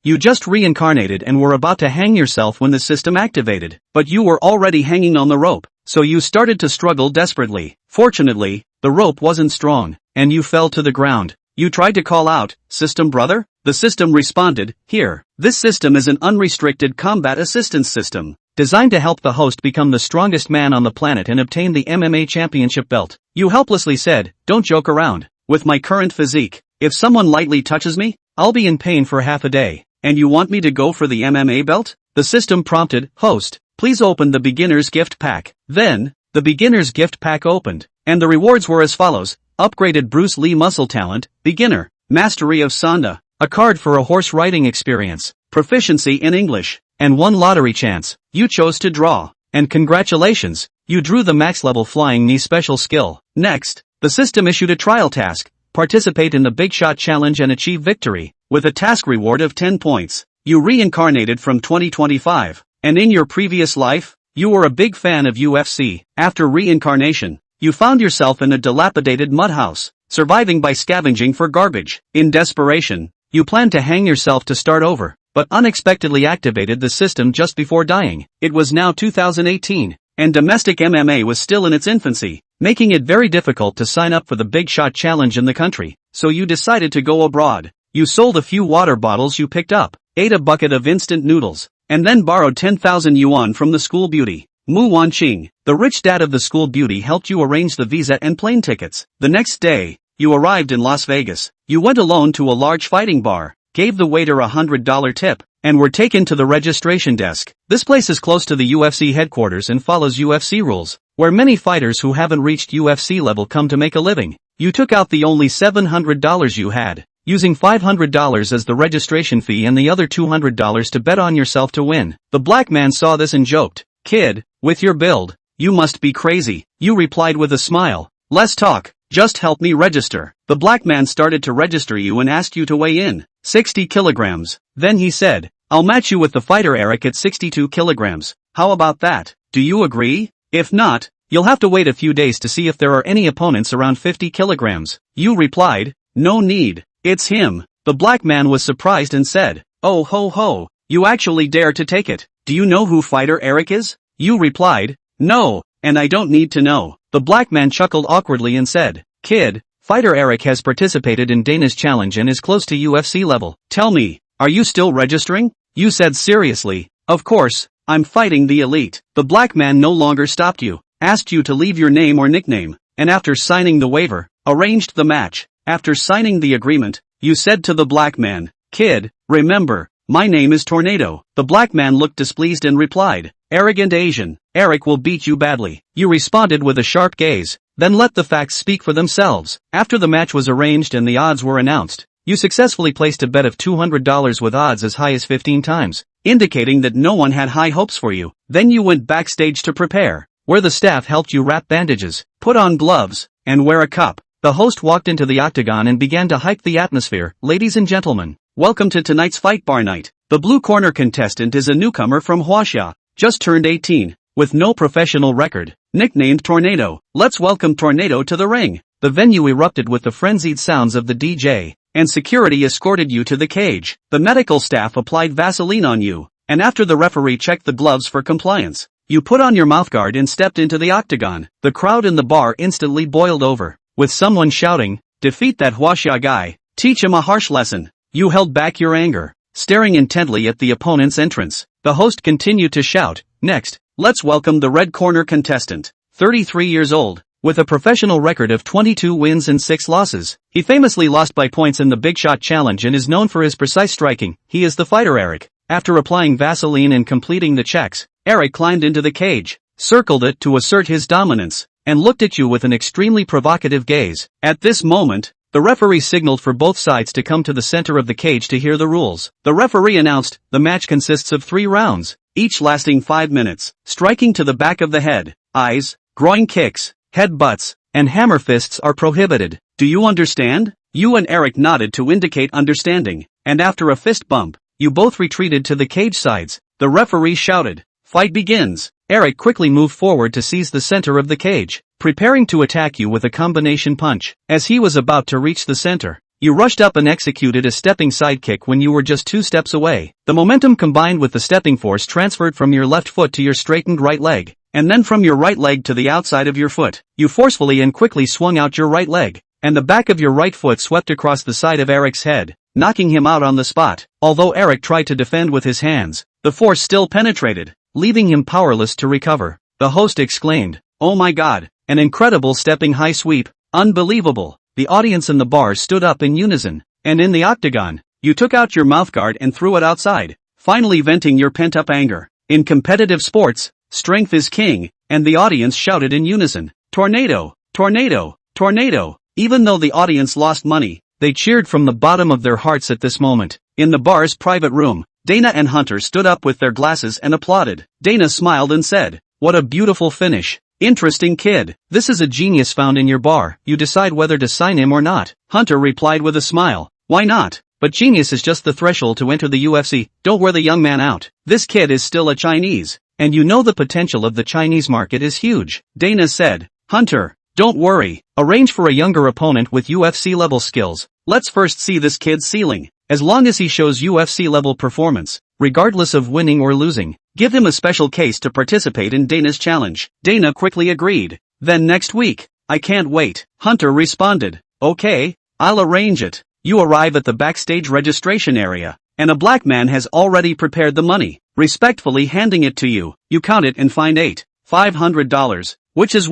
You just reincarnated and were about to hang yourself when the system activated, but you were already hanging on the rope, so you started to struggle desperately. Fortunately, the rope wasn't strong, and you fell to the ground. You tried to call out, "System brother?" The system responded, "Here. This system is an unrestricted combat assistance system, designed to help the host become the strongest man on the planet and obtain the MMA championship belt." You helplessly said, "Don't joke around. With my current physique, if someone lightly touches me, I'll be in pain for half a day. And you want me to go for the MMA belt?" The system prompted, "Host, please open the beginner's gift pack." Then, the beginner's gift pack opened, and the rewards were as follows: upgraded Bruce Lee muscle talent, beginner, mastery of Sanda, a card for a horse riding experience, proficiency in English, and one lottery chance. You chose to draw, and congratulations, you drew the max level flying knee special skill. Next, the system issued a trial task: participate in the Big Shot Challenge and achieve victory, with a task reward of 10 points. You reincarnated from 2025, and in your previous life, you were a big fan of UFC. After reincarnation, you found yourself in a dilapidated mud house, surviving by scavenging for garbage. In desperation, you planned to hang yourself to start over, but unexpectedly activated the system just before dying. It was now 2018, and domestic MMA was still in its infancy, making it very difficult to sign up for the Big Shot Challenge in the country, so you decided to go abroad. You sold a few water bottles you picked up, ate a bucket of instant noodles, and then borrowed 10,000 yuan from the school beauty, Mu Wanqing. The rich dad of the school beauty helped you arrange the visa and plane tickets. The next day, you arrived in Las Vegas. You went alone to a large fighting bar, gave the waiter a $100 tip, and were taken to the registration desk. This place is close to the UFC headquarters and follows UFC rules, where many fighters who haven't reached UFC level come to make a living. You took out the only $700 you had, using $500 as the registration fee and the other $200 to bet on yourself to win. The black man saw this and joked, "Kid, with your build, you must be crazy." You replied with a smile, "Less talk, just help me register." The black man started to register you and asked you to weigh in, 60 kilograms. Then he said, "I'll match you with the fighter Eric at 62 kilograms. How about that? Do you agree? If not, you'll have to wait a few days to see if there are any opponents around 50 kilograms. You replied, "No need. It's him." The black man was surprised and said, "Oh ho ho, you actually dare to take it. Do you know who fighter Eric is?" You replied, "No, and I don't need to know." The black man chuckled awkwardly and said, "Kid, fighter Eric has participated in Dana's challenge and is close to UFC level. Tell me, are you still registering?" You said seriously, "Of course, I'm fighting the elite." The black man no longer stopped you, asked you to leave your name or nickname, and after signing the waiver, arranged the match. After signing the agreement, you said to the black man, "Kid, remember, my name is Tornado." The black man looked displeased and replied, "Arrogant Asian, Eric will beat you badly." You responded with a sharp gaze, then let the facts speak for themselves. After the match was arranged and the odds were announced, you successfully placed a bet of $200 with odds as high as 15 times, indicating that no one had high hopes for you. Then you went backstage to prepare, where the staff helped you wrap bandages, put on gloves, and wear a cup. The host walked into the octagon and began to hype the atmosphere. "Ladies and gentlemen, welcome to tonight's fight bar night. The blue corner contestant is a newcomer from Huaxia, just turned 18, with no professional record, nicknamed Tornado. Let's welcome Tornado to the ring." The venue erupted with the frenzied sounds of the DJ, and security escorted you to the cage. The medical staff applied Vaseline on you, and after the referee checked the gloves for compliance, you put on your mouthguard and stepped into the octagon. The crowd in the bar instantly boiled over, with someone shouting, "Defeat that Huaxia guy, teach him a harsh lesson." You held back your anger, staring intently at the opponent's entrance. The host continued to shout, "Next, let's welcome the red corner contestant, 33 years old, with a professional record of 22 wins and 6 losses. He famously lost by points in the Big Shot Challenge and is known for his precise striking. He is the fighter Eric." After applying Vaseline and completing the checks, Eric climbed into the cage, circled it to assert his dominance, and looked at you with an extremely provocative gaze. At this moment, the referee signaled for both sides to come to the center of the cage to hear the rules. The referee announced, "The match consists of 3 rounds, each lasting 5 minutes. Striking to the back of the head, eyes, groin kicks, headbutts, and hammer fists are prohibited. Do you understand?" You and Eric nodded to indicate understanding, and after a fist bump, you both retreated to the cage sides. The referee shouted, "Fight begins." Eric quickly moved forward to seize the center of the cage, preparing to attack you with a combination punch. As he was about to reach the center, You rushed up and executed a stepping sidekick when you were just 2 steps away. The momentum combined with the stepping force transferred from your left foot to your straightened right leg, and then from your right leg to the outside of your foot. You forcefully and quickly swung out your right leg, and the back of your right foot swept across the side of Eric's head, knocking him out on the spot. Although Eric tried to defend with his hands, the force still penetrated, leaving him powerless to recover. The host exclaimed, "Oh my God, an incredible stepping high sweep, unbelievable." The audience in the bar stood up in unison, and in the octagon, you took out your mouthguard and threw it outside, finally venting your pent-up anger. In competitive sports, strength is king, and the audience shouted in unison, "Tornado, tornado, tornado." Even though the audience lost money, they cheered from the bottom of their hearts at this moment. In the bar's private room, Dana and Hunter stood up with their glasses and applauded. Dana smiled and said, "What a beautiful finish. Interesting kid. This is a genius found in your bar. You decide whether to sign him or not." Hunter replied with a smile, "Why not? But genius is just the threshold to enter the UFC. Don't wear the young man out. This kid is still a Chinese, and you know the potential of the Chinese market is huge." Dana said, "Hunter, don't worry. Arrange for a younger opponent with UFC level skills. Let's first see this kid's ceiling. As long as he shows UFC level performance, regardless of winning or losing, give him a special case to participate in Dana's challenge." Dana quickly agreed. "Then next week. I can't wait." Hunter responded, "Okay, I'll arrange it." You arrive at the backstage registration area, and a black man has already prepared the money, respectfully handing it to you. You count it and find $500, which is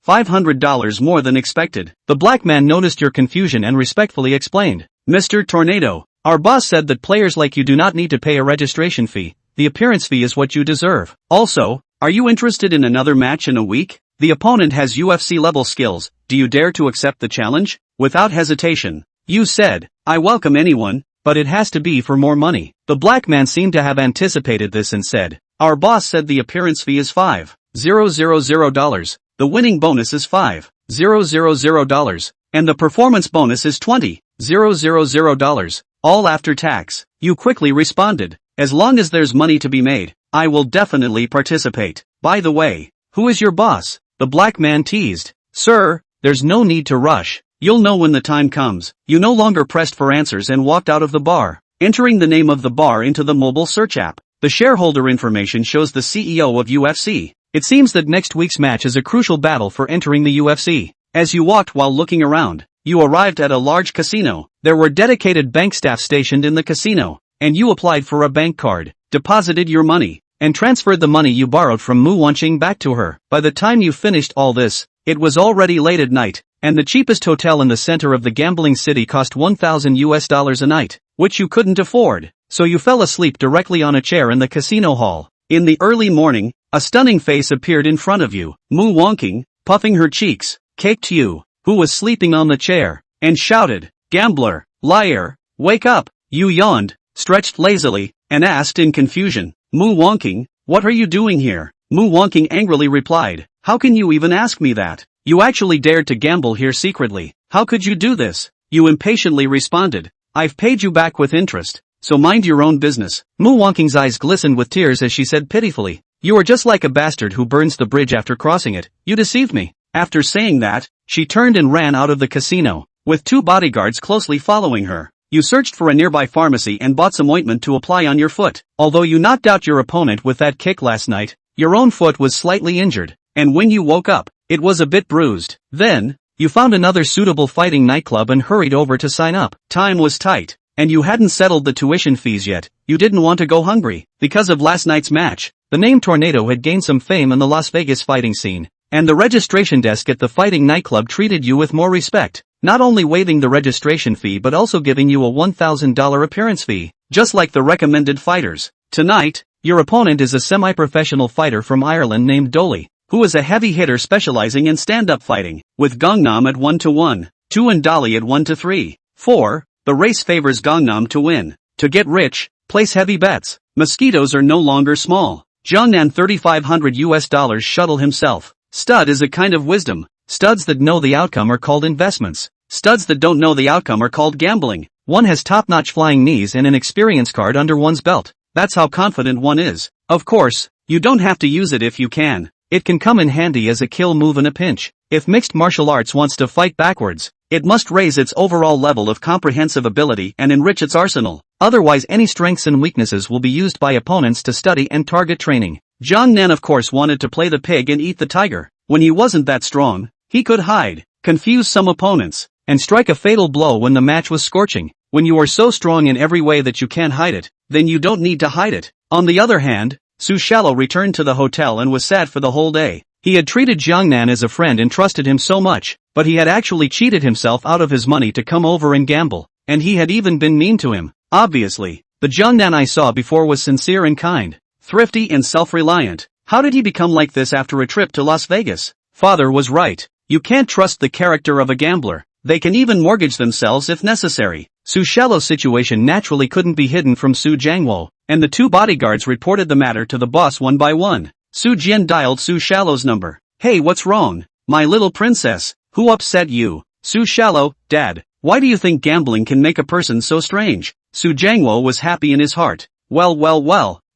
$500 more than expected. The black man noticed your confusion and respectfully explained, "Mr. Tornado, our boss said that players like you do not need to pay a registration fee. The appearance fee is what you deserve. Also, are you interested in another match in a week? The opponent has UFC level skills. Do you dare to accept the challenge?" Without hesitation, you said, "I welcome anyone, but it has to be for more money." The black man seemed to have anticipated this and said, "Our boss said the appearance fee is $5,000. The winning bonus is $5,000, and the performance bonus is $20,000, all after tax." You quickly responded, "As long as there's money to be made, I will definitely participate. By the way, who is your boss?" The black man teased. "Sir, there's no need to rush. You'll know when the time comes." You no longer pressed for answers and walked out of the bar, entering the name of the bar into the mobile search app. The shareholder information shows the CEO of UFC. It seems that next week's match is a crucial battle for entering the UFC. As you walked while looking around, you arrived at a large casino. There were dedicated bank staff stationed in the casino, and you applied for a bank card, deposited your money, and transferred the money you borrowed from Mu Wanqing back to her. By the time you finished all this, it was already late at night, and the cheapest hotel in the center of the gambling city cost $1,000 a night, which you couldn't afford, so you fell asleep directly on a chair in the casino hall. In the early morning, a stunning face appeared in front of you. Mu Wanqing, puffing her cheeks, caked you, who was sleeping on the chair, and shouted, "Gambler, liar, wake up." You yawned, stretched lazily, and asked in confusion, "Mu Wanqing, what are you doing here?" Mu Wanqing angrily replied, "How can you even ask me that? You actually dared to gamble here secretly. How could you do this?" You impatiently responded, "I've paid you back with interest, so mind your own business." Mu Wanqing's eyes glistened with tears as she said pitifully, "You are just like a bastard who burns the bridge after crossing it. You deceived me." After saying that, she turned and ran out of the casino, with 2 bodyguards closely following her. You searched for a nearby pharmacy and bought some ointment to apply on your foot. Although you knocked out your opponent with that kick last night, your own foot was slightly injured, and when you woke up, it was a bit bruised. Then, you found another suitable fighting nightclub and hurried over to sign up. Time was tight, and you hadn't settled the tuition fees yet. You didn't want to go hungry. Because of last night's match, the name Tornado had gained some fame in the Las Vegas fighting scene, and the registration desk at the fighting nightclub treated you with more respect, not only waiving the registration fee but also giving you a $1,000 appearance fee, just like the recommended fighters. Tonight, your opponent is a semi-professional fighter from Ireland named Dolly, who is a heavy hitter specializing in stand-up fighting, with Gangnam at 1-1, 2 and Dolly at 1-3, 4. The race favors Gangnam to win. To get rich, place heavy bets. Mosquitoes are no longer small. Jiangnan $3,500 shuttle himself. Stud is a kind of wisdom. Studs that know the outcome are called investments. Studs that don't know the outcome are called gambling. One has top-notch flying knees and an experience card under one's belt. That's how confident one is. Of course, you don't have to use it if you can. It can come in handy as a kill move in a pinch. If mixed martial arts wants to fight backwards, It must raise its overall level of comprehensive ability and enrich its arsenal. Otherwise any strengths and weaknesses will be used by opponents to study and target training. Jiangnan of course wanted to play the pig and eat the tiger. When he wasn't that strong, he could hide, confuse some opponents, and strike a fatal blow when the match was scorching. When you are so strong in every way that you can't hide it, then you don't need to hide it. On the other hand, Su Shallow returned to the hotel and was sad for the whole day. He had treated Jiangnan as a friend and trusted him so much, but he had actually cheated himself out of his money to come over and gamble, and he had even been mean to him. Obviously, the Jiangnan I saw before was sincere and kind, thrifty and self-reliant. How did he become like this after a trip to Las Vegas? Father was right. You can't trust the character of a gambler. They can even mortgage themselves if necessary. Su Shallow's situation naturally couldn't be hidden from Su Jiangwo, and the two bodyguards reported the matter to the boss one by one. Su Jian dialed Su Shallow's number. Hey, what's wrong? My little princess, who upset you? Su Shallow, Dad, why do you think gambling can make a person so strange? Su Jiangwo was happy in his heart. Well,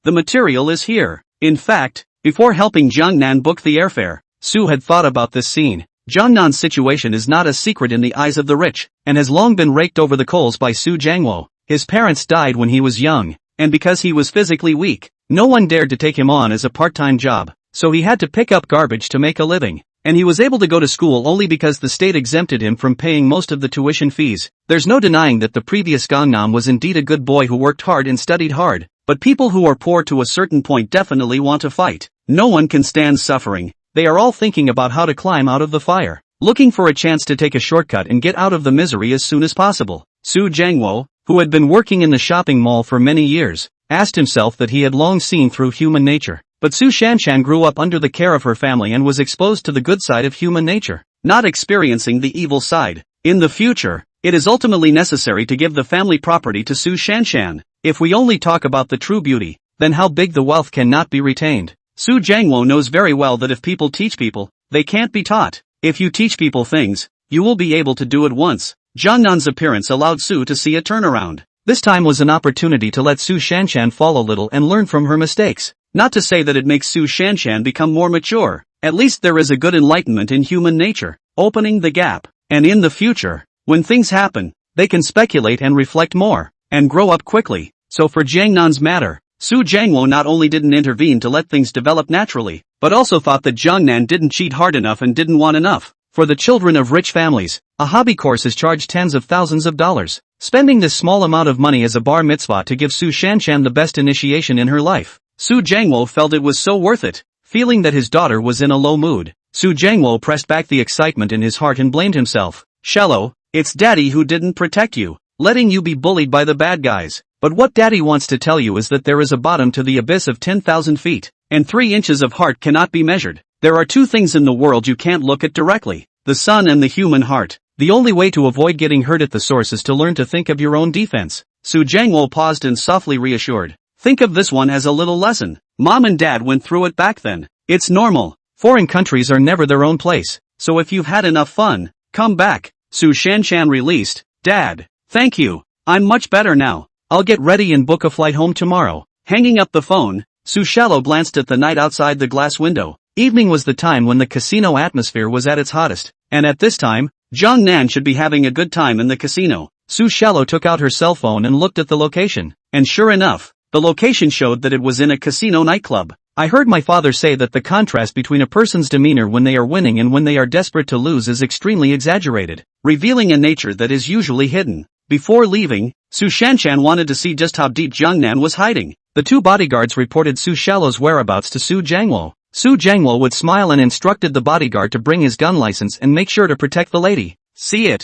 the material is here. In fact, before helping Jiangnan book the airfare, Su had thought about this scene. Jiangnan's situation is not a secret in the eyes of the rich, and has long been raked over the coals by Su Jiangwo. His parents died when he was young, and because he was physically weak, no one dared to take him on as a part-time job, so he had to pick up garbage to make a living, and he was able to go to school only because the state exempted him from paying most of the tuition fees. There's no denying that the previous Gangnam was indeed a good boy who worked hard and studied hard, but people who are poor to a certain point definitely want to fight. No one can stand suffering. They are all thinking about how to climb out of the fire, looking for a chance to take a shortcut and get out of the misery as soon as possible. Su Jiangwo, who had been working in the shopping mall for many years, asked himself that he had long seen through human nature. But Su Shanshan grew up under the care of her family and was exposed to the good side of human nature, not experiencing the evil side. In the future, it is ultimately necessary to give the family property to Su Shanshan. If we only talk about the true beauty, then how big the wealth cannot be retained. Su Jiangwo knows very well that if people teach people, they can't be taught. If you teach people things, you will be able to do it once. Jiangnan's appearance allowed Su to see a turnaround. This time was an opportunity to let Su Shanshan fall a little and learn from her mistakes. Not to say that it makes Su Shanshan become more mature. At least there is a good enlightenment in human nature, opening the gap. And in the future, when things happen, they can speculate and reflect more, and grow up quickly. So for Jiangnan's matter, Su Jiangwo not only didn't intervene to let things develop naturally, but also thought that Jiangnan didn't cheat hard enough and didn't want enough. For the children of rich families, a hobby course is charged tens of thousands of dollars. Spending this small amount of money as a bar mitzvah to give Su Shanshan the best initiation in her life. Su Jiangwo felt it was so worth it. Feeling that his daughter was in a low mood, Su Jiangwo pressed back the excitement in his heart and blamed himself. Shallow, it's Daddy who didn't protect you, letting you be bullied by the bad guys. But what Daddy wants to tell you is that there is a bottom to the abyss of 10,000 feet, and 3 inches of heart cannot be measured. There are 2 things in the world you can't look at directly, the sun and the human heart. The only way to avoid getting hurt at the source is to learn to think of your own defense. Su Jiangwo paused and softly reassured. Think of this one as a little lesson. Mom and Dad went through it back then. It's normal. Foreign countries are never their own place, so if you've had enough fun, come back. Su Shanshan released. Dad, thank you. I'm much better now. I'll get ready and book a flight home tomorrow. Hanging up the phone, Su Shallow glanced at the night outside the glass window. Evening was the time when the casino atmosphere was at its hottest, and at this time, Jiangnan should be having a good time in the casino. Su Shallow took out her cell phone and looked at the location, and sure enough, the location showed that it was in a casino nightclub. I heard my father say that the contrast between a person's demeanor when they are winning and when they are desperate to lose is extremely exaggerated, revealing a nature that is usually hidden. Before leaving, Su Shanshan wanted to see just how deep Jiangnan was hiding. The 2 bodyguards reported Su Shallow's whereabouts to Su Jiangwo. Su Jiangwo would smile and instructed the bodyguard to bring his gun license and make sure to protect the lady. See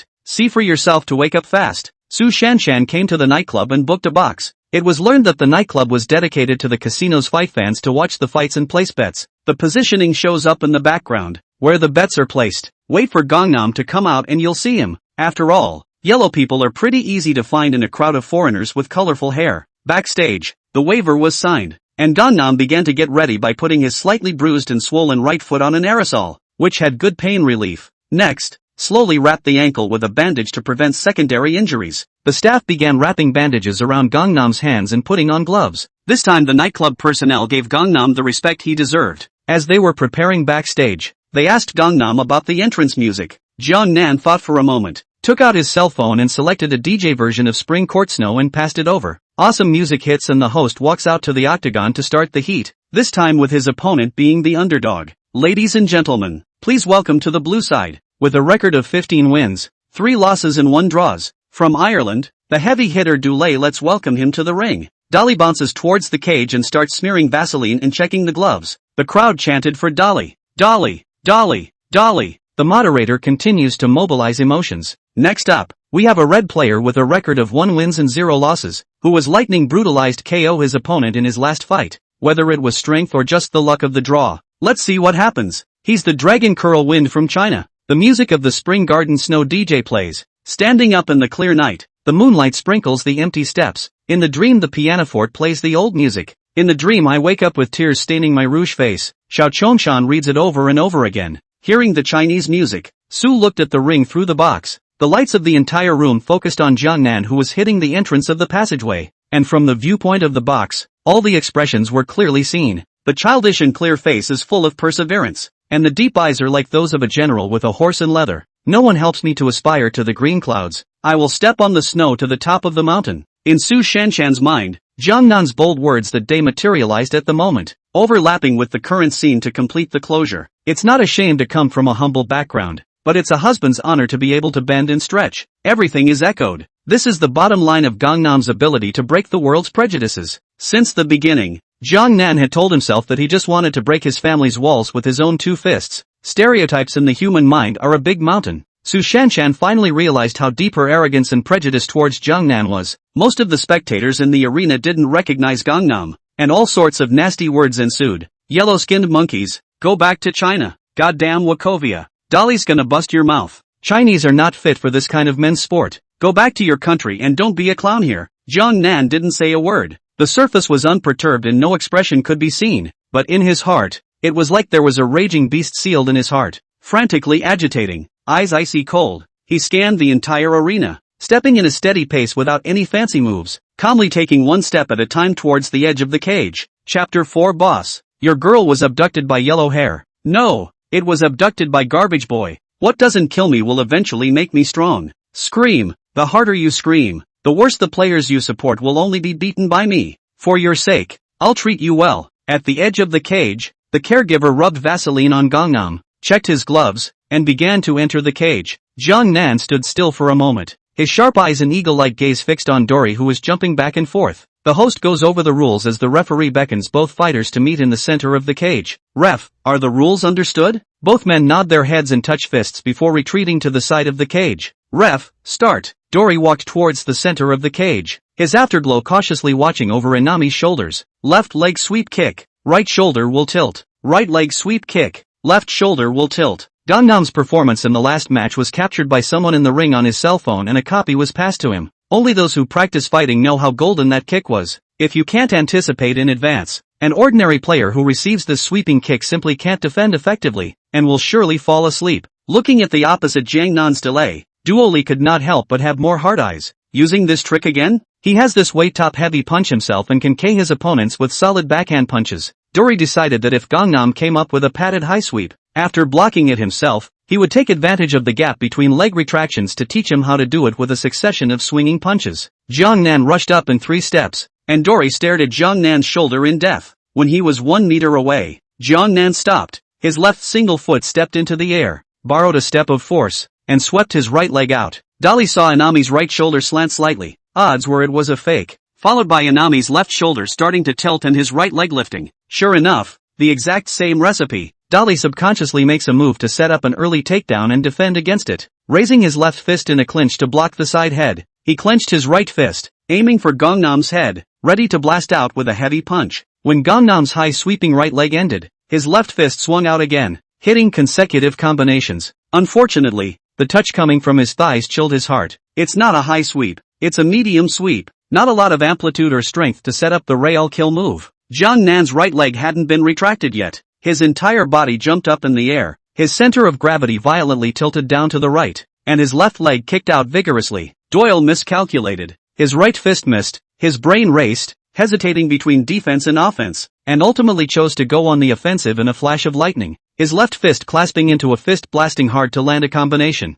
for yourself to wake up fast. Su Shanshan came to the nightclub and booked a box. It was learned that the nightclub was dedicated to the casino's fight fans to watch the fights and place bets. The positioning shows up in the background, where the bets are placed. Wait for Gangnam to come out and you'll see him. After all, yellow people are pretty easy to find in a crowd of foreigners with colorful hair. Backstage, the waiver was signed, and Gangnam began to get ready by putting his slightly bruised and swollen right foot on an aerosol, which had good pain relief. Next, slowly wrap the ankle with a bandage to prevent secondary injuries. The staff began wrapping bandages around Gangnam's hands and putting on gloves. This time the nightclub personnel gave Gangnam the respect he deserved. As they were preparing backstage, they asked Gangnam about the entrance music. Jiangnan thought for a moment. took out his cell phone and selected a DJ version of Spring Court Snow and passed it over. Awesome music hits and the host walks out to the octagon to start the heat, this time with his opponent being the underdog. Ladies and gentlemen, please welcome to the blue side, with a record of 15 wins, 3 losses and 1 draws. From Ireland, the heavy hitter Dulé. Let's welcome him to the ring. Dolly bounces towards the cage and starts smearing Vaseline and checking the gloves. The crowd chanted for Dolly. Dolly, Dolly, Dolly. The moderator continues to mobilize emotions. Next up, we have a red player with a record of 1 wins and 0 losses, who was lightning brutalized KO his opponent in his last fight. Whether it was strength or just the luck of the draw, let's see what happens. He's the Dragon Curl Wind from China. The music of the Spring Garden Snow DJ plays. Standing up in the clear night, the moonlight sprinkles the empty steps. In the dream the pianoforte plays the old music. In the dream I wake up with tears staining my rouge face. Xiao Chongshan reads it over and over again. Hearing the Chinese music, Su looked at the ring through the box. The lights of the entire room focused on Jiangnan, who was hitting the entrance of the passageway. And from the viewpoint of the box, all the expressions were clearly seen. The childish and clear face is full of perseverance, and the deep eyes are like those of a general with a horse and leather. No one helps me to aspire to the green clouds. I will step on the snow to the top of the mountain. In Su Shanshan's mind, Jiangnan's bold words that day materialized at the moment, overlapping with the current scene to complete the closure. It's not a shame to come from a humble background, but it's a husband's honor to be able to bend and stretch. Everything is echoed. This is the bottom line of Gangnam's ability to break the world's prejudices. Since the beginning, Jiangnan had told himself that he just wanted to break his family's walls with his own 2 fists. Stereotypes in the human mind are a big mountain. Su Shanshan finally realized how deep her arrogance and prejudice towards Jiangnan was. Most of the spectators in the arena didn't recognize Gangnam, and all sorts of nasty words ensued. Yellow-skinned monkeys, go back to China. Goddamn Wachovia. Dolly's gonna bust your mouth. Chinese are not fit for this kind of men's sport. Go back to your country and don't be a clown here. Jiangnan didn't say a word. The surface was unperturbed and no expression could be seen, but in his heart, it was like there was a raging beast sealed in his heart, frantically agitating, eyes icy cold. He scanned the entire arena, stepping in a steady pace without any fancy moves, calmly taking 1 step at a time towards the edge of the cage. Chapter 4 Boss. Your girl was abducted by yellow hair. No, it was abducted by garbage boy. What doesn't kill me will eventually make me strong. Scream. The harder you scream, the worse the players you support will only be beaten by me. For your sake, I'll treat you well. At the edge of the cage, the caregiver rubbed Vaseline on Gangnam, checked his gloves, and began to enter the cage. Jiangnan stood still for a moment, his sharp eyes and eagle-like gaze fixed on Dory, who was jumping back and forth. The host goes over the rules as the referee beckons both fighters to meet in the center of the cage. Ref, are the rules understood? Both men nod their heads and touch fists before retreating to the side of the cage. Ref, start. Dory walked towards the center of the cage, his afterglow cautiously watching over Inami's shoulders. Left leg sweep kick. Right shoulder will tilt. Right leg sweep kick. Left shoulder will tilt. Gangnam's performance in the last match was captured by someone in the ring on his cell phone and a copy was passed to him. Only those who practice fighting know how golden that kick was. If you can't anticipate in advance, an ordinary player who receives this sweeping kick simply can't defend effectively, and will surely fall asleep. Looking at the opposite Jiangnan's delay, Duoli could not help but have more hard eyes. Using this trick again? He has this weight top heavy punch himself and can K his opponents with solid backhand punches. Dory decided that if Gangnam came up with a padded high sweep, after blocking it himself, he would take advantage of the gap between leg retractions to teach him how to do it with a succession of swinging punches. Jiangnan rushed up in 3 steps, and Dory stared at Jiangnan's shoulder in death. When he was 1 meter away, Jiangnan stopped. His left single foot stepped into the air, borrowed a step of force, and swept his right leg out. Dolly saw Inami's right shoulder slant slightly. Odds were it was a fake. Followed by Inami's left shoulder starting to tilt and his right leg lifting. Sure enough, the exact same recipe. Dolly subconsciously makes a move to set up an early takedown and defend against it. Raising his left fist in a clinch to block the side head, he clenched his right fist, aiming for Gangnam's head, ready to blast out with a heavy punch. When Gangnam's high sweeping right leg ended, his left fist swung out again, hitting consecutive combinations. Unfortunately, the touch coming from his thighs chilled his heart. It's not a high sweep, it's a medium sweep. Not a lot of amplitude or strength to set up the Real kill move. Jiangnan's right leg hadn't been retracted yet. His entire body jumped up in the air, his center of gravity violently tilted down to the right, and his left leg kicked out vigorously. Doyle miscalculated. His right fist missed, his brain raced, hesitating between defense and offense, and ultimately chose to go on the offensive in a flash of lightning, his left fist clasping into a fist blasting hard to land a combination.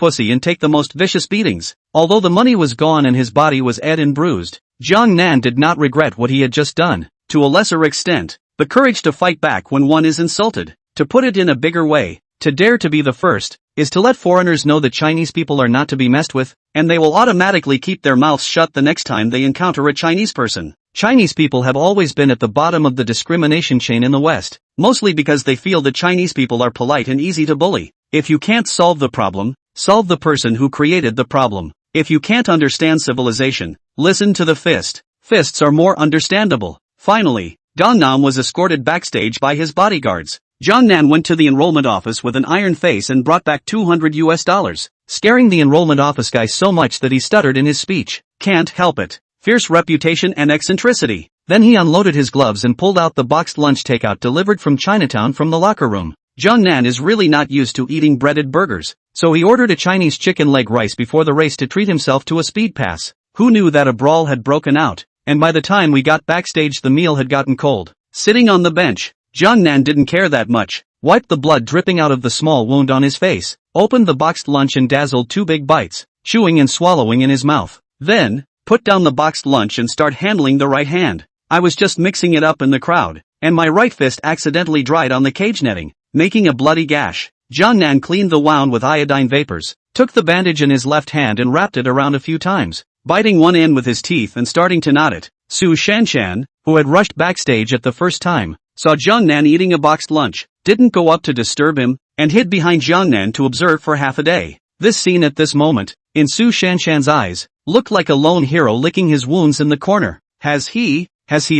pussy and take the most vicious beatings. Although the money was gone and his body was ed and bruised, Jiang Nan did not regret what he had just done. To a lesser extent, the courage to fight back when one is insulted. To put it in a bigger way, to dare to be the first, is to let foreigners know that Chinese people are not to be messed with. and they will automatically keep their mouths shut the next time they encounter a Chinese person. Chinese people have always been at the bottom of the discrimination chain in the West, mostly because they feel that Chinese people are polite and easy to bully. If you can't solve the problem, solve the person who created the problem. If you can't understand civilization, listen to the fist. Fists are more understandable. Finally, Gangnam was escorted backstage by his bodyguards. Jongnan went to the enrollment office with an iron face and brought back $200, scaring the enrollment office guy so much that he stuttered in his speech. Can't help it. Fierce reputation and eccentricity. Then he unloaded his gloves and pulled out the boxed lunch takeout delivered from Chinatown from the locker room. Jongnan is really not used to eating breaded burgers, so he ordered a Chinese chicken leg rice before the race to treat himself to a speed pass. Who knew that a brawl had broken out? And by the time we got backstage the meal had gotten cold. Sitting on the bench, Jongnan didn't care that much, wiped the blood dripping out of the small wound on his face, opened the boxed lunch and dazzled 2 big bites, chewing and swallowing in his mouth. Then, put down the boxed lunch and start handling the right hand. I was just mixing it up in the crowd, and my right fist accidentally dried on the cage netting, making a bloody gash. Jongnan cleaned the wound with iodine vapors, took the bandage in his left hand and wrapped it around a few times, biting one end with his teeth and starting to knot it. Su Shanshan, who had rushed backstage at the first time, saw Jongnan eating a boxed lunch, didn't go up to disturb him, and hid behind Jongnan to observe for half a day. This scene at this moment, in Su Shanshan's eyes, looked like a lone hero licking his wounds in the corner. Has he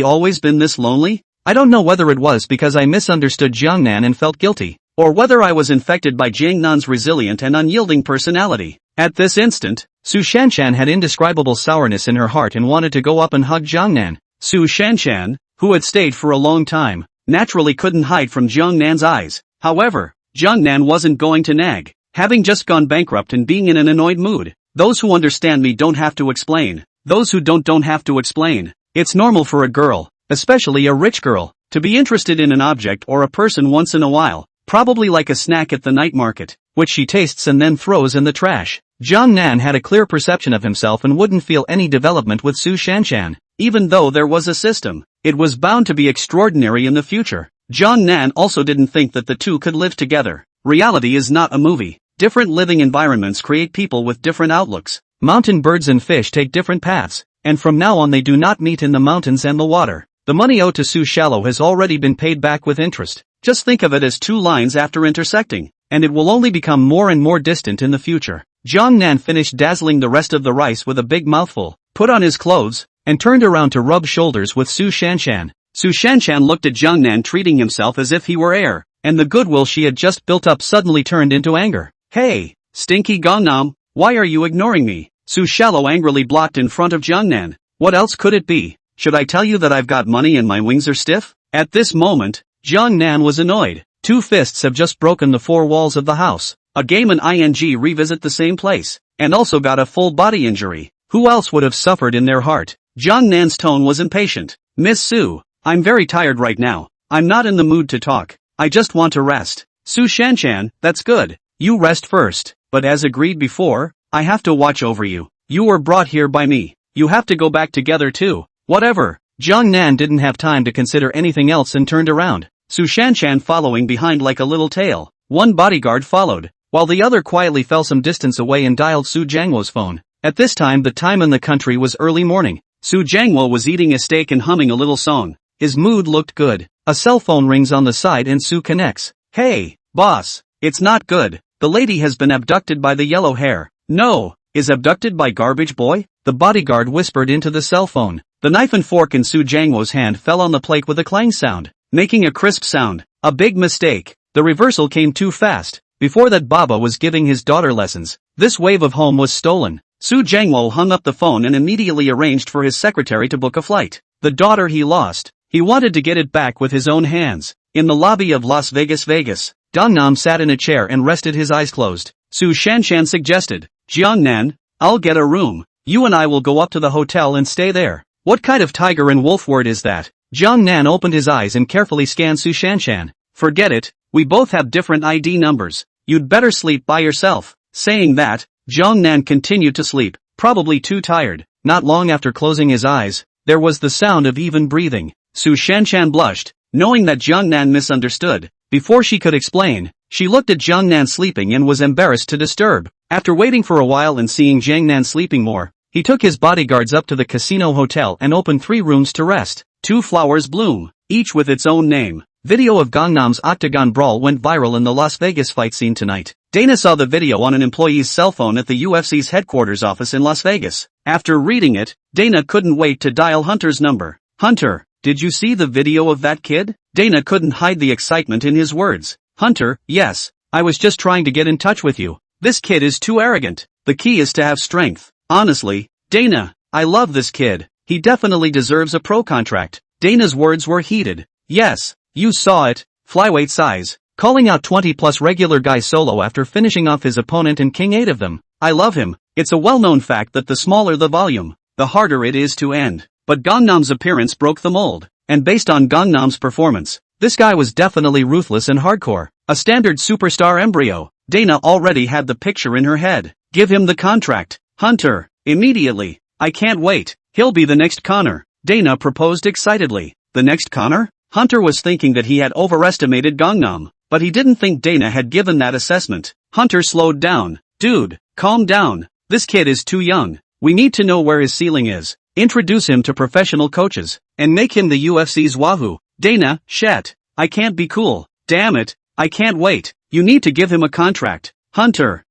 always been this lonely? I don't know whether it was because I misunderstood Jongnan and felt guilty, or whether I was infected by Jiangnan's resilient and unyielding personality. At this instant, Su Shanshan had indescribable sourness in her heart and wanted to go up and hug Jongnan. Su Shanshan, who had stayed for a long time, naturally couldn't hide from Jongnan's eyes. However, Jongnan wasn't going to nag, having just gone bankrupt and being in an annoyed mood. Those who understand me don't have to explain. Those who don't have to explain. It's normal for a girl, especially a rich girl, to be interested in an object or a person once in a while, probably like a snack at the night market, which she tastes and then throws in the trash. Jongnan had a clear perception of himself and wouldn't feel any development with Su Shanshan. Even though there was a system, it was bound to be extraordinary in the future. Jongnan also didn't think that the two could live together. Reality is not a movie. Different living environments create people with different outlooks. Mountain birds and fish take different paths, and from now on they do not meet in the mountains and the water. The money owed to Su Shallow has already been paid back with interest. Just think of it as 2 lines after intersecting, and it will only become more and more distant in the future. Jongnan finished dazzling the rest of the rice with a big mouthful, put on his clothes, and turned around to rub shoulders with Su Shanshan. Su Shanshan looked at Jongnan treating himself as if he were air, and the goodwill she had just built up suddenly turned into anger. Hey, stinky Gangnam, why are you ignoring me? Su Shallow angrily blocked in front of Jongnan. What else could it be? Should I tell you that I've got money and my wings are stiff? At this moment, Jongnan was annoyed. 2 fists have just broken the 4 walls of the house. A game and ing revisit the same place, and also got a full body injury. Who else would have suffered in their heart? Jongnan's tone was impatient. Miss Su, I'm very tired right now. I'm not in the mood to talk. I just want to rest. Su Shanshan, that's good. You rest first. But as agreed before, I have to watch over you. You were brought here by me. You have to go back together too. Whatever. Jongnan didn't have time to consider anything else and turned around. Su Shanshan following behind like a little tail. 1 bodyguard followed, while the other quietly fell some distance away and dialed Su Jiangwo's phone. At this time the time in the country was early morning. Su Jiangwo was eating a steak and humming a little song. His mood looked good. A cell phone rings on the side and Su connects. Hey, boss, it's not good. The lady has been abducted by the yellow hair. No, is abducted by garbage boy? The bodyguard whispered into the cell phone. The knife and fork in Su Jiangwo's hand fell on the plate with a clang sound, making a crisp sound. A big mistake. The reversal came too fast. Before that Baba was giving his daughter lessons. This wave of home was stolen. Su Jiangwo hung up the phone and immediately arranged for his secretary to book a flight. The daughter he lost. He wanted to get it back with his own hands. In the lobby of Las Vegas, Gangnam sat in a chair and rested his eyes closed. Su Shanshan suggested, Jiangnan, I'll get a room. You and I will go up to the hotel and stay there. What kind of tiger and wolf word is that? Jiangnan opened his eyes and carefully scanned Su Shanshan. Forget it, we both have different ID numbers. You'd better sleep by yourself. Saying that, Jiangnan continued to sleep, probably too tired. Not long after closing his eyes, there was the sound of even breathing. Su Shanshan blushed, knowing that Jiangnan misunderstood. Before she could explain, she looked at Jiangnan sleeping and was embarrassed to disturb. After waiting for a while and seeing Jiang Nan sleeping more, he took his bodyguards up to the casino hotel and opened 3 rooms to rest. 2 flowers bloom, each with its own name. Video of Gangnam's Octagon Brawl went viral in the Las Vegas fight scene tonight. Dana saw the video on an employee's cell phone at the UFC's headquarters office in Las Vegas. After reading it, Dana couldn't wait to dial Hunter's number. Hunter, did you see the video of that kid? Dana couldn't hide the excitement in his words. Hunter, yes, I was just trying to get in touch with you. This kid is too arrogant. The key is to have strength. Honestly, Dana, I love this kid. He definitely deserves a pro contract. Dana's words were heated. Yes, you saw it. Flyweight size. Calling out 20-plus regular guys solo after finishing off his opponent and King 8 of them. I love him. It's a well-known fact that the smaller the volume, the harder it is to end. But Gangnam's appearance broke the mold. And based on Gangnam's performance, this guy was definitely ruthless and hardcore. A standard superstar embryo. Dana already had the picture in her head. Give him the contract. Hunter, immediately. I can't wait. He'll be the next Connor. Dana proposed excitedly. The next Connor? Hunter was thinking that he had overestimated Gangnam, but he didn't think Dana had given that assessment. Hunter slowed down. Dude, calm down. This kid is too young. We need to know where his ceiling is. Introduce him to professional coaches, and make him the UFC's Wahoo. Dana, shit. I can't be cool. Damn it. I can't wait. You need to give him a contract. Hunter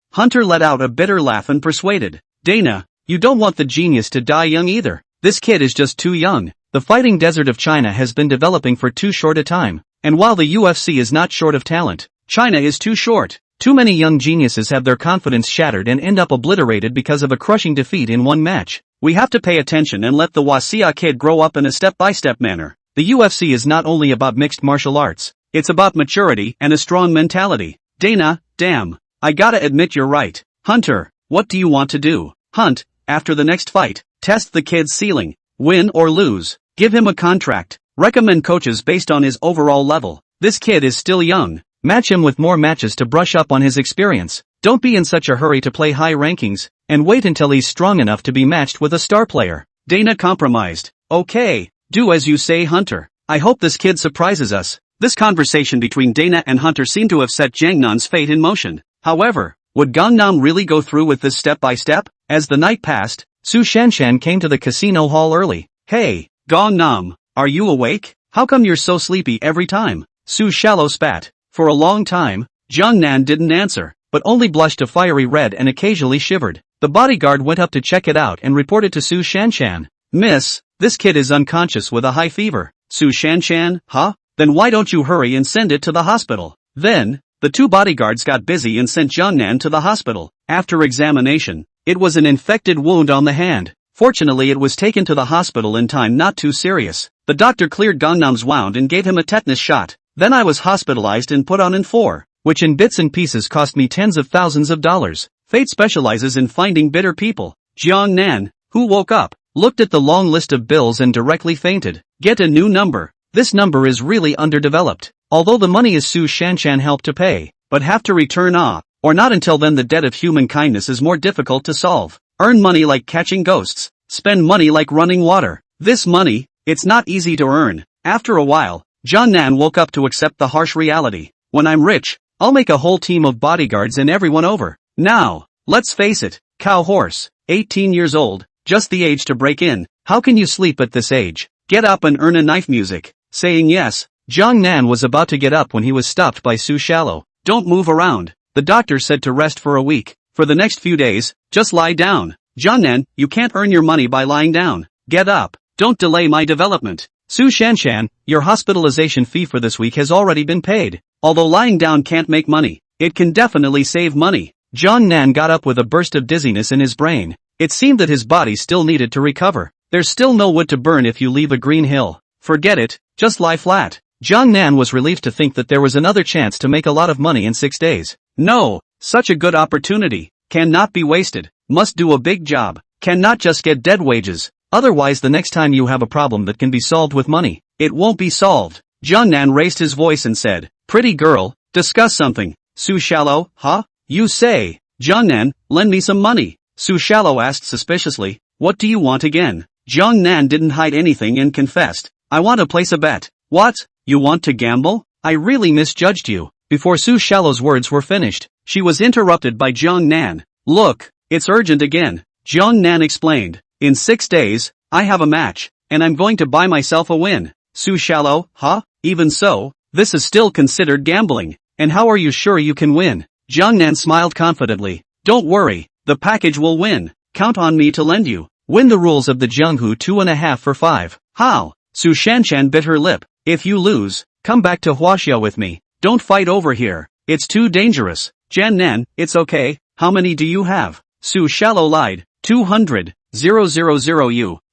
let out a bitter laugh and persuaded. Dana, you don't want the genius to die young either. This kid is just too young. The fighting desert of China has been developing for too short a time. And while the UFC is not short of talent, China is too short. Too many young geniuses have their confidence shattered and end up obliterated because of a crushing defeat in one match. We have to pay attention and let the Wasia kid grow up in a step-by-step manner. The UFC is not only about mixed martial arts, it's about maturity and a strong mentality. Dana, damn. I gotta admit you're right. Hunter, what do you want to do? Hunt, after the next fight, test the kid's ceiling. Win or lose. Give him a contract. Recommend coaches based on his overall level. This kid is still young. Match him with more matches to brush up on his experience. Don't be in such a hurry to play high rankings, and wait until he's strong enough to be matched with a star player. Dana compromised. Okay, do as you say, Hunter. I hope this kid surprises us. This conversation between Dana and Hunter seemed to have set Gangnam's fate in motion. However, would Gangnam really go through with this step-by-step? As the night passed, Su Shanshan came to the casino hall early. Hey, Gangnam, are you awake? How come you're so sleepy every time? Su shallow spat. For a long time, Jiangnan didn't answer, but only blushed a fiery red and occasionally shivered. The bodyguard went up to check it out and reported to Su Shanshan. Miss, this kid is unconscious with a high fever. Su Shanshan, huh? Then why don't you hurry and send it to the hospital? Then, the 2 bodyguards got busy and sent Jiangnan to the hospital. After examination, it was an infected wound on the hand. Fortunately, it was taken to the hospital in time, not too serious. The doctor cleared Gangnam's wound and gave him a tetanus shot. Then I was hospitalized and put on N4, which in bits and pieces cost me tens of thousands of dollars. Fate specializes in finding bitter people. Jiangnan, who woke up, looked at the long list of bills and directly fainted. Get a new number. This number is really underdeveloped. Although the money is Su Shanshan helped to pay, but have to return or not until then. The debt of human kindness is more difficult to solve. Earn money like catching ghosts. Spend money like running water. This money, it's not easy to earn. After a while, Jiangnan woke up to accept the harsh reality. When I'm rich, I'll make a whole team of bodyguards and everyone over. Now, let's face it, cow horse, 18 years old, just the age to break in. How can you sleep at this age? Get up and earn a knife music. Saying yes, Jiangnan was about to get up when he was stopped by Su Shallow. Don't move around. The doctor said to rest for a week. For the next few days, just lie down. Jiangnan, you can't earn your money by lying down. Get up. Don't delay my development. Su Shanshan, your hospitalization fee for this week has already been paid. Although lying down can't make money, it can definitely save money. Jiangnan got up with a burst of dizziness in his brain. It seemed that his body still needed to recover. There's still no wood to burn if you leave a green hill. Forget it, just lie flat. Jiangnan was relieved to think that there was another chance to make a lot of money in 6 days. No, such a good opportunity cannot be wasted. Must do a big job. Cannot just get dead wages. Otherwise the next time you have a problem that can be solved with money, it won't be solved. Jiangnan raised his voice and said, pretty girl, discuss something. Su Shallow, huh? You say. Jiangnan, lend me some money. Su Shallow asked suspiciously, what do you want again? Jiangnan didn't hide anything and confessed, I want to place a bet. What? You want to gamble? I really misjudged you. Before Su Shallow's words were finished, she was interrupted by Jiangnan. Look, it's urgent again, Jiang Nan explained. In 6 days, I have a match, and I'm going to buy myself a win. Su Shallow, huh? Even so, this is still considered gambling. And how are you sure you can win? Jiang Nan smiled confidently. Don't worry, the package will win. Count on me to lend you. Win the rules of the Jianghu 2.5 for 5. How? Su Shanshan bit her lip. If you lose, come back to Huaxia with me. Don't fight over here. It's too dangerous. Jiang Nan, it's okay. How many do you have? Su Shallow lied. 200,000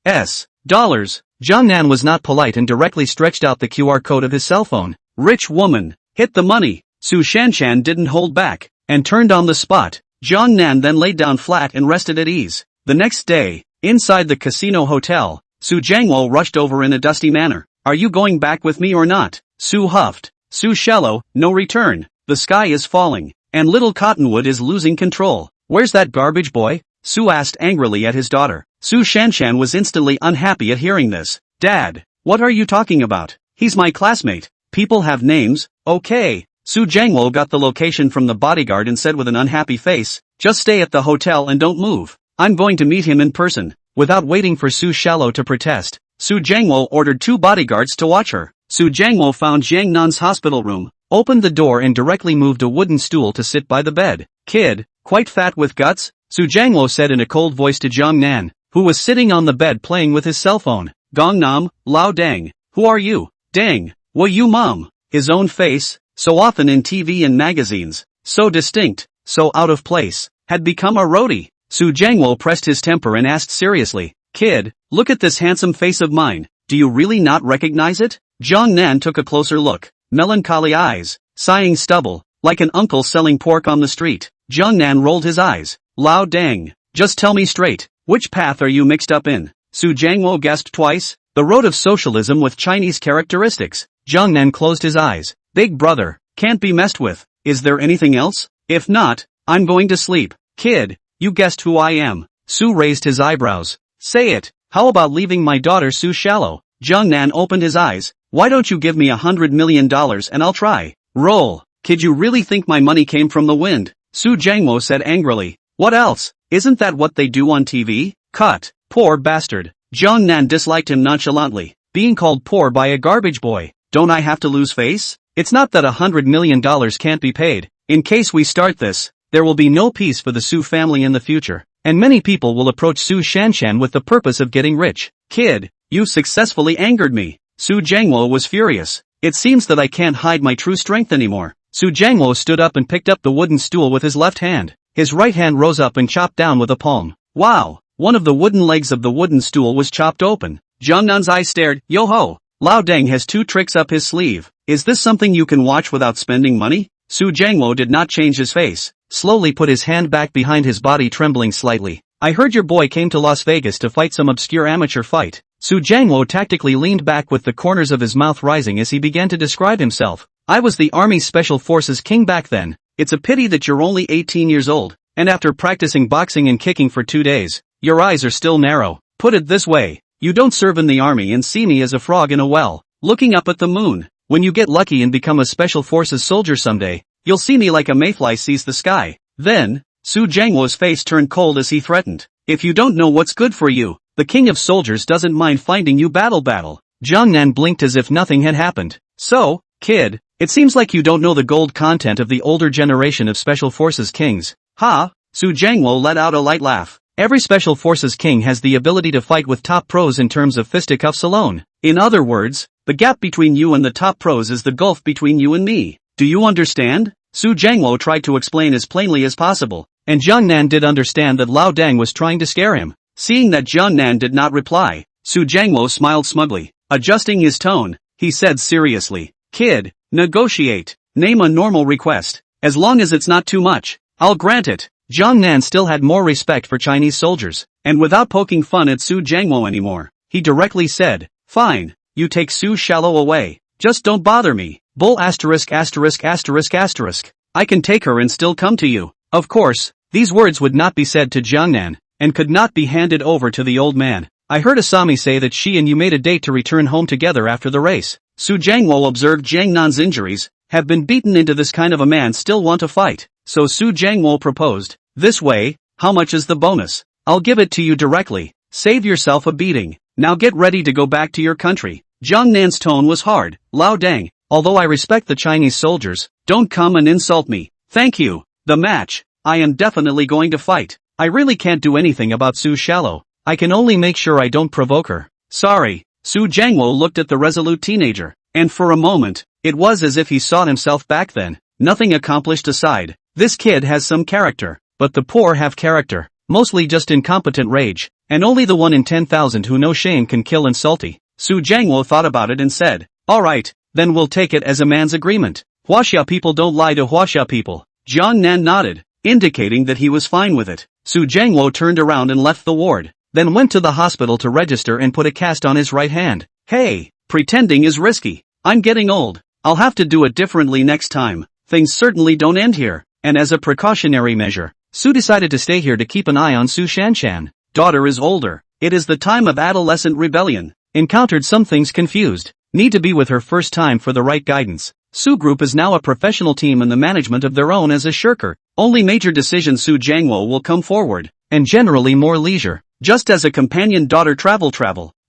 US dollars. Jiang Nan was not polite and directly stretched out the QR code of his cell phone. Rich woman, hit the money. Su Shanshan didn't hold back, and turned on the spot. Jiang Nan then laid down flat and rested at ease. The next day, inside the casino hotel, Su Jiangwo rushed over in a dusty manner. Are you going back with me or not? Su huffed. Su Shallow, no return. The sky is falling, and little Cottonwood is losing control. Where's that garbage boy? Su asked angrily at his daughter. Su Shanshan was instantly unhappy at hearing this. Dad, what are you talking about? He's my classmate. People have names, okay. Su Jiangwo got the location from the bodyguard and said with an unhappy face, just stay at the hotel and don't move. I'm going to meet him in person. Without waiting for Su Shallow to protest, Su Jiangwo ordered 2 bodyguards to watch her. Su Jiangwo found Jiang Nan's hospital room, opened the door and directly moved a wooden stool to sit by the bed. Kid, quite fat with guts? Su Jiangwo said in a cold voice to Jiang Nan, who was sitting on the bed playing with his cell phone. Gangnam, Lao Dang. Who are you? Dang. Well you mom. His own face, so often in TV and magazines, so distinct, so out of place, had become a roadie. Su Jiangwo pressed his temper and asked seriously, kid, look at this handsome face of mine, do you really not recognize it? Jiang Nan took a closer look, melancholy eyes, sighing stubble, like an uncle selling pork on the street. Jiang Nan rolled his eyes. Lao Dang, just tell me straight, which path are you mixed up in? Su Jiangwo gasped twice, the road of socialism with Chinese characteristics. Jiang Nan closed his eyes. Big brother, can't be messed with. Is there anything else? If not, I'm going to sleep. Kid, you guessed who I am. Su raised his eyebrows. Say it, how about leaving my daughter Su Shallow? Jiang Nan opened his eyes. Why don't you give me $100 million and I'll try. Roll. Kid, you really think my money came from the wind? Su Jiangwo said angrily. What else? Isn't that what they do on TV? Cut. Poor bastard. Jiang Nan disliked him nonchalantly. Being called poor by a garbage boy. Don't I have to lose face? It's not that $100 million can't be paid. In case we start this, there will be no peace for the Su family in the future, and many people will approach Su Shanshan with the purpose of getting rich. Kid, you've successfully angered me. Su Jiangwo was furious. It seems that I can't hide my true strength anymore. Su Jiangwo stood up and picked up the wooden stool with his left hand. His right hand rose up and chopped down with a palm. Wow! One of the wooden legs of the wooden stool was chopped open. Jiang Nan's eyes stared. Yo-ho! Lao Dang has 2 tricks up his sleeve. Is this something you can watch without spending money? Su Jiangwo did not change his face, slowly put his hand back behind his body, trembling slightly. I heard your boy came to Las Vegas to fight some obscure amateur fight. Su Jiangwo tactically leaned back with the corners of his mouth rising as he began to describe himself. I was the Army Special Forces king back then. It's a pity that you're only 18 years old, and after practicing boxing and kicking for 2 days, your eyes are still narrow. Put it this way, you don't serve in the army and see me as a frog in a well, looking up at the moon. When you get lucky and become a Special Forces soldier someday, you'll see me like a mayfly sees the sky. Then, Su Jiangwo's face turned cold as he threatened. If you don't know what's good for you, the king of soldiers doesn't mind finding you battle. Jiang Nan blinked as if nothing had happened. So, kid, it seems like you don't know the gold content of the older generation of Special Forces kings. Ha! Su Jiangwo let out a light laugh. Every Special Forces king has the ability to fight with top pros in terms of fisticuffs alone. In other words, the gap between you and the top pros is the gulf between you and me. Do you understand? Su Jiangwo tried to explain as plainly as possible, and Jiang Nan did understand that Lao Dang was trying to scare him. Seeing that Jiang Nan did not reply, Su Jiangwo smiled smugly. Adjusting his tone, he said seriously, Kid, negotiate. Name a normal request. As long as it's not too much, I'll grant it. Jiang Nan still had more respect for Chinese soldiers, and without poking fun at Su Jiangwo anymore, he directly said, fine, you take Su Shallow away. Just don't bother me. Bull ********. I can take her and still come to you. Of course, these words would not be said to Jiang Nan, and could not be handed over to the old man. I heard Asami say that she and you made a date to return home together after the race. Su Jiangwo observed Jiang Nan's injuries, have been beaten into this kind of a man still want to fight. So Su Jiangwo proposed, this way, How much is the bonus? I'll give it to you directly. Save yourself a beating. Now get ready to go back to your country. Jiang Nan's tone was hard. Lao Deng, although I respect the Chinese soldiers, don't come and insult me. Thank you. The match. I am definitely going to fight. I really can't do anything about Su Shallow. I can only make sure I don't provoke her. Sorry. Su Jiangwo looked at the resolute teenager, and for a moment, it was as if he saw himself back then. Nothing accomplished aside, this kid has some character, but the poor have character, mostly just incompetent rage, and only the 1 in 10,000 who know shame can kill insulty. Su Jiangwo thought about it and said, alright, then we'll take it as a man's agreement. Huaxia people don't lie to Huaxia people. Jiang Nan nodded, indicating that he was fine with it. Su Jiangwo turned around and left the ward, then went to the hospital to register and put a cast on his right hand. Hey, pretending is risky. I'm getting old. I'll have to do it differently next time. Things certainly don't end here. And as a precautionary measure, Su decided to stay here to keep an eye on Su Shanshan. Daughter is older. It is the time of adolescent rebellion. Encountered some things confused. Need to be with her first time for the right guidance. Su Group is now a professional team in the management of their own as a shirker. Only major decisions Su Jiangwo will come forward. And generally more leisure. Just as a companion daughter travel.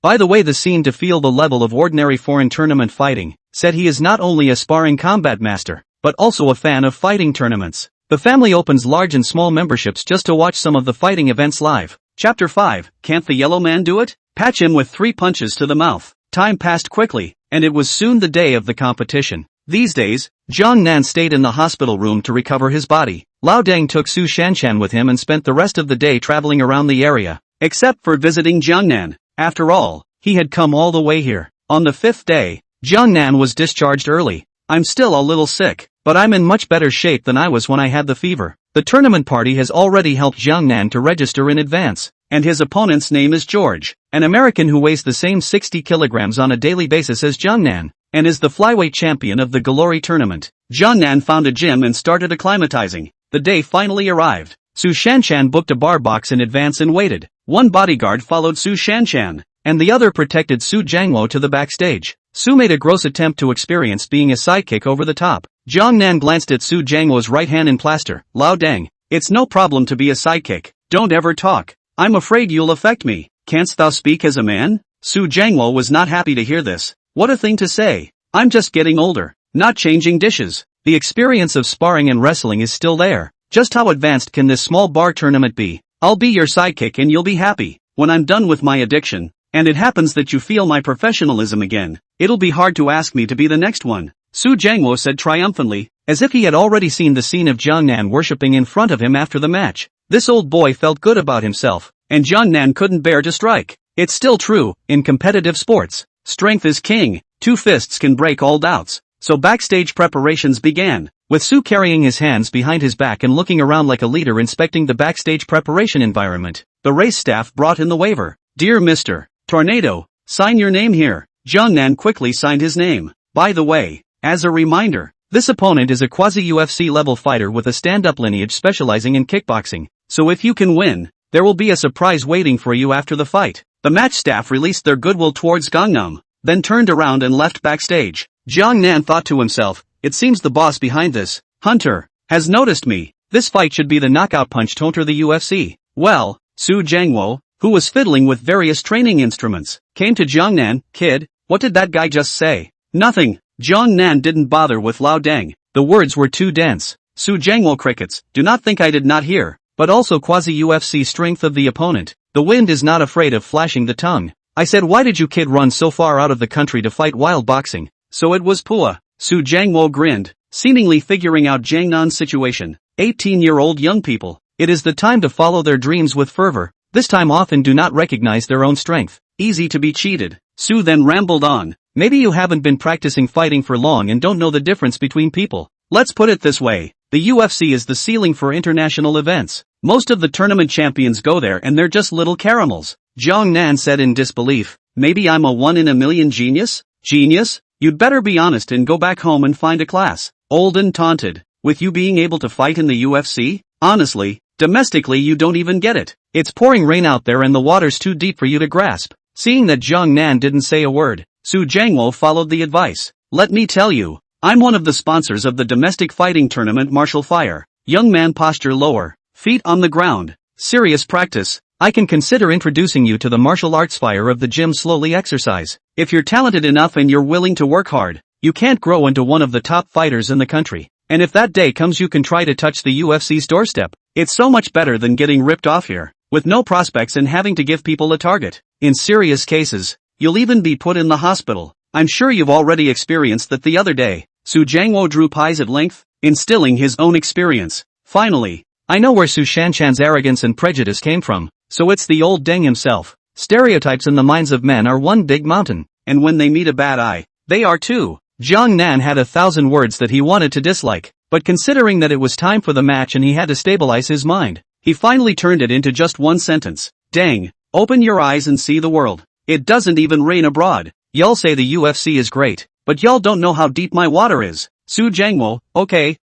By the way, the scene to feel the level of ordinary foreign tournament fighting, said he is not only a sparring combat master, but also a fan of fighting tournaments. The family opens large and small memberships just to watch some of the fighting events live. Chapter 5, Can't the Yellow Man Do It? Patch him with 3 punches to the mouth. Time passed quickly, and it was soon the day of the competition. These days, Jiang Nan stayed in the hospital room to recover his body. Lao Deng took Su Shanshan with him and spent the rest of the day traveling around the area. Except for visiting Jiangnan. After all, he had come all the way here. On the 5th day, Jiangnan was discharged early. I'm still a little sick, but I'm in much better shape than I was when I had the fever. The tournament party has already helped Jiangnan to register in advance, and his opponent's name is George, an American who weighs the same 60 kilograms on a daily basis as Jiangnan, and is the flyweight champion of the Glory tournament. Jiangnan found a gym and started acclimatizing. The day finally arrived. Su Shanshan booked a bar box in advance and waited. One bodyguard followed Su Shanshan, and the other protected Su Jiangwo to the backstage. Su made a gross attempt to experience being a sidekick over the top. Jiang Nan glanced at Su Jiangwo's right hand in plaster. Lao Deng, it's no problem to be a sidekick. Don't ever talk. I'm afraid you'll affect me. Canst thou speak as a man? Su Jiangwo was not happy to hear this. What a thing to say. I'm just getting older, not changing dishes. The experience of sparring and wrestling is still there. Just how advanced can this small bar tournament be? I'll be your sidekick and you'll be happy. When I'm done with my addiction, and it happens that you feel my professionalism again, it'll be hard to ask me to be the next one. Su Jiangwo said triumphantly, as if he had already seen the scene of Jiang Nan worshipping in front of him after the match. This old boy felt good about himself, and Jiang Nan couldn't bear to strike. It's still true, in competitive sports, strength is king, 2 fists can break all doubts. So backstage preparations began, with Su carrying his hands behind his back and looking around like a leader inspecting the backstage preparation environment. The race staff brought in the waiver. Dear Mr. Tornado, sign your name here. Jiang Nan quickly signed his name. By the way, as a reminder, this opponent is a quasi-UFC level fighter with a stand-up lineage specializing in kickboxing. So if you can win, there will be a surprise waiting for you after the fight. The match staff released their goodwill towards Gangnam, then turned around and left backstage. Jiang Nan thought to himself, it seems the boss behind this, Hunter, has noticed me. This fight should be the knockout punch to enter the UFC. Well, Su Jiangwo, who was fiddling with various training instruments, came to Jiang Nan. Kid, what did that guy just say? Nothing. Jiang Nan didn't bother with Lao Deng. The words were too dense. Su Jiangwo crickets, do not think I did not hear, but also quasi-UFC strength of the opponent. The wind is not afraid of flashing the tongue. I said, why did you kid run so far out of the country to fight wild boxing? So it was Pua. Su Jiangwo grinned, seemingly figuring out Jiang Nan's situation. 18-year-old young people, it is the time to follow their dreams with fervor. This time often do not recognize their own strength. Easy to be cheated. Su then rambled on. Maybe you haven't been practicing fighting for long and don't know the difference between people. Let's put it this way. The UFC is the ceiling for international events. Most of the tournament champions go there and they're just little caramels. Jiang Nan said in disbelief. Maybe I'm a 1 in a million genius? Genius? You'd better be honest and go back home and find a class. Olden taunted. With you being able to fight in the UFC? Honestly, domestically you don't even get it. It's pouring rain out there and the water's too deep for you to grasp. Seeing that Jiang Nan didn't say a word, Su Jiangwo followed the advice. Let me tell you, I'm one of the sponsors of the domestic fighting tournament Martial Fire. Young man posture lower, feet on the ground, serious practice, I can consider introducing you to the martial arts fire of the gym. Slowly exercise. If you're talented enough and you're willing to work hard, you can't grow into one of the top fighters in the country. And if that day comes, you can try to touch the UFC's doorstep. It's so much better than getting ripped off here, with no prospects and having to give people a target. In serious cases, you'll even be put in the hospital. I'm sure you've already experienced that the other day. Su Jiangwo drew pies at length, instilling his own experience. Finally, I know where Su Shanshan's arrogance and prejudice came from. So it's the old Deng himself. Stereotypes in the minds of men are one big mountain, and when they meet a bad eye, they are too. Jiang Nan had 1,000 words that he wanted to dislike, but considering that it was time for the match and he had to stabilize his mind, he finally turned it into just one sentence. Deng, open your eyes and see the world. It doesn't even rain abroad. Y'all say the UFC is great, but y'all don't know how deep my water is. Su Jiangwo, okay.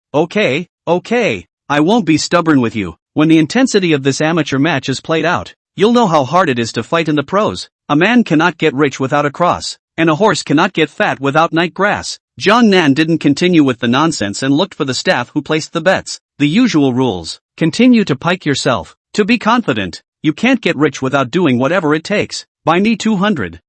I won't be stubborn with you. When the intensity of this amateur match is played out, you'll know how hard it is to fight in the pros. A man cannot get rich without a cross, and a horse cannot get fat without night grass. Jiang Nan didn't continue with the nonsense and looked for the staff who placed the bets. The usual rules. Continue to pike yourself. To be confident, you can't get rich without doing whatever it takes. Buy me 200,000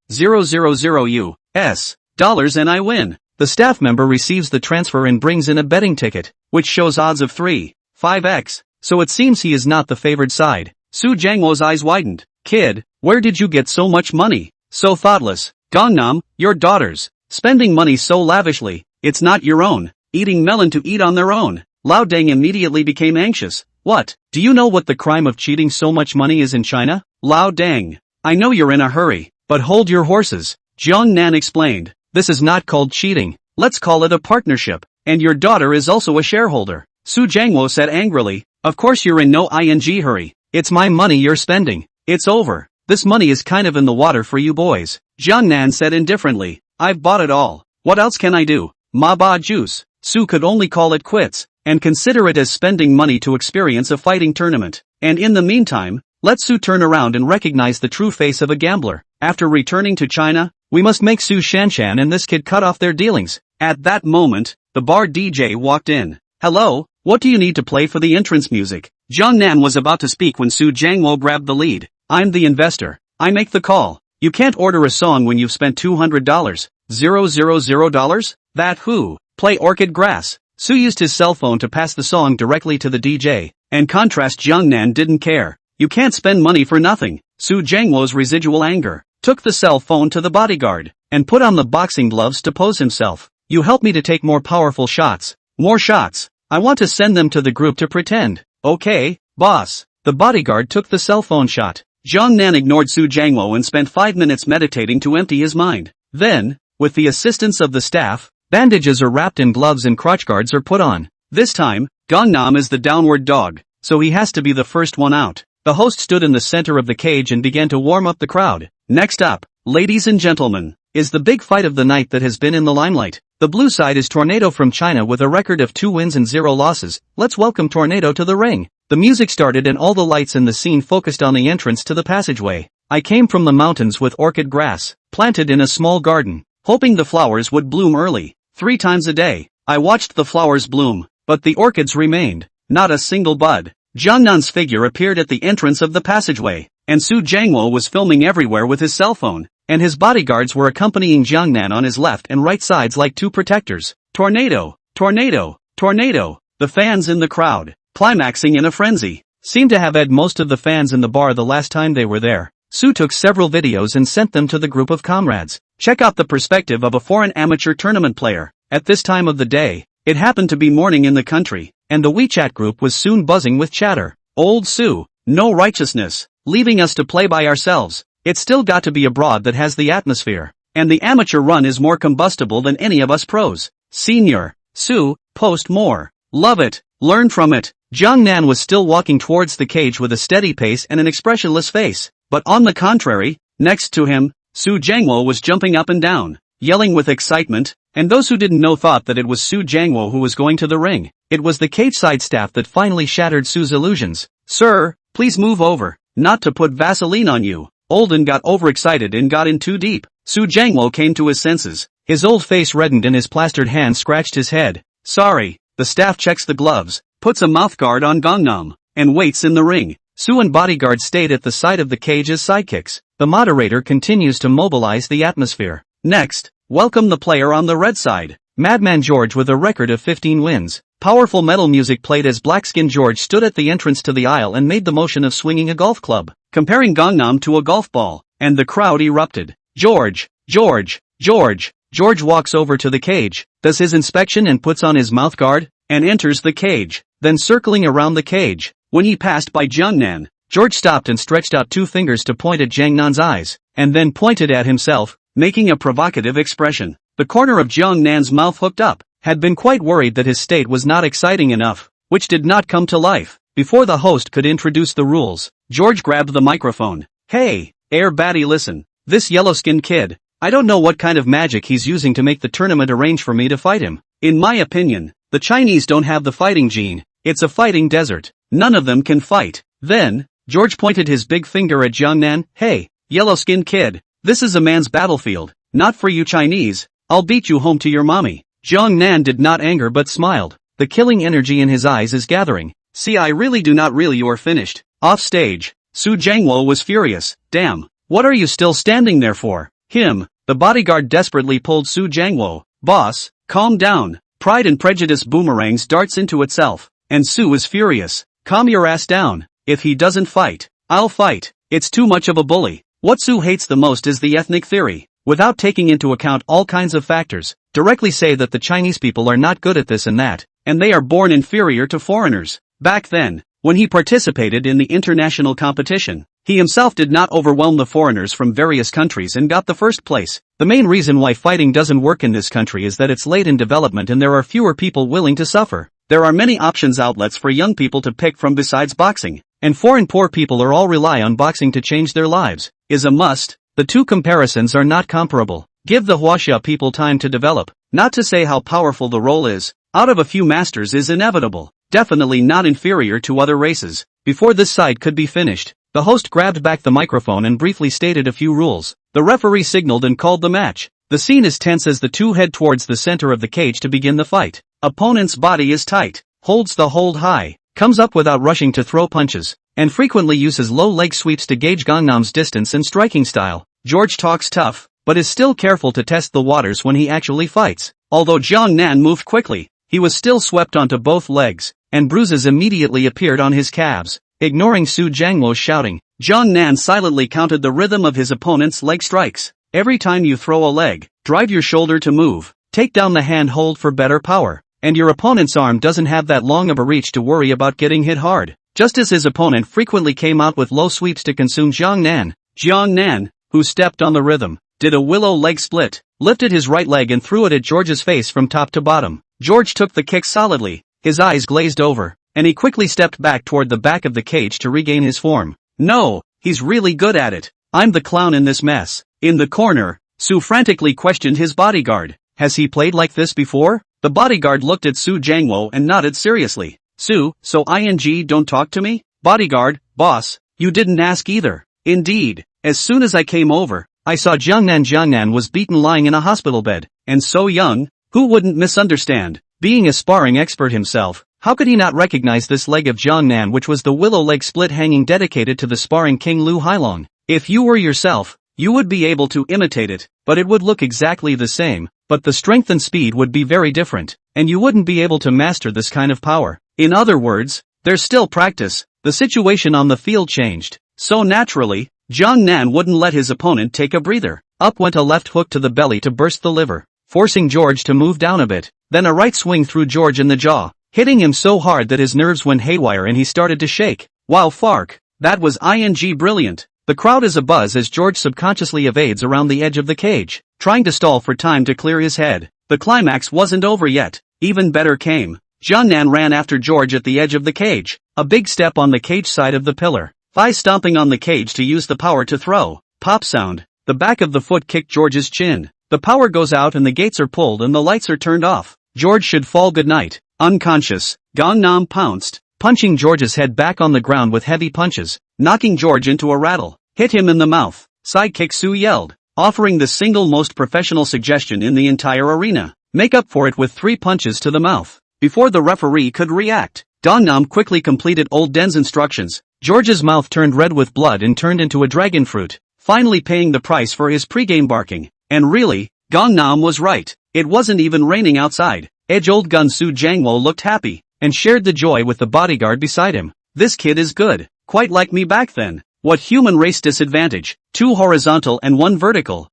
US dollars and I win. The staff member receives the transfer and brings in a betting ticket, which shows odds of 5x. So it seems he is not the favored side. Su Jiangwo's eyes widened. Kid, where did you get so much money? So thoughtless. Gangnam, your daughters. Spending money so lavishly, it's not your own. Eating melon to eat on their own. Lao Deng immediately became anxious. What? Do you know what the crime of cheating so much money is in China? Lao Deng. I know you're in a hurry, but hold your horses. Jiang Nan explained. This is not called cheating. Let's call it a partnership. And your daughter is also a shareholder. Su Jiangwo said angrily. Of course you're in no hurry. It's my money you're spending. It's over. This money is kind of in the water for you boys. Jiang Nan said indifferently. I've bought it all. What else can I do? Ma ba juice. Su could only call it quits, and consider it as spending money to experience a fighting tournament. And in the meantime, let Su turn around and recognize the true face of a gambler. After returning to China, we must make Su Shanshan and this kid cut off their dealings. At that moment, the bar DJ walked in. Hello? What do you need to play for the entrance music? Jiang Nan was about to speak when Su Jiangwo grabbed the lead. I'm the investor. I make the call. You can't order a song when you've spent $200. $000? That who? Play Orchid Grass. Su used his cell phone to pass the song directly to the DJ. And contrast Jiang Nan didn't care. You can't spend money for nothing. Su Jiangwo's residual anger took the cell phone to the bodyguard and put on the boxing gloves to pose himself. You help me to take more powerful shots. More shots. I want to send them to the group to pretend. Okay, boss. The bodyguard took the cell phone shot. Jiang Nan ignored Su Jiangwo and spent 5 minutes meditating to empty his mind. Then, with the assistance of the staff, bandages are wrapped in gloves and crotch guards are put on. This time, Gangnam is the downward dog, so he has to be the first one out. The host stood in the center of the cage and began to warm up the crowd. Next up, ladies and gentlemen, is the big fight of the night that has been in the limelight. The blue side is Tornado from China with a record of 2 wins and 0 losses. Let's welcome Tornado to the ring. The music started and all the lights in the scene focused on the entrance to the passageway. I came from the mountains with orchid grass, planted in a small garden, hoping the flowers would bloom early. 3 times a day, I watched the flowers bloom, but the orchids remained. Not a single bud. Jiang Nan's figure appeared at the entrance of the passageway, and Su Jiangwo was filming everywhere with his cell phone, and his bodyguards were accompanying Jiang Nan on his left and right sides like 2 protectors. Tornado, tornado, tornado. The fans in the crowd, climaxing in a frenzy, seemed to have had most of the fans in the bar the last time they were there. Su took several videos and sent them to the group of comrades. Check out the perspective of a foreign amateur tournament player. At this time of the day, it happened to be morning in the country, and the WeChat group was soon buzzing with chatter. Old Su, no righteousness, leaving us to play by ourselves. It's still got to be abroad that has the atmosphere, and the amateur run is more combustible than any of us pros. Senior, Su, post more. Love it, learn from it. Jiang Nan was still walking towards the cage with a steady pace and an expressionless face, but on the contrary, next to him, Su Jiangwo was jumping up and down, yelling with excitement, and those who didn't know thought that it was Su Jiangwo who was going to the ring. It was the cage-side staff that finally shattered Su's illusions. Sir, please move over, not to put Vaseline on you. Olden got overexcited and got in too deep. Su Jiangwo came to his senses. His old face reddened and his plastered hand scratched his head. Sorry. The staff checks the gloves, puts a mouthguard on Gangnam, and waits in the ring. Su and bodyguard stayed at the side of the cage as sidekicks. The moderator continues to mobilize the atmosphere. Next, welcome the player on the red side, Madman George with a record of 15 wins. Powerful metal music played as Blackskin George stood at the entrance to the aisle and made the motion of swinging a golf club, comparing Gangnam to a golf ball, and the crowd erupted. George, George, George. George walks over to the cage, does his inspection and puts on his mouthguard, and enters the cage, then circling around the cage. When he passed by Jiangnan, George stopped and stretched out 2 fingers to point at Jiangnan's eyes, and then pointed at himself, making a provocative expression. The corner of Jiangnan's mouth hooked up, had been quite worried that his state was not exciting enough, which did not come to life. Before the host could introduce the rules, George grabbed the microphone. Hey, Air Baddie, listen, this yellow-skinned kid, I don't know what kind of magic he's using to make the tournament arrange for me to fight him. In my opinion, the Chinese don't have the fighting gene, it's a fighting desert. None of them can fight. Then, George pointed his big finger at Jiangnan. Hey, yellow-skinned kid, this is a man's battlefield, not for you Chinese, I'll beat you home to your mommy. Jiangnan did not anger but smiled. The killing energy in his eyes is gathering. See, I really do not really. You are finished. Off stage, Su Jiangwo was furious. Damn, what are you still standing there for? Him, the bodyguard desperately pulled Su Jiangwo. Boss, calm down. Pride and Prejudice boomerangs darts into itself, and Su is furious. Calm your ass down. If he doesn't fight, I'll fight. It's too much of a bully. What Su hates the most is the ethnic theory. Without taking into account all kinds of factors, directly say that the Chinese people are not good at this and that, and they are born inferior to foreigners. Back then, when he participated in the international competition, he himself did not overwhelm the foreigners from various countries and got the first place. The main reason why fighting doesn't work in this country is that it's late in development and there are fewer people willing to suffer. There are many options outlets for young people to pick from besides boxing, and foreign poor people are all rely on boxing to change their lives. Is a must. The two comparisons are not comparable. Give the Huaxia people time to develop, not to say how powerful the role is, out of a few masters is inevitable, definitely not inferior to other races. Before this side could be finished, the host grabbed back the microphone and briefly stated a few rules. The referee signaled and called the match. The scene is tense as the two head towards the center of the cage to begin the fight. Opponent's body is tight, holds the hold high, comes up without rushing to throw punches, and frequently uses low leg sweeps to gauge Gangnam's distance and striking style. George talks tough, but is still careful to test the waters when he actually fights. Although Jiangnan moved quickly, he was still swept onto both legs, and bruises immediately appeared on his calves. Ignoring Su Jiangwo's shouting, Jiangnan silently counted the rhythm of his opponent's leg strikes. Every time you throw a leg, drive your shoulder to move, take down the hand hold for better power, and your opponent's arm doesn't have that long of a reach to worry about getting hit hard. Just as his opponent frequently came out with low sweeps to consume Jiangnan, who stepped on the rhythm, did a willow leg split, lifted his right leg and threw it at George's face from top to bottom. George took the kick solidly, his eyes glazed over, and he quickly stepped back toward the back of the cage to regain his form. No, he's really good at it. I'm the clown in this mess. In the corner, Su frantically questioned his bodyguard. Has he played like this before? The bodyguard looked at Su Jiangwo and nodded seriously. Su, so don't talk to me? Bodyguard, boss, you didn't ask either. Indeed, as soon as I came over, I saw Jiangnan was beaten lying in a hospital bed, and so young, who wouldn't misunderstand? Being a sparring expert himself, how could he not recognize this leg of Jiangnan, which was the willow leg split hanging dedicated to the sparring king Lu Hailong? If you were yourself, you would be able to imitate it, but it would look exactly the same, but the strength and speed would be very different, and you wouldn't be able to master this kind of power. In other words, there's still practice. The situation on the field changed. So naturally, Jiangnan wouldn't let his opponent take a breather. Up went a left hook to the belly to burst the liver, forcing George to move down a bit. Then a right swing threw George in the jaw, hitting him so hard that his nerves went haywire and he started to shake. Wow, Fark, that was brilliant. The crowd is abuzz as George subconsciously evades around the edge of the cage, trying to stall for time to clear his head. The climax wasn't over yet. Even better came. Jiangnan ran after George at the edge of the cage, a big step on the cage side of the pillar, thigh stomping on the cage to use the power to throw. Pop sound, the back of the foot kicked George's chin. The power goes out and the gates are pulled and the lights are turned off. George should fall goodnight. Unconscious, Gangnam pounced, punching George's head back on the ground with heavy punches, knocking George into a rattle. Hit him in the mouth, sidekick Su yelled, offering the single most professional suggestion in the entire arena. Make up for it with 3 punches to the mouth. Before the referee could react, Gangnam quickly completed old Den's instructions. George's mouth turned red with blood and turned into a dragon fruit, finally paying the price for his pregame barking. And really, Gangnam was right. It wasn't even raining outside. Age-old Gun Su Jangwo looked happy, and shared the joy with the bodyguard beside him. This kid is good, quite like me back then. What human race disadvantage? 2 horizontal and 1 vertical.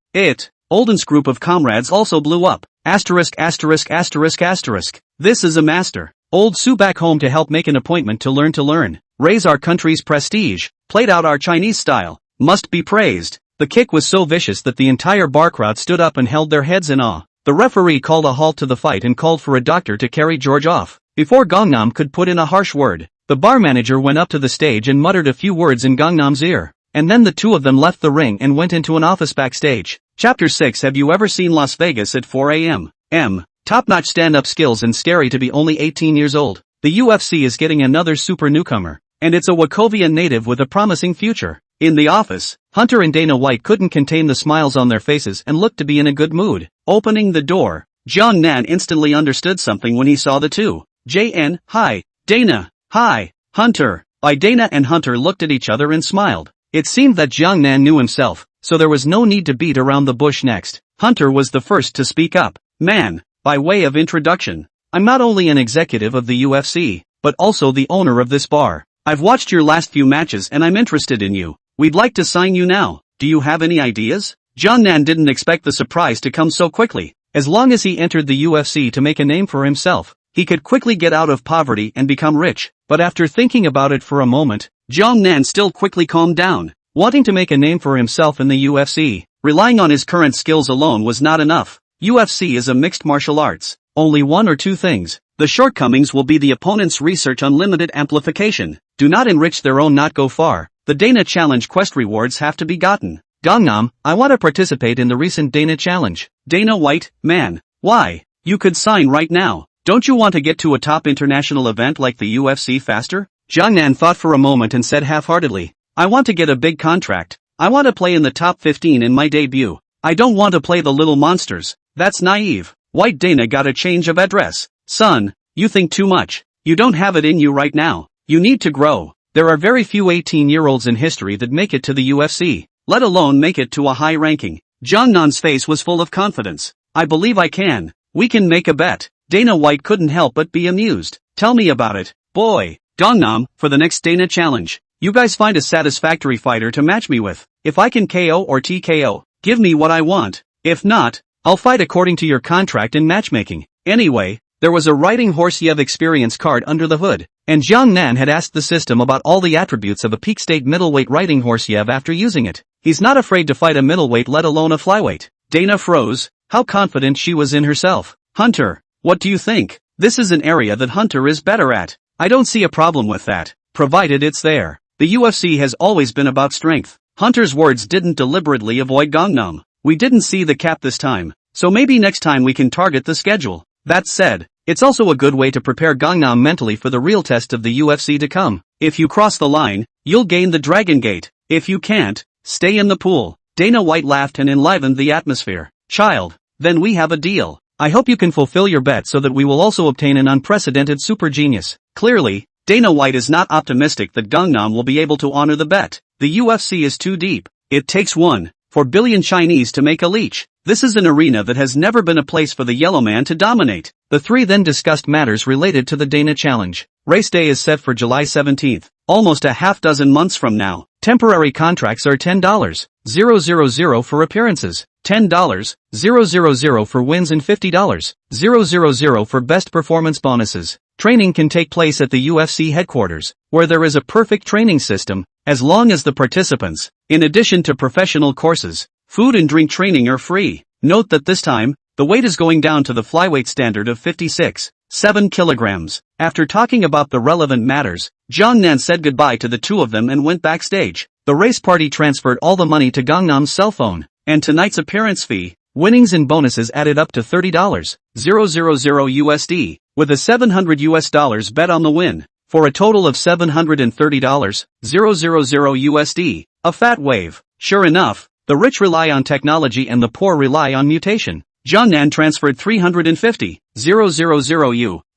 Olden's group of comrades also blew up. Asterisk asterisk asterisk asterisk. This is a master. Old Su back home to help make an appointment to learn. Raise our country's prestige. Played out our Chinese style. Must be praised. The kick was so vicious that the entire bar crowd stood up and held their heads in awe. The referee called a halt to the fight and called for a doctor to carry George off. Before Gangnam could put in a harsh word, the bar manager went up to the stage and muttered a few words in Gangnam's ear. And then the two of them left the ring and went into an office backstage. Chapter 6. Have you ever seen Las Vegas at 4 a.m.? Top-notch stand-up skills and scary to be only 18 years old. The UFC is getting another super newcomer, and it's a Wachovia native with a promising future. In the office, Hunter and Dana White couldn't contain the smiles on their faces and looked to be in a good mood. Opening the door, Jiang Nan instantly understood something when he saw the two. JN, hi, Dana, hi, Hunter. Dana and Hunter looked at each other and smiled. It seemed that Jiang Nan knew himself, so there was no need to beat around the bush next. Hunter was the first to speak up. Man, by way of introduction, I'm not only an executive of the UFC, but also the owner of this bar. I've watched your last few matches and I'm interested in you. We'd like to sign you now. Do you have any ideas? Jiang Nan didn't expect the surprise to come so quickly. As long as he entered the UFC to make a name for himself, he could quickly get out of poverty and become rich. But after thinking about it for a moment, Jiang Nan still quickly calmed down. Wanting to make a name for himself in the UFC, relying on his current skills alone was not enough. UFC is a mixed martial arts. Only one or two things. The shortcomings will be the opponent's research unlimited amplification. Do not enrich their own, not go far. The Dana Challenge quest rewards have to be gotten. Gangnam, I want to participate in the recent Dana Challenge. Dana White, man. Why? You could sign right now. Don't you want to get to a top international event like the UFC faster? Jiang Nan thought for a moment and said half-heartedly, I want to get a big contract. I want to play in the top 15 in my debut. I don't want to play the little monsters. That's naive. White Dana got a change of address. Son, you think too much. You don't have it in you right now. You need to grow. There are very few 18-year-olds in history that make it to the UFC, let alone make it to a high ranking. Jiang Nan's face was full of confidence. I believe I can. We can make a bet. Dana White couldn't help but be amused. Tell me about it, boy. Gangnam, for the next Dana Challenge, you guys find a satisfactory fighter to match me with. If I can KO or TKO, give me what I want. If not, I'll fight according to your contract in matchmaking. Anyway, there was a riding horse Yev experience card under the hood, and Jiang Nan had asked the system about all the attributes of a peak state middleweight riding horse Yev after using it. He's not afraid to fight a middleweight, let alone a flyweight. Dana froze. How confident she was in herself. Hunter, what do you think? This is an area that Hunter is better at. I don't see a problem with that, provided it's there. The UFC has always been about strength. Hunter's words didn't deliberately avoid Gangnam. We didn't see the cap this time, so maybe next time we can target the schedule. That said, it's also a good way to prepare Gangnam mentally for the real test of the UFC to come. If you cross the line, you'll gain the Dragon Gate. If you can't, stay in the pool. Dana White laughed and enlivened the atmosphere. Child, then we have a deal. I hope you can fulfill your bet so that we will also obtain an unprecedented super genius. Clearly, Dana White is not optimistic that Gangnam will be able to honor the bet. The UFC is too deep. It takes 1.4 billion Chinese to make a leech. This is an arena that has never been a place for the yellow man to dominate. The three then discussed matters related to the Dana Challenge. Race day is set for July 17th, almost a half dozen months from now. Temporary contracts are $10,000 for appearances, $10,000 for wins and $50,000 for best performance bonuses. Training can take place at the UFC headquarters, where there is a perfect training system, as long as the participants, in addition to professional courses, food and drink training are free. Note that this time, the weight is going down to the flyweight standard of 56.7 kilograms. After talking about the relevant matters, Jiang Nan said goodbye to the two of them and went backstage. The race party transferred all the money to Gangnam's cell phone, and tonight's appearance fee, winnings and bonuses added up to $30,000 USD, with a $700 bet on the win, for a total of $730 USD, a fat wave. Sure enough, the rich rely on technology and the poor rely on mutation. Jiang Nan transferred $350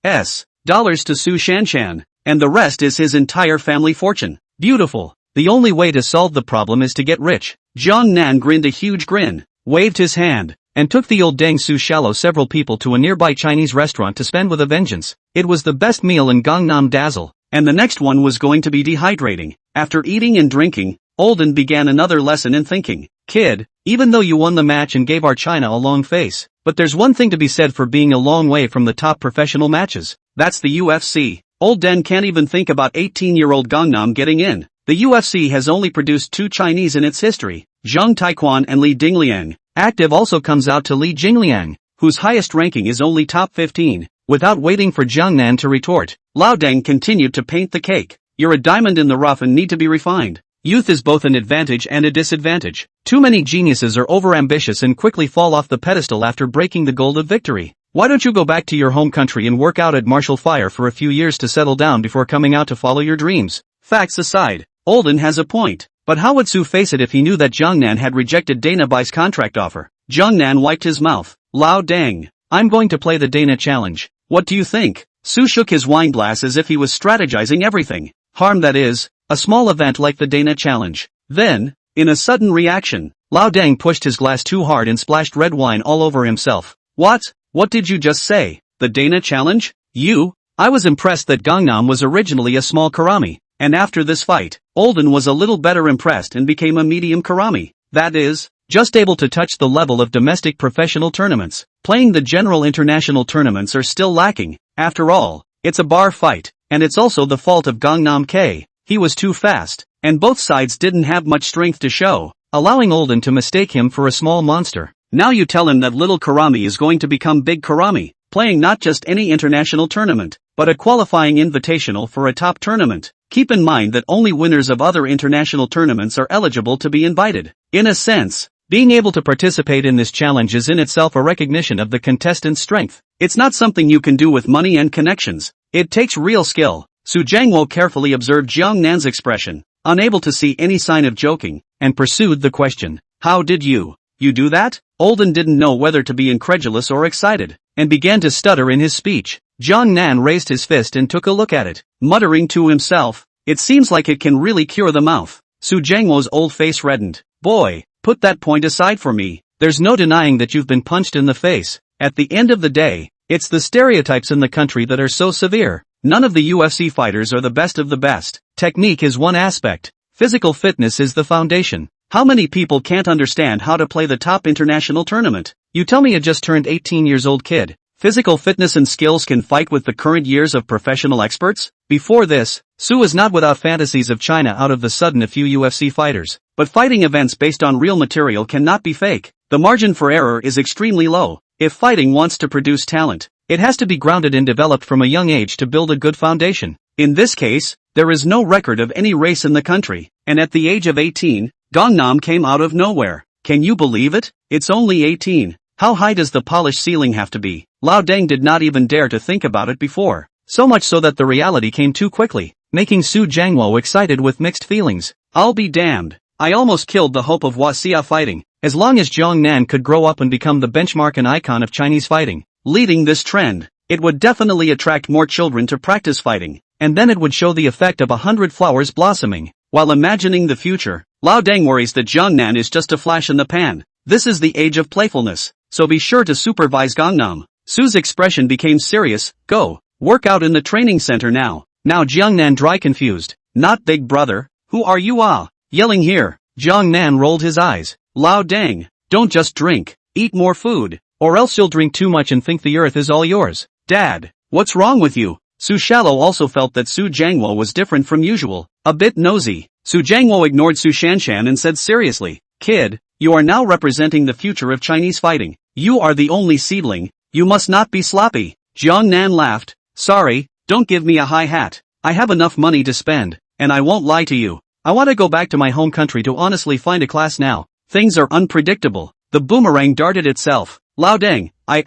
US dollars to Su Shanshan, and the rest is his entire family fortune. Beautiful. The only way to solve the problem is to get rich. Jiang Nan grinned a huge grin, waved his hand, and took the old Deng Su Shallow several people to a nearby Chinese restaurant to spend with a vengeance. It was the best meal in Gangnam Dazzle, and the next one was going to be dehydrating. After eating and drinking, Olden began another lesson in thinking. Kid, even though you won the match and gave our China a long face, but there's one thing to be said for being a long way from the top professional matches. That's the UFC. Old Den can't even think about 18-year-old Gangnam getting in. The UFC has only produced 2 Chinese in its history, Zhang Taiquan and Li Dingliang. Active also comes out to Li Jingliang, whose highest ranking is only top 15. Without waiting for Jiang Nan to retort, Lao Deng continued to paint the cake. You're a diamond in the rough and need to be refined. Youth is both an advantage and a disadvantage. Too many geniuses are overambitious and quickly fall off the pedestal after breaking the goal of victory. Why don't you go back to your home country and work out at martial fire for a few years to settle down before coming out to follow your dreams? Facts aside, Olden has a point. But how would Su face it if he knew that Jiang Nan had rejected Dana Bai's contract offer? Jiang Nan wiped his mouth. Lao Deng, I'm going to play the Dana challenge. What do you think? Su shook his wine glass as if he was strategizing everything. Harm, that is, a small event like the Dana challenge. Then, in a sudden reaction, Lao Deng pushed his glass too hard and splashed red wine all over himself. What did you just say? The Dana challenge? I was impressed that Gangnam was originally a small karami. And after this fight, Olden was a little better impressed and became a medium karami. That is, just able to touch the level of domestic professional tournaments. Playing the general international tournaments are still lacking. After all, it's a bar fight, and it's also the fault of Gangnam K. He was too fast, and both sides didn't have much strength to show, allowing Olden to mistake him for a small monster. Now you tell him that little karami is going to become big karami, playing not just any international tournament, but a qualifying invitational for a top tournament. Keep in mind that only winners of other international tournaments are eligible to be invited. In a sense, being able to participate in this challenge is in itself a recognition of the contestant's strength. It's not something you can do with money and connections. It takes real skill. Su Jiangwo carefully observed Jiang Nan's expression, unable to see any sign of joking, and pursued the question. How did you do that? Olden didn't know whether to be incredulous or excited, and began to stutter in his speech. Jiang Nan raised his fist and took a look at it, muttering to himself, it seems like it can really cure the mouth. Su Jiangwo's old face reddened. Boy, put that point aside for me. There's no denying that you've been punched in the face. At the end of the day, it's the stereotypes in the country that are so severe. None of the UFC fighters are the best of the best. Technique is one aspect. Physical fitness is the foundation. How many people can't understand how to play the top international tournament? You tell me a just turned 18 years old kid. Physical fitness and skills can fight with the current years of professional experts? Before this, Su is not without fantasies of China out of the sudden a few UFC fighters. But fighting events based on real material cannot be fake. The margin for error is extremely low. If fighting wants to produce talent, it has to be grounded and developed from a young age to build a good foundation. In this case, there is no record of any race in the country, and at the age of 18, Gangnam came out of nowhere. Can you believe it? It's only 18. How high does the polished ceiling have to be? Lao Deng did not even dare to think about it before. So much so that the reality came too quickly, making Su Jiangwo excited with mixed feelings. I'll be damned. I almost killed the hope of Wasia fighting. As long as Jiang Nan could grow up and become the benchmark and icon of Chinese fighting, leading this trend, it would definitely attract more children to practice fighting, and then it would show the effect of 100 flowers blossoming. While imagining the future, Lao Deng worries that Jiang Nan is just a flash in the pan. This is the age of playfulness, so be sure to supervise Gangnam. Su's expression became serious. Go, work out in the training center now. Now Jiang Nan dry confused. Not big brother, who are you yelling here? Jiang Nan rolled his eyes. Lao Deng, don't just drink, eat more food, or else you'll drink too much and think the earth is all yours. Dad, what's wrong with you? Su Shallow also felt that Su Jiangwo was different from usual, a bit nosy. Su Jiangwo ignored Su Shanshan and said seriously, kid, you are now representing the future of Chinese fighting. You are the only seedling, you must not be sloppy. Jiang Nan laughed. Sorry, don't give me a high hat. I have enough money to spend, and I won't lie to you. I want to go back to my home country to honestly find a class now. Things are unpredictable. The boomerang darted itself. Lao Deng, I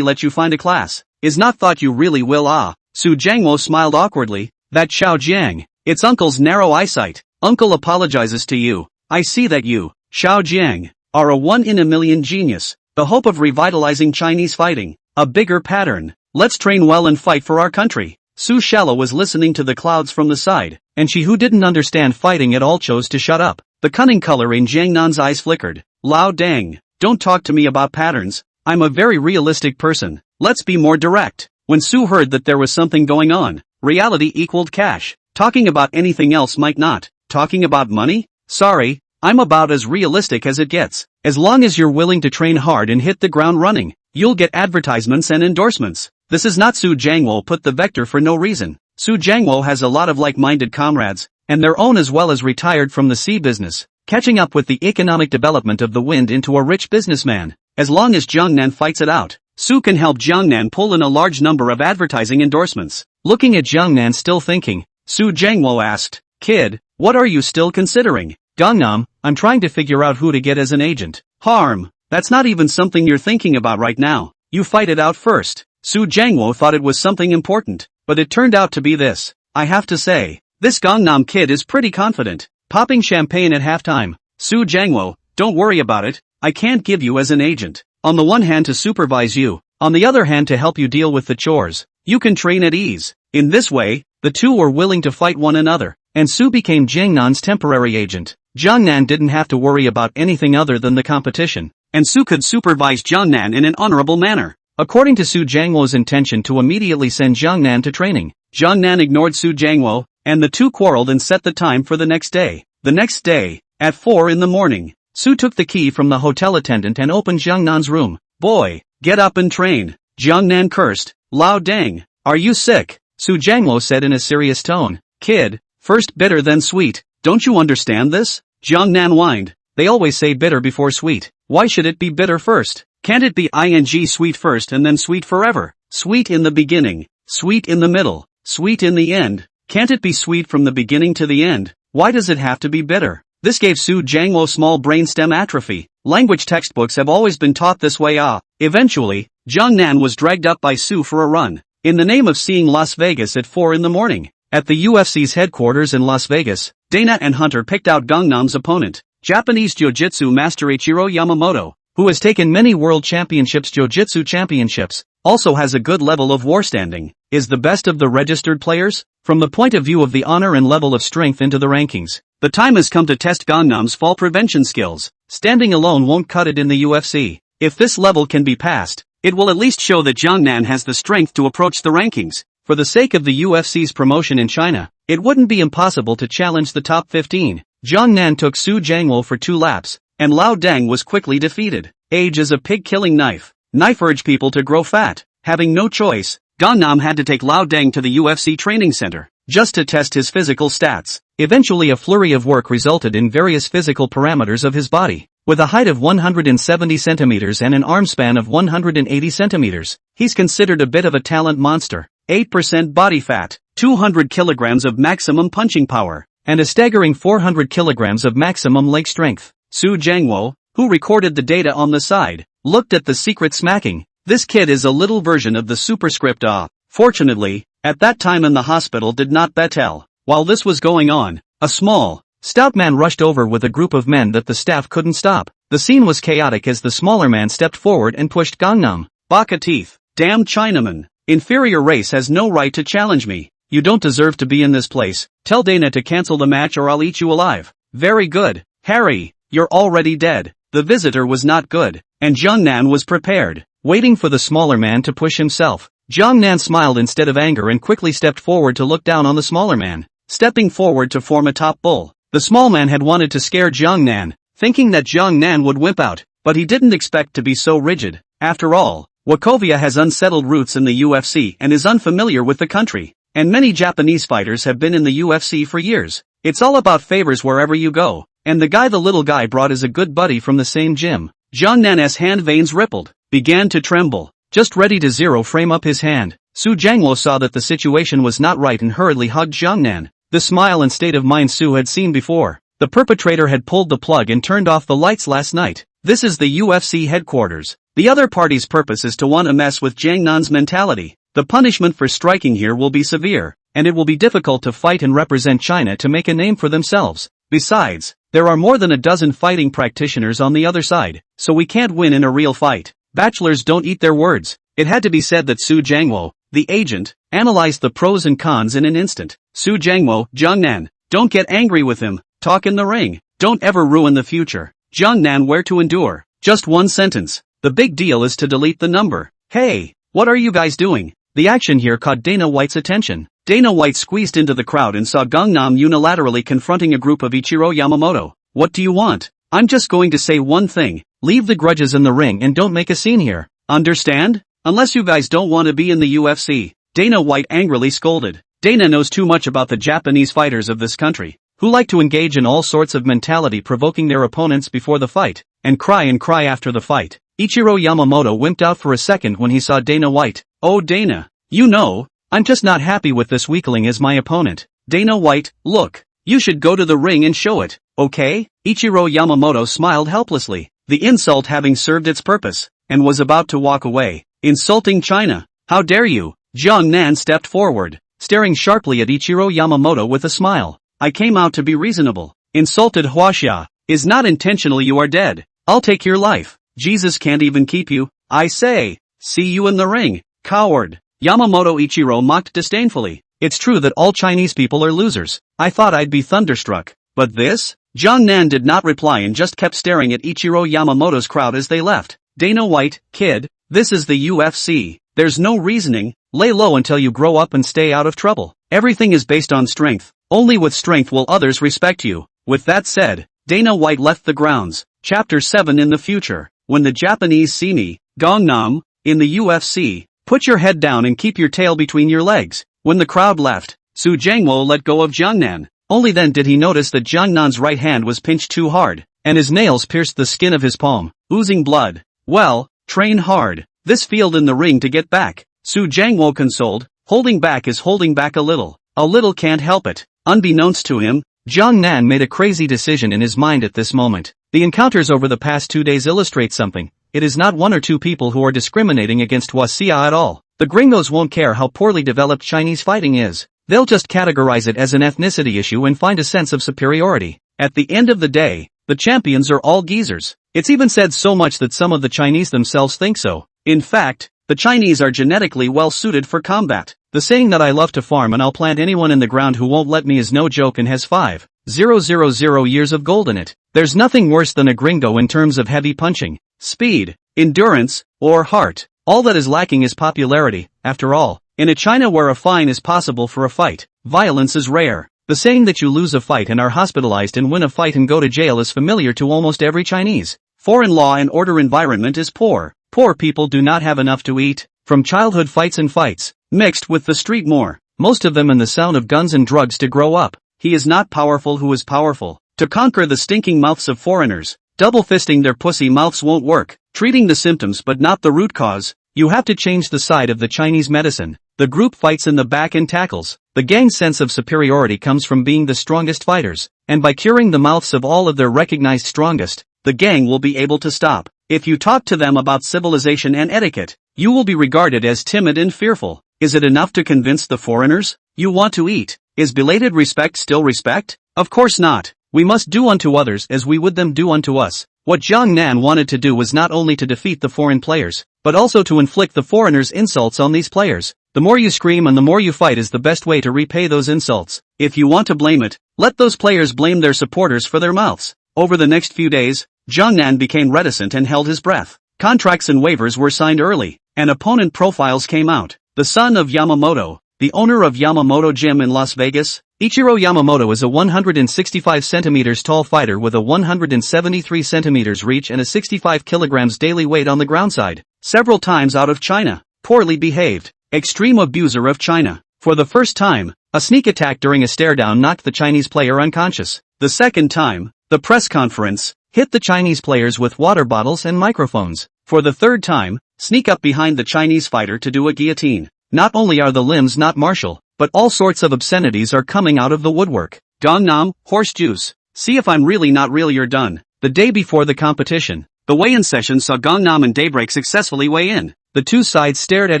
let you find a class. Is not thought you really will Su Jiangwo smiled awkwardly. That Xiao Jiang, it's uncle's narrow eyesight. Uncle apologizes to you. I see that you, Xiao Jiang, are a one-in-a-million genius. The hope of revitalizing Chinese fighting. A bigger pattern. Let's train well and fight for our country. Su Shallow was listening to the clouds from the side, and she who didn't understand fighting at all chose to shut up. The cunning color in Jiang Nan's eyes flickered. Lao Dang, don't talk to me about patterns. I'm a very realistic person. Let's be more direct. When Su heard that there was something going on, reality equaled cash. Talking about anything else might not. Talking about money? Sorry, I'm about as realistic as it gets. As long as you're willing to train hard and hit the ground running, you'll get advertisements and endorsements. This is not Su Jiangwo put the vector for no reason. Su Jiangwo has a lot of like-minded comrades, and their own as well as retired from the sea business, catching up with the economic development of the wind into a rich businessman. As long as Jiangnan fights it out, Su can help Jiangnan pull in a large number of advertising endorsements. Looking at Jiangnan still thinking, Su Jiangwo asked, "Kid, what are you still considering?" "Gangnam, I'm trying to figure out who to get as an agent." "Harm, that's not even something you're thinking about right now. You fight it out first." Su Jiangwo thought it was something important, but it turned out to be this. "I have to say, this Gangnam kid is pretty confident." Popping champagne at halftime. "Su Jiangwo, don't worry about it. I can't give you as an agent. On the one hand to supervise you, on the other hand to help you deal with the chores. You can train at ease." In this way, the two were willing to fight one another, and Su became Jiangnan's temporary agent. Jiangnan didn't have to worry about anything other than the competition, and Su could supervise Jiangnan in an honorable manner. According to Su Jiangwo's intention to immediately send Jiangnan to training, Jiangnan ignored Su Jiangwo, and the two quarreled and set the time for the next day. The next day, at 4 in the morning, Su took the key from the hotel attendant and opened Jiangnan's room. "Boy, get up and train." Jiangnan cursed. "Lao Dang, are you sick?" Su Jiangwo said in a serious tone. "Kid, first bitter then sweet, don't you understand this?" Jiangnan whined. "They always say bitter before sweet. Why should it be bitter first? Can't it be ing sweet first and then sweet forever? Sweet in the beginning, sweet in the middle, sweet in the end. Can't it be sweet from the beginning to the end? Why does it have to be bitter?" This gave Su Jiangwo small brainstem atrophy. Language textbooks have always been taught this way. Eventually, Jiangnan was dragged up by Su for a run, in the name of seeing Las Vegas at 4 in the morning. At the UFC's headquarters in Las Vegas, Dana and Hunter picked out Gangnam's opponent, Japanese Jiu-Jitsu master Ichiro Yamamoto, who has taken many world championships. Jiu-Jitsu championships, also has a good level of war standing, is the best of the registered players, from the point of view of the honor and level of strength into the rankings. The time has come to test Gangnam's fall prevention skills. Standing alone won't cut it in the UFC. If this level can be passed, it will at least show that Jiangnan has the strength to approach the rankings. For the sake of the UFC's promotion in China, it wouldn't be impossible to challenge the top 15. Jiangnan took Su Jiangwo for 2 laps, and Lao Dang was quickly defeated. Age is a pig-killing knife. Knife urge people to grow fat. Having no choice, Gangnam had to take Lao Dang to the UFC training center, just to test his physical stats. Eventually a flurry of work resulted in various physical parameters of his body. With a height of 170 centimeters and an arm span of 180 centimeters, he's considered a bit of a talent monster. 8% body fat, 200 kilograms of maximum punching power, and a staggering 400 kilograms of maximum leg strength. Su Jiangwo, who recorded the data on the side, looked at the secret smacking. This kid is a little version of the superscript A. Fortunately, at that time in the hospital did not betel. While this was going on, a small, stout man rushed over with a group of men that the staff couldn't stop. The scene was chaotic as the smaller man stepped forward and pushed Gangnam. "Baka teeth, damn Chinaman. Inferior race has no right to challenge me. You don't deserve to be in this place. Tell Dana to cancel the match or I'll eat you alive." "Very good, Harry, you're already dead." The visitor was not good, and Jiangnan was prepared, waiting for the smaller man to push himself. Jiangnan smiled instead of anger and quickly stepped forward to look down on the smaller man, stepping forward to form a top bull. The small man had wanted to scare Jiangnan, thinking that Jiangnan would wimp out, but he didn't expect to be so rigid. After all, Wachovia has unsettled roots in the UFC and is unfamiliar with the country, and many Japanese fighters have been in the UFC for years. It's all about favors wherever you go, and the little guy brought is a good buddy from the same gym. Jiangnan's hand veins rippled, began to tremble, just ready to frame up his hand. Su Jiangwo saw that the situation was not right and hurriedly hugged Jiangnan. The smile and state of mind Su had seen before. The perpetrator had pulled the plug and turned off the lights last night. This is the UFC headquarters. The other party's purpose is to want to mess with Jiangnan's mentality. The punishment for striking here will be severe, and it will be difficult to fight and represent China to make a name for themselves. Besides, there are more than a dozen fighting practitioners on the other side, so we can't win in a real fight. Bachelors don't eat their words. It had to be said that Su Jiangwo, the agent, analyzed the pros and cons in an instant. Su Jiangmo, Jiangnan, don't get angry with him, talk in the ring, don't ever ruin the future. Jiangnan, where to endure? Just one sentence. The big deal is to delete the number. Hey, what are you guys doing? The action here caught Dana White's attention. Dana White squeezed into the crowd and saw Gangnam unilaterally confronting a group of Ichiro Yamamoto. What do you want? I'm just going to say one thing. Leave the grudges in the ring and don't make a scene here. Understand? Unless you guys don't want to be in the UFC. Dana White angrily scolded. Dana knows too much about the Japanese fighters of this country, who like to engage in all sorts of mentality provoking their opponents before the fight, and cry after the fight. Ichiro Yamamoto wimped out for a second when he saw Dana White. Oh Dana, you know, I'm just not happy with this weakling as my opponent. Dana White, look, you should go to the ring and show it, okay? Ichiro Yamamoto smiled helplessly, the insult having served its purpose, and was about to walk away. Insulting China? How dare you? Jiang Nan stepped forward, staring sharply at Ichiro Yamamoto with a smile. I came out to be reasonable. Insulted Huaxia. Is not intentional, you are dead. I'll take your life. Jesus can't even keep you. I say. See you in the ring. Coward. Yamamoto Ichiro mocked disdainfully. It's true that all Chinese people are losers. I thought I'd be thunderstruck. But this? Jiang Nan did not reply and just kept staring at Ichiro Yamamoto's crowd as they left. Dana White, kid, this is the UFC. There's no reasoning. Lay low until you grow up and stay out of trouble. Everything is based on strength. Only with strength will others respect you. With that said, Dana White left the grounds. Chapter 7 in the future. When the Japanese see me, Gangnam, in the UFC, put your head down and keep your tail between your legs. When the crowd left, Su Jiangmo let go of Jiangnan. Only then did he notice that Jiangnan's right hand was pinched too hard, and his nails pierced the skin of his palm, oozing blood. Well, train hard. This field in the ring to get back. Su Jiangmo consoled. Holding back is holding back a little. A little can't help it. Unbeknownst to him, Jiang Nan made a crazy decision in his mind at this moment. The encounters over the past 2 days illustrate something. It is not 1 or 2 people who are discriminating against Huaxia at all. The gringos won't care how poorly developed Chinese fighting is. They'll just categorize it as an ethnicity issue and find a sense of superiority. At the end of the day, the champions are all geezers. It's even said so much that some of the Chinese themselves think so. In fact, the Chinese are genetically well suited for combat. The saying that I love to farm and I'll plant anyone in the ground who won't let me is no joke and has 5,000 years of gold in it. There's nothing worse than a gringo in terms of heavy punching, speed, endurance, or heart. All that is lacking is popularity. After all, in a China where a fine is possible for a fight, violence is rare. The saying that you lose a fight and are hospitalized and win a fight and go to jail is familiar to almost every Chinese. Foreign law and order environment is poor. Poor people do not have enough to eat. From childhood fights, mixed with the street more, most of them in the sound of guns and drugs to grow up. He is not powerful who is powerful. To conquer the stinking mouths of foreigners, double fisting their pussy mouths won't work. Treating the symptoms but not the root cause. You have to change the side of the Chinese medicine. The group fights in the back and tackles. The gang's sense of superiority comes from being the strongest fighters, and by curing the mouths of all of their recognized strongest, the gang will be able to stop. If you talk to them about civilization and etiquette, you will be regarded as timid and fearful. Is it enough to convince the foreigners? You want to eat. Is belated respect still respect? Of course not. We must do unto others as we would them do unto us. What Jiang Nan wanted to do was not only to defeat the foreign players, but also to inflict the foreigners' insults on these players. The more you scream and the more you fight is the best way to repay those insults. If you want to blame it, let those players blame their supporters for their mouths. Over the next few days, Jiang Nan became reticent and held his breath. Contracts and waivers were signed early, and opponent profiles came out. The son of Yamamoto, the owner of Yamamoto Gym in Las Vegas, Ichiro Yamamoto is a 165 centimeters tall fighter with a 173 centimeters reach and a 65 kilograms daily weight on the ground side. Several times out of China. Poorly behaved. Extreme abuser of China. For the first time, a sneak attack during a stare down knocked the Chinese player unconscious. The second time, the press conference, hit the Chinese players with water bottles and microphones. For the third time, sneak up behind the Chinese fighter to do a guillotine. Not only are the limbs not martial, but all sorts of obscenities are coming out of the woodwork. Gangnam, horse juice. See if I'm really not real, you're done. The day before the competition, the weigh-in session saw Gangnam and Daybreak successfully weigh in. The two sides stared at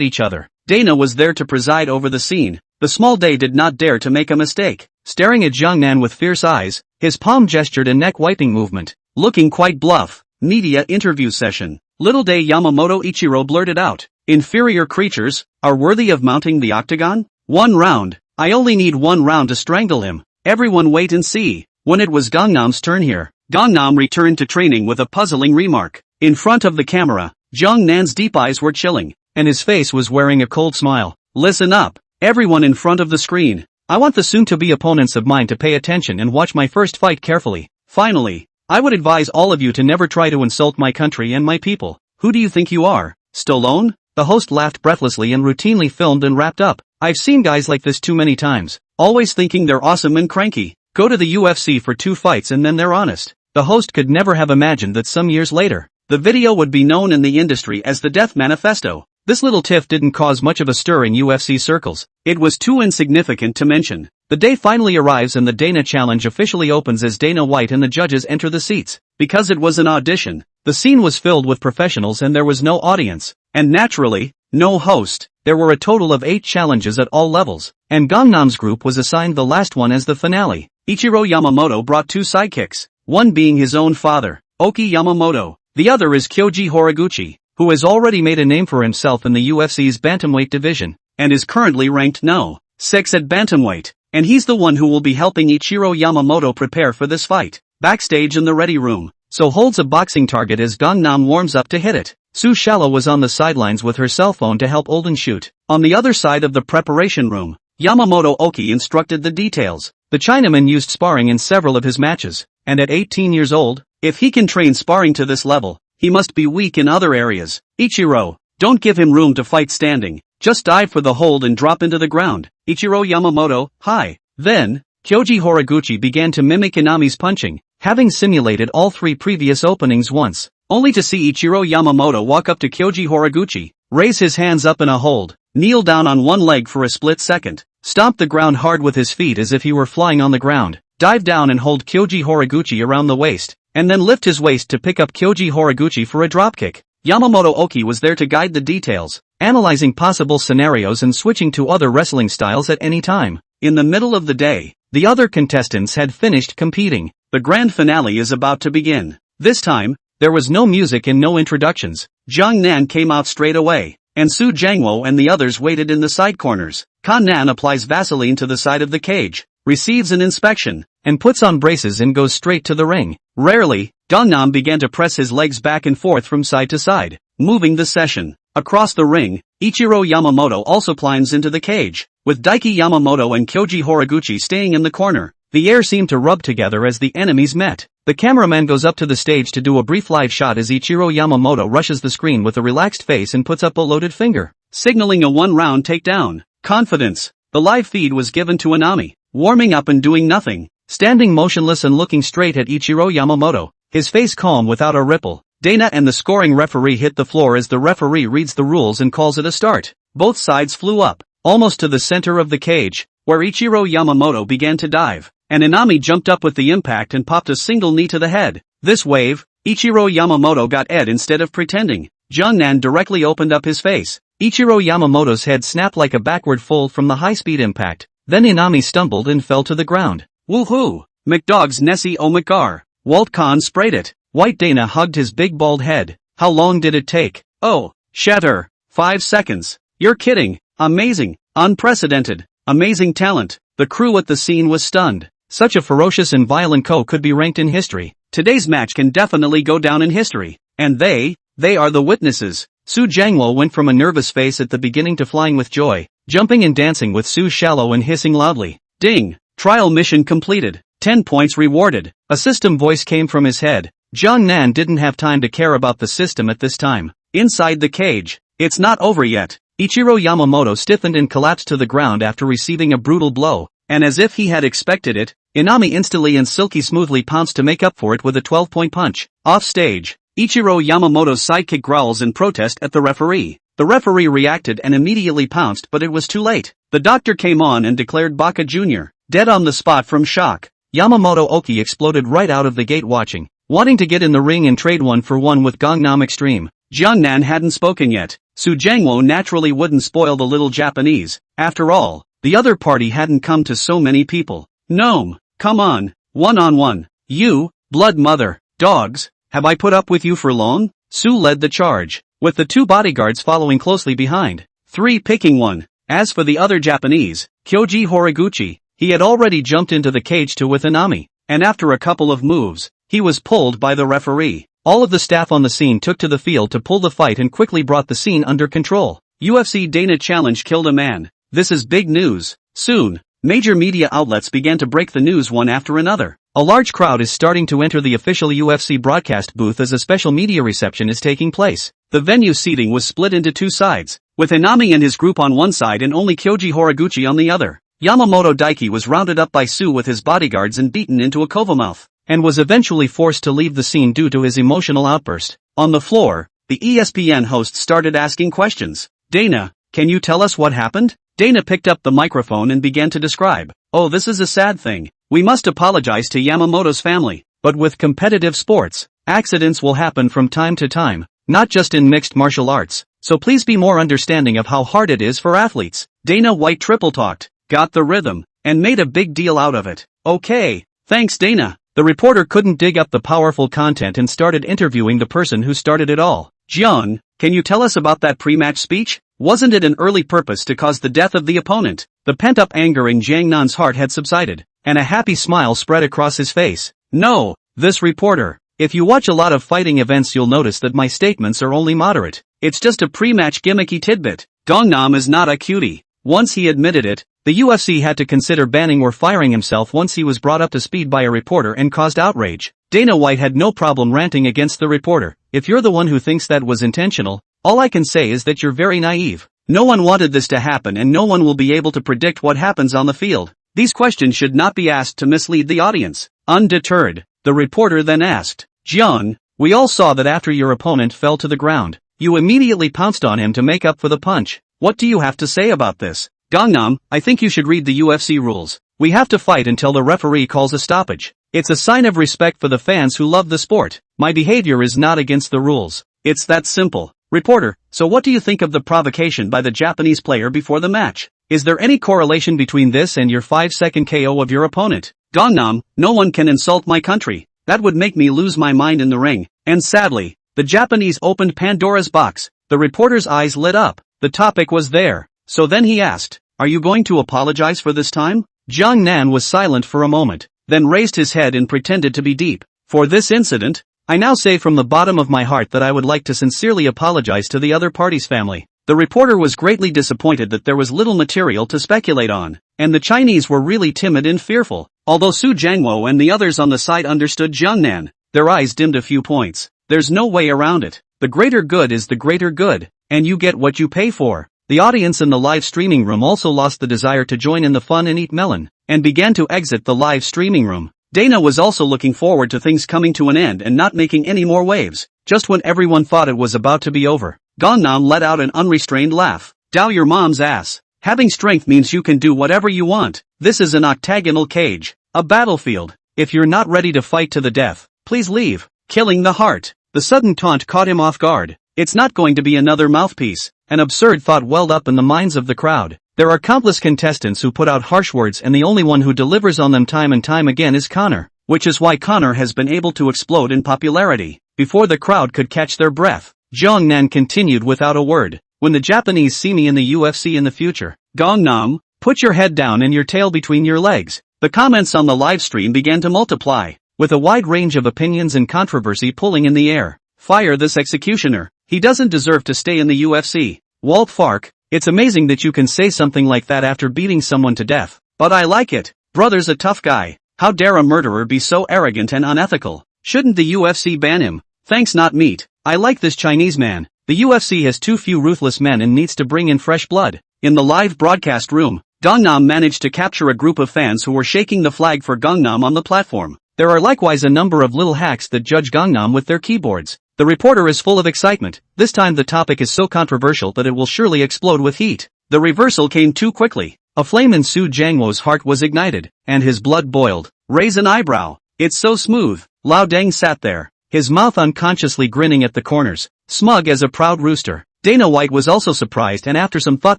each other. Dana was there to preside over the scene. The small Day did not dare to make a mistake. Staring at Jiangnan with fierce eyes, his palm gestured a neck-wiping movement. Looking quite bluff. Media interview session. Little Day Yamamoto Ichiro blurted out. inferior creatures, are worthy of mounting the octagon? 1 round. I only need 1 round to strangle him. Everyone wait and see. When it was Gangnam's turn here, Gangnam returned to training with a puzzling remark. In front of the camera, Jung Nan's deep eyes were chilling, and his face was wearing a cold smile. Listen up, everyone in front of the screen. I want the soon-to-be opponents of mine to pay attention and watch my first fight carefully. Finally, I would advise all of you to never try to insult my country and my people. Who do you think you are, Stallone? The host laughed breathlessly and routinely filmed and wrapped up. I've seen guys like this too many times, always thinking they're awesome and cranky. Go to the UFC for 2 fights and then they're honest. The host could never have imagined that some years later, the video would be known in the industry as the Death Manifesto. This little tiff didn't cause much of a stir in UFC circles. It was too insignificant to mention. The day finally arrives and the Dana Challenge officially opens as Dana White and the judges enter the seats. Because it was an audition, the scene was filled with professionals and there was no audience. And naturally, no host. There were a total of 8 challenges at all levels, and Gangnam's group was assigned the last one as the finale. Ichiro Yamamoto brought 2 sidekicks, one being his own father, Oki Yamamoto. The other is Kyoji Horiguchi, who has already made a name for himself in the UFC's bantamweight division, and is currently ranked No. 6 at bantamweight, and he's the one who will be helping Ichiro Yamamoto prepare for this fight. Backstage in the ready room, So holds a boxing target as Gangnam warms up to hit it. Su Shala was on the sidelines with her cell phone to help Olden shoot. On the other side of the preparation room, Yamamoto Oki instructed the details. The Chinaman used sparring in several of his matches, and at 18 years old, if he can train sparring to this level, he must be weak in other areas. Ichiro, don't give him room to fight standing, just dive for the hold and drop into the ground. Ichiro Yamamoto, hi. Then, Kyoji Horiguchi began to mimic Inami's punching, having simulated all 3 previous openings once, only to see Ichiro Yamamoto walk up to Kyoji Horiguchi, raise his hands up in a hold, kneel down on one leg for a split second, stomp the ground hard with his feet as if he were flying on the ground, dive down and hold Kyoji Horiguchi around the waist, and then lift his waist to pick up Kyoji Horiguchi for a dropkick. Yamamoto Oki was there to guide the details, analyzing possible scenarios and switching to other wrestling styles at any time. In the middle of the day, the other contestants had finished competing. The grand finale is about to begin. This time, there was no music and no introductions. Jiang Nan came out straight away, and Su Jiangwo and the others waited in the side corners. Kan Nan applies Vaseline to the side of the cage, receives an inspection, and puts on braces and goes straight to the ring. Rarely, Gangnam began to press his legs back and forth from side to side, moving the session. Across the ring, Ichiro Yamamoto also climbs into the cage, with Daiki Yamamoto and Kyoji Horiguchi staying in the corner. The air seemed to rub together as the enemies met. The cameraman goes up to the stage to do a brief live shot as Ichiro Yamamoto rushes the screen with a relaxed face and puts up a loaded finger, signaling a 1-round takedown. Confidence. The live feed was given to Inami, warming up and doing nothing, standing motionless and looking straight at Ichiro Yamamoto, his face calm without a ripple. Dana and the scoring referee hit the floor as the referee reads the rules and calls it a start. Both sides flew up, almost to the center of the cage, where Ichiro Yamamoto began to dive, and Inami jumped up with the impact and popped a single knee to the head. This wave, Ichiro Yamamoto got Ed instead of pretending. Jiangnan directly opened up his face. Ichiro Yamamoto's head snapped like a backward fold from the high-speed impact. Then Inami stumbled and fell to the ground. Woohoo! McDog's Nessie O McGar. Walt Kahn sprayed it. White Dana hugged his big bald head. How long did it take? Oh, shatter. 5 seconds. You're kidding. Amazing. Unprecedented. Amazing talent. The crew at the scene was stunned. Such a ferocious and violent co could be ranked in history. Today's match can definitely go down in history. And they are the witnesses. Su Jiangwo went from a nervous face at the beginning to flying with joy, jumping and dancing with Su Shallow and hissing loudly. Ding! Trial mission completed. 10 points rewarded. A system voice came from his head. Jiang Nan didn't have time to care about the system at this time. Inside the cage, it's not over yet. Ichiro Yamamoto stiffened and collapsed to the ground after receiving a brutal blow, and as if he had expected it, Inami instantly and silky smoothly pounced to make up for it with a 12-point punch. Off stage, Ichiro Yamamoto's sidekick growls in protest at the referee. The referee reacted and immediately pounced, but it was too late. The doctor came on and declared Baka Jr. dead on the spot from shock. Yamamoto Oki exploded right out of the gate watching, wanting to get in the ring and trade 1-for-1 with Gangnam Extreme. Jiangnan hadn't spoken yet. Su Jiangwo naturally wouldn't spoil the little Japanese. After all, the other party hadn't come to so many people. Gnome, come on, 1-on-1. You, blood mother, dogs, have I put up with you for long? Su led the charge. with the 2 bodyguards following closely behind. 3 picking one. As for the other Japanese, Kyoji Horiguchi, he had already jumped into the cage to with Inami, and after a couple of moves, he was pulled by the referee. All of the staff on the scene took to the field to pull the fight and quickly brought the scene under control. UFC Dana Challenge killed a man. This is big news. Soon, major media outlets began to break the news one after another. A large crowd is starting to enter the official UFC broadcast booth as a special media reception is taking place. The venue seating was split into 2 sides, with Inami and his group on one side and only Kyoji Horiguchi on the other. Yamamoto Daiki was rounded up by Sue with his bodyguards and beaten into a kovamouth, and was eventually forced to leave the scene due to his emotional outburst. On the floor, the ESPN host started asking questions. Dana, can you tell us what happened? Dana picked up the microphone and began to describe. Oh, this is a sad thing. We must apologize to Yamamoto's family. But with competitive sports, accidents will happen from time to time, not just in mixed martial arts. So please be more understanding of how hard it is for athletes. Dana White triple talked, got the rhythm, and made a big deal out of it. Okay, thanks Dana. The reporter couldn't dig up the powerful content and started interviewing the person who started it all. Jiang, can you tell us about that pre-match speech? Wasn't it an early purpose to cause the death of the opponent? The pent-up anger in Jiang Nan's heart had subsided, and a happy smile spread across his face. No, this reporter. If you watch a lot of fighting events you'll notice that my statements are only moderate. It's just a pre-match gimmicky tidbit. Gangnam is not a cutie. Once he admitted it, the UFC had to consider banning or firing himself once he was brought up to speed by a reporter and caused outrage. Dana White had no problem ranting against the reporter. If you're the one who thinks that was intentional, all I can say is that you're very naive. No one wanted this to happen and no one will be able to predict what happens on the field. These questions should not be asked to mislead the audience. Undeterred, the reporter then asked, Jiang, we all saw that after your opponent fell to the ground, you immediately pounced on him to make up for the punch. What do you have to say about this? Gangnam, I think you should read the UFC rules. We have to fight until the referee calls a stoppage. It's a sign of respect for the fans who love the sport. My behavior is not against the rules. It's that simple. Reporter, so what do you think of the provocation by the Japanese player before the match? Is there any correlation between this and your 5-second KO of your opponent? Gangnam, no one can insult my country. That would make me lose my mind in the ring. And sadly, the Japanese opened Pandora's box. The reporter's eyes lit up. The topic was there. So then he asked, are you going to apologize for this time? Jiang Nan was silent for a moment, then raised his head and pretended to be deep. For this incident, I now say from the bottom of my heart that I would like to sincerely apologize to the other party's family. The reporter was greatly disappointed that there was little material to speculate on, and the Chinese were really timid and fearful. Although Su Jiangwo and the others on the side understood Jiang Nan, their eyes dimmed a few points. There's no way around it. The greater good is the greater good, and you get what you pay for. The audience in the live streaming room also lost the desire to join in the fun and eat melon, and began to exit the live streaming room. Dana was also looking forward to things coming to an end and not making any more waves. Just when everyone thought it was about to be over, Gangnam let out an unrestrained laugh. Dow your mom's ass. Having strength means you can do whatever you want. This is an octagonal cage, a battlefield. If you're not ready to fight to the death, please leave. Killing the heart. The sudden taunt caught him off guard. It's not going to be another mouthpiece. An absurd thought welled up in the minds of the crowd. There are countless contestants who put out harsh words and the only one who delivers on them time and time again is Connor, which is why Connor has been able to explode in popularity. Before the crowd could catch their breath, Jiang Nan continued without a word. When the Japanese see me in the UFC in the future, Gangnam, put your head down and your tail between your legs. The comments on the live stream began to multiply, with a wide range of opinions and controversy pulling in the air. Fire this executioner. He doesn't deserve to stay in the UFC. Walt Fark, it's amazing that you can say something like that after beating someone to death. But I like it. Brother's a tough guy. How dare a murderer be so arrogant and unethical? Shouldn't the UFC ban him? Thanks not meat. I like this Chinese man. The UFC has too few ruthless men and needs to bring in fresh blood. In the live broadcast room, Gangnam managed to capture a group of fans who were shaking the flag for Gangnam on the platform. There are likewise a number of little hacks that judge Gangnam with their keyboards. The reporter is full of excitement. This time the topic is so controversial that it will surely explode with heat. The reversal came too quickly. A flame in Su Jiangwo's heart was ignited, and his blood boiled. Raise an eyebrow. It's so smooth. Lao Deng sat there, his mouth unconsciously grinning at the corners, smug as a proud rooster. Dana White was also surprised and after some thought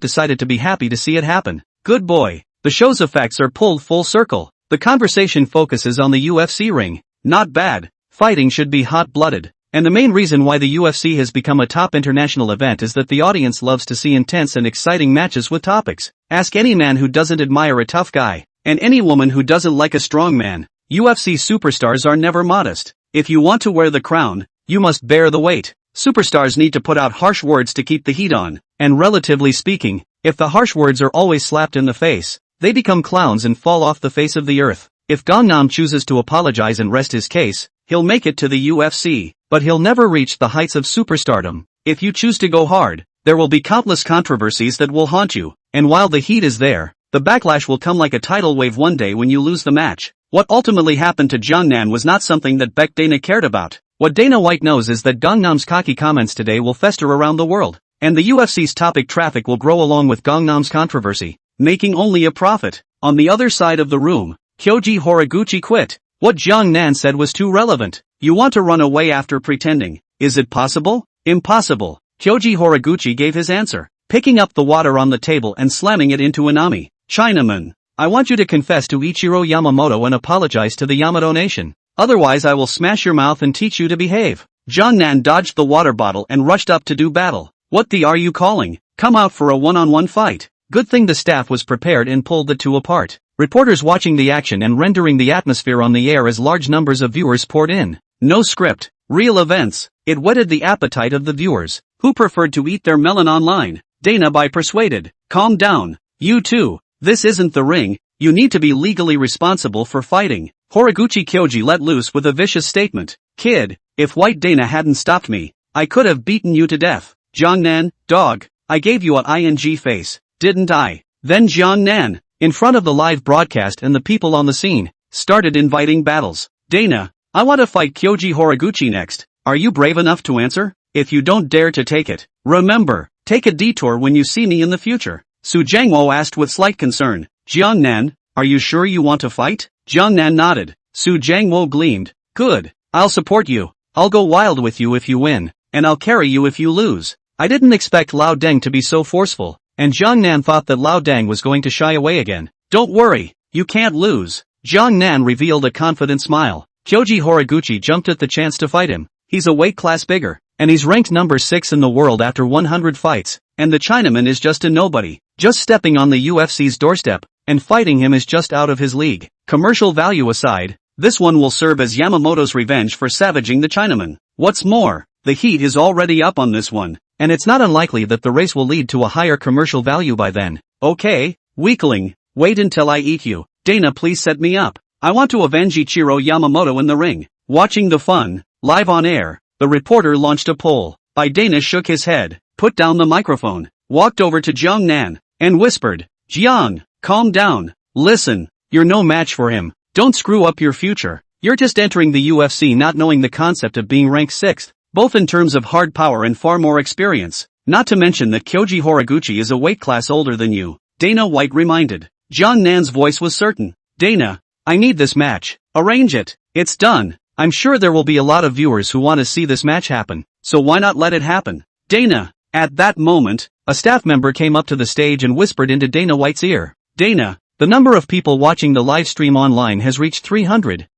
decided to be happy to see it happen. Good boy. The show's effects are pulled full circle. The conversation focuses on the UFC ring. Not bad. Fighting should be hot-blooded. And the main reason why the UFC has become a top international event is that the audience loves to see intense and exciting matches with topics. Ask any man who doesn't admire a tough guy, and any woman who doesn't like a strong man. UFC superstars are never modest. If you want to wear the crown, you must bear the weight. Superstars need to put out harsh words to keep the heat on, and relatively speaking, if the harsh words are always slapped in the face, they become clowns and fall off the face of the earth. If Gangnam chooses to apologize and rest his case, he'll make it to the UFC, but he'll never reach the heights of superstardom. If you choose to go hard, there will be countless controversies that will haunt you, and while the heat is there, the backlash will come like a tidal wave one day when you lose the match. What ultimately happened to Jiangnan was not something that Beck Dana cared about. What Dana White knows is that Gangnam's cocky comments today will fester around the world, and the UFC's topic traffic will grow along with Gangnam's controversy, making only a profit. On the other side of the room, Kyoji Horiguchi quit. What Jiang Nan said was too relevant. You want to run away after pretending. Is it possible? Impossible. Kyoji Horiguchi gave his answer, picking up the water on the table and slamming it into Anami. Chinaman, I want you to confess to Ichiro Yamamoto and apologize to the Yamato nation. Otherwise I will smash your mouth and teach you to behave. Jiang Nan dodged the water bottle and rushed up to do battle. What the are you calling? Come out for a one-on-one fight. Good thing the staff was prepared and pulled the two apart. Reporters watching the action and rendering the atmosphere on the air as large numbers of viewers poured in. No script, real events. It whetted the appetite of the viewers, who preferred to eat their melon online. Dana by persuaded. Calm down. You too. This isn't the ring. You need to be legally responsible for fighting. Horiguchi Kyoji let loose with a vicious statement. Kid, if White Dana hadn't stopped me, I could have beaten you to death. Jiangnan, dog, I gave you an ing face, didn't I? Then Jiangnan, in front of the live broadcast and the people on the scene, started inviting battles. Dana, I want to fight Kyoji Horiguchi next. Are you brave enough to answer? If you don't dare to take it, remember, take a detour when you see me in the future. Su Jiangwo asked with slight concern. Jiangnan, are you sure you want to fight? Jiangnan nodded. Su Jiangwo gleamed. Good, I'll support you. I'll go wild with you if you win, and I'll carry you if you lose. I didn't expect Lao Deng to be so forceful, and Jiangnan thought that Lao Deng was going to shy away again. Don't worry, you can't lose. Jiangnan revealed a confident smile. Kyoji Horiguchi jumped at the chance to fight him. He's a weight class bigger, and he's ranked number 6 in the world after 100 fights, and the Chinaman is just a nobody, just stepping on the UFC's doorstep, and fighting him is just out of his league. Commercial value aside, this one will serve as Yamamoto's revenge for savaging the Chinaman. What's more, the heat is already up on this one, and it's not unlikely that the race will lead to a higher commercial value by then. Okay, weakling, wait until I eat you. Dana, please set me up. I want to avenge Ichiro Yamamoto in the ring. Watching the fun, live on air, the reporter launched a poll. Dana shook his head, put down the microphone, walked over to Jiang Nan, and whispered, Jiang, calm down. Listen, you're no match for him. Don't screw up your future. You're just entering the UFC not knowing the concept of being ranked 6th. Both in terms of hard power and far more experience. Not to mention that Kyoji Horiguchi is a weight class older than you. Dana White reminded. Jiang Nan's voice was certain. Dana, I need this match. Arrange it. It's done. I'm sure there will be a lot of viewers who want to see this match happen, so why not let it happen? Dana. At that moment, a staff member came up to the stage and whispered into Dana White's ear. Dana, the number of people watching the live stream online has reached 300,000,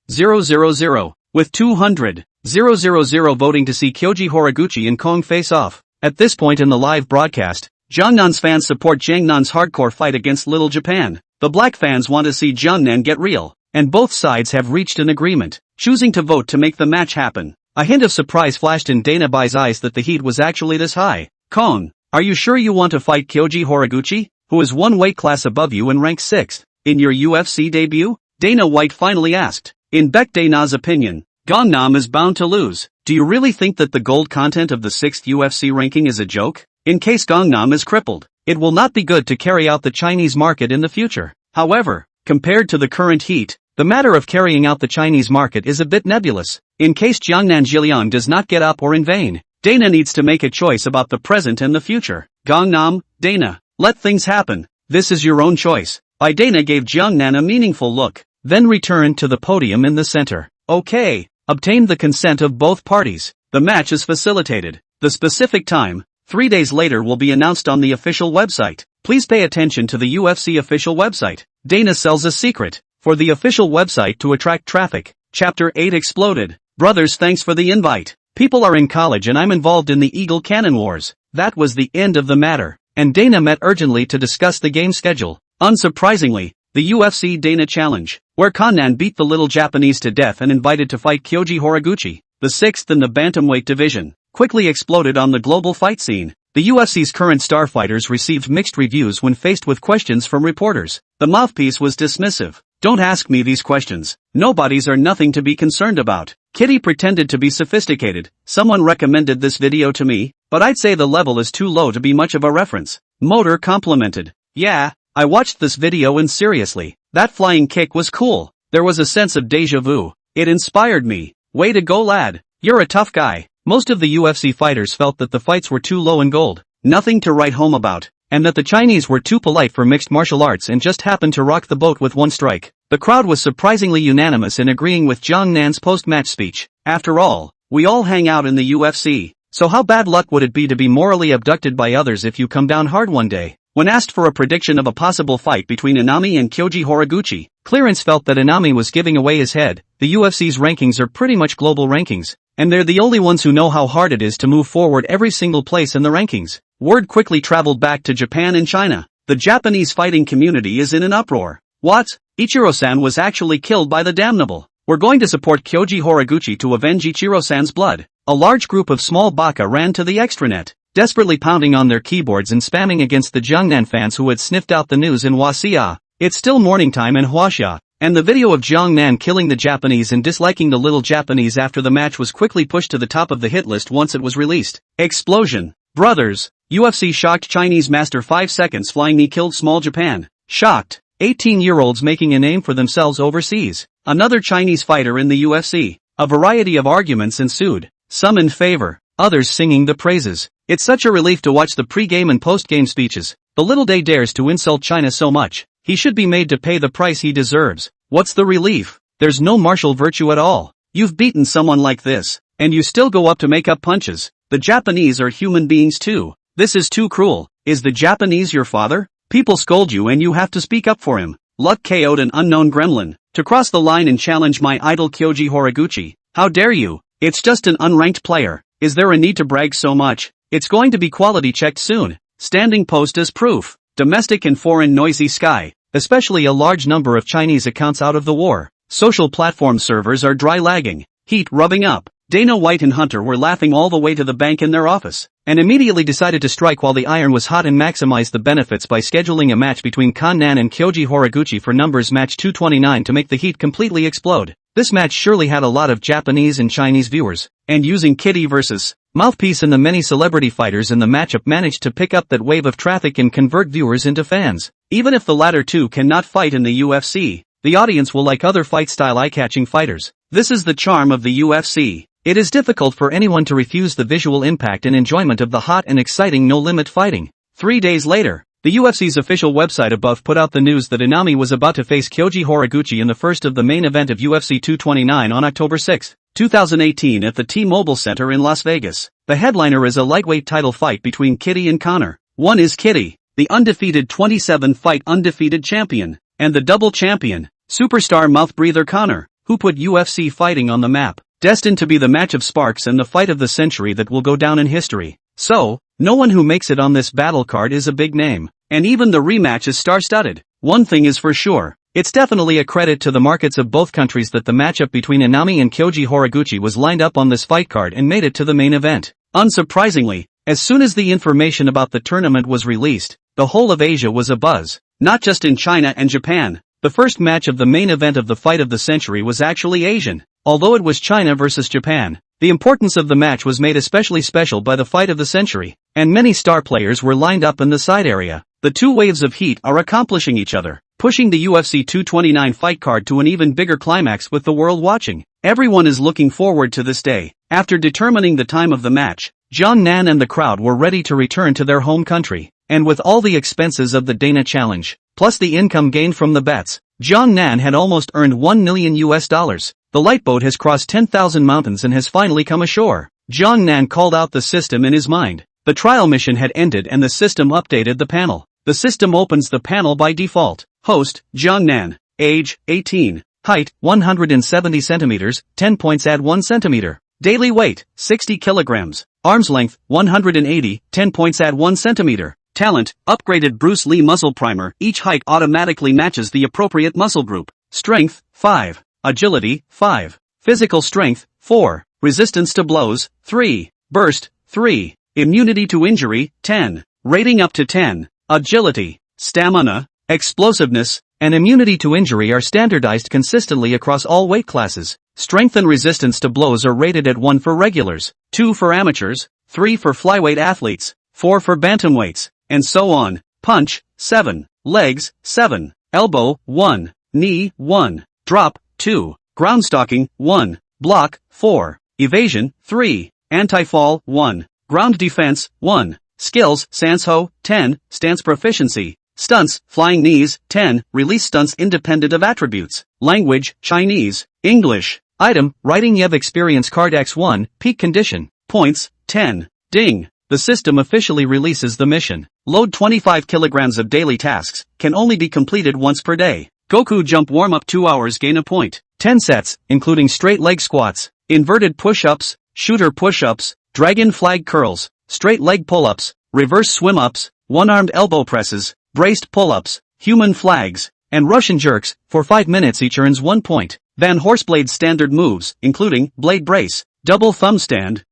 with 200,000 voting to see Kyoji Horiguchi and Kong face off. At this point in the live broadcast, Jiangnan's fans support Jiangnan's hardcore fight against Little Japan. The black fans want to see Jiangnan get real, and both sides have reached an agreement, choosing to vote to make the match happen. A hint of surprise flashed in Dana Bai's eyes that the heat was actually this high. Kong, are you sure you want to fight Kyoji Horiguchi, who is one weight class above you and ranked 6th, in your UFC debut? Dana White finally asked. In Beck Dana's opinion, Gangnam is bound to lose. Do you really think that the gold content of the 6th UFC ranking is a joke? In case Gangnam is crippled, it will not be good to carry out the Chinese market in the future. However, compared to the current heat, the matter of carrying out the Chinese market is a bit nebulous. In case Jiangnan Jiliang does not get up or in vain, Dana needs to make a choice about the present and the future. Gangnam, Dana, let things happen. This is your own choice. Dana gave Jiangnan a meaningful look, then returned to the podium in the center. Okay. Obtained the consent of both parties. The match is facilitated. The specific time, 3 days later, will be announced on the official website. Please pay attention to the UFC official website. Dana sells a secret. For the official website to attract traffic, Chapter 8 exploded. Brothers, thanks for the invite. People are in college and I'm involved in the Eagle Cannon Wars. That was the end of the matter. And Dana met urgently to discuss the game schedule. Unsurprisingly, the UFC Dana Challenge, where Kannan beat the little Japanese to death and invited to fight Kyoji Horiguchi, the sixth in the bantamweight division, quickly exploded on the global fight scene. The UFC's current star fighters received mixed reviews when faced with questions from reporters. The mouthpiece was dismissive. Don't ask me these questions. Nobodies are nothing to be concerned about. Kitty pretended to be sophisticated. Someone recommended this video to me, but I'd say the level is too low to be much of a reference. Motor complimented. Yeah, I watched this video and seriously, that flying kick was cool. There was a sense of deja vu. It inspired me. Way to go, lad. You're a tough guy. Most of the UFC fighters felt that the fights were too low in gold, nothing to write home about, and that the Chinese were too polite for mixed martial arts and just happened to rock the boat with one strike. The crowd was surprisingly unanimous in agreeing with Zhang Nan's post-match speech. After all, we all hang out in the UFC, so how bad luck would it be to be morally abducted by others if you come down hard one day? When asked for a prediction of a possible fight between Inami and Kyoji Horiguchi, Clearance felt that Inami was giving away his head. The UFC's rankings are pretty much global rankings, and they're the only ones who know how hard it is to move forward every single place in the rankings. Word quickly traveled back to Japan and China. The Japanese fighting community is in an uproar. What? Ichiro-san was actually killed by the damnable. We're going to support Kyoji Horiguchi to avenge Ichiro-san's blood. A large group of small baka ran to the extranet, desperately pounding on their keyboards and spamming against the Jiangnan fans who had sniffed out the news in Huaxia. It's still morning time in Huaxia, and the video of Zhang Nan killing the Japanese and disliking the little Japanese after the match was quickly pushed to the top of the hit list once it was released. Explosion. Brothers. UFC shocked Chinese master 5 seconds flying knee killed small Japan. Shocked. 18-year-olds making a name for themselves overseas. Another Chinese fighter in the UFC. A variety of arguments ensued, some in favor, others singing the praises. It's such a relief to watch the pre-game and post-game speeches. The little day dares to insult China so much. He should be made to pay the price he deserves. What's the relief? There's no martial virtue at all. You've beaten someone like this, and you still go up to make up punches. The Japanese are human beings too. This is too cruel. Is the Japanese your father? People scold you and you have to speak up for him. Luck KO'd an unknown gremlin. To cross the line and challenge my idol Kyoji Horiguchi. How dare you? It's just an unranked player. Is there a need to brag so much? It's going to be quality checked soon. Standing post as proof. Domestic and foreign noisy sky, especially a large number of Chinese accounts out of the war. Social platform servers are dry lagging, heat rubbing up. Dana White and Hunter were laughing all the way to the bank in their office, and immediately decided to strike while the iron was hot and maximize the benefits by scheduling a match between Kannan and Kyoji Horiguchi for numbers match 229 to make the heat completely explode. This match surely had a lot of Japanese and Chinese viewers, and using Kitty vs. Mouthpiece and the many celebrity fighters in the matchup managed to pick up that wave of traffic and convert viewers into fans. Even if the latter two cannot fight in the UFC, the audience will like other fight-style eye-catching fighters. This is the charm of the UFC. It is difficult for anyone to refuse the visual impact and enjoyment of the hot and exciting no-limit fighting. 3 days later, the UFC's official website above put out the news that Inami was about to face Kyoji Horiguchi in the first of the main event of UFC 229 on October 6, 2018 at the T-Mobile Center in Las Vegas. The headliner is a lightweight title fight between Kitty and Connor. One is Kitty, the undefeated 27-fight undefeated champion, and the double champion, superstar mouth breather Connor, who put UFC fighting on the map. Destined to be the match of sparks and the fight of the century that will go down in history. So, no one who makes it on this battle card is a big name, and even the rematch is star-studded. One thing is for sure, it's definitely a credit to the markets of both countries that the matchup between Inami and Kyoji Horiguchi was lined up on this fight card and made it to the main event. Unsurprisingly, as soon as the information about the tournament was released, the whole of Asia was abuzz. Not just in China and Japan. The first match of the main event of the fight of the century was actually Asian. Although it was China versus Japan, the importance of the match was made especially special by the fight of the century, and many star players were lined up in the side area. The two waves of heat are accomplishing each other, pushing the UFC 229 fight card to an even bigger climax with the world watching. Everyone is looking forward to this day. After determining the time of the match, Zhang Nan and the crowd were ready to return to their home country, and with all the expenses of the Dana Challenge, plus the income gained from the bets, Zhang Nan had almost earned $1 million. The lifeboat has crossed 10,000 mountains and has finally come ashore. Zhang Nan called out the system in his mind. The trial mission had ended and the system updated the panel. The system opens the panel by default. Host, Zhang Nan. Age, 18. Height, 170 centimeters, 10 points add 1 centimeter. Daily weight, 60 kilograms. Arms length, 180, 10 points at 1 centimeter. Talent, upgraded Bruce Lee muscle primer. Each height automatically matches the appropriate muscle group. Strength, 5. Agility, 5. Physical strength, 4. Resistance to blows, 3. Burst, 3. Immunity to injury, 10. Rating up to 10. Agility, stamina, explosiveness, and immunity to injury are standardized consistently across all weight classes. Strength and resistance to blows are rated at 1 for regulars, 2 for amateurs, 3 for flyweight athletes, 4 for bantamweights, and so on. Punch, 7. Legs, 7. Elbow, 1. Knee, 1. Drop, 2. Ground stalking, 1. Block, 4. Evasion, 3. Anti-fall, 1. Ground defense, 1. Skills, Sansho, 10. Stance proficiency. Stunts, flying knees, 10. Release stunts independent of attributes. Language, Chinese. English. Item, writing Yev experience card X1, peak condition. Points, 10. Ding. The system officially releases the mission. Load 25 kilograms of daily tasks, can only be completed once per day. Goku jump warm-up 2 hours gain a point. 10 sets, including straight leg squats, inverted push-ups, shooter push-ups, dragon flag curls, straight leg pull-ups, reverse swim-ups, one-armed elbow presses, braced pull-ups, human flags, and Russian jerks. For 5 minutes each earns 1 point. Van Horseblade standard moves, including blade brace, double thumb stand,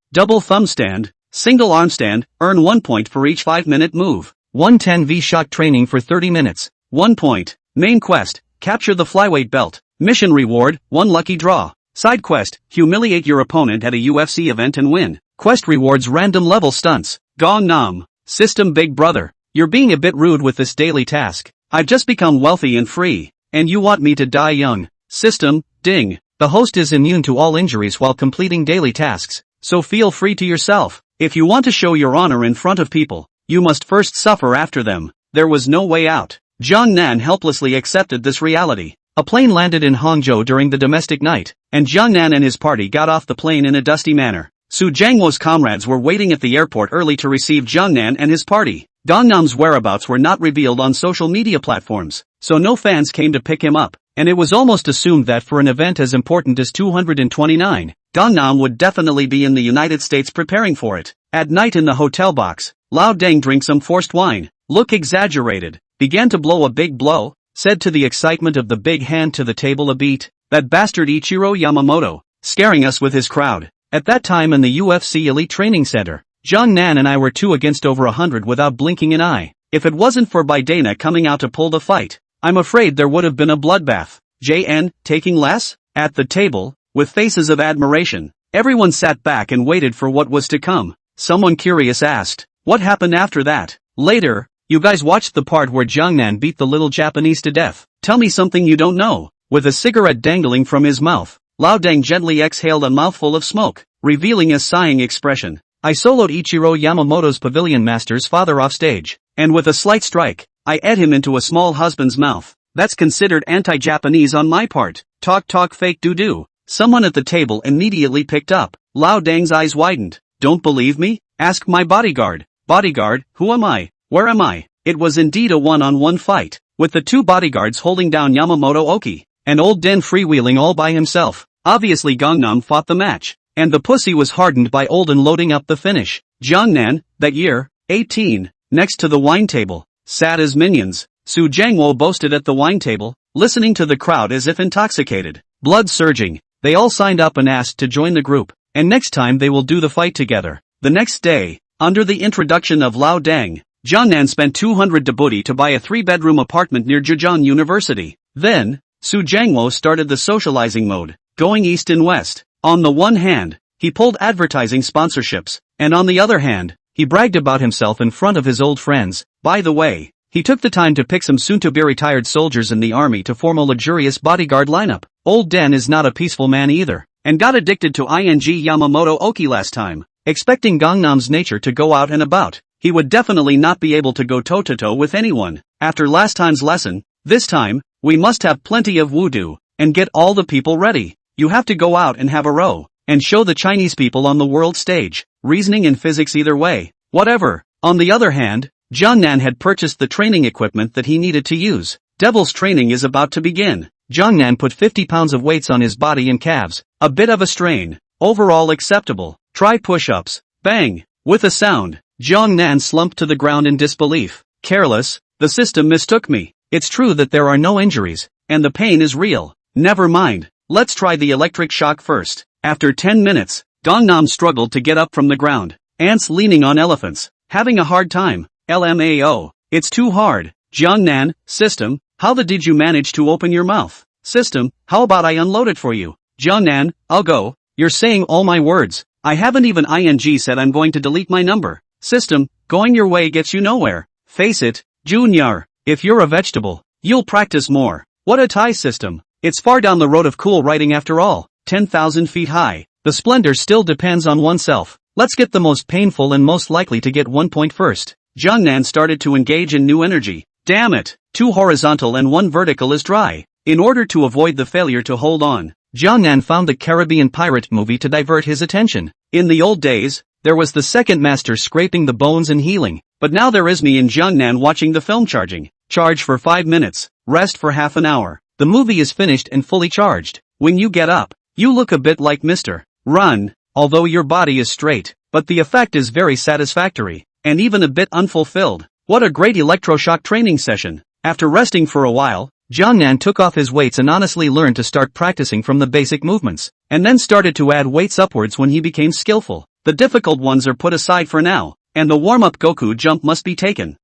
single arm stand, earn 1 point for each 5-minute move. 110V shock training for 30 minutes. 1 point. Main quest, capture the flyweight belt. Mission reward, 1 lucky draw. Side quest, humiliate your opponent at a UFC event and win. Quest rewards random level stunts. Gangnam. System Big Brother. You're being a bit rude with this daily task. I've just become wealthy and free, and you want me to die young. System, ding. The host is immune to all injuries while completing daily tasks, so feel free to yourself. If you want to show your honor in front of people, you must first suffer after them. There was no way out. Jiang Nan helplessly accepted this reality. A plane landed in Hangzhou during the domestic night, and Jiang Nan and his party got off the plane in a dusty manner. Su Jiangwo's comrades were waiting at the airport early to receive Jiang Nan and his party. Gangnam's whereabouts were not revealed on social media platforms, so no fans came to pick him up, and it was almost assumed that for an event as important as 229, Gangnam would definitely be in the United States preparing for it. At night in the hotel box, Lao Deng drank some forced wine, look exaggerated, began to blow a big blow, said to the excitement of the big hand to the table a beat, that bastard Ichiro Yamamoto, scaring us with his crowd. At that time in the UFC Elite Training Center, Jiang Nan and I were 2 against over 100 without blinking an eye. If it wasn't for Baidana coming out to pull the fight, I'm afraid there would have been a bloodbath. JN, taking less? At the table, with faces of admiration, everyone sat back and waited for what was to come. Someone curious asked, what happened after that? Later, you guys watched the part where Jiang Nan beat the little Japanese to death. Tell me something you don't know. With a cigarette dangling from his mouth, Lao Deng gently exhaled a mouthful of smoke, revealing a sighing expression. I soloed Ichiro Yamamoto's Pavilion Master's father off stage, and with a slight strike, I ate him into a small husband's mouth. That's considered anti-Japanese on my part. Talk fake doo-doo. Someone at the table immediately picked up. Lao Deng's eyes widened. Don't believe me? Ask my bodyguard. Bodyguard, who am I? Where am I? It was indeed a one-on-one fight, with the 2 bodyguards holding down Yamamoto Oki, and old Den freewheeling all by himself. Obviously Gangnam fought the match, and the pussy was hardened by Olden loading up the finish. Jiang Nan, that year, 18, next to the wine table, sat as minions. Su Jiangwo boasted at the wine table, listening to the crowd as if intoxicated. Blood surging, they all signed up and asked to join the group, and next time they will do the fight together. The next day, under the introduction of Lao Deng, Jiang Nan spent 200 dabuti to buy a 3-bedroom apartment near Zhejiang University. Then, Su Jiangwo started the socializing mode, going east and west. On the one hand, he pulled advertising sponsorships, and on the other hand, he bragged about himself in front of his old friends. By the way, he took the time to pick some soon-to-be retired soldiers in the army to form a luxurious bodyguard lineup. Old Den is not a peaceful man either, and got addicted to ing Yamamoto Oki last time. Expecting Gangnam's nature to go out and about, he would definitely not be able to go toe-to-toe with anyone. After last time's lesson, this time, we must have plenty of voodoo, and get all the people ready. You have to go out and have a row, and show the Chinese people on the world stage. Reasoning and physics either way. Whatever. On the other hand, Jiang Nan had purchased the training equipment that he needed to use. Devil's training is about to begin. Jiang Nan put 50 pounds of weights on his body and calves. A bit of a strain. Overall acceptable. Try push-ups. Bang! With a sound, Jiang Nan slumped to the ground in disbelief. Careless, the system mistook me. It's true that there are no injuries, and the pain is real. Never mind, let's try the electric shock first. After 10 minutes, Gangnam struggled to get up from the ground. Ants leaning on elephants. Having a hard time. LMAO. It's too hard. Jiang Nan, system, how did you manage to open your mouth? System, how about I unload it for you? Jiang Nan, I'll go. You're saying all my words. I haven't even ing said I'm going to delete my number. System, going your way gets you nowhere. Face it, Junior, if you're a vegetable, you'll practice more. What a Thai system. It's far down the road of cool writing after all. 10,000 feet high. The splendor still depends on oneself. Let's get the most painful and most likely to get 1 point first. Jiang Nan started to engage in new energy. Damn it, 2 horizontal and 1 vertical is dry. In order to avoid the failure to hold on, Jiang Nan found the Caribbean pirate movie to divert his attention. In the old days, there was the second master scraping the bones and healing, but now there is me in Jiang Nan watching the film charge for 5 minutes, rest for half an hour. The movie is finished and fully charged. When you get up, you look a bit like Mr. Run, although your body is straight, but the effect is very satisfactory, and even a bit unfulfilled. What a great electroshock training session. After resting for a while, Jiang Nan took off his weights and honestly learned to start practicing from the basic movements, and then started to add weights upwards when he became skillful. The difficult ones are put aside for now, and the warm-up Goku jump must be taken.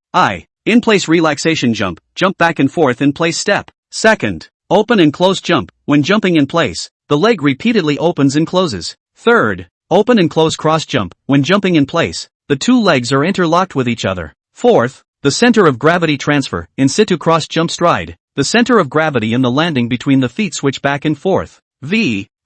In-place relaxation jump back and forth in place step. Second, open and close jump. When jumping in place, the leg repeatedly opens and closes. Third, open and close cross jump. When jumping in place, the 2 legs are interlocked with each other. Fourth, the center of gravity transfer, in situ cross jump stride. The center of gravity and the landing between the feet switch back and forth.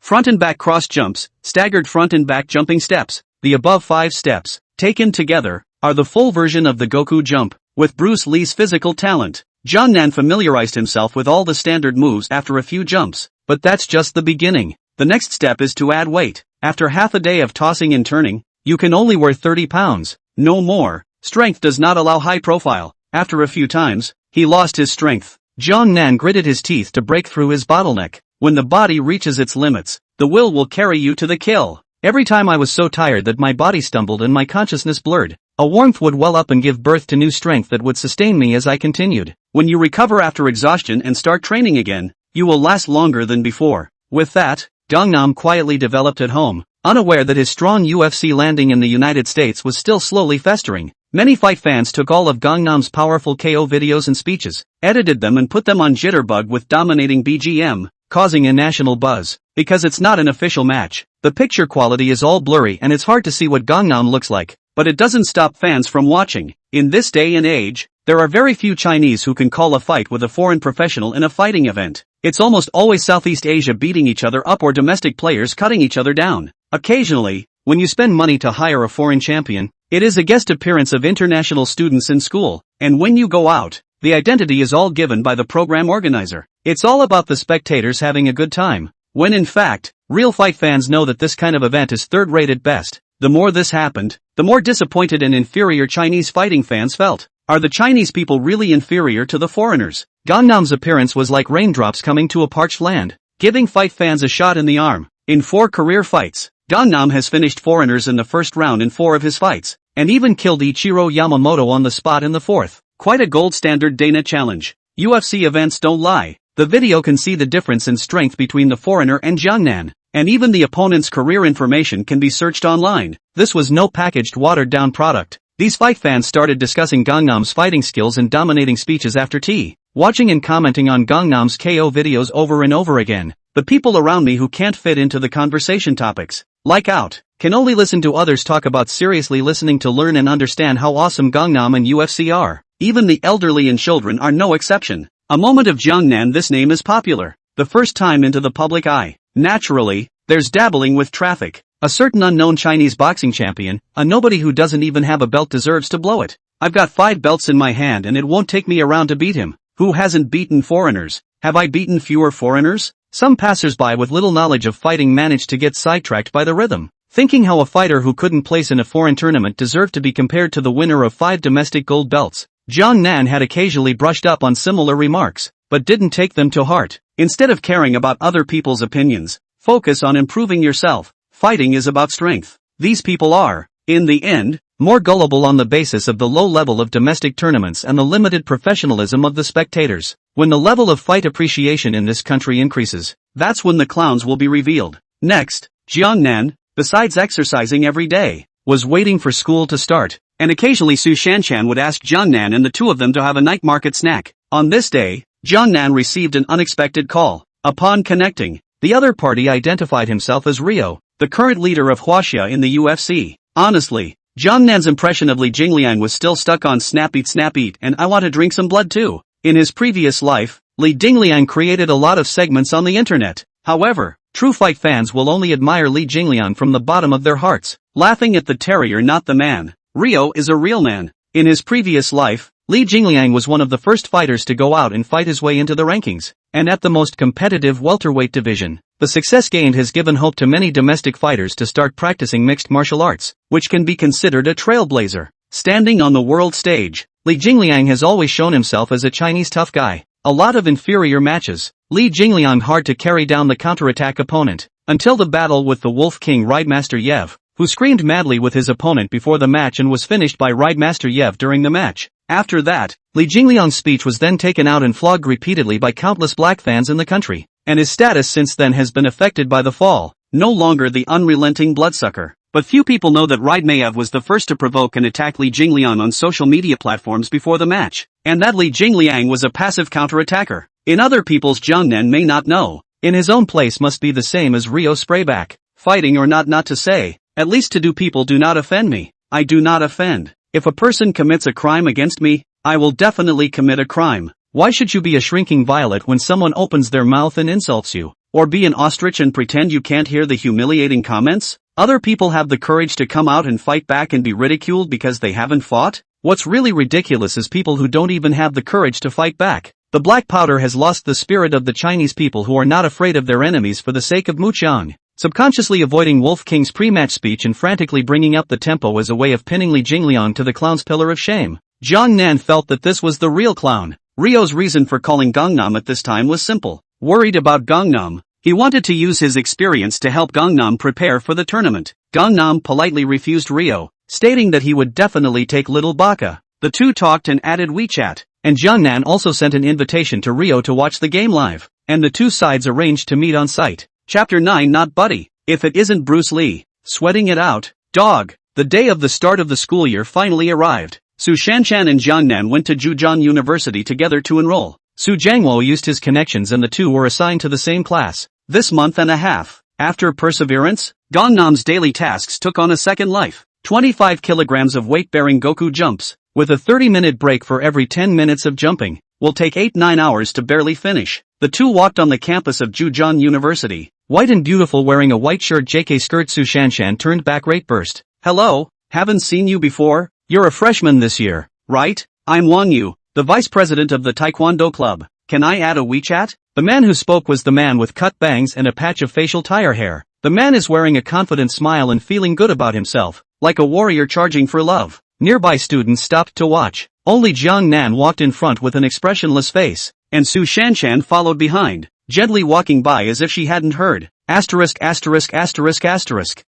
Front and back cross jumps, staggered front and back jumping steps. The above 5 steps, taken together, are the full version of the Goku jump. With Bruce Lee's physical talent, Jiang Nan familiarized himself with all the standard moves after a few jumps, but that's just the beginning. The next step is to add weight. After half a day of tossing and turning, you can only wear 30 pounds, no more. Strength does not allow high profile. After a few times, he lost his strength. Jiang Nan gritted his teeth to break through his bottleneck. When the body reaches its limits, the will carry you to the kill. Every time I was so tired that my body stumbled and my consciousness blurred, a warmth would well up and give birth to new strength that would sustain me as I continued. When you recover after exhaustion and start training again, you will last longer than before. With that, Gangnam quietly developed at home, unaware that his strong UFC landing in the United States was still slowly festering. Many fight fans took all of Gangnam's powerful KO videos and speeches, edited them and put them on Jitterbug with dominating BGM, causing a national buzz. Because it's not an official match, the picture quality is all blurry and it's hard to see what Gangnam looks like, but it doesn't stop fans from watching. In this day and age, there are very few Chinese who can call a fight with a foreign professional in a fighting event. It's almost always Southeast Asia beating each other up or domestic players cutting each other down. Occasionally, when you spend money to hire a foreign champion, it is a guest appearance of international students in school, and when you go out, the identity is all given by the program organizer. It's all about the spectators having a good time, when in fact, real fight fans know that this kind of event is third-rate at best. The more this happened, the more disappointed and inferior Chinese fighting fans felt. Are the Chinese people really inferior to the foreigners? Gangnam's appearance was like raindrops coming to a parched land, giving fight fans a shot in the arm. In 4 career fights, Gangnam has finished foreigners in the first round in 4 of his fights, and even killed Ichiro Yamamoto on the spot in the 4th. Quite a gold standard Dana challenge. UFC events don't lie. The video can see the difference in strength between the foreigner and Jiang Nan, and even the opponent's career information can be searched online. This was no packaged watered-down product. These fight fans started discussing Gangnam's fighting skills and dominating speeches after tea, watching and commenting on Gangnam's KO videos over and over again. The people around me who can't fit into the conversation topics, like out, can only listen to others talk about seriously listening to learn and understand how awesome Gangnam and UFC are. Even the elderly and children are no exception. A moment of Jiang Nan, this name is popular. The first time into the public eye. Naturally, there's dabbling with traffic. A certain unknown Chinese boxing champion, a nobody who doesn't even have a belt deserves to blow it. I've got 5 belts in my hand and it won't take me around to beat him. Who hasn't beaten foreigners? Have I beaten fewer foreigners? Some passersby with little knowledge of fighting managed to get sidetracked by the rhythm, thinking how a fighter who couldn't place in a foreign tournament deserved to be compared to the winner of 5 domestic gold belts. Jiang Nan had occasionally brushed up on similar remarks, but didn't take them to heart. Instead of caring about other people's opinions, focus on improving yourself. Fighting is about strength. These people are, in the end, more gullible on the basis of the low level of domestic tournaments and the limited professionalism of the spectators. When the level of fight appreciation in this country increases, that's when the clowns will be revealed. Next, Jiangnan, besides exercising every day, was waiting for school to start, and occasionally Su Shanshan would ask Jiangnan and the two of them to have a night market snack. On this day, Jiangnan received an unexpected call. Upon connecting, the other party identified himself as Rio, the current leader of Huaxia in the UFC. Honestly, Jiangnan's impression of Li Jingliang was still stuck on snap eat and I want to drink some blood too. In his previous life, Li Jingliang created a lot of segments on the internet. However, true fight fans will only admire Li Jingliang from the bottom of their hearts, laughing at the terrier not the man. Rio is a real man. In his previous life, Li Jingliang was one of the first fighters to go out and fight his way into the rankings, and at the most competitive welterweight division. The success gained has given hope to many domestic fighters to start practicing mixed martial arts, which can be considered a trailblazer. Standing on the world stage, Li Jingliang has always shown himself as a Chinese tough guy. A lot of inferior matches, Li Jingliang hard to carry down the counterattack opponent, until the battle with the Wolf King Ridemaster Yev, who screamed madly with his opponent before the match and was finished by Ridemaster Yev during the match. After that, Li Jingliang's speech was then taken out and flogged repeatedly by countless black fans in the country, and his status since then has been affected by the fall, no longer the unrelenting bloodsucker. But few people know that Ridemayev was the first to provoke and attack Li Jingliang on social media platforms before the match, and that Li Jingliang was a passive counterattacker. In other people's Jiangnan may not know, in his own place must be the same as Rio Sprayback, fighting or not to say, at least to do people do not offend me, I do not offend. If a person commits a crime against me, I will definitely commit a crime. Why should you be a shrinking violet when someone opens their mouth and insults you? Or be an ostrich and pretend you can't hear the humiliating comments? Other people have the courage to come out and fight back and be ridiculed because they haven't fought? What's really ridiculous is people who don't even have the courage to fight back. The black powder has lost the spirit of the Chinese people who are not afraid of their enemies for the sake of Muqiang. Subconsciously avoiding Wolf King's pre-match speech and frantically bringing up the tempo as a way of pinning Li Jingliang to the clown's pillar of shame. Jiangnan felt that this was the real clown. Rio's reason for calling Gangnam at this time was simple. Worried about Gangnam, he wanted to use his experience to help Gangnam prepare for the tournament. Gangnam politely refused Rio, stating that he would definitely take Little Baka. The two talked and added WeChat, and Jiangnan also sent an invitation to Rio to watch the game live, and the two sides arranged to meet on site. Chapter 9 Not Buddy. If it isn't Bruce Lee. Sweating it out. Dog. The day of the start of the school year finally arrived. Su Shanshan and Jiangnan went to Zhejiang University together to enroll. Su Jiangwo used his connections and the two were assigned to the same class. This month and a half. After perseverance, Gangnam's daily tasks took on a second life. 25 kilograms of weight-bearing Goku jumps, with a 30-minute break for every 10 minutes of jumping, will take 8-9 hours to barely finish. The two walked on the campus of Zhejiang University. White and beautiful wearing a white shirt JK skirt Su Shanshan turned back rate burst. Hello, haven't seen you before? You're a freshman this year, right? I'm Wang Yu, the vice president of the Taekwondo club. Can I add a WeChat? The man who spoke was the man with cut bangs and a patch of facial tire hair. The man is wearing a confident smile and feeling good about himself, like a warrior charging for love. Nearby students stopped to watch. Only Jiangnan walked in front with an expressionless face, and Su Shanshan followed behind, gently walking by as if she hadn't heard. Asterisk.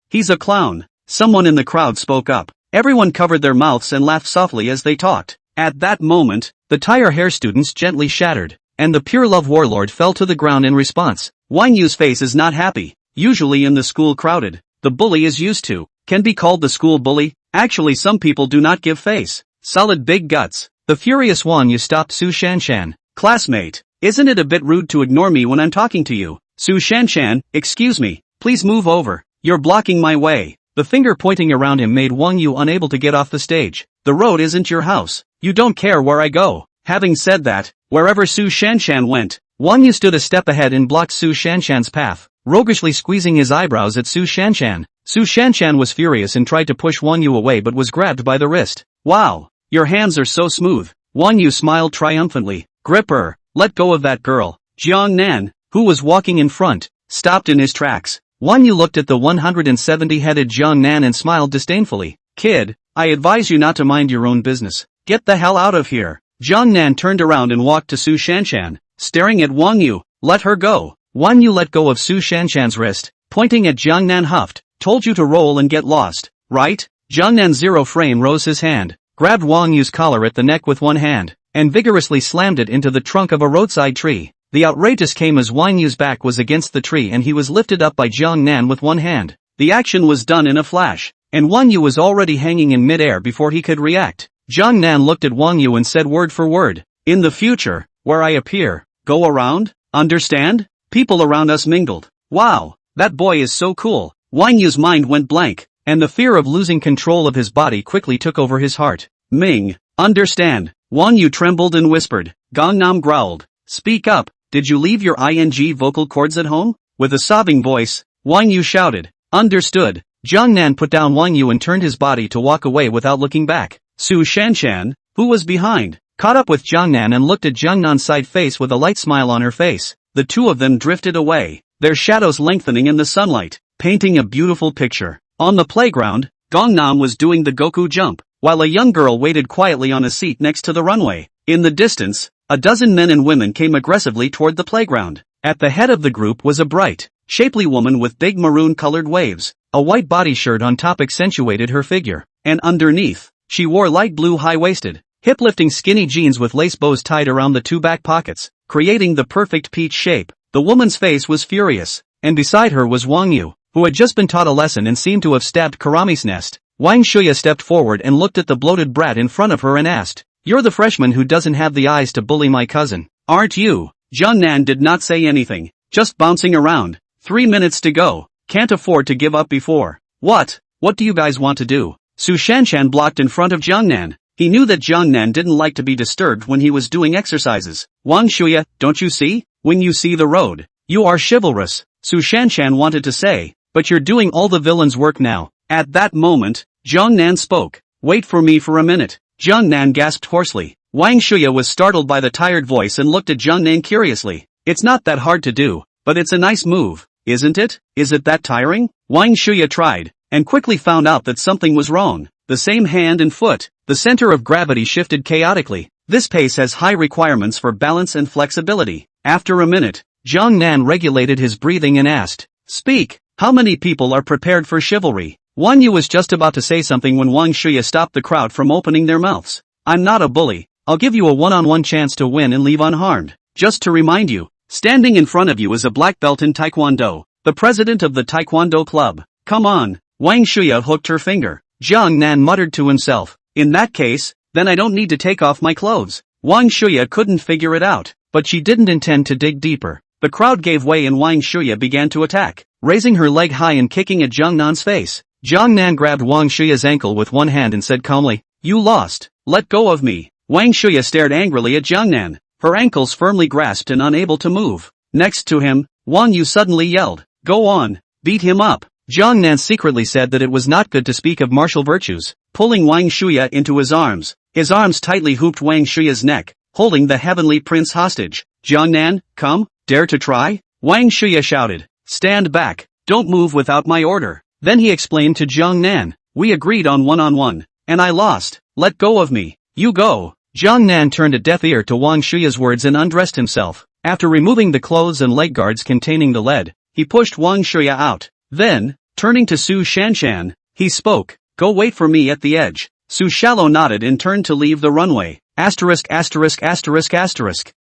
He's a clown. Someone in the crowd spoke up. Everyone covered their mouths and laughed softly as they talked. At that moment, the tire hair students gently shattered, and the pure love warlord fell to the ground in response. Wang Yu's face is not happy. Usually in the school crowded, the bully is used to, can be called the school bully. Actually some people do not give face. Solid big guts. The furious Wang Yu stopped Su Shanshan. Classmate, isn't it a bit rude to ignore me when I'm talking to you? Su Shanshan, excuse me, please move over. You're blocking my way. The finger pointing around him made Wang Yu unable to get off the stage. The road isn't your house. You don't care where I go. Having said that, wherever Su Shanshan went, Wang Yu stood a step ahead and blocked Su Shanshan's path, roguishly squeezing his eyebrows at Su Shanshan. Su Shanshan was furious and tried to push Wang Yu away but was grabbed by the wrist. Wow, your hands are so smooth. Wang Yu smiled triumphantly. Grip her, let go of that girl. Jiangnan, who was walking in front, stopped in his tracks. Wang Yu looked at the 170-headed Jiangnan and smiled disdainfully. Kid, I advise you not to mind your own business. Get the hell out of here. Jiangnan turned around and walked to Su Shanshan, staring at Wang Yu. Let her go. Wang Yu let go of Su Shanshan's wrist, pointing at Jiangnan huffed. Told you to roll and get lost, right? Jiangnan Zero Frame rose his hand, grabbed Wang Yu's collar at the neck with one hand, and vigorously slammed it into the trunk of a roadside tree. The outrageous came as Wang Yu's back was against the tree and he was lifted up by Jiangnan with one hand. The action was done in a flash, and Wang Yu was already hanging in midair before he could react. Jiangnan looked at Wang Yu and said word for word, "In the future, where I appear, go around, understand?" People around us mingled. Wow, that boy is so cool. Wang Yu's mind went blank, and the fear of losing control of his body quickly took over his heart. Ming, understand. Wang Yu trembled and whispered. Gangnam growled. Speak up, did you leave your ing vocal cords at home? With a sobbing voice, Wang Yu shouted. Understood. Jiangnan put down Wang Yu and turned his body to walk away without looking back. Su Shanshan, who was behind, caught up with Jiangnan and looked at Jiangnan's side face with a light smile on her face. The two of them drifted away, their shadows lengthening in the sunlight, painting a beautiful picture. On the playground, Gangnam was doing the Goku jump, while a young girl waited quietly on a seat next to the runway. In the distance, a dozen men and women came aggressively toward the playground. At the head of the group was a bright, shapely woman with big maroon-colored waves. A white body shirt on top accentuated her figure, and underneath, she wore light blue high-waisted, hip-lifting skinny jeans with lace bows tied around the two back pockets, creating the perfect peach shape. The woman's face was furious, and beside her was Wang Yu, who had just been taught a lesson and seemed to have stabbed Karami's nest. Wang Shuya stepped forward and looked at the bloated brat in front of her and asked, "You're the freshman who doesn't have the eyes to bully my cousin, aren't you?" Jiangnan did not say anything, just bouncing around. 3 minutes to go. Can't afford to give up before. What do you guys want to do? Su Shanshan blocked in front of Jiangnan. He knew that Jiangnan didn't like to be disturbed when he was doing exercises. Wang Shuya, don't you see? When you see the road, you are chivalrous, Su Shanshan wanted to say, but you're doing all the villain's work now. At that moment, Jiangnan spoke. Wait for me for a minute. Jiangnan gasped hoarsely. Wang Shuya was startled by the tired voice and looked at Jiangnan curiously. It's not that hard to do, but it's a nice move, isn't it? Is it that tiring? Wang Shuya tried, and quickly found out that something was wrong. The same hand and foot, the center of gravity shifted chaotically. This pace has high requirements for balance and flexibility. After a minute, Jiangnan regulated his breathing and asked, "Speak, how many people are prepared for chivalry?" Wang Yu was just about to say something when Wang Shuya stopped the crowd from opening their mouths. I'm not a bully. I'll give you a one-on-one chance to win and leave unharmed. Just to remind you, standing in front of you is a black belt in Taekwondo, the president of the Taekwondo club. Come on. Wang Shuya hooked her finger. Jiangnan muttered to himself. In that case, then I don't need to take off my clothes. Wang Shuya couldn't figure it out, but she didn't intend to dig deeper. The crowd gave way and Wang Shuya began to attack, raising her leg high and kicking at Jiangnan's face. Jiangnan grabbed Wang Shuya's ankle with one hand and said calmly, "You lost. Let go of me." Wang Shuya stared angrily at Jiangnan, her ankles firmly grasped and unable to move. Next to him, Wang Yu suddenly yelled, "Go on, beat him up." Jiangnan secretly said that it was not good to speak of martial virtues, pulling Wang Shuya into his arms. His arms tightly hooped Wang Shuya's neck, holding the heavenly prince hostage. Jiangnan, come, dare to try? Wang Shuya shouted. Stand back, don't move without my order. Then he explained to Jiangnan, we agreed on one-on-one, and I lost. Let go of me. You go. Jiangnan turned a deaf ear to Wang Shuya's words and undressed himself. After removing the clothes and leg guards containing the lead, he pushed Wang Shuya out. Then, turning to Su Shanshan, he spoke, go wait for me at the edge. Su Shallow nodded and turned to leave the runway.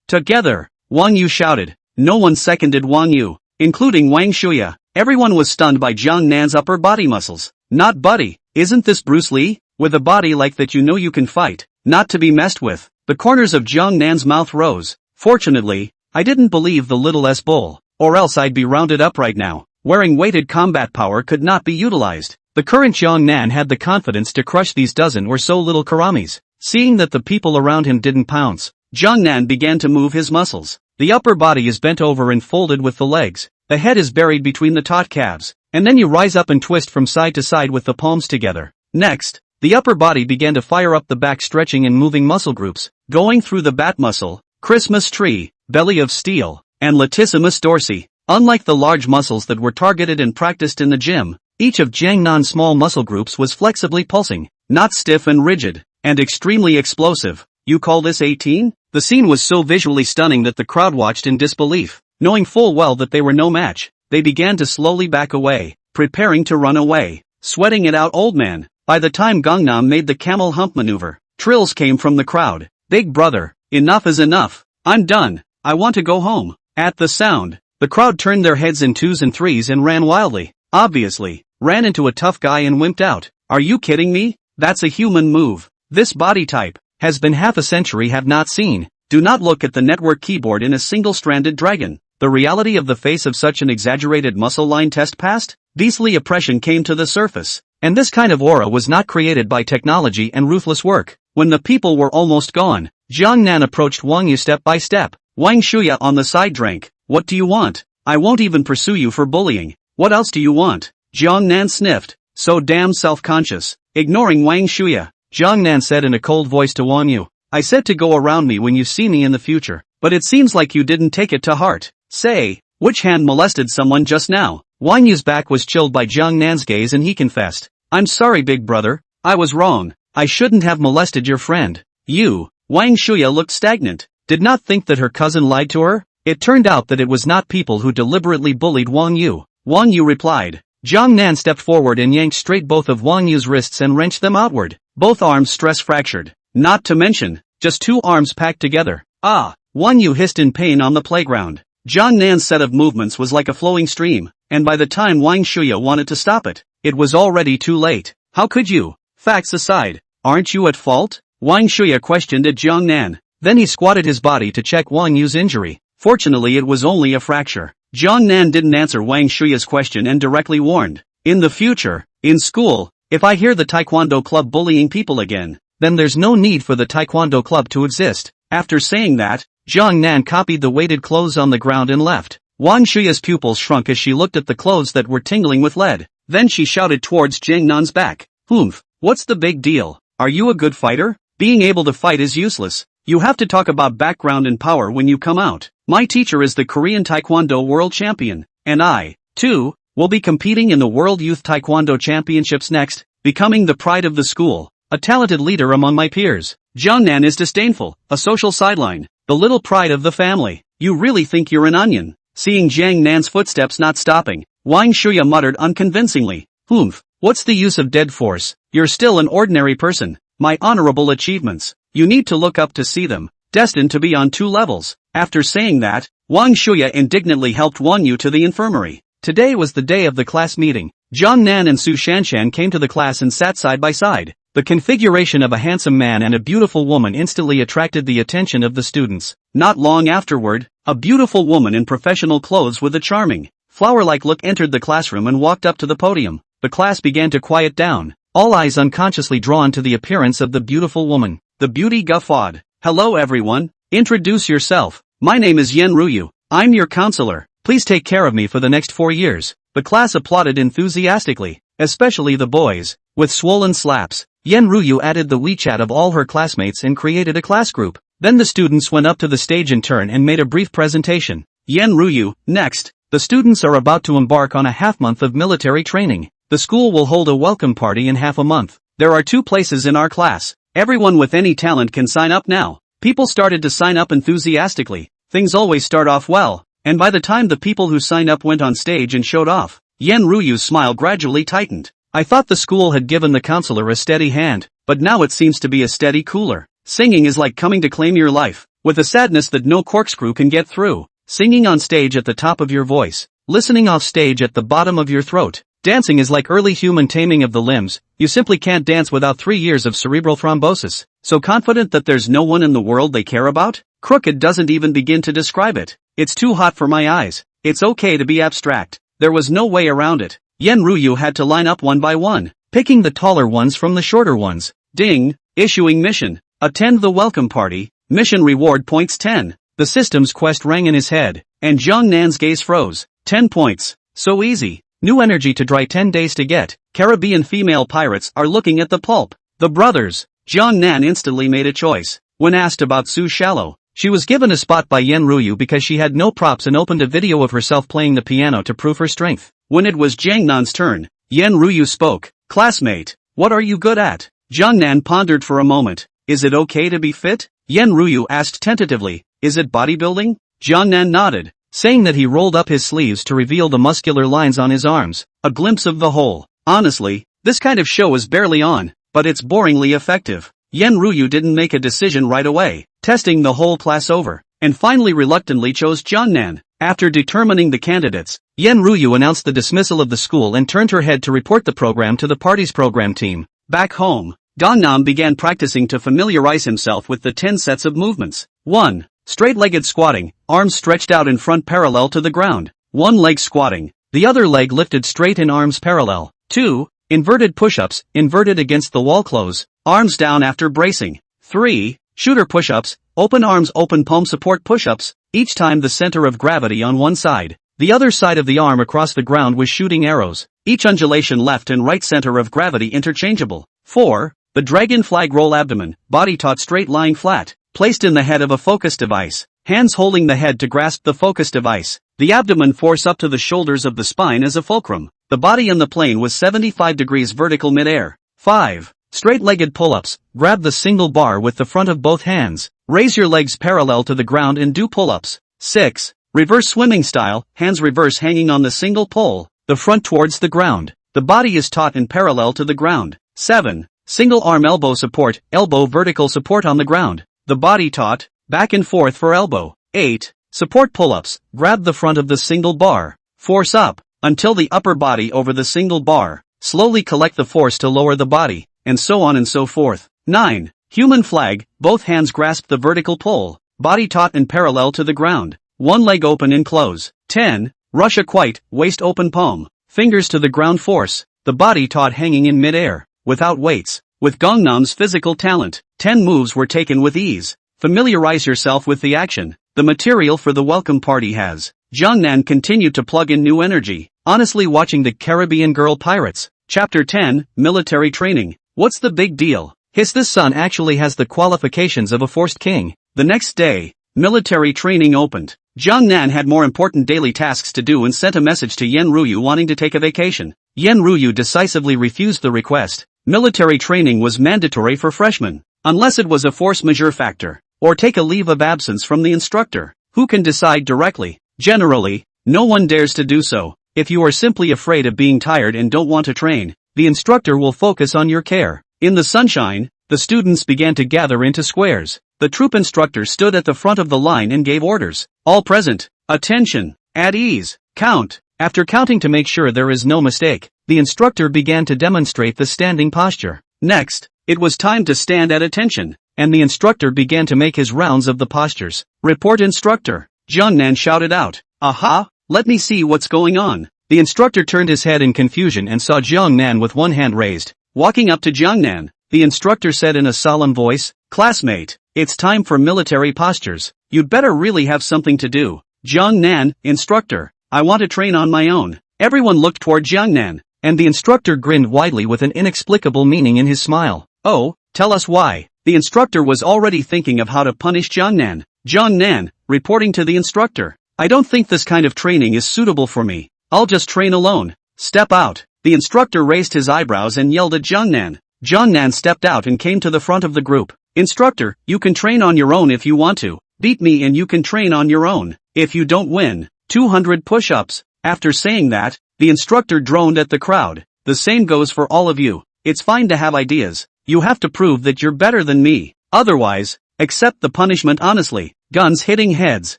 Together, Wang Yu shouted. No one seconded Wang Yu, including Wang Shuya. Everyone was stunned by Jiangnan's upper body muscles. Not buddy, isn't this Bruce Lee? With a body like that you know you can fight, not to be messed with. The corners of Jiangnan's mouth rose. Fortunately, I didn't believe the little S-bull, or else I'd be rounded up right now. Wearing weighted combat power could not be utilized. The current Jiangnan had the confidence to crush these dozen or so little Karamis. Seeing that the people around him didn't pounce, Jiangnan began to move his muscles. The upper body is bent over and folded with the legs. The head is buried between the taut calves, and then you rise up and twist from side to side with the palms together. Next, the upper body began to fire up the back stretching and moving muscle groups, going through the bat muscle, Christmas tree, belly of steel, and latissimus dorsi. Unlike the large muscles that were targeted and practiced in the gym, each of Jiangnan's small muscle groups was flexibly pulsing, not stiff and rigid, and extremely explosive. You call this 18? The scene was so visually stunning that the crowd watched in disbelief. Knowing full well that they were no match, they began to slowly back away, preparing to run away. Sweating it out, old man. By the time Gangnam made the camel hump maneuver, trills came from the crowd. Big brother, enough is enough. I'm done. I want to go home. At the sound, the crowd turned their heads in twos and threes and ran wildly. Obviously, ran into a tough guy and wimped out. Are you kidding me? That's a human move. This body type has been half a century have not seen. Do not look at the network keyboard in a single-stranded dragon. The reality of the face of such an exaggerated muscle line test passed. Beastly oppression came to the surface. And this kind of aura was not created by technology and ruthless work. When the people were almost gone, Jiang Nan approached Wang Yu step by step. Wang Shuya on the side drank. What do you want? I won't even pursue you for bullying. What else do you want? Jiang Nan sniffed. So damn self-conscious. Ignoring Wang Shuya, Jiang Nan said in a cold voice to Wang Yu. I said to go around me when you see me in the future, but it seems like you didn't take it to heart. Say, which hand molested someone just now? Wang Yu's back was chilled by Jiang Nan's gaze and he confessed. I'm sorry, big brother. I was wrong. I shouldn't have molested your friend. You. Wang Shuya looked stagnant. Did not think that her cousin lied to her? It turned out that it was not people who deliberately bullied Wang Yu. Wang Yu replied. Jiang Nan stepped forward and yanked straight both of Wang Yu's wrists and wrenched them outward. Both arms stress fractured. Not to mention, just two arms packed together. Ah! Wang Yu hissed in pain on the playground. Jiang Nan's set of movements was like a flowing stream, and by the time Wang Shuya wanted to stop it, it was already too late. How could you? Facts aside, aren't you at fault? Wang Shuya questioned at Jiang Nan. Then he squatted his body to check Wang Yu's injury. Fortunately, it was only a fracture. Jiang Nan didn't answer Wang Shuya's question and directly warned. In the future, in school, if I hear the Taekwondo club bullying people again, then there's no need for the Taekwondo club to exist. After saying that, Jiang Nan copied the weighted clothes on the ground and left. Wang Shuya's pupils shrunk as she looked at the clothes that were tingling with lead. Then she shouted towards Jiang Nan's back. Humph, what's the big deal? Are you a good fighter? Being able to fight is useless. You have to talk about background and power when you come out. My teacher is the Korean Taekwondo World Champion, and I, too, will be competing in the World Youth Taekwondo Championships next, becoming the pride of the school, a talented leader among my peers. Jiang Nan is disdainful, a social sideline, the little pride of the family. You really think you're an onion? Seeing Jiang Nan's footsteps not stopping, Wang Shuya muttered unconvincingly. Humph, what's the use of dead force? You're still an ordinary person. My honorable achievements, you need to look up to see them, destined to be on two levels. After saying that, Wang Shuya indignantly helped Wang Yu to the infirmary. Today was the day of the class meeting. Jiang Nan and Su Shanshan came to the class and sat side by side. The configuration of a handsome man and a beautiful woman instantly attracted the attention of the students. Not long afterward, a beautiful woman in professional clothes with a charming, flower-like look entered the classroom and walked up to the podium. The class began to quiet down, all eyes unconsciously drawn to the appearance of the beautiful woman. The beauty guffawed. Hello everyone, introduce yourself. My name is Yen Ruyu. I'm your counselor. Please take care of me for the next 4 years. The class applauded enthusiastically, especially the boys. With swollen slaps, Yen Ruyu added the WeChat of all her classmates and created a class group. Then the students went up to the stage in turn and made a brief presentation. Yen Ruyu, next. The students are about to embark on a half-month of military training. The school will hold a welcome party in half a month. There are 2 places in our class. Everyone with any talent can sign up now. People started to sign up enthusiastically. Things always start off well, and by the time the people who signed up went on stage and showed off, Yen Ruyu's smile gradually tightened. I thought the school had given the counselor a steady hand, but now it seems to be a steady cooler. Singing is like coming to claim your life, with a sadness that no corkscrew can get through. Singing on stage at the top of your voice, listening off stage at the bottom of your throat. Dancing is like early human taming of the limbs. You simply can't dance without 3 years of cerebral thrombosis. So confident that there's no one in the world they care about? Crooked doesn't even begin to describe it. It's too hot for my eyes. It's okay to be abstract. There was no way around it. Yen Ruyu had to line up one by one, picking the taller ones from the shorter ones. Ding! Issuing mission. Attend the welcome party. Mission reward points 10. The system's quest rang in his head, and Jiang Nan's gaze froze. 10 points. So easy. New energy to dry 10 days to get. Caribbean female pirates are looking at the pulp. The brothers. Jiang Nan instantly made a choice. When asked about Su Shallow, she was given a spot by Yen Ruyu because she had no props and opened a video of herself playing the piano to prove her strength. When it was Jiang Nan's turn, Yen Ruyu spoke. Classmate, what are you good at? Jiang Nan pondered for a moment. Is it okay to be fit? Yen Ruyu asked tentatively. Is it bodybuilding? Jiang Nan nodded. saying that he rolled up his sleeves to reveal the muscular lines on his arms, a glimpse of the whole. Honestly, this kind of show is barely on, but it's boringly effective. Yenryu didn't make a decision right away, testing the whole class over, and finally reluctantly chose Jiangnan. After determining the candidates, Yenryu announced the dismissal of the school and turned her head to report the program to the party's program team. Back home, Gangnam began practicing to familiarize himself with the 10 sets of movements. 1. Straight-legged squatting, arms stretched out in front parallel to the ground. One leg squatting, the other leg lifted straight and arms parallel. 2. Inverted push-ups, inverted against the wall close, arms down after bracing. 3. Shooter push-ups, open arms open palm support push-ups, each time the center of gravity on one side. The other side of the arm across the ground was shooting arrows, each undulation left and right center of gravity interchangeable. 4. The dragon flag roll abdomen, body taut straight lying flat, placed in the head of a focus device, hands holding the head to grasp the focus device, the abdomen force up to the shoulders of the spine as a fulcrum. The body in the plane was 75 degrees vertical mid-air. 5. Straight-legged pull-ups, grab the single bar with the front of both hands, raise your legs parallel to the ground and do pull-ups. 6. Reverse swimming style, hands reverse hanging on the single pole, the front towards the ground, the body is taut and parallel to the ground. 7. Single arm elbow support, elbow vertical support on the ground, the body taut, back and forth for elbow. 8. Support pull-ups, grab the front of the single bar, force up, until the upper body over the single bar, slowly collect the force to lower the body, and so on and so forth. 9. Human flag, both hands grasp the vertical pole, body taut and parallel to the ground, one leg open and close. 10. Russia quite, waist open palm, fingers to the ground force, the body taut hanging in mid-air, without weights. With Gangnam's physical talent, 10 moves were taken with ease. Familiarize yourself with the action. The material for the welcome party has. Jiangnan continued to plug in new energy, honestly watching the Caribbean Girl Pirates. Chapter 10, Military Training. What's the big deal? This son actually has the qualifications of a forced king. The next day, military training opened. Jiangnan had more important daily tasks to do and sent a message to Yenryu wanting to take a vacation. Yenryu decisively refused the request. Military training was mandatory for freshmen, unless it was a force majeure factor, or take a leave of absence from the instructor, who can decide directly. Generally, no one dares to do so. If you are simply afraid of being tired and don't want to train, the instructor will focus on your care. In the sunshine, the students began to gather into squares. The troop instructor stood at the front of the line and gave orders. All present, attention, at ease, count. After counting to make sure there is no mistake, the instructor began to demonstrate the standing posture. Next, it was time to stand at attention, and the instructor began to make his rounds of the postures. Report instructor. Jiangnan shouted out. Aha, let me see what's going on. The instructor turned his head in confusion and saw Jiangnan with one hand raised. Walking up to Jiangnan, the instructor said in a solemn voice, "Classmate, it's time for military postures. You'd better really have something to do." Jiangnan, instructor, I want to train on my own. Everyone looked toward Jiangnan, and the instructor grinned widely with an inexplicable meaning in his smile. Oh, tell us why. The instructor was already thinking of how to punish Jiangnan. Jiangnan, reporting to the instructor, I don't think this kind of training is suitable for me. I'll just train alone. Step out. The instructor raised his eyebrows and yelled at Jiangnan. Jiangnan stepped out and came to the front of the group. Instructor, you can train on your own if you want to. Beat me and you can train on your own. If you don't win, 200 push-ups. After saying that, the instructor droned at the crowd. The same goes for all of you. It's fine to have ideas. You have to prove that you're better than me. Otherwise, accept the punishment honestly. Guns hitting heads.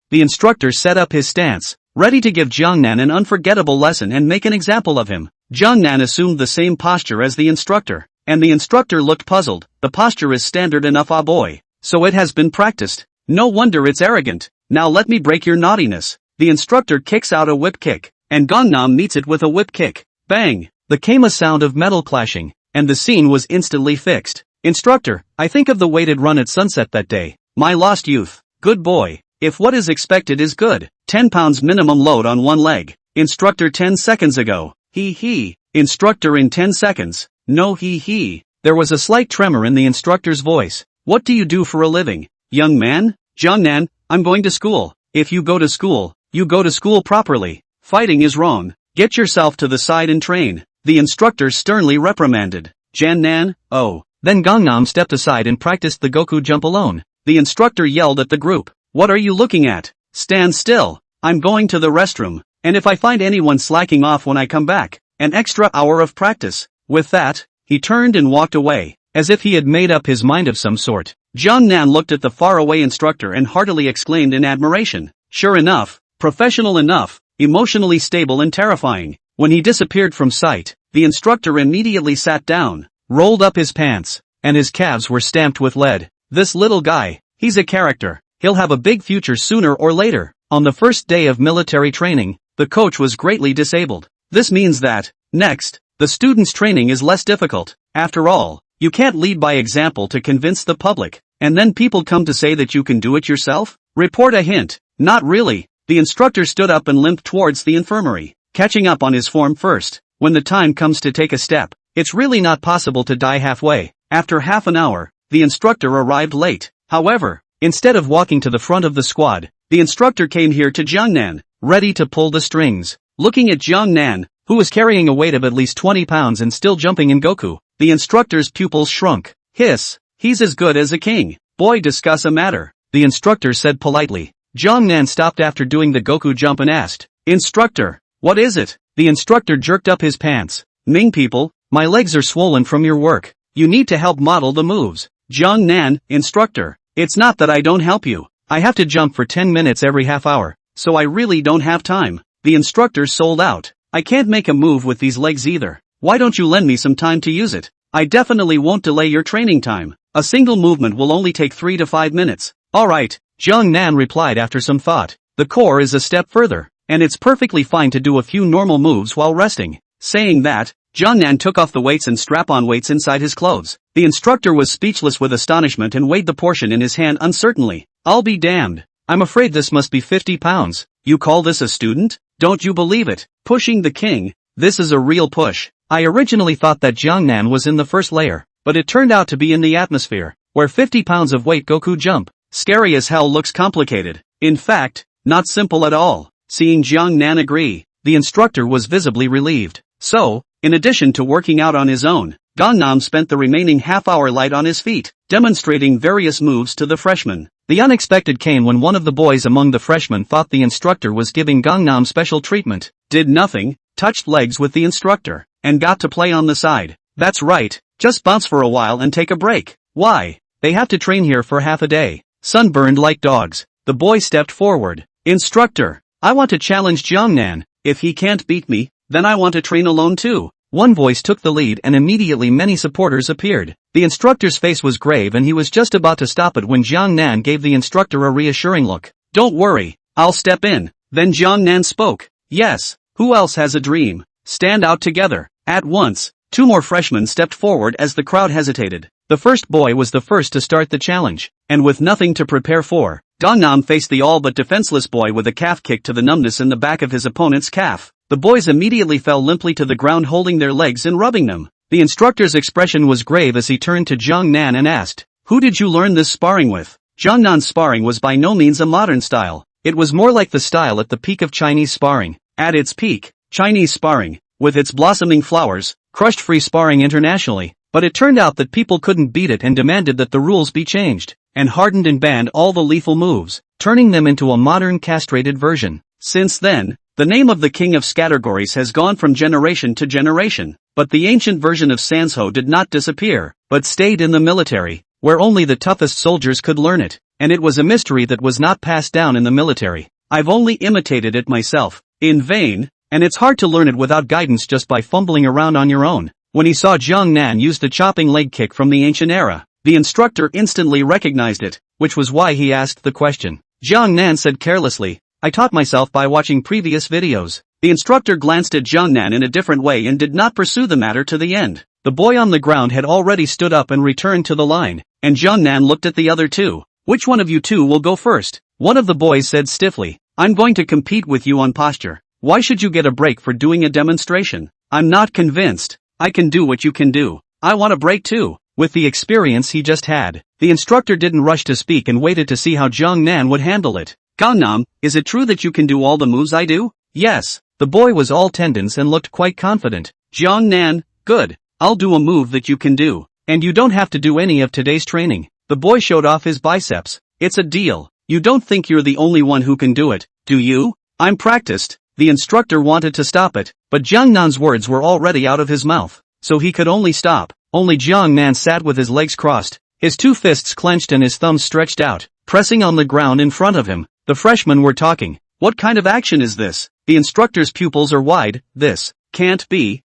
The instructor set up his stance, ready to give Jiangnan an unforgettable lesson and make an example of him. Jiangnan assumed the same posture as the instructor, and the instructor looked puzzled. The posture is standard enough, ah boy. So it has been practiced. No wonder it's arrogant. Now let me break your naughtiness. The instructor kicks out a whip kick, and Gangnam meets it with a whip kick. Bang! There came a sound of metal clashing, and the scene was instantly fixed. Instructor, I think of the weighted run at sunset that day. My lost youth. Good boy. If what is expected is good. 10 pounds minimum load on one leg. Instructor 10 seconds ago. He. Instructor in 10 seconds. No he. There was a slight tremor in the instructor's voice. What do you do for a living? Young man? Jiangnan, I'm going to school. If you go to school, you go to school properly. Fighting is wrong. Get yourself to the side and train. The instructor sternly reprimanded. Jiangnan, oh. Then Gangnam stepped aside and practiced the Goku jump alone. The instructor yelled at the group. What are you looking at? Stand still. I'm going to the restroom. And if I find anyone slacking off when I come back, an extra hour of practice." With that, he turned and walked away, as if he had made up his mind of some sort. Jiang Nan looked at the faraway instructor and heartily exclaimed in admiration. Sure enough, professional enough, emotionally stable and terrifying. When he disappeared from sight, the instructor immediately sat down, rolled up his pants, and his calves were stamped with lead. This little guy, he's a character. He'll have a big future sooner or later. On the first day of military training, the coach was greatly disabled. This means that, next, the student's training is less difficult. After all, you can't lead by example to convince the public, and then people come to say that you can do it yourself? Report a hint. Not really. The instructor stood up and limped towards the infirmary, catching up on his form first. When the time comes to take a step, it's really not possible to die halfway. After half an hour, the instructor arrived late. However, instead of walking to the front of the squad, the instructor came here to Jiangnan, ready to pull the strings. Looking at Jiangnan, who was carrying a weight of at least 20 pounds and still jumping in Goku, the instructor's pupils shrunk. Hiss, he's as good as a king. Boy, discuss a matter, the instructor said politely. Jiangnan stopped after doing the Goku jump and asked, Instructor, what is it? The instructor jerked up his pants. Ming people, my legs are swollen from your work. You need to help model the moves. Jiangnan, instructor, it's not that I don't help you. I have to jump for 10 minutes every half hour, so I really don't have time. The instructor sold out. I can't make a move with these legs either. Why don't you lend me some time to use it? I definitely won't delay your training time. A single movement will only take 3 to 5 minutes. Alright, Jiangnan replied after some thought. The core is a step further, and it's perfectly fine to do a few normal moves while resting. Saying that, Jiangnan took off the weights and strap-on weights inside his clothes. The instructor was speechless with astonishment and weighed the portion in his hand uncertainly. I'll be damned. I'm afraid this must be 50 pounds. You call this a student? Don't you believe it? Pushing the king. This is a real push. I originally thought that Jiangnan was in the first layer, but it turned out to be in the atmosphere, where 50 pounds of weight Goku jump. Scary as hell looks complicated. In fact, not simple at all. Seeing Jiangnan agree, the instructor was visibly relieved. So, in addition to working out on his own, Gangnam spent the remaining half-hour light on his feet, demonstrating various moves to the freshmen. The unexpected came when one of the boys among the freshmen thought the instructor was giving Gangnam special treatment, did nothing, touched legs with the instructor, and got to play on the side. That's right, just bounce for a while and take a break. Why? They have to train here for half a day. Sunburned like dogs. The boy stepped forward. Instructor, I want to challenge Jiangnan. If he can't beat me, then I want to train alone too. One voice took the lead and immediately many supporters appeared. The instructor's face was grave and he was just about to stop it when Jiangnan gave the instructor a reassuring look. Don't worry, I'll step in. Then Jiangnan spoke. Yes, who else has a dream? Stand out together. At once, 2 more freshmen stepped forward as the crowd hesitated. The first boy was the first to start the challenge, and with nothing to prepare for, Gangnam faced the all but defenseless boy with a calf kick to the numbness in the back of his opponent's calf. The boys immediately fell limply to the ground holding their legs and rubbing them. The instructor's expression was grave as he turned to Jiangnan and asked, Who did you learn this sparring with? Jiangnan's sparring was by no means a modern style. It was more like the style at the peak of Chinese sparring. At its peak, Chinese sparring, with its blossoming flowers, crushed free sparring internationally. But it turned out that people couldn't beat it and demanded that the rules be changed, and hardened and banned all the lethal moves, turning them into a modern castrated version. Since then, the name of the king of scattergories has gone from generation to generation, but the ancient version of Sansho did not disappear, but stayed in the military, where only the toughest soldiers could learn it, and it was a mystery that was not passed down in the military. I've only imitated it myself, in vain, and it's hard to learn it without guidance just by fumbling around on your own. When he saw Jiangnan use the chopping leg kick from the ancient era, the instructor instantly recognized it, which was why he asked the question. Jiangnan said carelessly, I taught myself by watching previous videos. The instructor glanced at Jiangnan in a different way and did not pursue the matter to the end. The boy on the ground had already stood up and returned to the line, and Jiangnan looked at the other two. Which one of you two will go first? One of the boys said stiffly, I'm going to compete with you on posture. Why should you get a break for doing a demonstration? I'm not convinced. I can do what you can do. I want a break too. With the experience he just had, the instructor didn't rush to speak and waited to see how Jiangnan would handle it. Gangnam, is it true that you can do all the moves I do? Yes. The boy was all tendons and looked quite confident. Jiangnan, good. I'll do a move that you can do. And you don't have to do any of today's training. The boy showed off his biceps. It's a deal. You don't think you're the only one who can do it, do you? I'm practiced. The instructor wanted to stop it, but Jiangnan's words were already out of his mouth, so he could only stop. Only Jiangnan sat with his legs crossed, his two fists clenched and his thumbs stretched out, pressing on the ground in front of him. The freshmen were talking. What kind of action is this? The instructor's pupils are wide. This can't be.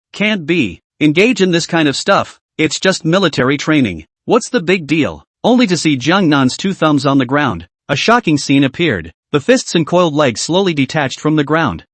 Engage in this kind of stuff. It's just military training. What's the big deal? Only to see Jiangnan's two thumbs on the ground. A shocking scene appeared. The fists and coiled legs slowly detached from the ground.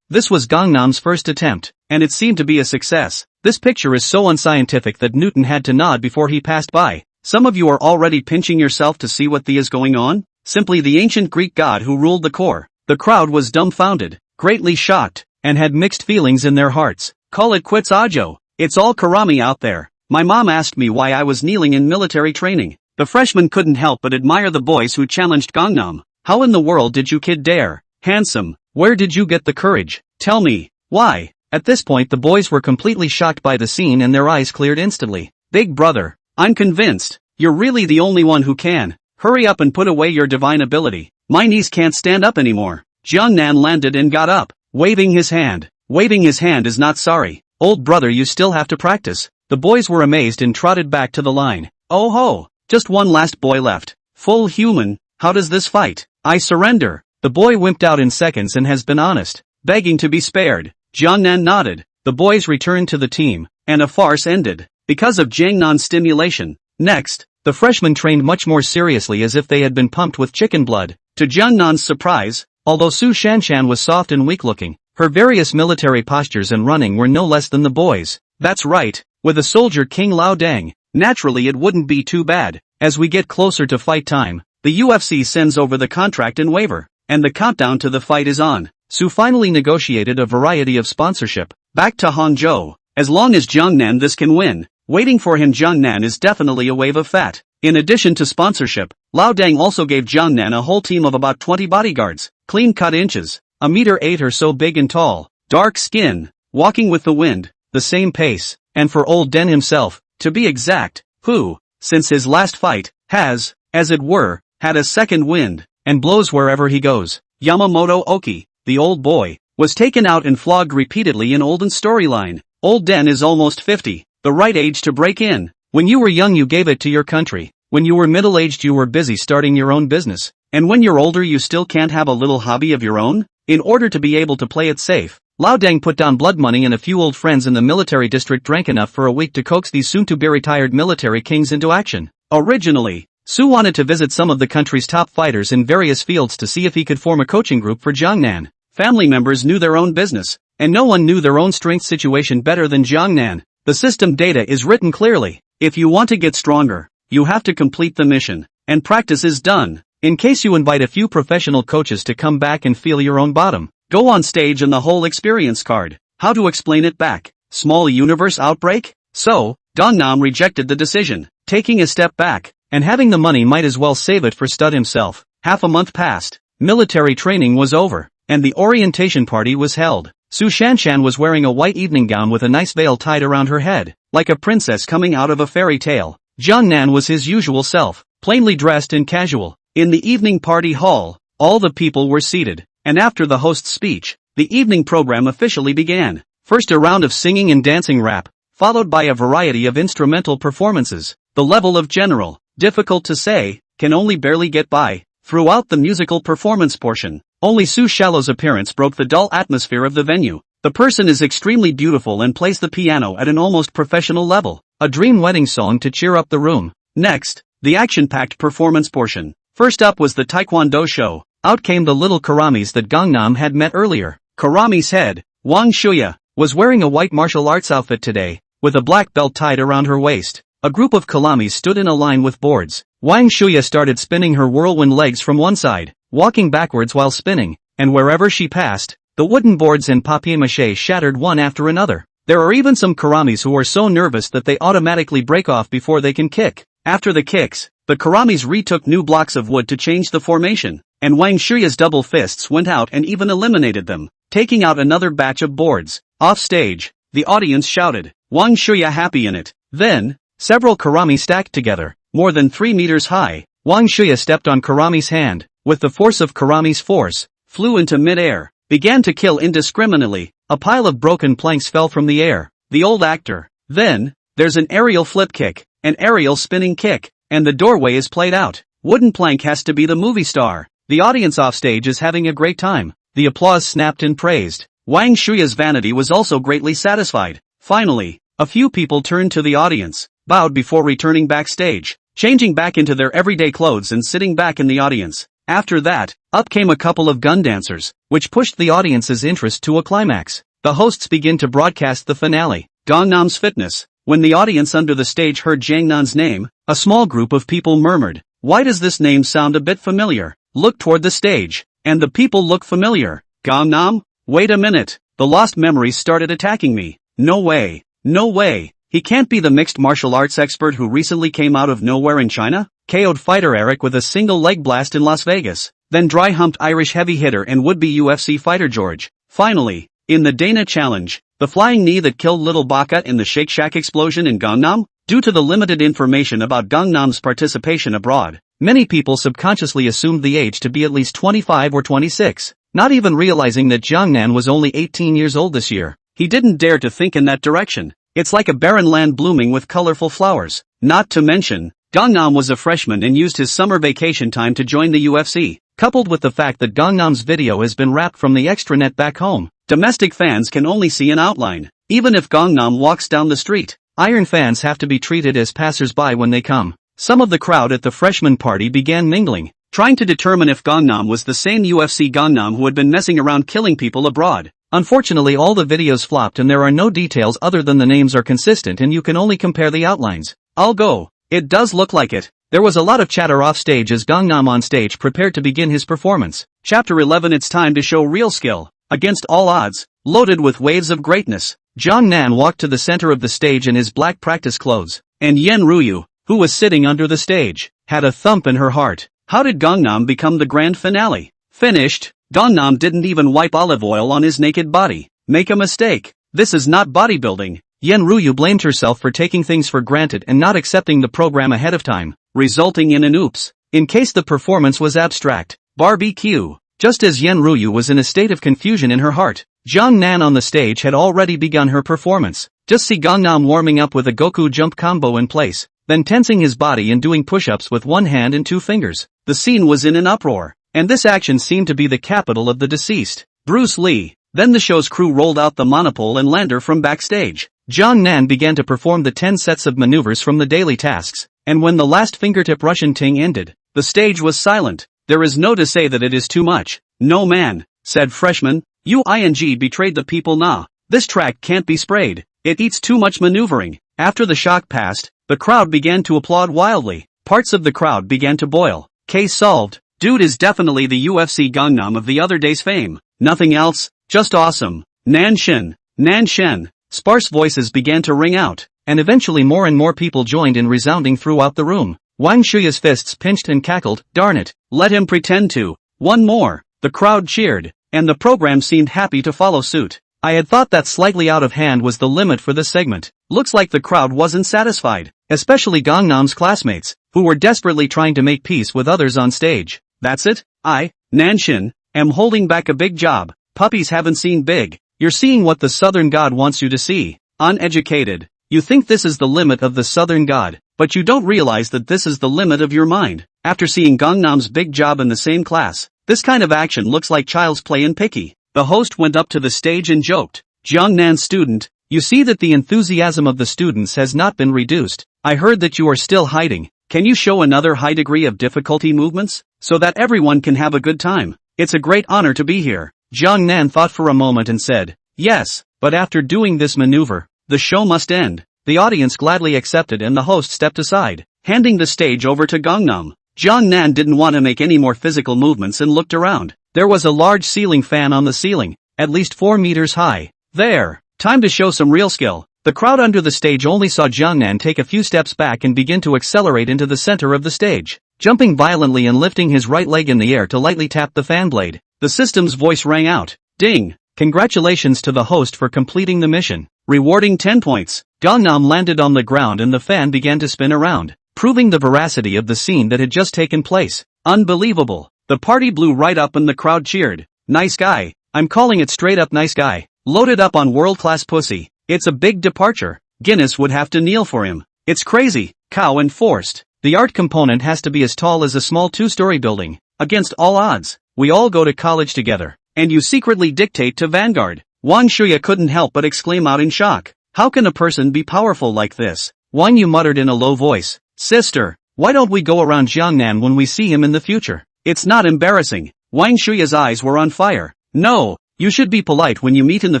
This was Gangnam's first attempt, and it seemed to be a success. This picture is so unscientific that Newton had to nod before he passed by. Some of you are already pinching yourself to see what is going on? Simply the ancient Greek god who ruled the core. The crowd was dumbfounded, greatly shocked, and had mixed feelings in their hearts. Call it quits, Ajo. It's all karami out there. My mom asked me why I was kneeling in military training. The freshmen couldn't help but admire the boys who challenged Gangnam. How in the world did you kid dare? Handsome. Where did you get the courage? Tell me. Why? At this point the boys were completely shocked by the scene and their eyes cleared instantly. Big brother, I'm convinced. You're really the only one who can. Hurry up and put away your divine ability. My knees can't stand up anymore. Jiangnan landed and got up, waving his hand. Waving his hand is not sorry. Old brother, you still have to practice. The boys were amazed and trotted back to the line. Oh ho! Just one last boy left. Full human, how does this fight? I surrender. The boy wimped out in seconds and has been honest, begging to be spared. Jiangnan nodded. The boys returned to the team, and a farce ended, because of Jiangnan's stimulation. Next, the freshmen trained much more seriously as if they had been pumped with chicken blood. To Jiangnan's surprise, although Su Shanshan was soft and weak-looking, her various military postures and running were no less than the boys'. That's right, with a soldier King Lao Dang, naturally it wouldn't be too bad. As we get closer to fight time, the UFC sends over the contract and waiver, and the countdown to the fight is on. Su finally negotiated a variety of sponsorship. Back to Hangzhou. As long as Jiangnan this can win, waiting for him Jiangnan is definitely a wave of fat. In addition to sponsorship, Lao Dang also gave Jiangnan a whole team of about 20 bodyguards, clean-cut inches, 1.8 m or so big and tall, dark skin, walking with the wind, the same pace, and for old Den himself, to be exact, who, since his last fight, has, as it were, had a second wind, and blows wherever he goes. Yamamoto Oki, the old boy, was taken out and flogged repeatedly in Olden's storyline. Old Den is almost 50, the right age to break in. When you were young you gave it to your country. When you were middle-aged you were busy starting your own business. And when you're older you still can't have a little hobby of your own? In order to be able to play it safe, Lao Dang put down blood money and a few old friends in the military district drank enough for a week to coax these soon-to-be-retired military kings into action. Originally, Su wanted to visit some of the country's top fighters in various fields to see if he could form a coaching group for Jiangnan. Family members knew their own business, and no one knew their own strength situation better than Jiangnan. The system data is written clearly. If you want to get stronger, you have to complete the mission, and practice is done. In case you invite a few professional coaches to come back and feel your own bottom, go on stage and the whole experience card. How to explain it back? Small universe outbreak? So, Gangnam rejected the decision, taking a step back, and having the money might as well save it for stud himself. Half a month passed, military training was over, and the orientation party was held. Su Shanshan was wearing a white evening gown with a nice veil tied around her head, like a princess coming out of a fairy tale. Jiangnan was his usual self, plainly dressed and casual. In the evening party hall, all the people were seated, and after the host's speech, the evening program officially began. First a round of singing and dancing rap, followed by a variety of instrumental performances. The level of general, difficult to say, can only barely get by. Throughout the musical performance portion, only Su Shallow's appearance broke the dull atmosphere of the venue. The person is extremely beautiful and plays the piano at an almost professional level, a dream wedding song to cheer up the room. Next, the action-packed performance portion. First up was the Taekwondo show. Out came the little Karamis that Gangnam had met earlier. Karami's head, Wang Shuya, was wearing a white martial arts outfit today, with a black belt tied around her waist. A group of Kalamis stood in a line with boards. Wang Shuya started spinning her whirlwind legs from one side, walking backwards while spinning, and wherever she passed, the wooden boards and papier-mâché shattered one after another. There are even some Karamis who are so nervous that they automatically break off before they can kick. After the kicks, the Karamis retook new blocks of wood to change the formation, and Wang Shuya's double fists went out and even eliminated them, taking out another batch of boards. Off stage, the audience shouted, Wang Shuya happy in it. Then, several Karami stacked together, more than 3 meters high. Wang Shuya stepped on Karami's hand, with the force of Karami's force, flew into mid-air, began to kill indiscriminately. A pile of broken planks fell from the air. The old actor. Then, there's an aerial flip kick, an aerial spinning kick, and the doorway is played out. Wooden plank has to be the movie star. The audience offstage is having a great time. The applause snapped and praised. Wang Shuya's vanity was also greatly satisfied. Finally, a few people turned to the audience, bowed before returning backstage, changing back into their everyday clothes and sitting back in the audience. After that, up came a couple of gun dancers, which pushed the audience's interest to a climax. The hosts begin to broadcast the finale, Gangnam's Fitness. When the audience under the stage heard Jangnam's name, a small group of people murmured, "Why does this name sound a bit familiar?" Look toward the stage, and the people look familiar. Gangnam? Wait a minute, the lost memories started attacking me. No way, no way, he can't be the mixed martial arts expert who recently came out of nowhere in China? KO'd fighter Eric with a single leg blast in Las Vegas, then dry-humped Irish heavy hitter and would-be UFC fighter George. Finally, in the Dana Challenge, the flying knee that killed Little Baka in the Shake Shack explosion in Gangnam? Due to the limited information about Gangnam's participation abroad, many people subconsciously assumed the age to be at least 25 or 26, not even realizing that Jiangnan was only 18 years old this year. He didn't dare to think in that direction. It's like a barren land blooming with colorful flowers. Not to mention, Gangnam was a freshman and used his summer vacation time to join the UFC. Coupled with the fact that Gangnam's video has been wrapped from the extranet back home, domestic fans can only see an outline. Even if Gangnam walks down the street, Iron fans have to be treated as passers-by when they come. Some of the crowd at the freshman party began mingling, trying to determine if Gangnam was the same UFC Gangnam who had been messing around killing people abroad. Unfortunately, all the videos flopped and there are no details other than the names are consistent and you can only compare the outlines. I'll go. It does look like it. There was a lot of chatter off stage as Gangnam on stage prepared to begin his performance. Chapter 11. It's time to show real skill. Against all odds, loaded with waves of greatness, Jiangnan walked to the center of the stage in his black practice clothes, and Yen Ruyu, who was sitting under the stage, had a thump in her heart. How did Gangnam become the grand finale? Finished. Gangnam didn't even wipe olive oil on his naked body. Make a mistake. This is not bodybuilding. Yen Ruyu blamed herself for taking things for granted and not accepting the program ahead of time, resulting in an oops. In case the performance was abstract. Barbecue. Just as Yen Ruyu was in a state of confusion in her heart, Jiangnan on the stage had already begun her performance. Just see Gangnam warming up with a Goku jump combo in place, then tensing his body and doing push-ups with one hand and two fingers. The scene was in an uproar, and this action seemed to be the capital of the deceased, Bruce Lee. Then the show's crew rolled out the monopole and lander from backstage. Jiangnan began to perform the 10 sets of maneuvers from the daily tasks, and when the last fingertip Russian ting ended, the stage was silent. There is no to say that it is too much. No man, said freshman, Yuan betrayed the people nah. This track can't be sprayed. It eats too much maneuvering. After the shock passed, the crowd began to applaud wildly. Parts of the crowd began to boil. Case solved. Dude is definitely the UFC Gangnam of the other day's fame. Nothing else, just awesome. Nanshin. Nanshin. Sparse voices began to ring out, and eventually more and more people joined in resounding throughout the room. Wang Shuya's fists pinched and cackled, darn it, let him pretend to. One more. The crowd cheered, and the program seemed happy to follow suit. I had thought that slightly out of hand was the limit for this segment. Looks like the crowd wasn't satisfied, especially Gangnam's classmates, who were desperately trying to make peace with others on stage. That's it? I, Nanshin, am holding back a big job. Puppies haven't seen big. You're seeing what the Southern God wants you to see. Uneducated. You think this is the limit of the Southern God, but you don't realize that this is the limit of your mind. After seeing Gangnam's big job in the same class, this kind of action looks like child's play and picky. The host went up to the stage and joked, Jiangnan student, you see that the enthusiasm of the students has not been reduced. I heard that you are still hiding. Can you show another high degree of difficulty movements, so that everyone can have a good time? It's a great honor to be here. Jiangnan thought for a moment and said, yes, but after doing this maneuver, the show must end. The audience gladly accepted and the host stepped aside, handing the stage over to Gangnam. Jiangnan didn't want to make any more physical movements and looked around. There was a large ceiling fan on the ceiling, at least 4 meters high. There, time to show some real skill. The crowd under the stage only saw Jiangnan take a few steps back and begin to accelerate into the center of the stage, jumping violently and lifting his right leg in the air to lightly tap the fan blade. The system's voice rang out. Ding! Congratulations to the host for completing the mission. Rewarding 10 points. Gangnam landed on the ground and the fan began to spin around, proving the veracity of the scene that had just taken place. Unbelievable. The party blew right up and the crowd cheered. Nice guy. I'm calling it straight up nice guy. Loaded up on world-class pussy. It's a big departure. Guinness would have to kneel for him. It's crazy, cow and forced. The art component has to be as tall as a small two-story building. Against all odds, we all go to college together. And you secretly dictate to Vanguard. Wang Shuya couldn't help but exclaim out in shock. How can a person be powerful like this? Wang Yu muttered in a low voice. Sister, why don't we go around Jiangnan when we see him in the future? It's not embarrassing. Wang Shuya's eyes were on fire. No, you should be polite when you meet in the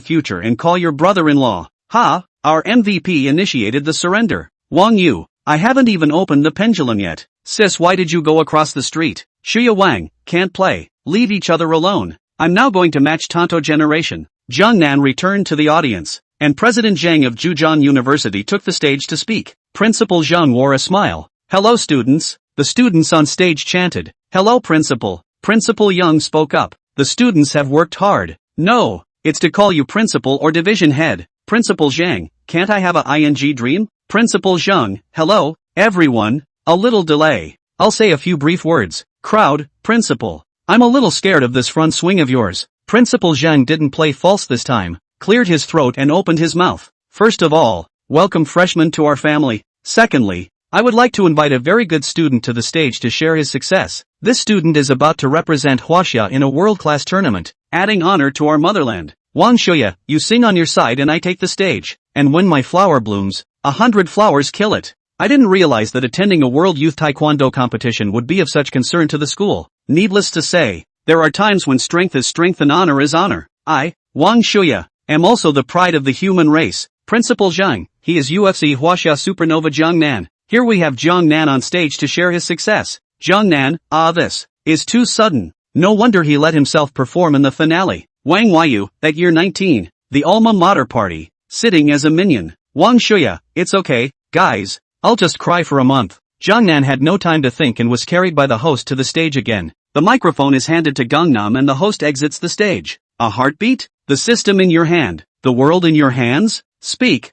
future and call your brother-in-law. Ha, our MVP initiated the surrender. Wang Yu, I haven't even opened the pendulum yet. Sis, why did you go across the street? Shuya Wang, can't play. Leave each other alone. I'm now going to match Tonto generation. Jiangnan returned to the audience, and President Zhang of Zhejiang University took the stage to speak. Principal Zhang wore a smile. Hello students. The students on stage chanted. Hello principal. Principal Young spoke up. The students have worked hard. No, it's to call you principal or division head. Principal Zhang, can't I have a ing dream? Principal Zhang, hello, everyone. A little delay. I'll say a few brief words. Crowd, principal. I'm a little scared of this front swing of yours. Principal Zhang didn't play false this time, cleared his throat and opened his mouth. First of all, welcome freshmen to our family. Secondly, I would like to invite a very good student to the stage to share his success. This student is about to represent Huaxia in a world-class tournament, adding honor to our motherland. Wang Shuya, you sing on your side and I take the stage. And when my flower blooms, 100 flowers kill it. I didn't realize that attending a World Youth Taekwondo competition would be of such concern to the school. Needless to say, there are times when strength is strength and honor is honor. I, Wang Shuya, am also the pride of the human race. Principal Zhang, he is UFC Huaxia Supernova Jiangnan. Here we have Jiangnan on stage to share his success. Jiangnan, this is too sudden. No wonder he let himself perform in the finale. Wang Huayu, that year 19, the alma mater party, sitting as a minion. Wang Shuya, it's okay, guys. I'll just cry for a month. Jiangnan had no time to think and was carried by the host to the stage again. The microphone is handed to Gangnam and the host exits the stage. A heartbeat? The system in your hand. The world in your hands? Speak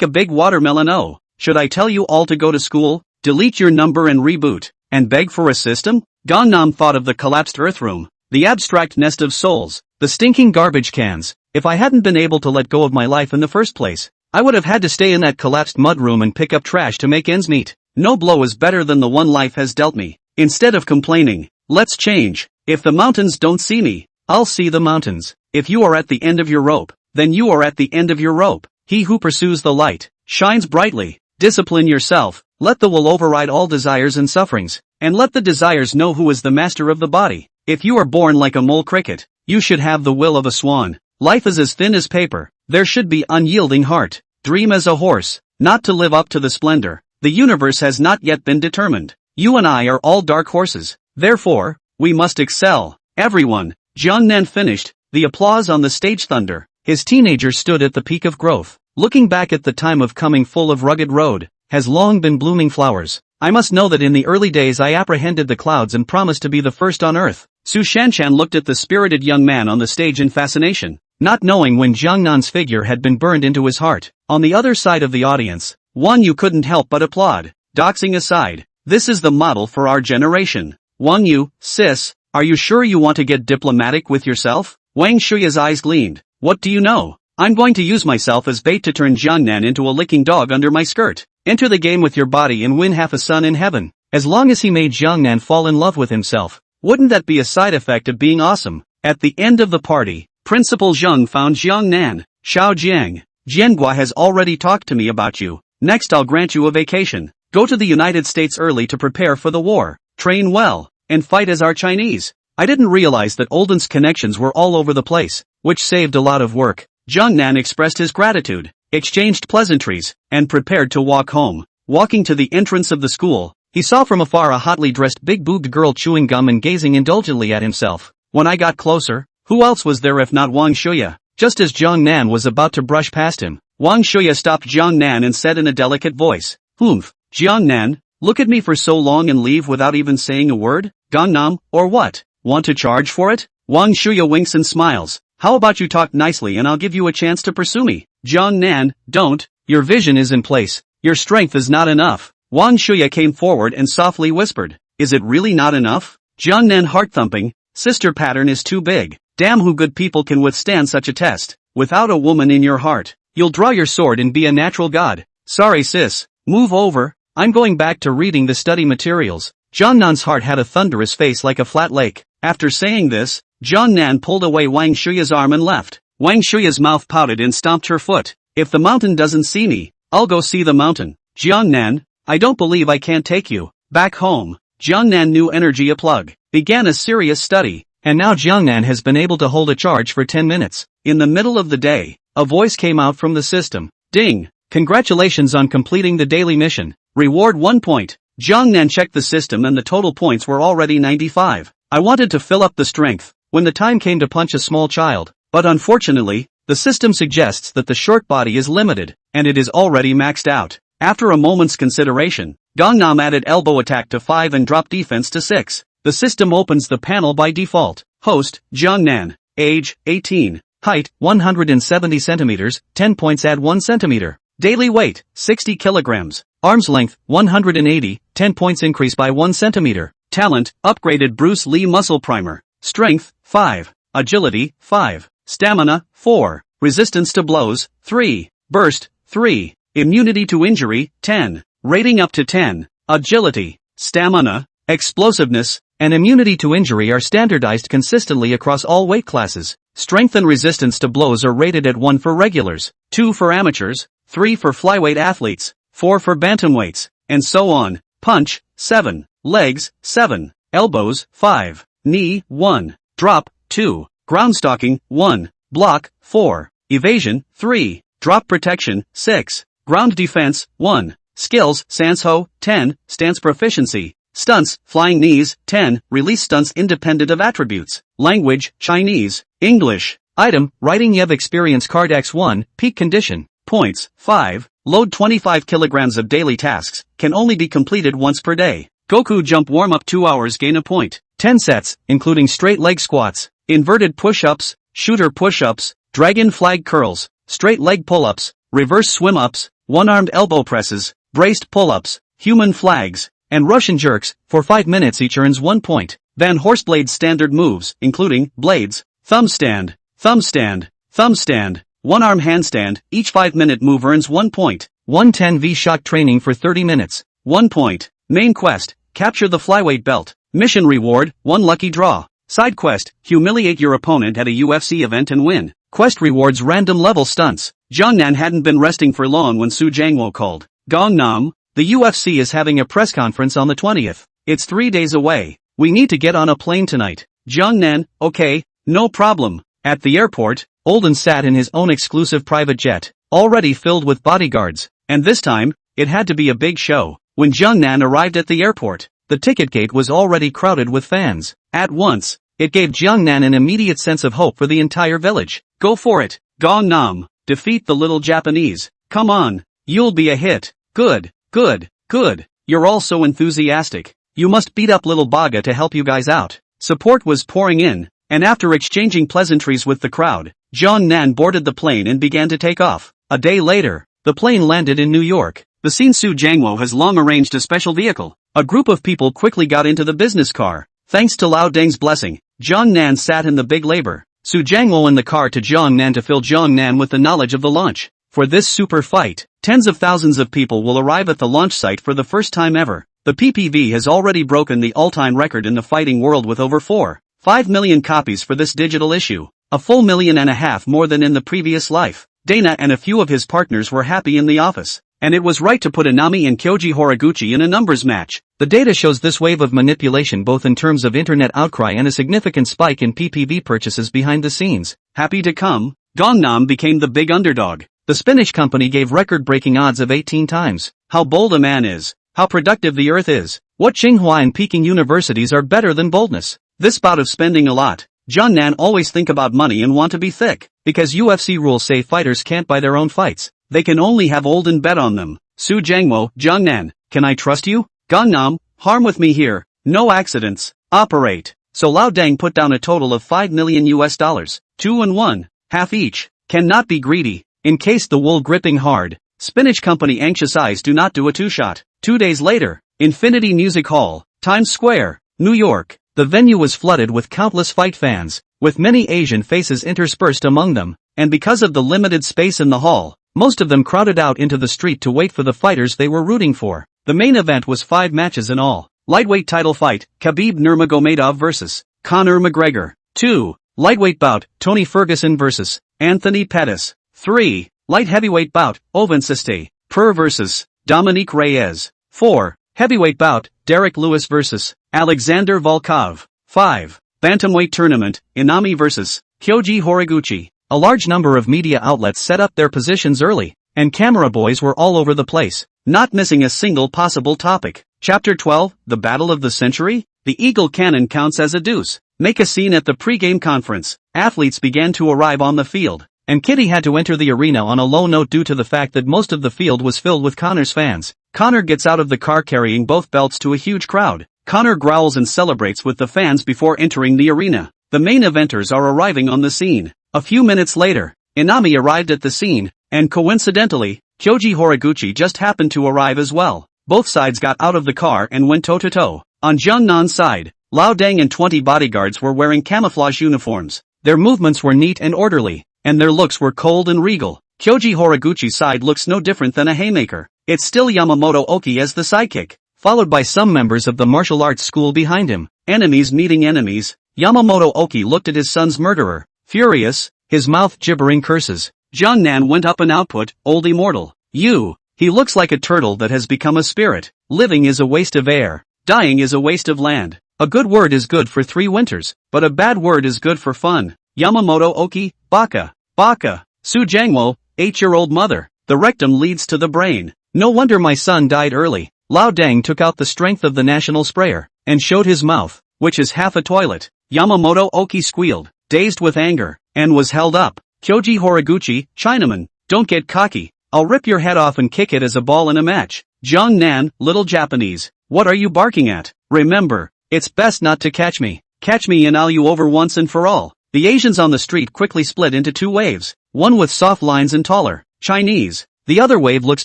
a big watermelon. Oh, should I tell you all to go to school, delete your number and reboot, and beg for a system? Gangnam thought of the collapsed earth room, the abstract nest of souls, the stinking garbage cans. If I hadn't been able to let go of my life in the first place, I would have had to stay in that collapsed mudroom and pick up trash to make ends meet. No blow is better than the one life has dealt me. Instead of complaining, let's change. If the mountains don't see me, I'll see the mountains. If you are at the end of your rope, then you are at the end of your rope. He who pursues the light shines brightly. Discipline yourself. Let the will override all desires and sufferings, and let the desires know who is the master of the body. If you are born like a mole cricket, you should have the will of a swan. Life is as thin as paper. There should be unyielding heart. Dream as a horse, not to live up to the splendor. The universe has not yet been determined. You and I are all dark horses. Therefore, we must excel. Everyone. Jiangnan finished. The applause on the stage thunder. His teenager stood at the peak of growth, looking back at the time of coming full of rugged road, has long been blooming flowers. I must know that in the early days I apprehended the clouds and promised to be the first on earth. Su Shanshan looked at the spirited young man on the stage in fascination, not knowing when Jiangnan's figure had been burned into his heart. On the other side of the audience, Wang Yu couldn't help but applaud. Doxing aside, this is the model for our generation. Wang Yu, sis, are you sure you want to get diplomatic with yourself? Wang Shuya's eyes gleamed. What do you know? I'm going to use myself as bait to turn Jiangnan into a licking dog under my skirt. Enter the game with your body and win half a sun in heaven. As long as he made Jiangnan fall in love with himself, wouldn't that be a side effect of being awesome? At the end of the party, Principal Zheng found Jiangnan. Xiao Jiang, Jiangua has already talked to me about you. Next I'll grant you a vacation. Go to the United States early to prepare for the war. Train well, and fight as our Chinese. I didn't realize that Olden's connections were all over the place, which saved a lot of work. Jiangnan expressed his gratitude, exchanged pleasantries, and prepared to walk home. Walking to the entrance of the school, he saw from afar a hotly dressed big-boobed girl chewing gum and gazing indulgently at himself. When I got closer, who else was there if not Wang Shuya? Just as Jiangnan was about to brush past him, Wang Shuya stopped Jiangnan and said in a delicate voice, "Humph, Jiangnan, look at me for so long and leave without even saying a word? Gangnam, or what? Want to charge for it?" Wang Shuya winks and smiles. "How about you talk nicely and I'll give you a chance to pursue me?" Jiangnan, don't. Your vision is in place. Your strength is not enough. Wang Shuya came forward and softly whispered, "Is it really not enough?" Jiangnan heart thumping, Sister pattern is too big. Damn, who good people can withstand such a test. Without a woman in your heart, you'll draw your sword and be a natural god. Sorry sis. Move over. I'm going back to reading the study materials. Jiangnan's heart had a thunderous face like a flat lake. After saying this, Jiangnan pulled away Wang Shuya's arm and left. Wang Shuya's mouth pouted and stomped her foot. If the mountain doesn't see me, I'll go see the mountain. Jiangnan, I don't believe I can't take you. Back home, Jiangnan knew energy a plug. Began a serious study. And now Jiangnan has been able to hold a charge for 10 minutes. In the middle of the day, a voice came out from the system. Ding! Congratulations on completing the daily mission. Reward 1 point. Jiangnan checked the system and the total points were already 95. I wanted to fill up the strength when the time came to punch a small child, but unfortunately, the system suggests that the short body is limited, and it is already maxed out. After a moment's consideration, Gangnam added elbow attack to 5 and drop defense to 6. The system opens the panel by default. Host, Jiangnan. Age, 18. Height, 170 centimeters, 10 points add 1 centimeter. Daily weight, 60 kilograms. Arms length, 180, 10 points increase by 1 centimeter. Talent, upgraded Bruce Lee muscle primer. Strength, 5. Agility, 5. Stamina, 4. Resistance to blows, 3. Burst, 3. Immunity to injury, 10. Rating up to 10. Agility, stamina, explosiveness, and immunity to injury are standardized consistently across all weight classes. Strength and resistance to blows are rated at 1 for regulars, 2 for amateurs, 3 for flyweight athletes, 4 for bantamweights, and so on. Punch, 7. Legs, 7. Elbows, 5. Knee, 1. Drop, 2. Ground stalking, 1. Block, 4. Evasion, 3. Drop protection, 6. Ground defense, 1. Skills, Sansho, 10. Stance proficiency. Stunts, flying knees, 10. Release stunts independent of attributes. Language, Chinese. English. Item, writing Yev experience card X1, peak condition. Points, 5. Load 25 kilograms of daily tasks, can only be completed once per day. Goku jump warm-up 2 hours gain a point. 10 sets, including straight leg squats, inverted push-ups, shooter push-ups, dragon flag curls, straight leg pull-ups, reverse swim-ups, one-armed elbow presses, braced pull-ups, human flags, and Russian jerks. For 5 minutes each earns 1 point. Van Horseblade standard moves, including blades, thumb stand, thumb stand, thumb stand, one-arm handstand. Each 5-minute move earns 1 point. 110 V-Shock training for 30 minutes. 1 point. Main quest, capture the flyweight belt. Mission reward, 1 lucky draw. Side quest, humiliate your opponent at a UFC event and win. Quest rewards random level stunts. Jiangnan hadn't been resting for long when Su Jiangwo called. Gangnam, the UFC is having a press conference on the 20th. It's 3 days away. We need to get on a plane tonight. Jiangnan, okay, no problem. At the airport, Olden sat in his own exclusive private jet, already filled with bodyguards. And this time, it had to be a big show. When Jiangnan arrived at the airport, the ticket gate was already crowded with fans. At once, it gave Jiangnan an immediate sense of hope for the entire village. Go for it, Gangnam. Defeat the little Japanese. Come on, you'll be a hit. Good, good, good. You're all so enthusiastic. You must beat up little Baga to help you guys out. Support was pouring in, and after exchanging pleasantries with the crowd, Jiangnan boarded the plane and began to take off. A day later, the plane landed in New York. The scene Su Jiangwo has long arranged a special vehicle. A group of people quickly got into the business car. Thanks to Lao Deng's blessing, Jiangnan sat in the big labor. Su Jiangwo in the car to Jiangnan to fill Jiangnan with the knowledge of the launch. For this super fight, tens of thousands of people will arrive at the launch site for the first time ever. The PPV has already broken the all-time record in the fighting world with over 4.5 million copies for this digital issue. A full 1.5 million more than in the previous life. Dana and a few of his partners were happy in the office. And it was right to put Inami and Kyoji Horiguchi in a numbers match. The data shows this wave of manipulation both in terms of internet outcry and a significant spike in PPV purchases behind the scenes. Happy to come, Gangnam became the big underdog. The Spanish company gave record-breaking odds of 18 times. How bold a man is. How productive the earth is. What Tsinghua and Peking universities are better than boldness. This bout of spending a lot. Jiangnan always think about money and want to be thick. Because UFC rules say fighters can't buy their own fights. They can only have Olden bet on them. Su Jiangwo, Jiangnan, can I trust you? Gangnam, harm with me here. No accidents. Operate. So Lao Deng put down a total of $5 million. 2 and 1. Half each. Cannot be greedy. In case the wool gripping hard. Spinach Company anxious eyes do not do a two-shot. 2 days later, Infinity Music Hall, Times Square, New York. The venue was flooded with countless fight fans, with many Asian faces interspersed among them, and because of the limited space in the hall, most of them crowded out into the street to wait for the fighters they were rooting for. The main event was 5 matches in all. Lightweight title fight, Khabib Nurmagomedov vs. Conor McGregor. 2. Lightweight bout, Tony Ferguson vs. Anthony Pettis. 3. Light heavyweight bout, Ovinceste Per vs. Dominique Reyes. 4. Heavyweight bout, Derek Lewis vs. Alexander Volkov. 5. Bantamweight tournament, Inami vs. Kyoji Horiguchi. A large number of media outlets set up their positions early, and camera boys were all over the place, not missing a single possible topic. Chapter 12, The Battle of the Century? The Eagle Cannon counts as a deuce. Make a scene at the pre-game conference. Athletes began to arrive on the field, and Kitty had to enter the arena on a low note due to the fact that most of the field was filled with Conor's fans. Conor gets out of the car carrying both belts to a huge crowd. Conor growls and celebrates with the fans before entering the arena. The main eventers are arriving on the scene. A few minutes later, Inami arrived at the scene, and coincidentally, Kyoji Horiguchi just happened to arrive as well. Both sides got out of the car and went toe-to-toe. On Jiangnan's side, Lao Deng and 20 bodyguards were wearing camouflage uniforms. Their movements were neat and orderly, and their looks were cold and regal. Kyoji Horiguchi's side looks no different than a haymaker. It's still Yamamoto Oki as the sidekick, followed by some members of the martial arts school behind him. Enemies meeting enemies. Yamamoto Oki looked at his son's murderer. Furious, his mouth gibbering curses. Jiangnan went up an output, Old Immortal. He looks like a turtle that has become a spirit. Living is a waste of air. Dying is a waste of land. A good word is good for 3 winters, but a bad word is good for fun. Yamamoto Oki, Baka. Baka. Su Jiangwo, 8-year-old mother. The rectum leads to the brain. No wonder my son died early. Lao Deng took out the strength of the national sprayer, and showed his mouth, which is half a toilet. Yamamoto Oki squealed, dazed with anger, and was held up. Kyoji Horiguchi, Chinaman, don't get cocky. I'll rip your head off and kick it as a ball in a match. Jiangnan, little Japanese, what are you barking at? Remember, it's best not to catch me. Catch me and I'll you over once and for all. The Asians on the street quickly split into 2 waves, one with soft lines and taller, Chinese. The other wave looks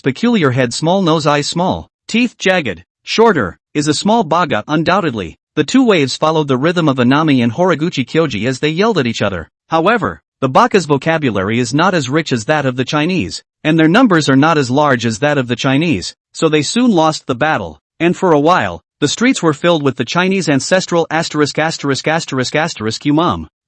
peculiar, head small, nose, eyes small, teeth jagged, shorter, is a small Baga undoubtedly. The 2 waves followed the rhythm of Inami and Horiguchi Kyoji as they yelled at each other. However, the Baka's vocabulary is not as rich as that of the Chinese, and their numbers are not as large as that of the Chinese, so they soon lost the battle, and for a while, the streets were filled with the Chinese ancestral umam.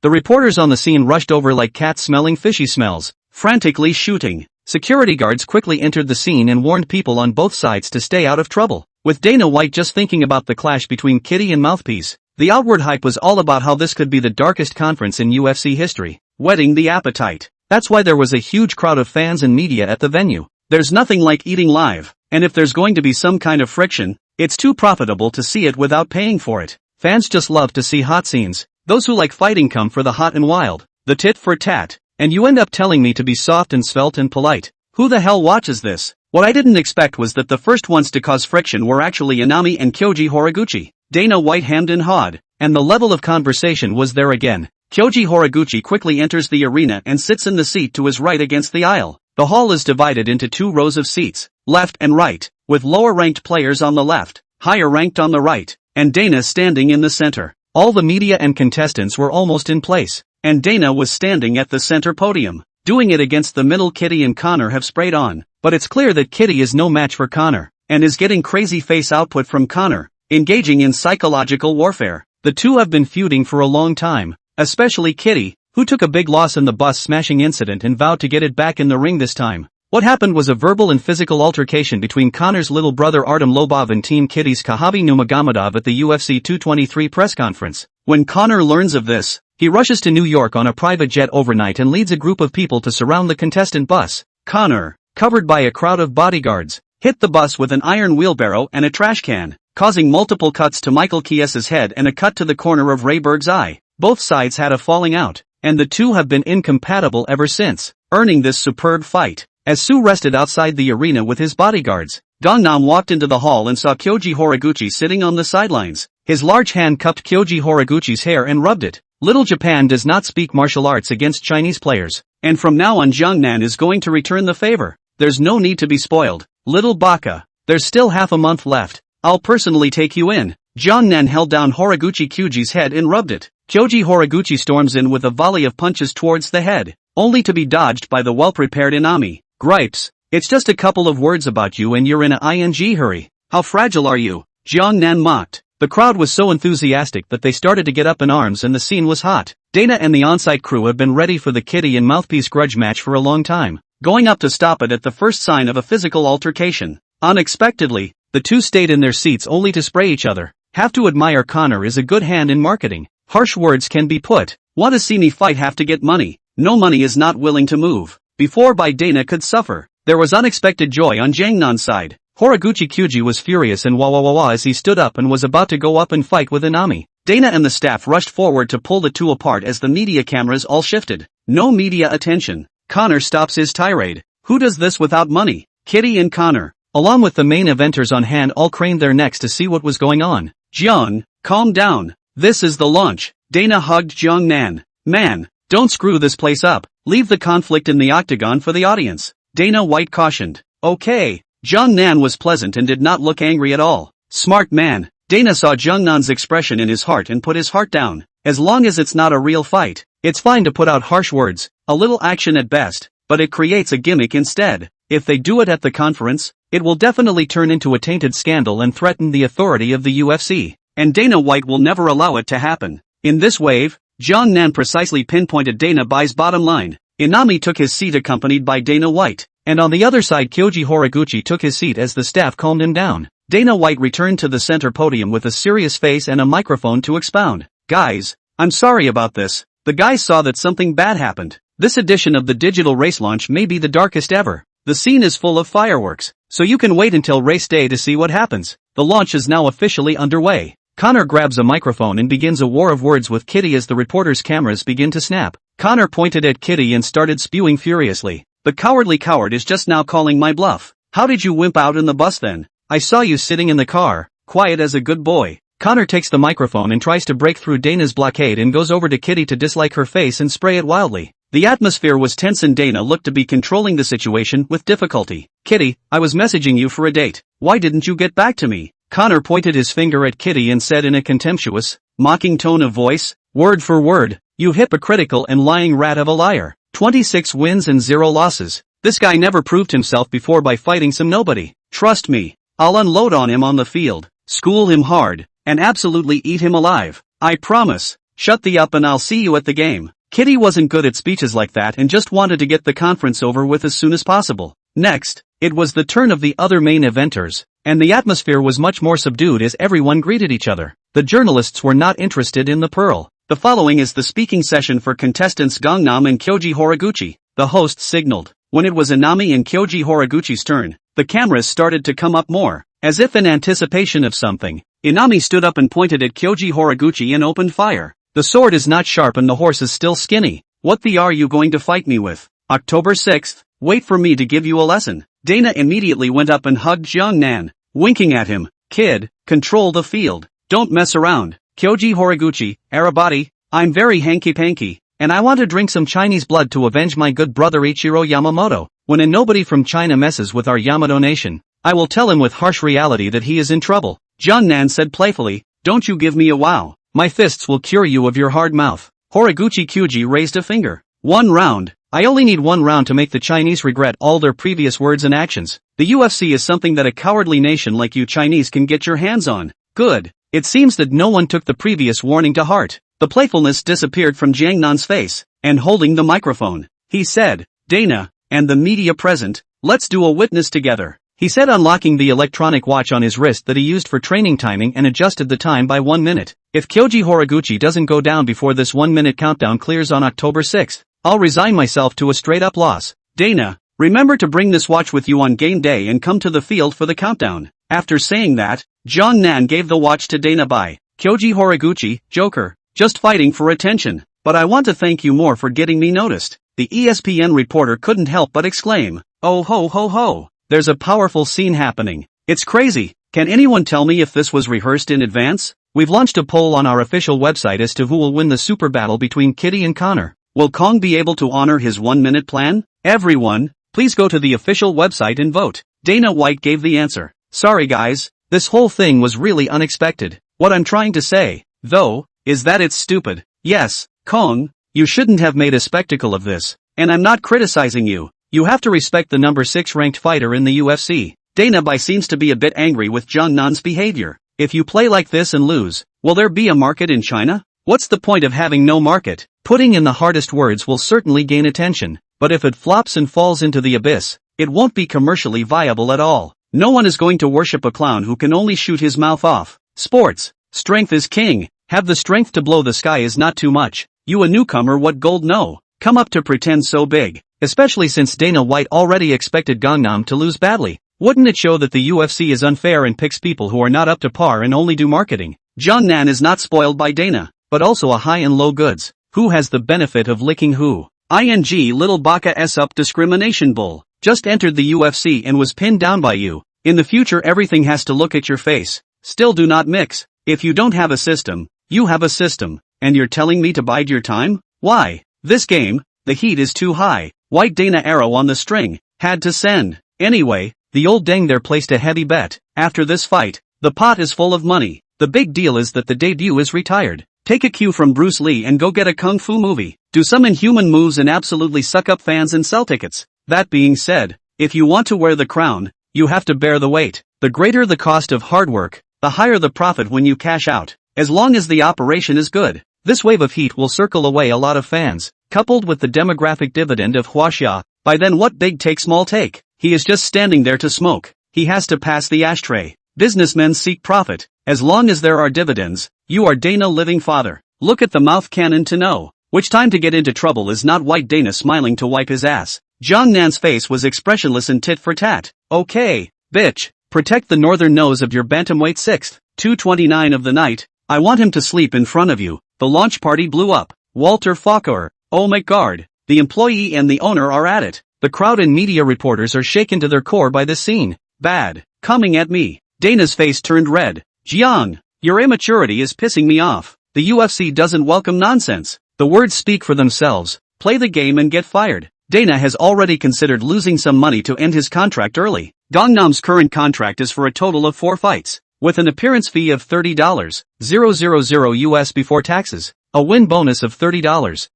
The reporters on the scene rushed over like cats smelling fishy smells, frantically shooting. Security guards quickly entered the scene and warned people on both sides to stay out of trouble. With Dana White just thinking about the clash between Kitty and Mouthpiece, the outward hype was all about how this could be the darkest conference in UFC history, whetting the appetite. That's why there was a huge crowd of fans and media at the venue. There's nothing like eating live, and if there's going to be some kind of friction, it's too profitable to see it without paying for it. Fans just love to see hot scenes. Those who like fighting come for the hot and wild, the tit for tat, and you end up telling me to be soft and svelte and polite. Who the hell watches this? What I didn't expect was that the first ones to cause friction were actually Inami and Kyoji Horiguchi. Dana White hemmed and hawed, and the level of conversation was there again. Kyoji Horiguchi quickly enters the arena and sits in the seat to his right against the aisle. The hall is divided into 2 rows of seats, left and right, with lower-ranked players on the left, higher-ranked on the right, and Dana standing in the center. All the media and contestants were almost in place, and Dana was standing at the center podium, doing it against the middle. Kitty and Conor have sprayed on, but it's clear that Kitty is no match for Conor, and is getting crazy face output from Conor, engaging in psychological warfare. The two have been feuding for a long time, especially Kitty, who took a big loss in the bus smashing incident and vowed to get it back in the ring this time. What happened was a verbal and physical altercation between Conor's little brother Artem Lobov and Team Kitty's Khabib Nurmagomedov at the UFC 223 press conference. When Conor learns of this, he rushes to New York on a private jet overnight and leads a group of people to surround the contestant bus. Conor, covered by a crowd of bodyguards, hit the bus with an iron wheelbarrow and a trash can, causing multiple cuts to Michael Chies's head and a cut to the corner of Ray Berg's eye. Both sides had a falling out, and the two have been incompatible ever since, earning this superb fight. As Su rested outside the arena with his bodyguards, Dongnam walked into the hall and saw Kyoji Horiguchi sitting on the sidelines. His large hand cupped Kyoji Horiguchi's hair and rubbed it. Little Japan does not speak martial arts against Chinese players, and from now on Jiangnan is going to return the favor. There's no need to be spoiled, little Baka. There's still half a month left. I'll personally take you in. Jongnan held down Horiguchi Kyuji's head and rubbed it. Kyoji Horiguchi storms in with a volley of punches towards the head, only to be dodged by the well-prepared Inami. Gripes. It's just a couple of words about you and you're in a ing hurry. How fragile are you? Jongnan mocked. The crowd was so enthusiastic that they started to get up in arms and the scene was hot. Dana and the on-site crew have been ready for the kitty and mouthpiece grudge match for a long time, going up to stop it at the first sign of a physical altercation. Unexpectedly, the two stayed in their seats only to spray each other. Have to admire Connor is a good hand in marketing. Harsh words can be put. Want to see me fight, have to get money. No money is not willing to move. Before by Dana could suffer. There was unexpected joy on Jangnan's side. Horiguchi Kyuji was furious and wah as he stood up and was about to go up and fight with Inami. Dana and the staff rushed forward to pull the two apart as the media cameras all shifted. No media attention. Connor stops his tirade. Who does this without money? Kitty and Connor, along with the main eventers on hand, all craned their necks to see what was going on. Jiang, calm down. This is the launch. Dana hugged Jongnan. Man, don't screw this place up. Leave the conflict in the octagon for the audience. Dana White cautioned. Okay. Jongnan was pleasant and did not look angry at all. Smart man. Dana saw Jongnan's expression in his heart and put his heart down. As long as it's not a real fight, it's fine to put out harsh words, a little action at best, but it creates a gimmick instead. If they do it at the conference, it will definitely turn into a tainted scandal and threaten the authority of the UFC. And Dana White will never allow it to happen. In this wave, Jongnan precisely pinpointed Dana Bai's bottom line. Inami took his seat accompanied by Dana White, and on the other side Kyoji Horiguchi took his seat as the staff calmed him down. Dana White returned to the center podium with a serious face and a microphone to expound. Guys, I'm sorry about this. The guys saw that something bad happened. This edition of the digital race launch may be the darkest ever. The scene is full of fireworks, so you can wait until race day to see what happens. The launch is now officially underway. Connor grabs a microphone and begins a war of words with Kitty as the reporters' cameras begin to snap. Connor pointed at Kitty and started spewing furiously. The cowardly coward is just now calling my bluff. How did you wimp out in the bus then? I saw you sitting in the car, quiet as a good boy. Connor takes the microphone and tries to break through Dana's blockade and goes over to Kitty to dislike her face and spray it wildly. The atmosphere was tense and Dana looked to be controlling the situation with difficulty. Kitty, I was messaging you for a date. Why didn't you get back to me? Connor pointed his finger at Kitty and said in a contemptuous, mocking tone of voice, word for word, you hypocritical and lying rat of a liar. 26 wins and 0 losses. This guy never proved himself before by fighting some nobody. Trust me. I'll unload on him on the field, school him hard, and absolutely eat him alive. I promise. Shut the up and I'll see you at the game. Kitty wasn't good at speeches like that and just wanted to get the conference over with as soon as possible. Next, it was the turn of the other main eventers, and the atmosphere was much more subdued as everyone greeted each other. The journalists were not interested in the pearl. The following is the speaking session for contestants Gangnam and Kyoji Horiguchi, the host signaled. When it was Inami and Kyoji Horiguchi's turn, the cameras started to come up more, as if in anticipation of something. Inami stood up and pointed at Kyoji Horiguchi and opened fire. The sword is not sharp and the horse is still skinny. What the are you going to fight me with? October 6th, wait for me to give you a lesson. Dana immediately went up and hugged Jongnan, winking at him. Kid, control the field. Don't mess around. Kyoji Horiguchi, Arabati, I'm very hanky-panky, and I want to drink some Chinese blood to avenge my good brother Ichiro Yamamoto. When a nobody from China messes with our Yamato nation, I will tell him with harsh reality that he is in trouble. Jongnan said playfully, don't you give me a wow. My fists will cure you of your hard mouth. Horiguchi Kyuji raised a finger. 1 round. I only need 1 round to make the Chinese regret all their previous words and actions. The UFC is something that a cowardly nation like you Chinese can get your hands on. Good. It seems that no one took the previous warning to heart. The playfulness disappeared from Jangnan's face, and holding the microphone, he said, Dana, and the media present, let's do a witness together. He said, unlocking the electronic watch on his wrist that he used for training timing and adjusted the time by 1 minute. If Kyoji Horiguchi doesn't go down before this 1 minute countdown clears on October 6th, I'll resign myself to a straight up loss. Dana, remember to bring this watch with you on game day and come to the field for the countdown. After saying that, Jongnan gave the watch to Dana Bai. Kyoji Horiguchi, Joker, just fighting for attention, but I want to thank you more for getting me noticed. The ESPN reporter couldn't help but exclaim, oh ho ho ho. There's a powerful scene happening. It's crazy. Can anyone tell me if this was rehearsed in advance? We've launched a poll on our official website as to who will win the super battle between Kitty and Connor. Will Kong be able to honor his 1 minute plan? Everyone, please go to the official website and vote. Dana White gave the answer. Sorry guys, this whole thing was really unexpected. What I'm trying to say, though, is that it's stupid. Yes, Kong, you shouldn't have made a spectacle of this. And I'm not criticizing you. You have to respect the number 6 ranked fighter in the UFC. Dana Bai seems to be a bit angry with John Nan's behavior. If you play like this and lose, will there be a market in China? What's the point of having no market? Putting in the hardest words will certainly gain attention, but if it flops and falls into the abyss, it won't be commercially viable at all. No one is going to worship a clown who can only shoot his mouth off. Sports. Strength is king. Have the strength to blow the sky is not too much. You a newcomer, what gold no? Come up to pretend so big. Especially since Dana White already expected Gangnam to lose badly. Wouldn't it show that the UFC is unfair and picks people who are not up to par and only do marketing? John Nan is not spoiled by Dana, but also a high and low goods. Who has the benefit of licking who? ING little baka s up discrimination bull. Just entered the UFC and was pinned down by you. In the future everything has to look at your face. Still do not mix. If you don't have a system, you have a system. And you're telling me to bide your time? Why? This game, the heat is too high. White Dana arrow on the string. Had to send. Anyway, the old dang there placed a heavy bet. After this fight, the pot is full of money. The big deal is that the debut is retired. Take a cue from Bruce Lee and go get a kung fu movie. Do some inhuman moves and absolutely suck up fans and sell tickets. That being said, if you want to wear the crown, you have to bear the weight. The greater the cost of hard work, the higher the profit when you cash out. As long as the operation is good, this wave of heat will circle away a lot of fans. Coupled with the demographic dividend of Huaxia, by then what big take small take? He is just standing there to smoke. He has to pass the ashtray. Businessmen seek profit. As long as there are dividends, you are Dana living father. Look at the mouth cannon to know which time to get into trouble is not White Dana smiling to wipe his ass. John Nan's face was expressionless and tit for tat. Okay, bitch, protect the northern nose of your bantamweight 6th. 2:29 of the night, I want him to sleep in front of you. The launch party blew up. Walter Fokker, oh my god, the employee and the owner are at it. The crowd and media reporters are shaken to their core by this scene. Bad, coming at me. Dana's face turned red. Jiang, your immaturity is pissing me off. The UFC doesn't welcome nonsense. The words speak for themselves. Play the game and get fired. Dana has already considered losing some money to end his contract early. Gangnam's current contract is for a total of 4 fights, with an appearance fee of $30,000 US before taxes, a win bonus of $30,000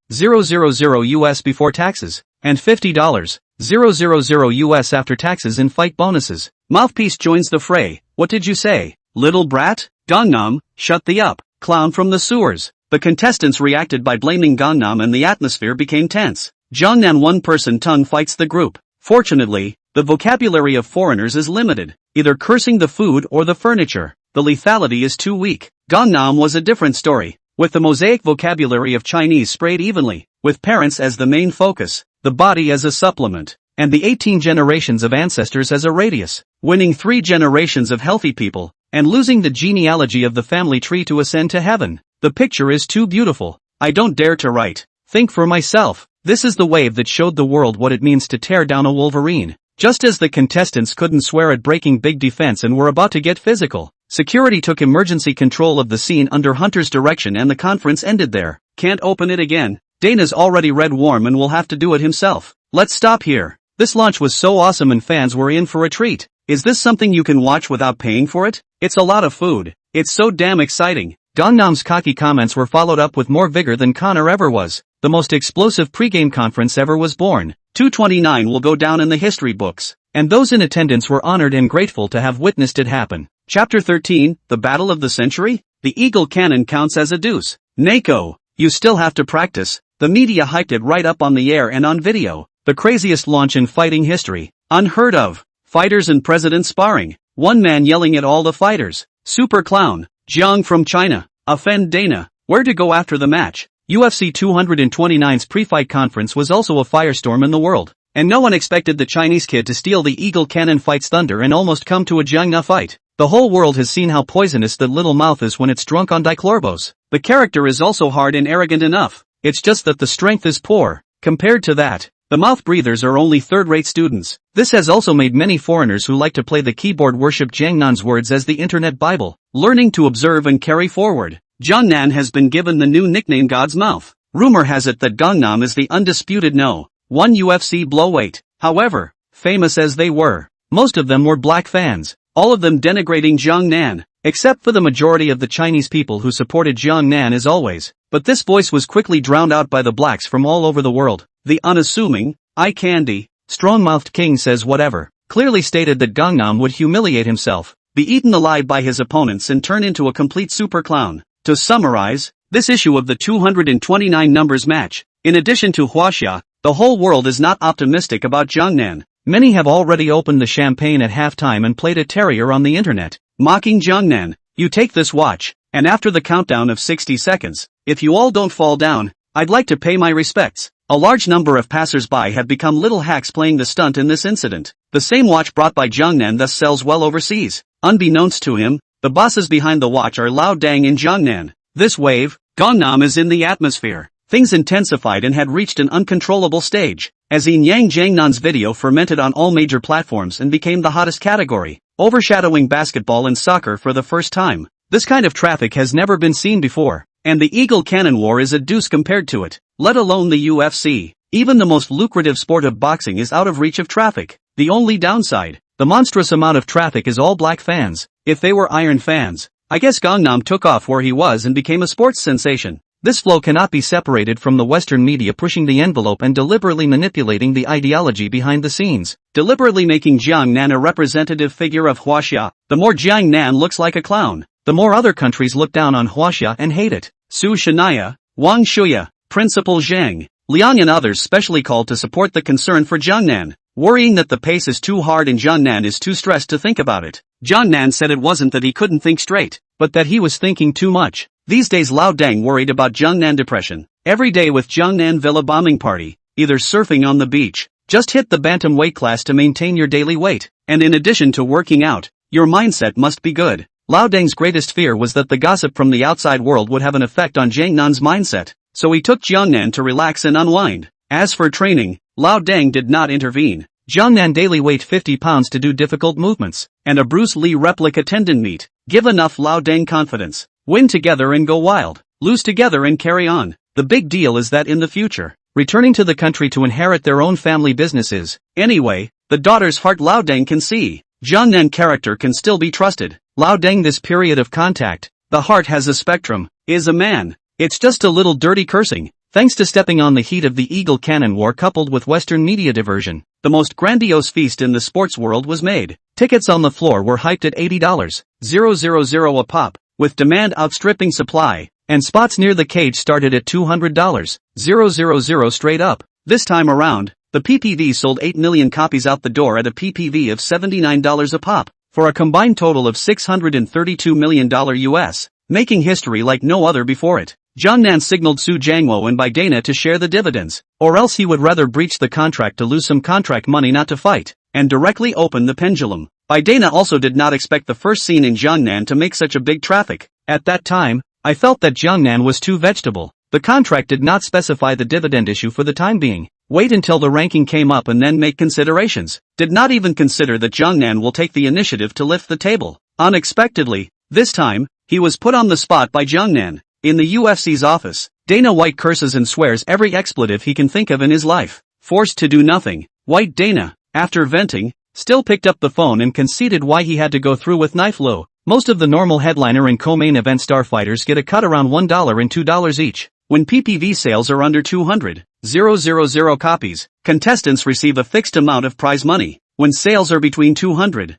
US before taxes, and $50,000 US after taxes in fight bonuses. Mouthpiece joins the fray. What did you say, little brat? Gangnam, shut the up, clown from the sewers. The contestants reacted by blaming Gangnam and the atmosphere became tense. Jiangnan one-person tongue fights the group. Fortunately, the vocabulary of foreigners is limited, either cursing the food or the furniture. The lethality is too weak. Gangnam was a different story, with the mosaic vocabulary of Chinese sprayed evenly, with parents as the main focus, the body as a supplement, and the 18 generations of ancestors as a radius, winning 3 generations of healthy people, and losing the genealogy of the family tree to ascend to heaven. The picture is too beautiful. I don't dare to write. Think for myself. This is the wave that showed the world what it means to tear down a wolverine. Just as the contestants couldn't swear at breaking big defense and were about to get physical, security took emergency control of the scene under Hunter's direction and the conference ended there. Can't open it again. Dana's already read warm and will have to do it himself. Let's stop here. This launch was so awesome and fans were in for a treat. Is this something you can watch without paying for it? It's a lot of food. It's so damn exciting. Gangnam's cocky comments were followed up with more vigor than Connor ever was. The most explosive pregame conference ever was born. 229 will go down in the history books, and those in attendance were honored and grateful to have witnessed it happen. Chapter 13, The Battle of the Century? The Eagle Cannon counts as a deuce. Nako, you still have to practice. The media hyped it right up on the air and on video. The craziest launch in fighting history. Unheard of. Fighters and presidents sparring. One man yelling at all the fighters. Super clown. Jiang from China. Offend Dana. Where to go after the match? UFC 229's pre-fight conference was also a firestorm in the world, and no one expected the Chinese kid to steal the Eagle Cannon fight's thunder and almost come to a Jiangna fight. The whole world has seen how poisonous that little mouth is when it's drunk on dichlorbos. The character is also hard and arrogant enough. It's just that the strength is poor. Compared to that, the mouth breathers are only third-rate students. This has also made many foreigners who like to play the keyboard worship Jiangnan's words as the internet Bible, learning to observe and carry forward. Jiangnan has been given the new nickname God's Mouth. Rumor has it that Gangnam is the undisputed No. 1 UFC blowweight. However, famous as they were, most of them were black fans, all of them denigrating Jiangnan. except for the majority of the Chinese people who supported Jiang Nan as always, but this voice was quickly drowned out by the blacks from all over the world. The unassuming, eye candy, strong-mouthed king says whatever, clearly stated that Gangnam would humiliate himself, be eaten alive by his opponents and turn into a complete super clown. To summarize, this issue of the 229 numbers match, in addition to Huaxia, the whole world is not optimistic about Jiangnan. Many have already opened the champagne at halftime and played a terrier on the internet, mocking Jiangnan. You take this watch, and after the countdown of 60 seconds, if you all don't fall down, I'd like to pay my respects. A large number of passers-by have become little hacks playing the stunt in this incident. The same watch brought by Jiangnan thus sells well overseas. Unbeknownst to him, the bosses behind the watch are Lao Dang and Jiangnan. This wave, Gangnam, is in the atmosphere. Things intensified and had reached an uncontrollable stage, as Yin Yang Jiangnan's video fermented on all major platforms and became the hottest category, overshadowing basketball and soccer for the first time. This kind of traffic has never been seen before, and the Eagle Cannon War is a deuce compared to it, let alone the UFC. Even the most lucrative sport of boxing is out of reach of traffic. The only downside, the monstrous amount of traffic, is all black fans. If they were Iron fans, I guess Gangnam took off where he was and became a sports sensation. This flow cannot be separated from the Western media pushing the envelope and deliberately manipulating the ideology behind the scenes, deliberately making Jiang Nan a representative figure of Huaxia. The more Jiang Nan looks like a clown, the more other countries look down on Huaxia and hate it. Su Shania, Wang Shuya, Principal Zhang, Liang and others specially called to support the concern for Jiangnan, worrying that the pace is too hard and Jiangnan is too stressed to think about it. Jiangnan said it wasn't that he couldn't think straight, but that he was thinking too much. These days Lao Dang worried about Jiangnan depression. Every day with Jiangnan Villa bombing party, either surfing on the beach, just hit the bantam weight class to maintain your daily weight, and in addition to working out, your mindset must be good. Lao Dang's greatest fear was that the gossip from the outside world would have an effect on Jiangnan's mindset, so he took Jiangnan to relax and unwind. As for training, Lao Dang did not intervene. Jiangnan daily weight 50 pounds to do difficult movements, and a Bruce Lee replica tendon meet. Give enough Lao Dang confidence. Win together and go wild. Lose together and carry on. The big deal is that in the future, returning to the country to inherit their own family businesses. Anyway, the daughter's heart Lao Dang can see. Jiangnan character can still be trusted. Lao Dang this period of contact, the heart has a spectrum, is a man. It's just a little dirty cursing. Thanks to stepping on the heat of the Eagle Cannon War coupled with Western media diversion, the most grandiose feast in the sports world was made. Tickets on the floor were hyped at $80,000 a pop, with demand outstripping supply, and spots near the cage started at $200,000 straight up. This time around, the PPV sold 8 million copies out the door at a PPV of $79 a pop, for a combined total of $632 million US, making history like no other before it. Jiangnan signaled Su Jiangwo and Bai Dana to share the dividends, or else he would rather breach the contract to lose some contract money not to fight, and directly open the pendulum. Bai Dana also did not expect the first scene in Jiangnan to make such a big traffic. At that time, I felt that Jiangnan was too vegetable. The contract did not specify the dividend issue for the time being. Wait until the ranking came up and then make considerations. Did not even consider that Jiangnan will take the initiative to lift the table. Unexpectedly, this time, he was put on the spot by Jiangnan. In the UFC's office, Dana White curses and swears every expletive he can think of in his life. Forced to do nothing, White Dana, after venting, still picked up the phone and conceded why he had to go through with Knife Low. Most of the normal headliner and co-main event star fighters get a cut around $1 and $2 each. When PPV sales are under 200,000 copies, contestants receive a fixed amount of prize money. When sales are between 200,000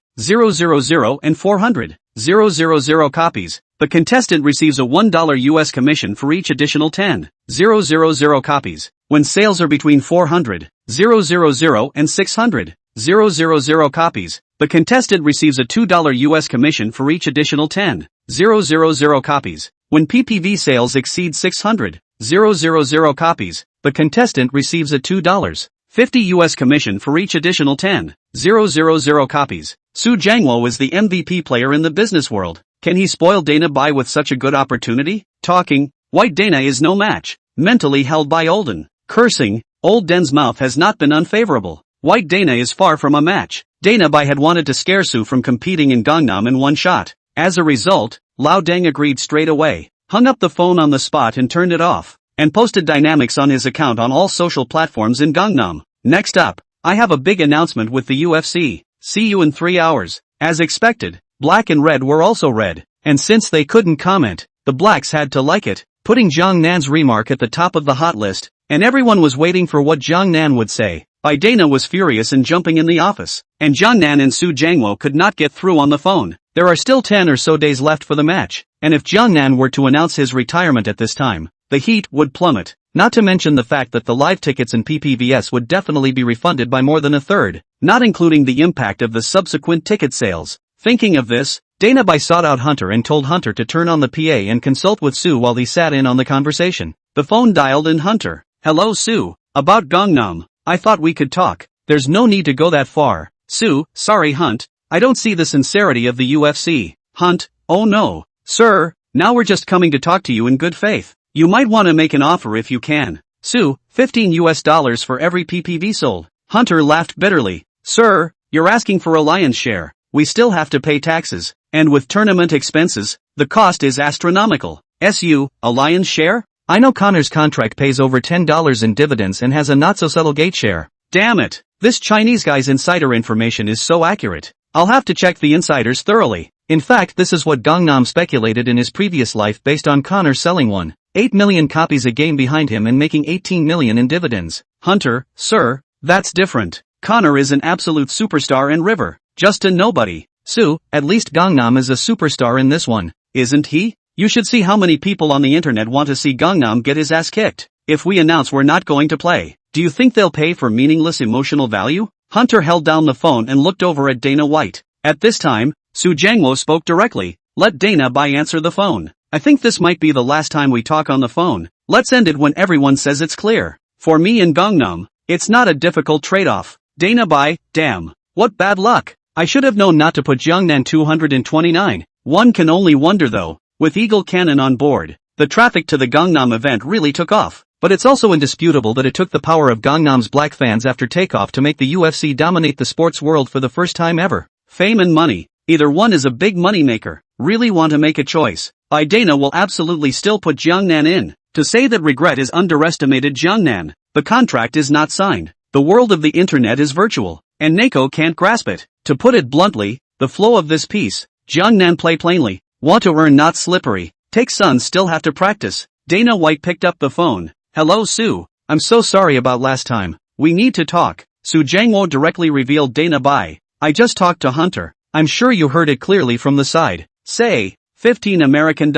and 400,000 copies, the contestant receives a $1 US commission for each additional 10,000 copies. When sales are between 400,000 and 600,000 copies, the contestant receives a $2 US commission for each additional 10,000 copies. When PPV sales exceed 600,000 copies, the contestant receives a $2.50 US commission for each additional 10,000 copies. Su Jiangwo is the MVP player in the business world. Can he spoil Dana Bai with such a good opportunity? Talking, White Dana is no match. Mentally held by Olden. Cursing, Old Den's mouth has not been unfavorable. White Dana is far from a match. Dana Bai had wanted to scare Su from competing in Gangnam in one shot. As a result, Lao Dang agreed straight away, hung up the phone on the spot and turned it off, and posted dynamics on his account on all social platforms in Gangnam. Next up, I have a big announcement with the UFC. See you in 3 hours. As expected, black and red were also red. and since they couldn't comment, the blacks had to like it, putting Jiang Nan's remark at the top of the hot list, and everyone was waiting for what Jiang Nan would say. Dana was furious and jumping in the office, and Jiang Nan and Su Jiangwo could not get through on the phone. There are still 10 or so days left for the match, and if Jiang Nan were to announce his retirement at this time, the heat would plummet, not to mention the fact that the live tickets and PPVS would definitely be refunded by more than a third, not including the impact of the subsequent ticket sales. Thinking of this, Dana Bai sought out Hunter and told Hunter to turn on the PA and consult with Su while he sat in on the conversation. The phone dialed in Hunter. Hello Su, about Gangnam. I thought we could talk. There's no need to go that far. Su, sorry Hunt, I don't see the sincerity of the UFC. Hunt, oh no, sir, now we're just coming to talk to you in good faith. You might want to make an offer if you can. Su, $15 for every PPV sold. Hunter laughed bitterly. Sir, you're asking for a lion's share. We still have to pay taxes, and with tournament expenses, the cost is astronomical. A lion's share? I know Connor's contract pays over $10 in dividends and has a not-so-subtle gate share. Damn it, this Chinese guy's insider information is so accurate. I'll have to check the insiders thoroughly. In fact, this is what Gangnam speculated in his previous life based on Connor selling 1.8 million copies a game behind him and making 18 million in dividends. Hunter, sir, that's different. Connor is an absolute superstar and River, just a nobody. Su, at least Gangnam is a superstar in this one, isn't he? You should see how many people on the internet want to see Gangnam get his ass kicked. If we announce we're not going to play, do you think they'll pay for meaningless emotional value? Hunter held down the phone and looked over at Dana White. At this time, Su Jiangwo spoke directly. Let Dana Bai answer the phone. I think this might be the last time we talk on the phone. Let's end it when everyone says it's clear. For me and Gangnam, it's not a difficult trade-off. Dana Bai, damn. What bad luck. I should have known not to put Jiangnan 229. One can only wonder though. With Eagle Cannon on board, the traffic to the Gangnam event really took off, but it's also indisputable that it took the power of Gangnam's black fans after takeoff to make the UFC dominate the sports world for the first time ever. Fame and money, either one is a big moneymaker. Really want to make a choice? Dana will absolutely still put Jiangnan in. To say that regret is underestimated Jiangnan. The contract is not signed. The world of the internet is virtual, and Neko can't grasp it. To put it bluntly, the flow of this piece, Jiangnan play plainly. Want to earn not slippery. Take son still have to practice. Dana White picked up the phone. Hello Su. I'm so sorry about last time. We need to talk. Su Jiangwo directly revealed Dana Bai. I just talked to Hunter. I'm sure you heard it clearly from the side. Say, $15 American.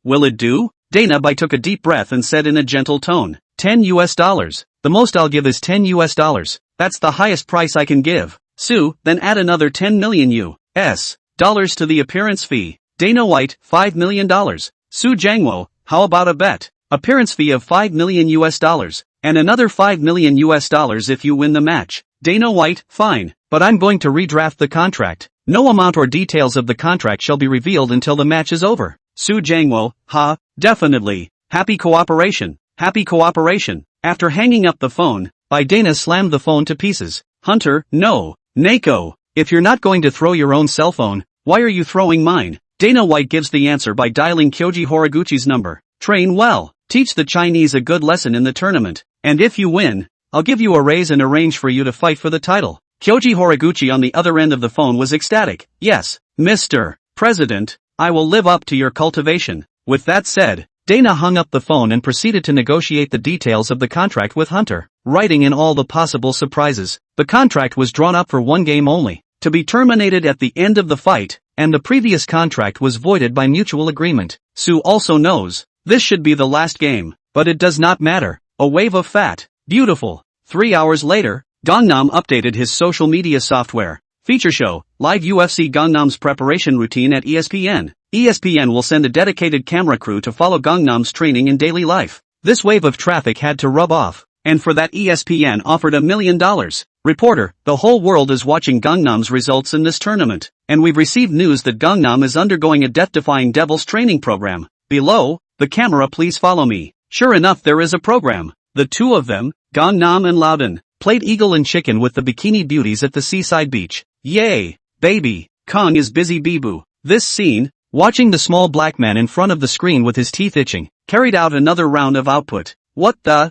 Will it do? Dana Bai took a deep breath and said in a gentle tone. $10. The most I'll give is $10. That's the highest price I can give. Su, then add another $10 million US to the appearance fee. Dana White, $5 million. Su Jiangwo, how about a bet? Appearance fee of $5 million US, and another $5 million US if you win the match. Dana White, fine, but I'm going to redraft the contract. No amount or details of the contract shall be revealed until the match is over. Su Jiangwo, definitely. Happy cooperation. Happy cooperation. After hanging up the phone, Dana slammed the phone to pieces. Hunter, no. Neko, if you're not going to throw your own cell phone, why are you throwing mine? Dana White gives the answer by dialing Kyoji Horiguchi's number. Train well. Teach the Chinese a good lesson in the tournament. And if you win, I'll give you a raise and arrange for you to fight for the title. Kyoji Horiguchi on the other end of the phone was ecstatic. Yes, Mr. President, I will live up to your cultivation. With that said, Dana hung up the phone and proceeded to negotiate the details of the contract with Hunter, writing in all the possible surprises. The contract was drawn up for one game only, to be terminated at the end of the fight, and the previous contract was voided by mutual agreement. Su also knows, this should be the last game, but it does not matter. A wave of fat. Beautiful. 3 hours later, Gangnam updated his social media software. Feature show, live UFC Gangnam's preparation routine at ESPN. ESPN will send a dedicated camera crew to follow Gangnam's training in daily life. This wave of traffic had to rub off, and for that ESPN offered $1 million. Reporter, the whole world is watching Gangnam's results in this tournament, and we've received news that Gangnam is undergoing a death-defying devil's training program. Below, the camera please follow me. Sure enough there is a program. The two of them, Gangnam and Loudon, played eagle and chicken with the bikini beauties at the seaside beach. Yay, baby, Kong is busy bee-boo. This scene, watching the small black man in front of the screen with his teeth itching, carried out another round of output. What the,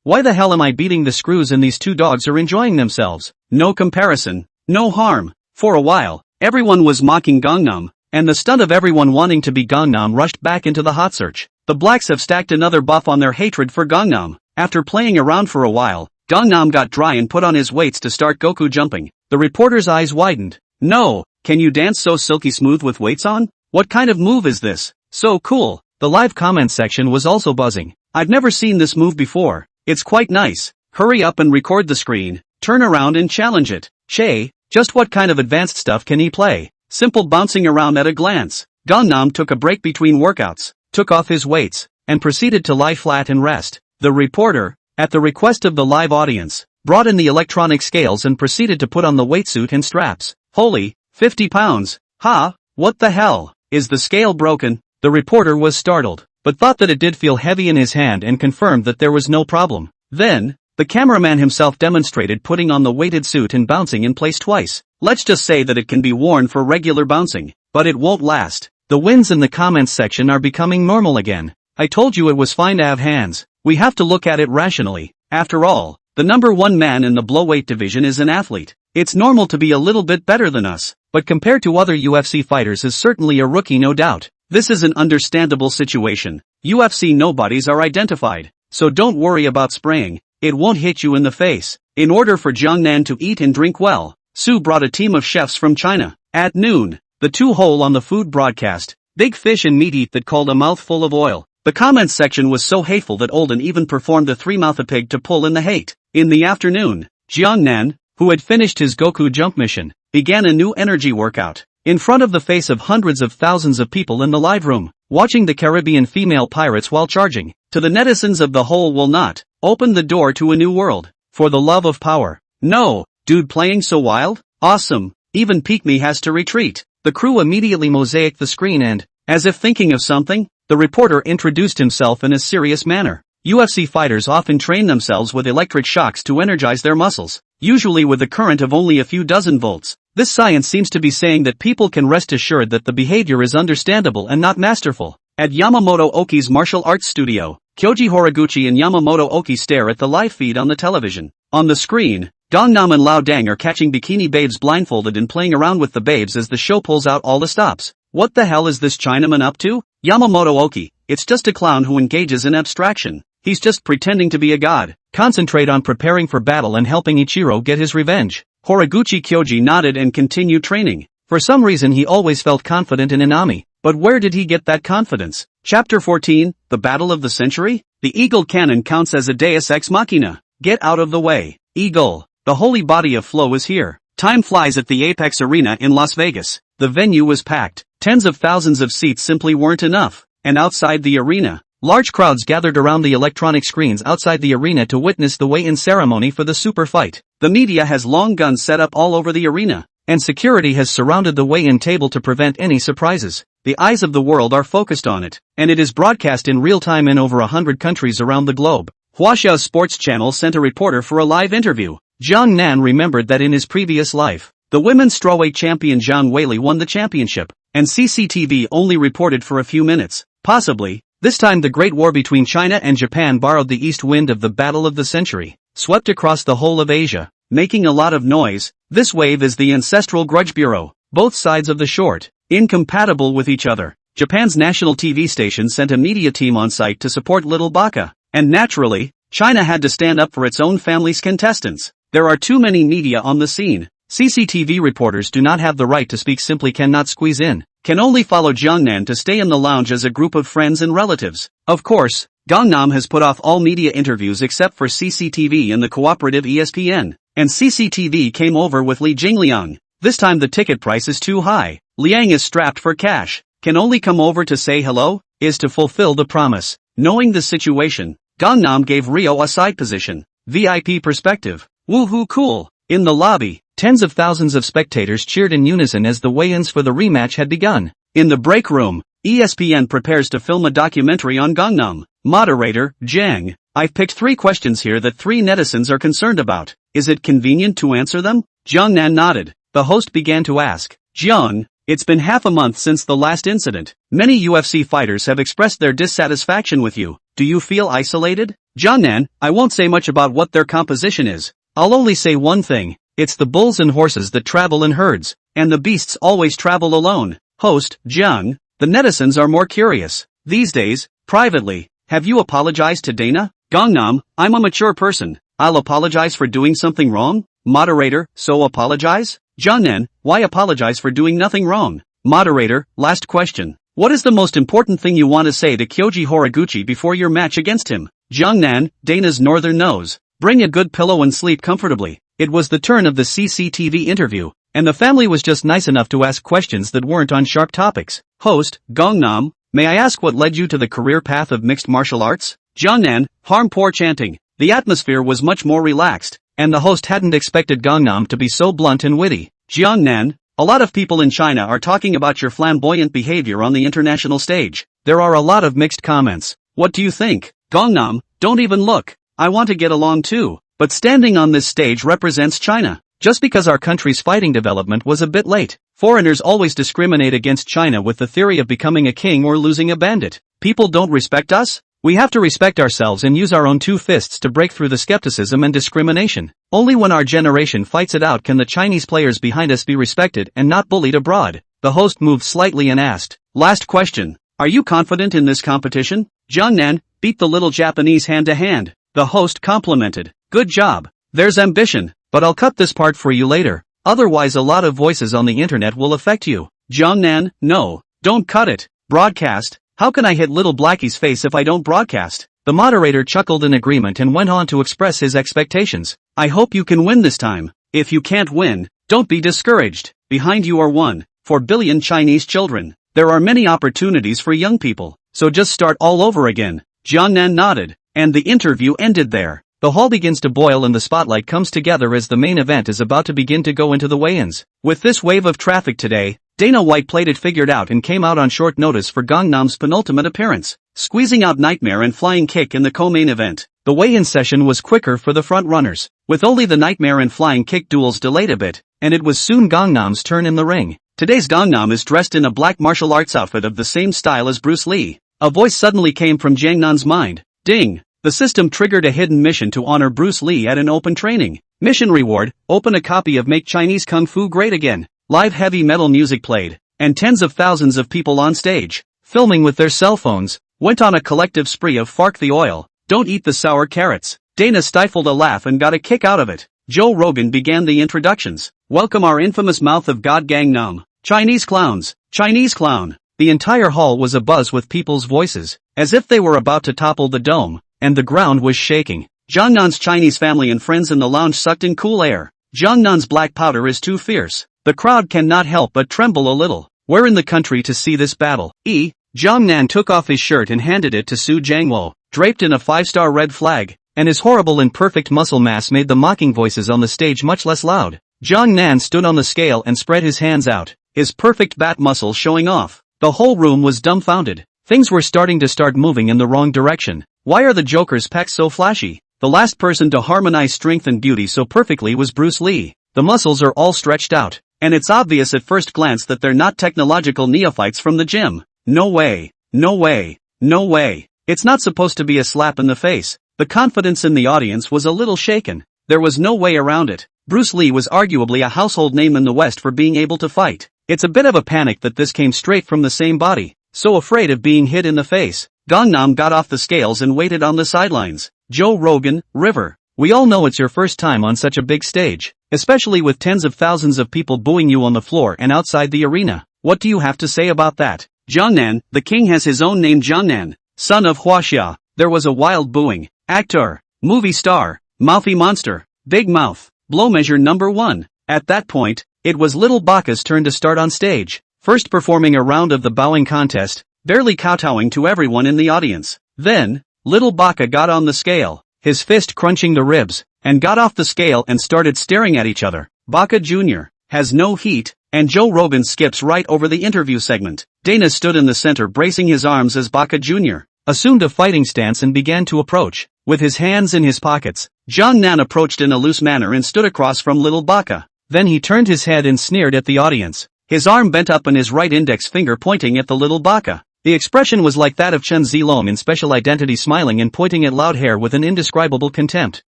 why the hell am I beating the screws and these two dogs are enjoying themselves? No comparison, no harm. For a while, everyone was mocking Gangnam, and the stunt of everyone wanting to be Gangnam rushed back into the hot search. The blacks have stacked another buff on their hatred for Gangnam. After playing around for a while, Gangnam got dry and put on his weights to start Goku jumping. The reporter's eyes widened. No, can you dance so silky smooth with weights on? What kind of move is this? So cool. The live comment section was also buzzing. I've never seen this move before. It's quite nice. Hurry up and record the screen. Turn around and challenge it. Che, just what kind of advanced stuff can he play? Simple bouncing around at a glance. Gangnam took a break between workouts, took off his weights, and proceeded to lie flat and rest. The reporter, at the request of the live audience, brought in the electronic scales and proceeded to put on the weightsuit and straps. Holy, 50 pounds. Ha, what the hell? Is the scale broken? The reporter was startled, but thought that it did feel heavy in his hand and confirmed that there was no problem. Then, the cameraman himself demonstrated putting on the weighted suit and bouncing in place twice. Let's just say that it can be worn for regular bouncing, but it won't last. The wins in the comments section are becoming normal again. I told you it was fine to have hands. We have to look at it rationally. After all, the number one man in the blowweight division is an athlete. It's normal to be a little bit better than us, but compared to other UFC fighters is certainly a rookie, no doubt. This is an understandable situation. UFC nobodies are identified, so don't worry about spraying. It won't hit you in the face. In order for Jiangnan to eat and drink well, Su brought a team of chefs from China. At noon, the two hole on the food broadcast, big fish and meat eat that called a mouthful of oil. The comments section was so hateful that Olden even performed the three-mouthed pig to pull in the hate. In the afternoon, Jiangnan, who had finished his Goku jump mission, began a new energy workout. In front of the face of hundreds of thousands of people in the live room, watching the Caribbean female pirates while charging. To the netizens of the whole will not open the door to a new world. For the love of power. No, dude playing so wild? Awesome. Even Pygmy has to retreat. The crew immediately mosaicked the screen and, as if thinking of something, the reporter introduced himself in a serious manner. UFC fighters often train themselves with electric shocks to energize their muscles, usually with a current of only a few dozen volts. This science seems to be saying that people can rest assured that the behavior is understandable and not masterful. At Yamamoto Oki's martial arts studio, Kyoji Horiguchi and Yamamoto Oki stare at the live feed on the television. On the screen, Gangnam and Lao Dang are catching bikini babes blindfolded and playing around with the babes as the show pulls out all the stops. What the hell is this Chinaman up to? Yamamoto Oki, it's just a clown who engages in abstraction. He's just pretending to be a god. Concentrate on preparing for battle and helping Ichiro get his revenge. Horiguchi Kyoji nodded and continued training. For some reason he always felt confident in Inami. But where did he get that confidence? Chapter 14, The Battle of the Century? The Eagle Cannon counts as a deus ex machina. Get out of the way. Eagle. The holy body of flow is here. Time flies at the Apex Arena in Las Vegas. The venue was packed. Tens of thousands of seats simply weren't enough. And outside the arena, large crowds gathered around the electronic screens outside the arena to witness the weigh-in ceremony for the super fight. The media has long guns set up all over the arena, and security has surrounded the weigh-in table to prevent any surprises. The eyes of the world are focused on it, and it is broadcast in real time in over 100 countries around the globe. Huaxia's sports channel sent a reporter for a live interview. Jiang Nan remembered that in his previous life, the women's strawweight champion Zhang Weili won the championship, and CCTV only reported for a few minutes. Possibly, this time the Great War between China and Japan borrowed the east wind of the Battle of the Century, swept across the whole of Asia, making a lot of noise. This wave is the ancestral Grudge Bureau, both sides of the short, incompatible with each other. Japan's national TV station sent a media team on site to support Little Baka, and naturally, China had to stand up for its own family's contestants. There are too many media on the scene. CCTV reporters do not have the right to speak, simply cannot squeeze in, can only follow Jiangnan to stay in the lounge as a group of friends and relatives. Of course, Gangnam has put off all media interviews except for CCTV and the cooperative ESPN, and CCTV came over with Li Jingliang. This time the ticket price is too high. Liang is strapped for cash, can only come over to say hello, is to fulfill the promise. Knowing the situation, Gangnam gave Rio a side position, VIP perspective. Woohoo cool. In the lobby, tens of thousands of spectators cheered in unison as the weigh-ins for the rematch had begun. In the break room, ESPN prepares to film a documentary on Gangnam. Moderator, Zhang, I've picked 3 questions here that 3 netizens are concerned about. Is it convenient to answer them? Jiangnan nodded. The host began to ask, Jiang, it's been half a month since the last incident. Many UFC fighters have expressed their dissatisfaction with you. Do you feel isolated? Jiangnan, I won't say much about what their composition is. I'll only say one thing. It's the bulls and horses that travel in herds, and the beasts always travel alone. Host, Jiang, the netizens are more curious. These days, privately, have you apologized to Dana? Gangnam, I'm a mature person. I'll apologize for doing something wrong? Moderator, so apologize? Jiangnan, why apologize for doing nothing wrong? Moderator, last question. What is the most important thing you want to say to Kyoji Horiguchi before your match against him? Jiangnan, Dana's northern nose. Bring a good pillow and sleep comfortably. It was the turn of the CCTV interview, and the family was just nice enough to ask questions that weren't on sharp topics. Host, Gangnam, may I ask what led you to the career path of mixed martial arts? Jiangnan, poor chanting. The atmosphere was much more relaxed, and the host hadn't expected Gangnam to be so blunt and witty. Jiangnan, a lot of people in China are talking about your flamboyant behavior on the international stage. There are a lot of mixed comments. What do you think? Gangnam, don't even look. I want to get along too, but standing on this stage represents China. Just because our country's fighting development was a bit late, foreigners always discriminate against China with the theory of becoming a king or losing a bandit. People don't respect us? We have to respect ourselves and use our own two fists to break through the skepticism and discrimination. Only when our generation fights it out can the Chinese players behind us be respected and not bullied abroad. The host moved slightly and asked, last question. Are you confident in this competition? Jiangnan, beat the little Japanese hand to hand. The host complimented. Good job. There's ambition, but I'll cut this part for you later. Otherwise a lot of voices on the internet will affect you. Jiangnan, no, don't cut it. Broadcast. How can I hit little Blackie's face if I don't broadcast? The moderator chuckled in agreement and went on to express his expectations. I hope you can win this time. If you can't win, don't be discouraged. Behind you are 1.4 billion Chinese children. There are many opportunities for young people, so just start all over again. Jiangnan nodded, and the interview ended there. The hall begins to boil and the spotlight comes together as the main event is about to begin to go into the weigh-ins. With this wave of traffic today, Dana White played it figured out and came out on short notice for Gangnam's penultimate appearance, squeezing out Nightmare and Flying Kick in the co-main event. The weigh-in session was quicker for the front-runners, with only the Nightmare and Flying Kick duels delayed a bit, and it was soon Gangnam's turn in the ring. Today's Gangnam is dressed in a black martial arts outfit of the same style as Bruce Lee. A voice suddenly came from Jiangnan's mind. Ding! The system triggered a hidden mission to honor Bruce Lee at an open training. Mission reward, open a copy of Make Chinese Kung Fu Great Again. Live heavy metal music played, and tens of thousands of people on stage, filming with their cell phones, went on a collective spree of fark the oil, don't eat the sour carrots. Dana stifled a laugh and got a kick out of it. Joe Rogan began the introductions. Welcome our infamous mouth of God Gangnam. Chinese clowns, Chinese clown. The entire hall was abuzz with people's voices, as if they were about to topple the dome, and the ground was shaking. Jiangnan's Chinese family and friends in the lounge sucked in cool air. Jiangnan's black powder is too fierce. The crowd cannot help but tremble a little. We're in the country to see this battle. Jiangnan took off his shirt and handed it to Su Jiangwo, draped in a 5-star red flag, and his horrible and perfect muscle mass made the mocking voices on the stage much less loud. Jiangnan stood on the scale and spread his hands out, his perfect bat muscles showing off. The whole room was dumbfounded. Things were starting to moving in the wrong direction. Why are the Joker's pecs so flashy? The last person to harmonize strength and beauty so perfectly was Bruce Lee. The muscles are all stretched out, and it's obvious at first glance that they're not technological neophytes from the gym. No way, no way, no way. It's not supposed to be a slap in the face. The confidence in the audience was a little shaken. There was no way around it. Bruce Lee was arguably a household name in the West for being able to fight. It's a bit of a panic that this came straight from the same body. So afraid of being hit in the face, Gangnam got off the scales and waited on the sidelines. Joe Rogan, River. We all know it's your first time on such a big stage, especially with tens of thousands of people booing you on the floor and outside the arena. What do you have to say about that? Jiangnan, the king has his own name Jiangnan, son of Huaxia. There was a wild booing. Actor, movie star, mouthy monster, big mouth, blow measure number 1. At that point, it was Little Baka's turn to start on stage, first performing a round of the bowing contest, barely kowtowing to everyone in the audience. Then, Little Baka got on the scale, his fist crunching the ribs, and got off the scale and started staring at each other. Baka Jr. has no heat, and Joe Rogan skips right over the interview segment. Dana stood in the center bracing his arms as Baka Jr. assumed a fighting stance and began to approach. With his hands in his pockets, Jiangnan approached in a loose manner and stood across from Little Baka. Then he turned his head and sneered at the audience, his arm bent up and his right index finger pointing at the Little Baka. The expression was like that of Chen Zilong in Special Identity smiling and pointing at loud hair with an indescribable contempt.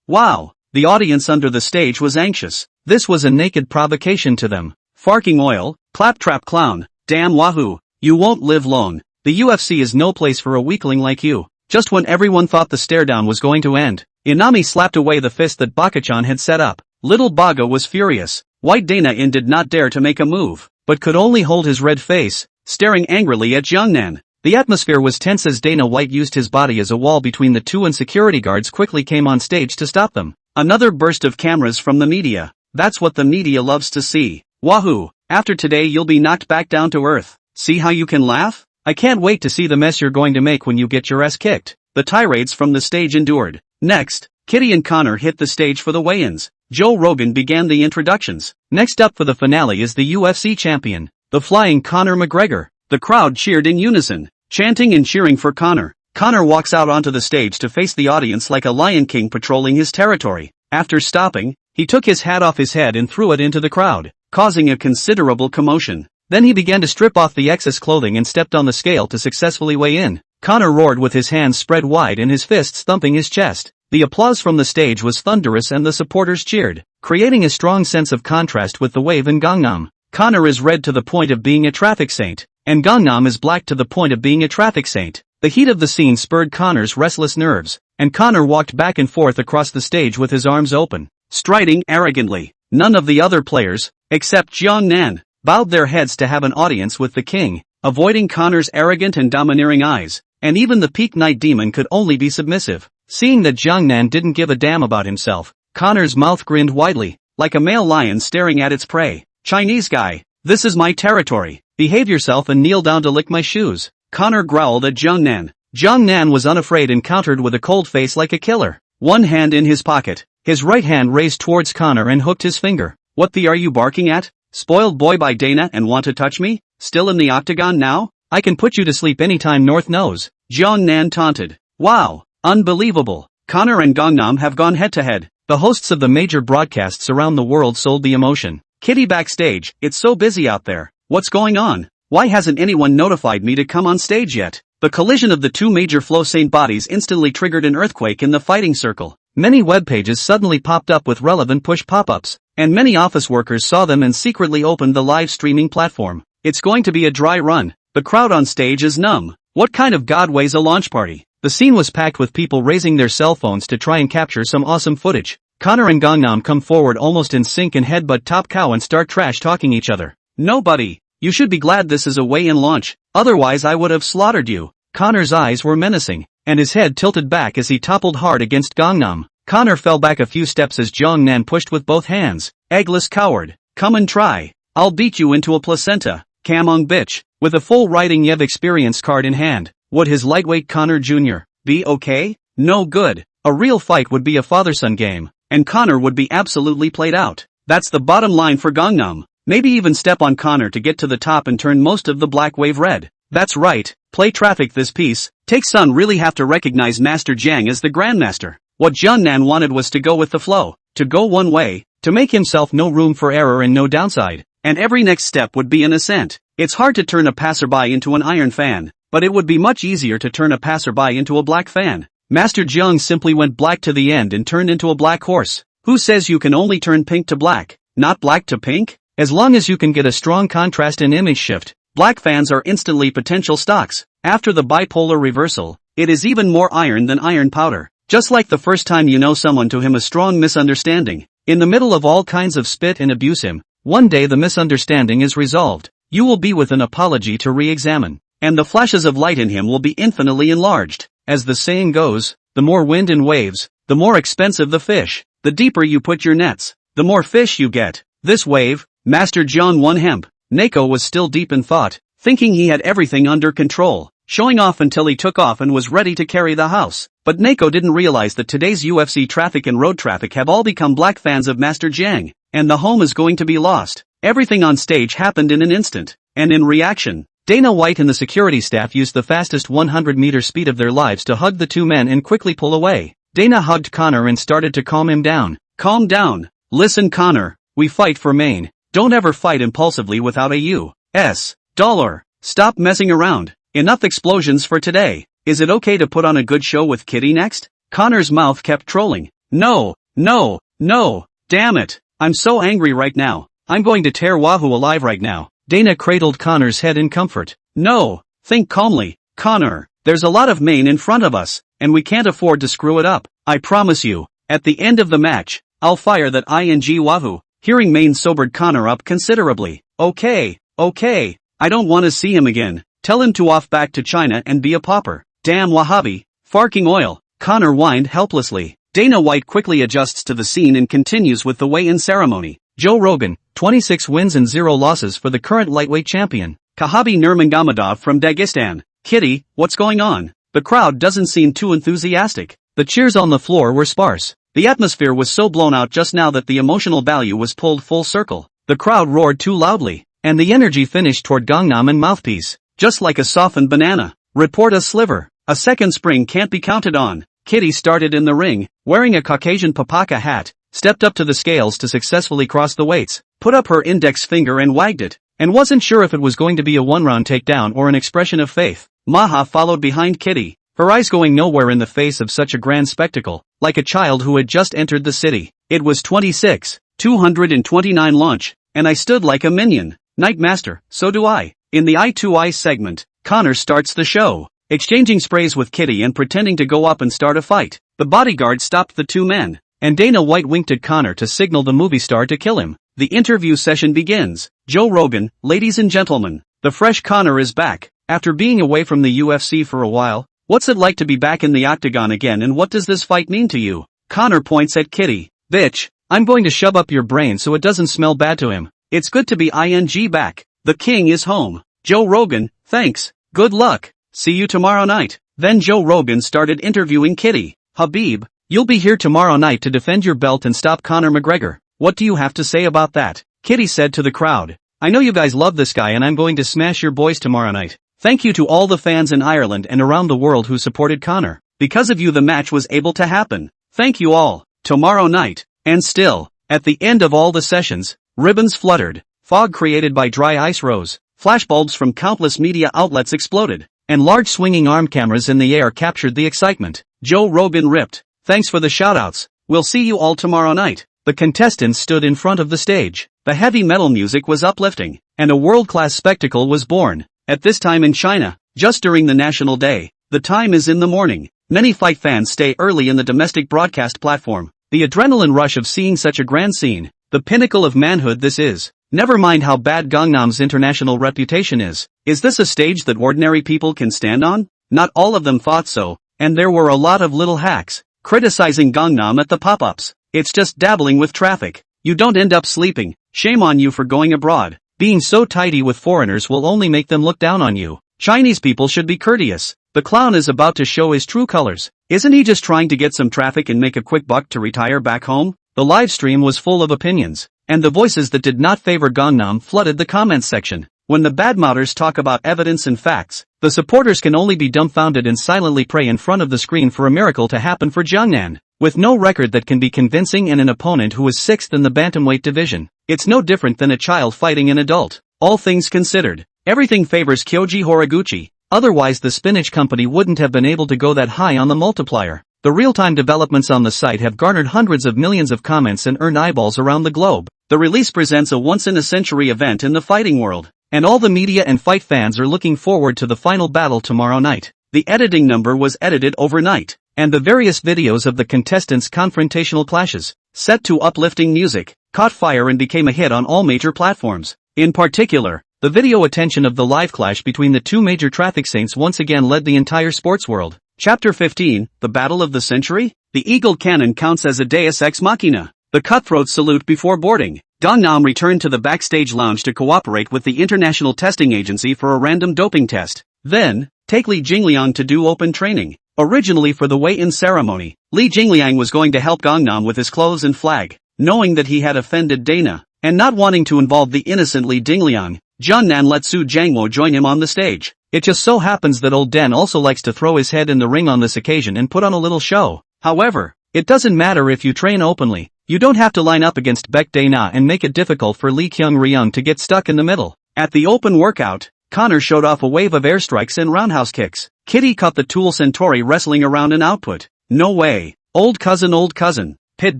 Wow! The audience under the stage was anxious. This was a naked provocation to them. Farking oil, claptrap clown, Damn Wahoo, you won't live long. The UFC is no place for a weakling like you. Just when everyone thought the stare-down was going to end, Inami slapped away the fist that Baka-chan had set up. Little Baga was furious. White Dana-in did not dare to make a move, but could only hold his red face, staring angrily at Jiangnan. The atmosphere was tense as Dana White used his body as a wall between the two and security guards quickly came on stage to stop them. Another burst of cameras from the media. That's what the media loves to see. Wahoo, after today you'll be knocked back down to earth. See how you can laugh? I can't wait to see the mess you're going to make when you get your ass kicked. The tirades from the stage endured. Next, Kitty and Connor hit the stage for the weigh-ins. Joe Rogan began the introductions. Next up for the finale is the UFC champion, the flying Conor McGregor. The crowd cheered in unison, chanting and cheering for Connor. Connor walks out onto the stage to face the audience like a lion king patrolling his territory. After stopping, he took his hat off his head and threw it into the crowd, causing a considerable commotion. Then he began to strip off the excess clothing and stepped on the scale to successfully weigh in. Connor roared with his hands spread wide and his fists thumping his chest. The applause from the stage was thunderous and the supporters cheered, creating a strong sense of contrast with the wave in Gangnam. Connor is red to the point of being a traffic saint, and Gangnam is black to the point of being a traffic saint. The heat of the scene spurred Connor's restless nerves, and Connor walked back and forth across the stage with his arms open, striding arrogantly. None of the other players, except Jiangnan, bowed their heads to have an audience with the king, avoiding Connor's arrogant and domineering eyes, and even the peak night demon could only be submissive. Seeing that Jiangnan didn't give a damn about himself, Connor's mouth grinned widely, like a male lion staring at its prey. Chinese guy, this is my territory. Behave yourself and kneel down to lick my shoes. Connor growled at Jiangnan. Jiangnan was unafraid and countered with a cold face like a killer. One hand in his pocket, his right hand raised towards Connor and hooked his finger. What the are you barking at? Spoiled boy by Dana and want to touch me? Still in the octagon now? I can put you to sleep anytime North knows. Jiangnan taunted. Wow, unbelievable. Connor and Gangnam have gone head to head. The hosts of the major broadcasts around the world sold the emotion. Kitty backstage, it's so busy out there. What's going on? Why hasn't anyone notified me to come on stage yet? The collision of the two major flow saint bodies instantly triggered an earthquake in the fighting circle. Many web pages suddenly popped up with relevant push pop-ups, and many office workers saw them and secretly opened the live streaming platform. It's going to be a dry run. The crowd on stage is numb. What kind of god weighs a launch party? The scene was packed with people raising their cell phones to try and capture some awesome footage. Connor and Gangnam come forward almost in sync and headbutt Top Cow and start trash-talking each other. Nobody. You should be glad this is a weigh-in launch, otherwise I would have slaughtered you. Connor's eyes were menacing, and his head tilted back as he toppled hard against Gangnam. Connor fell back a few steps as Jiangnan pushed with both hands. Eggless coward. Come and try. I'll beat you into a placenta. Kamong bitch. With a full Riding Yev experience card in hand, would his lightweight Connor Jr. be okay? No good. A real fight would be a father-son game, and Connor would be absolutely played out. That's the bottom line for Gangnam. Maybe even step on Connor to get to the top and turn most of the black wave red. That's right, play traffic this piece. Take Sun really have to recognize Master Jiang as the Grandmaster. What Jiangnan wanted was to go with the flow, to go one way, to make himself no room for error and no downside, and every next step would be an ascent. It's hard to turn a passerby into an iron fan, but it would be much easier to turn a passerby into a black fan. Master Jiang simply went black to the end and turned into a black horse. Who says you can only turn pink to black, not black to pink? As long as you can get a strong contrast and image shift, black fans are instantly potential stocks. After the bipolar reversal, it is even more iron than iron powder. Just like the first time you know someone to him a strong misunderstanding. In the middle of all kinds of spit and abuse him, one day the misunderstanding is resolved. You will be with an apology to re-examine, and the flashes of light in him will be infinitely enlarged. As the saying goes, the more wind and waves, the more expensive the fish. The deeper you put your nets, the more fish you get. This wave, Master John won hemp. Neko was still deep in thought, thinking he had everything under control, showing off until he took off and was ready to carry the house. But Neko didn't realize that today's UFC traffic and road traffic have all become black fans of Master Jiang, and the home is going to be lost. Everything on stage happened in an instant, and in reaction, Dana White and the security staff used the fastest 100-meter speed of their lives to hug the two men and quickly pull away. Dana hugged Connor and started to calm him down. Calm down. Listen Connor, we fight for Maine. Don't ever fight impulsively without a U.S. dollar. Stop messing around. Enough explosions for today. Is it okay to put on a good show with Kitty next? Connor's mouth kept trolling. No, no, no, damn it. I'm so angry right now. I'm going to tear Wahoo alive right now. Dana cradled Connor's head in comfort. No, think calmly, Connor. There's a lot of mane in front of us, and we can't afford to screw it up. I promise you, at the end of the match, I'll fire that ing wahoo. Hearing Mane sobered Connor up considerably. Okay, I don't want to see him again. Tell him to off back to China and be a pauper. Damn Wahhabi, farking oil. Connor whined helplessly. Dana White quickly adjusts to the scene and continues with the weigh-in ceremony. Joe Rogan, 26 wins and 0 losses for the current lightweight champion. Khabib Nurmagomedov from Dagestan. Kitty, what's going on? The crowd doesn't seem too enthusiastic. The cheers on the floor were sparse. The atmosphere was so blown out just now that the emotional value was pulled full circle. The crowd roared too loudly, and the energy finished toward Gangnam and Mouthpiece. Just like a softened banana. Report a sliver. A second spring can't be counted on. Kitty started in the ring, wearing a Caucasian papaka hat, stepped up to the scales to successfully cross the weights, put up her index finger and wagged it, and wasn't sure if it was going to be a one-round takedown or an expression of faith. Maha followed behind Kitty, her eyes going nowhere in the face of such a grand spectacle, like a child who had just entered the city. It was 229 launch, and I stood like a minion. Nightmaster, so do I. In the eye-to-eye segment, Connor starts the show, exchanging sprays with Kitty and pretending to go up and start a fight. The bodyguard stopped the two men, and Dana White winked at Connor to signal the movie star to kill him. The interview session begins. Joe Rogan, ladies and gentlemen, the fresh Connor is back. After being away from the UFC for a while, what's it like to be back in the octagon again, and what does this fight mean to you? Connor points at Kitty. Bitch, I'm going to shove up your brain so it doesn't smell bad to him. It's good to be ing back. The king is home. Joe Rogan, thanks. Good luck. See you tomorrow night. Then Joe Rogan started interviewing Kitty. Khabib, you'll be here tomorrow night to defend your belt and stop Conor McGregor. What do you have to say about that? Kitty said to the crowd. I know you guys love this guy and I'm going to smash your boys tomorrow night. Thank you to all the fans in Ireland and around the world who supported Conor. Because of you the match was able to happen. Thank you all. Tomorrow night. And still, at the end of all the sessions, ribbons fluttered, fog created by dry ice rose, flashbulbs from countless media outlets exploded, and large swinging arm cameras in the air captured the excitement. Joe Rogan ripped. Thanks for the shoutouts. We'll see you all tomorrow night. The contestants stood in front of the stage. The heavy metal music was uplifting, and a world-class spectacle was born. At this time in China, just during the national day, the time is in the morning. Many fight fans stay early in the domestic broadcast platform. The adrenaline rush of seeing such a grand scene, the pinnacle of manhood this is. Never mind how bad Gangnam's international reputation is. Is this a stage that ordinary people can stand on? Not all of them thought so, and there were a lot of little hacks, criticizing Gangnam at the pop-ups. It's just dabbling with traffic. You don't end up sleeping. Shame on you for going abroad. Being so tidy with foreigners will only make them look down on you. Chinese people should be courteous. The clown is about to show his true colors. Isn't he just trying to get some traffic and make a quick buck to retire back home? The live stream was full of opinions, and the voices that did not favor Gangnam flooded the comments section. When the badmouthers talk about evidence and facts, the supporters can only be dumbfounded and silently pray in front of the screen for a miracle to happen for Jiangnan. With no record that can be convincing and an opponent who is 6th in the bantamweight division, it's no different than a child fighting an adult. All things considered, everything favors Kyoji Horiguchi, otherwise the spinach company wouldn't have been able to go that high on the multiplier. The real-time developments on the site have garnered hundreds of millions of comments and earned eyeballs around the globe. The release presents a once-in-a-century event in the fighting world, and all the media and fight fans are looking forward to the final battle tomorrow night. The editing number was edited overnight, and the various videos of the contestants' confrontational clashes, set to uplifting music, caught fire and became a hit on all major platforms. In particular, the video attention of the live clash between the two major traffic saints once again led the entire sports world. Chapter 15, The Battle of the Century? The Eagle Cannon counts as a deus ex machina. The cutthroat salute before boarding. Gangnam returned to the backstage lounge to cooperate with the International Testing Agency for a random doping test. Then, take Li Jingliang to do open training. Originally for the weigh-in ceremony, Li Jingliang was going to help Gangnam with his clothes and flag. Knowing that he had offended Dana, and not wanting to involve the innocent Li Jingliang, Jiangnan let Su Jiangwo join him on the stage. It just so happens that old Den also likes to throw his head in the ring on this occasion and put on a little show. However, it doesn't matter if you train openly. You don't have to line up against Baek Dae-na and make it difficult for Lee Kyung-ryung to get stuck in the middle. At the open workout, Connor showed off a wave of airstrikes and roundhouse kicks. Kitty caught the Tool Centauri wrestling around an output. No way. Old cousin. Pit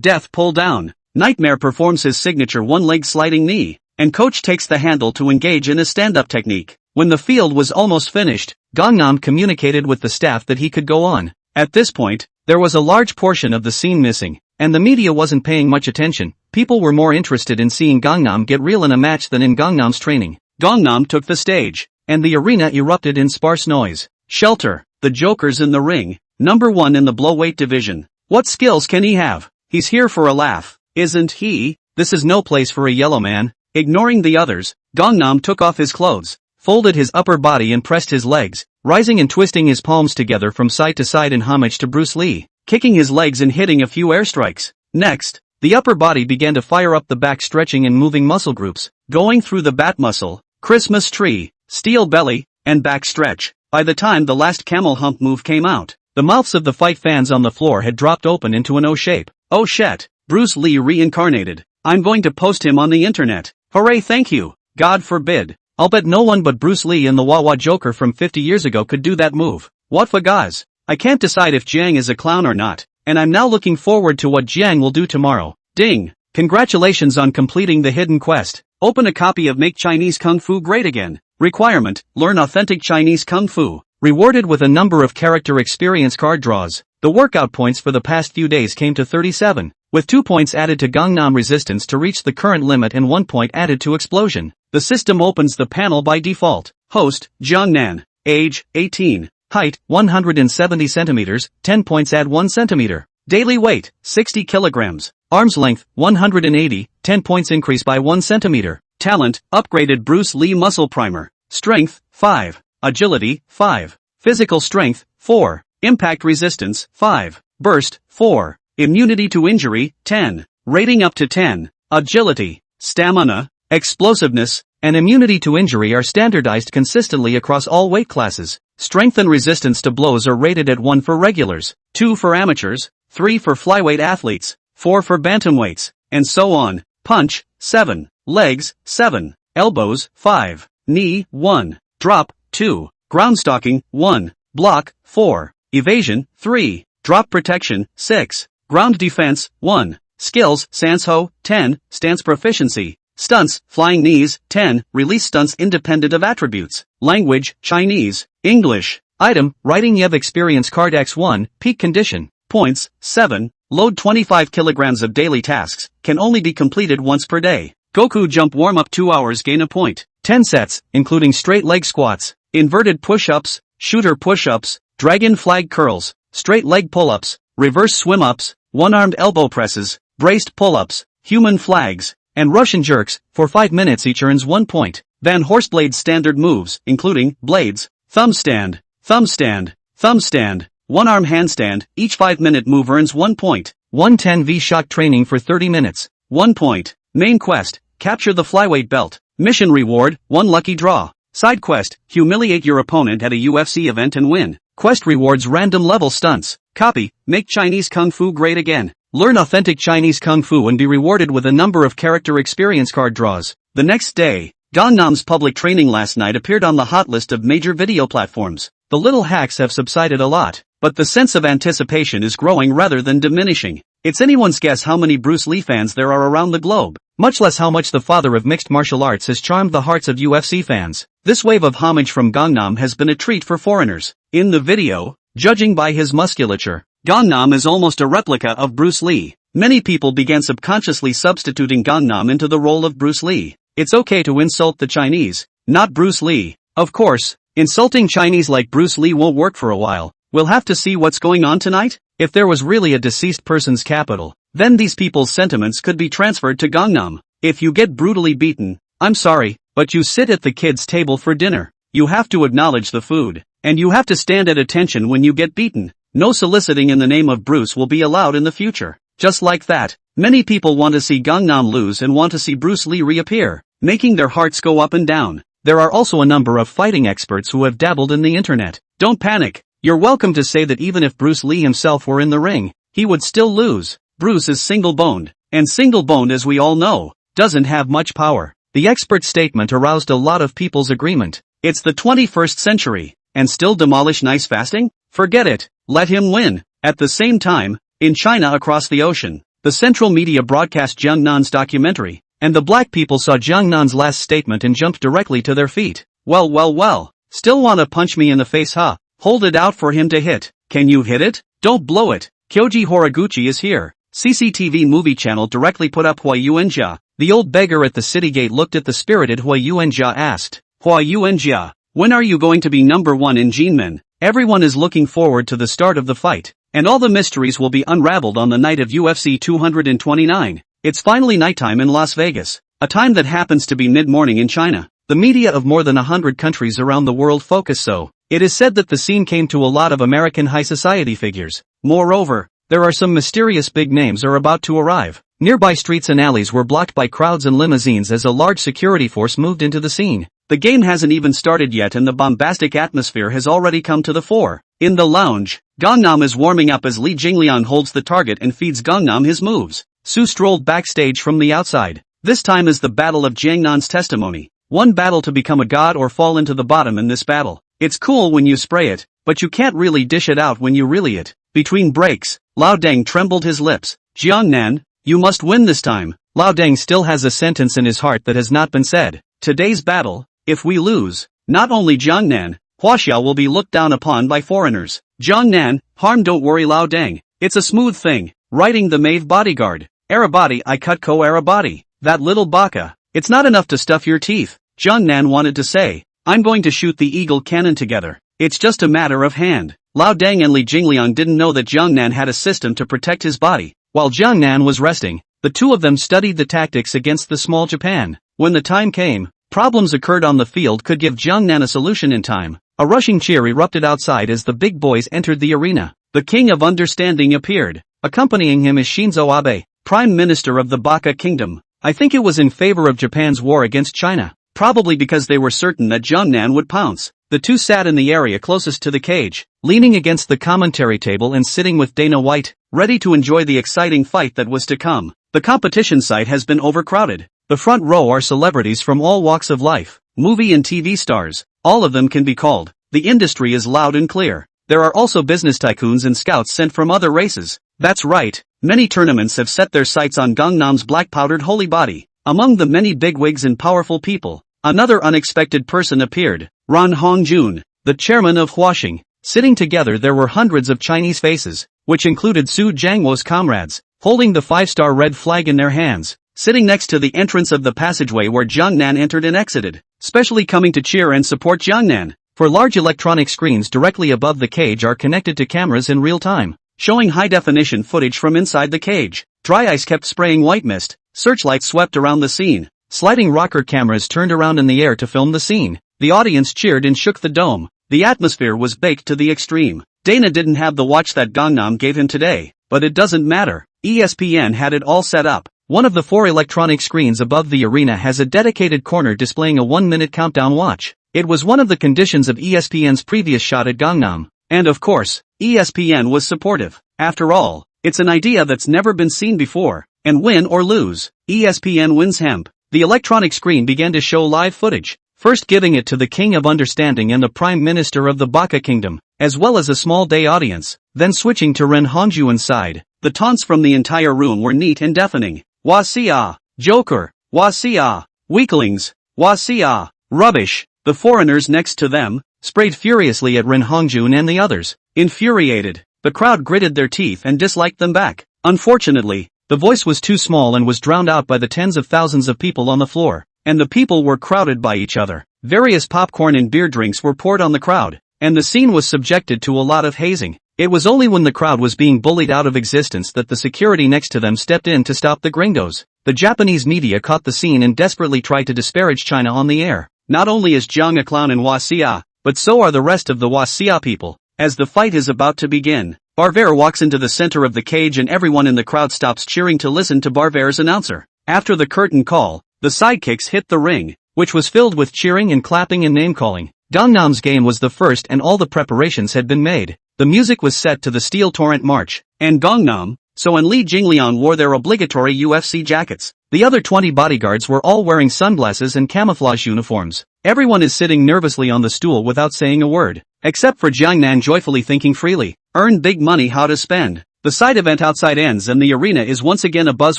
Death pull down. Nightmare performs his signature one-leg sliding knee. and coach takes the handle to engage in a stand-up technique. When the field was almost finished, Gangnam communicated with the staff that he could go on. At this point, there was a large portion of the scene missing, and the media wasn't paying much attention. People were more interested in seeing Gangnam get real in a match than in Gangnam's training. Gangnam took the stage, and the arena erupted in sparse noise. Shelter, the Joker's in the ring, number 1 in the blowweight division. What skills can he have? He's here for a laugh, isn't he? This is no place for a yellow man. Ignoring the others, Gangnam took off his clothes, folded his upper body and pressed his legs, rising and twisting his palms together from side to side in homage to Bruce Lee, kicking his legs and hitting a few airstrikes. Next, the upper body began to fire up the back, stretching and moving muscle groups, going through the bat muscle, Christmas tree, steel belly, and back stretch. By the time the last camel hump move came out, the mouths of the fight fans on the floor had dropped open into an O shape. Oh shit, Bruce Lee reincarnated. I'm going to post him on the internet. Hooray, thank you. God forbid. I'll bet no one but Bruce Lee and the Wawa Joker from 50 years ago could do that move. What for guys? I can't decide if Jiang is a clown or not, and I'm now looking forward to what Jiang will do tomorrow. Ding! Congratulations on completing the hidden quest. Open a copy of Make Chinese Kung Fu Great Again. Requirement: learn authentic Chinese Kung Fu. Rewarded with a number of character experience card draws. The workout points for the past few days came to 37, with 2 points added to Gangnam resistance to reach the current limit and 1 point added to explosion. The system opens the panel by default. Host: Jiangnan. Age: 18. Height: 170 centimeters, 10 points add 1 centimeter. Daily weight: 60 kilograms. Arms length: 180, 10 points increase by 1 centimeter. Talent: upgraded Bruce Lee muscle primer. Strength: 5. Agility: 5. Physical strength: 4. Impact resistance: 5. Burst: 4. Immunity to injury: 10. Rating up to 10. Agility, stamina, explosiveness, and immunity to injury are standardized consistently across all weight classes. Strength and resistance to blows are rated at 1 for regulars, 2 for amateurs, 3 for flyweight athletes, 4 for bantamweights, and so on. Punch: 7. Legs: 7. Elbows: 5. Knee: 1. Drop: 2. Ground stalking: 1. Block: 4. Evasion: 3. Drop protection: 6. Ground defense: 1. Skills: Sansho: 10. Stance proficiency. Stunts: flying knees: 10. Release stunts independent of attributes. Language: Chinese. English. Item: Writing Yev experience card X1. Peak condition. Points: 7. Load 25 kilograms of daily tasks. Can only be completed once per day. Goku jump warm-up 2 hours, gain a point. 10 sets, including straight leg squats, inverted push-ups, shooter push-ups, dragon flag curls, straight leg pull-ups, reverse swim-ups, one-armed elbow presses, braced pull-ups, human flags, and Russian jerks. For 5 minutes each earns 1 point. Van Horseblade standard moves, including blades, thumb stand, thumb stand, thumb stand, one-arm handstand. Each 5-minute move earns 1 point. 110V shot training for 30 minutes. 1 point. Main quest: capture the flyweight belt. Mission reward: 1 lucky draw. Side quest: humiliate your opponent at a UFC event and win. Quest rewards: random level stunts. Copy: Make Chinese Kung Fu Great Again. Learn authentic Chinese Kung Fu and be rewarded with a number of character experience card draws. The next day, Gangnam's public training last night appeared on the hot list of major video platforms. The little hacks have subsided a lot, but the sense of anticipation is growing rather than diminishing. It's anyone's guess how many Bruce Lee fans there are around the globe, much less how much the father of mixed martial arts has charmed the hearts of UFC fans. This wave of homage from Gangnam has been a treat for foreigners. In the video, judging by his musculature, Gangnam is almost a replica of Bruce Lee. Many people began subconsciously substituting Gangnam into the role of Bruce Lee. It's okay to insult the Chinese, not Bruce Lee. Of course, insulting Chinese like Bruce Lee won't work for a while. We'll have to see what's going on tonight. If there was really a deceased person's capital, then these people's sentiments could be transferred to Gangnam. If you get brutally beaten, I'm sorry, but you sit at the kids' table for dinner. You have to acknowledge the food, and you have to stand at attention when you get beaten. No soliciting in the name of Bruce will be allowed in the future. Just like that, many people want to see Gangnam lose and want to see Bruce Lee reappear, making their hearts go up and down. There are also a number of fighting experts who have dabbled in the internet. Don't panic. You're welcome to say that even if Bruce Lee himself were in the ring, he would still lose. Bruce is single-boned, and single-boned, as we all know, doesn't have much power. The expert statement aroused a lot of people's agreement. It's the 21st century, and still demolish nice fasting? Forget it. Let him win. At the same time, in China across the ocean, the central media broadcast Jiang Nan's documentary, and the black people saw Jiangnan's last statement and jumped directly to their feet. Well. Still wanna punch me in the face, huh? Hold it out for him to hit. Can you hit it? Don't blow it. Kyoji Horiguchi is here. CCTV movie channel directly put up Hua Yuanjia. The old beggar at the city gate looked at the spirited Hua Yuanjia asked, Hua Yuanjia, when are you going to be number 1 in Jinmen? Everyone is looking forward to the start of the fight, and all the mysteries will be unraveled on the night of UFC 229. It's finally nighttime in Las Vegas, a time that happens to be mid-morning in China. The media of more than 100 countries around the world focus so. It is said that the scene came to a lot of American high society figures. Moreover, there are some mysterious big names are about to arrive. Nearby streets and alleys were blocked by crowds and limousines as a large security force moved into the scene. The game hasn't even started yet and the bombastic atmosphere has already come to the fore. In the lounge, Gangnam is warming up as Li Jingliang holds the target and feeds Gangnam his moves. Su strolled backstage from the outside. This time is the battle of Jiangnan's testimony. One battle to become a god or fall into the bottom in this battle. It's cool when you spray it, but you can't really dish it out when you really it. Between breaks, Lao Deng trembled his lips. Jiangnan, you must win this time. Lao Deng still has a sentence in his heart that has not been said. Today's battle, if we lose, not only Jiangnan, Huaxiao will be looked down upon by foreigners. Jiangnan, harm don't worry Lao Deng, it's a smooth thing. Writing the Maeve bodyguard. Arabati I cut ko Arabati. That little baka. It's not enough to stuff your teeth. Jiangnan wanted to say, I'm going to shoot the eagle cannon together. It's just a matter of hand. Lao Deng and Li Jingliang didn't know that Jiangnan had a system to protect his body. While Jiangnan was resting, the two of them studied the tactics against the small Japan. When the time came, problems occurred on the field could give Jiangnan a solution in time. A rushing cheer erupted outside as the big boys entered the arena. The King of Understanding appeared. Accompanying him is Shinzo Abe, Prime Minister of the Baka Kingdom. I think it was in favor of Japan's war against China. Probably because they were certain that Jiangnan would pounce. The two sat in the area closest to the cage, leaning against the commentary table and sitting with Dana White, ready to enjoy the exciting fight that was to come. The competition site has been overcrowded. The front row are celebrities from all walks of life, movie and TV stars. All of them can be called. The industry is loud and clear. There are also business tycoons and scouts sent from other races. That's right, many tournaments have set their sights on Gangnam's black-powdered holy body. Among the many bigwigs and powerful people, another unexpected person appeared, Ran Hongjun, the chairman of Huaxing. Sitting together there were hundreds of Chinese faces, which included Su Jiangwo's comrades, holding the 5-star red flag in their hands, sitting next to the entrance of the passageway where Jiangnan entered and exited, specially coming to cheer and support Jiangnan. For large electronic screens directly above the cage are connected to cameras in real time, showing high-definition footage from inside the cage. Dry ice kept spraying white mist, searchlights swept around the scene. Sliding rocker cameras turned around in the air to film the scene. The audience cheered and shook the dome. The atmosphere was baked to the extreme. Dana didn't have the watch that Gangnam gave him today, but it doesn't matter. ESPN had it all set up. One of the 4 electronic screens above the arena has a dedicated corner displaying a 1-minute countdown watch. It was one of the conditions of ESPN's previous shot at Gangnam. And of course, ESPN was supportive. After all, it's an idea that's never been seen before. And win or lose, ESPN wins hemp. The electronic screen began to show live footage, first giving it to the King of Understanding and the Prime Minister of the Baka Kingdom, as well as a small day audience, then switching to Ren Hongjuan's side. The taunts from the entire room were neat and deafening. Wasia, Joker, Wasia, weaklings, Wasia, rubbish. The foreigners next to them sprayed furiously at Ren Hongjun and the others. Infuriated, the crowd gritted their teeth and disliked them back. Unfortunately, the voice was too small and was drowned out by the tens of thousands of people on the floor, and the people were crowded by each other. Various popcorn and beer drinks were poured on the crowd, and the scene was subjected to a lot of hazing. It was only when the crowd was being bullied out of existence that the security next to them stepped in to stop the gringos. The Japanese media caught the scene and desperately tried to disparage China on the air. Not only is Jiang a clown in Wasia, but so are the rest of the Wasia people. As the fight is about to begin, Barver walks into the center of the cage and everyone in the crowd stops cheering to listen to Barver's announcer. After the curtain call, the sidekicks hit the ring, which was filled with cheering and clapping and name-calling. Gangnam's game was the first and all the preparations had been made. The music was set to the Steel Torrent March, and Gangnam, So and Li Jingliang wore their obligatory UFC jackets. The other 20 bodyguards were all wearing sunglasses and camouflage uniforms. Everyone is sitting nervously on the stool without saying a word, except for Jiangnan joyfully thinking freely. Earn big money how to spend. The side event outside ends and the arena is once again abuzz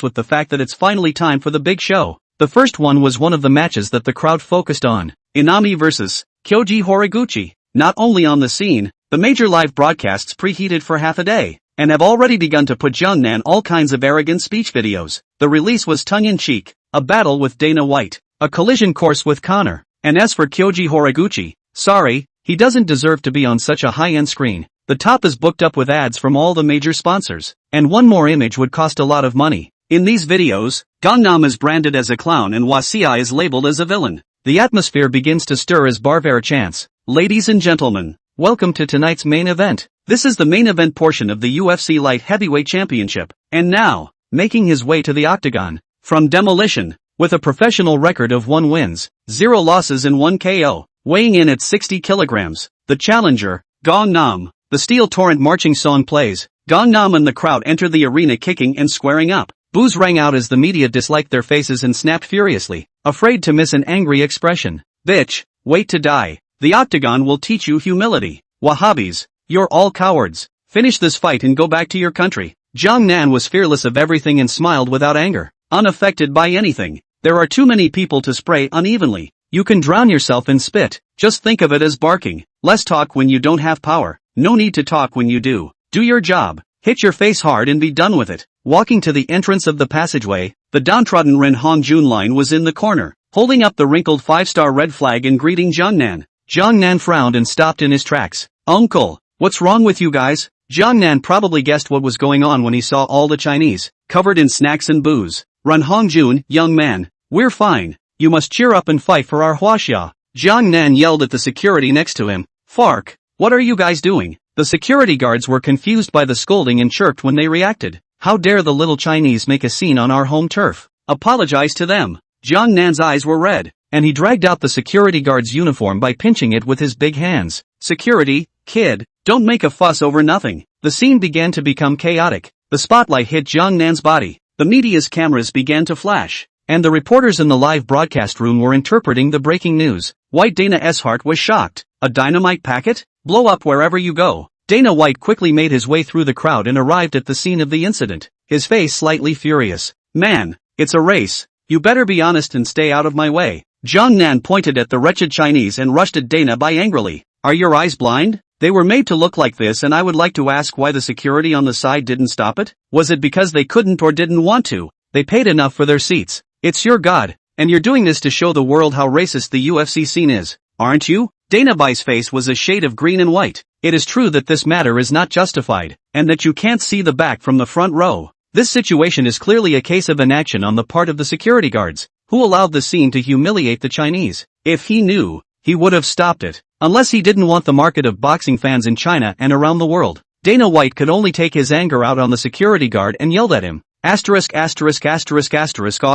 with the fact that it's finally time for the big show. The first one was one of the matches that the crowd focused on. Inami vs. Kyoji Horiguchi. Not only on the scene, the major live broadcasts preheated for half a day, and have already begun to put Jungnan all kinds of arrogant speech videos. The release was tongue-in-cheek, a battle with Dana White, a collision course with Connor, and as for Kyoji Horiguchi, sorry, he doesn't deserve to be on such a high-end screen. The top is booked up with ads from all the major sponsors, and one more image would cost a lot of money. In these videos, Gangnam is branded as a clown and Wasia is labeled as a villain. The atmosphere begins to stir as Barvera chants, "Ladies and gentlemen, welcome to tonight's main event." This is the main event portion of the UFC Light Heavyweight Championship, and now, making his way to the octagon, from Demolition, with a professional record of 1 wins, 0 losses and 1 KO, weighing in at 60 kilograms, the challenger, Gangnam. The Steel Torrent marching song plays, Gangnam and the crowd enter the arena kicking and squaring up. Boos rang out as the media disliked their faces and snapped furiously, afraid to miss an angry expression. "Bitch, wait to die. The octagon will teach you humility. Wahhabis, you're all cowards. Finish this fight and go back to your country." Jungnan was fearless of everything and smiled without anger, unaffected by anything. There are too many people to spray unevenly. You can drown yourself in spit. Just think of it as barking. Less talk when you don't have power. No need to talk when you do. Do your job. Hit your face hard and be done with it. Walking to the entrance of the passageway, the downtrodden Ren Hongjun line was in the corner, holding up the wrinkled 5-star red flag and greeting Jungnan. Jungnan frowned and stopped in his tracks. "Uncle, what's wrong with you guys?" Jungnan probably guessed what was going on when he saw all the Chinese, covered in snacks and booze. "Ren Hongjun, young man, we're fine. You must cheer up and fight for our Huaxia." Jungnan yelled at the security next to him. "Fark, what are you guys doing?" The security guards were confused by the scolding and chirped when they reacted. "How dare the little Chinese make a scene on our home turf? Apologize to them." Jungnan's eyes were red, and he dragged out the security guard's uniform by pinching it with his big hands. "Security, kid, don't make a fuss over nothing." The scene began to become chaotic. The spotlight hit Jungnan's body. The media's cameras began to flash, and the reporters in the live broadcast room were interpreting the breaking news. White Dana Eshart was shocked. "A dynamite packet? Blow up wherever you go." Dana White quickly made his way through the crowd and arrived at the scene of the incident, his face slightly furious. "Man, it's a race. You better be honest and stay out of my way." Jungnan pointed at the wretched Chinese and rushed at Dana by angrily. "Are your eyes blind? They were made to look like this, and I would like to ask why the security on the side didn't stop it. Was it because they couldn't or didn't want to? They paid enough for their seats. It's your god, and you're doing this to show the world how racist the UFC scene is, aren't you?" Dana White's face was a shade of green and white. "It is true that this matter is not justified, and that you can't see the back from the front row. This situation is clearly a case of inaction on the part of the security guards, who allowed the scene to humiliate the Chinese. If he knew, he would have stopped it, unless he didn't want the market of boxing fans in China and around the world." Dana White could only take his anger out on the security guard and yelled at him. Off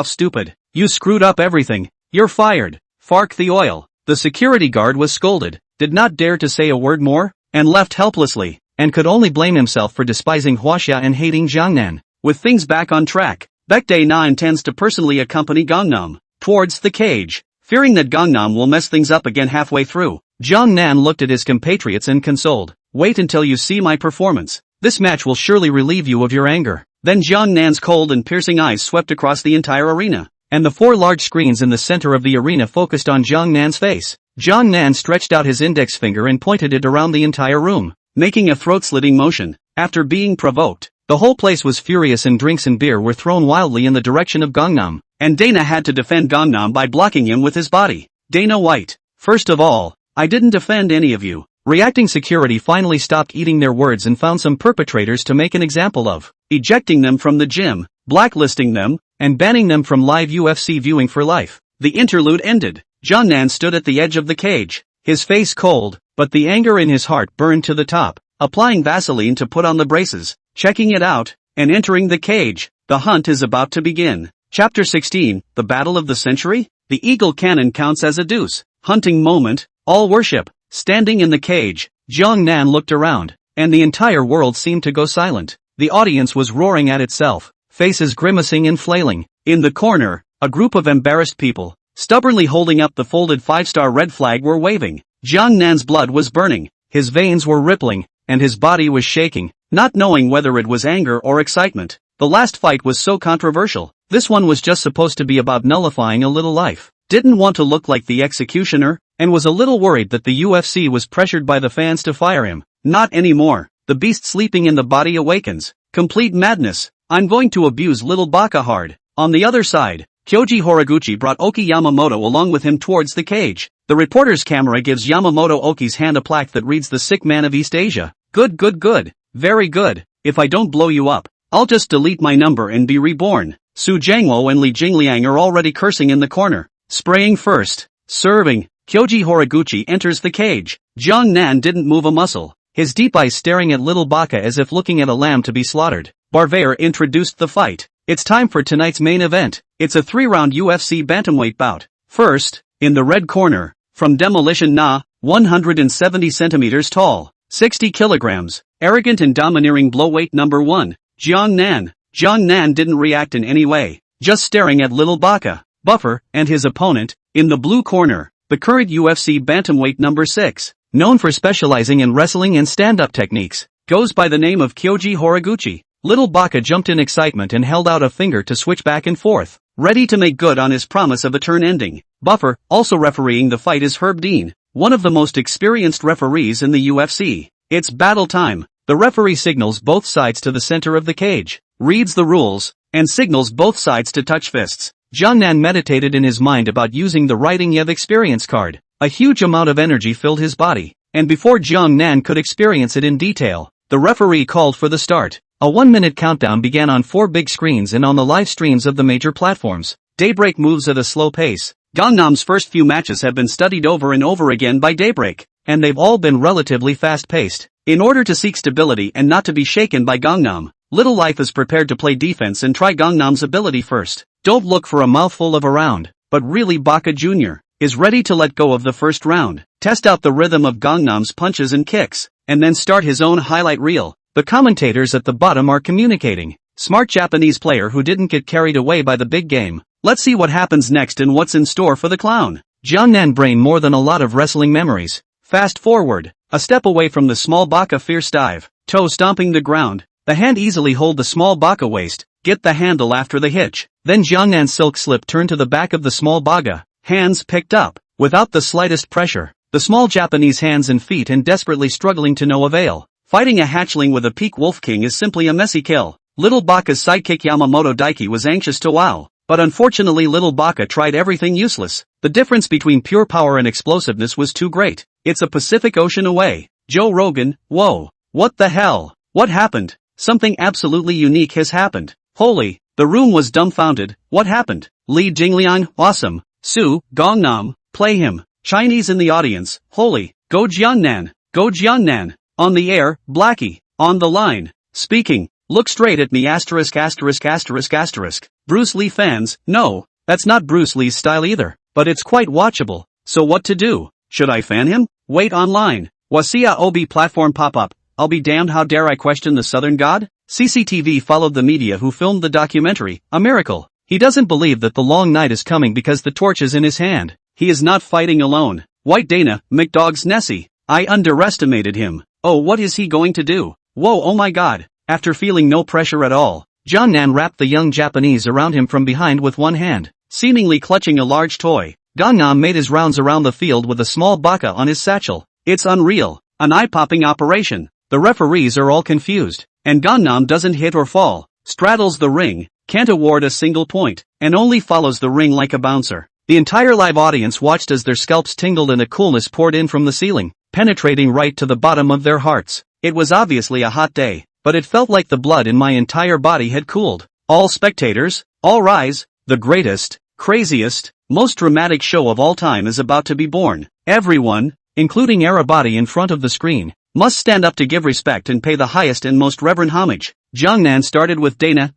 stupid. You screwed up everything. You're fired. Fark the oil." The security guard was scolded, did not dare to say a word more, and left helplessly, and could only blame himself for despising Huaxia and hating Jungnan. With things back on track, Baekdae Na intends to personally accompany Gangnam towards the cage, fearing that Gangnam will mess things up again halfway through. Jungnan looked at his compatriots and consoled, "Wait until you see my performance. This match will surely relieve you of your anger." Then Jungnan's cold and piercing eyes swept across the entire arena, and the 4 large screens in the center of the arena focused on Jungnan's face. Jungnan stretched out his index finger and pointed it around the entire room, making a throat-slitting motion. After being provoked, the whole place was furious and drinks and beer were thrown wildly in the direction of Gangnam, and Dana had to defend Gangnam by blocking him with his body. Dana White, "First of all, I didn't defend any of you." Reacting security finally stopped eating their words and found some perpetrators to make an example of, ejecting them from the gym, blacklisting them, and banning them from live UFC viewing for life. The interlude ended. Jungnan stood at the edge of the cage, his face cold, but the anger in his heart burned to the top. Applying Vaseline to put on the braces, checking it out, and entering the cage. The hunt is about to begin. Chapter 16, The Battle of the Century? The eagle cannon counts as a deuce. Hunting moment, all worship. Standing in the cage, Jungnan looked around, and the entire world seemed to go silent. The audience was roaring at itself, faces grimacing and flailing. In the corner, a group of embarrassed people, stubbornly holding up the folded 5-star red flag, were waving. Jungnan's blood was burning, his veins were rippling, and his body was shaking, not knowing whether it was anger or excitement. The last fight was so controversial. This one was just supposed to be about nullifying a little life. Didn't want to look like the executioner, and was a little worried that the UFC was pressured by the fans to fire him. Not anymore. The beast sleeping in the body awakens. Complete madness. I'm going to abuse little Baka hard. On the other side, Kyoji Horiguchi brought Oki Yamamoto along with him towards the cage. The reporter's camera gives Yamamoto Oki's hand a plaque that reads "The Sick Man of East Asia." Good, good, good. Very good. If I don't blow you up, I'll just delete my number and be reborn. Su Jiangwo and Li Jingliang are already cursing in the corner. Spraying first. Serving. Kyoji Horiguchi enters the cage. Jiang Nan didn't move a muscle. His deep eyes staring at little Baka as if looking at a lamb to be slaughtered. Barvair introduced the fight. It's time for tonight's main event. It's a 3-round UFC bantamweight bout. First, in the red corner, from Demolition Na, 170 centimeters tall, 60 kilograms, arrogant and domineering blowweight number 1, Jiang Nan. Jiang Nan didn't react in any way, just staring at little Baka, Buffer, and his opponent, in the blue corner, the current UFC bantamweight number 6, known for specializing in wrestling and stand-up techniques, goes by the name of Kyoji Horiguchi. Little Baka jumped in excitement and held out a finger to switch back and forth, ready to make good on his promise of a turn ending. Buffer, also refereeing the fight, is Herb Dean, one of the most experienced referees in the UFC. It's battle time. The referee signals both sides to the center of the cage, reads the rules, and signals both sides to touch fists. Jiang Nan meditated in his mind about using the Writing Yev experience card. A huge amount of energy filled his body, and before Jiang Nan could experience it in detail, the referee called for the start. A 1-minute countdown began on 4 big screens and on the live streams of the major platforms. Daybreak moves at a slow pace. Gangnam's first few matches have been studied over and over again by Daybreak, and they've all been relatively fast-paced. In order to seek stability and not to be shaken by Gangnam, Little Life is prepared to play defense and try Gangnam's ability first. Don't look for a mouthful of a round, but really Baka Jr. is ready to let go of the first round, test out the rhythm of Gangnam's punches and kicks, and then start his own highlight reel. The commentators at the bottom are communicating. Smart Japanese player who didn't get carried away by the big game. Let's see what happens next and what's in store for the clown. Jiang Nan brain more than a lot of wrestling memories. Fast forward. A step away from the small Baka, fierce dive. Toe stomping the ground. The hand easily hold the small Baka waist. Get the handle after the hitch. Then Jiang Nan's silk slip turned to the back of the small Baka. Hands picked up. Without the slightest pressure. The small Japanese hands and feet and desperately struggling to no avail. Fighting a hatchling with a peak wolf king is simply a messy kill. Little Baka's sidekick Yamamoto Daiki was anxious to wow, but unfortunately Little Baka tried everything useless. The difference between pure power and explosiveness was too great. It's a Pacific Ocean away. Joe Rogan, whoa. What the hell? What happened? Something absolutely unique has happened. Holy, the room was dumbfounded. What happened? Li Jingliang, awesome. Su, Gangnam, play him. Chinese in the audience, holy, go Jiang Nan, go Jiang Nan. On the air, Blackie. On the line. Speaking. Look straight at me ********. Bruce Lee fans, no, that's not Bruce Lee's style either, but it's quite watchable. So what to do? Should I fan him? Wait online. Wasia OB platform pop-up. I'll be damned, how dare I question the Southern God? CCTV followed the media who filmed the documentary, A Miracle. He doesn't believe that the long night is coming because the torch is in his hand. He is not fighting alone. White Dana, McDog's Nessie. I underestimated him. Oh, what is he going to do? Whoa, oh my god. After feeling no pressure at all, Jiang Nan wrapped the young Japanese around him from behind with one hand, seemingly clutching a large toy. Gangnam made his rounds around the field with a small Baka on his satchel. It's unreal. An eye-popping operation. The referees are all confused, and Gangnam doesn't hit or fall, straddles the ring, can't award a single point, and only follows the ring like a bouncer. The entire live audience watched as their scalps tingled and a coolness poured in from the ceiling, penetrating right to the bottom of their hearts. It was obviously a hot day, but it felt like the blood in my entire body had cooled. All spectators, all rise. The greatest, craziest, most dramatic show of all time is about to be born. Everyone, including Arabati in front of the screen, must stand up to give respect and pay the highest and most reverent homage. Jiang Nan started with Dana,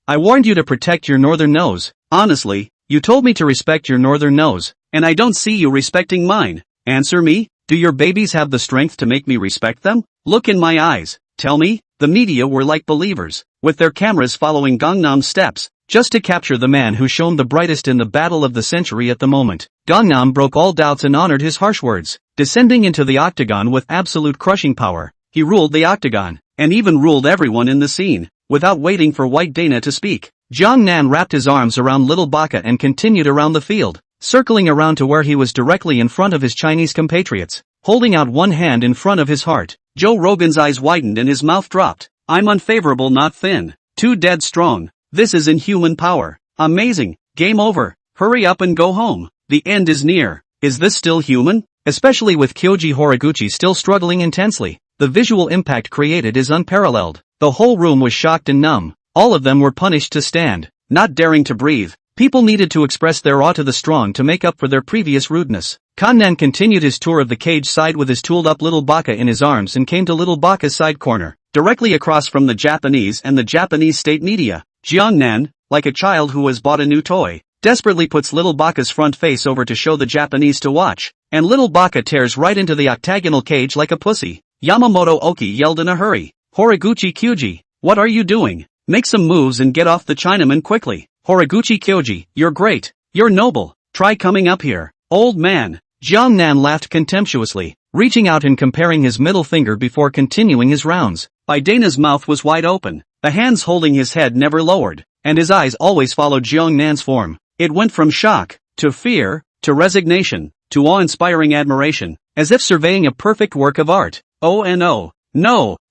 I warned you to protect your northern nose. Honestly, you told me to respect your northern nose, and I don't see you respecting mine. Answer me, do your babies have the strength to make me respect them? Look in my eyes, tell me. The media were like believers, with their cameras following Gangnam's steps, just to capture the man who shone the brightest in the battle of the century at the moment. Gangnam broke all doubts and honored his harsh words. Descending into the octagon with absolute crushing power, he ruled the octagon, and even ruled everyone in the scene, without waiting for White Dana to speak. Jiangnan wrapped his arms around little Baka and continued around the field, circling around to where he was directly in front of his Chinese compatriots, holding out one hand in front of his heart. Joe Rogan's eyes widened and his mouth dropped. I'm unfavorable, not thin. Too dead strong. This is inhuman power. Amazing. Game over. Hurry up and go home. The end is near. Is this still human? Especially with Kyoji Horiguchi still struggling intensely. The visual impact created is unparalleled. The whole room was shocked and numb. All of them were punished to stand, not daring to breathe. People needed to express their awe to the strong to make up for their previous rudeness. Kannan continued his tour of the cage side with his tooled-up little Baka in his arms and came to little Baka's side corner, directly across from the Japanese and the Japanese state media. Jiangnan, like a child who has bought a new toy, desperately puts little Baka's front face over to show the Japanese to watch, and little Baka tears right into the octagonal cage like a pussy. Yamamoto Oki yelled in a hurry. Horiguchi Kyoji, what are you doing? Make some moves and get off the Chinaman quickly. Horiguchi Kyoji, you're great. You're noble. Try coming up here, old man. Jiangnan laughed contemptuously, reaching out and comparing his middle finger before continuing his rounds. Dana's mouth was wide open, the hands holding his head never lowered, and his eyes always followed Jiangnan's form. It went from shock, to fear, to resignation, to awe-inspiring admiration, as if surveying a perfect work of art. Oh no,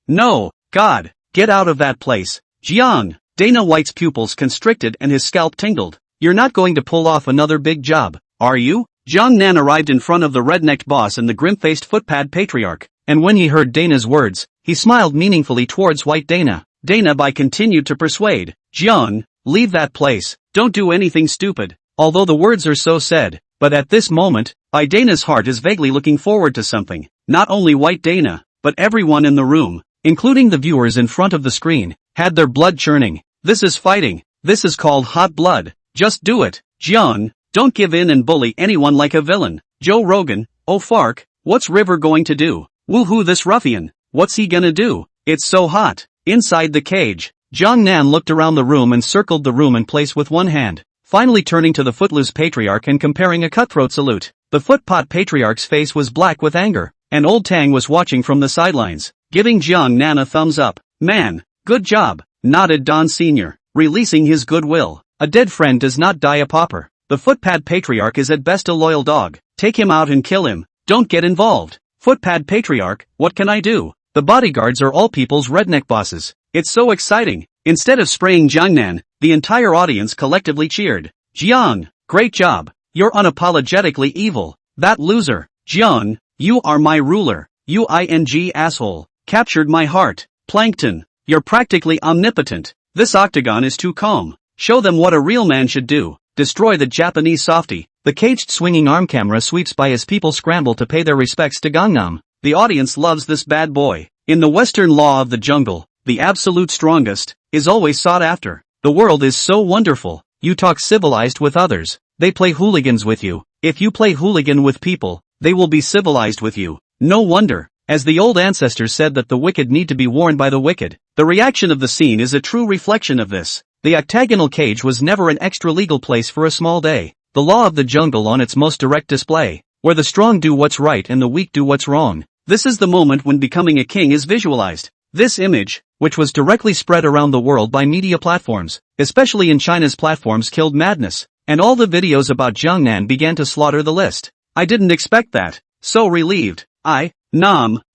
no, God, get out of that place. Jiang. Dana White's pupils constricted and his scalp tingled. You're not going to pull off another big job, are you? Jiangnan arrived in front of the red-necked boss and the grim-faced footpad patriarch, and when he heard Dana's words, he smiled meaningfully towards White Dana. Dana continued to persuade. Jiang, leave that place, don't do anything stupid. Although the words are so said, but at this moment, Dana's heart is vaguely looking forward to something. Not only White Dana, but everyone in the room, including the viewers in front of the screen, had their blood churning. This is fighting. This is called hot blood. Just do it. Jiang, don't give in and bully anyone like a villain. Joe Rogan, oh fark, what's River going to do? Woohoo, this ruffian. What's he gonna do? It's so hot. Inside the cage, Jiangnan looked around the room and circled the room in place with one hand, finally turning to the footloose patriarch and comparing a cutthroat salute. The footpot patriarch's face was black with anger, and old Tang was watching from the sidelines, giving Jiangnan a thumbs up. Man, good job, nodded Don Sr., releasing his goodwill. A dead friend does not die a pauper. The footpad patriarch is at best a loyal dog. Take him out and kill him. Don't get involved. Footpad patriarch, what can I do? The bodyguards are all people's redneck bosses. It's so exciting. Instead of spraying Jiangnan, the entire audience collectively cheered. Jiang, great job. You're unapologetically evil. That loser. Jiang, you are my ruler. You asshole. Captured my heart. Plankton. You're practically omnipotent. This octagon is too calm. Show them what a real man should do. Destroy the Japanese softy. The caged swinging arm camera sweeps by as people scramble to pay their respects to Gangnam. The audience loves this bad boy. In the Western law of the jungle, the absolute strongest is always sought after. The world is so wonderful. You talk civilized with others. They play hooligans with you. If you play hooligan with people, they will be civilized with you. No wonder, as the old ancestors said, that the wicked need to be warned by the wicked. The reaction of the scene is a true reflection of this. The octagonal cage was never an extra-legal place for a small day. The law of the jungle on its most direct display, where the strong do what's right and the weak do what's wrong. This is the moment when becoming a king is visualized. This image, which was directly spread around the world by media platforms, especially in China's platforms, killed madness, and all the videos about Jiangnan began to slaughter the list. I didn't expect that. So relieved.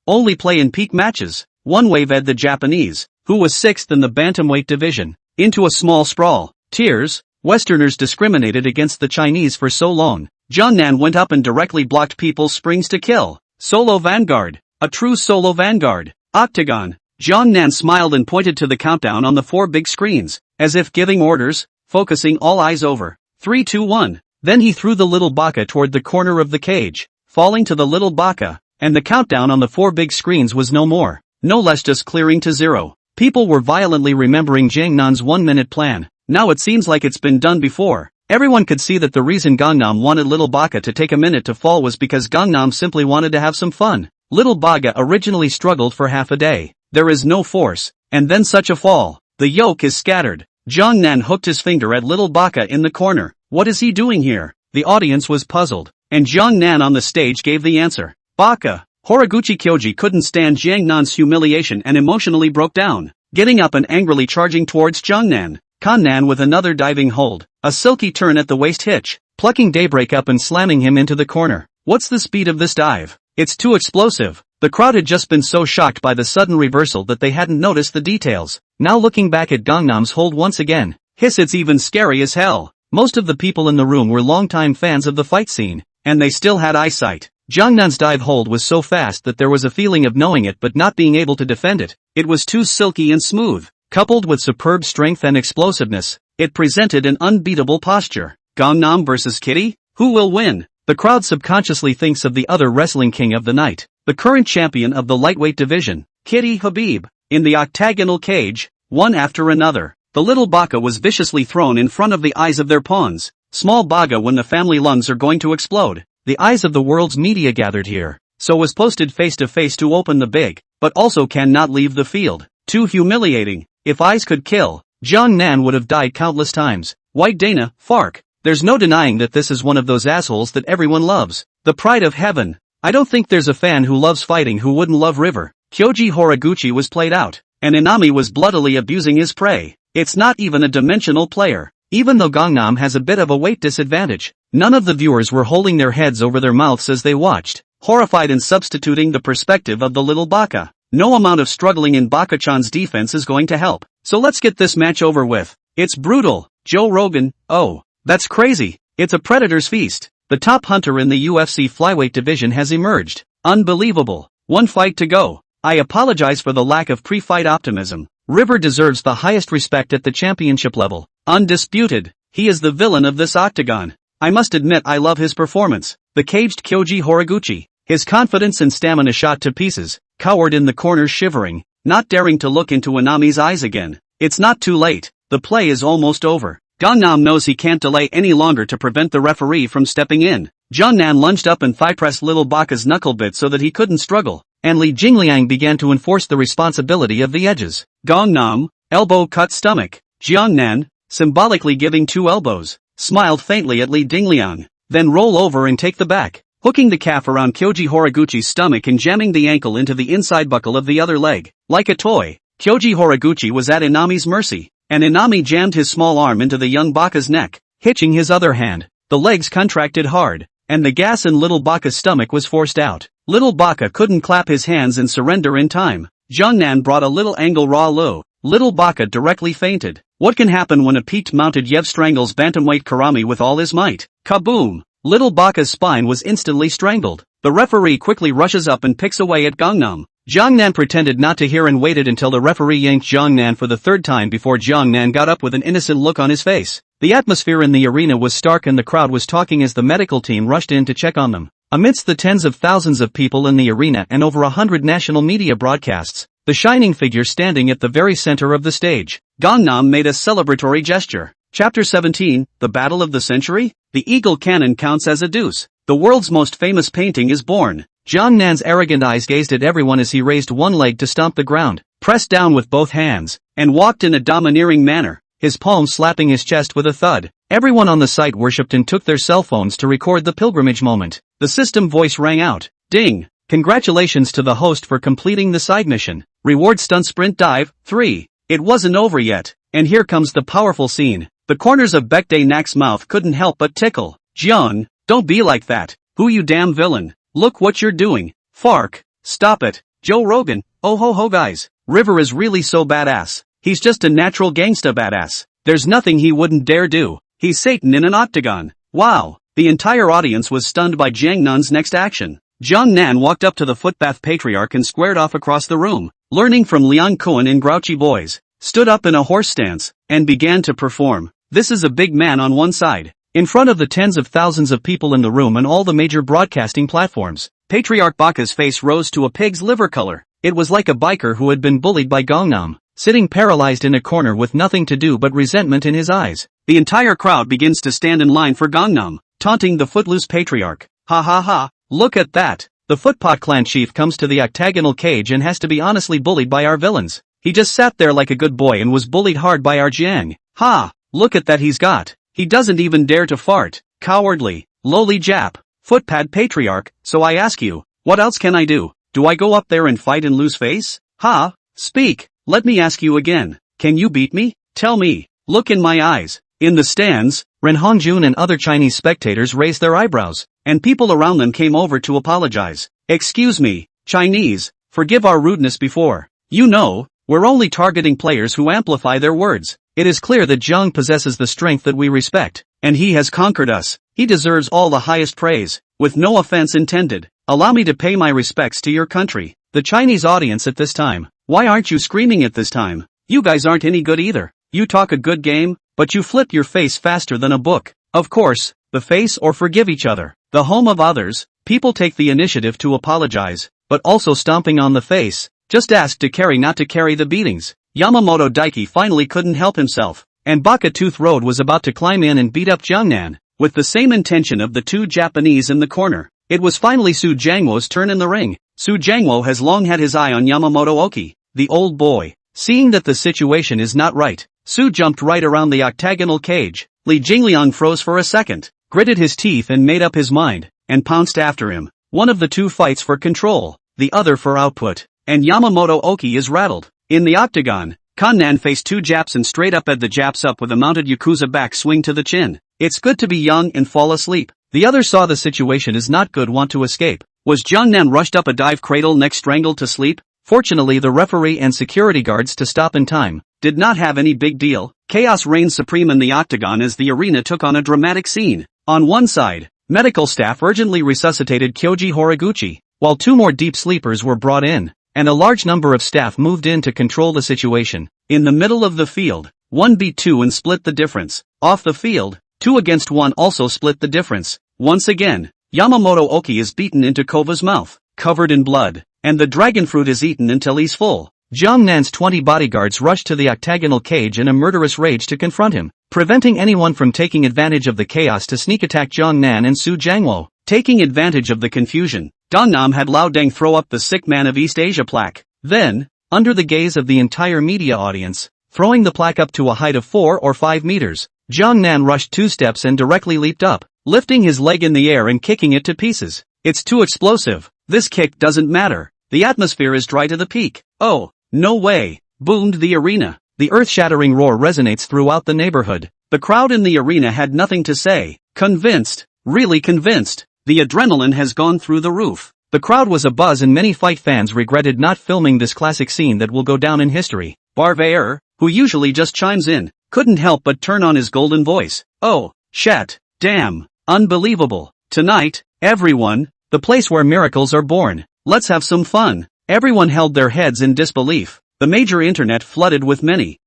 Only play in peak matches. One wave-ed the Japanese, who was 6th in the bantamweight division, into a small sprawl. Tears. Westerners discriminated against the Chinese for so long. Jiangnan went up and directly blocked people's springs to kill. Solo vanguard. A true solo vanguard. Octagon. Jiangnan smiled and pointed to the countdown on the 4 big screens, as if giving orders, focusing all eyes over. 3, 2, 1. Then he threw the little Baka toward the corner of the cage, falling to the little Baka, and the countdown on the 4 big screens was no more, no less, just clearing to 0. People were violently remembering Jiangnan's 1-minute plan. Now it seems like it's been done before. Everyone could see that the reason Gangnam wanted little Baka to take a minute to fall was because Gangnam simply wanted to have some fun. Little Baka originally struggled for half a day. There is no force, and then such a fall. The yolk is scattered. Jiangnan hooked his finger at little Baka in the corner. What is he doing here? The audience was puzzled, and Jiangnan on the stage gave the answer. Baka. Horiguchi Kyoji couldn't stand Jiangnan's humiliation and emotionally broke down, getting up and angrily charging towards Jiangnan. Kannan with another diving hold, a silky turn at the waist hitch, plucking Daybreak up and slamming him into the corner. What's the speed of this dive? It's too explosive. The crowd had just been so shocked by the sudden reversal that they hadn't noticed the details. Now looking back at Gangnam's hold once again, hiss, it's even scary as hell. Most of the people in the room were longtime fans of the fight scene, and they still had eyesight. Gangnam's dive hold was so fast that there was a feeling of knowing it but not being able to defend it. It was too silky and smooth. Coupled with superb strength and explosiveness, it presented an unbeatable posture. Gangnam versus Kitty? Who will win? The crowd subconsciously thinks of the other wrestling king of the night, the current champion of the lightweight division, Kitty Habib. In the octagonal cage, one after another, the little baka was viciously thrown in front of the eyes of their pawns. Small baga when the family lungs are going to explode. The eyes of the world's media gathered here, so was posted face to face to open the big, but also cannot leave the field. Too humiliating. If eyes could kill, Jiang Nan would have died countless times. White Dana, Fark. There's no denying that this is one of those assholes that everyone loves. The pride of heaven. I don't think there's a fan who loves fighting who wouldn't love River. Kyoji Horiguchi was played out, and Inami was bloodily abusing his prey. It's not even a dimensional player. Even though Gangnam has a bit of a weight disadvantage, none of the viewers were holding their heads over their mouths as they watched, horrified and substituting the perspective of the little baka. No amount of struggling in Baka-chan's defense is going to help. So let's get this match over with. It's brutal. Joe Rogan, oh, that's crazy. It's a predator's feast. The top hunter in the UFC flyweight division has emerged. Unbelievable. One fight to go. I apologize for the lack of pre-fight optimism. River deserves the highest respect at the championship level. Undisputed. He is the villain of this octagon. I must admit I love his performance. The caged Kyoji Horiguchi. His confidence and stamina shot to pieces, cowered in the corner shivering, not daring to look into Inami's eyes again. It's not too late. The play is almost over. Gangnam knows he can't delay any longer to prevent the referee from stepping in. Jiangnan lunged up and thigh-pressed little Baka's knuckle bit so that he couldn't struggle, and Li Jingliang began to enforce the responsibility of the edges. Gangnam, elbow cut stomach. Jiangnan, symbolically giving 2 elbows, smiled faintly at Li Jingliang, then roll over and take the back, hooking the calf around Kyoji Horiguchi's stomach and jamming the ankle into the inside buckle of the other leg. Like a toy, Kyoji Horiguchi was at Inami's mercy, and Inami jammed his small arm into the young Baka's neck, hitching his other hand. The legs contracted hard, and the gas in little Baka's stomach was forced out. Little Baka couldn't clap his hands and surrender in time. Jiangnan brought a little angle raw low. Little Baka directly fainted. What can happen when a peaked-mounted Yev strangles bantamweight Karami with all his might? Kaboom! Little Baka's spine was instantly strangled. The referee quickly rushes up and picks away at Gangnam. Jiangnan pretended not to hear and waited until the referee yanked Jiangnan for the third time before Jiangnan got up with an innocent look on his face. The atmosphere in the arena was stark and the crowd was talking as the medical team rushed in to check on them. Amidst the tens of thousands of people in the arena and over 100 national media broadcasts, the shining figure standing at the very center of the stage, Gangnam made a celebratory gesture. Chapter 17, The Battle of the Century? The Eagle Cannon counts as a deuce. The world's most famous painting is born. Jiangnan's arrogant eyes gazed at everyone as he raised one leg to stomp the ground, pressed down with both hands, and walked in a domineering manner, his palms slapping his chest with a thud. Everyone on the site worshipped and took their cell phones to record the pilgrimage moment. The system voice rang out. Ding! Congratulations to the host for completing the side mission. Reward stunt sprint dive, 3. It wasn't over yet, and here comes the powerful scene. The corners of Baekdae Nak's mouth couldn't help but tickle. Jiang, don't be like that. Who you damn villain. Look what you're doing. Fark, stop it. Joe Rogan, oh ho ho guys. River is really so badass. He's just a natural gangsta badass. There's nothing he wouldn't dare do. He's Satan in an octagon. Wow. The entire audience was stunned by Jiangnan's next action. Jiangnan walked up to the footbath patriarch and squared off across the room, learning from Liang Kuan in Grouchy Boys, stood up in a horse stance, and began to perform. This is a big man on one side. In front of the tens of thousands of people in the room and all the major broadcasting platforms, Patriarch Baka's face rose to a pig's liver color. It was like a biker who had been bullied by Gangnam, sitting paralyzed in a corner with nothing to do but resentment in his eyes. The entire crowd begins to stand in line for Gangnam, taunting the footloose patriarch. Ha ha ha, look at that. The Footpot clan chief comes to the octagonal cage and has to be honestly bullied by our villains. He just sat there like a good boy and was bullied hard by our Jiang. Ha, look at that he's got. He doesn't even dare to fart. Cowardly, lowly Jap, footpad patriarch. So I ask you, what else can I do? Do I go up there and fight and lose face? Ha, speak, let me ask you again. Can you beat me? Tell me. Look in my eyes. In the stands, Ren Hongjun and other Chinese spectators raised their eyebrows, and people around them came over to apologize. Excuse me, Chinese, forgive our rudeness before. You know, we're only targeting players who amplify their words. It is clear that Zhang possesses the strength that we respect, and he has conquered us. He deserves all the highest praise, with no offense intended. Allow me to pay my respects to your country. The Chinese audience at this time. Why aren't you screaming at this time? You guys aren't any good either. You talk a good game, but you flip your face faster than a book. Of course, the face or forgive each other. The home of others, people take the initiative to apologize, but also stomping on the face. Just ask to carry not to carry the beatings. Yamamoto Daiki finally couldn't help himself, and Baka Tooth Road was about to climb in and beat up Jiangnan, with the same intention of the two Japanese in the corner. It was finally Su Jiangwo's turn in the ring. Su Jiangwo has long had his eye on Yamamoto Oki, the old boy. Seeing that the situation is not right, Su jumped right around the octagonal cage. Li Jingliang froze for a second, gritted his teeth and made up his mind, and pounced after him. One of the two fights for control, the other for output, and Yamamoto Oki is rattled. In the octagon, Kannan faced two Japs and straight up at the Japs up with a mounted Yakuza back swing to the chin. It's good to be young and fall asleep. The other saw the situation is not good, want to escape. Was Jiangnan rushed up a dive cradle neck strangled to sleep? Fortunately the referee and security guards to stop in time. Did not have any big deal. Chaos reigned supreme in the octagon as the arena took on a dramatic scene. On one side, medical staff urgently resuscitated Kyoji Horiguchi, while two more deep sleepers were brought in, and a large number of staff moved in to control the situation. In the middle of the field, 1 beat 2 and split the difference. Off the field, 2 against 1 also split the difference. Once again, Yamamoto Oki is beaten into Kova's mouth, covered in blood, and the dragon fruit is eaten until he's full. Jiangnan's 20 bodyguards rush to the octagonal cage in a murderous rage to confront him, preventing anyone from taking advantage of the chaos to sneak attack Jiangnan and Su Jiangwo. Taking advantage of the confusion, Gangnam had Lao Deng throw up the Sick Man of East Asia plaque. Then, under the gaze of the entire media audience, throwing the plaque up to a height of 4 or 5 meters, Jiangnan rushed 2 steps and directly leaped up, lifting his leg in the air and kicking it to pieces. It's too explosive. This kick doesn't matter. The atmosphere is dry to the peak. Oh, no way, boomed the arena. The earth-shattering roar resonates throughout the neighborhood. The crowd in the arena had nothing to say. Convinced, really convinced. The adrenaline has gone through the roof. The crowd was abuzz and many fight fans regretted not filming this classic scene that will go down in history. Barvaer, who usually just chimes in, couldn't help but turn on his golden voice. Oh, shat, damn, unbelievable. Tonight, everyone, the place where miracles are born. Let's have some fun. Everyone held their heads in disbelief. The major internet flooded with many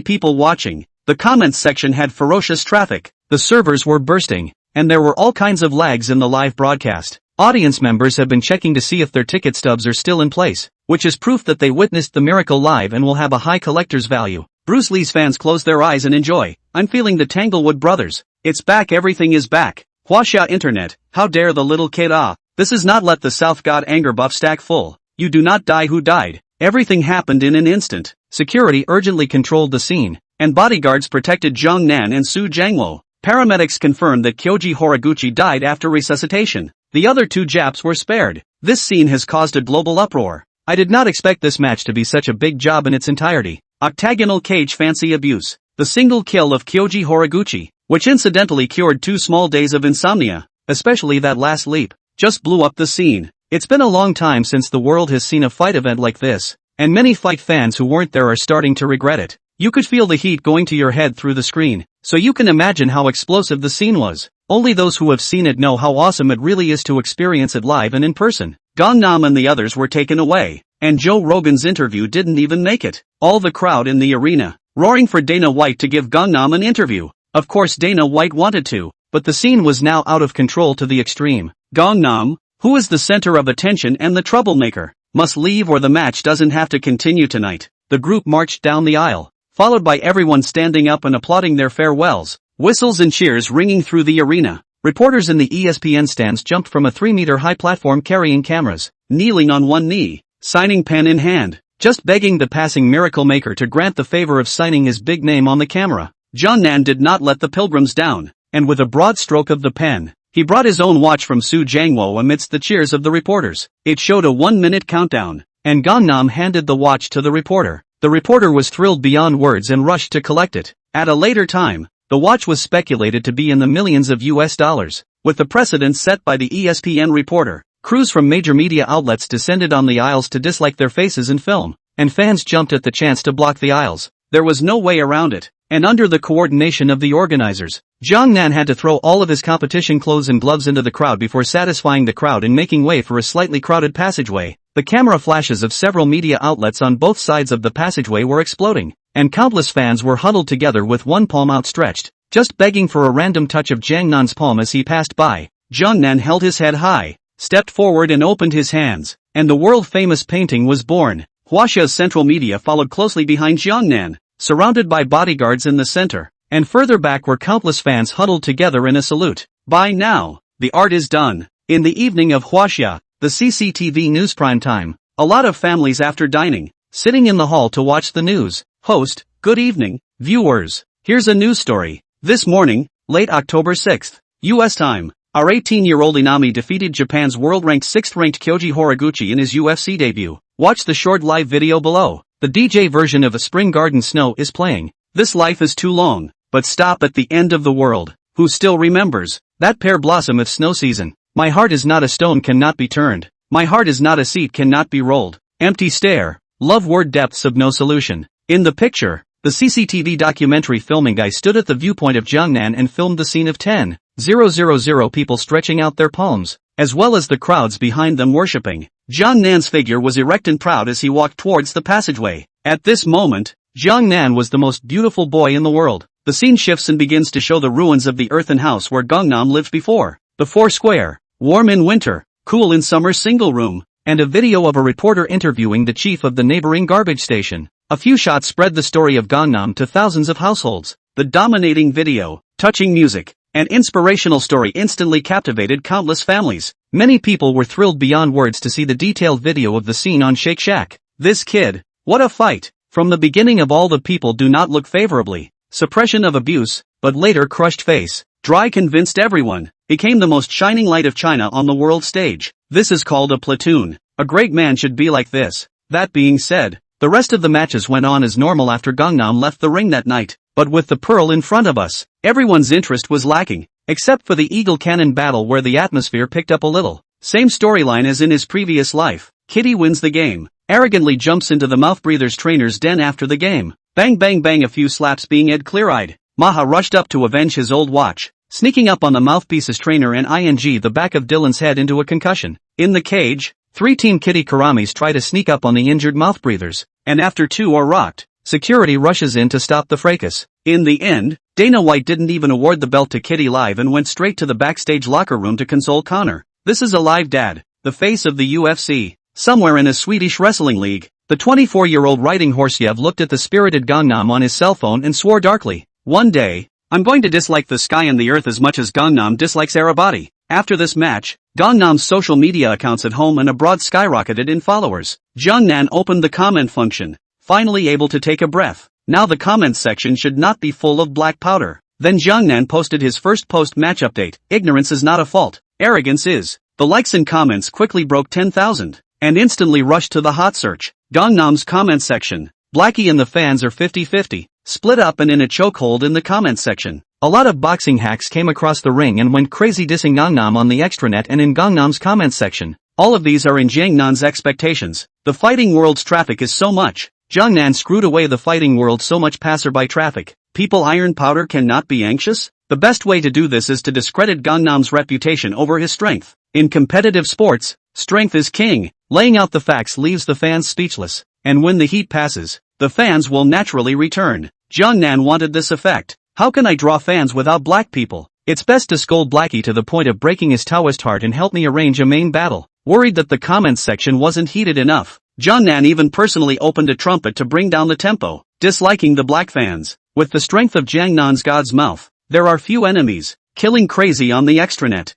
people watching. The comments section had ferocious traffic. The servers were bursting, and there were all kinds of lags in the live broadcast. Audience members have been checking to see if their ticket stubs are still in place, which is proof that they witnessed the miracle live and will have a high collector's value. Bruce Lee's fans close their eyes and enjoy. I'm feeling the Tanglewood brothers. It's back, everything is back. Huaxia internet, how dare the little kid This is not let the South God anger buff stack full. You do not die who died. Everything happened in an instant. Security urgently controlled the scene, and bodyguards protected Jiangnan and Su Jiangwo. Paramedics confirmed that Kyoji Horiguchi died after resuscitation. The other 2 Japs were spared. This scene has caused a global uproar. I did not expect this match to be such a big job in its entirety. Octagonal cage fancy abuse. The single kill of Kyoji Horiguchi, which incidentally cured 2 small days of insomnia, especially that last leap, just blew up the scene. It's been a long time since the world has seen a fight event like this, and many fight fans who weren't there are starting to regret it. You could feel the heat going to your head through the screen, so you can imagine how explosive the scene was. Only those who have seen it know how awesome it really is to experience it live and in person. Gangnam and the others were taken away, and Joe Rogan's interview didn't even make it. All the crowd in the arena, roaring for Dana White to give Gangnam an interview. Of course Dana White wanted to, but the scene was now out of control to the extreme. Gangnam, who is the center of attention and the troublemaker, must leave or the match doesn't have to continue tonight. The group marched down the aisle, followed by everyone standing up and applauding their farewells, whistles and cheers ringing through the arena. Reporters in the ESPN stands jumped from a 3-meter-high platform carrying cameras, kneeling on one knee, signing pen in hand, just begging the passing miracle maker to grant the favor of signing his big name on the camera. Jiangnan did not let the pilgrims down, and with a broad stroke of the pen, he brought his own watch from Su Jiangwo amidst the cheers of the reporters. It showed a 1-minute countdown, and Gangnam handed the watch to the reporter. The reporter was thrilled beyond words and rushed to collect it. At a later time, the watch was speculated to be in the millions of US dollars. With the precedent set by the ESPN reporter, crews from major media outlets descended on the aisles to dislike their faces in film, and fans jumped at the chance to block the aisles. There was no way around it, and under the coordination of the organizers, Jiangnan had to throw all of his competition clothes and gloves into the crowd before satisfying the crowd and making way for a slightly crowded passageway. The camera flashes of several media outlets on both sides of the passageway were exploding, and countless fans were huddled together with one palm outstretched, just begging for a random touch of Jiangnan's palm as he passed by. Jiangnan held his head high, stepped forward and opened his hands, and the world-famous painting was born. Huaxia's central media followed closely behind Jiangnan, surrounded by bodyguards in the center, and further back were countless fans huddled together in a salute. By now, the art is done. In the evening of Huaxia, the CCTV news prime time, a lot of families after dining, sitting in the hall to watch the news. Host: good evening, viewers. Here's a news story. This morning, late October 6th, US time, our 18-year-old Inami defeated Japan's world-ranked 6th-ranked Kyoji Horiguchi in his UFC debut. Watch the short live video below. The DJ version of A Spring Garden Snow is playing. This life is too long, but stop at the end of the world. Who still remembers that pear blossom of snow season? My heart is not a stone cannot be turned. My heart is not a seat cannot be rolled. Empty stare. Love word depths of no solution. In the picture, the CCTV documentary filming guy stood at the viewpoint of Jiangnan and filmed the scene of 10,000 people stretching out their palms, as well as the crowds behind them worshipping. Jiangnan's figure was erect and proud as he walked towards the passageway. At this moment, Jiangnan was the most beautiful boy in the world. The scene shifts and begins to show the ruins of the earthen house where Gangnam lived before. The four-square, warm in winter, cool in summer single room, and a video of a reporter interviewing the chief of the neighboring garbage station. A few shots spread the story of Gangnam to thousands of households. The dominating video, touching music, and inspirational story instantly captivated countless families. Many people were thrilled beyond words to see the detailed video of the scene on Shake Shack. This kid, what a fight! From the beginning of all the people do not look favorably. Suppression of abuse, but later crushed face. Dry convinced everyone, became the most shining light of China on the world stage. This is called a platoon. A great man should be like this. That being said, the rest of the matches went on as normal after Gangnam left the ring that night. But with the pearl in front of us, everyone's interest was lacking, except for the Eagle Cannon battle where the atmosphere picked up a little. Same storyline as in his previous life. Kitty wins the game, arrogantly jumps into the mouth-breather's trainer's den after the game. Bang bang bang, a few slaps being Ed clear-eyed. Maha rushed up to avenge his old watch, sneaking up on the mouthpiece's trainer and ing the back of Dylan's head into a concussion. In the cage, 3 Team Kitty Karamis try to sneak up on the injured mouth-breathers, and after 2 are rocked, security rushes in to stop the fracas. In the end, Dana White didn't even award the belt to Kitty live and went straight to the backstage locker room to console Connor. This is a live dad, the face of the UFC, somewhere in a Swedish wrestling league. The 24-year-old riding Horsiev looked at the spirited Gangnam on his cell phone and swore darkly. One day, I'm going to dislike the sky and the earth as much as Gangnam dislikes Arabati. After this match, Gangnam's social media accounts at home and abroad skyrocketed in followers. Jiangnan opened the comment function, finally able to take a breath. Now the comments section should not be full of black powder. Then Jiangnan posted his first post-match update. Ignorance is not a fault, arrogance is. The likes and comments quickly broke 10,000, and instantly rushed to the hot search. Gangnam's comment section. Blackie and the fans are 50-50, split up and in a chokehold in the comments section. A lot of boxing hacks came across the ring and went crazy dissing Gangnam on the extranet and in Gangnam's comments section. All of these are in Jiangnan's expectations. The fighting world's traffic is so much. Jiangnan screwed away the fighting world so much passerby traffic. People iron powder cannot be anxious? The best way to do this is to discredit Gangnam's reputation over his strength. In competitive sports, strength is king. Laying out the facts leaves the fans speechless. And when the heat passes, the fans will naturally return. Jiangnan wanted this effect. How can I draw fans without black people? It's best to scold Blackie to the point of breaking his Taoist heart and help me arrange a main battle. Worried that the comments section wasn't heated enough, Jiangnan even personally opened a trumpet to bring down the tempo, disliking the black fans. With the strength of Jiangnan's God's mouth, there are few enemies. Killing crazy on the extranet.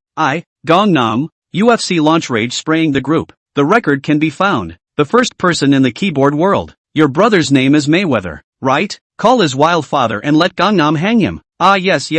Gangnam, UFC launch rage spraying the group. The record can be found. The first person in the keyboard world. Your brother's name is Mayweather, right? Call his wild father and let Gangnam hang him. Yes.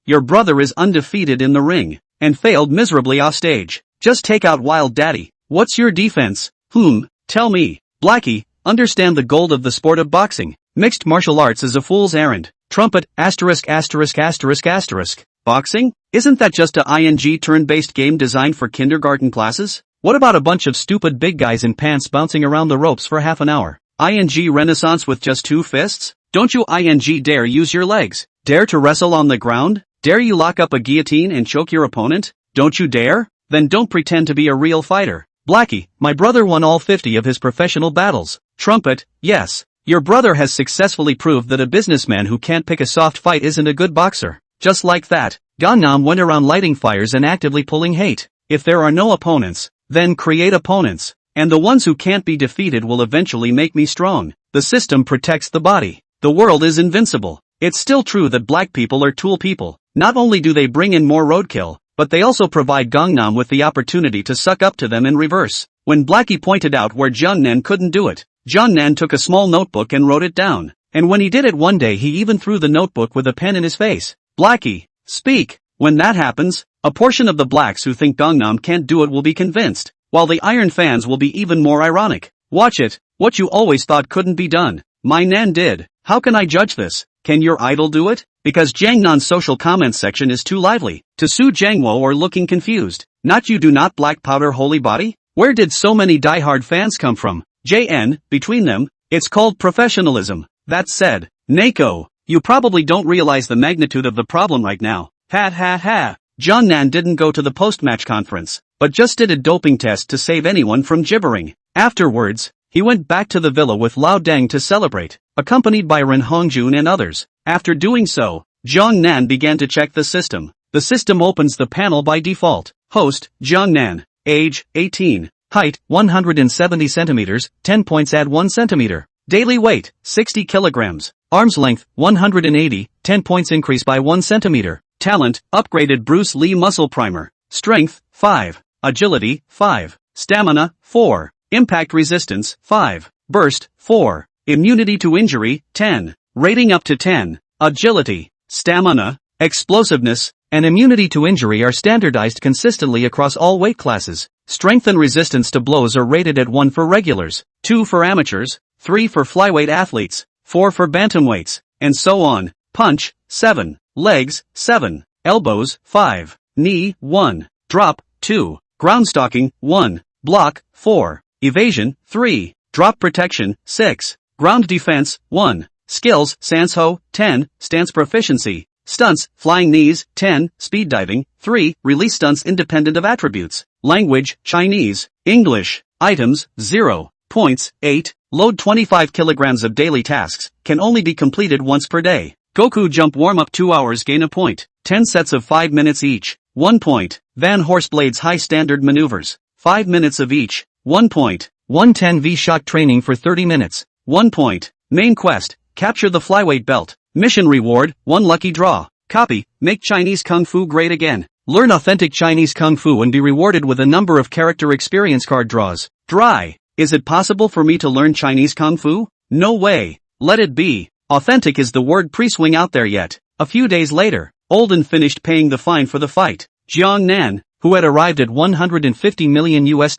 Your brother is undefeated in the ring, and failed miserably off stage. Just take out Wild Daddy. What's your defense? Tell me. Blackie, understand the gold of the sport of boxing. Mixed martial arts is a fool's errand. Trumpet, asterisk asterisk asterisk asterisk. Boxing? Isn't that just a ing turn-based game designed for kindergarten classes? What about a bunch of stupid big guys in pants bouncing around the ropes for half an hour? Ing Renaissance with just 2 fists? Don't you ing dare use your legs? Dare to wrestle on the ground? Dare you lock up a guillotine and choke your opponent? Don't you dare? Then don't pretend to be a real fighter. Blackie, my brother won all 50 of his professional battles. Trumpet, yes. Your brother has successfully proved that a businessman who can't pick a soft fight isn't a good boxer. Just like that, Gangnam went around lighting fires and actively pulling hate. If there are no opponents, then create opponents. And the ones who can't be defeated will eventually make me strong. The system protects the body. The world is invincible. It's still true that black people are tool people. Not only do they bring in more roadkill, but they also provide Gangnam with the opportunity to suck up to them in reverse. When Blackie pointed out where Jungnan couldn't do it, Jungnan took a small notebook and wrote it down. And when he did it one day he even threw the notebook with a pen in his face. Blackie, speak. When that happens, a portion of the blacks who think Gangnam can't do it will be convinced, while the Iron fans will be even more ironic. Watch it. What you always thought couldn't be done, my Nan did. How can I judge this? Can your idol do it? Because Jangnan's social comments section is too lively. To sue Jangwo or looking confused. Not you do not black powder holy body? Where did so many diehard fans come from? JN, between them, it's called professionalism. That said, Nako, you probably don't realize the magnitude of the problem right now. Ha ha ha. Jungnan didn't go to the post-match conference, but just did a doping test to save anyone from gibbering. Afterwards, he went back to the villa with Lao Deng to celebrate, accompanied by Ren Hongjun and others. After doing so, Jungnan began to check the system. The system opens the panel by default. Host, Jungnan. Age, 18. Height, 170 centimeters, 10 points add 1 centimeter. Daily weight, 60 kilograms. Arms length, 180, 10 points increase by 1 centimeter. Talent, upgraded Bruce Lee muscle primer. Strength, 5. Agility, 5. Stamina, 4. Impact resistance, 5. Burst, 4. Immunity to injury, 10. Rating up to 10. Agility, stamina, explosiveness, and immunity to injury are standardized consistently across all weight classes. Strength and resistance to blows are rated at 1 for regulars, 2 for amateurs, 3 for flyweight athletes, 4 for bantamweights, and so on. Punch, 7. Legs, 7. Elbows, 5. Knee, 1. Drop, 2. Ground stalking, 1. Block, 4. Evasion, 3. Drop protection, 6. Ground defense, 1. Skills, Sansho, 10. Stance proficiency. Stunts, flying knees, 10. Speed diving, 3. Release stunts independent of attributes. Language, Chinese. English. Items, 0. Points, 8. Load 25 kilograms of daily tasks, can only be completed once per day. Goku jump warm-up 2 hours gain a point. 10 sets of 5 minutes each, 1 point. Van Horseblades high standard maneuvers, 5 minutes of each, 1 point. 110V shock training for 30 minutes, 1 point. Main quest, capture the flyweight belt. Mission reward, 1 lucky draw. Copy, make Chinese Kung Fu great again. Learn authentic Chinese Kung Fu and be rewarded with a number of character experience card draws. Dry. Is it possible for me to learn Chinese Kung Fu? No way. Let it be. Authentic is the word pre-swing out there yet. A few days later, Olden finished paying the fine for the fight. Jiang Nan, who had arrived at $150 million US,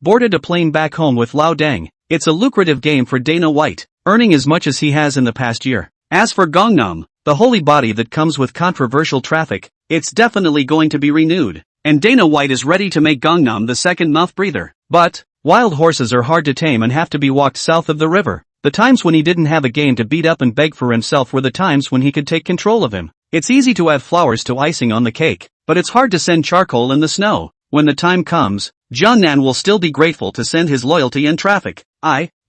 boarded a plane back home with Lao Deng. It's a lucrative game for Dana White, earning as much as he has in the past year. As for Gangnam, the holy body that comes with controversial traffic, it's definitely going to be renewed. And Dana White is ready to make Gangnam the second mouth breather. But, wild horses are hard to tame and have to be walked south of the river. The times when he didn't have a game to beat up and beg for himself were the times when he could take control of him. It's easy to add flowers to icing on the cake, but it's hard to send charcoal in the snow. When the time comes, Jungnan will still be grateful to send his loyalty and traffic.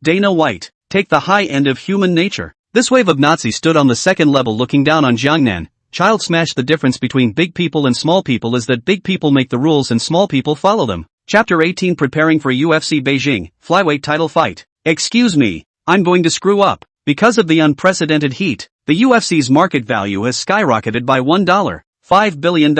Dana White, take the high end of human nature. This wave of Nazis stood on the second level looking down on Jungnan. Child smash. The difference between big people and small people is that big people make the rules and small people follow them. Chapter 18 Preparing for UFC Beijing, flyweight title fight. Excuse me, I'm going to screw up. Because of the unprecedented heat, the UFC's market value has skyrocketed by $1.5 billion.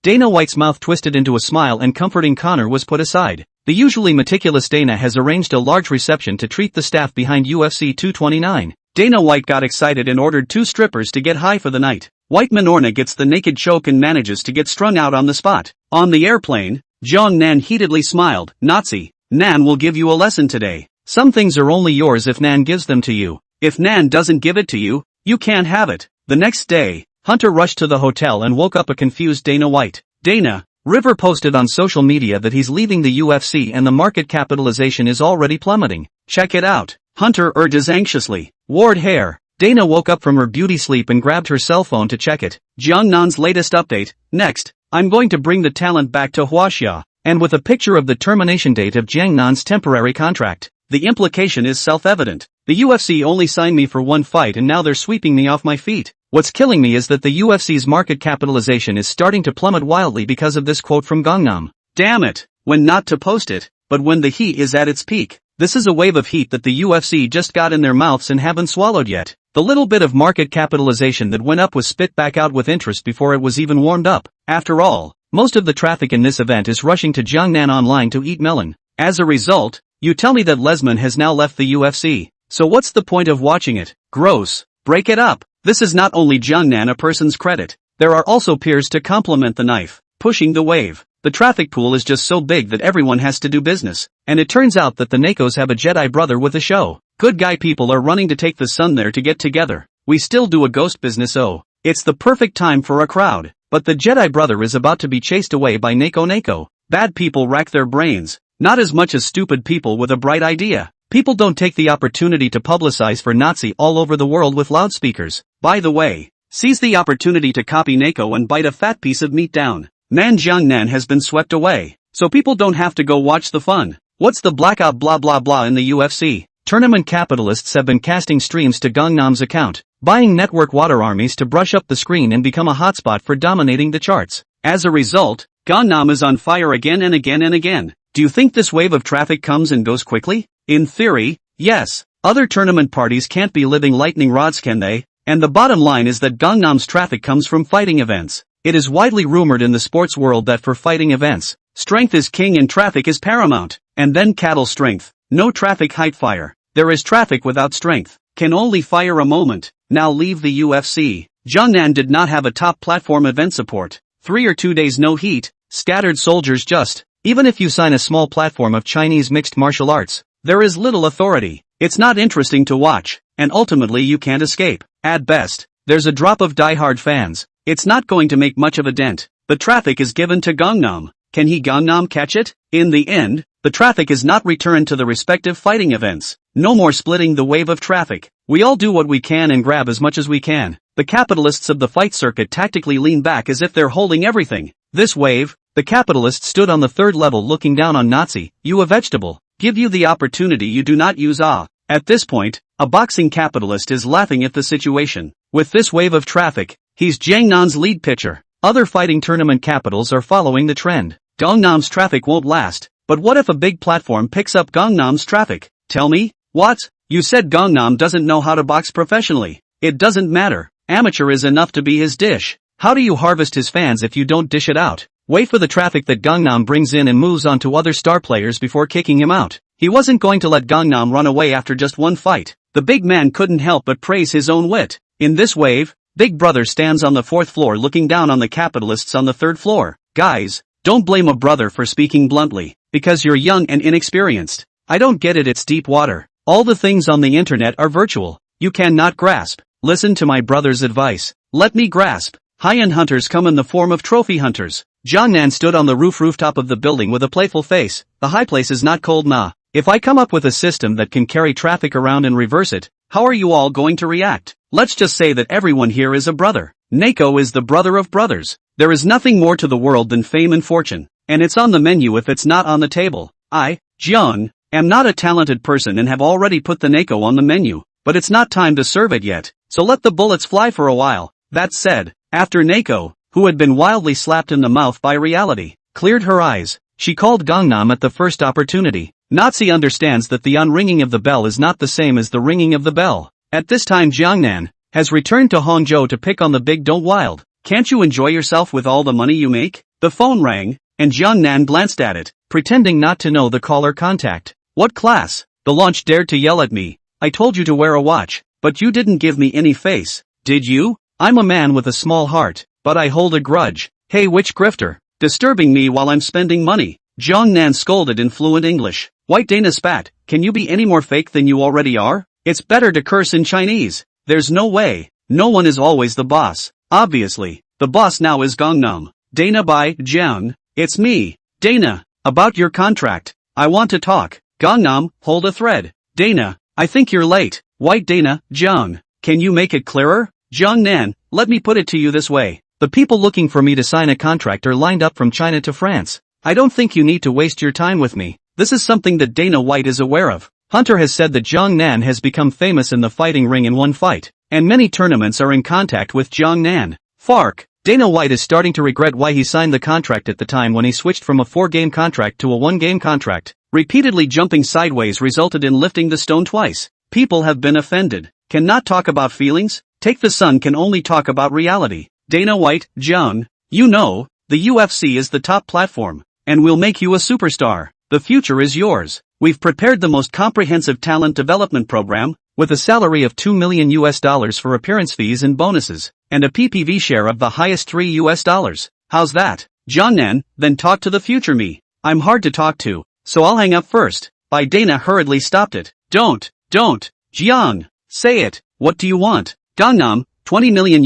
Dana White's mouth twisted into a smile and comforting Connor was put aside. The usually meticulous Dana has arranged a large reception to treat the staff behind UFC 229. Dana White got excited and ordered 2 strippers to get high for the night. White Minorna gets the naked choke and manages to get strung out on the spot. On the airplane, Jiang Nan heatedly smiled. Nazi, Nan will give you a lesson today. Some things are only yours if Nan gives them to you. If Nan doesn't give it to you, you can't have it. The next day, Hunter rushed to the hotel and woke up a confused Dana White. Dana, River posted on social media that he's leaving the UFC and the market capitalization is already plummeting. Check it out. Hunter urges anxiously. Ward hair. Dana woke up from her beauty sleep and grabbed her cell phone to check it. Jiangnan's latest update. Next, I'm going to bring the talent back to Huaxia. And with a picture of the termination date of Jiangnan's temporary contract. The implication is self-evident. The UFC only signed me for one fight and now they're sweeping me off my feet. What's killing me is that the UFC's market capitalization is starting to plummet wildly because of this quote from Gangnam. Damn it, when not to post it, but when the heat is at its peak. This is a wave of heat that the UFC just got in their mouths and haven't swallowed yet. The little bit of market capitalization that went up was spit back out with interest before it was even warmed up. After all, most of the traffic in this event is rushing to Jiangnan Online to eat melon. As a result, you tell me that Lesman has now left the UFC. So what's the point of watching it? Gross. Break it up. This is not only Jiangnan a person's credit. There are also peers to complement the knife. Pushing the wave. The traffic pool is just so big that everyone has to do business. And it turns out that the Nakos have a Jedi brother with a show. Good guy people are running to take the sun there to get together. We still do a ghost business. Oh, it's the perfect time for a crowd. But the Jedi brother is about to be chased away by Nako. Bad people rack their brains. Not as much as stupid people with a bright idea. People don't take the opportunity to publicize for Nazi all over the world with loudspeakers. By the way, seize the opportunity to copy Nako and bite a fat piece of meat down. Jiangnan has been swept away, so people don't have to go watch the fun. What's the blackout blah blah blah in the UFC? Tournament capitalists have been casting streams to Gangnam's account, buying network water armies to brush up the screen and become a hotspot for dominating the charts. As a result, Gangnam is on fire again and again and again. Do you think this wave of traffic comes and goes quickly? In theory, yes. Other tournament parties can't be living lightning rods, can they? And the bottom line is that Gangnam's traffic comes from fighting events. It is widely rumored in the sports world that for fighting events, strength is king and traffic is paramount. And then cattle strength. No traffic height fire. There is traffic without strength. Can only fire a moment. Now leave the UFC. Jiangnan did not have a top platform event support. 3 or 2 days no heat, scattered soldiers just. Even if you sign a small platform of Chinese mixed martial arts, there is little authority. It's not interesting to watch, and ultimately you can't escape. At best, there's a drop of die-hard fans. It's not going to make much of a dent. The traffic is given to Gangnam. Can he Gangnam catch it? In the end, the traffic is not returned to the respective fighting events. No more splitting the wave of traffic. We all do what we can and grab as much as we can. The capitalists of the fight circuit tactically lean back as if they're holding everything. This wave, the capitalist stood on the third level looking down on Nazi. You a vegetable. Give you the opportunity you do not use. At this point, a boxing capitalist is laughing at the situation. With this wave of traffic, he's Jiangnan's lead pitcher. Other fighting tournament capitals are following the trend. Gangnam's traffic won't last, but what if a big platform picks up Gangnam's traffic? Tell me? What? You said Gangnam doesn't know how to box professionally. It doesn't matter. Amateur is enough to be his dish. How do you harvest his fans if you don't dish it out? Wait for the traffic that Gangnam brings in and moves on to other star players before kicking him out. He wasn't going to let Gangnam run away after just one fight. The big man couldn't help but praise his own wit. In this wave, Big Brother stands on the 4th floor looking down on the capitalists on the 3rd floor. Guys, don't blame a brother for speaking bluntly, because you're young and inexperienced. I don't get it, it's deep water. All the things on the internet are virtual. You cannot grasp. Listen to my brother's advice. Let me grasp. High-end hunters come in the form of trophy hunters. Jiangnan stood on the rooftop of the building with a playful face. The high place is not cold, nah. If I come up with a system that can carry traffic around and reverse it, how are you all going to react? Let's just say that everyone here is a brother. Nako is the brother of brothers. There is nothing more to the world than fame and fortune, and it's on the menu if it's not on the table. I, Jiang, am not a talented person and have already put the Nako on the menu, but it's not time to serve it yet, so let the bullets fly for a while. That said, after Nako, who had been wildly slapped in the mouth by reality, cleared her eyes, she called Gangnam at the first opportunity. Nazi understands that the unringing of the bell is not the same as the ringing of the bell. At this time Jiangnan has returned to Hangzhou to pick on the big don't wild. Can't you enjoy yourself with all the money you make? The phone rang, and Jiangnan glanced at it, pretending not to know the caller contact. What class? The launch dared to yell at me. I told you to wear a watch, but you didn't give me any face. Did you? I'm a man with a small heart, but I hold a grudge. Hey, which grifter? Disturbing me while I'm spending money. Jiangnan scolded in fluent English. White Dana spat. Can you be any more fake than you already are? It's better to curse in Chinese. There's no way. No one is always the boss. Obviously, the boss now is Gangnam. Dana by Jiang. It's me. Dana. About your contract. I want to talk. Gangnam, hold a thread. Dana. I think you're late. White Dana, Jiang. Can you make it clearer? Jiangnan, let me put it to you this way. The people looking for me to sign a contract are lined up from China to France. I don't think you need to waste your time with me. This is something that Dana White is aware of. Hunter has said that Jiangnan has become famous in the fighting ring in one fight, and many tournaments are in contact with Jiangnan. Fark. Dana White is starting to regret why he signed the contract at the time when he switched from a 4-game contract to a 1-game contract. Repeatedly jumping sideways resulted in lifting the stone twice. People have been offended. Cannot talk about feelings? Take the Sun can only talk about reality. Dana White, Jiang, you know, the UFC is the top platform, and we'll make you a superstar. The future is yours. We've prepared the most comprehensive talent development program, with a salary of $2 million for appearance fees and bonuses, and a PPV share of the highest $3. How's that? Jiangnan, then talk to the future me. I'm hard to talk to, so I'll hang up first. By Dana hurriedly stopped it. Don't. Jiang, say it. What do you want? Gangnam, $20 million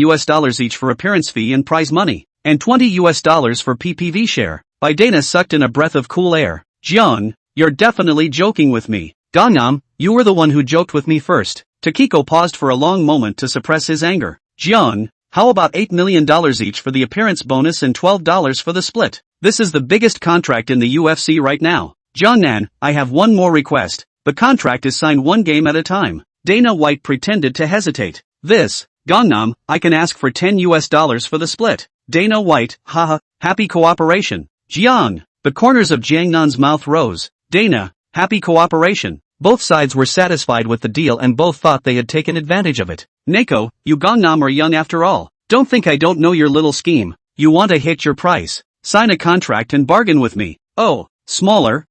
each for appearance fee and prize money, and $20 for PPV share. By Dana sucked in a breath of cool air. Jiang, you're definitely joking with me. Gangnam, you were the one who joked with me first. Takiko paused for a long moment to suppress his anger. Jiang, how about $8 million each for the appearance bonus and $12 for the split? This is the biggest contract in the UFC right now. Jiangnan, I have one more request. The contract is signed 1 game at a time. Dana White pretended to hesitate. This, Gangnam, I can ask for $10 for the split. Dana White, haha, happy cooperation. Jiang, the corners of Jiangnan's mouth rose. Dana, happy cooperation. Both sides were satisfied with the deal and both thought they had taken advantage of it. Neko, you Gangnam are young after all. Don't think I don't know your little scheme. You want to hit your price. Sign a contract and bargain with me. Oh, smaller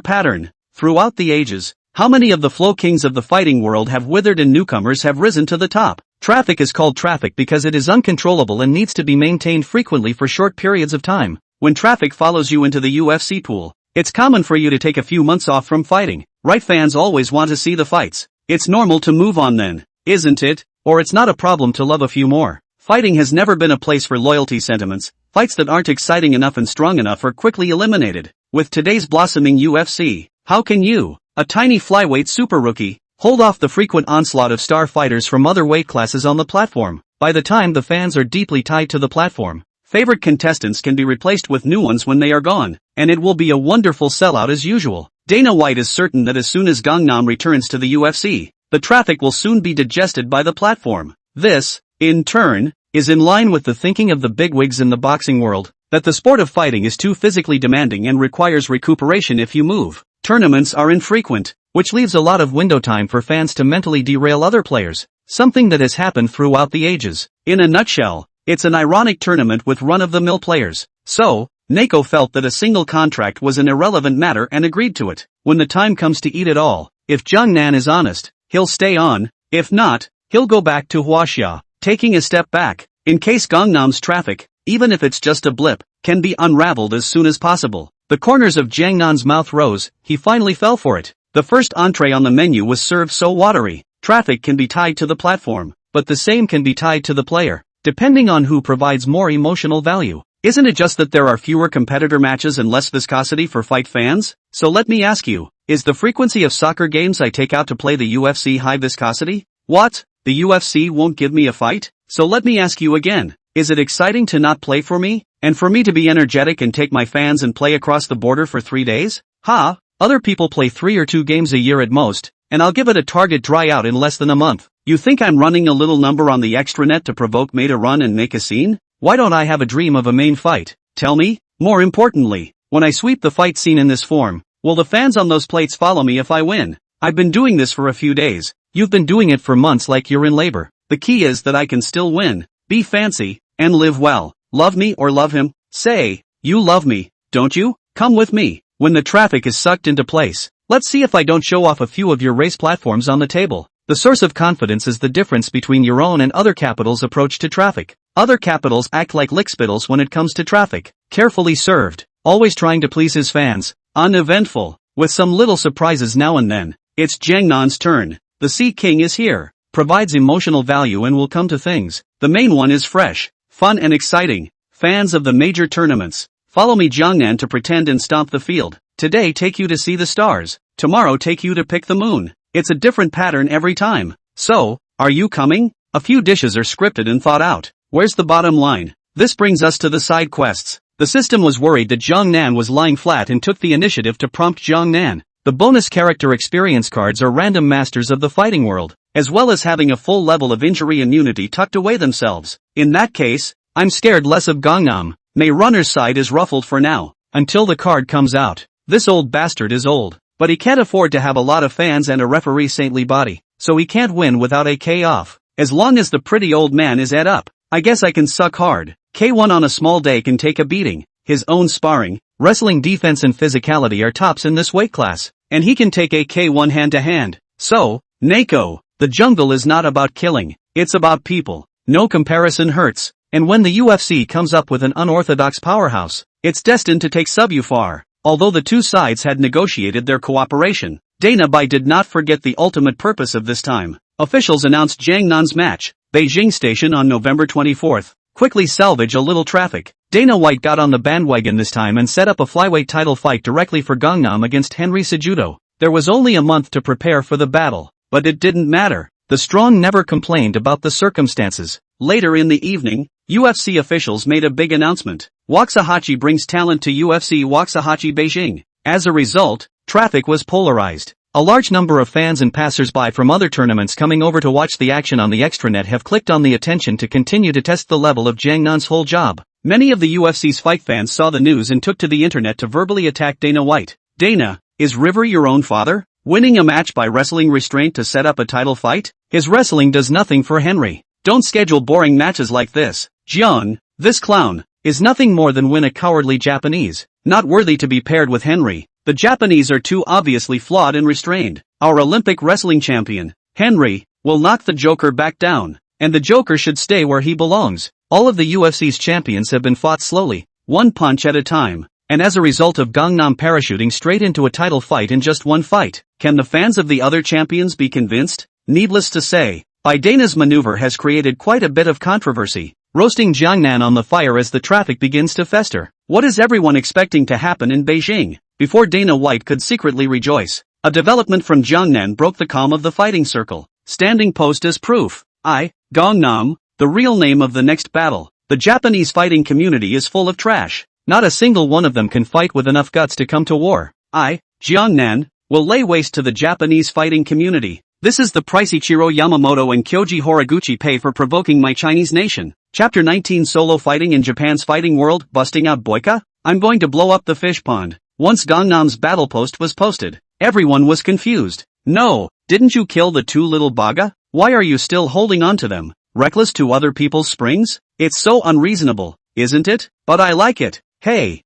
pattern. Throughout the ages, how many of the flow kings of the fighting world have withered and newcomers have risen to the top? Traffic is called traffic because it is uncontrollable and needs to be maintained frequently for short periods of time. When traffic follows you into the UFC pool, it's common for you to take a few months off from fighting. Right? Fans always want to see the fights. It's normal to move on then, isn't it? Or it's not a problem to love a few more. Fighting has never been a place for loyalty sentiments. Fights that aren't exciting enough and strong enough are quickly eliminated. With today's blossoming UFC, how can you, a tiny flyweight super rookie, hold off the frequent onslaught of star fighters from other weight classes on the platform? By the time the fans are deeply tied to the platform, favorite contestants can be replaced with new ones when they are gone, and it will be a wonderful sellout as usual. Dana White is certain that as soon as Gangnam returns to the UFC, the traffic will soon be digested by the platform. This, in turn, is in line with the thinking of the bigwigs in the boxing world, that the sport of fighting is too physically demanding and requires recuperation if you move. Tournaments are infrequent, which leaves a lot of window time for fans to mentally derail other players, something that has happened throughout the ages. In a nutshell, it's an ironic tournament with run-of-the-mill players. So, Neko felt that a single contract was an irrelevant matter and agreed to it. When the time comes to eat it all, if Jiangnan is honest, he'll stay on. If not, he'll go back to Huaxia. Taking a step back, in case Gangnam's traffic, even if it's just a blip, can be unraveled as soon as possible. The corners of Jiangnan's mouth rose. He finally fell for it. The first entree on the menu was served so watery. Traffic can be tied to the platform, but the same can be tied to the player, depending on who provides more emotional value. Isn't it just that there are fewer competitor matches and less viscosity for fight fans? So let me ask you, is the frequency of soccer games I take out to play the UFC high viscosity? What? The UFC won't give me a fight? So let me ask you again, is it exciting to not play for me? And for me to be energetic and take my fans and play across the border for 3 days? Ha! Other people play 3 or 2 games a year at most, and I'll give it a target dry out in less than a month. You think I'm running a little number on the extranet to provoke me to run and make a scene? Why don't I have a dream of a main fight? Tell me? More importantly, when I sweep the fight scene in this form, will the fans on those plates follow me if I win? I've been doing this for a few days. You've been doing it for months like you're in labor. The key is that I can still win, be fancy, and live well. Love me or love him? Say, you love me, don't you? Come with me. When the traffic is sucked into place, let's see if I don't show off a few of your race platforms on the table. The source of confidence is the difference between your own and other capitals' approach to traffic. Other capitals act like lickspittles when it comes to traffic. Carefully served, always trying to please his fans, uneventful, with some little surprises now and then. It's Jiangnan's turn. the Sea King is here. Provides emotional value and will come to things. The main one is fresh, fun and exciting. Fans of the major tournaments, follow me Jiangnan to pretend and stomp the field. Today take you to see the stars. Tomorrow take you to pick the moon. It's a different pattern every time. So, are you coming? A few dishes are scripted and thought out. Where's the bottom line? This brings us to the side quests. The system was worried that Jiangnan was lying flat and took the initiative to prompt Jiangnan. The bonus character experience cards are random masters of the fighting world, as well as having a full level of injury immunity tucked away themselves. In that case, I'm scared less of Gangnam. May runner's side is ruffled for now, until the card comes out. This old bastard is old, but he can't afford to have a lot of fans and a referee saintly body, so he can't win without a K off. As long as the pretty old man is ed up, I guess I can suck hard. K1 on a small day can take a beating. His own sparring, wrestling defense and physicality are tops in this weight class, and he can take a K1 hand to hand. So, Neko, the jungle is not about killing, it's about people. No comparison hurts, and when the UFC comes up with an unorthodox powerhouse, it's destined to take Subu far. Although the two sides had negotiated their cooperation, Dana Bai did not forget the ultimate purpose of this time. Officials announced Jiangnan's match, Beijing Station on November 24th. Quickly salvage a little traffic. Dana White got on the bandwagon this time and set up a flyweight title fight directly for Gangnam against Henry Cejudo. There was only a month to prepare for the battle, but it didn't matter. The strong never complained about the circumstances. Later in the evening, UFC officials made a big announcement. Waxahachie brings talent to UFC Waxahachie Beijing. As a result, traffic was polarized. A large number of fans and passers-by from other tournaments coming over to watch the action on the extranet have clicked on the attention to continue to test the level of Jiangnan's whole job. Many of the UFC's fight fans saw the news and took to the internet to verbally attack Dana White. Dana, is River your own father? Winning a match by wrestling restraint to set up a title fight? His wrestling does nothing for Henry. Don't schedule boring matches like this. Jian, this clown, is nothing more than win a cowardly Japanese. Not worthy to be paired with Henry. The Japanese are too obviously flawed and restrained. Our Olympic wrestling champion, Henry, will knock the Joker back down, and the Joker should stay where he belongs. All of the UFC's champions have been fought slowly, one punch at a time, and as a result of Gangnam parachuting straight into a title fight in just one fight. Can the fans of the other champions be convinced? Needless to say, Dana's maneuver has created quite a bit of controversy, roasting Jiangnan on the fire as the traffic begins to fester. What is everyone expecting to happen in Beijing? Before Dana White could secretly rejoice, a development from Jiangnan broke the calm of the fighting circle. Standing post as proof. Gangnam, the real name of the next battle. The Japanese fighting community is full of trash. Not a single one of them can fight with enough guts to come to war. Jiangnan, will lay waste to the Japanese fighting community. This is the price Ichiro Yamamoto and Kyoji Horiguchi pay for provoking my Chinese nation. Chapter 19 Solo fighting in Japan's fighting world, busting out Boyka? I'm going to blow up the fish pond. Once Gangnam's battle post was posted, everyone was confused. No, didn't you kill the two little Baga? Why are you still holding on to them? Reckless to other people's springs? It's so unreasonable, isn't it? But I like it. Hey.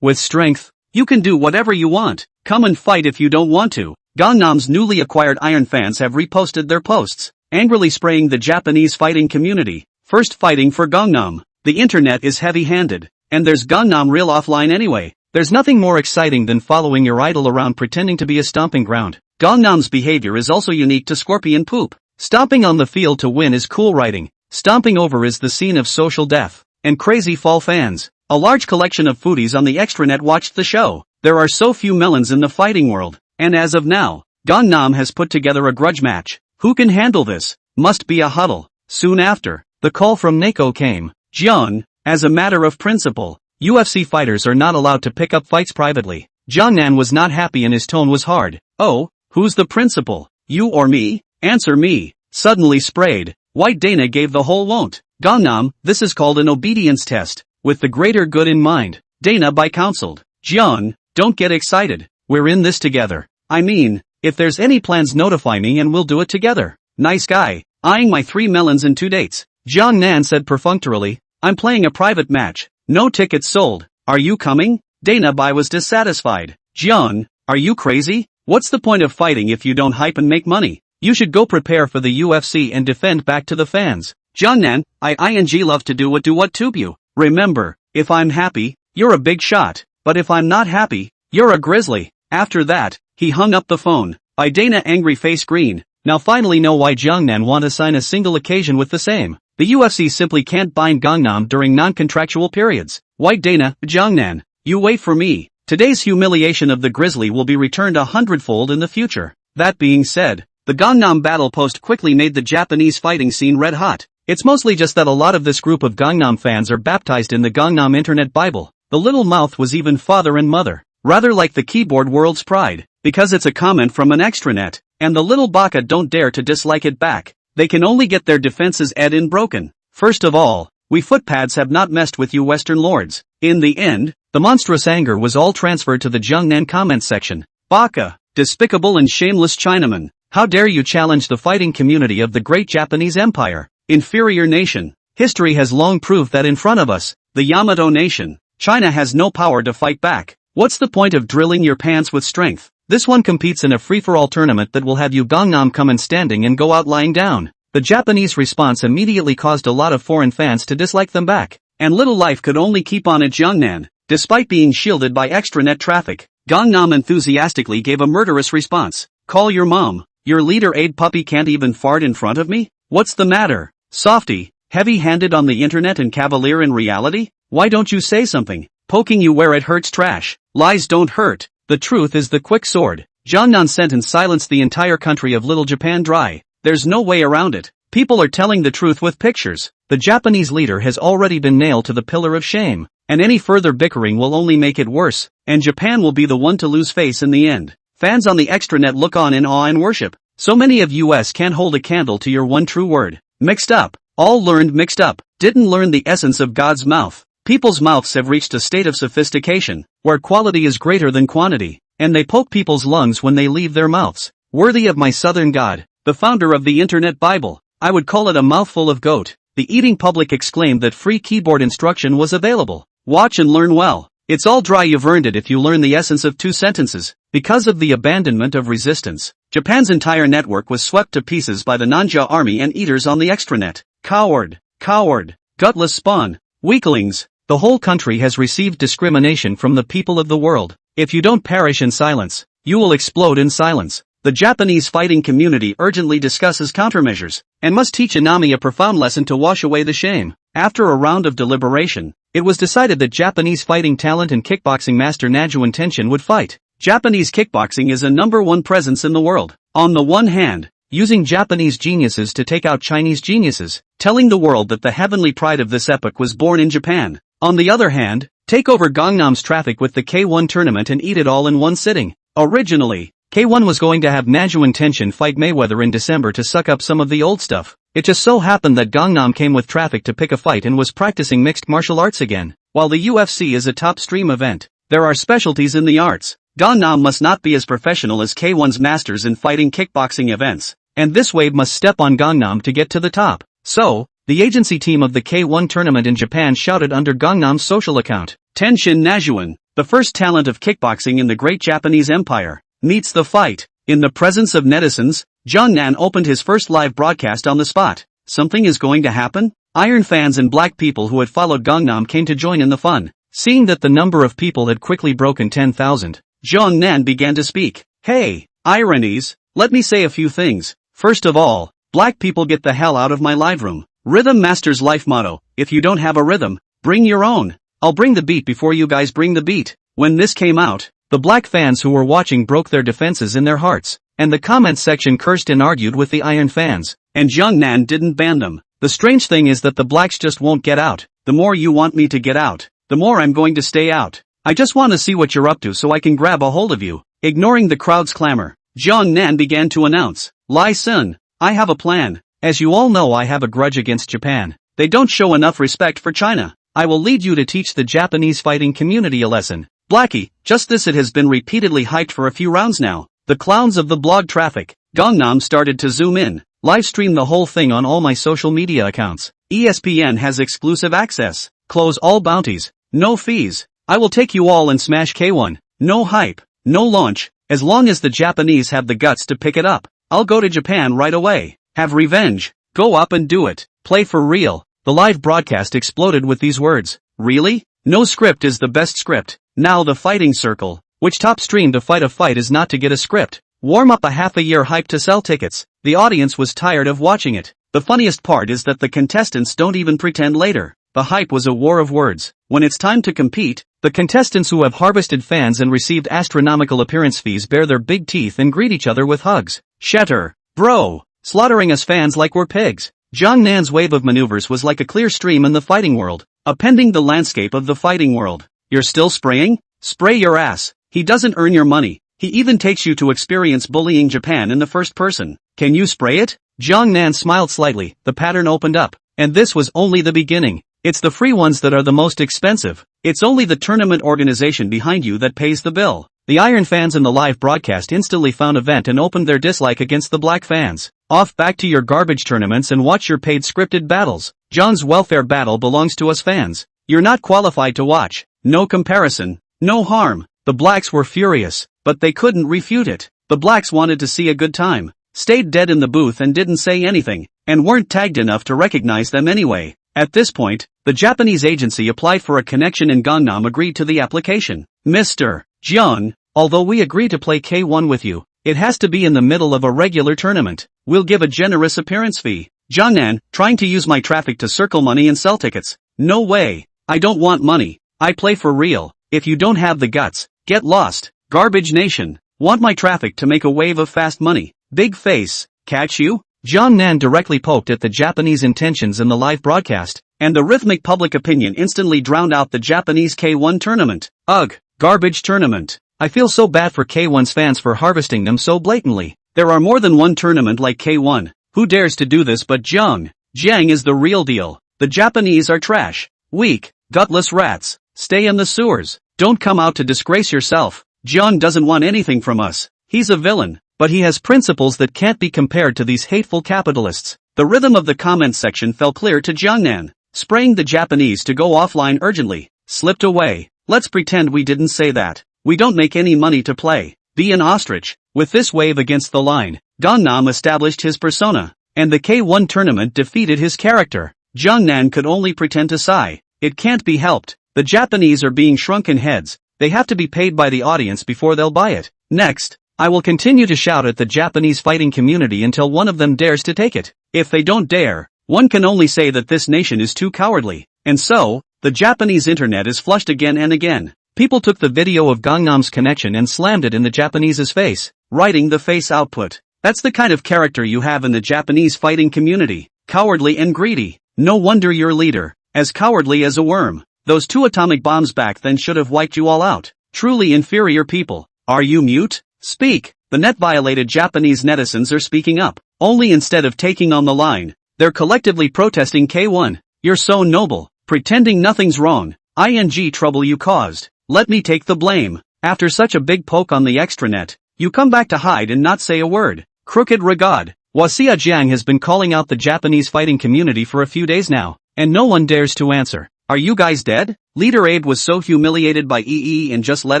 With strength, you can do whatever you want. Come and fight if you don't want to. Gangnam's newly acquired Iron fans have reposted their posts, angrily spraying the Japanese fighting community. First fighting for Gangnam. The internet is heavy-handed, and there's Gangnam real offline anyway. There's nothing more exciting than following your idol around pretending to be a stomping ground. Gangnam's behavior is also unique to scorpion poop. Stomping on the field to win is cool writing. Stomping over is the scene of social death. And crazy fall fans. A large collection of foodies on the extranet watched the show. There are so few melons in the fighting world. And as of now, Gangnam has put together a grudge match. Who can handle this? Must be a huddle. Soon after, the call from Neko came. Jian, as a matter of principle, UFC fighters are not allowed to pick up fights privately. Jiangnan was not happy and his tone was hard. Oh, who's the principal? You or me? Answer me. Suddenly sprayed. White Dana gave the whole won't. Gangnam, this is called an obedience test. With the greater good in mind. Dana Bai counseled. Jian, don't get excited. We're in this together. I mean, if there's any plans notify me and we'll do it together. Nice guy. Eyeing my 3 melons and 2 dates. Jiangnan said perfunctorily. I'm playing a private match. No tickets sold. Are you coming? Dana Bai was dissatisfied. Jian, are you crazy? What's the point of fighting if you don't hype and make money? You should go prepare for the UFC and defend back to the fans. Jiangnan, I love to do what tube you. Remember, if I'm happy, you're a big shot. But if I'm not happy, you're a grizzly. After that, he hung up the phone. By Dana Angry Face Green. Now finally know why Jiangnan won't assign a single occasion with the same. The UFC simply can't bind Gangnam during non-contractual periods. White Dana, Jiangnan. You wait for me. Today's humiliation of the Grizzly will be returned 100-fold in the future. That being said, the Gangnam Battle post quickly made the Japanese fighting scene red hot. It's mostly just that a lot of this group of Gangnam fans are baptized in the Gangnam Internet Bible. The little mouth was even father and mother. Rather like the keyboard world's pride. Because it's a comment from an extranet. And the little baka don't dare to dislike it back. They can only get their defenses in broken. First of all, we footpads have not messed with you Western lords. In the end, the monstrous anger was all transferred to the Jiangnan comment section. Baka, despicable and shameless Chinaman. How dare you challenge the fighting community of the great Japanese Empire? Inferior nation. History has long proved that in front of us, the Yamato nation, China has no power to fight back. What's the point of drilling your pants with strength? This one competes in a free-for-all tournament that will have you Gangnam come in standing and go out lying down. The Japanese response immediately caused a lot of foreign fans to dislike them back. And little life could only keep on at Jiangnan. Despite being shielded by extranet traffic, Gangnam enthusiastically gave a murderous response. Call your mom. Your leader-aid puppy can't even fart in front of me? What's the matter? Softy, heavy-handed on the internet and cavalier in reality? Why don't you say something? Poking you where it hurts trash. Lies don't hurt. The truth is the quick sword. Jiangnan sentence silenced the entire country of Little Japan dry. There's no way around it. People are telling the truth with pictures. The Japanese leader has already been nailed to the pillar of shame. And any further bickering will only make it worse. And Japan will be the one to lose face in the end. Fans on the extranet look on in awe and worship. So many of us can't hold a candle to your one true word. Mixed up. All learned mixed up. Didn't learn the essence of God's mouth. People's mouths have reached a state of sophistication, where quality is greater than quantity, and they poke people's lungs when they leave their mouths. Worthy of my southern God, the founder of the Internet Bible, I would call it a mouthful of goat. The eating public exclaimed that free keyboard instruction was available. Watch and learn well. It's all dry, you've earned it if you learn the essence of 2 sentences. Because of the abandonment of resistance, Japan's entire network was swept to pieces by the Nanja army and eaters on the extranet. Coward, coward, gutless spawn, weaklings. The whole country has received discrimination from the people of the world. If you don't perish in silence, you will explode in silence. The Japanese fighting community urgently discusses countermeasures, and must teach Inami a profound lesson to wash away the shame. After a round of deliberation, it was decided that Japanese fighting talent and kickboxing master Najuan Tenshin would fight. Japanese kickboxing is a #1 presence in the world. On the one hand, using Japanese geniuses to take out Chinese geniuses, telling the world that the heavenly pride of this epoch was born in Japan. On the other hand, take over Gangnam's traffic with the K1 tournament and eat it all in one sitting. Originally, K1 was going to have Najuan Tenshin fight Mayweather in December to suck up some of the old stuff. It just so happened that Gangnam came with traffic to pick a fight and was practicing mixed martial arts again. While the UFC is a top stream event, there are specialties in the arts. Gangnam must not be as professional as K1's masters in fighting kickboxing events, and this wave must step on Gangnam to get to the top. So, the agency team of the K1 tournament in Japan shouted under Gangnam's social account, Tenshin Najuan, the first talent of kickboxing in the great Japanese empire, meets the fight. In the presence of netizens, Jiangnan opened his first live broadcast on the spot. Something is going to happen? Iron fans and black people who had followed Gangnam came to join in the fun. Seeing that the number of people had quickly broken 10,000, Jiangnan began to speak. Hey, ironies, let me say a few things. First of all, black people get the hell out of my live room. Rhythm Master's life motto, if you don't have a rhythm, bring your own. I'll bring the beat before you guys bring the beat. When this came out, the black fans who were watching broke their defenses in their hearts, and the comments section cursed and argued with the iron fans, and Jiangnan didn't ban them. The strange thing is that the blacks just won't get out. The more you want me to get out, the more I'm going to stay out. I just want to see what you're up to so I can grab a hold of you. Ignoring the crowd's clamor, Jiangnan began to announce, Lai Sun, I have a plan. As you all know, I have a grudge against Japan. They don't show enough respect for China. I will lead you to teach the Japanese fighting community a lesson. Blackie, just this, it has been repeatedly hyped for a few rounds now. The clowns of the blog traffic. Gangnam started to zoom in. Live stream the whole thing on all my social media accounts. ESPN has exclusive access. Close all bounties. No fees. I will take you all and smash K1. No hype. No launch. As long as the Japanese have the guts to pick it up, I'll go to Japan right away. Have revenge. Go up and do it. Play for real. The live broadcast exploded with these words. Really? No script is the best script. Now the fighting circle. Which top stream to fight a fight is not to get a script. Warm up a half a year hype to sell tickets. The audience was tired of watching it. The funniest part is that the contestants don't even pretend later. The hype was a war of words. When it's time to compete, the contestants who have harvested fans and received astronomical appearance fees bare their big teeth and greet each other with hugs. Shatter. Bro. Slaughtering us fans like we're pigs. Jiang Nan's wave of maneuvers was like a clear stream in the fighting world, appending the landscape of the fighting world. You're still spraying? Spray your ass. He doesn't earn your money. He even takes you to experience bullying Japan in the first person. Can you spray it? Jiang Nan smiled slightly, the pattern opened up. And this was only the beginning. It's the free ones that are the most expensive. It's only the tournament organization behind you that pays the bill. The Iron fans in the live broadcast instantly found a vent and opened their dislike against the black fans. Off back to your garbage tournaments and watch your paid scripted battles. John's welfare battle belongs to us fans. You're not qualified to watch. No comparison. No harm. The blacks were furious, but they couldn't refute it. The blacks wanted to see a good time, stayed dead in the booth and didn't say anything, and weren't tagged enough to recognize them anyway. At this point, the Japanese agency applied for a connection and Gangnam agreed to the application. Mr. Jiang, although we agree to play K1 with you, it has to be in the middle of a regular tournament. We'll give a generous appearance fee. Jiangnan, trying to use my traffic to circle money and sell tickets. No way. I don't want money. I play for real. If you don't have the guts, get lost. Garbage Nation. Want my traffic to make a wave of fast money. Big face. Catch you? Jiang Nan directly poked at the Japanese intentions in the live broadcast, and the rhythmic public opinion instantly drowned out the Japanese K1 tournament. Ugh. Garbage tournament. I feel so bad for K1's fans for harvesting them so blatantly. There are more than one tournament like K1. Who dares to do this but Jiang? Jiang is the real deal. The Japanese are trash. Weak. Gutless rats. Stay in the sewers. Don't come out to disgrace yourself. Jiang doesn't want anything from us. He's a villain, but he has principles that can't be compared to these hateful capitalists. The rhythm of the comment section fell clear to Jiangnan, spraying the Japanese to go offline urgently. Slipped away. Let's pretend we didn't say that. We don't make any money to play. Be an ostrich. With this wave against the line, Gangnam established his persona, and the K1 tournament defeated his character. Jiangnan could only pretend to sigh. It can't be helped. The Japanese are being shrunken heads. They have to be paid by the audience before they'll buy it. Next, I will continue to shout at the Japanese fighting community until one of them dares to take it. If they don't dare, one can only say that this nation is too cowardly. And so, the Japanese internet is flushed again and again. People took the video of Gangnam's connection and slammed it in the Japanese's face, writing the face output. That's the kind of character you have in the Japanese fighting community. Cowardly and greedy. No wonder your leader, as cowardly as a worm. Those 2 atomic bombs back then should have wiped you all out. Truly inferior people. Are you mute? Speak. The net-violated Japanese netizens are speaking up. Only instead of taking on the line, they're collectively protesting K1. You're so noble. Pretending nothing's wrong. ING trouble you caused. Let me take the blame. After such a big poke on the extranet, you come back to hide and not say a word. Crooked regard. Wasia Jiang has been calling out the Japanese fighting community for a few days now, and no one dares to answer. Are you guys dead? Leader Abe was so humiliated by EE and just let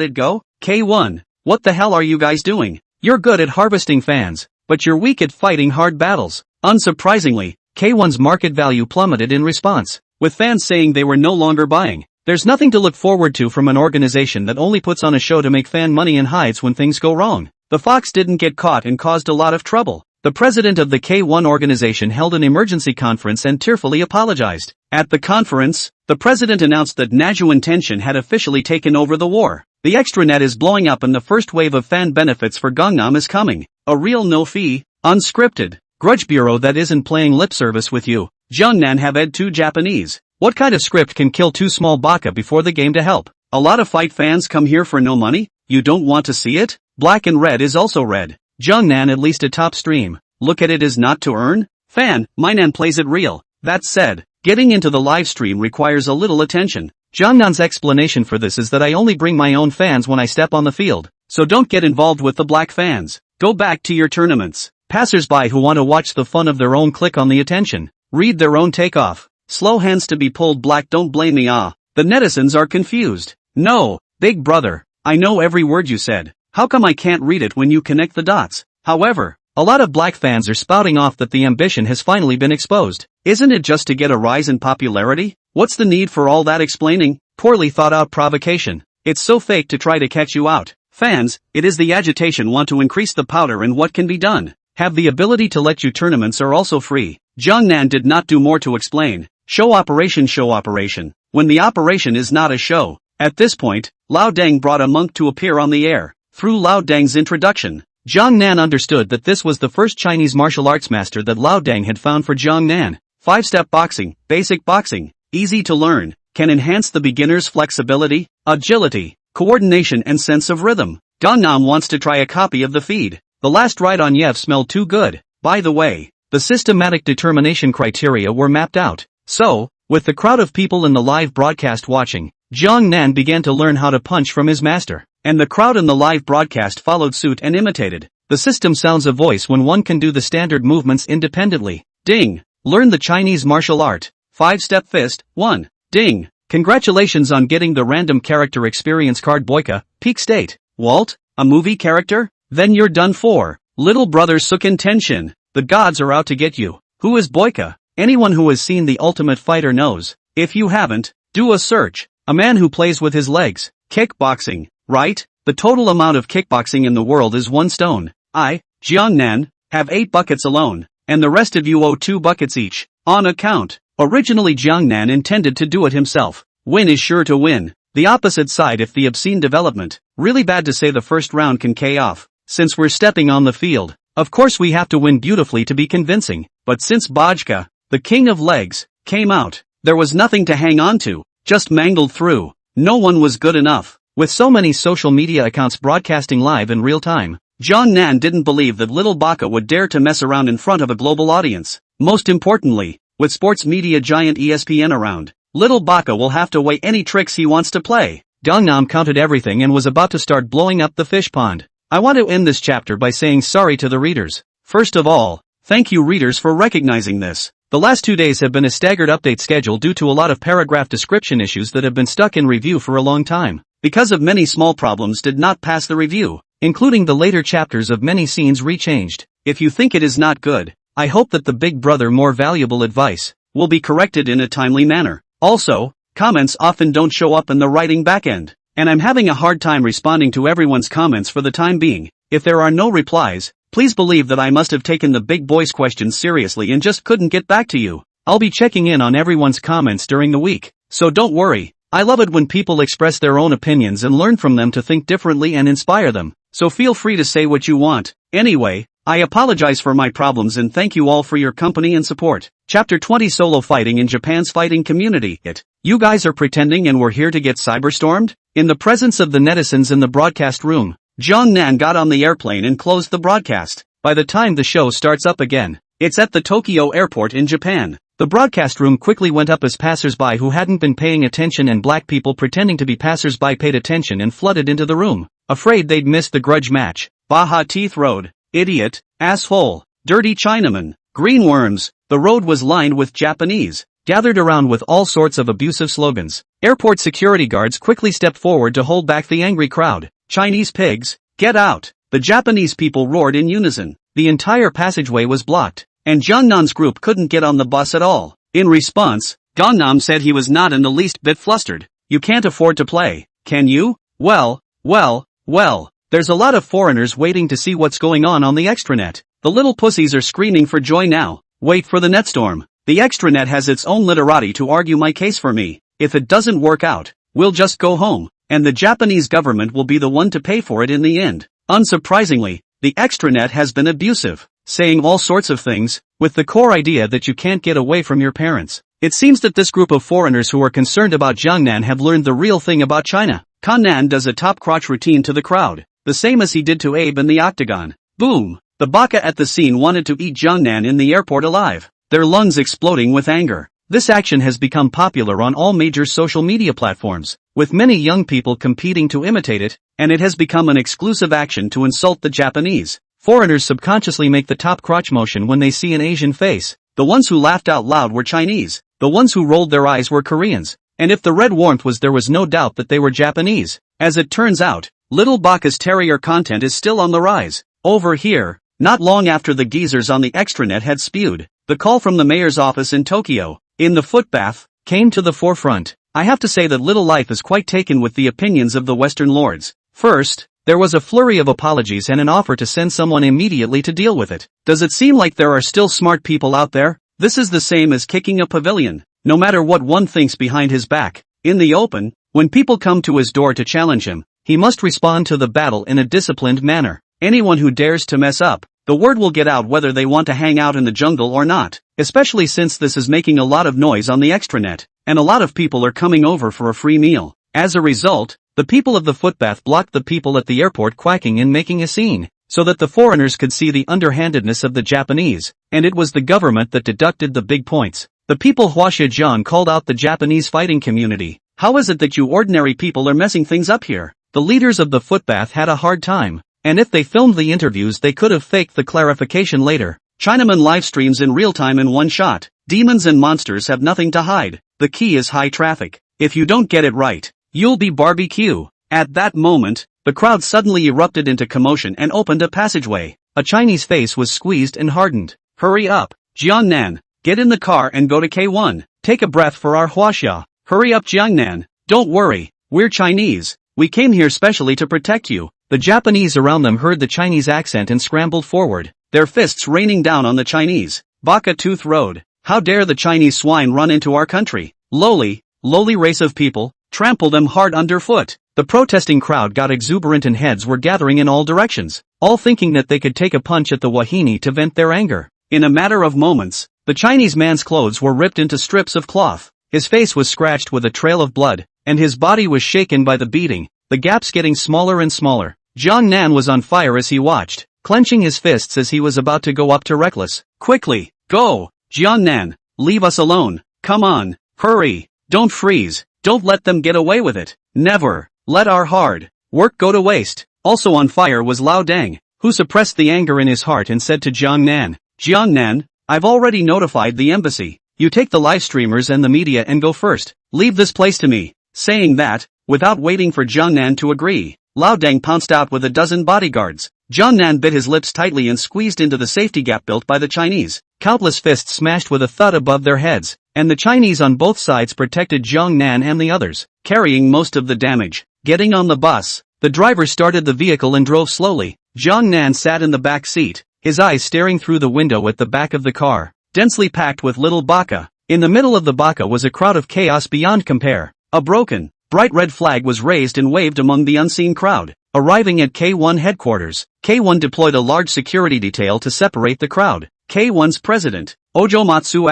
it go? K1, what the hell are you guys doing? You're good at harvesting fans, but you're weak at fighting hard battles. Unsurprisingly, K1's market value plummeted in response, with fans saying they were no longer buying. There's nothing to look forward to from an organization that only puts on a show to make fan money and hides when things go wrong. The fox didn't get caught and caused a lot of trouble. The president of the K1 organization held an emergency conference and tearfully apologized. At the conference, the president announced that Najuan Tenshin had officially taken over the war. The extranet is blowing up and the first wave of fan benefits for Gangnam is coming. A real no-fee, unscripted, grudge bureau that isn't playing lip service with you. Jiangnan have ed 2 Japanese. What kind of script can kill 2 small baka before the game to help? A lot of fight fans come here for no money? You don't want to see it? Black and red is also red. Jiangnan at least a top stream. Look at it as not to earn? Fan, Mainan plays it real. That said, getting into the live stream requires a little attention. Jiangnan's explanation for this is that I only bring my own fans when I step on the field, so don't get involved with the black fans. Go back to your tournaments. Passers-by who want to watch the fun of their own click on the attention. Read their own takeoff. Slow hands to be pulled black, don't blame me. The netizens are confused. No, big brother, I know every word you said. How come I can't read it when you connect the dots? However, a lot of black fans are spouting off that the ambition has finally been exposed. Isn't it just to get a rise in popularity? What's the need for all that explaining? Poorly thought out provocation. It's so fake to try to catch you out. Fans, it is the agitation want to increase the powder and what can be done. Have the ability to let you tournaments are also free. Jiangnan did not do more to explain. Show operation. When the operation is not a show. At this point, Lao Deng brought a monk to appear on the air. Through Lao Deng's introduction, Jiangnan understood that this was the first Chinese martial arts master that Lao Deng had found for Jiangnan. 5-step boxing, basic boxing, easy to learn, can enhance the beginner's flexibility, agility, coordination and sense of rhythm. Gangnam wants to try a copy of the feed. The last ride on Yev smelled too good. By the way, the systematic determination criteria were mapped out. So, with the crowd of people in the live broadcast watching, Jiangnan began to learn how to punch from his master. And the crowd in the live broadcast followed suit and imitated. The system sounds a voice when one can do the standard movements independently. Ding! Learn the Chinese martial art. 5-step fist. 1. Ding! Congratulations on getting the random character experience card Boyka, Peak State. Walt? A movie character? Then you're done for. Little brother Sukin Tenshin. The gods are out to get you. Who is Boyka? Anyone who has seen The Ultimate Fighter knows. If you haven't, do a search. A man who plays with his legs. Kickboxing. Right? The total amount of kickboxing in the world is 1 stone. I, Jiangnan, have 8 buckets alone, and the rest of you owe 2 buckets each, on account. Originally Jiangnan intended to do it himself. Win is sure to win. The opposite side if the obscene development. Really bad to say the first round can K off. Since we're stepping on the field, of course we have to win beautifully to be convincing, but since Bajka, the king of legs, came out, there was nothing to hang on to, just mangled through. No one was good enough. With so many social media accounts broadcasting live in real time, Jiangnan didn't believe that little Baka would dare to mess around in front of a global audience. Most importantly, with sports media giant ESPN around, little Baka will have to weigh any tricks he wants to play. Gangnam counted everything and was about to start blowing up the fish pond. I want to end this chapter by saying sorry to the readers. First of all, thank you readers for recognizing this. The last 2 days have been a staggered update schedule due to a lot of paragraph description issues that have been stuck in review for a long time. Because of many small problems did not pass the review, including the later chapters of many scenes rechanged. If you think it is not good, I hope that the Big Brother more valuable advice will be corrected in a timely manner. Also, comments often don't show up in the writing backend, and I'm having a hard time responding to everyone's comments for the time being. If there are no replies, please believe that I must have taken the big boys questions seriously and just couldn't get back to you. I'll be checking in on everyone's comments during the week, so don't worry. I love it when people express their own opinions and learn from them to think differently and inspire them, so feel free to say what you want. Anyway, I apologize for my problems and thank you all for your company and support. Chapter 20 Solo Fighting in Japan's Fighting Community. You guys are pretending and we're here to get cyberstormed? In the presence of the netizens in the broadcast room, Jiangnan got on the airplane and closed the broadcast. By the time the show starts up again, it's at the Tokyo airport in Japan. The broadcast room quickly went up as passers-by who hadn't been paying attention and black people pretending to be passers-by paid attention and flooded into the room, afraid they'd missed the grudge match. Baja Teeth Road. Idiot, asshole, dirty Chinaman, green worms. The road was lined with Japanese, gathered around with all sorts of abusive slogans. Airport security guards quickly stepped forward to hold back the angry crowd. Chinese pigs, get out! The Japanese people roared in unison. The entire passageway was blocked, and Jiangnan's group couldn't get on the bus at all. In response, Gangnam said he was not in the least bit flustered. You can't afford to play, can you? Well, there's a lot of foreigners waiting to see what's going on the extranet. The little pussies are screaming for joy now. Wait for the netstorm. The extranet has its own literati to argue my case for me. If it doesn't work out, we'll just go home, and the Japanese government will be the one to pay for it in the end. Unsurprisingly, the extranet has been abusive, saying all sorts of things, with the core idea that you can't get away from your parents. It seems that this group of foreigners who are concerned about Jiangnan have learned the real thing about China. Kannan does a top crotch routine to the crowd, the same as he did to Abe in the octagon. Boom! The baka at the scene wanted to eat Jiangnan in the airport alive, their lungs exploding with anger. This action has become popular on all major social media platforms, with many young people competing to imitate it, and it has become an exclusive action to insult the Japanese. Foreigners subconsciously make the top crotch motion when they see an Asian face. The ones who laughed out loud were Chinese, the ones who rolled their eyes were Koreans, and if the red warmth was there was no doubt that they were Japanese. As it turns out, Little Baka's terrier content is still on the rise. Over here, not long after the geezers on the extranet had spewed, the call from the mayor's office in Tokyo, in the footbath, came to the forefront. I have to say that Little Life is quite taken with the opinions of the Western lords. First, There was a flurry of apologies and an offer to send someone immediately to deal with it. Does it seem like there are still smart people out there? This is the same as kicking a pavilion. No matter what one thinks behind his back, in the open, when people come to his door to challenge him, he must respond to the battle in a disciplined manner. Anyone who dares to mess up, the word will get out whether they want to hang out in the jungle or not, especially since this is making a lot of noise on the extranet, and a lot of people are coming over for a free meal. As a result, the people of the footbath blocked the people at the airport quacking and making a scene, so that the foreigners could see the underhandedness of the Japanese, and it was the government that deducted the big points. The people Huaxiajiang called out the Japanese fighting community. How is it that you ordinary people are messing things up here? The leaders of the footbath had a hard time, and if they filmed the interviews they could have faked the clarification later. Chinaman live streams in real time in one shot. Demons and monsters have nothing to hide. The key is high traffic. If you don't get it right, you'll be barbecue. At that moment, the crowd suddenly erupted into commotion and opened a passageway. A Chinese face was squeezed and hardened. Hurry up, Jiangnan. Get in the car and go to K1. Take a breath for our Huaxia. Hurry up, Jiangnan. Don't worry, we're Chinese. We came here specially to protect you. The Japanese around them heard the Chinese accent and scrambled forward, their fists raining down on the Chinese. Baka Tooth Road. How dare the Chinese swine run into our country? Lowly race of people, trample them hard underfoot. The protesting crowd got exuberant and heads were gathering in all directions, all thinking that they could take a punch at the Wahini to vent their anger. In a matter of moments, the Chinese man's clothes were ripped into strips of cloth, his face was scratched with a trail of blood, and his body was shaken by the beating, the gaps getting smaller and smaller. Jiangnan was on fire as he watched, clenching his fists as he was about to go up to Reckless. Quickly, go! Jiangnan, leave us alone. Come on, hurry, don't freeze, don't let them get away with it. Never let our hard work go to waste. Also on fire was Lao Deng, who suppressed the anger in his heart and said to Jiangnan, Jiangnan, I've already notified the embassy. You take the live streamers and the media and go first. Leave this place to me. Saying that, without waiting for Jiangnan to agree, Lao Deng pounced out with a dozen bodyguards. Jiangnan bit his lips tightly and squeezed into the safety gap built by the Chinese. Countless fists smashed with a thud above their heads, and the Chinese on both sides protected Jiangnan and the others, carrying most of the damage. Getting on the bus, the driver started the vehicle and drove slowly. Jiangnan sat in the back seat, his eyes staring through the window at the back of the car, densely packed with little baka. In the middle of the baka was a crowd of chaos beyond compare. A broken, bright red flag was raised and waved among the unseen crowd. Arriving at K1 headquarters, K1 deployed a large security detail to separate the crowd. K1's president, Ojomatsu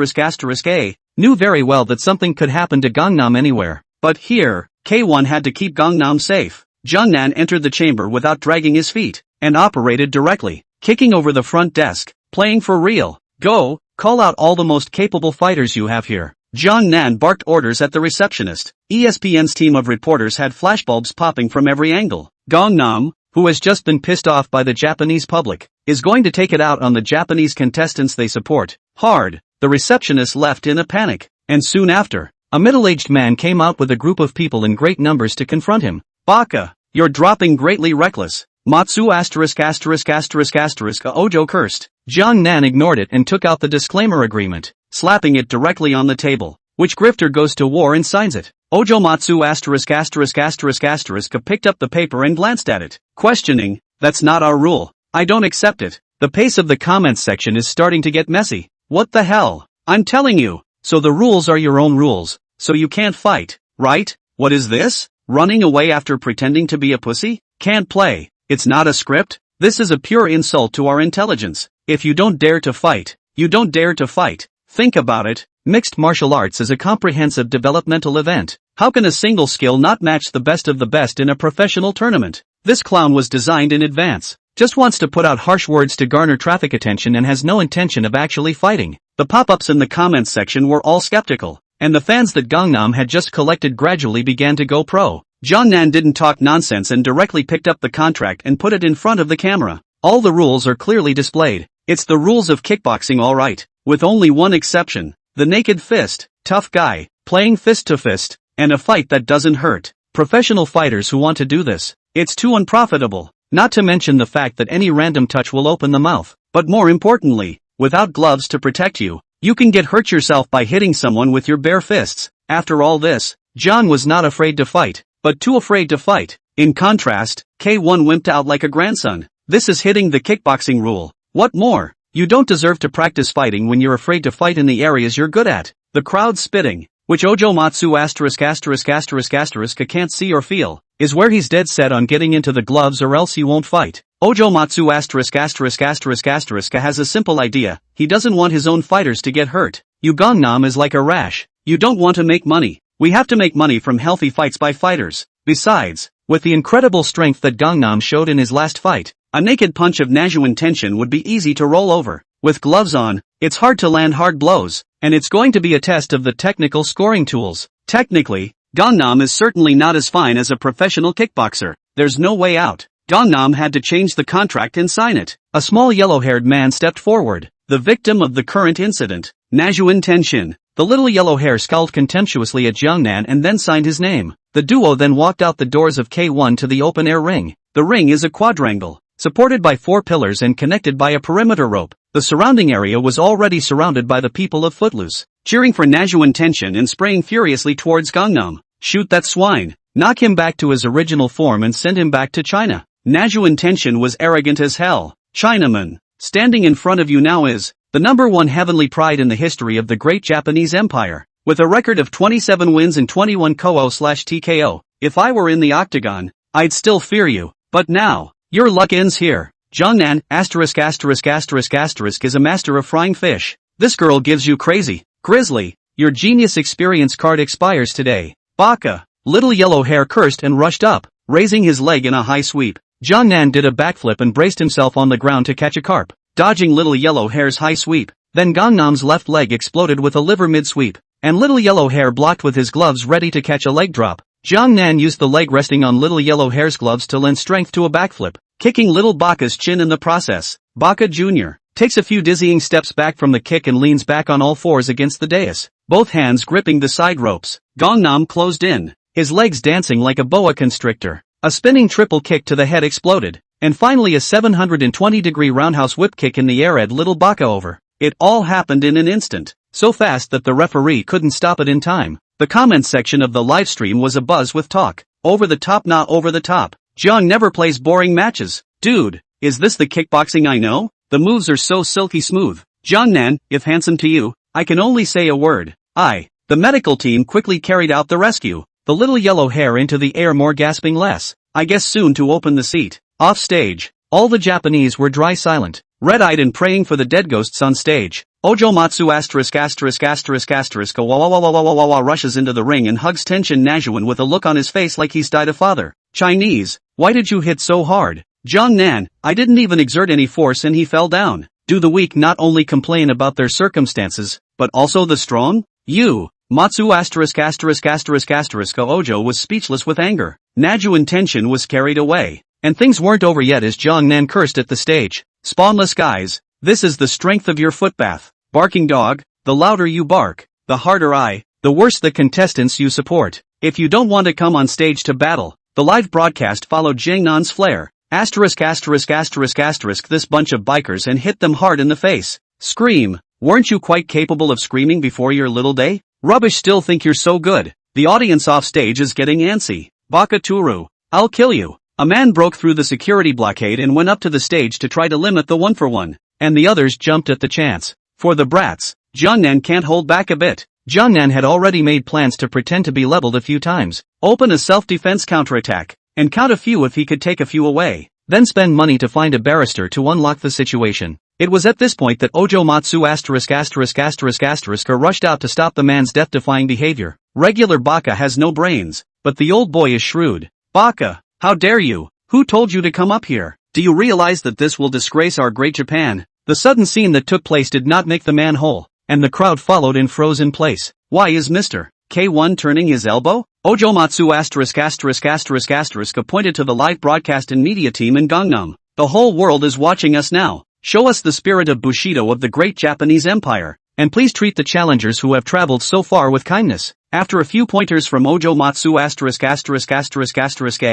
*****A, knew very well that something could happen to Gangnam anywhere. But here, K1 had to keep Gangnam safe. Jiangnan entered the chamber without dragging his feet, and operated directly, kicking over the front desk, playing for real. Go, call out all the most capable fighters you have here. Jiangnan barked orders at the receptionist. ESPN's team of reporters had flashbulbs popping from every angle. Gangnam, who has just been pissed off by the Japanese public, is going to take it out on the Japanese contestants they support. Hard. The receptionist left in a panic, and soon after, a middle-aged man came out with a group of people in great numbers to confront him. Baka, you're dropping greatly reckless. Matsu ******, Ojo cursed. Jiangnan ignored it and took out the disclaimer agreement, slapping it directly on the table. Which grifter goes to war and signs it? Ojo Matsu *****, picked up the paper and glanced at it, questioning, that's not our rule. I don't accept it. The pace of the comments section is starting to get messy. What the hell? I'm telling you. So the rules are your own rules. So you can't fight, right? What is this? Running away after pretending to be a pussy? Can't play. It's not a script. This is a pure insult to our intelligence. If you don't dare to fight, you don't dare to fight. Think about it. Mixed martial arts is a comprehensive developmental event. How can a single skill not match the best of the best in a professional tournament? This clown was designed in advance. Just wants to put out harsh words to garner traffic attention and has no intention of actually fighting. The pop-ups in the comments section were all skeptical, and the fans that Gangnam had just collected gradually began to go pro. Jiangnan didn't talk nonsense and directly picked up the contract and put it in front of the camera. All the rules are clearly displayed. It's the rules of kickboxing, all right, with only one exception. The naked fist, tough guy, playing fist to fist, and a fight that doesn't hurt. Professional fighters who want to do this, it's too unprofitable. Not to mention the fact that any random touch will open the mouth. But more importantly, without gloves to protect you, you can get hurt yourself by hitting someone with your bare fists. After all this, John was not afraid to fight, but too afraid to fight. In contrast, K1 wimped out like a grandson. This is hitting the kickboxing rule. What more? You don't deserve to practice fighting when you're afraid to fight in the areas you're good at. The crowd's spitting, which Ojomatsu **** can't see or feel, is where he's dead set on getting into the gloves or else he won't fight. Ojomatsu **** has a simple idea. He doesn't want his own fighters to get hurt. Gangnam is like a rash. You don't want to make money. We have to make money from healthy fights by fighters. Besides, with the incredible strength that Gangnam showed in his last fight, a naked punch of Najuan tension would be easy to roll over. With gloves on, it's hard to land hard blows, and it's going to be a test of the technical scoring tools. Technically, Gangnam is certainly not as fine as a professional kickboxer. There's no way out. Gangnam had to change the contract and sign it. A small yellow-haired man stepped forward, the victim of the current incident, Najuan Tenshin. The little yellow hair scowled contemptuously at Jiangnan and then signed his name. The duo then walked out the doors of K1 to the open-air ring. The ring is a quadrangle, supported by 4 pillars and connected by a perimeter rope. The surrounding area was already surrounded by the people of Footloose, cheering for Najuan Tenshin and spraying furiously towards Gangnam. Shoot that swine, knock him back to his original form and send him back to China. Najuan Tenshin was arrogant as hell. Chinaman, standing in front of you now is the #1 heavenly pride in the history of the great Japanese empire, with a record of 27 wins and 21 KO/TKO. If I were in the octagon, I'd still fear you, but now, your luck ends here. Jiangnan **** is a master of frying fish. This girl gives you crazy. Grizzly, your genius experience card expires today. Baka, little yellow hair cursed and rushed up, raising his leg in a high sweep. Jiangnan did a backflip and braced himself on the ground to catch a carp, dodging little yellow hair's high sweep. Then Gangnam's left leg exploded with a liver mid-sweep, and little yellow hair blocked with his gloves ready to catch a leg drop. Jiangnan used the leg resting on little yellow hair's gloves to lend strength to a backflip, kicking little Baka's chin in the process. Baka Jr. takes a few dizzying steps back from the kick and leans back on all fours against the dais, both hands gripping the side ropes. Gangnam closed in, his legs dancing like a boa constrictor. A spinning triple kick to the head exploded, and finally a 720-degree roundhouse whip kick in the air had little Baka over. It all happened in an instant, so fast that the referee couldn't stop it in time. The comments section of the livestream was abuzz with talk. Over the top, not over the top. Jiang never plays boring matches. Dude, is this the kickboxing I know? The moves are so silky smooth. Jiangnan, if handsome to you, I can only say a word. The medical team quickly carried out the rescue. The little yellow hair into the air, more gasping less. I guess soon to open the seat. Off stage, all the Japanese were dry silent, red-eyed and praying for the dead ghosts on stage. Ojomatsu **** rushes into the ring and hugs Tenshin Najuan with a look on his face like he's died a father. Chinese, why did you hit so hard? Jiangnan, I didn't even exert any force and he fell down. Do the weak not only complain about their circumstances, but also the strong? You. Matsu ***** Ojo was speechless with anger. Najuan Tenshin was carried away. And things weren't over yet as Jiangnan cursed at the stage. Spawnless guys, this is the strength of your footbath. Barking dog, the louder you bark, the harder the worse the contestants you support. If you don't want to come on stage to battle, the live broadcast followed Jiangnan's flair. This bunch of bikers and hit them hard in the face. Scream, weren't you quite capable of screaming before your little day? Rubbish, still think you're so good. The audience off stage is getting antsy. Baka Turu, I'll kill you. A man broke through the security blockade and went up to the stage to try to limit the 1-for-1, and the others jumped at the chance. For the brats, Jiangnan can't hold back a bit. Jiangnan had already made plans to pretend to be leveled a few times, open a self-defense counterattack, and count a few if he could take a few away, then spend money to find a barrister to unlock the situation. It was at this point that Ojomatsu **** rushed out to stop the man's death-defying behavior. Regular Baka has no brains, but the old boy is shrewd. Baka, how dare you? Who told you to come up here? Do you realize that this will disgrace our great Japan? The sudden scene that took place did not make the man whole, and the crowd followed in frozen place. Why is Mr. K1 turning his elbow? Ojomatsu **** pointed to the live broadcast and media team in Gangnam. The whole world is watching us now. Show us the spirit of Bushido of the great Japanese empire, and please treat the challengers who have traveled so far with kindness. After a few pointers from Ojomatsu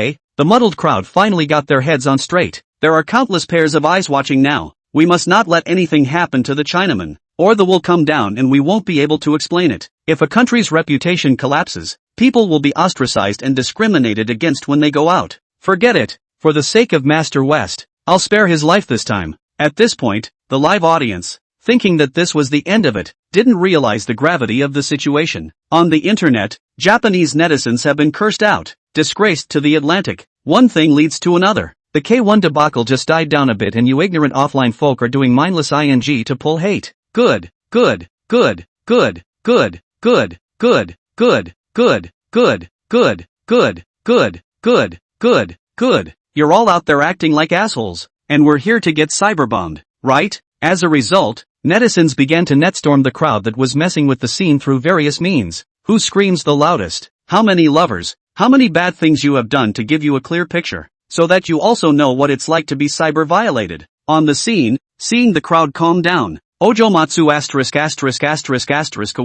****, the muddled crowd finally got their heads on straight. There are countless pairs of eyes watching now. We must not let anything happen to the Chinaman, or the will come down and we won't be able to explain it. If a country's reputation collapses, people will be ostracized and discriminated against when they go out. Forget it. For the sake of Master West, I'll spare his life this time. At this point, the live audience, thinking that this was the end of it, didn't realize the gravity of the situation. On the internet, Japanese netizens have been cursed out, disgraced to the Atlantic. One thing leads to another. The K1 debacle just died down a bit and you ignorant offline folk are doing mindless ing to pull hate. Good, good, good, good, good, good, good, good, good, good, good, good, good, good, good, good. You're all out there acting like assholes, and we're here to get cyberbombed, right? As a result, netizens began to netstorm the crowd that was messing with the scene through various means. Who screams the loudest? How many lovers? How many bad things you have done to give you a clear picture, so that you also know what it's like to be cyber-violated. On the scene, seeing the crowd calm down, Ojomatsu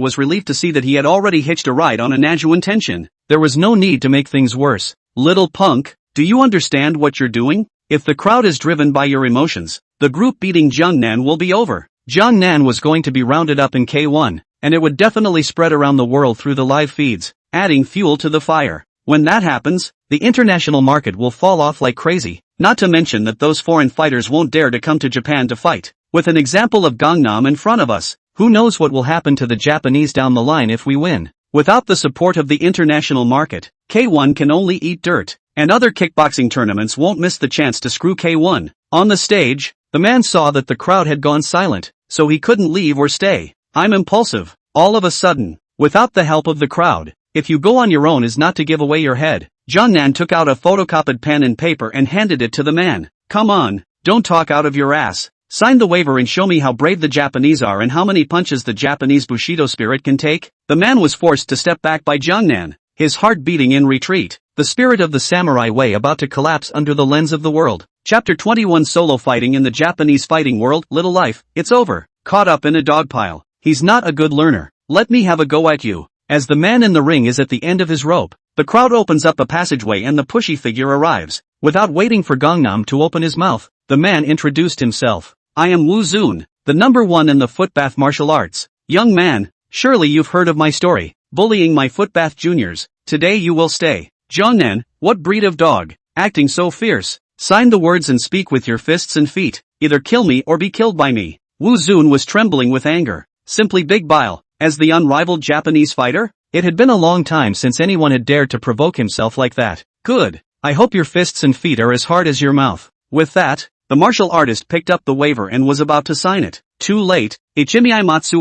**** was relieved to see that he had already hitched a ride on a Najuan tension. There was no need to make things worse. Little punk, do you understand what you're doing? If the crowd is driven by your emotions, the group beating Jungnan will be over. Jungnan was going to be rounded up in K1, and it would definitely spread around the world through the live feeds, adding fuel to the fire. When that happens, the international market will fall off like crazy, not to mention that those foreign fighters won't dare to come to Japan to fight. With an example of Gangnam in front of us, who knows what will happen to the Japanese down the line if we win. Without the support of the international market, K1 can only eat dirt, and other kickboxing tournaments won't miss the chance to screw K1. On the stage, the man saw that the crowd had gone silent, so he couldn't leave or stay. I'm impulsive. All of a sudden, without the help of the crowd, if you go on your own is not to give away your head. Jungnan took out a photocopied pen and paper and handed it to the man. Come on, don't talk out of your ass. Sign the waiver and show me how brave the Japanese are and how many punches the Japanese Bushido spirit can take. The man was forced to step back by Jungnan, his heart beating in retreat, the spirit of the samurai way about to collapse under the lens of the world. Chapter 21 Solo Fighting in the Japanese Fighting World. Little life, it's over. Caught up in a dogpile. He's not a good learner. Let me have a go at you. As the man in the ring is at the end of his rope, the crowd opens up a passageway and the pushy figure arrives. Without waiting for Gangnam to open his mouth, the man introduced himself. I am Wu Zun, the #1 in the footbath martial arts. Young man, surely you've heard of my story, bullying my footbath juniors. Today you will stay. Jungnan, what breed of dog? Acting so fierce. Sign the words and speak with your fists and feet. Either kill me or be killed by me. Wu Zun was trembling with anger. Simply big bile. As the unrivaled Japanese fighter, it had been a long time since anyone had dared to provoke himself like that. Good. I hope your fists and feet are as hard as your mouth. With that, the martial artist picked up the waiver and was about to sign it. Too late. Ichimiimatsu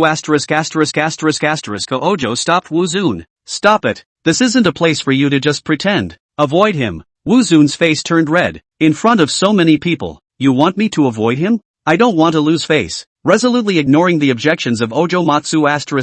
******* Ojo stopped Wu Zun. Stop it. This isn't a place for you to just pretend. Avoid him. Wu Zun's face turned red. In front of so many people. You want me to avoid him? I don't want to lose face. Resolutely ignoring the objections of Ojo Matsu *******,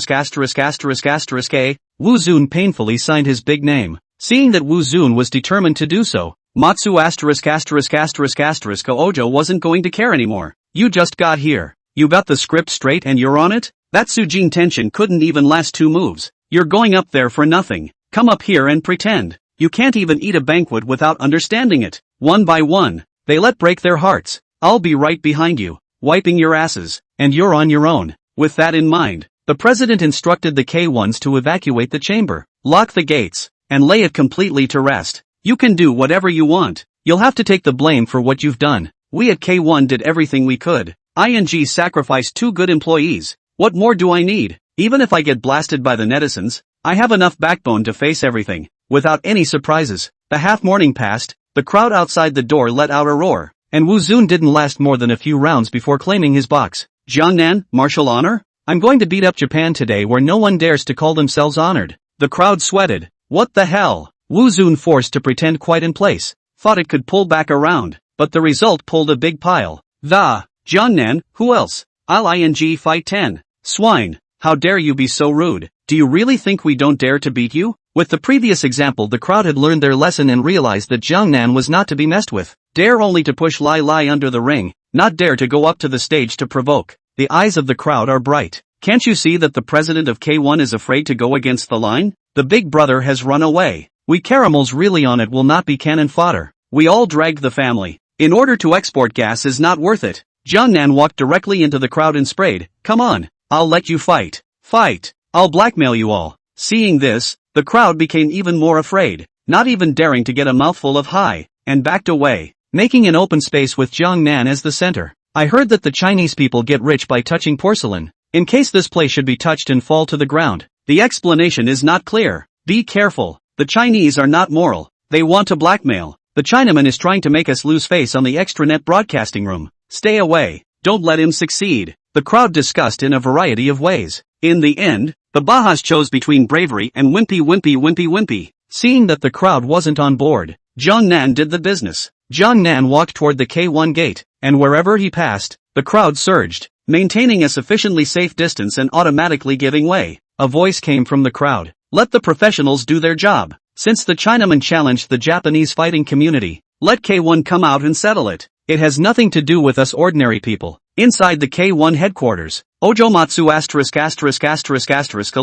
Wu Zun painfully signed his big name. Seeing that Wu Zun was determined to do so, Matsu ******, Ojo wasn't going to care anymore. You just got here. You got the script straight and you're on it? That Sujin tension couldn't even last 2 moves. You're going up there for nothing. Come up here and pretend. You can't even eat a banquet without understanding it. One by one, they let break their hearts. I'll be right behind you, wiping your asses, and you're on your own. With that in mind, the president instructed the K1s to evacuate the chamber, lock the gates, and lay it completely to rest. You can do whatever you want. You'll have to take the blame for what you've done. We at K1 did everything we could. ING sacrificed 2 good employees. What more do I need? Even if I get blasted by the netizens, I have enough backbone to face everything, without any surprises. The half morning passed, the crowd outside the door let out a roar, and Wu Zun didn't last more than a few rounds before claiming his box. Jungnan, martial honor? I'm going to beat up Japan today where no one dares to call themselves honored. The crowd sweated. What the hell? Wu Zun forced to pretend quite in place, thought it could pull back around, but the result pulled a big pile. Jungnan, who else? I'll ing fight 10. Swine, how dare you be so rude? Do you really think we don't dare to beat you? With the previous example, the crowd had learned their lesson and realized that Jungnan was not to be messed with. Dare only to push Lai under the ring, not dare to go up to the stage to provoke. The eyes of the crowd are bright. Can't you see that the president of K1 is afraid to go against the line? The big brother has run away. We caramels really on it will not be cannon fodder. We all dragged the family. In order to export gas is not worth it. Jungnan walked directly into the crowd and sprayed, come on, I'll let you fight. Fight. I'll blackmail you all. Seeing this, the crowd became even more afraid, not even daring to get a mouthful of hi. and backed away, making an open space with Jiangnan as the center. I heard that the Chinese people get rich by touching porcelain. In case this place should be touched and fall to the ground. The explanation is not clear. Be careful. The Chinese are not moral. They want to blackmail. The Chinaman is trying to make us lose face on the extranet broadcasting room. Stay away. Don't let him succeed. The crowd discussed in a variety of ways. In the end, the Bahas chose between bravery and wimpy. Seeing that the crowd wasn't on board, Jiangnan did the business. Jiangnan walked toward the K1 gate, and wherever he passed, the crowd surged, maintaining a sufficiently safe distance and automatically giving way. A voice came from the crowd. Let the professionals do their job. Since the Chinaman challenged the Japanese fighting community, let K1 come out and settle it. It has nothing to do with us ordinary people. Inside the K1 headquarters, Ojomatsu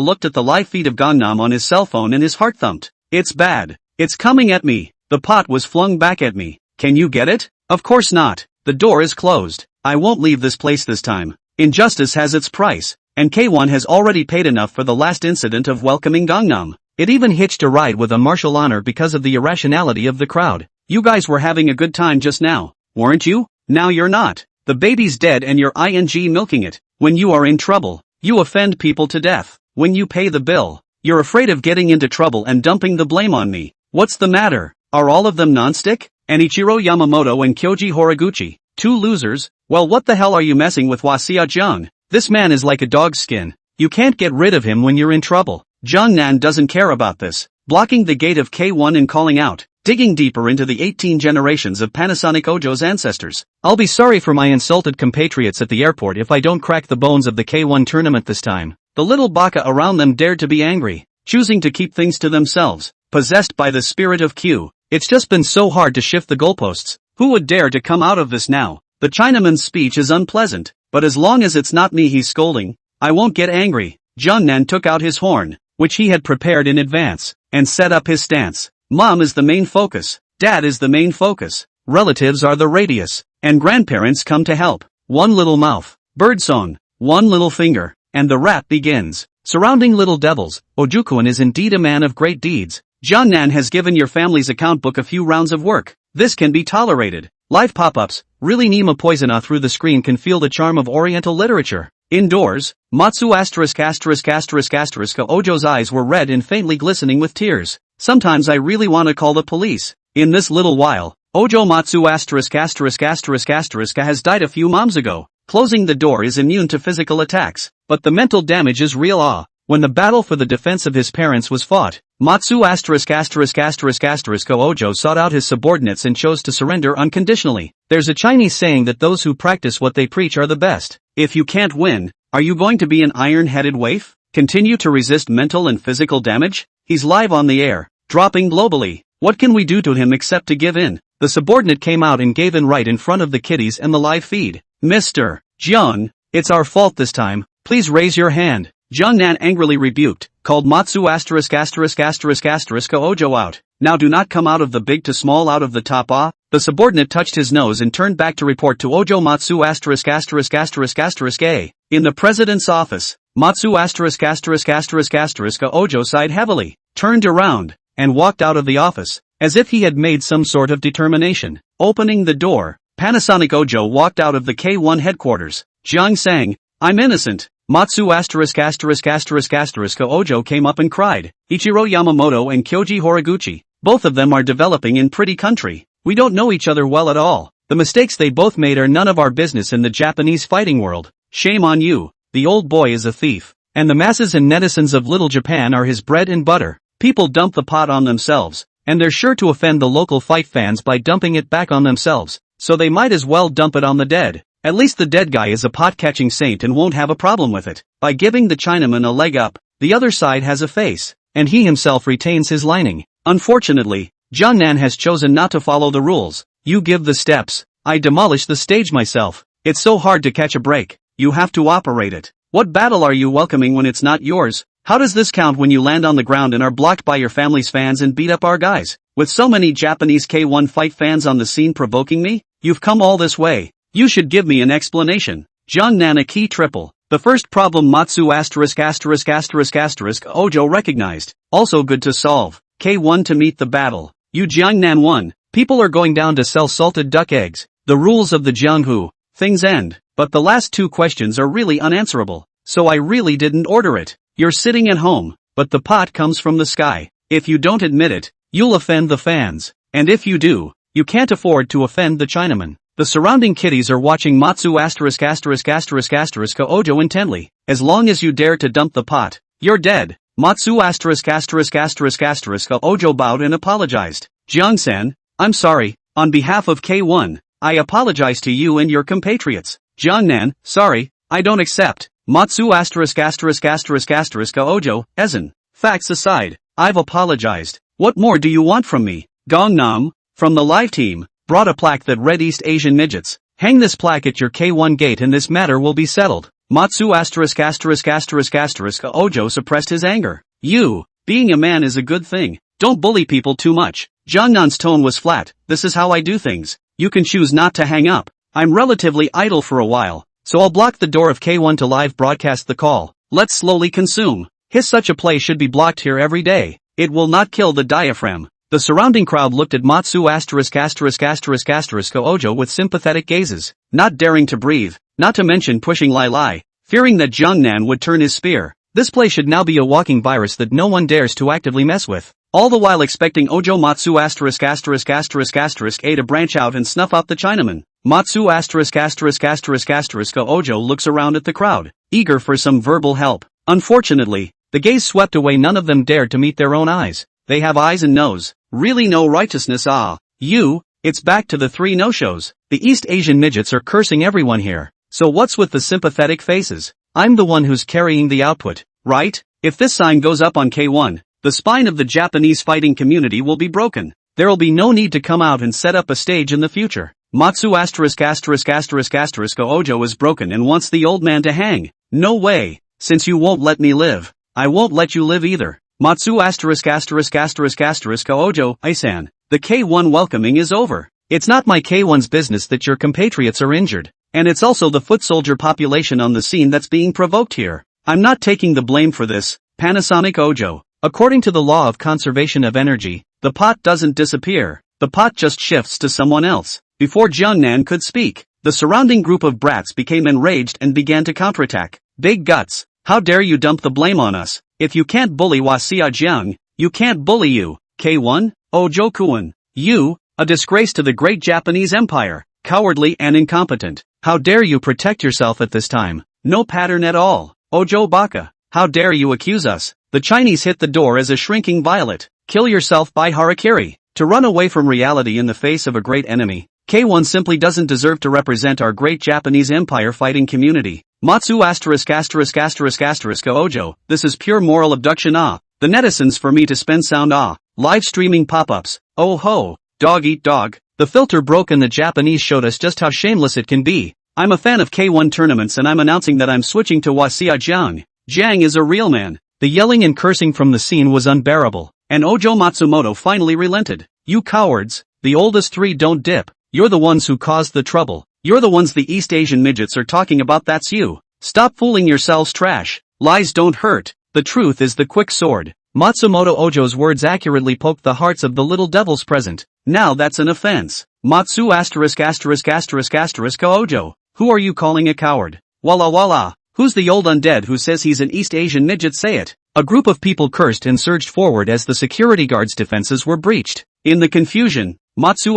**** looked at the live feed of Gangnam on his cell phone and his heart thumped. It's bad. It's coming at me. The pot was flung back at me. Can you get it? Of course not. The door is closed. I won't leave this place this time. Injustice has its price, and K1 has already paid enough for the last incident of welcoming Gangnam. It even hitched a ride with a martial honor because of the irrationality of the crowd. You guys were having a good time just now, weren't you? Now you're not. The baby's dead and you're milking it. When you are in trouble, you offend people to death. When you pay the bill, you're afraid of getting into trouble and dumping the blame on me. What's the matter? Are all of them non-stick? Anichiro Yamamoto and Kyoji Horiguchi, two losers? Well, what the hell are you messing with, Wasia Jiang? This man is like a dog's skin. You can't get rid of him when you're in trouble. Jiangnan doesn't care about this, blocking the gate of K1 and calling out, digging deeper into the 18 generations of Panasonic Ojo's ancestors. I'll be sorry for my insulted compatriots at the airport if I don't crack the bones of the K1 tournament this time. The little baka around them dared to be angry, choosing to keep things to themselves, possessed by the spirit of Q. It's just been so hard to shift the goalposts. Who would dare to come out of this now? The Chinaman's speech is unpleasant, but as long as it's not me he's scolding, I won't get angry. Jiangnan took out his horn, which he had prepared in advance, and set up his stance. Mom is the main focus, Dad is the main focus, relatives are the radius, and grandparents come to help. One little mouth, birdsong, one little finger, and the rap begins. Surrounding little devils, Ojukuan is indeed a man of great deeds. Jiangnan has given your family's account book a few rounds of work. This can be tolerated. Live pop-ups, really Nima Poisona through the screen can feel the charm of Oriental literature. Indoors, Matsu ********** Ojo's eyes were red and faintly glistening with tears. Sometimes I really want to call the police. In this little while, Ojo Matsu ****** has died a few moms ago. Closing the door is immune to physical attacks, but the mental damage is real. When the battle for the defense of his parents was fought, Matsu ***** Ojo sought out his subordinates and chose to surrender unconditionally. There's a Chinese saying that those who practice what they preach are the best. If you can't win, are you going to be an iron-headed waif? Continue to resist mental and physical damage? He's live on the air, dropping globally. What can we do to him except to give in? The subordinate came out and gave in right in front of the kiddies and the live feed. Mr. Jiang, it's our fault this time. Please raise your hand. Jiangnan angrily rebuked, called Matsu ***** Ojo out. Now do not come out of the big to small out of the top. The subordinate touched his nose and turned back to report to Ojo Matsu *********. In the president's office, Matsu ****** Ojo sighed heavily, turned around, and walked out of the office, as if he had made some sort of determination. Opening the door, Panasonic Ojo walked out of the K1 headquarters. Jiang sang, I'm innocent. Matsu ***** Ojo came up and cried. Ichiro Yamamoto and Kyoji Horiguchi, both of them are developing in pretty country. We don't know each other well at all. The mistakes they both made are none of our business in the Japanese fighting world. Shame on you. The old boy is a thief. And the masses and netizens of Little Japan are his bread and butter. People dump the pot on themselves, and they're sure to offend the local fight fans by dumping it back on themselves, so they might as well dump it on the dead. At least the dead guy is a pot-catching saint and won't have a problem with it. By giving the Chinaman a leg up, the other side has a face, and he himself retains his lining. Unfortunately, Jiangnan has chosen not to follow the rules. You give the steps, I demolish the stage myself. It's so hard to catch a break. You have to operate it. What battle are you welcoming when it's not yours? How does this count when you land on the ground and are blocked by your family's fans and beat up our guys? With so many Japanese K1 fight fans on the scene provoking me? You've come all this way. You should give me an explanation. Jiangnan a key triple. The first problem Matsu ***** Ojo recognized. Also good to solve. K1 to meet the battle. You Jiangnan won. People are going down to sell salted duck eggs. The rules of the Jianghu things end. But the last two questions are really unanswerable. So I really didn't order it. You're sitting at home, but the pot comes from the sky. If you don't admit it, you'll offend the fans. And if you do, you can't afford to offend the Chinaman. The surrounding kiddies are watching Matsu Ojo intently. As long as you dare to dump the pot, you're dead. Matsu Ojo bowed and apologized. Jiang-san, I'm sorry, on behalf of K1, I apologize to you and your compatriots. Jiangnan, sorry, I don't accept. Matsu Ojo, Ezen. Facts aside, I've apologized. What more do you want from me? Gangnam, from the live team, brought a plaque that read East Asian Midgets. Hang this plaque at your K1 gate and this matter will be settled. Matsu Ojo suppressed his anger. You, being a man is a good thing. Don't bully people too much. Jiangnan's tone was flat. This is how I do things. You can choose not to hang up. I'm relatively idle for a while, so I'll block the door of K1 to live broadcast the call. Let's slowly consume. Such a play should be blocked here every day. It will not kill the diaphragm. The surrounding crowd looked at Matsu Ojo with sympathetic gazes, not daring to breathe, not to mention pushing Lai, fearing that Jiangnan would turn his spear. This play should now be a walking virus that no one dares to actively mess with. All the while expecting Ojo Matsu A to branch out and snuff out the Chinaman. Matsu Ojo looks around at the crowd, eager for some verbal help. Unfortunately, the gaze swept away. None of them dared to meet their own eyes. They have eyes and nose. Really no righteousness. It's back to the three no-shows. The East Asian midgets are cursing everyone here. So what's with the sympathetic faces? I'm the one who's carrying the output, right? If this sign goes up on K1, the spine of the Japanese fighting community will be broken. There'll be no need to come out and set up a stage in the future. Matsu Ojo is broken and wants the old man to hang. No way. Since you won't let me live, I won't let you live either. Matsu Ojo, Isan. The K1 welcoming is over. It's not my K1's business that your compatriots are injured. And it's also the foot soldier population on the scene that's being provoked here. I'm not taking the blame for this. Panasonic Ojo. According to the law of conservation of energy, the pot doesn't disappear. The pot just shifts to someone else. Before Jiangnan could speak, the surrounding group of brats became enraged and began to counterattack. Big guts. How dare you dump the blame on us? If you can't bully Wasia Jiang, you can't bully you. K1? Ojo-kun. You, a disgrace to the great Japanese empire, cowardly and incompetent. How dare you protect yourself at this time? No pattern at all. Ojo Baka. How dare you accuse us? The Chinese hit the door as a shrinking violet. Kill yourself by harakiri. To run away from reality in the face of a great enemy. K1 simply doesn't deserve to represent our great Japanese empire fighting community. Matsu Ojo, this is pure moral abduction. The netizens for me to spend sound. Live streaming pop-ups. Oh ho, dog eat dog. The filter broke and the Japanese showed us just how shameless it can be. I'm a fan of K1 tournaments and I'm announcing that I'm switching to Wasia Jiang. Jiang is a real man. The yelling and cursing from the scene was unbearable, and Ojo Matsumoto finally relented. You cowards, the oldest three don't dip. You're the ones who caused the trouble. You're the ones the East Asian midgets are talking about. That's you. Stop fooling yourselves. Trash. Lies don't hurt. The truth is the quick sword. Matsumoto Ojo's words accurately poked the hearts of the little devils present. Now that's an offense. Matsu Ojo. Who are you calling a coward? Walla walla. Who's the old undead who says he's an East Asian midget? Say it. A group of people cursed and surged forward as the security guards' defenses were breached. In the confusion, Matsu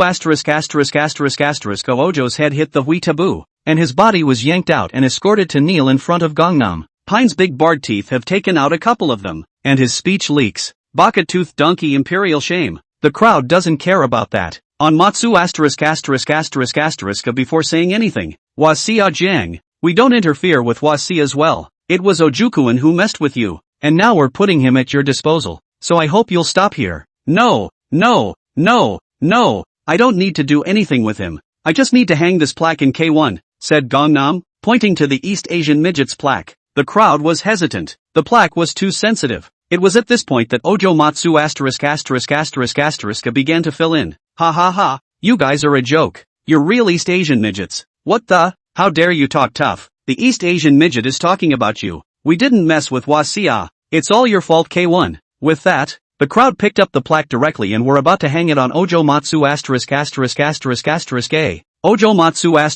Ojo's head hit the Hui taboo, and his body was yanked out and escorted to kneel in front of Gangnam. Pine's big barred teeth have taken out a couple of them, and his speech leaks. Baka tooth donkey imperial shame. The crowd doesn't care about that. On Matsu before saying anything. Wasia Jiang. We don't interfere with Wasia as well. It was Ojukuin who messed with you, and now we're putting him at your disposal. So I hope you'll stop here. No, I don't need to do anything with him. I just need to hang this plaque in K1, said Gangnam, pointing to the East Asian midget's plaque. The crowd was hesitant. The plaque was too sensitive. It was at this point that Ojo Matsu began to fill in. Ha ha ha, you guys are a joke. You're real East Asian midgets. What the? How dare you talk tough? The East Asian midget is talking about you. We didn't mess with Wasia. It's all your fault. K1. With that, The crowd picked up the plaque directly and were about to hang it on Ojo Matsu *********** A. Ojo Matsu *******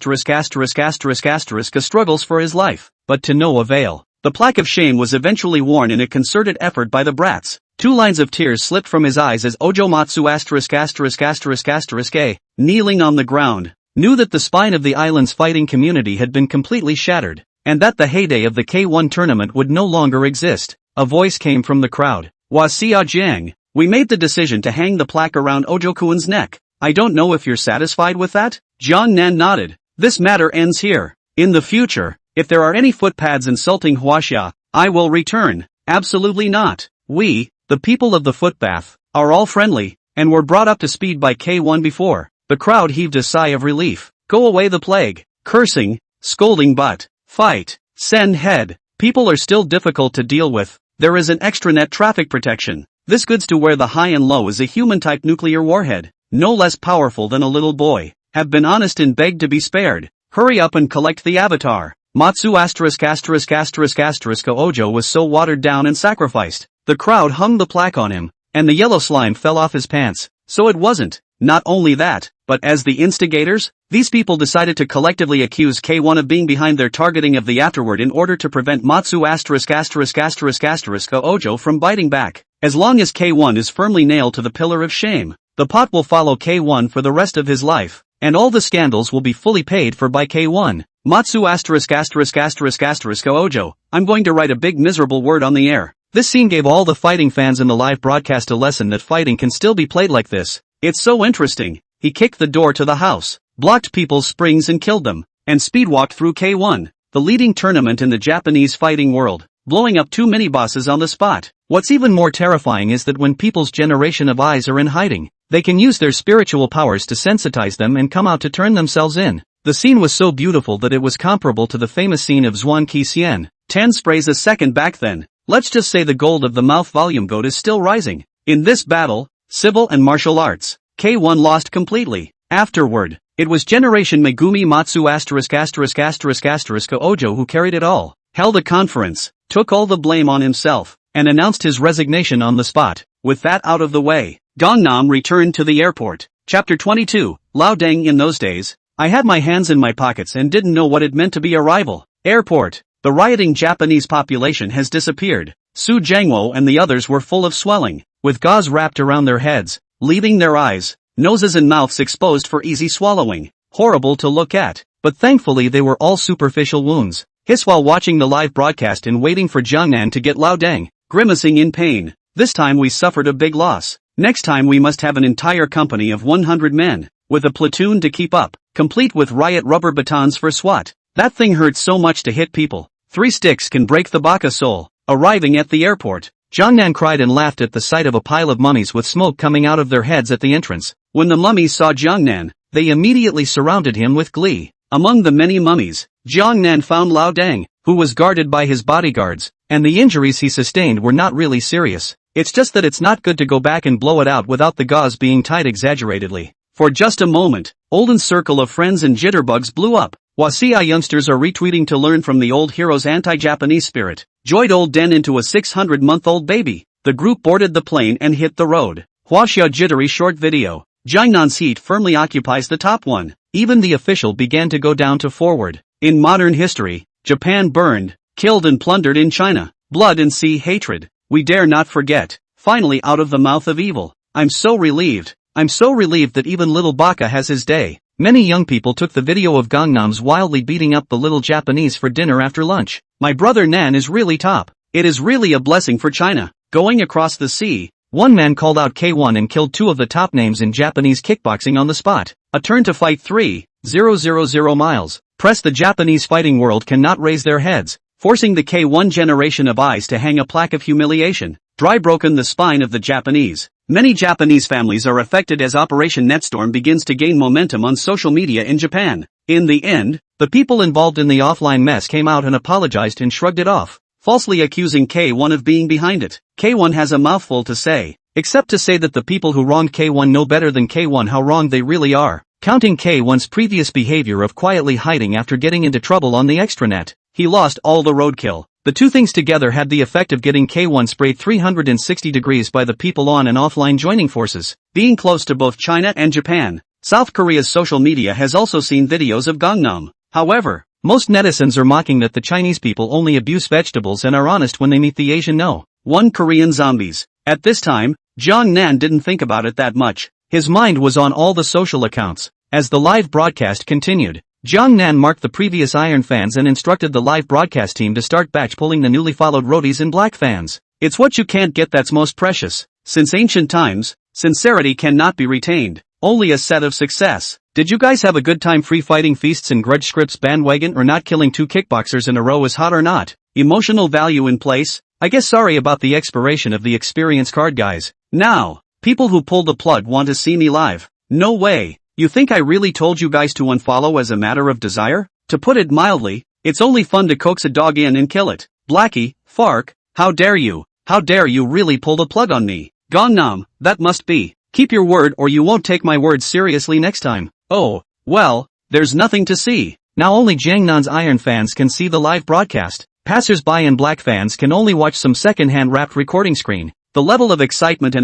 struggles for his life, but to no avail. The plaque of shame was eventually worn in a concerted effort by the brats. 2 lines of tears slipped from his eyes as Ojo Matsu *********, kneeling on the ground, knew that the spine of the island's fighting community had been completely shattered, and that the heyday of the K1 tournament would no longer exist. A voice came from the crowd. Xia Jiang, we made the decision to hang the plaque around Ojo-kun's neck. I don't know if you're satisfied with that? Jiang Nan nodded. This matter ends here. In the future, if there are any footpads insulting Huaxia, I will return. Absolutely not. We, the people of the footbath, are all friendly, and were brought up to speed by K1 before. The crowd heaved a sigh of relief. Go away the plague. Cursing, scolding butt, fight, send head. People are still difficult to deal with. There is an extranet traffic protection. This goods to where the high and low is a human-type nuclear warhead, no less powerful than a little boy. Have been honest and begged to be spared. Hurry up and collect the avatar. Matsu ****** Ojo was so watered down and sacrificed. The crowd hung the plaque on him, and the yellow slime fell off his pants. So it wasn't. Not only that, but as the instigators, these people decided to collectively accuse K1 of being behind their targeting of the afterward in order to prevent Matsu ****** Ojo from biting back. As long as K1 is firmly nailed to the pillar of shame, the pot will follow K1 for the rest of his life, and all the scandals will be fully paid for by K1. Matsu ***** Ojo, I'm going to write a big miserable word on the air. This scene gave all the fighting fans in the live broadcast a lesson that fighting can still be played like this. It's so interesting. He kicked the door to the house, blocked people's springs and killed them, and speedwalked through K1, the leading tournament in the Japanese fighting world, blowing up 2 mini-bosses on the spot. What's even more terrifying is that when people's generation of eyes are in hiding, they can use their spiritual powers to sensitize them and come out to turn themselves in. The scene was so beautiful that it was comparable to the famous scene of Xuan Qixian, 10 sprays a second back then. Let's just say the gold of the mouth volume goat is still rising. In this battle, civil and martial arts, K1 lost completely. Afterward, it was Generation Megumi Matsu ***** Ojo who carried it all, held a conference, took all the blame on himself, and announced his resignation on the spot. With that out of the way, Gangnam returned to the airport. Chapter 22, Lao Deng. In those days, I had my hands in my pockets and didn't know what it meant to be a rival. Airport. The rioting Japanese population has disappeared. Su Jiangwo and the others were full of swelling, with gauze wrapped around their heads, leaving their eyes, noses and mouths exposed for easy swallowing. Horrible to look at, but thankfully they were all superficial wounds. Hiss while watching the live broadcast and waiting for Jiangnan to get Lao Deng, grimacing in pain. This time we suffered a big loss. Next time we must have an entire company of 100 men, with a platoon to keep up, complete with riot rubber batons for SWAT. That thing hurts so much to hit people. 3 sticks can break the baka soul. Arriving at the airport, Jiangnan cried and laughed at the sight of a pile of mummies with smoke coming out of their heads at the entrance. When the mummies saw Jiangnan, they immediately surrounded him with glee. Among the many mummies, Jiangnan found Lao Deng, who was guarded by his bodyguards, and the injuries he sustained were not really serious. It's just that it's not good to go back and blow it out without the gauze being tied exaggeratedly. For just a moment, Olden's circle of friends and jitterbugs blew up. Wasia youngsters are retweeting to learn from the old hero's anti-Japanese spirit. Joyed old Den into a 600-month-old baby. The group boarded the plane and hit the road. Huaxia jittery short video. Jiangnan's heat firmly occupies the top one. Even the official began to go down to forward. In modern history, Japan burned, killed and plundered in China. Blood and sea hatred. We dare not forget. Finally out of the mouth of evil. I'm so relieved that even little Baka has his day. Many young people took the video of Gangnam's wildly beating up the little Japanese for dinner after lunch. My brother Nan is really top. It is really a blessing for China. Going across the sea, one man called out K1 and killed 2 of the top names in Japanese kickboxing on the spot. A turn to fight 3,000 miles. Press the Japanese fighting world cannot raise their heads, forcing the K1 generation of eyes to hang a plaque of humiliation. Dry broken the spine of the Japanese. Many Japanese families are affected as Operation Netstorm begins to gain momentum on social media in Japan. In the end, the people involved in the offline mess came out and apologized and shrugged it off, falsely accusing K1 of being behind it. K1 has a mouthful to say, except to say that the people who wronged K1 know better than K1 how wrong they really are, counting K1's previous behavior of quietly hiding after getting into trouble on the extranet. He lost all the roadkill. The two things together had the effect of getting K1 sprayed 360 degrees by the people on and offline joining forces. Being close to both China and Japan, South Korea's social media has also seen videos of Gangnam. However, most netizens are mocking that the Chinese people only abuse vegetables and are honest when they meet the Asian Korean zombies. At this time, Jong Nan didn't think about it that much. His mind was on all the social accounts. As the live broadcast continued, Jong Nan marked the previous Iron fans and instructed the live broadcast team to start batch pulling the newly followed roadies and black fans. It's what you can't get that's most precious. Since ancient times, sincerity cannot be retained, only a set of success. Did you guys have a good time free fighting feasts and grudge scripts bandwagon or not killing 2 kickboxers in a row is hot or not? Emotional value in place? I guess sorry about the expiration of the experience card guys. Now, people who pulled the plug want to see me live. No way. You think I really told you guys to unfollow as a matter of desire? To put it mildly, it's only fun to coax a dog in and kill it. Blackie, Fark, how dare you? How dare you really pull the plug on me? Gangnam, that must be. Keep your word or you won't take my word seriously next time. Oh, well, there's nothing to see. Now only Jangnan's Iron fans can see the live broadcast. Passers-by and black fans can only watch some second-hand wrapped recording screen. The level of excitement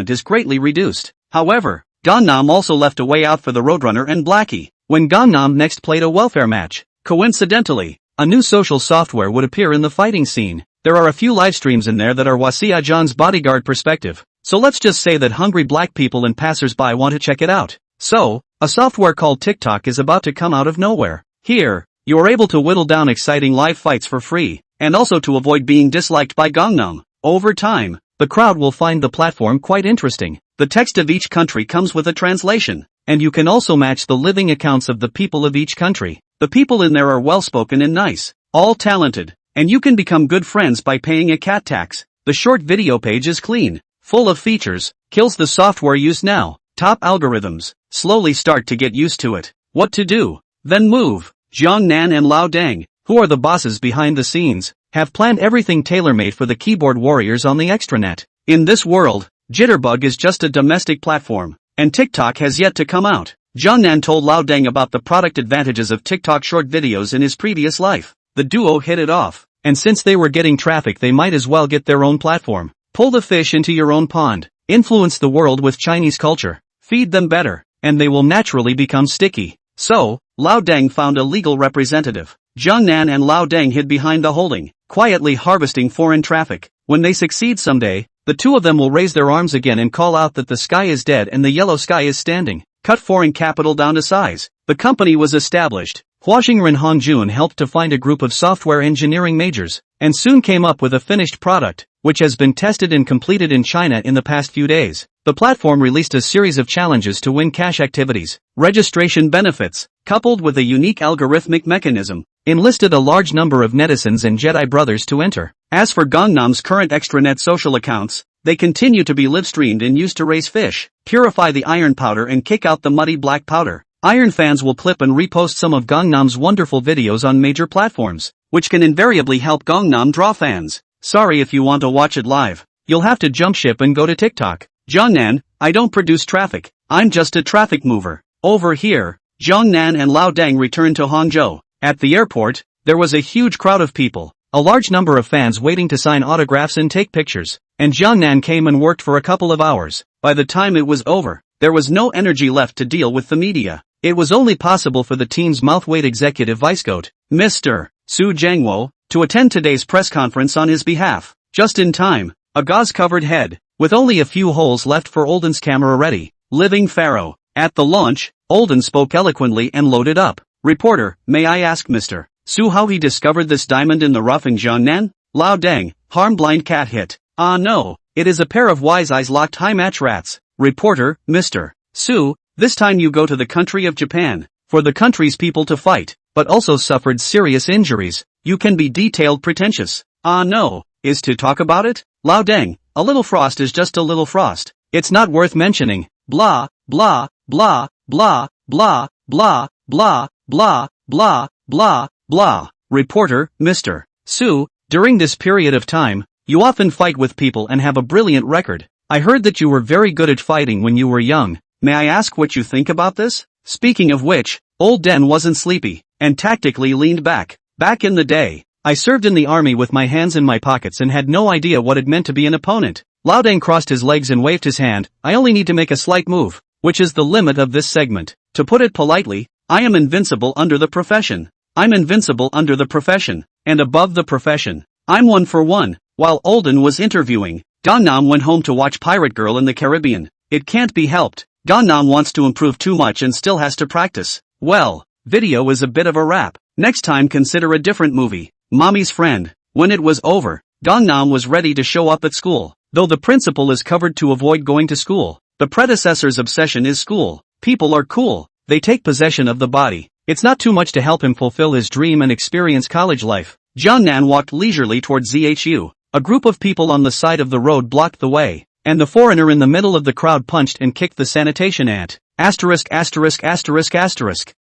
is greatly reduced. However, Gangnam also left a way out for the Roadrunner and Blackie. When Gangnam next played a welfare match, coincidentally, a new social software would appear in the fighting scene. There are a few live streams in there that are Wasia John's bodyguard perspective. So let's just say that hungry black people and passers-by want to check it out. So, a software called TikTok is about to come out of nowhere. Here, you are able to whittle down exciting live fights for free, and also to avoid being disliked by Gangnam. Over time, the crowd will find the platform quite interesting. The text of each country comes with a translation, and you can also match the living accounts of the people of each country. The people in there are well-spoken and nice, all talented, and you can become good friends by paying a cat tax. The short video page is clean, full of features, kills the software used now. Top algorithms, slowly start to get used to it. What to do? Then move. Jong Nan and Lao Deng, who are the bosses behind the scenes, have planned everything tailor-made for the keyboard warriors on the extranet. In this world, Jitterbug is just a domestic platform, and TikTok has yet to come out. Jong Nan told Lao Deng about the product advantages of TikTok short videos in his previous life. The duo hit it off, and since they were getting traffic they might as well get their own platform. Pull the fish into your own pond. Influence the world with Chinese culture. Feed them better, and they will naturally become sticky. So, Lao Deng found a legal representative. Jong Nan and Lao Deng hid behind the holding, quietly harvesting foreign traffic. When they succeed someday, the two of them will raise their arms again and call out that the sky is dead and the yellow sky is standing. Cut foreign capital down to size. The company was established. Huashingren Hongjun helped to find a group of software engineering majors, and soon came up with a finished product, which has been tested and completed in China in the past few days. The platform released a series of challenges to win cash activities. Registration benefits, coupled with a unique algorithmic mechanism, enlisted a large number of netizens and Jedi brothers to enter. As for Gangnam's current extranet social accounts, they continue to be live-streamed and used to raise fish, purify the iron powder and kick out the muddy black powder. Iron fans will clip and repost some of Gangnam's wonderful videos on major platforms, which can invariably help Gangnam draw fans. Sorry if you want to watch it live. You'll have to jump ship and go to TikTok. Jongnan, I don't produce traffic. I'm just a traffic mover. Over here, Jongnan and Lao Deng returned to Hangzhou. At the airport, there was a huge crowd of people, a large number of fans waiting to sign autographs and take pictures, and Jongnan came and worked for a couple of hours. By the time it was over, there was no energy left to deal with the media. It was only possible for the team's mouthweight executive vice-goat, Mr. Su Jiangwo, to attend today's press conference on his behalf. Just in time, a gauze-covered head, with only a few holes left for Olden's camera ready. Living Pharaoh. At the launch, Olden spoke eloquently and loaded up. Reporter, may I ask Mr. Su how he discovered this diamond in the rough in Jiangnan? Lao Deng, harm-blind cat hit. Ah no, it is a pair of wise eyes locked high-match rats. Reporter, Mr. Su, this time you go to the country of Japan, for the country's people to fight, but also suffered serious injuries. You can be detailed pretentious. Ah no, is to talk about it? Lao Deng, a little frost is just a little frost. It's not worth mentioning. Blah, blah, blah, blah, blah, blah, blah, blah, blah, blah, blah. Reporter, Mr. Su, during this period of time, you often fight with people and have a brilliant record. I heard that you were very good at fighting when you were young. May I ask what you think about this? Speaking of which, Old Den wasn't sleepy, and tactically leaned back. Back in the day, I served in the army with my hands in my pockets and had no idea what it meant to be an opponent. Lao Deng crossed his legs and waved his hand. I only need to make a slight move, which is the limit of this segment. To put it politely, I am invincible under the profession. I'm invincible under the profession, and above the profession. I'm 1 for 1. While Olden was interviewing, Gangnam went home to watch Pirate Girl in the Caribbean. It can't be helped. Gangnam wants to improve too much and still has to practice. Well, video is a bit of a wrap. Next time consider a different movie. Mommy's Friend. When it was over, Gangnam was ready to show up at school. Though the principal is covered to avoid going to school, the predecessor's obsession is school. People are cool. They take possession of the body. It's not too much to help him fulfill his dream and experience college life. Jiangnan walked leisurely towards ZHU. A group of people on the side of the road blocked the way, and the foreigner in the middle of the crowd punched and kicked the sanitation ant. Asterisk.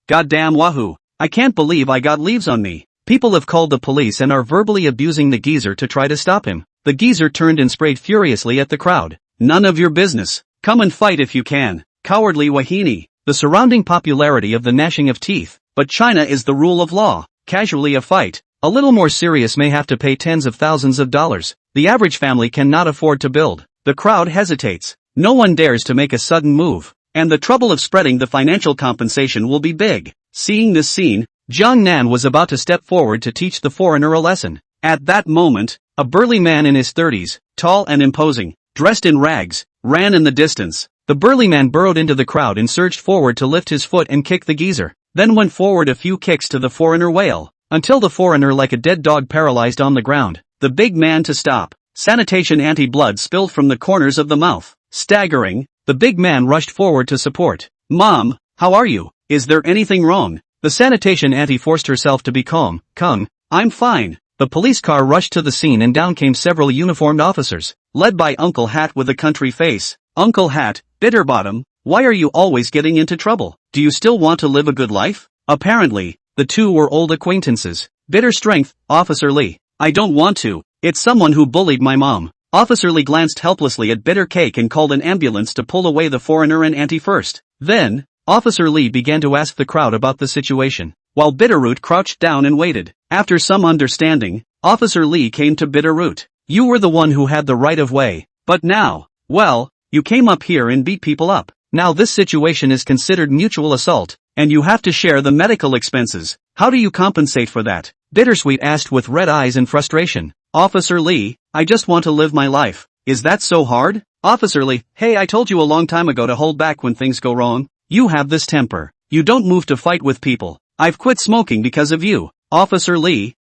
Goddamn wahoo. I can't believe I got leaves on me. People have called the police and are verbally abusing the geezer to try to stop him. The geezer turned and sprayed furiously at the crowd. None of your business. Come and fight if you can. Cowardly wahine. The surrounding popularity of the gnashing of teeth. But China is the rule of law. Casually a fight. A little more serious may have to pay tens of thousands of dollars. The average family cannot afford to build. The crowd hesitates. No one dares to make a sudden move. And the trouble of spreading the financial compensation will be big. Seeing this scene, Jiang Nan was about to step forward to teach the foreigner a lesson. At that moment, a burly man in his 30s, tall and imposing, dressed in rags, ran in the distance. The burly man burrowed into the crowd and surged forward to lift his foot and kick the geezer, then went forward a few kicks to the foreigner wail, until the foreigner like a dead dog paralyzed on the ground. The big man to stop. Sanitation anti-blood spilled from the corners of the mouth. Staggering, the big man rushed forward to support. Mom, how are you? Is there anything wrong? The sanitation auntie forced herself to be calm. Kung, I'm fine. The police car rushed to the scene and down came several uniformed officers, led by Uncle Hat with a country face. Uncle Hat, Bitterbottom, why are you always getting into trouble? Do you still want to live a good life? Apparently, the two were old acquaintances. Bitter Strength, Officer Lee. I don't want to. It's someone who bullied my mom. Officer Lee glanced helplessly at Bitter Cake and called an ambulance to pull away the foreigner and auntie first. Then, Officer Lee began to ask the crowd about the situation, while Bitterroot crouched down and waited. After some understanding, Officer Lee came to Bitterroot. You were the one who had the right of way. But now, well, you came up here and beat people up. Now this situation is considered mutual assault, and you have to share the medical expenses. How do you compensate for that? Bittersweet asked with red eyes and frustration. Officer Lee, I just want to live my life. Is that so hard? Officer Lee, hey, I told you a long time ago to hold back when things go wrong. You have this temper. You don't move to fight with people. I've quit smoking because of you. Officer Lee,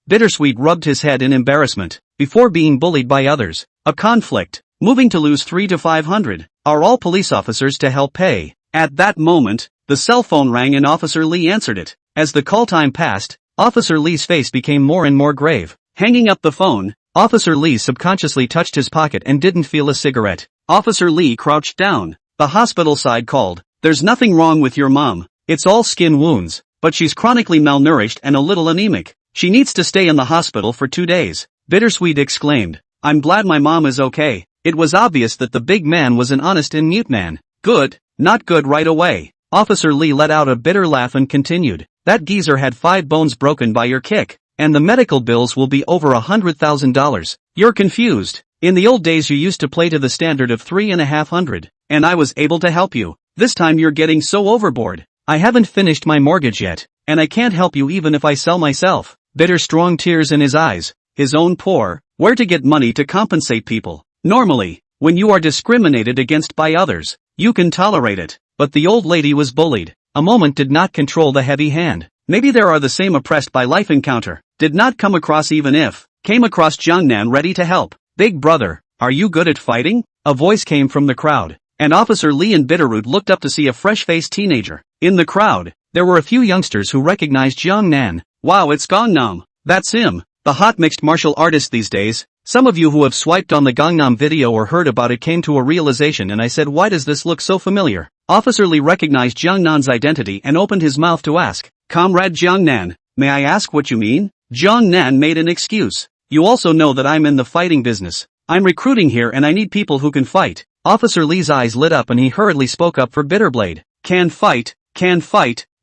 Bittersweet rubbed his head in embarrassment, before being bullied by others. A conflict, moving to lose 3 to 500. Are all police officers to help pay? At that moment, the cell phone rang and Officer Lee answered it. As the call time passed, Officer Lee's face became more and more grave. Hanging up the phone, Officer Lee subconsciously touched his pocket and didn't feel a cigarette. Officer Lee crouched down. The hospital side called. There's nothing wrong with your mom. It's all skin wounds, but she's chronically malnourished and a little anemic. She needs to stay in the hospital for 2 days. Bittersweet exclaimed. I'm glad my mom is okay. It was obvious that the big man was an honest and mute man. Good, not good right away. Officer Lee let out a bitter laugh and continued. That geezer had 5 bones broken by your kick, and the medical bills will be over $100,000. You're confused. In the old days you used to play to the standard of 3,500, and I was able to help you. This time you're getting so overboard. I haven't finished my mortgage yet, and I can't help you even if I sell myself. Bitter strong tears in his eyes. His own poor, where to get money to compensate people. Normally, when you are discriminated against by others, you can tolerate it. But the old lady was bullied. A moment did not control the heavy hand. Maybe there are the same oppressed by life encounter. Did not come across even if. Came across Jiangnan ready to help. Big brother, are you good at fighting? A voice came from the crowd. And Officer Lee and Bitterroot looked up to see a fresh-faced teenager. In the crowd, there were a few youngsters who recognized Jiangnan. Wow, it's Gangnam. That's him. The hot mixed martial artist these days. Some of you who have swiped on the Gangnam video or heard about it came to a realization and I said, why does this look so familiar? Officer Lee recognized Jiangnan's identity and opened his mouth to ask, Comrade Jiangnan, may I ask what you mean? Jiangnan made an excuse. You also know that I'm in the fighting business. I'm recruiting here and I need people who can fight. Officer Lee's eyes lit up and he hurriedly spoke up for Bitterblade. Can fight,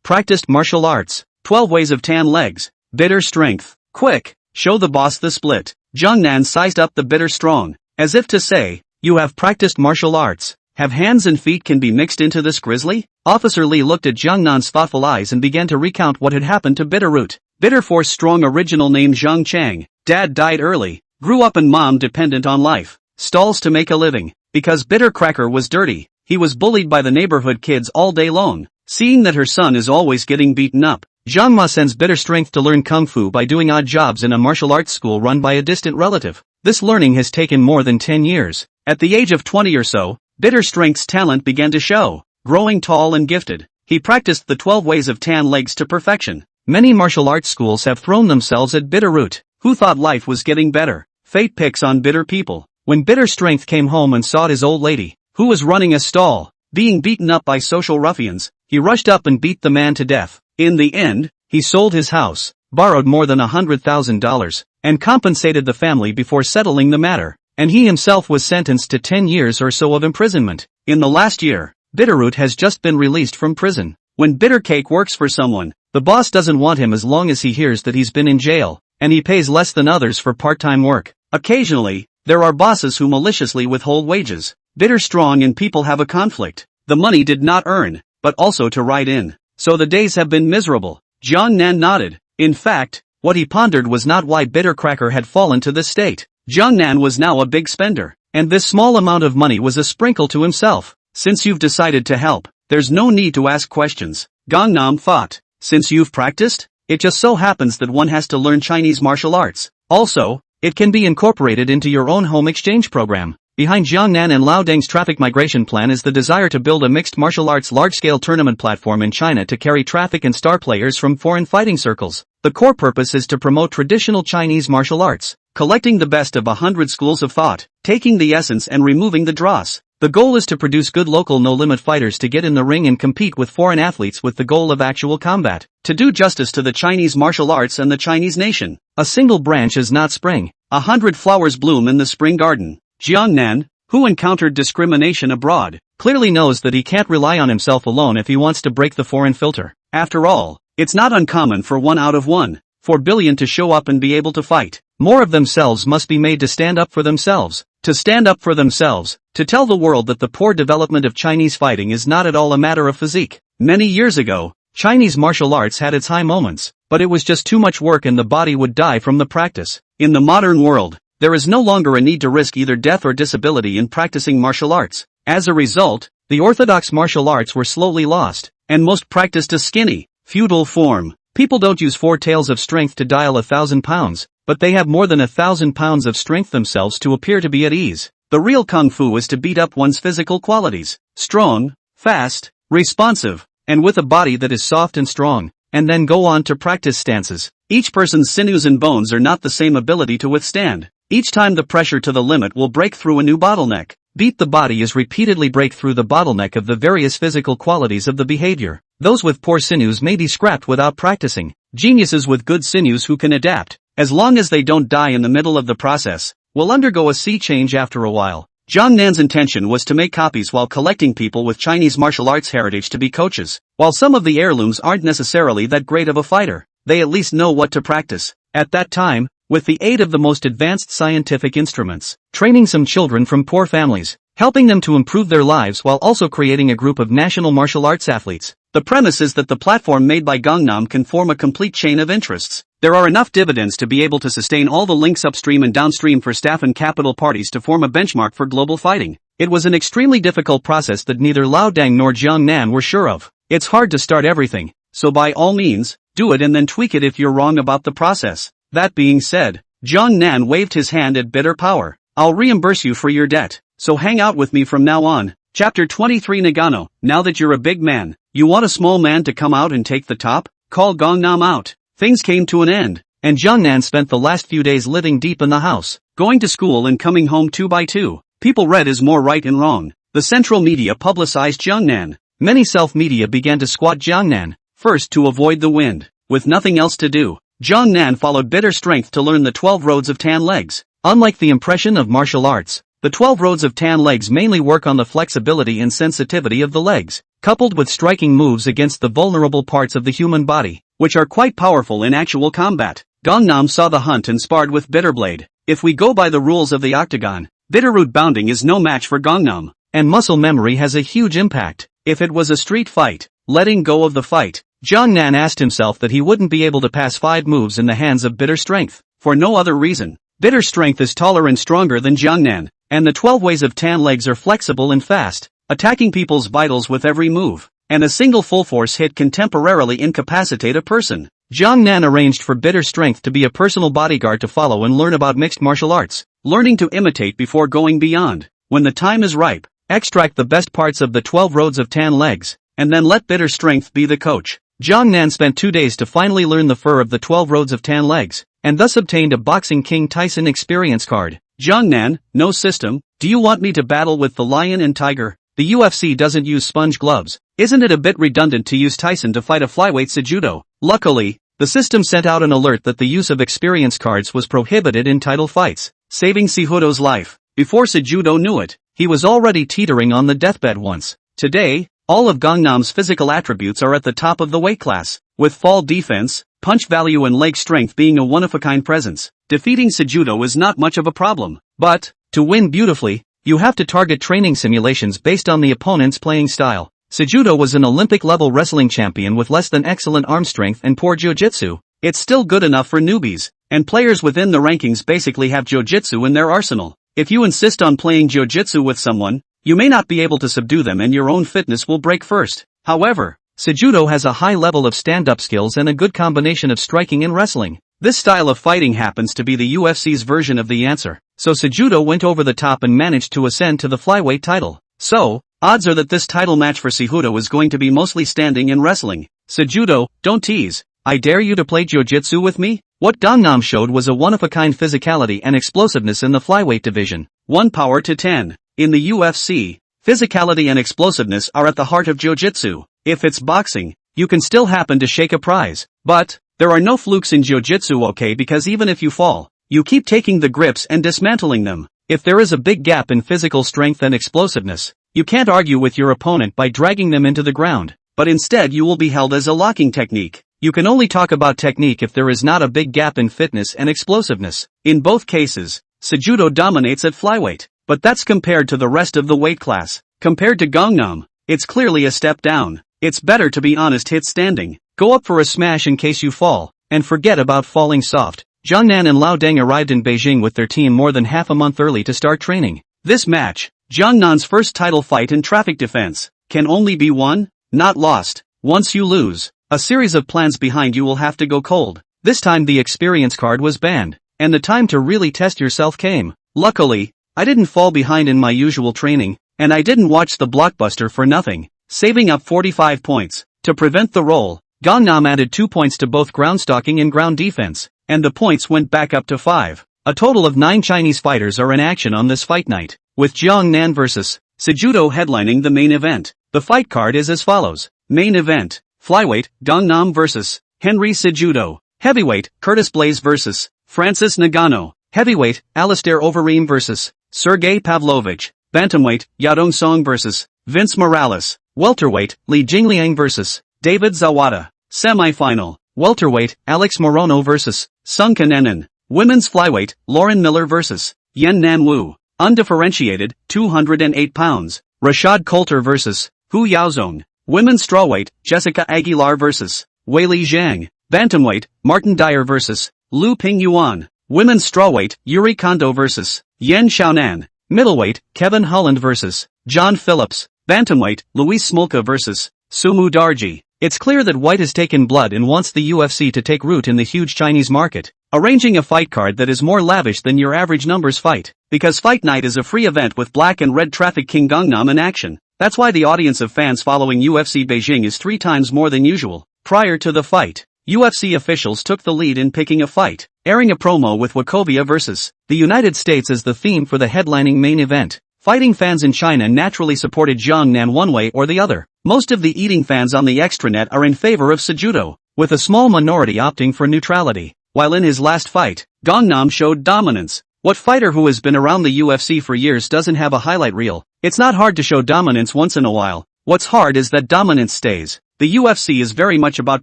practiced martial arts, 12 ways of tan legs, bitter strength. Quick, show the boss the split. Jiangnan sized up the bitter strong, as if to say, you have practiced martial arts. Have hands and feet can be mixed into this grizzly? Officer Li looked at Jiangnan's thoughtful eyes and began to recount what had happened to Bitterroot. Bitterforce strong original name Zhang Chang. Dad died early. Grew up and mom dependent on life. Stalls to make a living. Because Bittercracker was dirty, he was bullied by the neighborhood kids all day long. Seeing that her son is always getting beaten up, Jiangma sends Bitter strength to learn kung fu by doing odd jobs in a martial arts school run by a distant relative. This learning has taken more than 10 years. At the age of 20 or so, Bitter strength's talent began to show. Growing tall and gifted, he practiced the 12 ways of tan legs to perfection. Many martial arts schools have thrown themselves at Bitterroot, who thought life was getting better. Fate picks on bitter people. When Bitter strength came home and saw his old lady, who was running a stall, being beaten up by social ruffians, he rushed up and beat the man to death. In the end, he sold his house, borrowed more than $100,000, and compensated the family before settling the matter, and he himself was sentenced to 10 years or so of imprisonment. In the last year, Bitterroot has just been released from prison. When Bittercake works for someone, the boss doesn't want him as long as he hears that he's been in jail, and he pays less than others for part-time work. Occasionally, there are bosses who maliciously withhold wages. Bitter strong and people have a conflict. The money did not earn, but also to write in. So the days have been miserable. Jiangnan nodded. In fact, what he pondered was not why Bittercracker had fallen to this state. Jiangnan was now a big spender, and this small amount of money was a sprinkle to himself. Since you've decided to help, there's no need to ask questions. Gangnam thought. Since you've practiced, it just so happens that one has to learn Chinese martial arts. Also, it can be incorporated into your own home exchange program. Behind Jiangnan and Liaodeng's traffic migration plan is the desire to build a mixed martial arts large-scale tournament platform in China to carry traffic and star players from foreign fighting circles. The core purpose is to promote traditional Chinese martial arts, collecting the best of 100 schools of thought, taking the essence and removing the dross. The goal is to produce good local no-limit fighters to get in the ring and compete with foreign athletes with the goal of actual combat. To do justice to the Chinese martial arts and the Chinese nation, a single branch is not spring. 100 flowers bloom in the spring garden. Jiangnan, who encountered discrimination abroad, clearly knows that he can't rely on himself alone if he wants to break the foreign filter. After all, it's not uncommon for 1 out of 1.4 billion to show up and be able to fight. More of themselves must be made to stand up for themselves. To stand up for themselves, to tell the world that the poor development of Chinese fighting is not at all a matter of physique. Many years ago, Chinese martial arts had its high moments, but it was just too much work and the body would die from the practice. In the modern world, there is no longer a need to risk either death or disability in practicing martial arts. As a result, the orthodox martial arts were slowly lost, and most practiced a skinny, feudal form. People don't use 4 taels of strength to dial 1,000 pounds, but they have more than 1,000 pounds of strength themselves to appear to be at ease. The real kung fu is to beat up one's physical qualities, strong, fast, responsive, and with a body that is soft and strong, and then go on to practice stances. Each person's sinews and bones are not the same ability to withstand. Each time the pressure to the limit will break through a new bottleneck. Beat the body is repeatedly break through the bottleneck of the various physical qualities of the behavior. Those with poor sinews may be scrapped without practicing. Geniuses with good sinews who can adapt, as long as they don't die in the middle of the process, will undergo a sea change after a while. Jiangnan's intention was to make copies while collecting people with Chinese martial arts heritage to be coaches. While some of the heirlooms aren't necessarily that great of a fighter, they at least know what to practice. At that time, with the aid of the most advanced scientific instruments, training some children from poor families, helping them to improve their lives while also creating a group of national martial arts athletes. The premise is that the platform made by Gangnam can form a complete chain of interests. There are enough dividends to be able to sustain all the links upstream and downstream for staff and capital parties to form a benchmark for global fighting. It was an extremely difficult process that neither Liaodeng nor Jiangnan were sure of. It's hard to start everything, so by all means, do it and then tweak it if you're wrong about the process. That being said, Jiangnan waved his hand at bitter power. I'll reimburse you for your debt, so hang out with me from now on. Chapter 23 Nagano, now that you're a big man, you want a small man to come out and take the top? Call Gangnam out. Things came to an end, and Jiangnan spent the last few days living deep in the house, going to school and coming home 2 by 2. People read his more right and wrong. The central media publicized Jiangnan. Many self-media began to squat Jiangnan, first to avoid the wind. With nothing else to do, Jiangnan followed bitter strength to learn the 12 roads of tan legs. Unlike the impression of martial arts, the 12 roads of tan legs mainly work on the flexibility and sensitivity of the legs, coupled with striking moves against the vulnerable parts of the human body, which are quite powerful in actual combat. Gangnam saw the hunt and sparred with Bitterblade. If we go by the rules of the octagon, Bitterroot bounding is no match for Gangnam, and muscle memory has a huge impact. If it was a street fight, letting go of the fight, Jiangnan asked himself that he wouldn't be able to pass 5 moves in the hands of Bitter Strength, for no other reason. Bitter Strength is taller and stronger than Jiangnan, and the 12 ways of tan legs are flexible and fast, attacking people's vitals with every move, and a single full-force hit can temporarily incapacitate a person. Jiangnan arranged for Bitter Strength to be a personal bodyguard to follow and learn about mixed martial arts, learning to imitate before going beyond. When the time is ripe, extract the best parts of the 12 roads of tan legs, and then let Bitter Strength be the coach. Jiangnan spent 2 days to finally learn the fur of the 12 roads of tan legs, and thus obtained a Boxing King Tyson experience card. Jiangnan, no system, do you want me to battle with the lion and tiger? The UFC doesn't use sponge gloves. Isn't it a bit redundant to use Tyson to fight a flyweight Sejudo? Luckily, the system sent out an alert that the use of experience cards was prohibited in title fights, saving Cejudo's life. Before Sejudo knew it, he was already teetering on the deathbed once. Today, all of Gangnam's physical attributes are at the top of the weight class, with fall defense, punch value and leg strength being a one-of-a-kind presence. Defeating Sejudo is not much of a problem, but, to win beautifully, you have to target training simulations based on the opponent's playing style. Sejudo was an Olympic-level wrestling champion with less than excellent arm strength and poor jiu-jitsu. It's still good enough for newbies, and players within the rankings basically have jiu-jitsu in their arsenal. If you insist on playing jiu-jitsu with someone, you may not be able to subdue them and your own fitness will break first. However, Sejudo has a high level of stand-up skills and a good combination of striking and wrestling. This style of fighting happens to be the UFC's version of the answer, so Sejudo went over the top and managed to ascend to the flyweight title. So, odds are that this title match for Sejudo is going to be mostly standing and wrestling. Sejudo, don't tease. I dare you to play jiu-jitsu with me? What Gangnam showed was a one-of-a-kind physicality and explosiveness in the flyweight division. 1 power to 10. In the UFC, physicality and explosiveness are at the heart of jiu-jitsu. If it's boxing, you can still happen to shake a prize. But, there are no flukes in jiu-jitsu, okay, because even if you fall, you keep taking the grips and dismantling them. If there is a big gap in physical strength and explosiveness, you can't argue with your opponent by dragging them into the ground, but instead you will be held as a locking technique. You can only talk about technique if there is not a big gap in fitness and explosiveness. In both cases, Sejudo dominates at flyweight. But that's compared to the rest of the weight class. Compared to Gangnam, it's clearly a step down. It's better to be honest, hit standing, go up for a smash in case you fall, and forget about falling soft. Jiangnan and Lao Deng arrived in Beijing with their team more than half a month early to start training. This match, Jiangnan's first title fight in traffic defense, can only be won, not lost. Once you lose, a series of plans behind you will have to go cold. This time the experience card was banned, and the time to really test yourself came. Luckily, I didn't fall behind in my usual training, and I didn't watch the blockbuster for nothing, saving up 45 points. To prevent the roll, Gangnam added 2 points to both ground stalking and ground defense, and the points went back up to 5. A total of 9 Chinese fighters are in action on this fight night, with Jiangnan vs. Sejudo headlining the main event. The fight card is as follows. Main event, flyweight, Gangnam vs. Henry Sejudo. Heavyweight, Curtis Blaze vs. Francis Nagano. Heavyweight, Alistair Overeem vs. Sergey Pavlovich. Bantamweight, Yadong Song vs. Vince Morales. Welterweight, Li Jingliang vs. David Zawada. Semi-final, welterweight, Alex Morono vs. Sung Kanenan. Women's flyweight, Lauren Miller vs. Yen Nanwu. Undifferentiated, 208 pounds. Rashad Coulter vs. Hu Yaozong. Women's strawweight, Jessica Aguilar vs. Weili Zhang. Bantamweight, Martin Dyer vs. Lu Ping Yuan. Women's strawweight, Yuri Kondo vs. Yen Xiaonan. Middleweight, Kevin Holland vs. John Phillips. Bantamweight, Luis Smolka vs. Sumu Darji. It's clear that White has taken blood and wants the UFC to take root in the huge Chinese market, arranging a fight card that is more lavish than your average numbers fight. Because Fight Night is a free event with Black and Red Traffic King Gangnam in action. That's why the audience of fans following UFC Beijing is 3 times more than usual. Prior to the fight, UFC officials took the lead in picking a fight, airing a promo with Wachovia vs. the United States as the theme for the headlining main event. Fighting fans in China naturally supported Jiangnan one way or the other. Most of the eating fans on the extranet are in favor of Sejudo, with a small minority opting for neutrality. While in his last fight, Gangnam showed dominance. What fighter who has been around the UFC for years doesn't have a highlight reel? It's not hard to show dominance once in a while. What's hard is that dominance stays. The UFC is very much about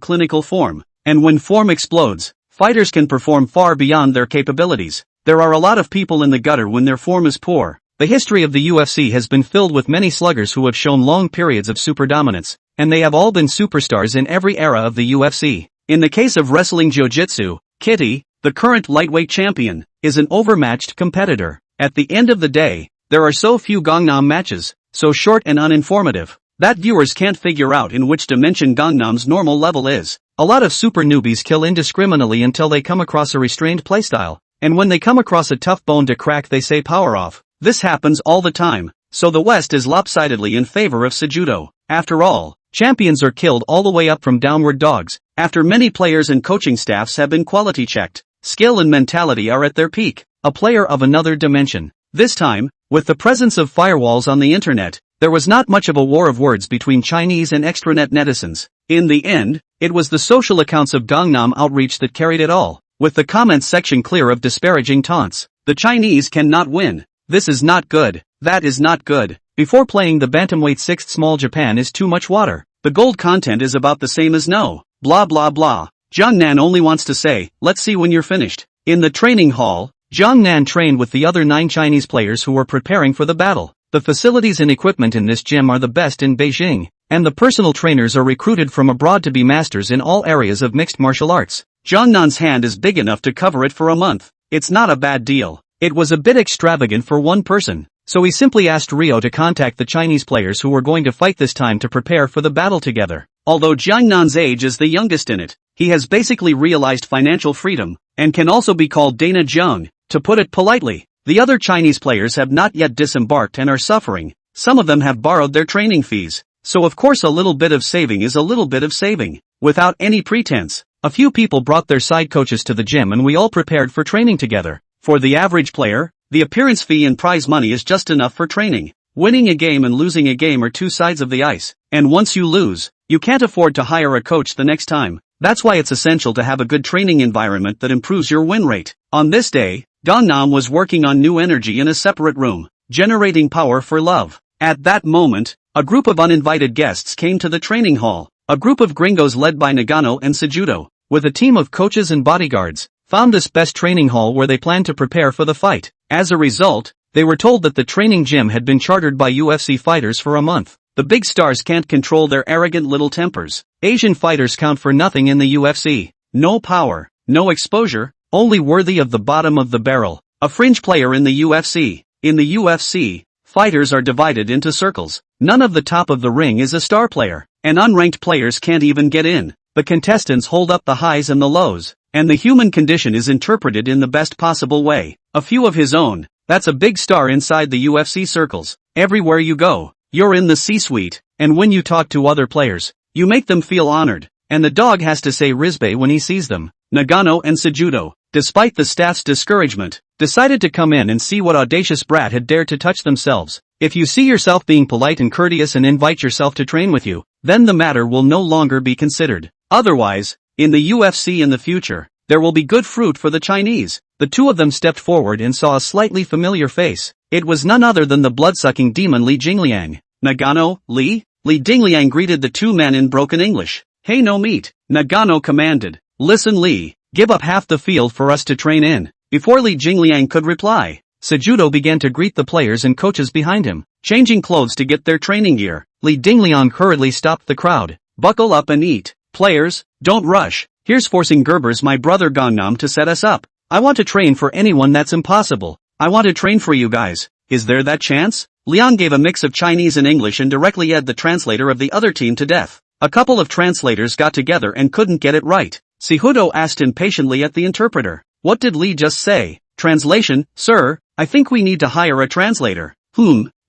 clinical form, and when form explodes, Fighters can perform far beyond their capabilities. There are a lot of people in the gutter when their form is poor. The history of the UFC has been filled with many sluggers who have shown long periods of super dominance, and they have all been superstars in every era of the UFC. In the case of wrestling jiu-jitsu, Kitty, the current lightweight champion, is an overmatched competitor. At the end of the day, there are so few Gangnam matches, so short and uninformative, that viewers can't figure out in which dimension Gangnam's normal level is. A lot of super newbies kill indiscriminately until they come across a restrained playstyle, and when they come across a tough bone to crack they say power off. This happens all the time, so the West is lopsidedly in favor of Sejudo. After all, champions are killed all the way up from downward dogs, after many players and coaching staffs have been quality checked. Skill and mentality are at their peak, a player of another dimension. This time, with the presence of firewalls on the internet, there was not much of a war of words between Chinese and extranet netizens. In the end, it was the social accounts of Gangnam outreach that carried it all, with the comments section clear of disparaging taunts. The Chinese cannot win. This is not good. That is not good. Before playing the bantamweight 6th small Japan is too much water. The gold content is about the same as no. Blah blah blah. Jiang Nan only wants to say, let's see when you're finished. In the training hall, Jiang Nan trained with the other 9 Chinese players who were preparing for the battle. The facilities and equipment in this gym are the best in Beijing, and the personal trainers are recruited from abroad to be masters in all areas of mixed martial arts. Jiang Nan's hand is big enough to cover it for a month. It's not a bad deal. It was a bit extravagant for one person, so he simply asked Rio to contact the Chinese players who were going to fight this time to prepare for the battle together. Although Jiang Nan's age is the youngest in it, he has basically realized financial freedom, and can also be called Dana Jiang, to put it politely. The other Chinese players have not yet disembarked and are suffering. Some of them have borrowed their training fees, so of course a little bit of saving is a little bit of saving. Without any pretense, a few people brought their side coaches to the gym and we all prepared for training together. For the average player, the appearance fee and prize money is just enough for training. Winning a game and losing a game are two sides of the ice, and once you lose, you can't afford to hire a coach the next time. That's why it's essential to have a good training environment that improves your win rate. On this day, Gangnam was working on new energy in a separate room, generating power for love. At that moment, a group of uninvited guests came to the training hall. A group of gringos led by Nagano and Sejudo, with a team of coaches and bodyguards, found this best training hall where they planned to prepare for the fight. As a result, they were told that the training gym had been chartered by UFC fighters for a month. The big stars can't control their arrogant little tempers. Asian fighters count for nothing in the UFC. No power, no exposure, only worthy of the bottom of the barrel. A fringe player in the UFC. In the UFC, fighters are divided into circles. None of the top of the ring is a star player, and unranked players can't even get in. The contestants hold up the highs and the lows, and the human condition is interpreted in the best possible way. A few of his own, that's a big star inside the UFC circles. Everywhere you go, you're in the C-suite, and when you talk to other players, you make them feel honored, and the dog has to say Rizbe when he sees them. Nagano and Sejudo, despite the staff's discouragement, decided to come in and see what audacious brat had dared to touch themselves. If you see yourself being polite and courteous and invite yourself to train with you, then the matter will no longer be considered. Otherwise, in the UFC in the future, there will be good fruit for the Chinese. The two of them stepped forward and saw a slightly familiar face. It was none other than the blood-sucking demon Li Jingliang. Nagano, Li? Li Jingliang greeted the two men in broken English. Hey, no meat. Nagano commanded. Listen, Li, give up half the field for us to train in. Before Li Jingliang could reply, Sejudo began to greet the players and coaches behind him, changing clothes to get their training gear. Li Jingliang hurriedly stopped the crowd. Buckle up and eat. Players, don't rush. Here's forcing Gerber's my brother Gangnam to set us up. I want to train for anyone. That's impossible. I want to train for you guys. Is there that chance? Liang gave a mix of Chinese and English and directly ed the translator of the other team to death. A couple of translators got together and couldn't get it right. Sihudo asked impatiently at the interpreter. What did Li just say? Translation, sir, I think we need to hire a translator.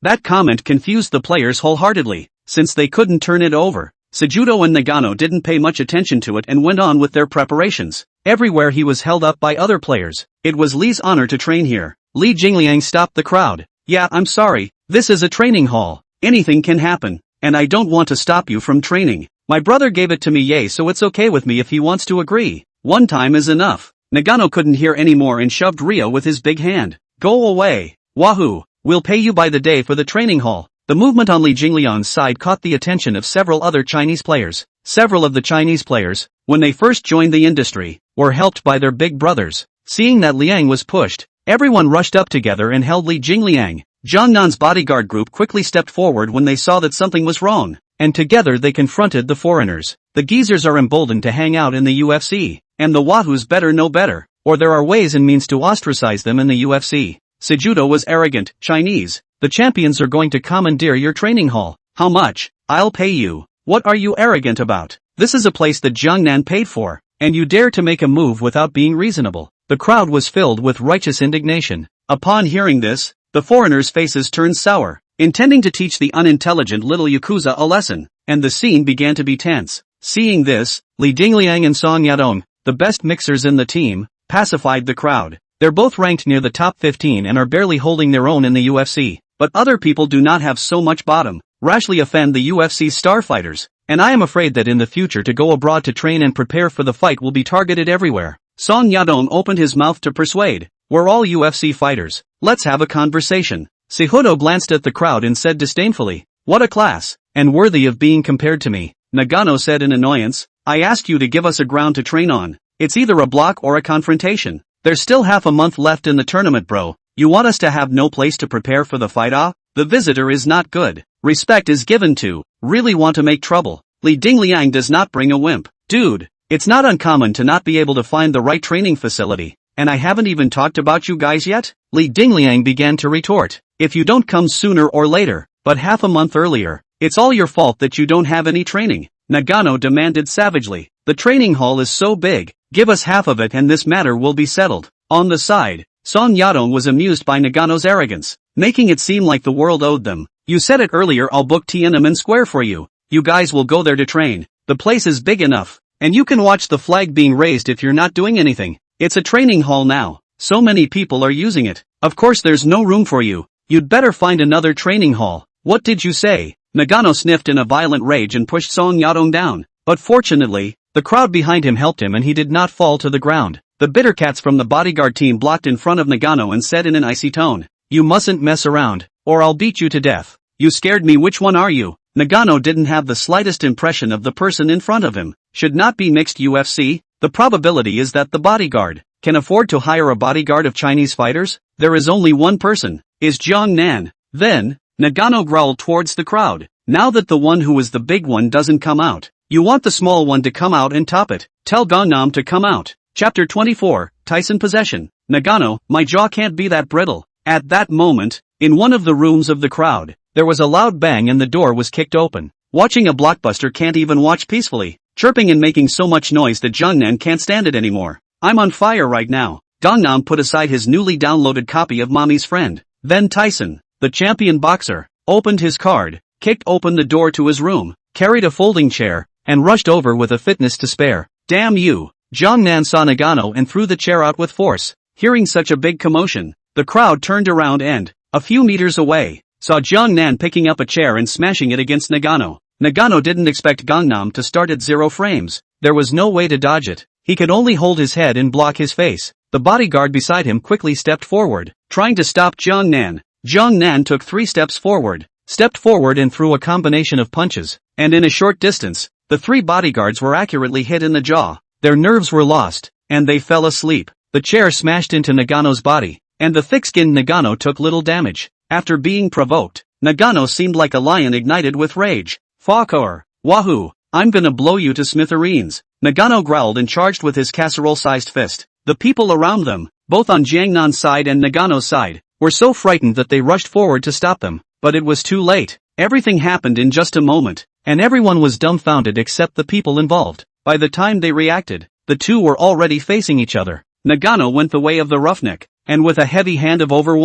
That comment confused the players wholeheartedly, since they couldn't turn it over. Sejudo and Nagano didn't pay much attention to it and went on with their preparations. Everywhere he was held up by other players. It was Li's honor to train here. Li Jingliang stopped the crowd. Yeah, I'm sorry. This is a training hall. Anything can happen. And I don't want to stop you from training. My brother gave it to me, yay, so it's okay with me if he wants to agree. One time is enough. Nagano couldn't hear anymore and shoved Rio with his big hand. Go away. Wahoo. We'll pay you by the day for the training hall. The movement on Li Jingliang's side caught the attention of several other Chinese players. Several of the Chinese players, when they first joined the industry, were helped by their big brothers. Seeing that Liang was pushed, everyone rushed up together and held Li Jingliang. Zhang Nan's bodyguard group quickly stepped forward when they saw that something was wrong, and together they confronted the foreigners. The geezers are emboldened to hang out in the UFC, and the wahoos better know better, or there are ways and means to ostracize them in the UFC. Sejudo was arrogant. Chinese, the champions are going to commandeer your training hall. How much? I'll pay you. What are you arrogant about? This is a place that Zhang Nan paid for, and you dare to make a move without being reasonable. The crowd was filled with righteous indignation. Upon hearing this, the foreigners' faces turned sour, intending to teach the unintelligent little Yakuza a lesson, and the scene began to be tense. Seeing this, Li Dingliang and Song Yadong, the best mixers in the team, pacified the crowd. They're both ranked near the top 15 and are barely holding their own in the UFC, but other people do not have so much bottom. Rashly offend the UFC's star fighters, and I am afraid that in the future to go abroad to train and prepare for the fight will be targeted everywhere. Song Yadong opened his mouth to persuade. We're all UFC fighters. Let's have a conversation. Cejudo glanced at the crowd and said disdainfully, what a class, and worthy of being compared to me. Nagano said in annoyance, I asked you to give us a ground to train on. It's either a block or a confrontation. There's still half a month left in the tournament, bro. You want us to have no place to prepare for the fight? The visitor is not good. Respect is given to. Really want to make trouble. Li Dingliang does not bring a wimp. Dude, it's not uncommon to not be able to find the right training facility. And I haven't even talked about you guys yet? Li Dingliang began to retort. If you don't come sooner or later, but half a month earlier, it's all your fault that you don't have any training. Nagano demanded savagely. The training hall is so big, give us half of it and this matter will be settled. On the side, Song Yadong was amused by Nagano's arrogance, making it seem like the world owed them. You said it earlier, I'll book Tiananmen Square for you. You guys will go there to train. The place is big enough, and you can watch the flag being raised if you're not doing anything. It's a training hall now. So many people are using it. Of course there's no room for you. You'd better find another training hall. What did you say? Nagano sniffed in a violent rage and pushed Song Yadong down. But fortunately, the crowd behind him helped him and he did not fall to the ground. The bitter cats from the bodyguard team blocked in front of Nagano and said in an icy tone, you mustn't mess around, or I'll beat you to death. You scared me. Which one are you? Nagano didn't have the slightest impression of the person in front of him. Should not be mixed UFC. The probability is that the bodyguard can afford to hire a bodyguard of Chinese fighters. There is only one person, is Zhang Nan. Then, Nagano growled towards the crowd. Now that the one who is the big one doesn't come out, you want the small one to come out and top it. Tell Gangnam to come out. Chapter 24, Tyson Possession. Nagano, my jaw can't be that brittle. At that moment, in one of the rooms of the crowd, there was a loud bang and the door was kicked open. Watching a blockbuster can't even watch peacefully, chirping and making so much noise that Jungnan can't stand it anymore. I'm on fire right now. Gangnam put aside his newly downloaded copy of Mommy's Friend. Then Tyson, the champion boxer, opened his card, kicked open the door to his room, carried a folding chair, and rushed over with a fitness to spare. Damn you! Jungnan saw Nagano and threw the chair out with force. Hearing such a big commotion, the crowd turned around and, a few meters away, saw Jungnan picking up a chair and smashing it against Nagano. Nagano didn't expect Gangnam to start at 0 frames. There was no way to dodge it. He could only hold his head and block his face. The bodyguard beside him quickly stepped forward, trying to stop Jungnan. Jungnan took 3 steps forward, stepped forward and threw a combination of punches, and in a short distance, the 3 bodyguards were accurately hit in the jaw. Their nerves were lost, and they fell asleep. The chair smashed into Nagano's body, and the thick-skinned Nagano took little damage. After being provoked, Nagano seemed like a lion ignited with rage. Fucker! Wahoo! I'm gonna blow you to smithereens. Nagano growled and charged with his casserole-sized fist. The people around them, both on Jiangnan's side and Nagano's side, were so frightened that they rushed forward to stop them. But it was too late. Everything happened in just a moment, and everyone was dumbfounded except the people involved. By the time they reacted, the two were already facing each other. Nagano went the way of the roughneck, and with a heavy hand of over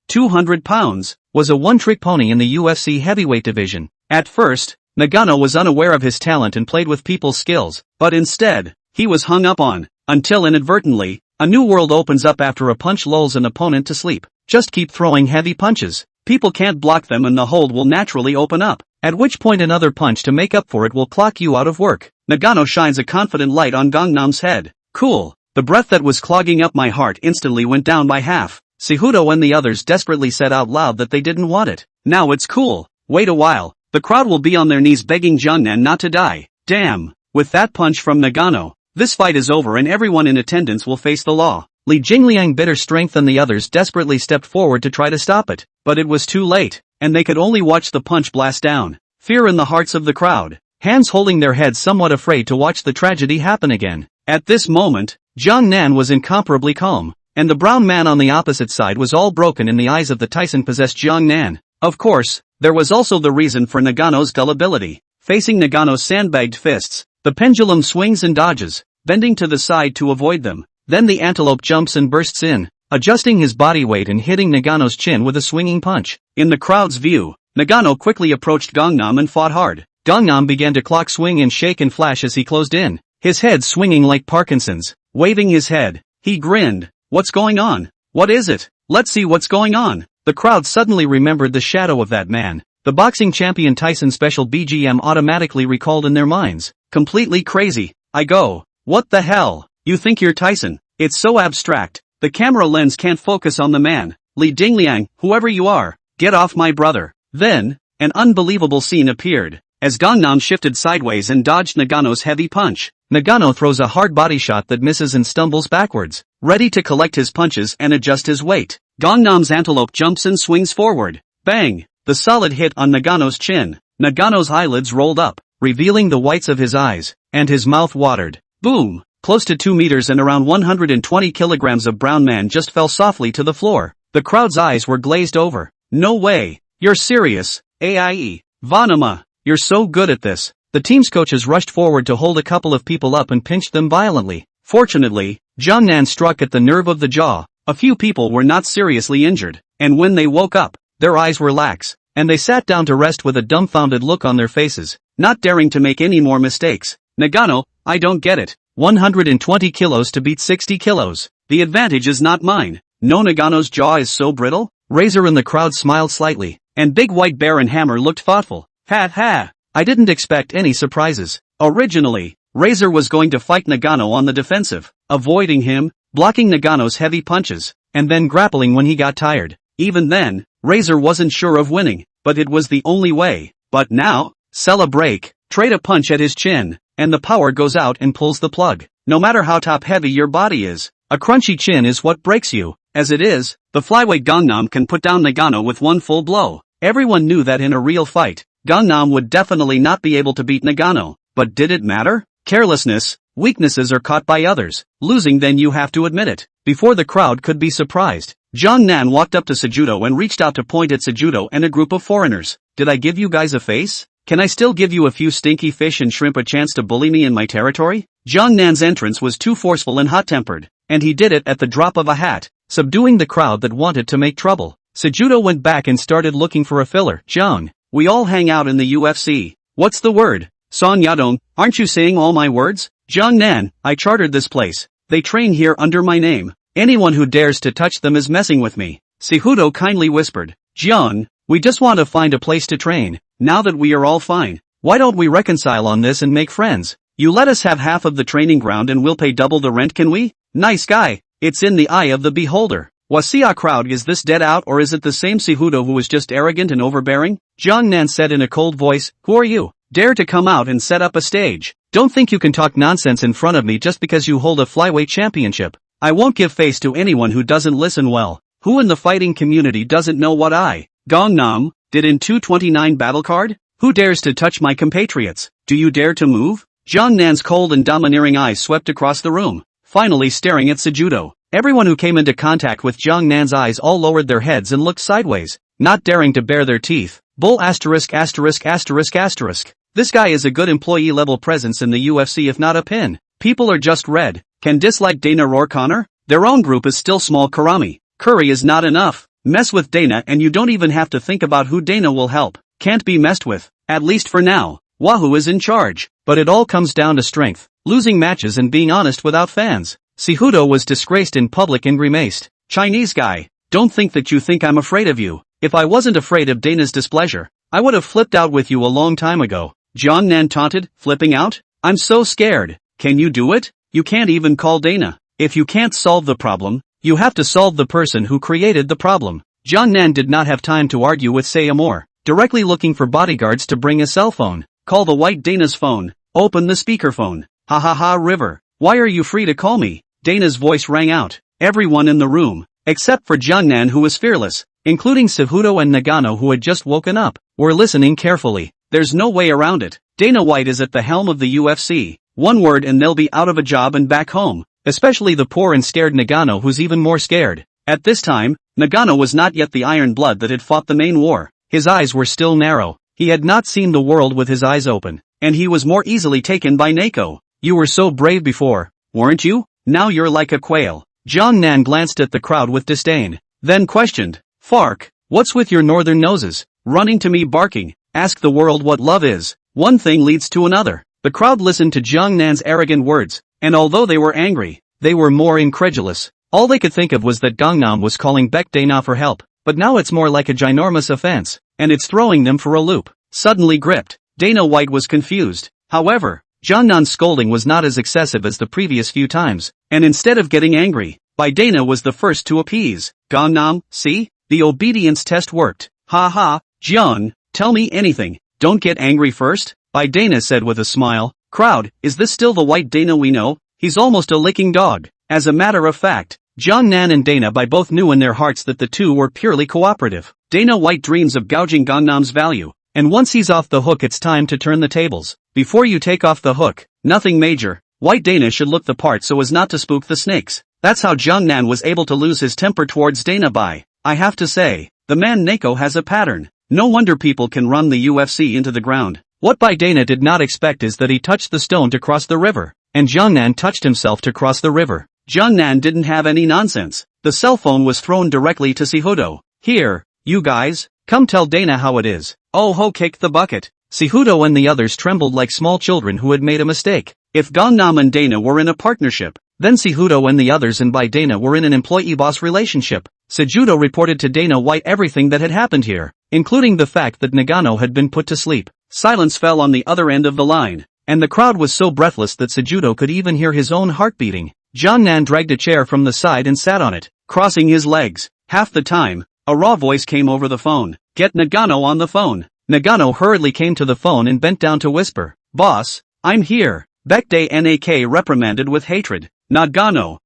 200 pounds, was a one-trick pony in the UFC heavyweight division. At first, Nagano was unaware of his talent and played with people's skills, but instead, he was hung up on, until inadvertently, a new world opens up after a punch lulls an opponent to sleep. Just keep throwing heavy punches. People can't block them and the hold will naturally open up, at which point another punch to make up for it will clock you out of work. Nagano shines a confident light on Gangnam's head. Cool. The breath that was clogging up my heart instantly went down by half. Cejudo and the others desperately said out loud that they didn't want it. Now it's cool. Wait a while. The crowd will be on their knees begging Jungnan not to die. Damn. With that punch from Nagano, this fight is over and everyone in attendance will face the law. Li Jingliang bitter strength and the others desperately stepped forward to try to stop it, but it was too late, and they could only watch the punch blast down. Fear in the hearts of the crowd, hands holding their heads somewhat afraid to watch the tragedy happen again. At this moment, Jiang Nan was incomparably calm, and the brown man on the opposite side was all broken in the eyes of the Tyson-possessed Jiang Nan. Of course, there was also the reason for Nagano's gullibility. Facing Nagano's sandbagged fists, the pendulum swings and dodges, bending to the side to avoid them. Then the antelope jumps and bursts in, adjusting his body weight and hitting Nagano's chin with a swinging punch. In the crowd's view, Nagano quickly approached Gangnam and fought hard. Gangnam began to clock swing and shake and flash as he closed in, his head swinging like Parkinson's. Waving his head, he grinned. What's going on? What is it? Let's see what's going on. The crowd suddenly remembered the shadow of that man. The boxing champion Tyson special BGM automatically recalled in their minds. Completely crazy. I go. What the hell? You think you're Tyson? It's so abstract. The camera lens can't focus on the man. Li Dingliang, whoever you are, get off my brother. Then, an unbelievable scene appeared, as Gangnam shifted sideways and dodged Nagano's heavy punch. Nagano throws a hard body shot that misses and stumbles backwards, ready to collect his punches and adjust his weight. Gangnam's antelope jumps and swings forward. Bang! The solid hit on Nagano's chin. Nagano's eyelids rolled up, revealing the whites of his eyes, and his mouth watered. Boom! Close to 2 meters and around 120 kilograms of brown man just fell softly to the floor. The crowd's eyes were glazed over. No way! You're serious, AIE. Vanama, you're so good at this. The team's coaches rushed forward to hold a couple of people up and pinched them violently. Fortunately, Jiangnan struck at the nerve of the jaw. A few people were not seriously injured, and when they woke up, their eyes were lax, and they sat down to rest with a dumbfounded look on their faces, not daring to make any more mistakes. Nagano, I don't get it. 120 kilos to beat 60 kilos. The advantage is not mine. No, Nagano's jaw is so brittle? Razor in the crowd smiled slightly, and Big White Bear and Hammer looked thoughtful. Ha ha! I didn't expect any surprises. Originally, Razor was going to fight Nagano on the defensive, avoiding him, blocking Nagano's heavy punches, and then grappling when he got tired. Even then, Razor wasn't sure of winning, but it was the only way. But now, sell a break, trade a punch at his chin, and the power goes out and pulls the plug. No matter how top-heavy your body is, a crunchy chin is what breaks you. As it is, the flyweight Gangnam can put down Nagano with one full blow. Everyone knew that in a real fight, Gangnam would definitely not be able to beat Nagano. But did it matter? Carelessness, weaknesses are caught by others. Losing, then you have to admit it. Before the crowd could be surprised, Jiang Nan walked up to Sejudo and reached out to point at Sejudo and a group of foreigners. Did I give you guys a face? Can I still give you a few stinky fish and shrimp a chance to bully me in my territory? Jiang Nan's entrance was too forceful and hot-tempered, and he did it at the drop of a hat, subduing the crowd that wanted to make trouble. Sejudo went back and started looking for a filler. Jiang, we all hang out in the UFC. What's the word? Son Yadong, aren't you saying all my words? Jiang Nan, I chartered this place. They train here under my name. Anyone who dares to touch them is messing with me. Sejudo kindly whispered. Jiang, we just want to find a place to train. Now that we are all fine, why don't we reconcile on this and make friends? You let us have half of the training ground and we'll pay double the rent, can we? Nice guy. It's in the eye of the beholder. Wasia crowd, is this dead out or is it the same Sejudo who was just arrogant and overbearing? Jiang Nan said in a cold voice, who are you? Dare to come out and set up a stage. Don't think you can talk nonsense in front of me just because you hold a flyweight championship. I won't give face to anyone who doesn't listen well. Who in the fighting community doesn't know what I, Gangnam, did in 229 battle card? Who dares to touch my compatriots? Do you dare to move? Jiang Nan's cold and domineering eyes swept across the room, finally staring at Sejudo. Everyone who came into contact with Jiang Nan's eyes all lowered their heads and looked sideways, not daring to bare their teeth. Bull asterisk asterisk asterisk asterisk. This guy is a good employee level presence in the UFC if not a pin. People are just red. Can dislike Dana Roar Connor? Their own group is still small. Karami. Curry is not enough. Mess with Dana and you don't even have to think about who Dana will help. Can't be messed with. At least for now. Wahoo is in charge. But it all comes down to strength, losing matches and being honest without fans. Sejudo was disgraced in public and remaced. Chinese guy, don't think that you think I'm afraid of you. If I wasn't afraid of Dana's displeasure, I would have flipped out with you a long time ago. Jiang Nan taunted, flipping out? I'm so scared. Can you do it? You can't even call Dana. If you can't solve the problem, you have to solve the person who created the problem. Jiang Nan did not have time to argue with Sayamore, directly looking for bodyguards to bring a cell phone. Call the white Dana's phone. Open the speakerphone. Ha ha ha River. Why are you free to call me? Dana's voice rang out. Everyone in the room, except for Jungnan who was fearless, including Cejudo and Nagano who had just woken up, were listening carefully. There's no way around it. Dana White is at the helm of the UFC. One word and they'll be out of a job and back home. Especially the poor and scared Nagano who's even more scared. At this time, Nagano was not yet the Iron Blood that had fought the main war. His eyes were still narrow. He had not seen the world with his eyes open. And he was more easily taken by Neko. You were so brave before, weren't you? Now you're like a quail. Jungnan glanced at the crowd with disdain. Then questioned. Fark, what's with your northern noses? Running to me barking. Ask the world what love is. One thing leads to another. The crowd listened to Jungnan's arrogant words. And although they were angry, they were more incredulous. All they could think of was that Gangnam was calling Baek Dana for help. But now it's more like a ginormous offense. And it's throwing them for a loop. Suddenly gripped. Dana White was confused. However, Jungnan's scolding was not as excessive as the previous few times. And instead of getting angry, Dana was the first to appease. Gangnam, see? The obedience test worked. Ha ha, Jung, tell me anything. Don't get angry first. Dana said with a smile. Crowd, is this still the White Dana we know? He's almost a licking dog. As a matter of fact, Jungnan and Dana both knew in their hearts that the two were purely cooperative. Dana White dreams of gouging Gangnam's value. And once he's off the hook it's time to turn the tables. Before you take off the hook, nothing major. White Dana should look the part so as not to spook the snakes. That's how Jungnan was able to lose his temper towards Dana by. I have to say, the man Neko has a pattern. No wonder people can run the UFC into the ground. What Dana did not expect is that he touched the stone to cross the river. And Jungnan touched himself to cross the river. Jungnan didn't have any nonsense. The cell phone was thrown directly to Cejudo. Here, you guys, come tell Dana how it is. Oh ho kick the bucket. Cejudo and the others trembled like small children who had made a mistake. If Gangnam and Dana were in a partnership, then Cejudo and the others and Dana were in an employee-boss relationship. Cejudo reported to Dana White everything that had happened here, including the fact that Nagano had been put to sleep. Silence fell on the other end of the line, and the crowd was so breathless that Cejudo could even hear his own heart beating. Jungnan dragged a chair from the side and sat on it, crossing his legs. Half the time, a raw voice came over the phone. Get Nagano on the phone. Nagano hurriedly came to the phone and bent down to whisper. Boss, I'm here. Baekdae Nak reprimanded with hatred. Nagano,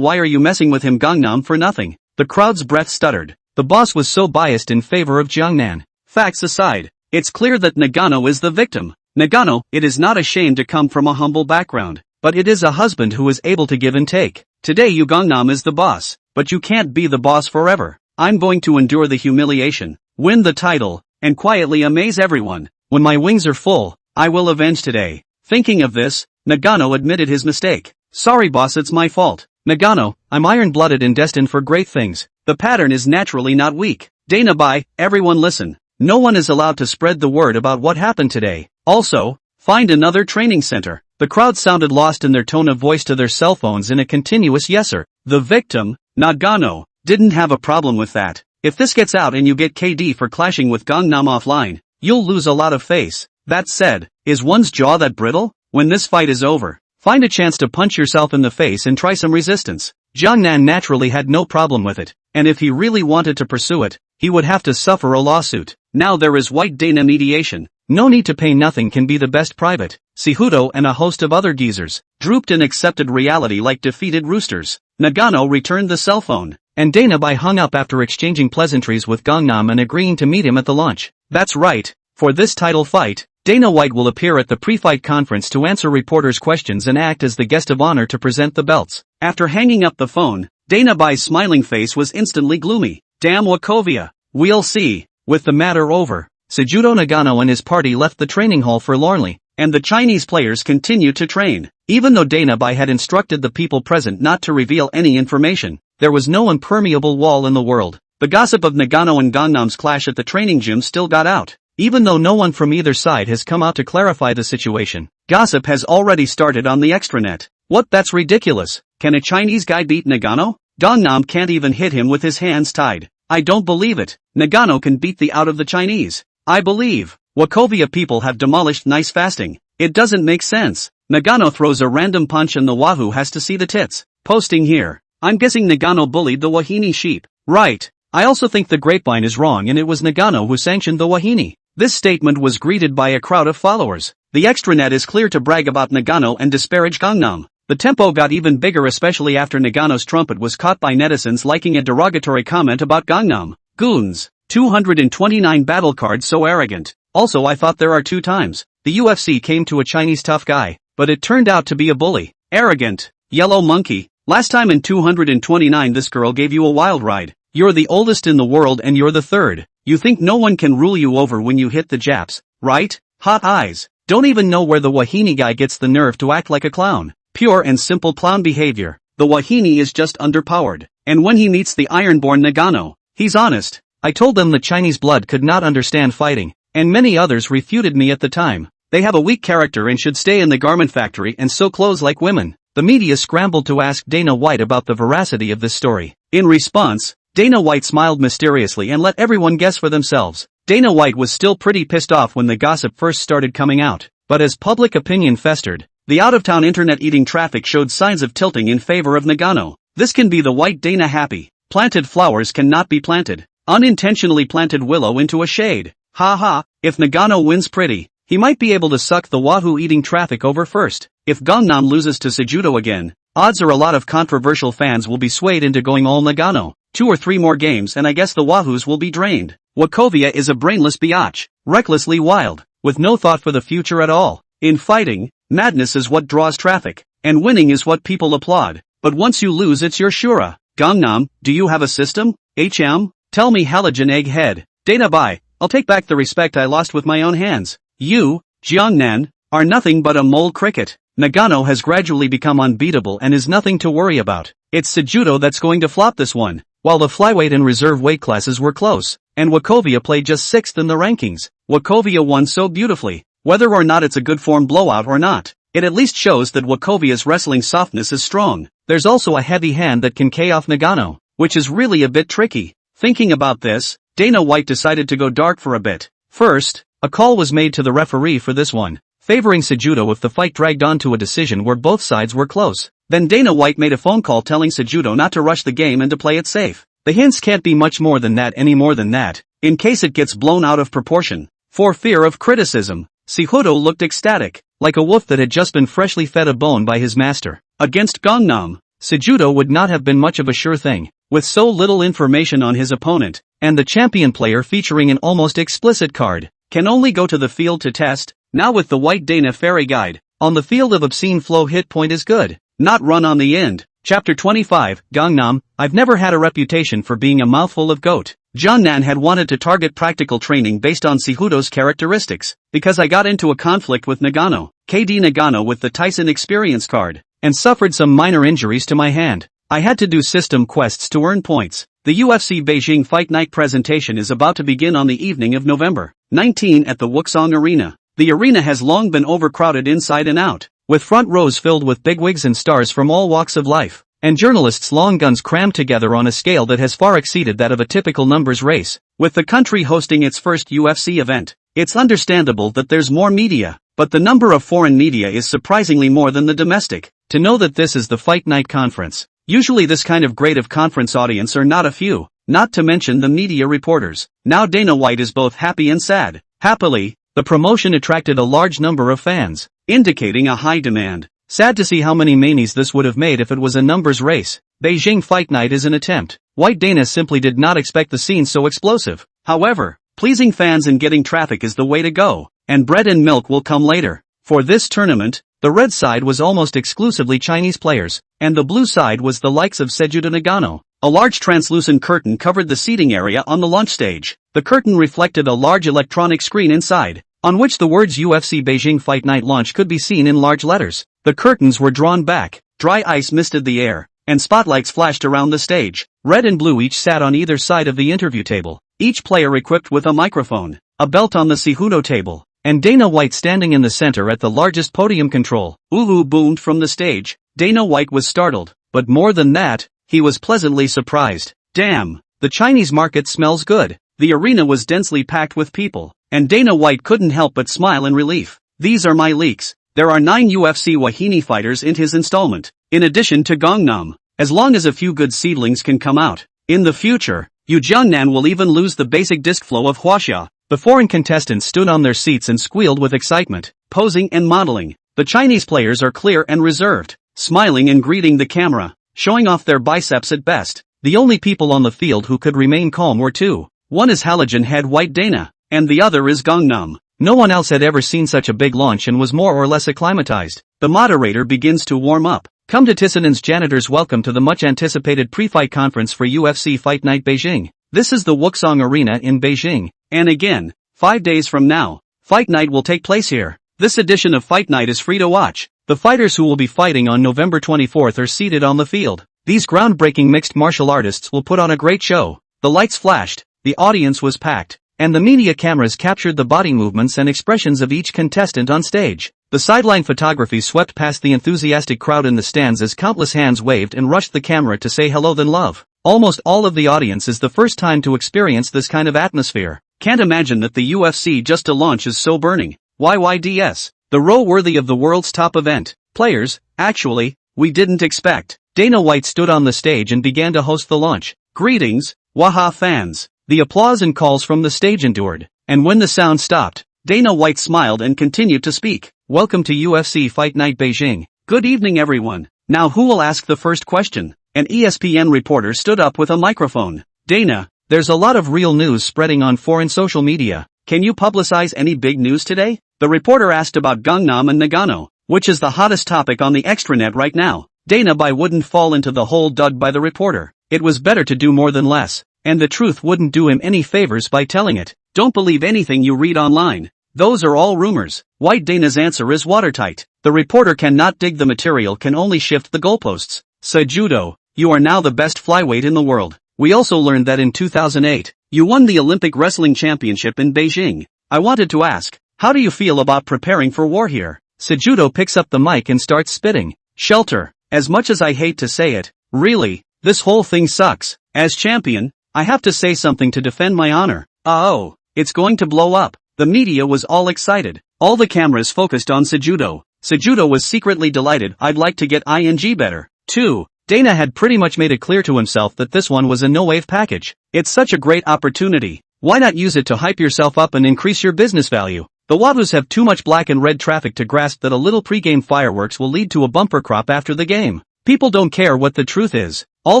why are you messing with him? Gangnam for nothing. The crowd's breath stuttered. The boss was so biased in favor of Jungnan. Facts aside, it's clear that Nagano is the victim. Nagano, it is not a shame to come from a humble background, but it is a husband who is able to give and take. Today you Gangnam is the boss, but you can't be the boss forever. I'm going to endure the humiliation, win the title, and quietly amaze everyone. When my wings are full, I will avenge today. Thinking of this, Nagano admitted his mistake. Sorry boss, it's my fault. Nagano, I'm iron-blooded and destined for great things. The pattern is naturally not weak. Dana everyone listen. No one is allowed to spread the word about what happened today. Also, find another training center. The crowd sounded lost in their tone of voice to their cell phones in a continuous yes sir. The victim, Nagano, didn't have a problem with that. If this gets out and you get KD for clashing with Gangnam offline, you'll lose a lot of face. That said, is one's jaw that brittle? When this fight is over, find a chance to punch yourself in the face and try some resistance. Jungnan naturally had no problem with it, and if he really wanted to pursue it, he would have to suffer a lawsuit. Now there is White Dana mediation. No need to pay, nothing can be the best private. Cejudo and a host of other geezers drooped and accepted reality like defeated roosters. Nagano returned the cell phone, and Dana hung up after exchanging pleasantries with Gangnam and agreeing to meet him at the launch. That's right, for this title fight, Dana White will appear at the pre-fight conference to answer reporters' questions and act as the guest of honor to present the belts. After hanging up the phone, Dana smiling face was instantly gloomy. Damn Wachovia. We'll see. With the matter over, Cejudo Nagano and his party left the training hall forlornly, and the Chinese players continued to train. Even though Dana had instructed the people present not to reveal any information, there was no impermeable wall in the world. The gossip of Nagano and Gangnam's clash at the training gym still got out. Even though no one from either side has come out to clarify the situation, gossip has already started on the extranet. What? That's ridiculous. Can a Chinese guy beat Nagano? Gangnam can't even hit him with his hands tied. I don't believe it. Nagano can beat the out of the Chinese. I believe. Wachovia people have demolished nice fasting. It doesn't make sense. Nagano throws a random punch and the wahoo has to see the tits. Posting here. I'm guessing Nagano bullied the Wahini sheep. Right. I also think the grapevine is wrong and it was Nagano who sanctioned the Wahini. This statement was greeted by a crowd of followers. The extranet is clear to brag about Nagano and disparage Gangnam. The tempo got even bigger, especially after Nagano's trumpet was caught by netizens liking a derogatory comment about Gangnam. Goons. 229 battle cards so arrogant. Also, I thought there are 2 times. The UFC came to a Chinese tough guy, but it turned out to be a bully. Arrogant. Yellow monkey. Last time in 229 this girl gave you a wild ride. You're the oldest in the world and you're the third. You think no one can rule you over when you hit the Japs, right? Hot eyes. Don't even know where the Wahini guy gets the nerve to act like a clown. Pure and simple clown behavior. The Wahini is just underpowered. And when he meets the ironborn Nagano, he's honest. I told them the Chinese blood could not understand fighting, and many others refuted me at the time. They have a weak character and should stay in the garment factory and sew clothes like women. The media scrambled to ask Dana White about the veracity of this story. In response, Dana White smiled mysteriously and let everyone guess for themselves. Dana White was still pretty pissed off when the gossip first started coming out, but as public opinion festered, the out-of-town internet eating traffic showed signs of tilting in favor of Nagano. This can be the White Dana happy. Planted flowers cannot be planted. Unintentionally planted willow into a shade. Ha ha, if Nagano wins pretty, he might be able to suck the wahoo eating traffic over first. If Gangnam loses to Sejudo again, odds are a lot of controversial fans will be swayed into going all Nagano. 2 or 3 more games and I guess the wahoos will be drained. Wachovia is a brainless biatch, recklessly wild, with no thought for the future at all. In fighting, madness is what draws traffic, and winning is what people applaud. But once you lose it's your shura. Gangnam, do you have a system? Tell me halogen egghead. Dana bye, I'll take back the respect I lost with my own hands. You, Jiangnan, are nothing but a mole cricket. Nagano has gradually become unbeatable and is nothing to worry about. It's Sejudo that's going to flop this one. While the flyweight and reserve weight classes were close, and Wachovia played just 6th in the rankings, Wachovia won so beautifully. Whether or not it's a good form blowout or not, it at least shows that Wachovia's wrestling softness is strong. There's also a heavy hand that can K off Nagano, which is really a bit tricky. Thinking about this, Dana White decided to go dark for a bit. First, a call was made to the referee for this one, favoring Sejudo if the fight dragged on to a decision where both sides were close. Then Dana White made a phone call telling Sejudo not to rush the game and to play it safe. The hints can't be much more than that, any more than that, in case it gets blown out of proportion. For fear of criticism, Sejudo looked ecstatic, like a wolf that had just been freshly fed a bone by his master. Against Gangnam, Sejudo would not have been much of a sure thing, with so little information on his opponent, and the champion player featuring an almost explicit card, can only go to the field to test. Now with the White Dana Fairy Guide, on the field of obscene flow hit point is good, not run on the end. Chapter 25, Gangnam, I've never had a reputation for being a mouthful of goat. Jiangnan had wanted to target practical training based on Sejudo's characteristics, because I got into a conflict with Nagano, KD Nagano with the Tyson experience card, and suffered some minor injuries to my hand. I had to do system quests to earn points. The UFC Beijing Fight Night presentation is about to begin on the evening of November 19 at the Wuxong Arena. The arena has long been overcrowded inside and out, with front rows filled with bigwigs and stars from all walks of life, and journalists' long guns crammed together on a scale that has far exceeded that of a typical numbers race. With the country hosting its first UFC event, it's understandable that there's more media, but the number of foreign media is surprisingly more than the domestic. To know that this is the Fight Night conference, usually this kind of grade of conference audience are not a few, not to mention the media reporters. Now Dana White is both happy and sad. Happily, the promotion attracted a large number of fans, indicating a high demand. Sad to see how many manies this would have made if it was a numbers race. Beijing Fight Night is an attempt. White Dana simply did not expect the scene so explosive. However, pleasing fans and getting traffic is the way to go, and bread and milk will come later. For this tournament, the red side was almost exclusively Chinese players, and the blue side was the likes of Sejudo Nagano. A large translucent curtain covered the seating area on the launch stage. The curtain reflected a large electronic screen inside, on which the words UFC Beijing Fight Night Launch could be seen in large letters. The curtains were drawn back, dry ice misted the air, and spotlights flashed around the stage. Red and blue each sat on either side of the interview table, each player equipped with a microphone, a belt on the Sejudo table, and Dana White standing in the center at the largest podium control. Ooh boomed from the stage. Dana White was startled, but more than that, he was pleasantly surprised. Damn, the Chinese market smells good. The arena was densely packed with people, and Dana White couldn't help but smile in relief. These are my leaks. There are 9 UFC Wahini fighters in his installment, in addition to Gangnam. As long as a few good seedlings can come out, in the future, Yu Jiangnan will even lose the basic disc flow of Huaxia. The foreign contestants stood on their seats and squealed with excitement, posing and modeling. The Chinese players are clear and reserved, smiling and greeting the camera, showing off their biceps at best. The only people on the field who could remain calm were two. One is halogen head White Dana, and the other is Gangnam. No one else had ever seen such a big launch and was more or less acclimatized. The moderator begins to warm up. Come to Tissanen's janitors, welcome to the much-anticipated pre-fight conference for UFC Fight Night Beijing. This is the Wuxong Arena in Beijing, and again, 5 days from now, Fight Night will take place here. This edition of Fight Night is free to watch. The fighters who will be fighting on November 24th are seated on the field. These groundbreaking mixed martial artists will put on a great show. The lights flashed, the audience was packed, and the media cameras captured the body movements and expressions of each contestant on stage. The sideline photography swept past the enthusiastic crowd in the stands as countless hands waved and rushed the camera to say hello then love. Almost all of the audience is the first time to experience this kind of atmosphere. Can't imagine that the UFC just to launch is so burning. YYDS. The row worthy of the world's top event. Players, actually, we didn't expect. Dana White stood on the stage and began to host the launch. Greetings, Waha fans. The applause and calls from the stage endured, and when the sound stopped, Dana White smiled and continued to speak. Welcome to UFC Fight Night Beijing. Good evening everyone. Now who will ask the first question? An ESPN reporter stood up with a microphone. Dana, there's a lot of real news spreading on foreign social media. Can you publicize any big news today? The reporter asked about Gangnam and Nagano, which is the hottest topic on the extranet right now. Dana wouldn't fall into the hole dug by the reporter. It was better to do more than less, and the truth wouldn't do him any favors by telling it. Don't believe anything you read online. Those are all rumors. White Dana's answer is watertight. The reporter cannot dig the material, can only shift the goalposts. Judo, you are now the best flyweight in the world. We also learned that in 2008, you won the Olympic Wrestling Championship in Beijing. I wanted to ask, how do you feel about preparing for war here? Judo picks up the mic and starts spitting. Shelter. As much as I hate to say it, really, this whole thing sucks. As champion, I have to say something to defend my honor. Oh, it's going to blow up. The media was all excited. All the cameras focused on Judo. Judo was secretly delighted. I'd like to get ing better, too. Dana had pretty much made it clear to himself that this one was a no-wave package. It's such a great opportunity. Why not use it to hype yourself up and increase your business value? The Wahus have too much black and red traffic to grasp that a little pre-game fireworks will lead to a bumper crop after the game. People don't care what the truth is. All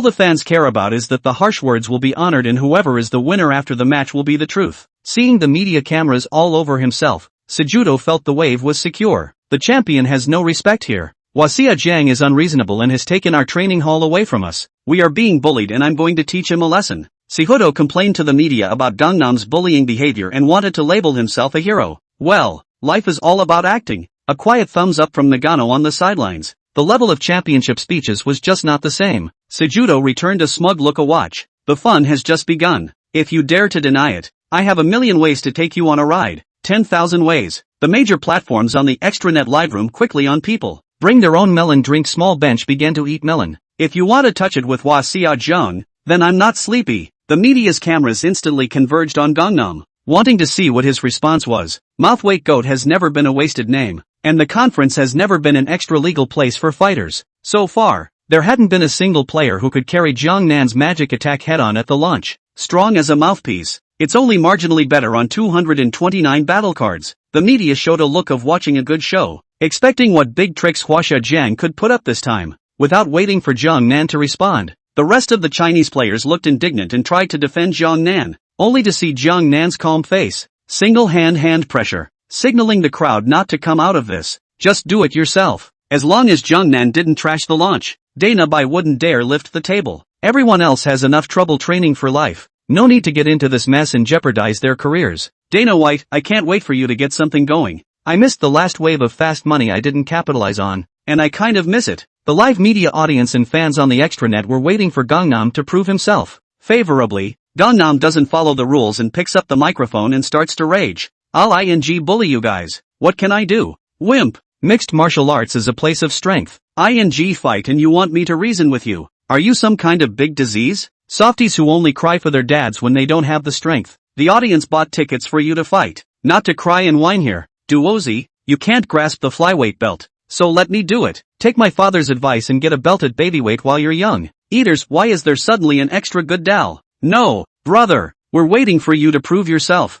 the fans care about is that the harsh words will be honored and whoever is the winner after the match will be the truth. Seeing the media cameras all over himself, Judo felt the wave was secure. The champion has no respect here. Wasia Jiang is unreasonable and has taken our training hall away from us. We are being bullied and I'm going to teach him a lesson. Cejudo complained to the media about Gangnam's bullying behavior and wanted to label himself a hero. Well, life is all about acting. A quiet thumbs up from Nagano on the sidelines. The level of championship speeches was just not the same. Cejudo returned a smug look. Watch. The fun has just begun. If you dare to deny it, I have a million ways to take you on a ride. 10,000 ways. The major platforms on the extranet live room quickly on people. Bring their own melon drink. Small bench began to eat melon. If you want to touch it with Wasia Jiang, then I'm not sleepy. The media's cameras instantly converged on Gangnam, wanting to see what his response was. Mouthweight Goat has never been a wasted name, and the conference has never been an extra-legal place for fighters. So far, there hadn't been a single player who could carry Jiang Nan's magic attack head-on at the launch. Strong as a mouthpiece, it's only marginally better on 229 battle cards. The media showed a look of watching a good show, expecting what big tricks Huaxia Jiang could put up this time. Without waiting for Jiang Nan to respond, the rest of the Chinese players looked indignant and tried to defend Jiang Nan, only to see Jiang Nan's calm face. Single hand pressure, signaling the crowd not to come out of this. Just do it yourself. As long as Jiang Nan didn't trash the launch, Dana wouldn't dare lift the table. Everyone else has enough trouble training for life. No need to get into this mess and jeopardize their careers. Dana White, I can't wait for you to get something going. I missed the last wave of fast money I didn't capitalize on, and I kind of miss it. The live media audience and fans on the extranet were waiting for Gangnam to prove himself favorably. Gangnam doesn't follow the rules and picks up the microphone and starts to rage. I'll bully you guys. What can I do? Wimp. Mixed martial arts is a place of strength. Fight and you want me to reason with you. Are you some kind of big disease? Softies who only cry for their dads when they don't have the strength. The audience bought tickets for you to fight, not to cry and whine here. Duozi, you can't grasp the flyweight belt, so let me do it. Take my father's advice and get a belt at babyweight while you're young. Eaters, why is there suddenly an extra good Dal? No, brother, we're waiting for you to prove yourself.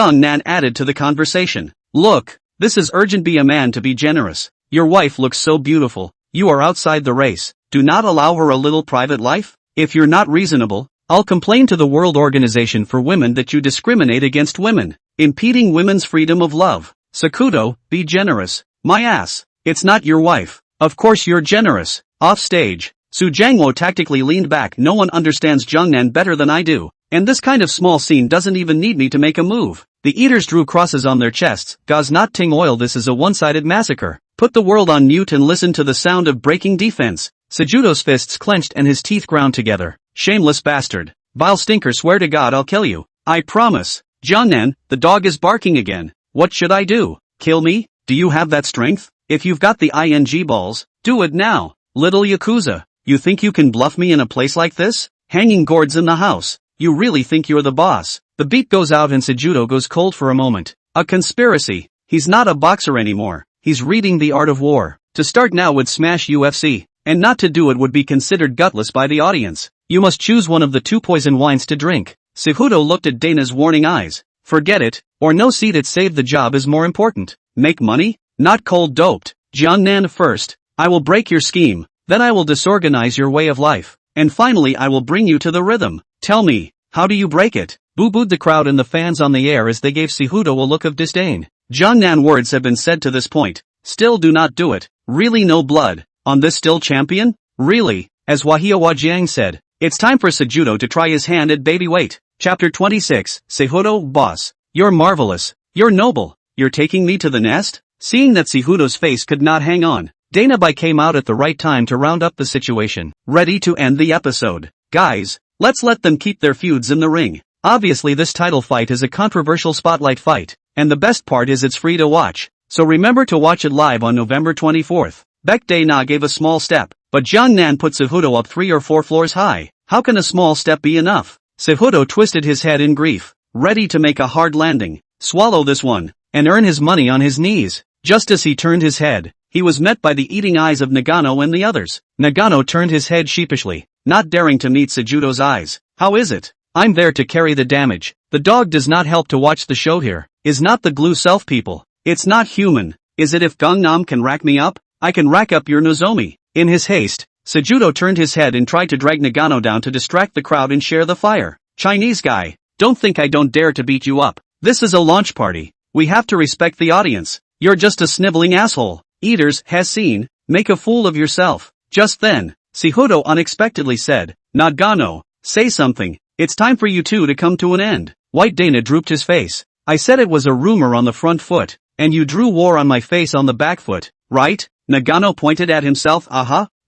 Nan added to the conversation. Look, this is urgent, be a man to be generous. Your wife looks so beautiful, you are outside the race, do not allow her a little private life? If you're not reasonable, I'll complain to the World Organization for Women that you discriminate against women, impeding women's freedom of love. Sakuto, be generous. My ass. It's not your wife. Of course you're generous. Off stage, Su Jangwo tactically leaned back. No one understands Nan better than I do. And this kind of small scene doesn't even need me to make a move. The eaters drew crosses on their chests. Gauze not ting oil, this is a one-sided massacre. Put the world on mute and listen to the sound of breaking defense. Sejudo's fists clenched and his teeth ground together. Shameless bastard. Vile stinker, swear to God I'll kill you. I promise. Jiangnan, the dog is barking again. What should I do? Kill me? Do you have that strength? If you've got the ing balls, do it now. Little Yakuza, you think you can bluff me in a place like this? Hanging gourds in the house. You really think you're the boss? The beat goes out and Sejudo goes cold for a moment. A conspiracy. He's not a boxer anymore. He's reading The Art of War. To start now would smash UFC. And not to do it would be considered gutless by the audience. You must choose one of the two poison wines to drink. Sejudo looked at Dana's warning eyes. Forget it, or no seat it saved the job is more important. Make money? Not cold doped. Jiangnan first. I will break your scheme. Then I will disorganize your way of life. And finally I will bring you to the rhythm. Tell me, how do you break it? Boo-booed the crowd and the fans on the air as they gave Sejudo a look of disdain. Jiangnan words have been said to this point. Still do not do it. Really no blood. On this still champion? Really? As Wahia Wajiang said. It's time for Sejudo to try his hand at baby weight. Chapter 26, Sejudo, boss. You're marvelous. You're noble. You're taking me to the nest? Seeing that Sejudo's face could not hang on, Dana Bai came out at the right time to round up the situation. Ready to end the episode. Guys, let's let them keep their feuds in the ring. Obviously this title fight is a controversial spotlight fight, and the best part is it's free to watch. So remember to watch it live on November 24th. Baek Dae-na gave a small step, but Jiangnan put Sejudo up 3 or 4 floors high. How can a small step be enough? Sejudo twisted his head in grief, ready to make a hard landing, swallow this one, and earn his money on his knees. Just as he turned his head, he was met by the eating eyes of Nagano and the others. Nagano turned his head sheepishly, not daring to meet Sejudo's eyes. How is it? I'm there to carry the damage. The dog does not help to watch the show here. Is not the glue self people? It's not human. Is it if Gangnam can rack me up? I can rack up your Nozomi. In his haste, Sejudo turned his head and tried to drag Nagano down to distract the crowd and share the fire. Chinese guy, don't think I don't dare to beat you up. This is a launch party. We have to respect the audience. You're just a sniveling asshole. Eaters, has seen, make a fool of yourself. Just then, Sejudo unexpectedly said, Nagano, say something. It's time for you two to come to an end. White Dana drooped his face. I said it was a rumor on the front foot, and you drew war on my face on the back foot, right? Nagano pointed at himself.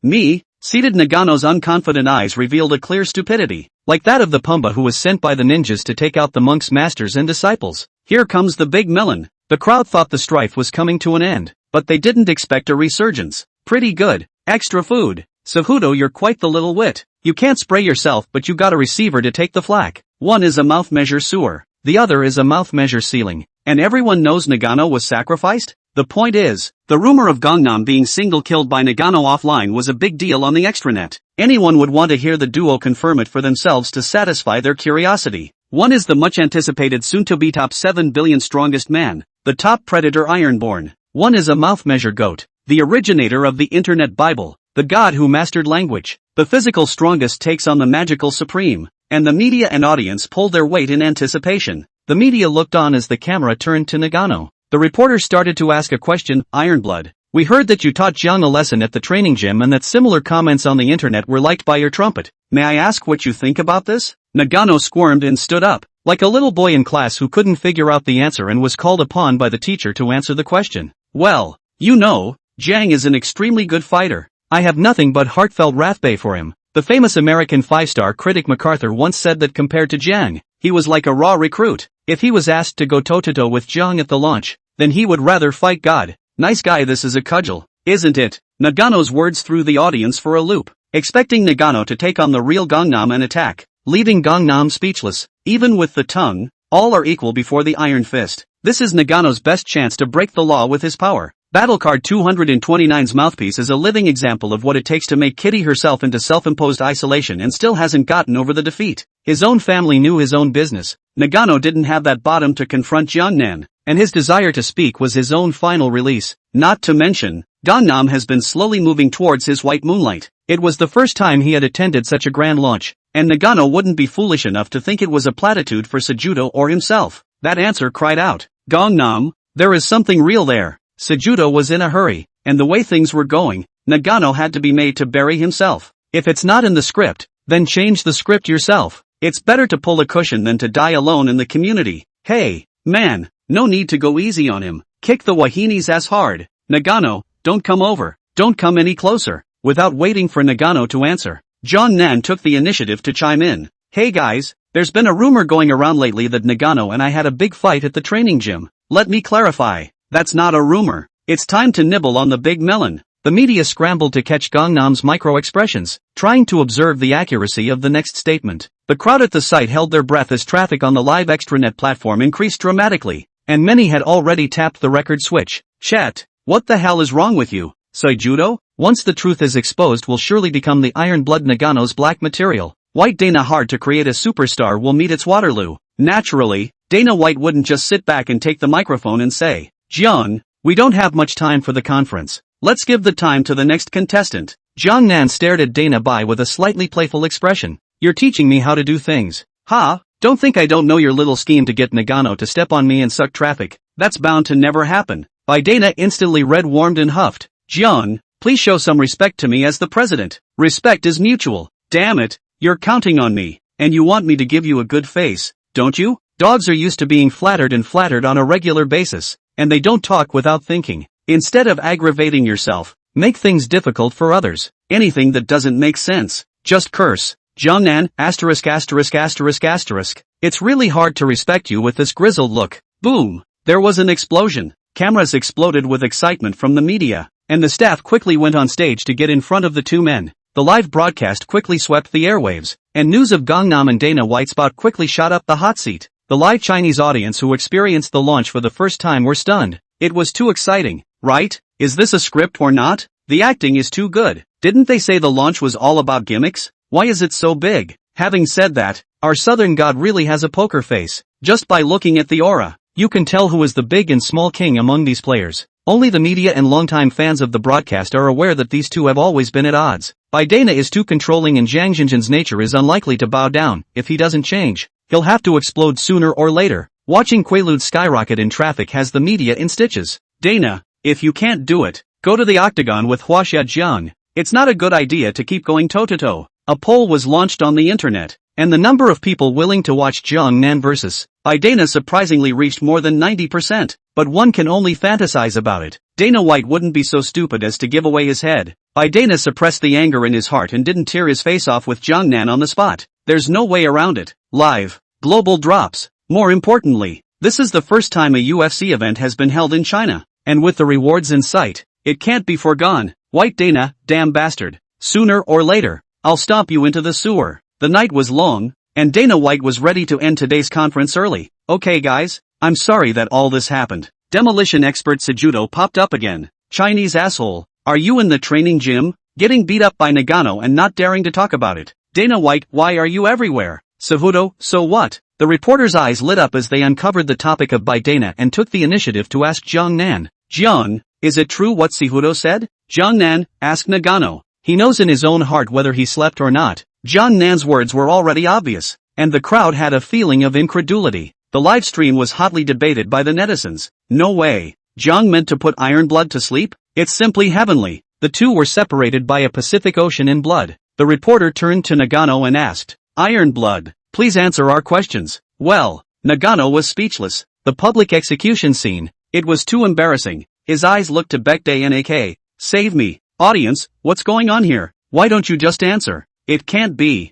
Me? Seated Nagano's unconfident eyes revealed a clear stupidity, like that of the Pumba who was sent by the ninjas to take out the monks' masters and disciples. Here comes the big melon. The crowd thought the strife was coming to an end, but they didn't expect a resurgence. Pretty good. Extra food. Sejudo, you're quite the little wit. You can't spray yourself, but you got a receiver to take the flak. One is a mouth measure sewer. The other is a mouth measure ceiling. And everyone knows Nagano was sacrificed? The point is, the rumor of Gangnam being single killed by Nagano offline was a big deal on the extranet. Anyone would want to hear the duo confirm it for themselves to satisfy their curiosity. One is the much anticipated soon-to-be top 7 billion strongest man, the top predator Ironborn. One is a mouth measure goat, the originator of the internet Bible, the god who mastered language. The physical strongest takes on the magical supreme, and the media and audience pulled their weight in anticipation. The media looked on as the camera turned to Nagano. The reporter started to ask a question. Ironblood, we heard that you taught Jiang a lesson at the training gym and that similar comments on the internet were liked by your trumpet. May I ask what you think about this? Nagano squirmed and stood up, like a little boy in class who couldn't figure out the answer and was called upon by the teacher to answer the question. Well, you know, Jiang is an extremely good fighter. I have nothing but heartfelt wrathbay for him. The famous American 5-star critic MacArthur once said that compared to Jiang, he was like a raw recruit. If he was asked to go toe-to-toe with Jiang at the launch, then he would rather fight God. Nice guy, this is a cudgel, isn't it? Nagano's words threw the audience for a loop, expecting Nagano to take on the real Gangnam and attack, leaving Gangnam speechless. Even with the tongue, all are equal before the iron fist. This is Nagano's best chance to break the law with his power. Battlecard 229's mouthpiece is a living example of what it takes to make Kitty herself into self-imposed isolation and still hasn't gotten over the defeat. His own family knew his own business. Nagano didn't have that bottom to confront Jiangnan, and his desire to speak was his own final release. Not to mention, Gangnam has been slowly moving towards his white moonlight. It was the first time he had attended such a grand launch, and Nagano wouldn't be foolish enough to think it was a platitude for Sejudo or himself. That answer cried out, Gangnam, there is something real there. Sejudo was in a hurry, and the way things were going, Nagano had to be made to bury himself. If it's not in the script, then change the script yourself. It's better to pull a cushion than to die alone in the community. Hey, man, no need to go easy on him. Kick the Wahini's ass hard. Nagano, don't come over. Don't come any closer. Without waiting for Nagano to answer, Nan took the initiative to chime in. Hey guys, there's been a rumor going around lately that Nagano and I had a big fight at the training gym. Let me clarify. That's not a rumor. It's time to nibble on the big melon. The media scrambled to catch Gangnam's micro-expressions, trying to observe the accuracy of the next statement. The crowd at the site held their breath as traffic on the live extranet platform increased dramatically, and many had already tapped the record switch. Chat, what the hell is wrong with you? Soy judo? Once the truth is exposed will surely become the Iron Blood Nagano's black material. White Dana hard to create a superstar will meet its Waterloo. Naturally, Dana White wouldn't just sit back and take the microphone and say, Jiang, we don't have much time for the conference. Let's give the time to the next contestant. Jiang Nan stared at Dana Bai with a slightly playful expression. You're teaching me how to do things. Ha, don't think I don't know your little scheme to get Nagano to step on me and suck traffic. That's bound to never happen. Bai Dana instantly red-warmed and huffed. Jiang, please show some respect to me as the president. Respect is mutual. Damn it, you're counting on me. And you want me to give you a good face, don't you? Dogs are used to being flattered and flattered on a regular basis, and they don't talk without thinking. Instead of aggravating yourself, make things difficult for others. Anything that doesn't make sense, just curse. Jiangnan, *******. It's really hard to respect you with this grizzled look. Boom! There was an explosion. Cameras exploded with excitement from the media, and the staff quickly went on stage to get in front of the two men. The live broadcast quickly swept the airwaves, and news of Gangnam and Dana White spot quickly shot up the hot seat. The live Chinese audience who experienced the launch for the first time were stunned. It was too exciting, right? Is this a script or not? The acting is too good. Didn't they say the launch was all about gimmicks? Why is it so big? Having said that, our southern god really has a poker face. Just by looking at the aura, you can tell who is the big and small king among these players. Only the media and longtime fans of the broadcast are aware that these two have always been at odds. Bai Dana is too controlling and Zhang Jinjin's nature is unlikely to bow down. If he doesn't change, he'll have to explode sooner or later. Watching Quaalude skyrocket in traffic has the media in stitches. Dana, if you can't do it, go to the octagon with Huaxia Jiang. It's not a good idea to keep going toe-to-toe. A poll was launched on the internet, and the number of people willing to watch Jiang Nan vs. Bai Dana surprisingly reached more than 90%, but one can only fantasize about it. Dana White wouldn't be so stupid as to give away his head. Bai Dana suppressed the anger in his heart and didn't tear his face off with Jiang Nan on the spot. There's no way around it. Live. Global drops. More importantly, this is the first time a UFC event has been held in China, and with the rewards in sight, it can't be foregone. White Dana, damn bastard. Sooner or later, I'll stomp you into the sewer. The night was long, and Dana White was ready to end today's conference early. Okay guys, I'm sorry that all this happened. Demolition expert Sejudo popped up again. Chinese asshole, are you in the training gym? Getting beat up by Nagano and not daring to talk about it. Dana White, why are you everywhere? Sejudo, so what? The reporter's eyes lit up as they uncovered the topic of Bai Dana and took the initiative to ask Jiang Nan. Jiang, is it true what Sejudo said? Jiang Nan, asked Nagano. He knows in his own heart whether he slept or not. Jiang Nan's words were already obvious, and the crowd had a feeling of incredulity. The live stream was hotly debated by the netizens. No way. Jiang meant to put Iron Blood to sleep? It's simply heavenly. The two were separated by a Pacific Ocean in blood. The reporter turned to Nagano and asked, Iron Blood, please answer our questions. Well, Nagano was speechless. The public execution scene, it was too embarrassing. His eyes looked to Baekdae and AK. Save me. Audience, what's going on here? Why don't you just answer? It can't be.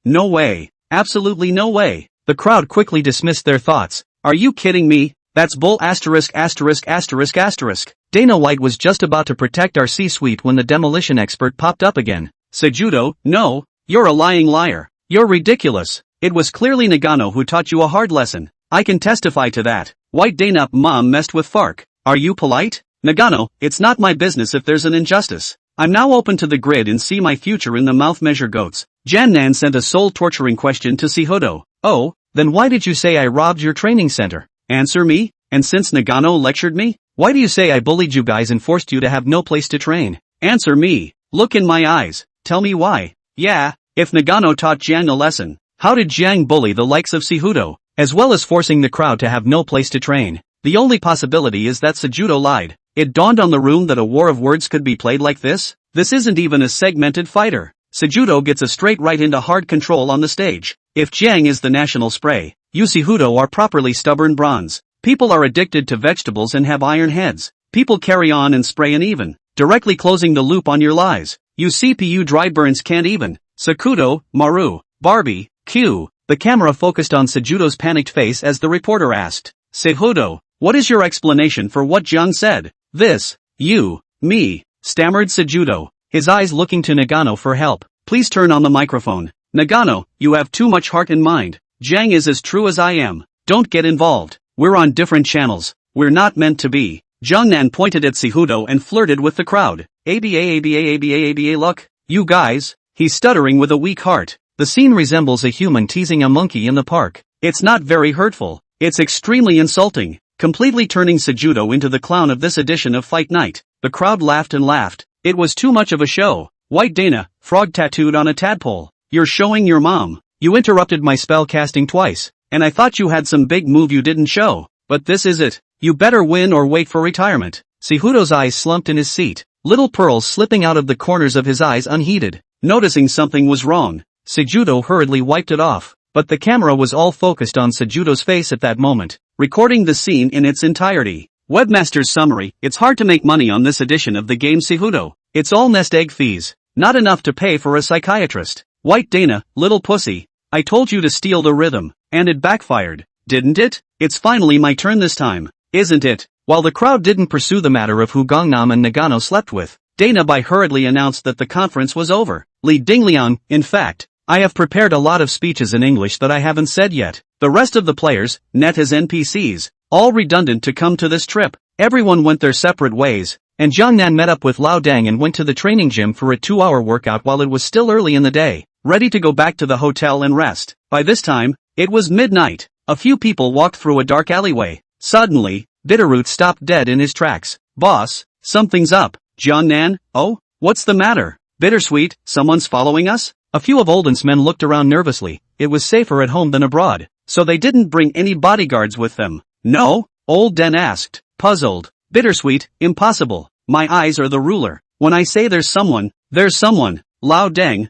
No way. Absolutely no way. The crowd quickly dismissed their thoughts. Are you kidding me? That's bull *********. Dana White was just about to protect our C-suite when the demolition expert popped up again. Sejudo, no, you're a lying liar. You're ridiculous. It was clearly Nagano who taught you a hard lesson. I can testify to that. White Dana, mom messed with Fark. Are you polite? Nagano, it's not my business if there's an injustice. I'm now open to the grid and see my future in the mouth measure goats. Jan Nan sent a soul-torturing question to Sejudo. Oh, then why did you say I robbed your training center? Answer me? And since Nagano lectured me, why do you say I bullied you guys and forced you to have no place to train? Answer me. Look in my eyes. Tell me why. Yeah, if Nagano taught Jiang a lesson, how did Jiang bully the likes of Sejudo, as well as forcing the crowd to have no place to train? The only possibility is that Sejudo lied. It dawned on the room that a war of words could be played like this. This isn't even a segmented fighter. Sejudo gets a straight right into hard control on the stage. If Jiang is the national spray, you Sejudo are properly stubborn bronze. People are addicted to vegetables and have iron heads. People carry on and spray uneven, directly closing the loop on your lies. You CPU dry burns can't even. Sakudo, Maru, Barbie, Q. The camera focused on Sejudo's panicked face as the reporter asked, Sejudo, what is your explanation for what Jiang said? This, you, me, stammered Sejudo, his eyes looking to Nagano for help. Please turn on the microphone. Nagano, you have too much heart and mind. Jiang is as true as I am. Don't get involved. We're on different channels. We're not meant to be. Jiangnan pointed at Sejudo and flirted with the crowd. ABA look. You guys. He's stuttering with a weak heart. The scene resembles a human teasing a monkey in the park. It's not very hurtful. It's extremely insulting, completely turning Sejudo into the clown of this edition of Fight Night. The crowd laughed and laughed. It was too much of a show. White Dana, frog tattooed on a tadpole. You're showing your mom. You interrupted my spell casting twice, and I thought you had some big move you didn't show. But this is it. You better win or wait for retirement. Sejudo's eyes slumped in his seat, little pearls slipping out of the corners of his eyes unheeded. Noticing something was wrong, Sejudo hurriedly wiped it off, but the camera was all focused on Sejudo's face at that moment, recording the scene in its entirety. Webmaster's summary: it's hard to make money on this edition of the game Sejudo. It's all nest egg fees, not enough to pay for a psychiatrist. White Dana, little pussy, I told you to steal the rhythm, and it backfired, didn't it? It's finally my turn this time, isn't it? While the crowd didn't pursue the matter of who Gangnam and Nagano slept with, Dana Bai hurriedly announced that the conference was over. Li Dingliang, in fact, I have prepared a lot of speeches in English that I haven't said yet. The rest of the players, net as NPCs, all redundant to come to this trip. Everyone went their separate ways, and Jiangnan met up with Lao Dang and went to the training gym for a 2-hour workout while it was still early in the day, ready to go back to the hotel and rest. By this time, it was midnight. A few people walked through a dark alleyway. Suddenly, Bitterroot stopped dead in his tracks. Boss, something's up. Jiangnan, oh, what's the matter? Bittersweet, someone's following us? A few of Olden's men looked around nervously. It was safer at home than abroad, so they didn't bring any bodyguards with them. No? Old Den asked, puzzled. Bittersweet, impossible. My eyes are the ruler. When I say there's someone, there's someone. Lao Dang,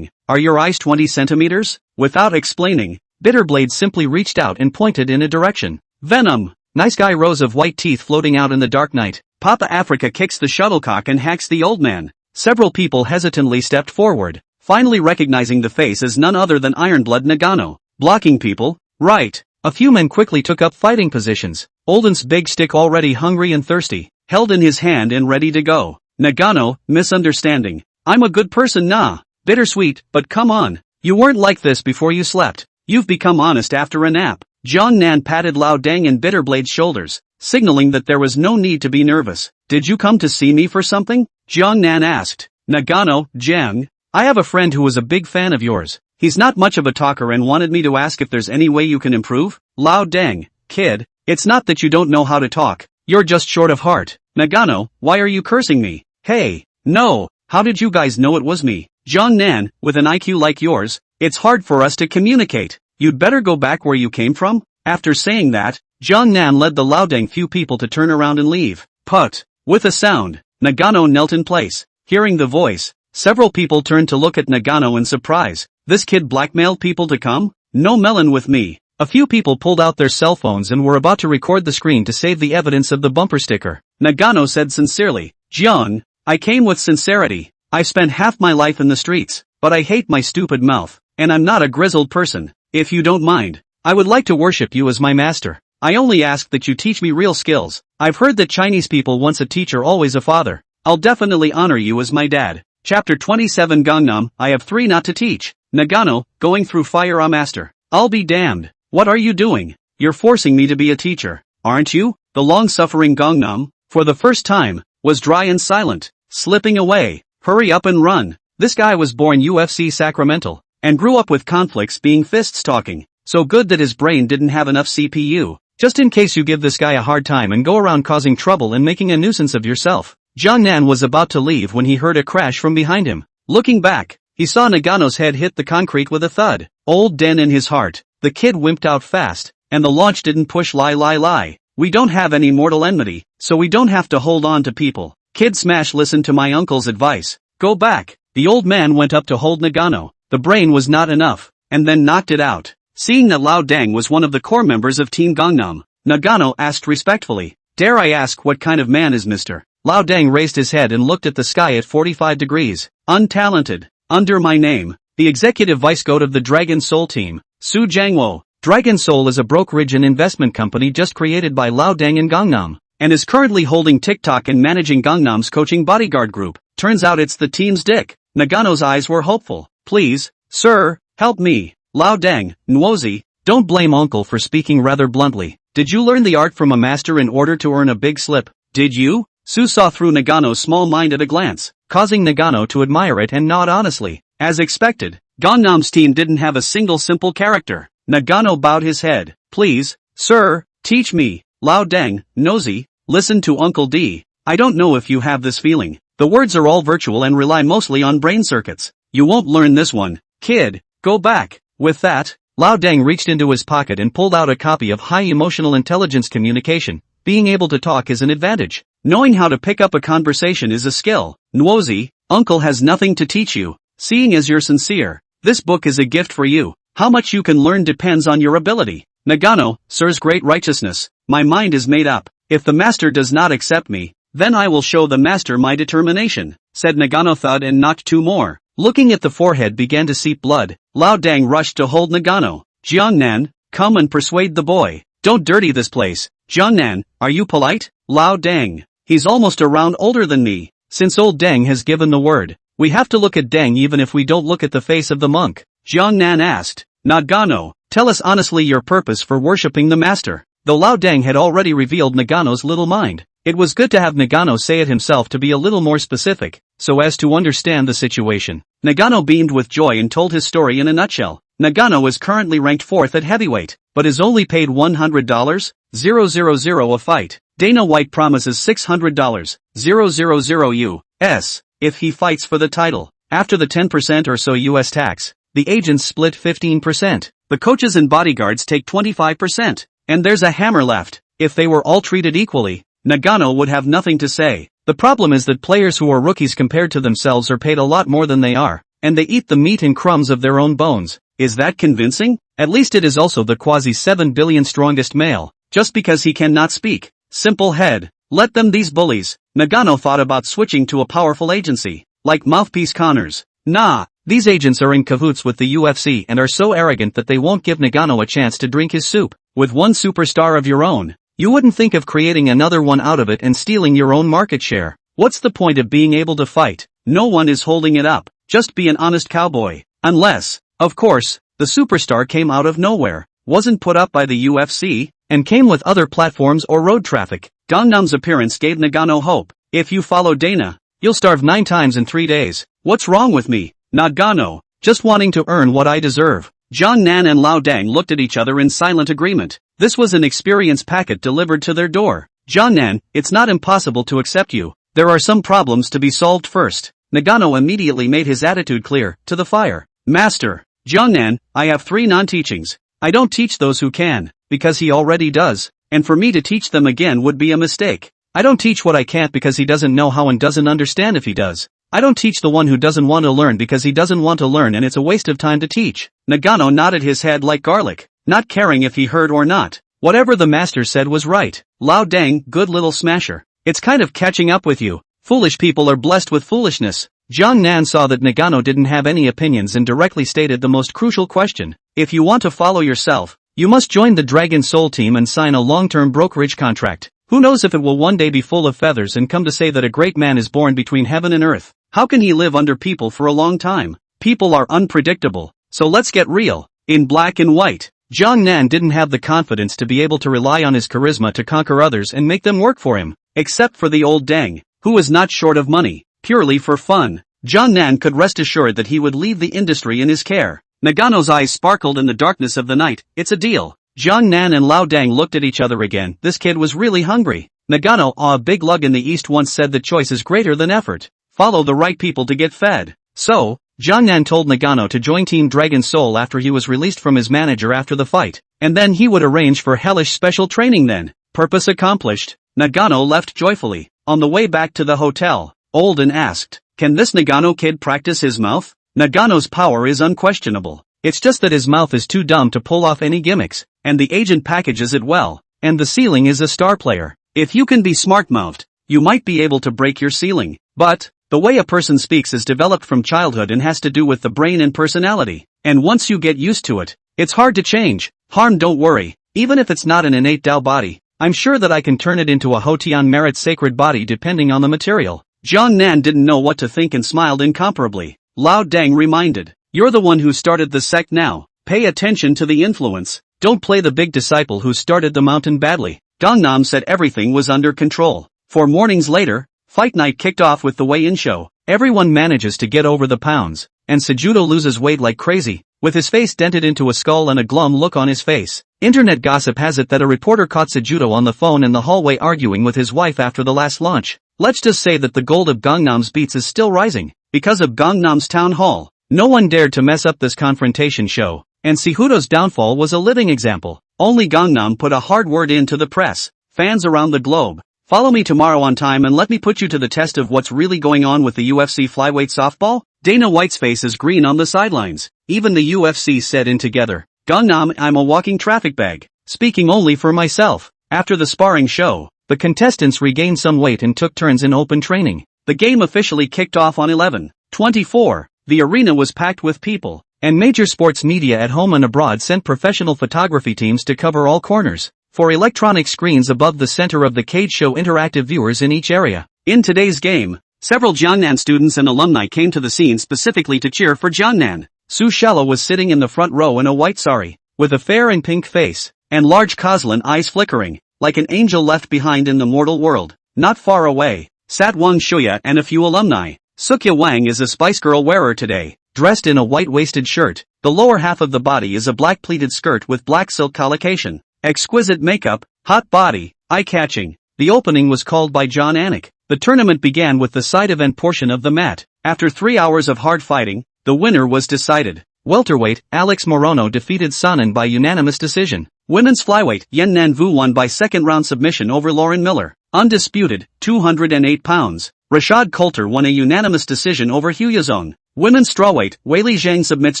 are your eyes 20 centimeters? Without explaining, Bitterblade simply reached out and pointed in a direction. Venom! Nice guy, rows of white teeth floating out in the dark night. Papa Africa kicks the shuttlecock and hacks the old man. Several people hesitantly stepped forward, finally recognizing the face as none other than Ironblood Nagano. Blocking people? Right. A few men quickly took up fighting positions. Olden's big stick, already hungry and thirsty, held in his hand and ready to go. Nagano, misunderstanding. I'm a good person, nah. Bittersweet, but come on. You weren't like this before you slept. You've become honest after a nap. Jiangnan patted Lao Dang and Bitterblade's shoulders, signaling that there was no need to be nervous. Did you come to see me for something? Jiangnan asked. Nagano, Jiang, I have a friend who was a big fan of yours. He's not much of a talker and wanted me to ask if there's any way you can improve. Lao Dang, kid, it's not that you don't know how to talk. You're just short of heart. Nagano, why are you cursing me? Hey, no, how did you guys know it was me? Jiangnan, with an IQ like yours, it's hard for us to communicate. You'd better go back where you came from. After saying that, Jiangnan led the Laodang few people to turn around and leave. Put. With a sound, Nagano knelt in place. Hearing the voice, several people turned to look at Nagano in surprise. This kid blackmailed people to come? No melon with me. A few people pulled out their cell phones and were about to record the screen to save the evidence of the bumper sticker. Nagano said sincerely, Jiang, I came with sincerity. I've spent half my life in the streets, but I hate my stupid mouth, and I'm not a grizzled person. If you don't mind, I would like to worship you as my master. I only ask that you teach me real skills. I've heard that Chinese people once a teacher always a father. I'll definitely honor you as my dad. Chapter 27 Gangnam, I have 3 not to teach. Nagano, going through fire, master. I'll be damned. What are you doing? You're forcing me to be a teacher, aren't you? The long-suffering Gangnam, for the first time, was dry and silent, slipping away. Hurry up and run. This guy was born UFC Sacramento, and grew up with conflicts being fists talking. So good that his brain didn't have enough CPU. Just in case you give this guy a hard time and go around causing trouble and making a nuisance of yourself. Jiangnan was about to leave when he heard a crash from behind him. Looking back, he saw Nagano's head hit the concrete with a thud. Old Den in his heart. The kid wimped out fast, and the launch didn't push. Lie. We don't have any mortal enmity, so we don't have to hold on to people. Kid Smash, listen to my uncle's advice. Go back. The old man went up to hold Nagano. The brain was not enough, and then knocked it out. Seeing that Lao Deng was one of the core members of Team Gangnam, Nagano asked respectfully, "Dare I ask what kind of man is Mr.?" Lao Deng raised his head and looked at the sky at 45 degrees. "Untalented. Under my name, the executive vice goat of the Dragon Soul team, Su Jiangwo." Dragon Soul is a brokerage and investment company just created by Lao Deng in Gangnam, and is currently holding TikTok and managing Gangnam's coaching bodyguard group. Turns out it's the team's dick. Nagano's eyes were hopeful. "Please, sir, help me." Lao Deng, Nwozi, don't blame uncle for speaking rather bluntly. Did you learn the art from a master in order to earn a big slip? Did you? Su saw through Nagano's small mind at a glance, causing Nagano to admire it and nod honestly. As expected, Gangnam's team didn't have a single simple character. Nagano bowed his head. "Please, sir, teach me." Lao Deng, Nosy, listen to Uncle D. I don't know if you have this feeling. The words are all virtual and rely mostly on brain circuits. You won't learn this one, kid. Go back. With that, Lao Deng reached into his pocket and pulled out a copy of High Emotional Intelligence Communication. Being able to talk is an advantage. Knowing how to pick up a conversation is a skill. Nwozi, uncle has nothing to teach you. Seeing as you're sincere, this book is a gift for you. How much you can learn depends on your ability. Nagano, sir's great righteousness. My mind is made up. If the master does not accept me, then I will show the master my determination, said Nagano thud and knocked two more. Looking at the forehead began to seep blood. Lao Deng rushed to hold Nagano. "Jiangnan, come and persuade the boy. Don't dirty this place." "Jiangnan, are you polite?" Lao Deng. "He's almost a round older than me. Since old Deng has given the word, we have to look at Deng even if we don't look at the face of the monk." Jiangnan asked, "Nagano, tell us honestly your purpose for worshipping the master." Though Lao Deng had already revealed Nagano's little mind, it was good to have Nagano say it himself to be a little more specific, so as to understand the situation. Nagano beamed with joy and told his story in a nutshell. Nagano is currently ranked 4th at heavyweight, but is only paid $100,000 a fight. Dana White promises $600,000 US if he fights for the title. After the 10% or so US tax, the agents split 15%. The coaches and bodyguards take 25%. And there's a hammer left. If they were all treated equally, Nagano would have nothing to say. The problem is that players who are rookies compared to themselves are paid a lot more than they are, and they eat the meat and crumbs of their own bones. Is that convincing? At least it is also the quasi 7 billion strongest male, just because he cannot speak. Simple head. Let them these bullies. Nagano thought about switching to a powerful agency, like Mouthpiece Connors. Nah, these agents are in cahoots with the UFC and are so arrogant that they won't give Nagano a chance to drink his soup. With one superstar of your own, you wouldn't think of creating another one out of it and stealing your own market share. What's the point of being able to fight? No one is holding it up. Just be an honest cowboy. Unless, of course, the superstar came out of nowhere, wasn't put up by the UFC, and came with other platforms or road traffic. Gangnam's appearance gave Nagano hope. If you follow Dana, you'll starve 9 times in 3 days. What's wrong with me? Nagano, just wanting to earn what I deserve. Jiangnan and Lao Deng looked at each other in silent agreement. This was an experience packet delivered to their door. Jiangnan, it's not impossible to accept you. There are some problems to be solved first. Nagano immediately made his attitude clear, to the fire. Master, Jiangnan, I have 3 non-teachings. I don't teach those who can, because he already does, and for me to teach them again would be a mistake. I don't teach what I can't because he doesn't know how and doesn't understand if he does. I don't teach the one who doesn't want to learn because he doesn't want to learn and it's a waste of time to teach. Nagano nodded his head like garlic, not caring if he heard or not. Whatever the master said was right. Lao Deng, good little smasher. It's kind of catching up with you. Foolish people are blessed with foolishness. Jiangnan saw that Nagano didn't have any opinions and directly stated the most crucial question. If you want to follow yourself, you must join the Dragon Soul team and sign a long-term brokerage contract. Who knows if it will one day be full of feathers and come to say that a great man is born between heaven and earth. How can he live under people for a long time? People are unpredictable, so let's get real. In black and white, Jiangnan didn't have the confidence to be able to rely on his charisma to conquer others and make them work for him, except for the old Deng, who was not short of money, purely for fun. Jiangnan could rest assured that he would leave the industry in his care. Nagano's eyes sparkled in the darkness of the night. It's a deal. Jiangnan and Lao Deng looked at each other again. This kid was really hungry. Nagano, a big lug in the East, once said that choice is greater than effort. Follow the right people to get fed. So, Jiangnan told Nagano to join Team Dragon Soul after he was released from his manager after the fight, and then he would arrange for hellish special training then. Purpose accomplished. Nagano left joyfully. On the way back to the hotel, Olden asked, can this Nagano kid practice his mouth? Nagano's power is unquestionable. It's just that his mouth is too dumb to pull off any gimmicks, and the agent packages it well, and the ceiling is a star player. If you can be smart-mouthed, you might be able to break your ceiling. But, the way a person speaks is developed from childhood and has to do with the brain and personality. And once you get used to it, it's hard to change. Harm, don't worry. Even if it's not an innate Tao body, I'm sure that I can turn it into a Hotian merit sacred body depending on the material. Jiang Nan didn't know what to think and smiled incomparably. Lao Dang reminded, you're the one who started the sect now. Pay attention to the influence. Don't play the big disciple who started the mountain badly. Gangnam said everything was under control. 4 mornings later, fight night kicked off with the weigh-in show. Everyone manages to get over the pounds, and Sejudo loses weight like crazy, with his face dented into a skull and a glum look on his face. Internet gossip has it that a reporter caught Sejudo on the phone in the hallway arguing with his wife after the last launch. Let's just say that the gold of Gangnam's beats is still rising. Because of Gangnam's town hall, no one dared to mess up this confrontation show, and Sejudo's downfall was a living example. Only Gangnam put a hard word in to the press. Fans around the globe, follow me tomorrow on time and let me put you to the test of what's really going on with the UFC flyweight softball. Dana White's face is green on the sidelines. Even the UFC said in together, Gangnam, I'm a walking traffic bag. Speaking only for myself. After the sparring show, the contestants regained some weight and took turns in open training. The game officially kicked off on 11/24. The arena was packed with people, and major sports media at home and abroad sent professional photography teams to cover all corners. For electronic screens above the center of the cage show interactive viewers in each area. In today's game, several Jiangnan students and alumni came to the scene specifically to cheer for Jiangnan. Su Shala was sitting in the front row in a white sari, with a fair and pink face, and large Koslan eyes flickering, like an angel left behind in the mortal world. Not far away, sat Wang Shuya and a few alumni. Sukya Wang is a Spice Girl wearer today, dressed in a white-waisted shirt. The lower half of the body is a black pleated skirt with black silk collocation. Exquisite makeup, hot body, eye-catching. The opening was called by John Anik. The tournament began with the side event portion of the mat. After 3 hours of hard fighting, the winner was decided. Welterweight, Alex Morono defeated Sanan by unanimous decision. Women's flyweight, Yen Nanvu won by second-round submission over Lauren Miller. Undisputed, 208 pounds. Rashad Coulter won a unanimous decision over Hu Yazong. Women's strawweight, Weili Zhang submits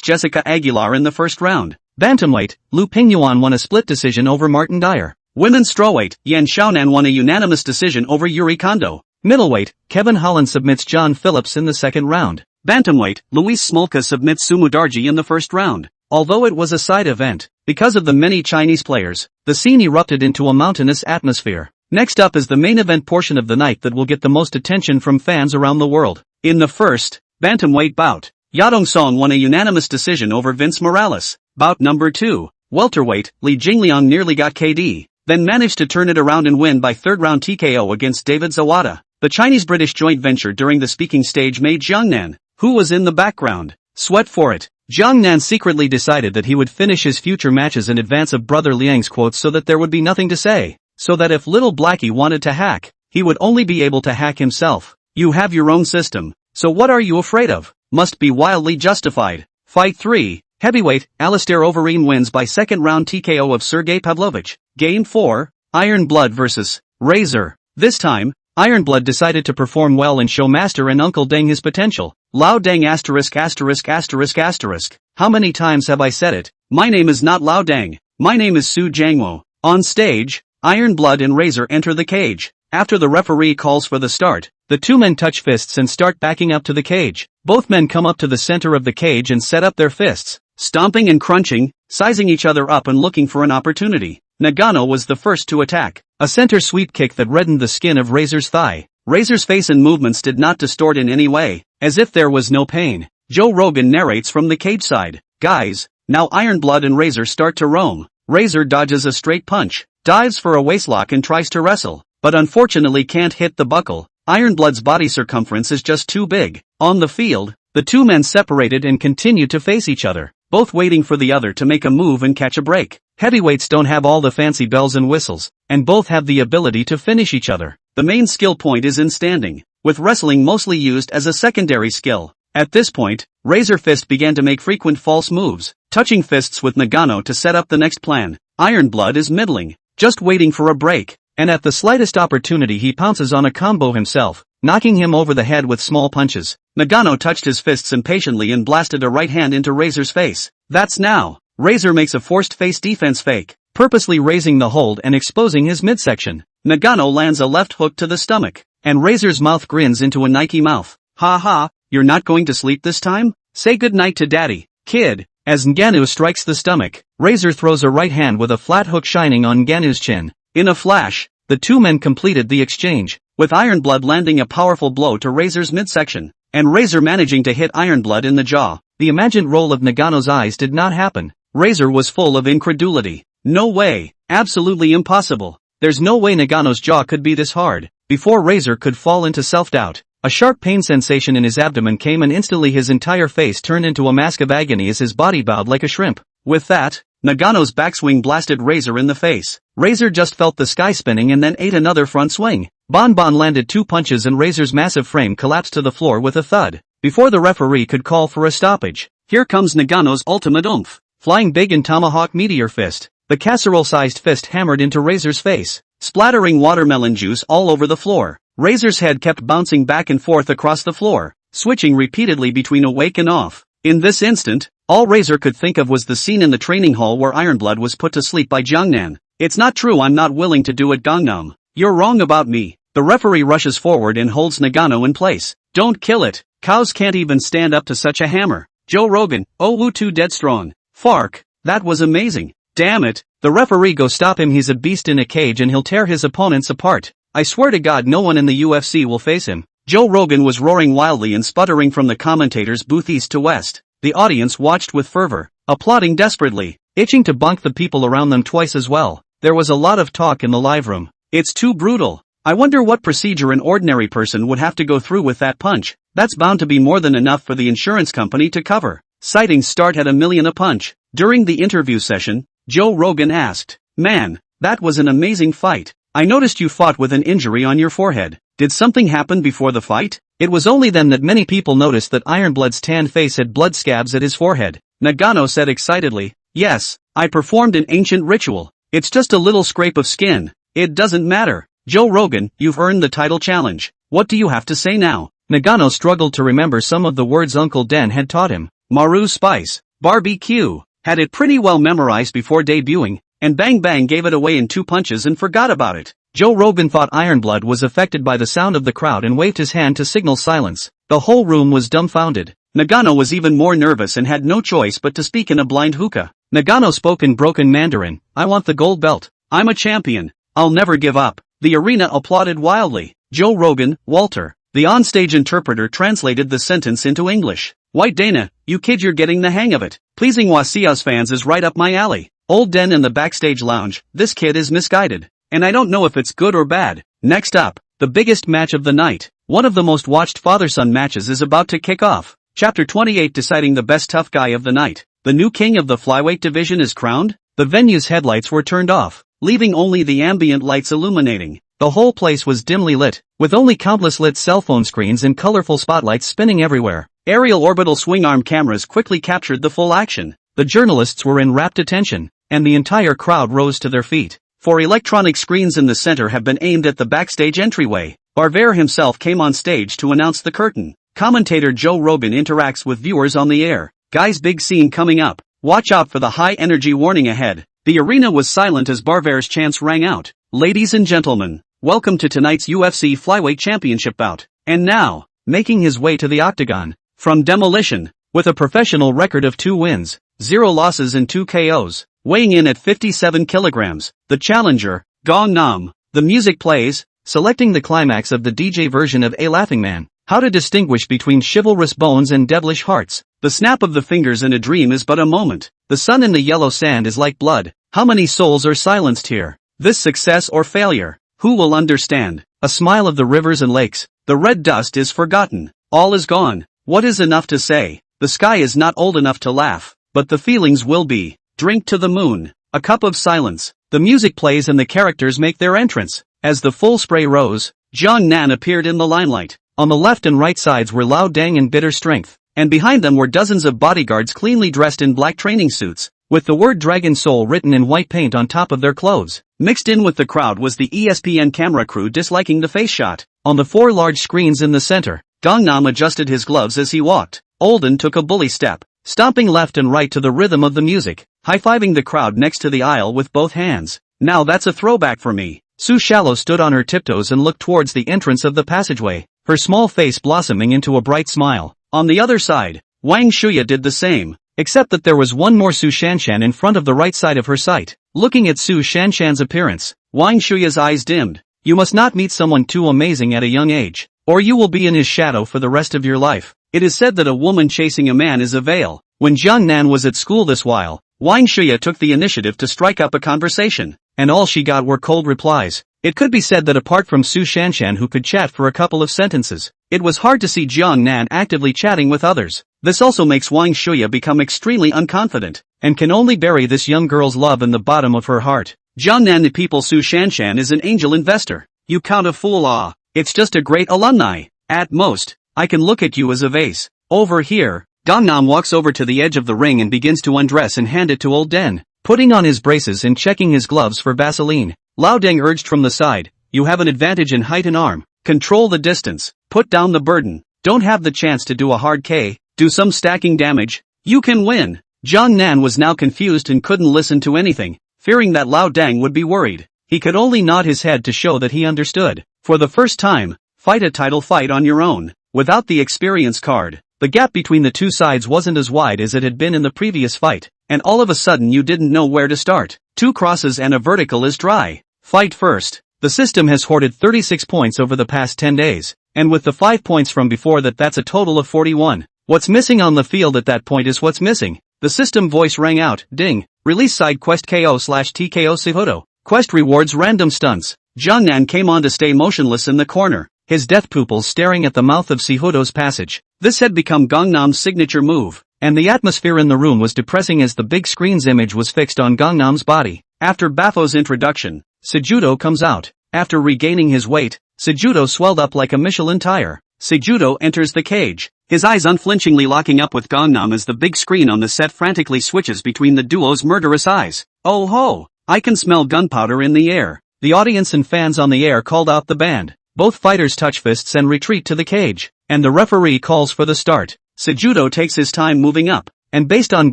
Jessica Aguilar in the first round. Bantamweight, Lu Pingyuan won a split decision over Martin Dyer. Women's strawweight, Yan Xiaonan won a unanimous decision over Yuri Kondo. Middleweight, Kevin Holland submits John Phillips in the second round. Bantamweight, Luis Smolka submits Sumu Darji in the first round. Although it was a side event, because of the many Chinese players, the scene erupted into a mountainous atmosphere. Next up is the main event portion of the night that will get the most attention from fans around the world. In the first, bantamweight bout, Yadong Song won a unanimous decision over Vince Morales. Bout number 2, welterweight, Li Jingliang nearly got KD, then managed to turn it around and win by third-round TKO against David Zawada. The Chinese-British joint venture during the speaking stage made Jiangnan, who was in the background, sweat for it. Jiangnan secretly decided that he would finish his future matches in advance of Brother Liang's quotes so that there would be nothing to say, so that if little Blackie wanted to hack, he would only be able to hack himself. You have your own system, so what are you afraid of? Must be wildly justified. Fight 3. Heavyweight, Alistair Overeem wins by second-round TKO of Sergey Pavlovich. Game 4, Iron Blood vs. Razor. This time, Iron Blood decided to perform well and show Master and Uncle Deng his potential. Lao Deng asterisk asterisk asterisk asterisk. How many times have I said it? My name is not Lao Deng. My name is Su Jiangwo. On stage, Iron Blood and Razor enter the cage. After the referee calls for the start, the two men touch fists and start backing up to the cage. Both men come up to the center of the cage and set up their fists, stomping and crunching, sizing each other up and looking for an opportunity. Nagano was the first to attack. A center sweep kick that reddened the skin of Razor's thigh. Razor's face and movements did not distort in any way, as if there was no pain. Joe Rogan narrates from the cage side. Guys, now Iron Blood and Razor start to roam. Razor dodges a straight punch, dives for a waistlock and tries to wrestle, but unfortunately can't hit the buckle. Iron Blood's body circumference is just too big. On the field, the two men separated and continued to face each other, both waiting for the other to make a move and catch a break. Heavyweights don't have all the fancy bells and whistles, and both have the ability to finish each other. The main skill point is in standing, with wrestling mostly used as a secondary skill. At this point, Razor Fist began to make frequent false moves, touching fists with Nagano to set up the next plan. Iron Blood is middling, just waiting for a break. and at the slightest opportunity he pounces on a combo himself, knocking him over the head with small punches. Nagano touched his fists impatiently and blasted a right hand into Razor's face. That's now. Razor makes a forced face defense fake, purposely raising the hold and exposing his midsection. Nagano lands a left hook to the stomach, and Razor's mouth grins into a Nike mouth. Ha ha, you're not going to sleep this time? Say goodnight to daddy, kid. As Nagano strikes the stomach, Razor throws a right hand with a flat hook shining on Nagano's chin. In a flash, the two men completed the exchange, with Ironblood landing a powerful blow to Razor's midsection, and Razor managing to hit Ironblood in the jaw. The imagined roll of Nagano's eyes did not happen. Razor was full of incredulity. No way, absolutely impossible. There's no way Nagano's jaw could be this hard. Before Razor could fall into self-doubt, a sharp pain sensation in his abdomen came and instantly his entire face turned into a mask of agony as his body bowed like a shrimp. With that, Nagano's backswing blasted Razor in the face. Razor just felt the sky spinning and then ate another front swing. Bonbon landed 2 punches and Razor's massive frame collapsed to the floor with a thud. Before the referee could call for a stoppage, here comes Nagano's ultimate oomph. Flying big in tomahawk meteor fist. The casserole-sized fist hammered into Razor's face, splattering watermelon juice all over the floor. Razor's head kept bouncing back and forth across the floor, switching repeatedly between awake and off. In this instant, all Razor could think of was the scene in the training hall where Ironblood was put to sleep by Jungnan. It's not true, I'm not willing to do it, Gangnam. You're wrong about me. The referee rushes forward and holds Nagano in place. Don't kill it. Cows can't even stand up to such a hammer. Joe Rogan, oh woo too dead strong. Fark, that was amazing. Damn it. The referee go stop him, he's a beast in a cage and he'll tear his opponents apart. I swear to God no one in the UFC will face him. Joe Rogan was roaring wildly and sputtering from the commentator's booth east to west. The audience watched with fervor, applauding desperately, itching to bonk the people around them twice as well. There was a lot of talk in the live room. It's too brutal. I wonder what procedure an ordinary person would have to go through with that punch. That's bound to be more than enough for the insurance company to cover. Sightings start at $1 million a punch. During the interview session, Joe Rogan asked, "Man, that was an amazing fight. I noticed you fought with an injury on your forehead. Did something happen before the fight?" It was only then that many people noticed that Ironblood's tanned face had blood scabs at his forehead. Nagano said excitedly, "Yes, I performed an ancient ritual. It's just a little scrape of skin. It doesn't matter." Joe Rogan, you've earned the title challenge. What do you have to say now? Nagano struggled to remember some of the words Uncle Den had taught him. Maru Spice, barbecue, had it pretty well memorized before debuting, and Bang Bang gave it away in 2 punches and forgot about it. Joe Rogan thought Ironblood was affected by the sound of the crowd and waved his hand to signal silence. The whole room was dumbfounded. Nagano was even more nervous and had no choice but to speak in a blind hookah. Nagano spoke in broken Mandarin, "I want the gold belt. I'm a champion. I'll never give up." The arena applauded wildly. Joe Rogan, Walter, the onstage interpreter, translated the sentence into English. "White Dana, you kid, you're getting the hang of it. Pleasing Wasia's fans is right up my alley." Old Den in the backstage lounge, "This kid is misguided. And I don't know if it's good or bad." Next up, the biggest match of the night. One of the most watched father-son matches is about to kick off. Chapter 28, deciding the best tough guy of the night. The new king of the flyweight division is crowned? The venue's headlights were turned off, leaving only the ambient lights illuminating. The whole place was dimly lit, with only countless lit cell phone screens and colorful spotlights spinning everywhere. Aerial orbital swing-arm cameras quickly captured the full action. The journalists were in rapt attention, and the entire crowd rose to their feet. 4 electronic screens in the center have been aimed at the backstage entryway. Barber himself came on stage to announce the curtain. Commentator Joe Rogan interacts with viewers on the air. "Guys, big scene coming up. Watch out for the high-energy warning ahead." The arena was silent as Barber's chants rang out. "Ladies and gentlemen, welcome to tonight's UFC Flyweight Championship bout. And now, making his way to the octagon, from Demolition, with a professional record of 2 wins, 0 losses and 2 KOs, weighing in at 57 kilograms, the challenger, Gong Nam." The music plays, selecting the climax of the DJ version of A Laughing Man. How to distinguish between chivalrous bones and devilish hearts. The snap of the fingers in a dream is but a moment. The sun in the yellow sand is like blood. How many souls are silenced here? This success or failure? Who will understand? A smile of the rivers and lakes. The red dust is forgotten. All is gone. What is enough to say? The sky is not old enough to laugh, but the feelings will be. Drink to the moon. A cup of silence. The music plays and the characters make their entrance. As the full spray rose, Jiang Nan appeared in the limelight. On the left and right sides were Lao Dang and Bitter Strength, and behind them were dozens of bodyguards cleanly dressed in black training suits. with the word Dragon Soul written in white paint on top of their clothes. Mixed in with the crowd was the ESPN camera crew disliking the face shot. On the 4 large screens in the center, Gangnam adjusted his gloves as he walked. Olden took a bully step, stomping left and right to the rhythm of the music, high-fiving the crowd next to the aisle with both hands. Now that's a throwback for me. Su Shallow stood on her tiptoes and looked towards the entrance of the passageway, her small face blossoming into a bright smile. On the other side, Wang Shuya did the same, except that there was one more Su Shanshan in front of the right side of her sight. Looking at Su Shanshan's appearance, Wang Shuya's eyes dimmed. You must not meet someone too amazing at a young age, or you will be in his shadow for the rest of your life. It is said that a woman chasing a man is a veil. When Jiangnan was at school this while, Wang Shuya took the initiative to strike up a conversation, and all she got were cold replies. It could be said that apart from Su Shanshan who could chat for a couple of sentences, it was hard to see Jiangnan actively chatting with others. This also makes Wang Shuya become extremely unconfident, and can only bury this young girl's love in the bottom of her heart. Jiangnan the people Su Shanshan is an angel investor. You count a fool it's just a great alumni. At most, I can look at you as a vase. Over here, Gangnam walks over to the edge of the ring and begins to undress and hand it to Old Den, putting on his braces and checking his gloves for Vaseline. Lao Deng urged from the side, you have an advantage in height and arm. Control the distance, put down the burden, don't have the chance to do a hard K, do some stacking damage, you can win. Jiang Nan was now confused and couldn't listen to anything, fearing that Lao Deng would be worried. He could only nod his head to show that he understood. For the first time, fight a title fight on your own, without the experience card. The gap between the two sides wasn't as wide as it had been in the previous fight, and all of a sudden you didn't know where to start. 2 crosses and a vertical is dry. Fight first. The system has hoarded 36 points over the past 10 days, and with the 5 points from before that's a total of 41. What's missing on the field at that point is what's missing. The system voice rang out, ding, release side quest KO/TKO Sihoto. Quest rewards random stunts. Jiangnan came on to stay motionless in the corner, his death pupils staring at the mouth of Sihoto's passage. This had become Gangnam's signature move, and the atmosphere in the room was depressing as the big screen's image was fixed on Gangnam's body. After Bafo's introduction, Sejudo comes out. After regaining his weight, Sejudo swelled up like a Michelin tire. Sejudo enters the cage, his eyes unflinchingly locking up with Gangnam as the big screen on the set frantically switches between the duo's murderous eyes. Oh ho! I can smell gunpowder in the air. The audience and fans on the air called out the band. Both fighters touch fists and retreat to the cage, and the referee calls for the start. Sejudo takes his time moving up, and based on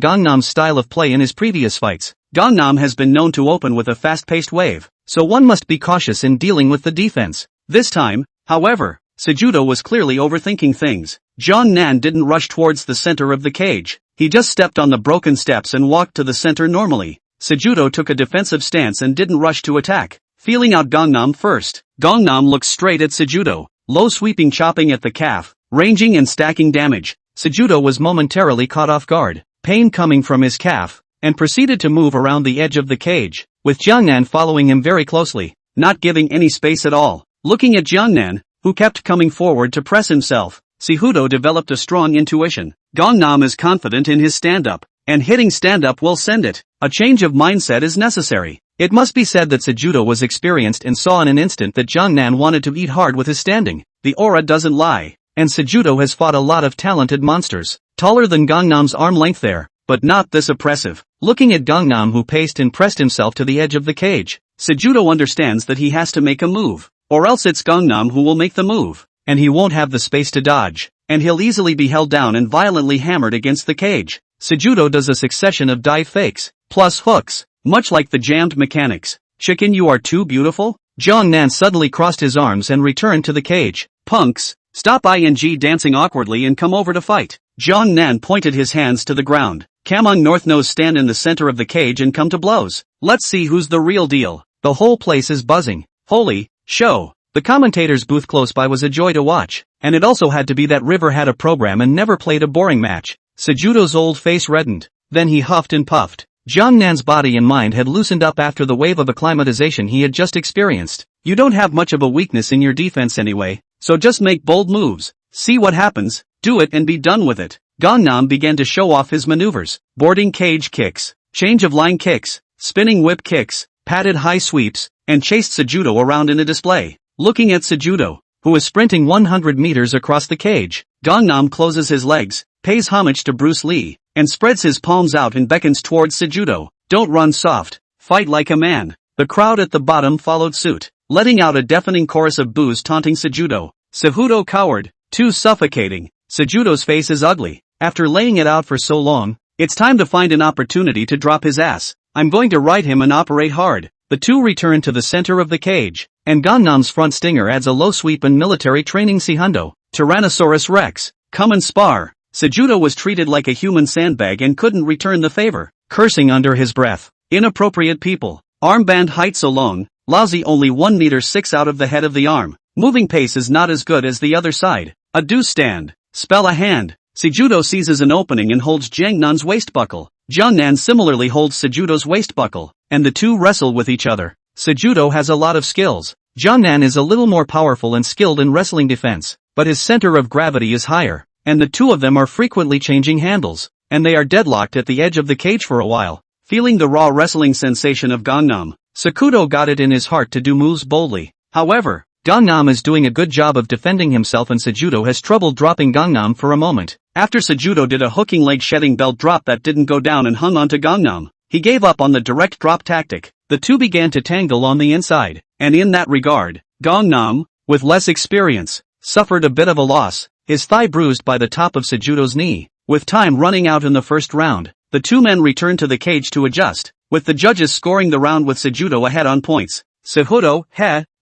Gangnam's style of play in his previous fights, Gangnam has been known to open with a fast-paced wave, so one must be cautious in dealing with the defense. This time, however, Sejudo was clearly overthinking things. Jiang Nan didn't rush towards the center of the cage, he just stepped on the broken steps and walked to the center normally. Sejudo took a defensive stance and didn't rush to attack, feeling out Gangnam first. Gangnam looked straight at Sejudo, low sweeping chopping at the calf, ranging and stacking damage. Sejudo was momentarily caught off guard, pain coming from his calf, and proceeded to move around the edge of the cage, with Jiangnan following him very closely, not giving any space at all. Looking at Jiangnan, who kept coming forward to press himself, Sihudo developed a strong intuition. Gangnam is confident in his stand-up, and hitting stand-up will send it. A change of mindset is necessary. It must be said that Sejudo was experienced and saw in an instant that Jiangnan wanted to eat hard with his standing. The aura doesn't lie, and Sejudo has fought a lot of talented monsters, taller than Gangnam's arm length there, but not this oppressive. Looking at Gangnam who paced and pressed himself to the edge of the cage, Sejudo understands that he has to make a move, or else it's Gangnam who will make the move, and he won't have the space to dodge, and he'll easily be held down and violently hammered against the cage. Sejudo does a succession of dive fakes, plus hooks, much like the jammed mechanics. Chicken, you are too beautiful? Jiang Nan suddenly crossed his arms and returned to the cage. Punks, stop ing dancing awkwardly and come over to fight. Jiang Nan pointed his hands to the ground. Kamong North Nose, stand in the center of the cage and come to blows. Let's see who's the real deal. The whole place is buzzing. Holy show. The commentator's booth close by was a joy to watch, and it also had to be that River had a program and never played a boring match. Sejudo's old face reddened. Then he huffed and puffed. Jiang Nan's body and mind had loosened up after the wave of acclimatization he had just experienced. You don't have much of a weakness in your defense anyway, so just make bold moves. See what happens, do it and be done with it. Gangnam began to show off his maneuvers. Boarding cage kicks, change of line kicks, spinning whip kicks, padded high sweeps, and chased Sejudo around in a display. Looking at Sejudo, who was sprinting 100 meters across the cage, Gangnam closes his legs, pays homage to Bruce Lee, and spreads his palms out and beckons towards Sejudo. Don't run soft, fight like a man. The crowd at the bottom followed suit, letting out a deafening chorus of boos taunting Sejudo. Sejudo coward, too suffocating. Sejudo's face is ugly. After laying it out for so long, it's time to find an opportunity to drop his ass. I'm going to ride him and operate hard. The two return to the center of the cage, and Gangnam's front stinger adds a low sweep and military training Sihundo. Tyrannosaurus Rex, come and spar. Sejudo was treated like a human sandbag and couldn't return the favor, cursing under his breath. Inappropriate people. Armband height so long, lousy, only 1 meter 6 out of the head of the arm. Moving pace is not as good as the other side. A do stand. Spell a hand. Sejudo seizes an opening and holds Jiangnan's waist buckle. Jiangnan similarly holds Sejudo's waist buckle, and the two wrestle with each other. Sejudo has a lot of skills. Jiangnan is a little more powerful and skilled in wrestling defense, but his center of gravity is higher, and the two of them are frequently changing handles, and they are deadlocked at the edge of the cage for a while. Feeling the raw wrestling sensation of Gangnam, Sejudo got it in his heart to do moves boldly. However, Gangnam is doing a good job of defending himself and Sejudo has trouble dropping Gangnam for a moment. After Sejudo did a hooking leg shedding belt drop that didn't go down and hung onto Gangnam, he gave up on the direct drop tactic. The two began to tangle on the inside, and in that regard, Gangnam, with less experience, suffered a bit of a loss, his thigh bruised by the top of Sejudo's knee. With time running out in the first round, the two men returned to the cage to adjust, with the judges scoring the round with Sejudo ahead on points. Sejudo,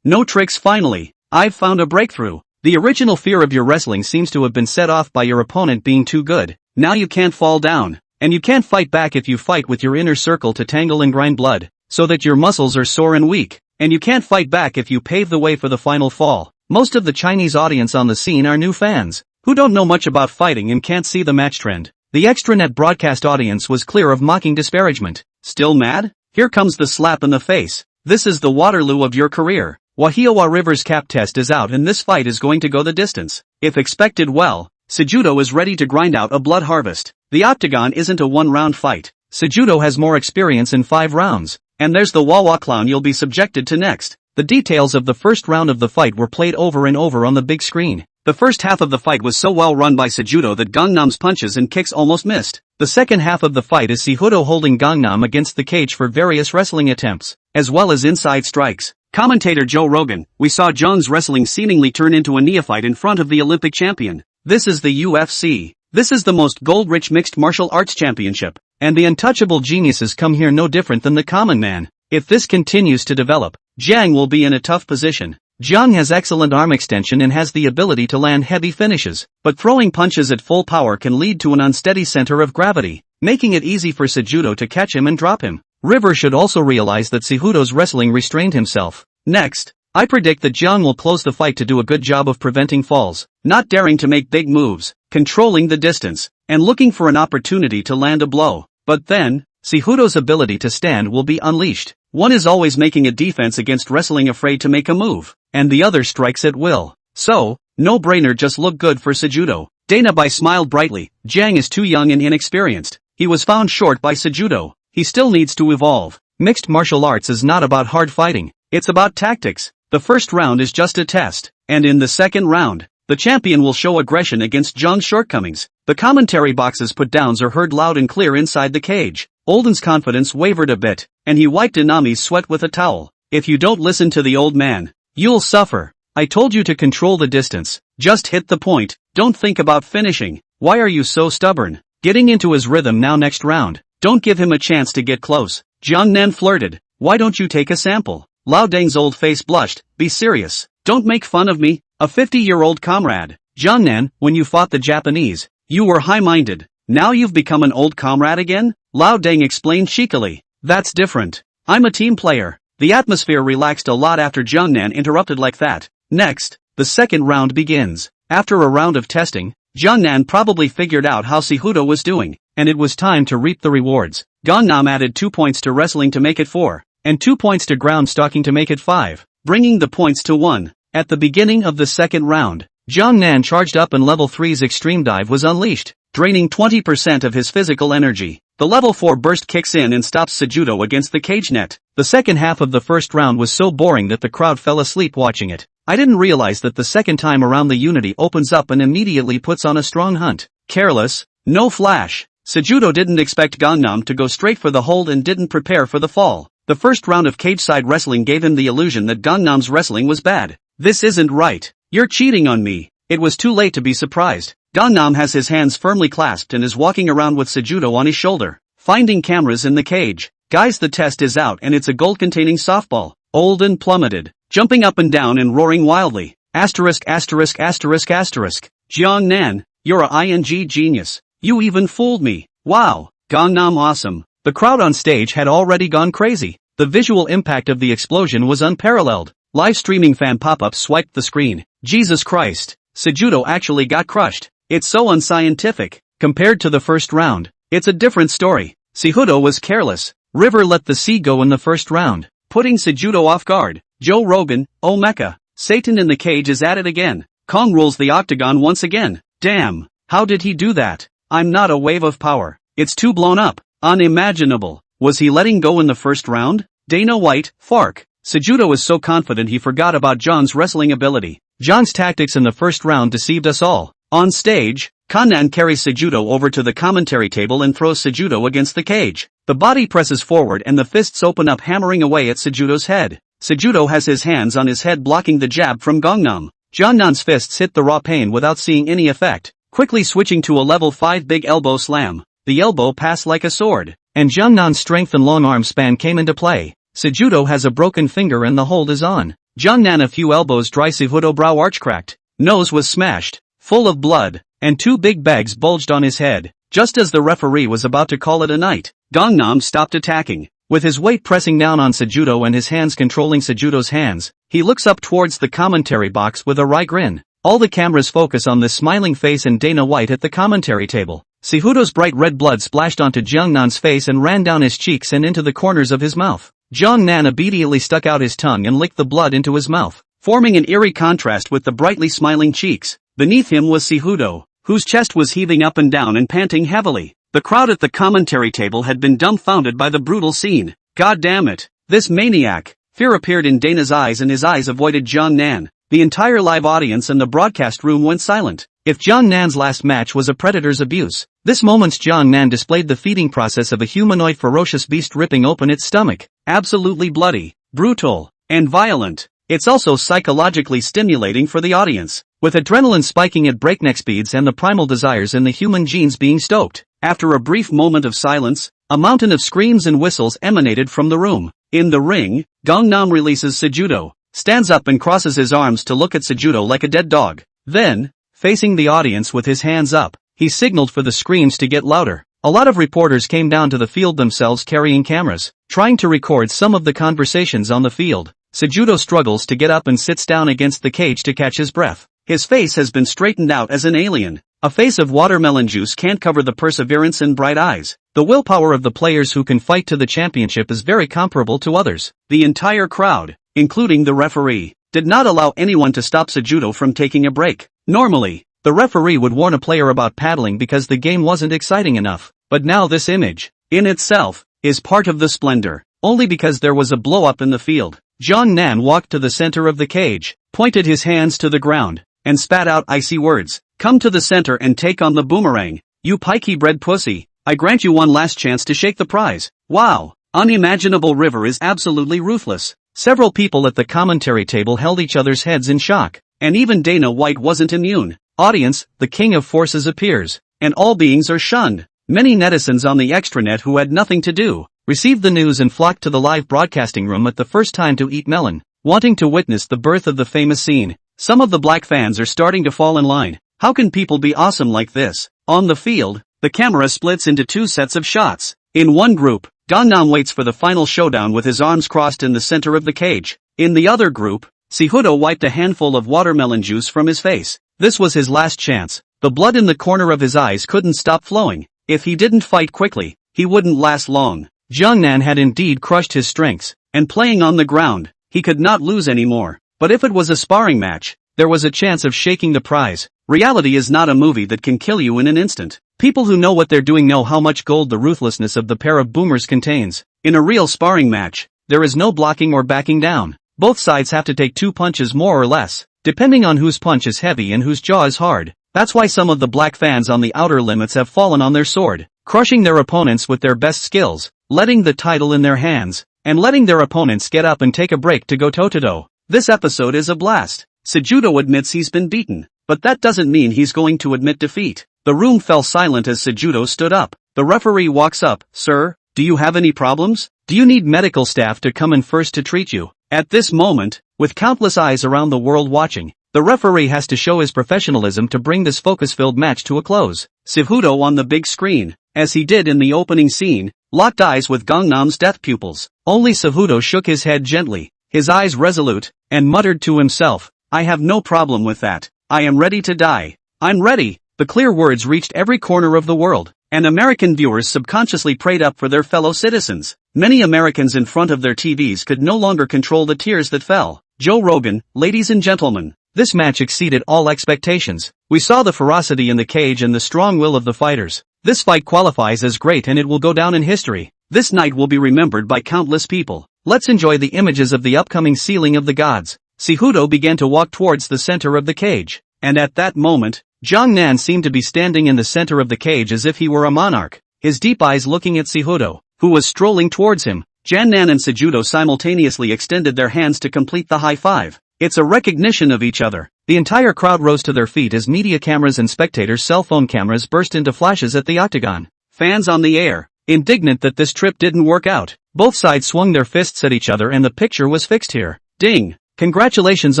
no tricks finally, I've found a breakthrough. The original fear of your wrestling seems to have been set off by your opponent being too good. Now you can't fall down, and you can't fight back if you fight with your inner circle to tangle and grind blood, so that your muscles are sore and weak, and you can't fight back if you pave the way for the final fall. Most of the Chinese audience on the scene are new fans, who don't know much about fighting and can't see the match trend. The extranet broadcast audience was clear of mocking disparagement. Still mad? Here comes the slap in the face. This is the Waterloo of your career. Wahiowa River's cap test is out and this fight is going to go the distance. If expected well, Sejudo is ready to grind out a blood harvest. The octagon isn't a one-round fight. Sejudo has more experience in 5 rounds. And there's the Wawa clown you'll be subjected to next. The details of the first round of the fight were played over and over on the big screen. The first half of the fight was so well run by Sejudo that Gangnam's punches and kicks almost missed. The second half of the fight is Sejudo holding Gangnam against the cage for various wrestling attempts, as well as inside strikes. Commentator Joe Rogan, we saw Jung's wrestling seemingly turn into a neophyte in front of the Olympic champion. This is the UFC. This is the most gold-rich mixed martial arts championship. And the untouchable geniuses come here no different than the common man. If this continues to develop, Jiang will be in a tough position. Jiang has excellent arm extension and has the ability to land heavy finishes, but throwing punches at full power can lead to an unsteady center of gravity, making it easy for Sejudo to catch him and drop him. River should also realize that Sejudo's wrestling restrained himself. Next, I predict that Jiang will close the fight to do a good job of preventing falls, not daring to make big moves, controlling the distance, and looking for an opportunity to land a blow. But then, Sejudo's ability to stand will be unleashed. One is always making a defense against wrestling afraid to make a move, and the other strikes at will. So, no-brainer, just look good for Sejudo. Dana Bai smiled brightly. Jiang is too young and inexperienced. He was found short by Sejudo. He still needs to evolve. Mixed martial arts is not about hard fighting. It's about tactics. The first round is just a test, and in the second round, the champion will show aggression against Jiang's shortcomings. The commentary box's put-downs are heard loud and clear inside the cage. Olden's confidence wavered a bit, and he wiped Inami's sweat with a towel. If you don't listen to the old man, you'll suffer. I told you to control the distance. Just hit the point. Don't think about finishing. Why are you so stubborn? Getting into his rhythm now. Next round. Don't give him a chance to get close. Jiang Nan flirted. Why don't you take a sample? Lao Deng's old face blushed. Be serious. Don't make fun of me, a 50-year-old comrade. Jiang Nan, when you fought the Japanese, you were high-minded. Now you've become an old comrade again? Lao Deng explained cheekily. That's different. I'm a team player. The atmosphere relaxed a lot after Jiang Nan interrupted like that. Next, the second round begins. After a round of testing, Jiang Nan probably figured out how Sejudo was doing, and it was time to reap the rewards. Gangnam added 2 points to wrestling to make it 4, and 2 points to ground stalking to make it 5, bringing the points to 1. At the beginning of the second round, Jiang Nan charged up and level 3's extreme dive was unleashed, draining 20% of his physical energy. The level 4 burst kicks in and stops Sejudo against the cage net. The second half of the first round was so boring that the crowd fell asleep watching it. I didn't realize that the second time around the Unity opens up and immediately puts on a strong hunt. Careless, no flash. Sejudo didn't expect Gangnam to go straight for the hold and didn't prepare for the fall. The first round of cage-side wrestling gave him the illusion that Gangnam's wrestling was bad. This isn't right. You're cheating on me. It was too late to be surprised. Gangnam has his hands firmly clasped and is walking around with Sejudo on his shoulder, finding cameras in the cage. Guys, the test is out and it's a gold-containing softball. Old and plummeted, jumping up and down and roaring wildly. Asterisk asterisk asterisk asterisk. Jiang Nan, you're a ing genius. You even fooled me. Wow. Gangnam awesome. The crowd on stage had already gone crazy. The visual impact of the explosion was unparalleled. Live streaming fan pop-ups swiped the screen. Jesus Christ. Sejudo actually got crushed. It's so unscientific. Compared to the first round, it's a different story. Sejudo was careless. River let the sea go in the first round, putting Sejudo off guard. Joe Rogan, oh Mecca. Satan in the cage is at it again. Kong rules the octagon once again. Damn. How did he do that? I'm not a wave of power. It's too blown up. Unimaginable. Was he letting go in the first round? Dana White, Fark. Sejudo is so confident he forgot about John's wrestling ability. John's tactics in the first round deceived us all. On stage, Kannan carries Sejudo over to the commentary table and throws Sejudo against the cage. The body presses forward and the fists open up, hammering away at Sejudo's head. Sejudo has his hands on his head, blocking the jab from Gangnam. Gangnam's fists hit the raw pain without seeing any effect, quickly switching to a level 5 big elbow slam. The elbow passed like a sword, and Gangnam's strength and long arm span came into play. Sejudo has a broken finger and the hold is on. Gangnam a few elbows dry. Sejudo brow arch cracked, nose was smashed, full of blood, and 2 big bags bulged on his head. Just as the referee was about to call it a night, Gangnam stopped attacking. With his weight pressing down on Sejudo and his hands controlling Sejudo's hands, he looks up towards the commentary box with a wry grin. All the cameras focus on this smiling face and Dana White at the commentary table. Sejudo's bright red blood splashed onto Gangnam's face and ran down his cheeks and into the corners of his mouth. Gangnam immediately stuck out his tongue and licked the blood into his mouth, forming an eerie contrast with the brightly smiling cheeks. Beneath him was Sejudo, whose chest was heaving up and down and panting heavily. The crowd at the commentary table had been dumbfounded by the brutal scene. God damn it, this maniac! Fear appeared in Dana's eyes and his eyes avoided Gangnam. The entire live audience and the broadcast room went silent. If Gangnam's last match was a predator's abuse, this moment's Gangnam displayed the feeding process of a humanoid ferocious beast ripping open its stomach. Absolutely bloody, brutal, and violent. It's also psychologically stimulating for the audience, with adrenaline spiking at breakneck speeds and the primal desires in the human genes being stoked. After a brief moment of silence, a mountain of screams and whistles emanated from the room. In the ring, Gangnam releases Sejudo, stands up and crosses his arms to look at Sejudo like a dead dog. Then, facing the audience with his hands up, he signaled for the screams to get louder. A lot of reporters came down to the field themselves carrying cameras, trying to record some of the conversations on the field. Sejudo struggles to get up and sits down against the cage to catch his breath. His face has been straightened out as an alien. A face of watermelon juice can't cover the perseverance and bright eyes. The willpower of the players who can fight to the championship is very comparable to others. The entire crowd, including the referee, did not allow anyone to stop Sejudo from taking a break. Normally, the referee would warn a player about paddling because the game wasn't exciting enough. But now this image, in itself, is part of the splendor. Only because there was a blow-up in the field. Gangnam walked to the center of the cage, pointed his hands to the ground, and spat out icy words. Come to the center and take on the boomerang. You pikey-bred pussy, I grant you one last chance to shake the prize. Wow, unimaginable. River is absolutely ruthless. Several people at the commentary table held each other's heads in shock, and even Dana White wasn't immune. Audience, the king of forces appears, and all beings are shunned. Many netizens on the extranet who had nothing to do, received the news and flocked to the live broadcasting room at the first time to eat melon, wanting to witness the birth of the famous scene. Some of the black fans are starting to fall in line. How can people be awesome like this? On the field, the camera splits into 2 sets of shots. In one group, Gangnam waits for the final showdown with his arms crossed in the center of the cage. In the other group, Sejudo wiped a handful of watermelon juice from his face. This was his last chance. The blood in the corner of his eyes couldn't stop flowing. If he didn't fight quickly, he wouldn't last long. Gangnam had indeed crushed his strengths, and playing on the ground, he could not lose anymore. But if it was a sparring match, there was a chance of shaking the prize. Reality is not a movie that can kill you in an instant. People who know what they're doing know how much gold the ruthlessness of the pair of boomers contains. In a real sparring match, there is no blocking or backing down. Both sides have to take 2 punches more or less, depending on whose punch is heavy and whose jaw is hard. That's why some of the black fans on the outer limits have fallen on their sword. crushing their opponents with their best skills, letting the title in their hands, and letting their opponents get up and take a break to go toe-to-toe. This episode is a blast. Sejudo admits he's been beaten, but that doesn't mean he's going to admit defeat. The room fell silent as Sejudo stood up. The referee walks up. Sir, do you have any problems? Do you need medical staff to come in first to treat you? At this moment, with countless eyes around the world watching, the referee has to show his professionalism to bring this focus-filled match to a close. Sejudo on the big screen, as he did in the opening scene, locked eyes with Gangnam's death pupils. Only Sejudo shook his head gently, his eyes resolute, and muttered to himself, I have no problem with that. I am ready to die. I'm ready. The clear words reached every corner of the world, and American viewers subconsciously prayed up for their fellow citizens. Many Americans in front of their TVs could no longer control the tears that fell. Joe Rogan, ladies and gentlemen, this match exceeded all expectations. We saw the ferocity in the cage and the strong will of the fighters. This fight qualifies as great and it will go down in history. This night will be remembered by countless people. Let's enjoy the images of the upcoming Sealing of the Gods. Sejudo began to walk towards the center of the cage, and at that moment, Jongnan seemed to be standing in the center of the cage as if he were a monarch, his deep eyes looking at Sejudo, who was strolling towards him. Jongnan and Sejudo simultaneously extended their hands to complete the high five. It's a recognition of each other. The entire crowd rose to their feet as media cameras and spectators' cell phone cameras burst into flashes at the octagon. Fans on the air, indignant that this trip didn't work out. Both sides swung their fists at each other and the picture was fixed here. Ding! Congratulations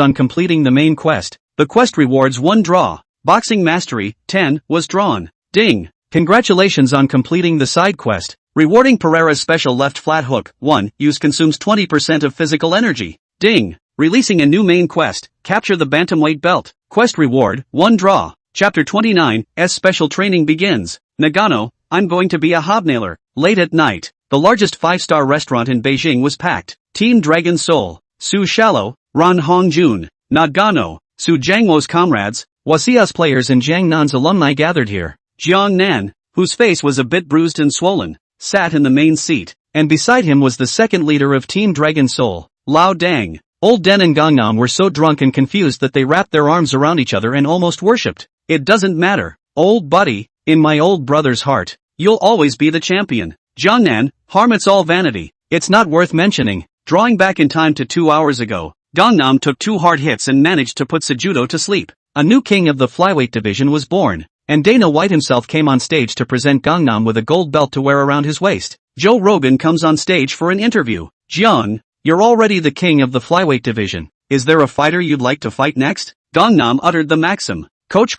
on completing the main quest. The quest rewards 1 draw. Boxing Mastery, 10, was drawn. Ding! Congratulations on completing the side quest. Rewarding Pereira's special left flat hook, 1, use consumes 20% of physical energy. Ding! Releasing a new main quest, capture the bantamweight belt. Quest reward, 1 draw. Chapter 29, S special training begins. Nagano, I'm going to be a hobnailer. Late at night, the largest 5-star restaurant in Beijing was packed. Team Dragon Soul, Su Shallow, Ran Hongjun, Nagano, Su Jiangwo's comrades, Wasia's players and Jiang Nan's alumni gathered here. Jiang Nan, whose face was a bit bruised and swollen, sat in the main seat, and beside him was the second leader of Team Dragon Soul, Lao Dang. Old Den and Gangnam were so drunk and confused that they wrapped their arms around each other and almost worshipped. It doesn't matter, old buddy, in my old brother's heart, you'll always be the champion. Jiangnan, harm it's all vanity, it's not worth mentioning. Drawing back in time to 2 hours ago, Gangnam took 2 hard hits and managed to put Sejudo to sleep. A new king of the flyweight division was born, and Dana White himself came on stage to present Gangnam with a gold belt to wear around his waist. Joe Rogan comes on stage for an interview. Jiang, you're already the king of the flyweight division. Is there a fighter you'd like to fight next? Gangnam uttered the maxim. Coach.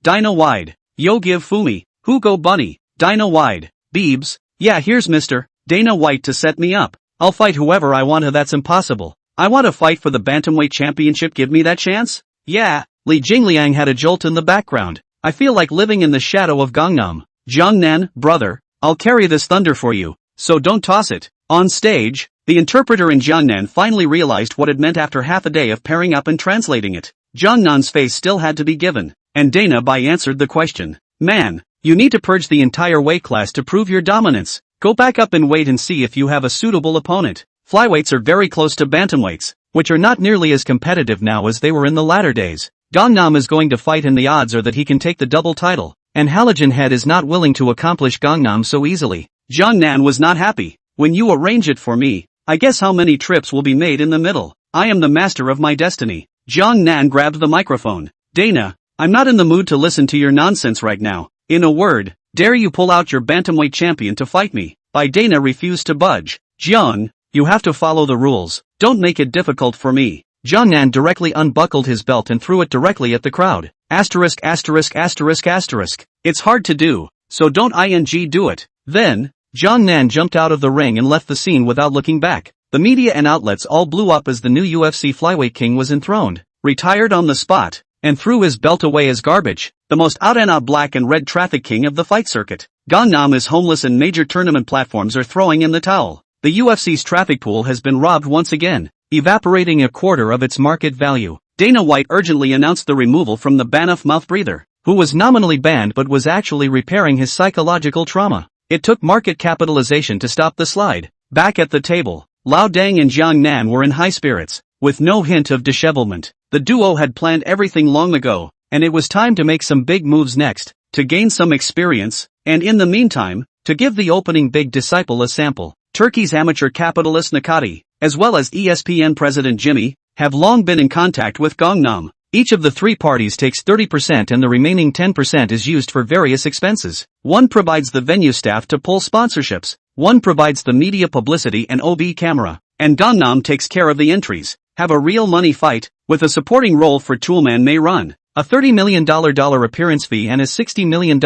Dana Wide. Yo give Fumi. Who go bunny? Dana Wide. Beebs. Yeah here's Mr. Dana White to set me up. I'll fight whoever I want. That's impossible. I want to fight for the bantamweight championship. Give me that chance? Yeah. Li Jingliang had a jolt in the background. I feel like living in the shadow of Gangnam. Jiangnan, brother, I'll carry this thunder for you, so don't toss it. On stage, the interpreter in Jiangnan finally realized what it meant after half a day of pairing up and translating it. Jiangnan's face still had to be given, and Dana Bai answered the question. Man, you need to purge the entire weight class to prove your dominance. Go back up and wait and see if you have a suitable opponent. Flyweights are very close to bantamweights, which are not nearly as competitive now as they were in the latter days. Gangnam is going to fight and the odds are that he can take the double title, and Halogen Head is not willing to accomplish Gangnam so easily. Jiangnan was not happy. When you arrange it for me, I guess how many trips will be made in the middle. I am the master of my destiny. Jiangnan grabbed the microphone. Dana, I'm not in the mood to listen to your nonsense right now. In a word, dare you pull out your bantamweight champion to fight me? Dana refused to budge. Jiang, you have to follow the rules. Don't make it difficult for me. Jiangnan directly unbuckled his belt and threw it directly at the crowd. Asterisk. It's hard to do, so don't do it. Then, Jiangnan jumped out of the ring and left the scene without looking back. The media and outlets all blew up as the new UFC flyweight king was enthroned, retired on the spot, and threw his belt away as garbage. The most out-and-out black and red traffic king of the fight circuit. Gangnam is homeless and major tournament platforms are throwing in the towel. The UFC's traffic pool has been robbed once again, evaporating a quarter of its market value. Dana White urgently announced the removal from the ban of mouth breather, who was nominally banned but was actually repairing his psychological trauma. It took market capitalization to stop the slide. Back at the table, Lao Dang and Jiang Nan were in high spirits, with no hint of dishevelment. The duo had planned everything long ago. and it was time to make some big moves next, to gain some experience, and in the meantime, to give the opening big disciple a sample. Turkey's amateur capitalist Nakati, as well as ESPN president Jimmy, have long been in contact with Gangnam. Each of the three parties takes 30% and the remaining 10% is used for various expenses. One provides the venue staff to pull sponsorships, one provides the media publicity and OB camera, and Gangnam takes care of the entries. Have a real money fight, with a supporting role for Toolman May Run, a $30 million appearance fee and a $60 million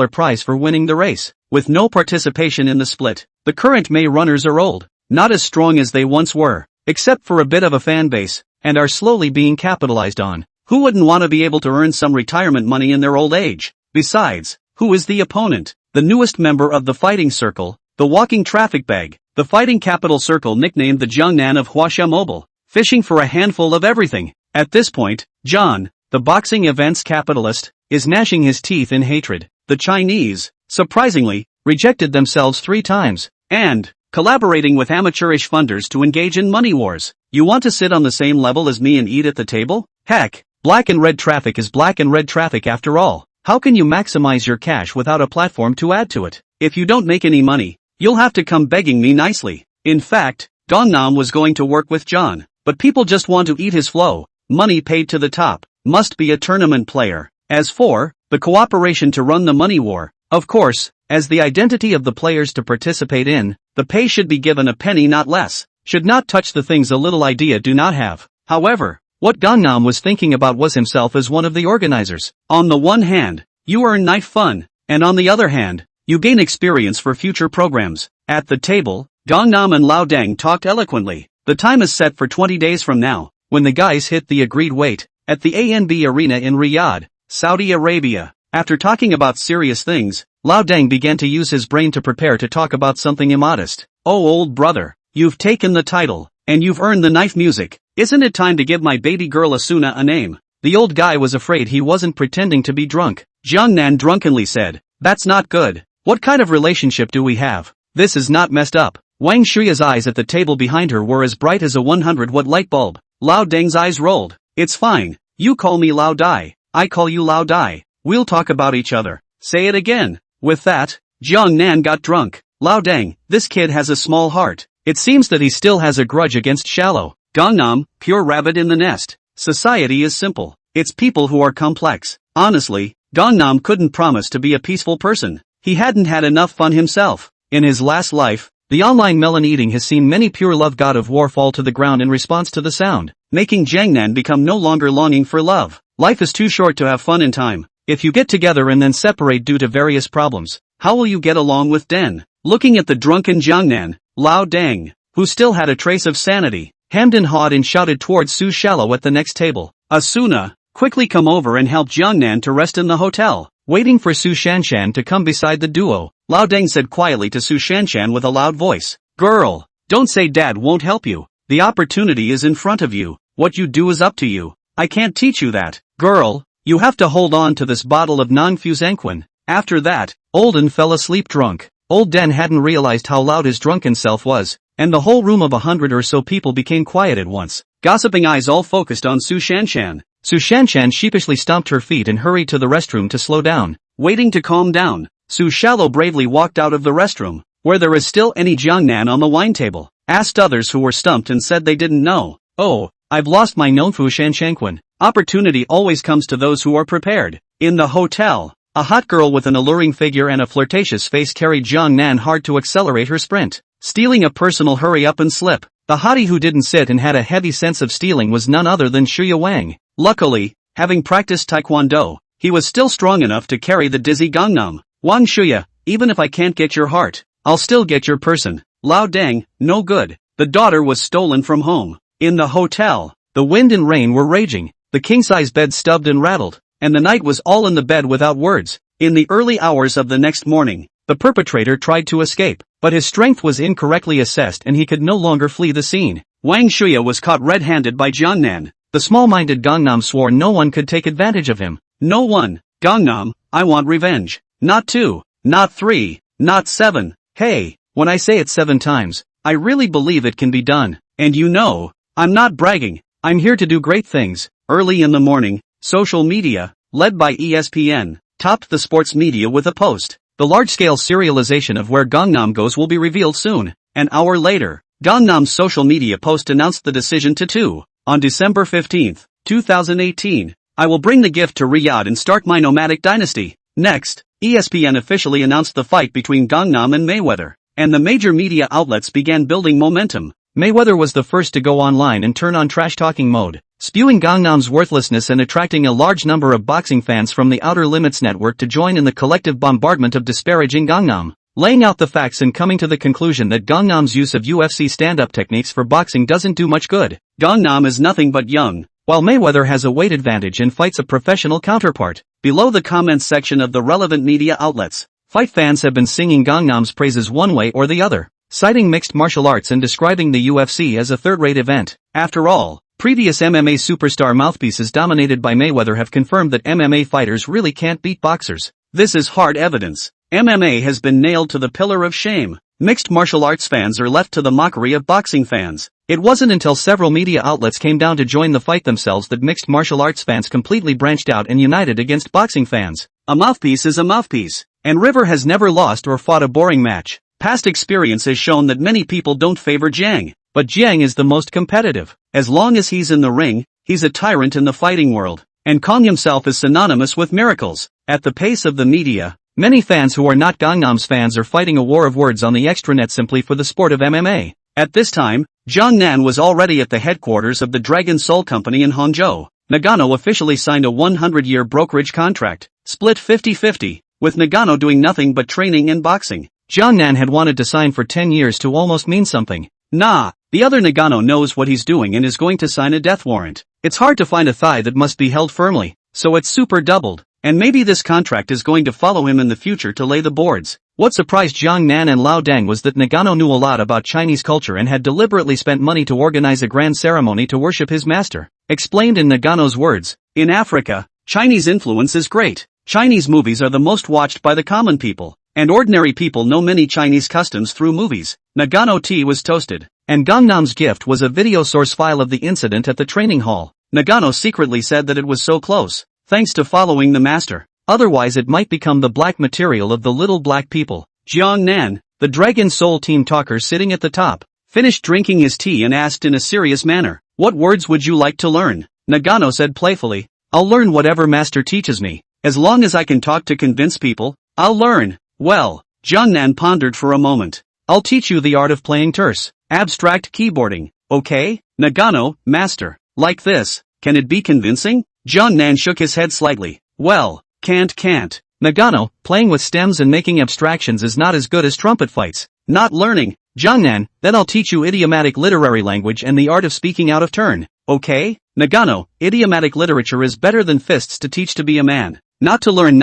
prize for winning the race. With no participation in the split, the current May runners are old, not as strong as they once were, except for a bit of a fan base, and are slowly being capitalized on. Who wouldn't want to be able to earn some retirement money in their old age? Besides, who is the opponent? The newest member of the fighting circle, the walking traffic bag, the fighting capital circle nicknamed the Jiangnan of Huaxia Mobile, fishing for a handful of everything. At this point, John, the boxing events capitalist, is gnashing his teeth in hatred. The Chinese, surprisingly, rejected themselves 3 times, and, collaborating with amateurish funders to engage in money wars. You want to sit on the same level as me and eat at the table? Heck, black and red traffic is black and red traffic after all. How can you maximize your cash without a platform to add to it? If you don't make any money, you'll have to come begging me nicely. In fact, Gangnam was going to work with John, but people just want to eat his flow. Money paid to the top, must be a tournament player. As for the cooperation to run the money war, of course, as the identity of the players to participate in, the pay should be given a penny not less, should not touch the things a little idea do not have. However, what Gangnam was thinking about was himself as one of the organizers. On the one hand, you earn knife fun, and on the other hand, you gain experience for future programs. At the table, Gangnam and Lao Deng talked eloquently. The time is set for 20 days from now, when the guys hit the agreed weight, at the ANB Arena in Riyadh, Saudi Arabia. After talking about serious things, Lao Deng began to use his brain to prepare to talk about something immodest. Oh old brother, you've taken the title, and you've earned the knife music. Isn't it time to give my baby girl Asuna a name? The old guy was afraid he wasn't pretending to be drunk. Jiangnan drunkenly said, that's not good. What kind of relationship do we have? This is not messed up. Wang Shuya's eyes at the table behind her were as bright as a 100-watt light bulb. Lao Deng's eyes rolled. It's fine. You call me Lao Dai. I call you Lao Dai. We'll talk about each other. Say it again. With that, Jiangnan got drunk. Lao Deng, this kid has a small heart. It seems that he still has a grudge against Shallow. Gangnam, pure rabbit in the nest. Society is simple. It's people who are complex. Honestly, Gangnam couldn't promise to be a peaceful person. He hadn't had enough fun himself. In his last life, the online melon eating has seen many pure love god of war fall to the ground in response to the sound, making Jiangnan become no longer longing for love. Life is too short to have fun in time. If you get together and then separate due to various problems, how will you get along with Den? Looking at the drunken Jiangnan, Lao Deng, who still had a trace of sanity, hemmed and hawed and shouted towards Su Shallow at the next table. Asuna, quickly come over and help Jiangnan to rest in the hotel. Waiting for Su Shanshan to come beside the duo, Lao Deng said quietly to Su Shanshan with a loud voice, girl, don't say dad won't help you. The opportunity is in front of you. What you do is up to you. I can't teach you that. Girl, you have to hold on to this bottle of non-fusenquin. After that, Olden fell asleep drunk. Old Den hadn't realized how loud his drunken self was, and the whole room of 100 or so people became quiet at once. Gossiping eyes all focused on Su Shanshan. Su Shanshan sheepishly stomped her feet and hurried to the restroom to slow down. Waiting to calm down, Su Shallow bravely walked out of the restroom, where there is still any Jiangnan on the wine table, asked others who were stumped and said they didn't know. Oh, I've lost my Nonfu Shanshanquan. Opportunity always comes to those who are prepared. In the hotel, a hot girl with an alluring figure and a flirtatious face carried Jiangnan hard to accelerate her sprint, stealing a personal hurry up and slip. The hottie who didn't sit and had a heavy sense of stealing was none other than Shuya Wang. Luckily, having practiced taekwondo, he was still strong enough to carry the dizzy Gangnam. Wang Shuya, even if I can't get your heart, I'll still get your person. Lao Deng, no good. The daughter was stolen from home. In the hotel, the wind and rain were raging, the king-size bed stubbed and rattled, and the night was all in the bed without words. In the early hours of the next morning, the perpetrator tried to escape, but his strength was incorrectly assessed and he could no longer flee the scene. Wang Shuya was caught red-handed by Jiangnan. The small-minded Gangnam swore no one could take advantage of him. No one. Gangnam, I want revenge. Not 2, not 3, not 7. Hey, when I say it 7 times, I really believe it can be done. And you know, I'm not bragging. I'm here to do great things. Early in the morning, social media, led by ESPN, topped the sports media with a post. The large-scale serialization of Where Gangnam Goes will be revealed soon. An hour later, Gangnam's social media post announced the decision to 2. On December 15, 2018, I will bring the gift to Riyadh and start my nomadic dynasty. Next, ESPN officially announced the fight between Gangnam and Mayweather, and the major media outlets began building momentum. Mayweather was the first to go online and turn on trash-talking mode, spewing Gangnam's worthlessness and attracting a large number of boxing fans from the Outer Limits network to join in the collective bombardment of disparaging Gangnam, laying out the facts and coming to the conclusion that Gangnam's use of UFC stand-up techniques for boxing doesn't do much good. Gangnam is nothing but young, while Mayweather has a weight advantage and fights a professional counterpart. Below the comments section of the relevant media outlets, fight fans have been singing Gangnam's praises one way or the other, citing mixed martial arts and describing the UFC as a third-rate event. After all, previous MMA superstar mouthpieces dominated by Mayweather have confirmed that MMA fighters really can't beat boxers. This is hard evidence. MMA has been nailed to the pillar of shame. Mixed martial arts fans are left to the mockery of boxing fans. It wasn't until several media outlets came down to join the fight themselves that mixed martial arts fans completely branched out and united against boxing fans. A mouthpiece is a mouthpiece, and River has never lost or fought a boring match. Past experience has shown that many people don't favor Jiang, but Jiang is the most competitive. As long as he's in the ring, he's a tyrant in the fighting world, and Kong himself is synonymous with miracles. At the pace of the media, many fans who are not Gangnam's fans are fighting a war of words on the extranet simply for the sport of MMA. At this time, Jiang Nan was already at the headquarters of the Dragon Soul Company in Hangzhou. Nagano officially signed a 100-year brokerage contract, split 50-50, with Nagano doing nothing but training and boxing. Jiang Nan had wanted to sign for 10 years to almost mean something. Nah, the other Nagano knows what he's doing and is going to sign a death warrant. It's hard to find a thigh that must be held firmly, so it's super doubled, and maybe this contract is going to follow him in the future to lay the boards. What surprised Jiang Nan and Lao Deng was that Nagano knew a lot about Chinese culture and had deliberately spent money to organize a grand ceremony to worship his master. Explained in Nagano's words, in Africa, Chinese influence is great. Chinese movies are the most watched by the common people, and ordinary people know many Chinese customs through movies. Nagano tea was toasted, and Gangnam's gift was a video source file of the incident at the training hall. Nagano secretly said that it was so close, thanks to following the master. Otherwise it might become the black material of the little black people. Jiang Nan, the Dragon Soul team talker sitting at the top, finished drinking his tea and asked in a serious manner, "What words would you like to learn?" Nagano said playfully, "I'll learn whatever master teaches me. As long as I can talk to convince people, I'll learn." Well, Jiang Nan pondered for a moment. "I'll teach you the art of playing terse, abstract keyboarding, okay? Nagano, master. Like this, can it be convincing?" Jiang Nan shook his head slightly. "Well, can't. Nagano, playing with stems and making abstractions is not as good as trumpet fights." "Not learning." Jiang Nan, "Then I'll teach you idiomatic literary language and the art of speaking out of turn, okay? Nagano, idiomatic literature is better than fists to teach to be a man. Not to learn.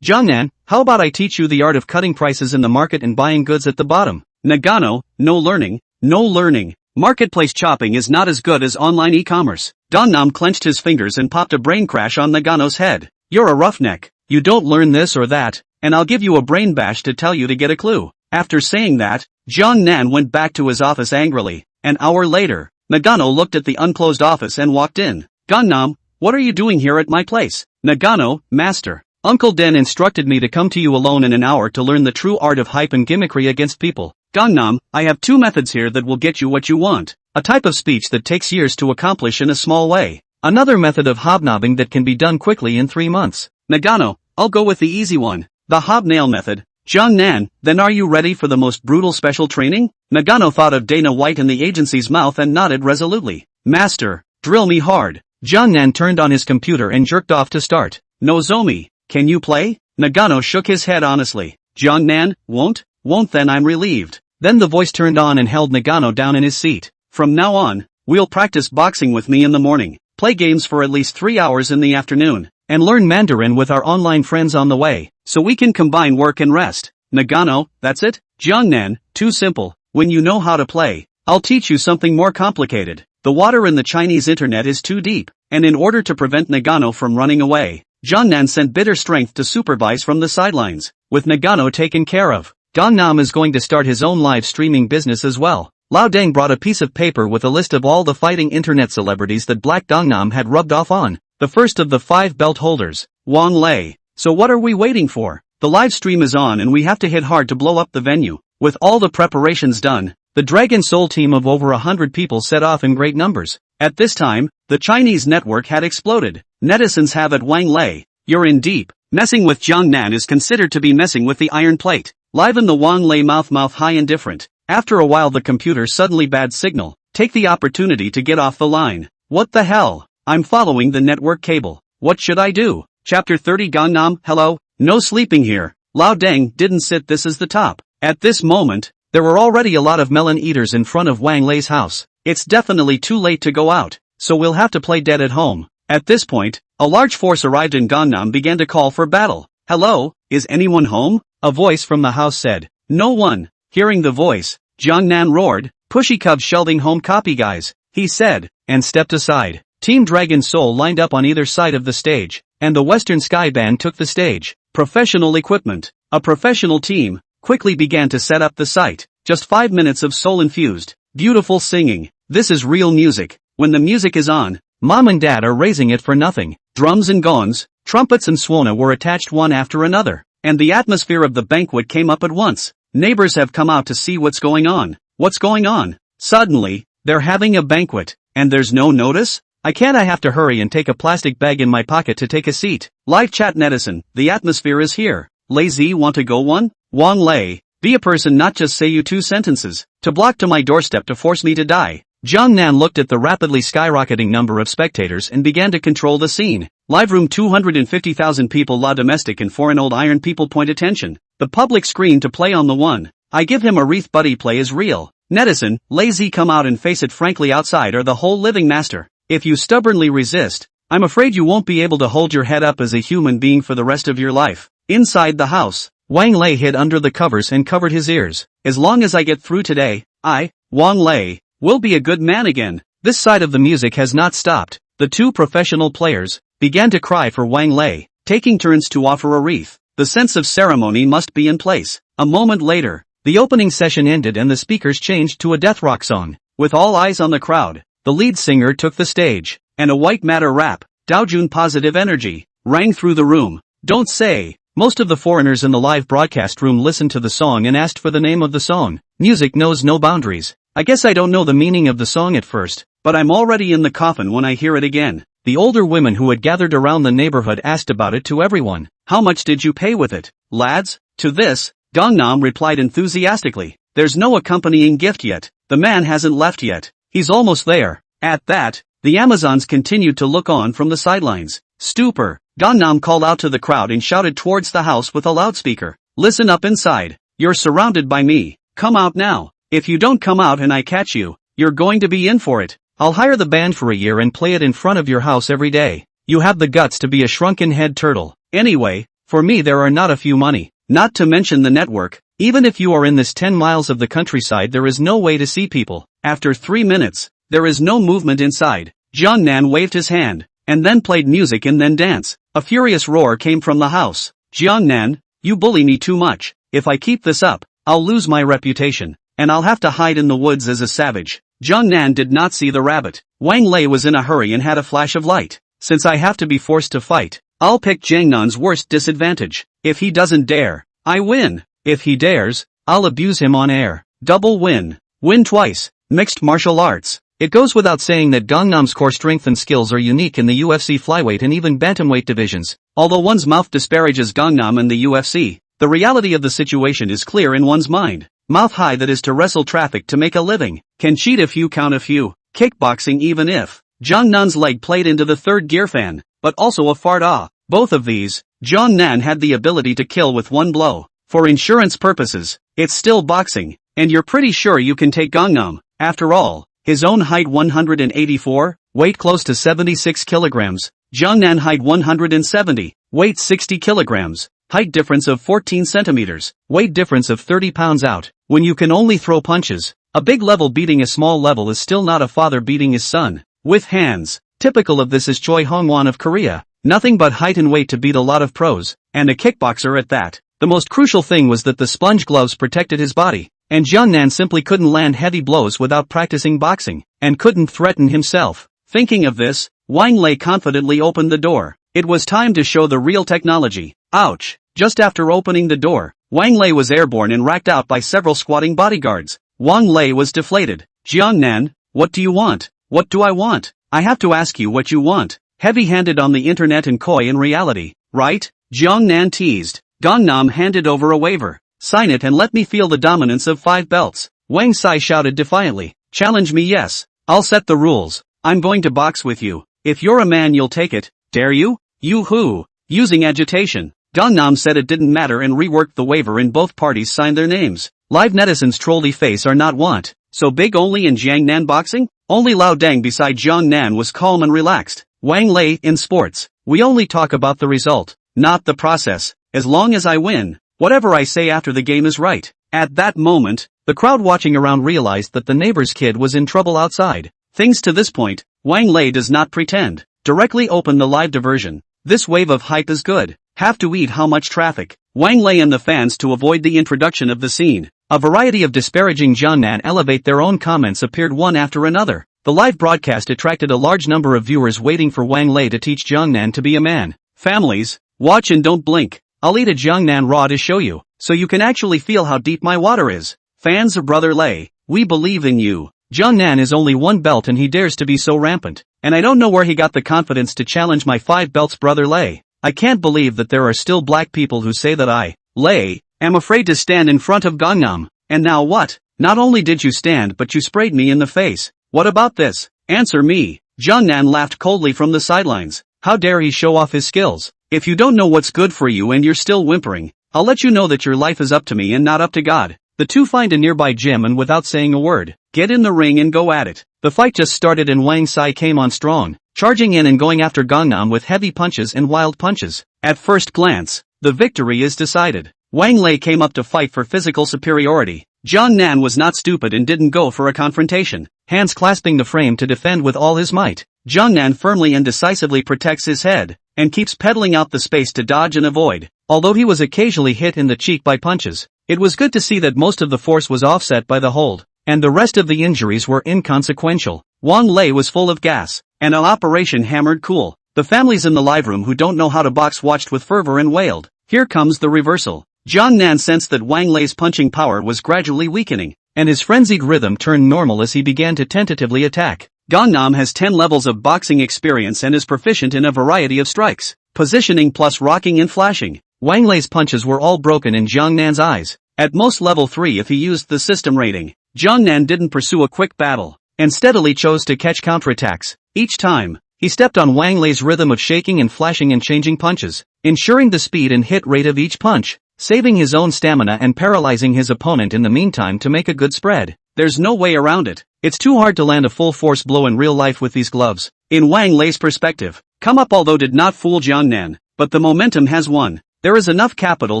Jiang Nan, how about I teach you the art of cutting prices in the market and buying goods at the bottom?" Nagano, no learning. Marketplace chopping is not as good as online e-commerce. Gangnam clenched his fingers and popped a brain crash on Nagano's head. "You're a roughneck. You don't learn this or that, and I'll give you a brain bash to tell you to get a clue." After saying that, Jiang Nan went back to his office angrily. An hour later, Nagano looked at the unclosed office and walked in. "Gangnam, what are you doing here at my place?" Nagano, "Master, Uncle Den instructed me to come to you alone in an hour to learn the true art of hype and gimmickry against people. Gangnam, I have two methods here that will get you what you want. A type of speech that takes years to accomplish in a small way. Another method of hobnobbing that can be done quickly in 3 months." Nagano, "I'll go with the easy one. The hobnail method." Jiang Nan, "Then are you ready for the most brutal special training?" Nagano thought of Dana White in the agency's mouth and nodded resolutely. "Master, drill me hard." Jiang Nan turned on his computer and jerked off to start. "Nozomi, can you play?" Nagano shook his head honestly. Jiang Nan, Won't, then I'm relieved." Then the voice turned on and held Nagano down in his seat. "From now on, we'll practice boxing with me in the morning, play games for at least 3 hours in the afternoon, and learn Mandarin with our online friends on the way, so we can combine work and rest." Nagano, "That's it?" Jiang Nan, "Too simple. When you know how to play, I'll teach you something more complicated. The water in the Chinese internet is too deep." And in order to prevent Nagano from running away, Jiang Nan sent bitter strength to supervise from the sidelines. With Nagano taken care of, Gangnam is going to start his own live streaming business as well. Lao Deng brought a piece of paper with a list of all the fighting internet celebrities that Black Gangnam had rubbed off on. the first of the 5 belt holders, Wang Lei. So what are we waiting for? The live stream is on and we have to hit hard to blow up the venue. With all the preparations done, the Dragon Soul team of over 100 people set off in great numbers. At this time, the Chinese network had exploded. Netizens have it, Wang Lei, you're in deep. Messing with Jiang Nan is considered to be messing with the iron plate. Live in the Wang Lei mouth high indifferent. After a while the computer suddenly bad signal. Take the opportunity to get off the line. What the hell? I'm following the network cable. What should I do? Chapter 30 Gangnam, hello? No sleeping here. Lao Deng didn't sit, this is the top. At this moment, there were already a lot of melon eaters in front of Wang Lei's house. It's definitely too late to go out, so we'll have to play dead at home. At this point, a large force arrived in Gangnam began to call for battle. Hello, is anyone home? A voice from the house said. No one. Hearing the voice, Jiang Nan roared, pushy cub shelving home copy guys, he said, and stepped aside. Team Dragon Soul lined up on either side of the stage, and the Western Sky Band took the stage. Professional equipment. A professional team quickly began to set up the site. Just 5 minutes of soul-infused, beautiful singing. This is real music. When the music is on, mom and dad are raising it for nothing. Drums and gongs, trumpets and swona were attached one after another, and the atmosphere of the banquet came up at once. Neighbors have come out to see what's going on. What's going on? Suddenly, they're having a banquet, and there's no notice? I have to hurry and take a plastic bag in my pocket to take a seat. Live chat netizen, the atmosphere is here. Lazy, want to go one? Wang Lei, be a person, not just say you 2 sentences. To block to my doorstep to force me to die. Jiang Nan looked at the rapidly skyrocketing number of spectators and began to control the scene. Live room 250,000 people, la domestic and foreign old iron people, point attention. The public screen to play on the one. I give him a wreath, buddy, play is real. Netizen, lazy, come out and face it frankly, outside are the whole living master. If you stubbornly resist, I'm afraid you won't be able to hold your head up as a human being for the rest of your life. Inside the house, Wang Lei hid under the covers and covered his ears. As long as I get through today, I, Wang Lei, will be a good man again. This side of the music has not stopped. The 2 professional players began to cry for Wang Lei, taking turns to offer a wreath. The sense of ceremony must be in place. A moment later, the opening session ended and the speakers changed to a death rock song. With all eyes on the crowd, the lead singer took the stage, and a white matter rap, Daojun positive energy, rang through the room. Don't say. Most of the foreigners in the live broadcast room listened to the song and asked for the name of the song. Music knows no boundaries. I guess I don't know the meaning of the song at first, but I'm already in the coffin when I hear it again. The older women who had gathered around the neighborhood asked about it to everyone. How much did you pay with it, lads? To this, Gangnam replied enthusiastically. There's no accompanying gift yet. The man hasn't left yet. He's almost there. At that, the Amazons continued to look on from the sidelines. Stupor. Gangnam called out to the crowd and shouted towards the house with a loudspeaker. Listen up inside. You're surrounded by me. Come out now. If you don't come out and I catch you, you're going to be in for it. I'll hire the band for a year and play it in front of your house every day. You have the guts to be a shrunken head turtle. Anyway, for me there are not a few money. Not to mention the network. Even if you are in this 10 miles of the countryside, there is no way to see people. After 3 minutes, there is no movement inside. Jiang Nan waved his hand, and then played music and then dance. A furious roar came from the house. Jiang Nan, you bully me too much. If I keep this up, I'll lose my reputation, and I'll have to hide in the woods as a savage. Jiang Nan did not see the rabbit. Wang Lei was in a hurry and had a flash of light. Since I have to be forced to fight, I'll pick Jiang Nan's worst disadvantage. If he doesn't dare, I win. If he dares, I'll abuse him on air. Double win. Win twice. Mixed martial arts. It goes without saying that Gangnam's core strength and skills are unique in the UFC flyweight and even bantamweight divisions. Although one's mouth disparages Gangnam and the UFC, the reality of the situation is clear in one's mind. Mouth high, that is to wrestle traffic to make a living. Can cheat if you count a few. Kickboxing, even if Jiang Nan's leg played into the third gear fan, but also a fart ah. Both of these, Jiang Nan had the ability to kill with one blow. For insurance purposes, it's still boxing, and you're pretty sure you can take Gangnam. After all, his own height 184, weight close to 76 kilograms. Jiang Nan height 170, weight 60 kilograms. Height difference of 14 centimeters, weight difference of 30 pounds out. When you can only throw punches, a big level beating a small level is still not a father beating his son with hands. Typical of this is Choi Hong-won of Korea. Nothing but height and weight to beat a lot of pros, and a kickboxer at that. The most crucial thing was that the sponge gloves protected his body, and Jiang Nan simply couldn't land heavy blows without practicing boxing, and couldn't threaten himself. Thinking of this, Wang Lei confidently opened the door. It was time to show the real technology. Ouch! Just after opening the door, Wang Lei was airborne and racked out by several squatting bodyguards. Wang Lei was deflated. Jiangnan, what do you want? What do I want? I have to ask you what you want. Heavy-handed on the internet and coy in reality, right? Jiangnan teased. Gangnam handed over a waiver. Sign it and let me feel the dominance of 5 belts. Wang Sai shouted defiantly. Challenge me, yes. I'll set the rules. I'm going to box with you. If you're a man you'll take it. Dare you? You-hoo. Using agitation, Gangnam said it didn't matter and reworked the waiver and both parties signed their names. Live netizens' trolly face are not want. So big only in Jiangnan boxing? Only Lao Deng beside Jiangnan was calm and relaxed. Wang Lei, in sports, we only talk about the result, not the process. As long as I win, whatever I say after the game is right. At that moment, the crowd watching around realized that the neighbor's kid was in trouble outside. Things to this point, Wang Lei does not pretend. Directly open the live diversion. This wave of hype is good. Have to eat how much traffic. Wang Lei and the fans to avoid the introduction of the scene. A variety of disparaging Jiangnan elevate their own comments appeared one after another. The live broadcast attracted a large number of viewers waiting for Wang Lei to teach Jiangnan to be a man. Families, watch and don't blink. I'll eat a Jiangnan raw to show you, so you can actually feel how deep my water is. Fans of Brother Lei, we believe in you. Jiangnan is only 1 belt and he dares to be so rampant. And I don't know where he got the confidence to challenge my 5 belts Brother Lei. I can't believe that there are still black people who say that I, Lei, am afraid to stand in front of Gangnam. And now what? Not only did you stand but you sprayed me in the face. What about this? Answer me. Jiangnan laughed coldly from the sidelines. How dare he show off his skills? If you don't know what's good for you and you're still whimpering, I'll let you know that your life is up to me and not up to God. The two find a nearby gym and without saying a word, get in the ring and go at it. The fight just started and Wang Sai came on strong, charging in and going after Gangnam with heavy punches and wild punches. At first glance, the victory is decided. Wang Lei came up to fight for physical superiority. Jiangnan was not stupid and didn't go for a confrontation, hands clasping the frame to defend with all his might. Jiangnan firmly and decisively protects his head, and keeps pedaling out the space to dodge and avoid. Although he was occasionally hit in the cheek by punches, it was good to see that most of the force was offset by the hold, and the rest of the injuries were inconsequential. Wang Lei was full of gas, and an operation hammered cool. The families in the live room who don't know how to box watched with fervor and wailed. Here comes the reversal. Jiangnan sensed that Wang Lei's punching power was gradually weakening, and his frenzied rhythm turned normal as he began to tentatively attack. Gangnam has 10 levels of boxing experience and is proficient in a variety of strikes, positioning plus rocking and flashing. Wang Lei's punches were all broken in Jiangnan's eyes, at most level 3 if he used the system rating. Jiangnan didn't pursue a quick battle, and steadily chose to catch counterattacks. Each time, he stepped on Wang Lei's rhythm of shaking and flashing and changing punches, ensuring the speed and hit rate of each punch, saving his own stamina and paralyzing his opponent in the meantime to make a good spread. There's no way around it. It's too hard to land a full-force blow in real life with these gloves. In Wang Lei's perspective, come up although did not fool Jiangnan, but the momentum has won. There is enough capital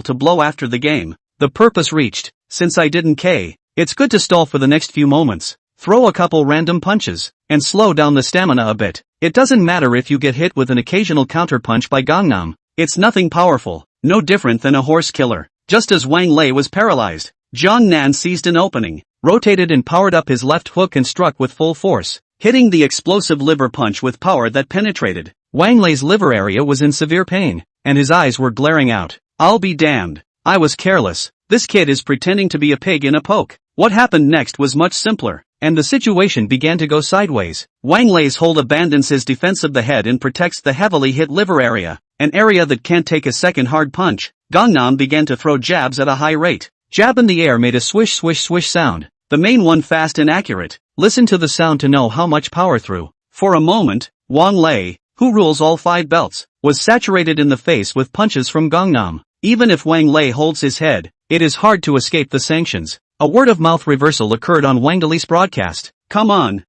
to blow after the game. The purpose reached. Since I didn't it's good to stall for the next few moments. Throw a couple random punches, and slow down the stamina a bit. It doesn't matter if you get hit with an occasional counterpunch by Gangnam. It's nothing powerful, no different than a horse killer. Just as Wang Lei was paralyzed, Jiangnan seized an opening, rotated and powered up his left hook and struck with full force, hitting the explosive liver punch with power that penetrated. Wang Lei's liver area was in severe pain, and his eyes were glaring out. I'll be damned. I was careless. This kid is pretending to be a pig in a poke. What happened next was much simpler, and the situation began to go sideways. Wang Lei's hold abandons his defense of the head and protects the heavily hit liver area, an area that can't take a second hard punch. Gangnam began to throw jabs at a high rate. Jab in the air made a swish swish swish sound, the main one fast and accurate. Listen to the sound to know how much power through. For a moment, Wang Lei, who rules all 5 belts, was saturated in the face with punches from Gangnam. Even if Wang Lei holds his head, it is hard to escape the sanctions. A word-of-mouth reversal occurred on Wang Dali's broadcast. Come on,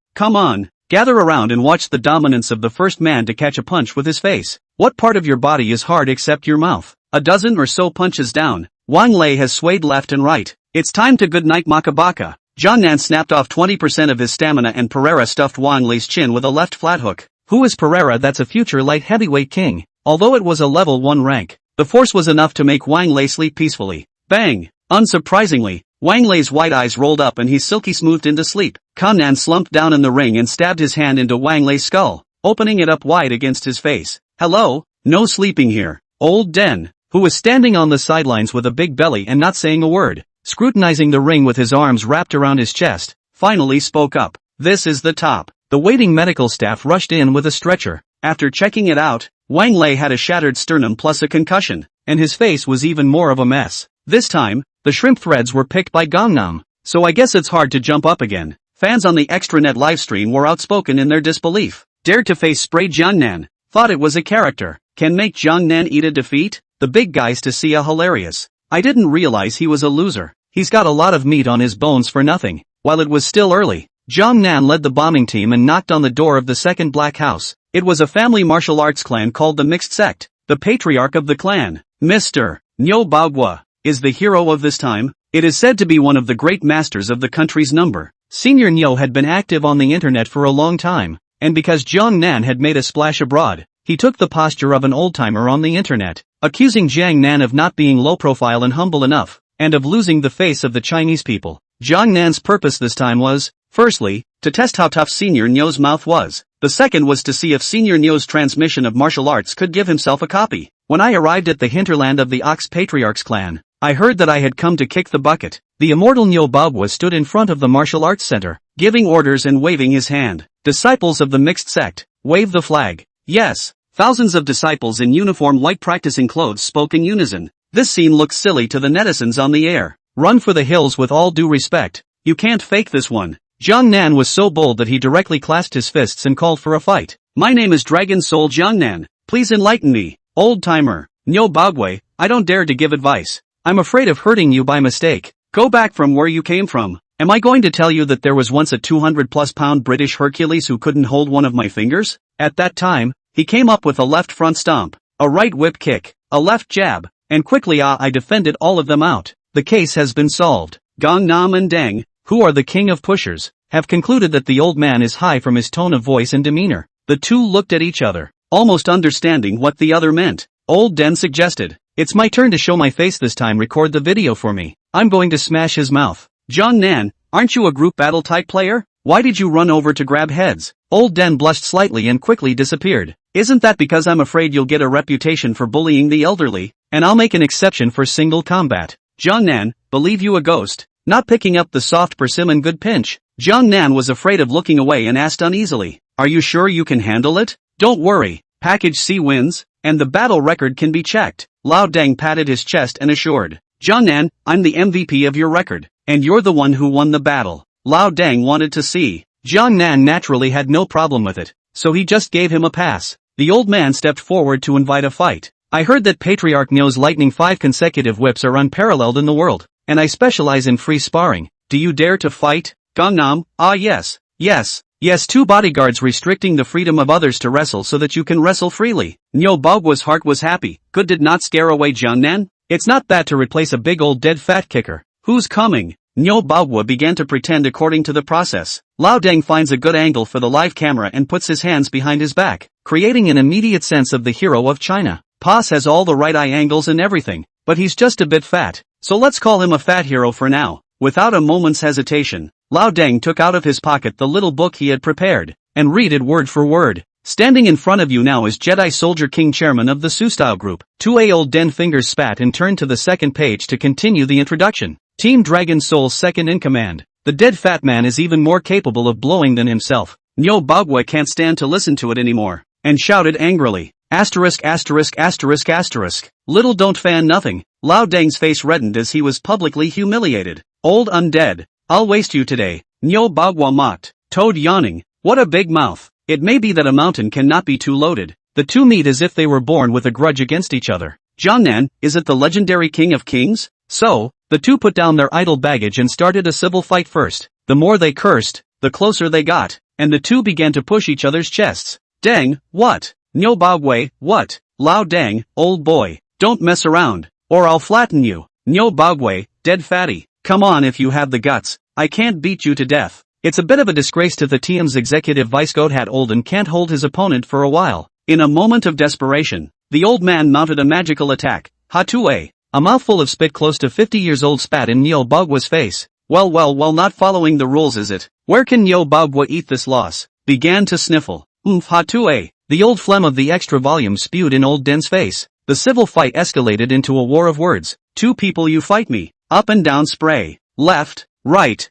gather around and watch the dominance of the first man to catch a punch with his face. What part of your body is hard except your mouth? A dozen or so punches down, Wang Lei has swayed left and right. It's time to good night Makabaka. Jiangnan snapped off 20% of his stamina and Pereira stuffed Wang Lei's chin with a left flat hook. Who is Pereira? That's a future light heavyweight king. Although it was a level 1 rank, the force was enough to make Wang Lei sleep peacefully. Bang! Unsurprisingly, Wang Lei's white eyes rolled up and he silky smoothed into sleep. Kannan slumped down in the ring and stabbed his hand into Wang Lei's skull. opening it up wide against his face. "Hello? No sleeping here." Old Den, who was standing on the sidelines with a big belly and not saying a word, scrutinizing the ring with his arms wrapped around his chest, finally spoke up. "This is the top." The waiting medical staff rushed in with a stretcher. After checking it out, Wang Lei had a shattered sternum plus a concussion, and his face was even more of a mess. This time, the shrimp threads were picked by Gangnam, so I guess it's hard to jump up again. Fans on the extranet livestream were outspoken in their disbelief. Dared to face spray Jiangnan, thought it was a character. Can make Jiangnan eat a defeat? The big guys to see a hilarious. I didn't realize he was a loser. He's got a lot of meat on his bones for nothing. While it was still early, Jiangnan led the bombing team and knocked on the door of the second black house. It was a family martial arts clan called the Mixed Sect. The patriarch of the clan, Mr. Nyo Baogwa, is the hero of this time. It is said to be one of the great masters of the country's number. Senior Nyo had been active on the internet for a long time, and because Jiangnan had made a splash abroad, he took the posture of an old-timer on the internet, accusing Jiangnan of not being low-profile and humble enough, and of losing the face of the Chinese people. Jiangnan's purpose this time was, firstly, to test how tough Senior Nyo's mouth was. The second was to see if Senior Nyo's transmission of martial arts could give himself a copy. When I arrived at the hinterland of the Ox Patriarch's clan, I heard that I had come to kick the bucket. The immortal Nyo Baogwa stood in front of the martial arts center, giving orders and waving his hand. Disciples of the Mixed Sect, wave the flag. Yes, thousands of disciples in uniform white practicing clothes spoke in unison. This scene looks silly to the netizens on the air. Run for the hills with all due respect. You can't fake this one. Jiangnan was so bold that he directly clasped his fists and called for a fight. My name is Dragon Soul Jiangnan. Please enlighten me. Old timer, Nyo Baogwa, I don't dare to give advice. I'm afraid of hurting you by mistake. Go back from where you came from. Am I going to tell you that there was once a 200-plus-pound British Hercules who couldn't hold one of my fingers? At that time, he came up with a left front stomp, a right whip kick, a left jab, and quickly I defended all of them out. The case has been solved. Gangnam and Deng, who are the king of pushers, have concluded that the old man is high from his tone of voice and demeanor. The two looked at each other, almost understanding what the other meant. Old Den suggested, "It's my turn to show my face this time. Record the video for me. I'm going to smash his mouth." Jiangnan, aren't you a group battle type player? Why did you run over to grab heads? Old Den blushed slightly and quickly disappeared. Isn't that because I'm afraid you'll get a reputation for bullying the elderly, and I'll make an exception for single combat? Jiangnan, believe you a ghost? Not picking up the soft persimmon good pinch. Jiangnan was afraid of looking away and asked uneasily, "Are you sure you can handle it?" "Don't worry, Package C wins, and the battle record can be checked." Lao Deng patted his chest and assured, "Jiangnan, I'm the MVP of your record, and you're the one who won the battle." Lao Deng wanted to see. Jiangnan naturally had no problem with it, so he just gave him a pass. The old man stepped forward to invite a fight. "I heard that Patriarch Nyo's lightning 5 consecutive whips are unparalleled in the world, and I specialize in free sparring. Do you dare to fight?" Gangnam, yes. Yes, 2 bodyguards restricting the freedom of others to wrestle so that you can wrestle freely. Nyo Baogwa's heart was happy. Good did not scare away Jiangnan. It's not bad to replace a big old dead fat kicker. Who's coming? Nyo Baogwa began to pretend according to the process. Lao Deng finds a good angle for the live camera and puts his hands behind his back, creating an immediate sense of the hero of China. Paz has all the right eye angles and everything, but he's just a bit fat, so let's call him a fat hero for now. Without a moment's hesitation, Lao Deng took out of his pocket the little book he had prepared, and read it word for word. Standing in front of you now is Jedi Soldier King, chairman of the Su-Style group. 2A Old Den fingers spat and turned to the second page to continue the introduction. Team Dragon Soul's second in command. The dead fat man is even more capable of blowing than himself. Nyo Baogwa can't stand to listen to it anymore, and shouted angrily, ********. Little don't fan nothing. Lao Deng's face reddened as he was publicly humiliated. Old undead, I'll waste you today. Nyo Baogwa mocked. Toad yawning, what a big mouth. It may be that a mountain cannot be too loaded. The two meet as if they were born with a grudge against each other. Jiangnan, is it the legendary king of kings? So, the two put down their idle baggage and started a civil fight first. The more they cursed, the closer they got, and the two began to push each other's chests. Deng, what? Nyo Baogwa, what? Lao Deng, old boy, don't mess around, or I'll flatten you. Nyo Baogwa, dead fatty, come on if you have the guts, I can't beat you to death. It's a bit of a disgrace to the team's executive vice Godhat Olden can't hold his opponent for a while. In a moment of desperation, the old man mounted a magical attack. Ha-2A. A mouthful of spit close to 50 years old spat in Nyo Baogwa's face. Well, not following the rules is it? Where can Nyo Baogwa eat this loss? Began to sniffle. Ha tue. The old phlegm of the extra volume spewed in old Den's face. The civil fight escalated into a war of words. Two people you fight me. Up and down spray. Left, right,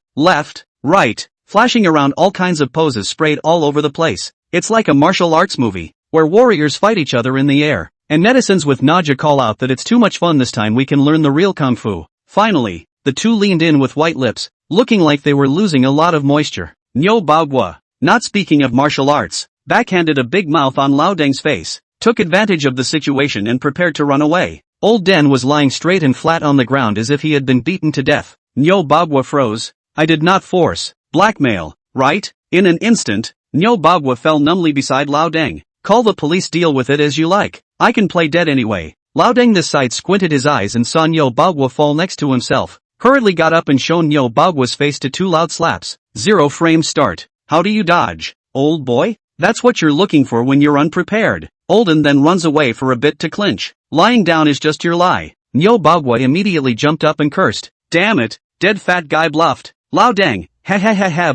flashing around all kinds of poses sprayed all over the place. It's like a martial arts movie, where warriors fight each other in the air. And netizens with nausea call out that it's too much fun this time we can learn the real kung fu. Finally, the two leaned in with white lips, looking like they were losing a lot of moisture. Nyo Baogwa, not speaking of martial arts, backhanded a big mouth on Lao Deng's face, took advantage of the situation and prepared to run away. Old Den was lying straight and flat on the ground as if he had been beaten to death. Nyo Baogwa froze. I did not force. Blackmail, right? In an instant, Nyo Baogwa fell numbly beside Lao Deng. Call the police, deal with it as you like. I can play dead anyway. Lao Deng this side squinted his eyes and saw Nyo Baogwa fall next to himself. Hurriedly got up and shone Nyo Baogwa's face to two loud slaps. 0 frame start. How do you dodge, old boy? That's what you're looking for when you're unprepared. Olden then runs away for a bit to clinch. Lying down is just your lie. Nyo Baogwa immediately jumped up and cursed. Damn it, dead fat guy bluffed. Lao Deng,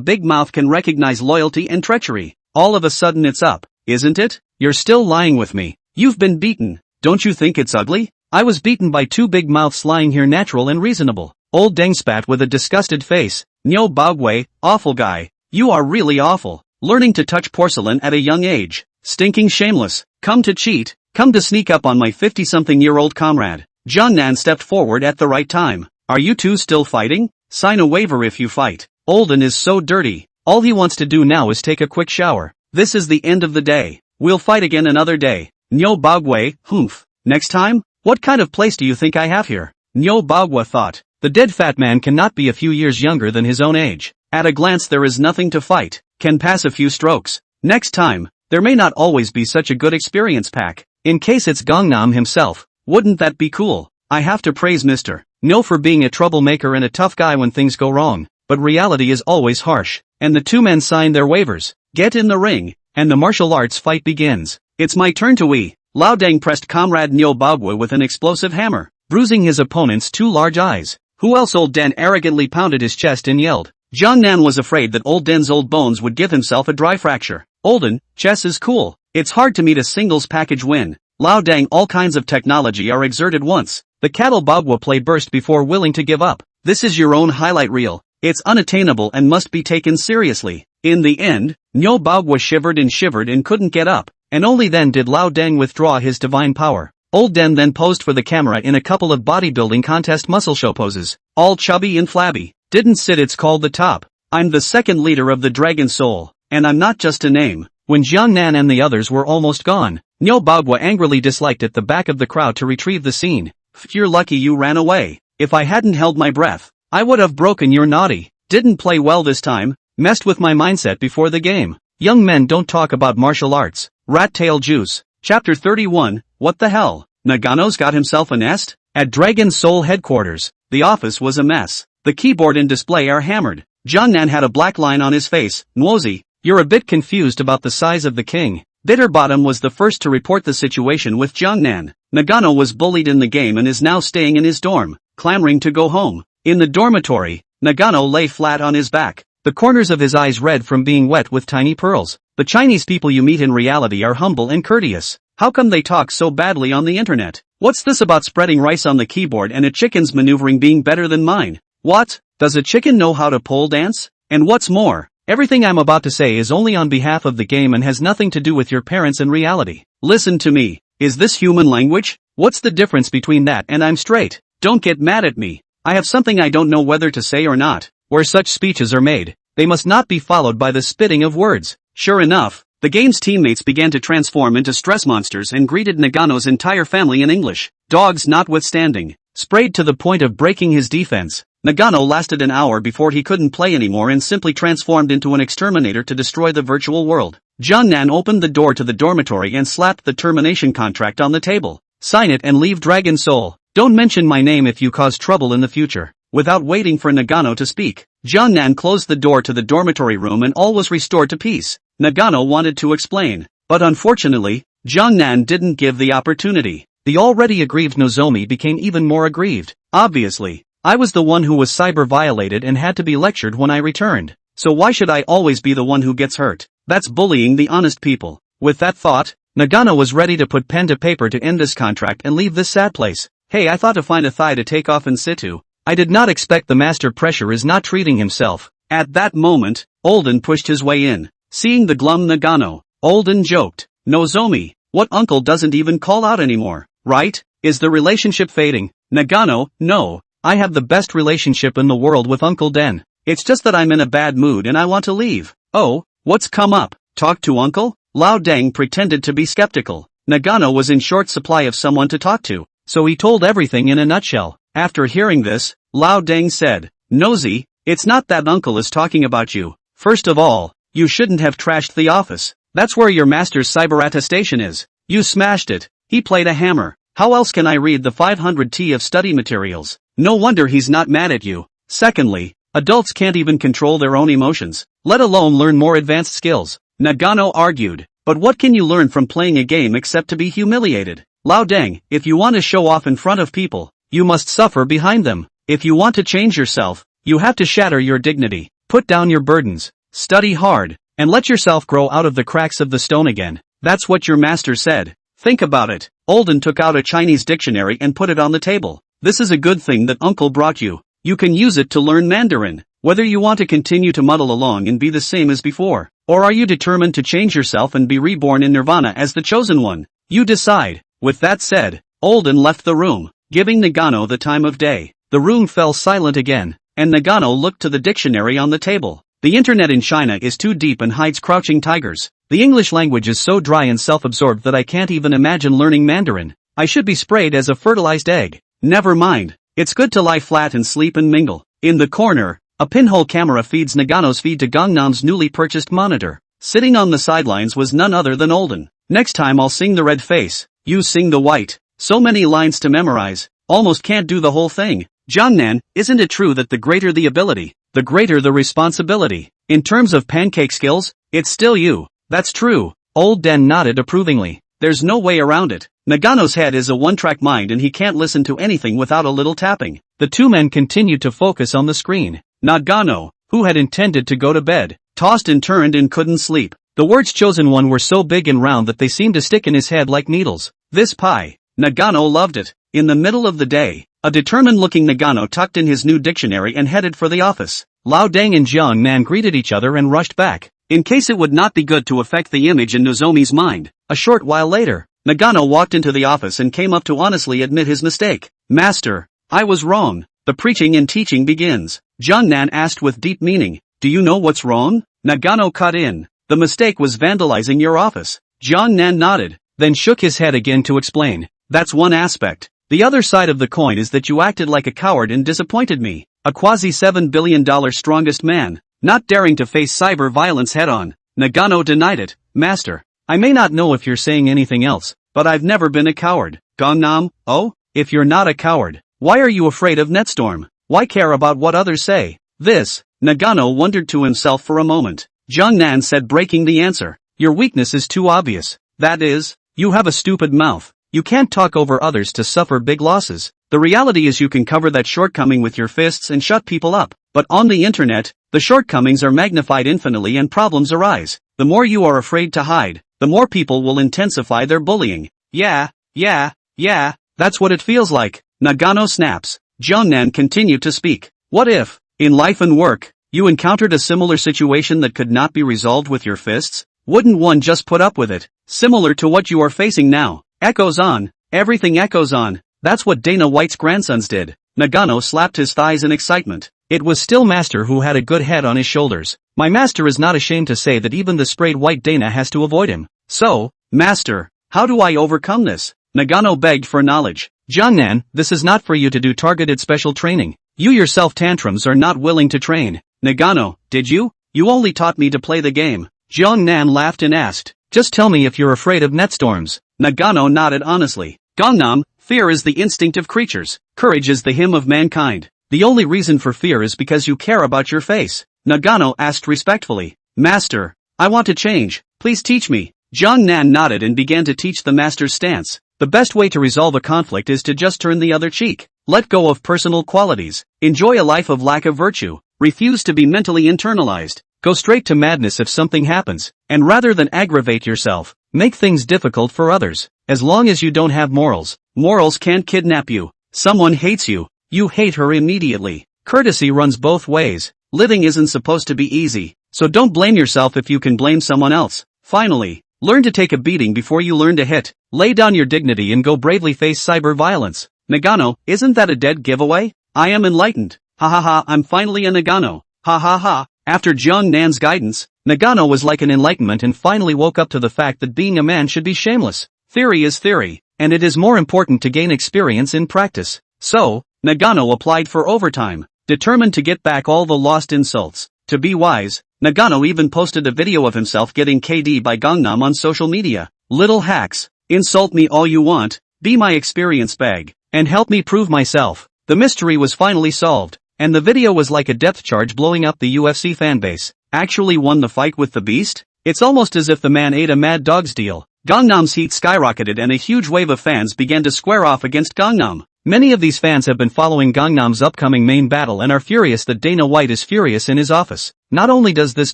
big mouth can recognize loyalty and treachery. All of a sudden it's up, isn't it? You're still lying with me. You've been beaten. Don't you think it's ugly? I was beaten by two big mouths lying here, natural and reasonable. Old Deng spat with a disgusted face. Nyo Baogwa, awful guy. You are really awful. Learning to touch porcelain at a young age. Stinking shameless. Come to cheat. Come to sneak up on my 50-something-year-old comrade. Jiangnan stepped forward at the right time. Are you two still fighting? Sign a waiver if you fight. Olden is so dirty. All he wants to do now is take a quick shower. This is the end of the day. We'll fight again another day. Nyo Baogwa, humph. Next time? What kind of place do you think I have here? Nyo Baogwa thought. The dead fat man cannot be a few years younger than his own age. At a glance there is nothing to fight. Can pass a few strokes. Next time, there may not always be such a good experience pack. In case it's Gangnam himself. Wouldn't that be cool? I have to praise Mr. No for being a troublemaker and a tough guy when things go wrong. But reality is always harsh. And the two men signed their waivers. Get in the ring, and the martial arts fight begins. It's my turn to wee. Lao Deng pressed comrade Nyo Baogwa with an explosive hammer, bruising his opponent's two large eyes. Who else? Old Den arrogantly pounded his chest and yelled. Jiangnan was afraid that Old Den's old bones would give himself a dry fracture. Olden, chess is cool. It's hard to meet a singles package win. Lao Deng, all kinds of technology are exerted once. The cattle Baogwa play burst before willing to give up. This is your own highlight reel. It's unattainable and must be taken seriously. In the end, Nyo Baogwa shivered and couldn't get up. And only then did Lao Deng withdraw his divine power. Old Den then posed for the camera in a couple of bodybuilding contest muscle show poses. All chubby and flabby. Didn't sit, it's called the top. I'm the second leader of the Dragon Soul. And I'm not just a name. When Jiangnan and the others were almost gone, Nyo Baogwa angrily disliked at the back of the crowd to retrieve the scene. You're lucky you ran away. If I hadn't held my breath, I would have broken your naughty. Didn't play well this time. Messed with my mindset before the game. Young men don't talk about martial arts. Rat tail juice. Chapter 31, What the hell? Nagano's got himself a nest? At Dragon Soul headquarters, the office was a mess. The keyboard and display are hammered. Jiangnan had a black line on his face. Nwozi, you're a bit confused about the size of the king. Bitterbottom was the first to report the situation with Jiangnan. Nagano was bullied in the game and is now staying in his dorm, clamoring to go home. In the dormitory, Nagano lay flat on his back. The corners of his eyes red from being wet with tiny pearls. The Chinese people you meet in reality are humble and courteous. How come they talk so badly on the internet? What's this about spreading rice on the keyboard and a chicken's maneuvering being better than mine? What? Does a chicken know how to pole dance? And what's more, everything I'm about to say is only on behalf of the game and has nothing to do with your parents in reality. Listen to me. Is this human language? What's the difference between that and I'm straight? Don't get mad at me. I have something I don't know whether to say or not. Where such speeches are made, they must not be followed by the spitting of words. Sure enough, the game's teammates began to transform into stress monsters and greeted Nagano's entire family in English. Dogs notwithstanding, sprayed to the point of breaking his defense. Nagano lasted an hour before he couldn't play anymore and simply transformed into an exterminator to destroy the virtual world. Jiangnan opened the door to the dormitory and slapped the termination contract on the table. Sign it and leave Dragon Soul. Don't mention my name if you cause trouble in the future. Without waiting for Nagano to speak, Jiangnan closed the door to the dormitory room and all was restored to peace. Nagano wanted to explain, but unfortunately, Jiangnan didn't give the opportunity. The already aggrieved Nozomi became even more aggrieved. Obviously, I was the one who was cyber violated and had to be lectured when I returned. So why should I always be the one who gets hurt? That's bullying the honest people. With that thought, Nagano was ready to put pen to paper to end this contract and leave this sad place. Hey, I thought to find a thigh to take off in situ. I did not expect the master pressure is not treating himself. At that moment, Olden pushed his way in. Seeing the glum Nagano, Olden joked, Nozomi, what uncle doesn't even call out anymore, right? Is the relationship fading? Nagano, no, I have the best relationship in the world with Uncle Den. It's just that I'm in a bad mood and I want to leave. Oh, what's come up? Talk to uncle? Lao Deng pretended to be skeptical. Nagano was in short supply of someone to talk to, so he told everything in a nutshell. After hearing this, Lao Deng said, Nosy, it's not that uncle is talking about you. First of all, you shouldn't have trashed the office. That's where your master's cyber attestation is. You smashed it. He played a hammer. How else can I read the 500T of study materials? No wonder he's not mad at you. Secondly, adults can't even control their own emotions, let alone learn more advanced skills. Nagano argued, but what can you learn from playing a game except to be humiliated? Lao Deng, if you want to show off in front of people, you must suffer behind them. If you want to change yourself, you have to shatter your dignity, put down your burdens, study hard, and let yourself grow out of the cracks of the stone again. That's what your master said. Think about it. Olden took out a Chinese dictionary and put it on the table. This is a good thing that uncle brought you. You can use it to learn Mandarin. Whether you want to continue to muddle along and be the same as before, or are you determined to change yourself and be reborn in Nirvana as the chosen one? You decide. With that said, Olden left the room, giving Nagano the time of day. The room fell silent again, and Nagano looked to the dictionary on the table. The internet in China is too deep and hides crouching tigers. The English language is so dry and self-absorbed that I can't even imagine learning Mandarin. I should be sprayed as a fertilized egg. Never mind. It's good to lie flat and sleep and mingle. In the corner, a pinhole camera feeds Nagano's feed to Gangnam's newly purchased monitor. Sitting on the sidelines was none other than Olden. Next time I'll sing the red face, you sing the white. So many lines to memorize, almost can't do the whole thing. Jiangnan, isn't it true that the greater the ability, the greater the responsibility? In terms of pancake skills, it's still you. That's true. Old Den nodded approvingly. There's no way around it. Nagano's head is a one-track mind and he can't listen to anything without a little tapping. The two men continued to focus on the screen. Nagano, who had intended to go to bed, tossed and turned and couldn't sleep. The words chosen one were so big and round that they seemed to stick in his head like needles. This pie. Nagano loved it. In the middle of the day, a determined-looking Nagano tucked in his new dictionary and headed for the office. Lao Deng and Jiang Nan greeted each other and rushed back, in case it would not be good to affect the image in Nozomi's mind. A short while later, Nagano walked into the office and came up to honestly admit his mistake. Master, I was wrong. The preaching and teaching begins. Jiang Nan asked with deep meaning, do you know what's wrong? Nagano cut in. The mistake was vandalizing your office. Jiang Nan nodded, then shook his head again to explain. That's one aspect. The other side of the coin is that you acted like a coward and disappointed me. A quasi $7 billion strongest man, not daring to face cyber violence head-on. Nagano denied it. Master, I may not know if you're saying anything else, but I've never been a coward. Gangnam, oh? If you're not a coward, why are you afraid of Netstorm? Why care about what others say? This, Nagano wondered to himself for a moment. Jiang Nan said, breaking the answer. Your weakness is too obvious. That is, you have a stupid mouth. You can't talk over others to suffer big losses. The reality is you can cover that shortcoming with your fists and shut people up. But on the internet, the shortcomings are magnified infinitely and problems arise. The more you are afraid to hide, the more people will intensify their bullying. Yeah, that's what it feels like. Nagano snaps. Jiangnan continued to speak. What if, in life and work, you encountered a similar situation that could not be resolved with your fists? Wouldn't one just put up with it? Similar to what you are facing now. Echoes on. Everything echoes on. That's what Dana White's grandsons did. Nagano slapped his thighs in excitement. It was still Master who had a good head on his shoulders. My master is not ashamed to say that even the sprayed white Dana has to avoid him. So, Master, how do I overcome this? Nagano begged for knowledge. Jiangnan, this is not for you to do targeted special training. You yourself tantrums are not willing to train. Nagano, did you? You only taught me to play the game. Jiangnan laughed and asked, just tell me if you're afraid of netstorms. Nagano nodded honestly. Gangnam, fear is the instinct of creatures. Courage is the hymn of mankind. The only reason for fear is because you care about your face. Nagano asked respectfully. Master, I want to change. Please teach me. Jiangnan nodded and began to teach the master's stance. The best way to resolve a conflict is to just turn the other cheek. Let go of personal qualities. Enjoy a life of lack of virtue. Refuse to be mentally internalized. Go straight to madness if something happens, and rather than aggravate yourself, make things difficult for others. As long as you don't have morals, morals can't kidnap you. Someone hates you, you hate her immediately. Courtesy runs both ways. Living isn't supposed to be easy, so don't blame yourself if you can blame someone else. Finally, learn to take a beating before you learn to hit. Lay down your dignity and go bravely face cyber violence. Nagano, isn't that a dead giveaway? I am enlightened. Ha ha ha, I'm finally a Nagano. Ha ha ha. After Jiang Nan's guidance, Nagano was like an enlightenment and finally woke up to the fact that being a man should be shameless. Theory is theory, and it is more important to gain experience in practice. So, Nagano applied for overtime, determined to get back all the lost insults. To be wise, Nagano even posted a video of himself getting KD by Gangnam on social media. Little hacks, insult me all you want, be my experience bag, and help me prove myself. The mystery was finally solved, and the video was like a depth charge blowing up the UFC fanbase. Actually won the fight with the beast? It's almost as if the man ate a Mad Dog's deal. Gangnam's heat skyrocketed and a huge wave of fans began to square off against Gangnam. Many of these fans have been following Gangnam's upcoming main battle and are furious that Dana White is furious in his office. Not only does this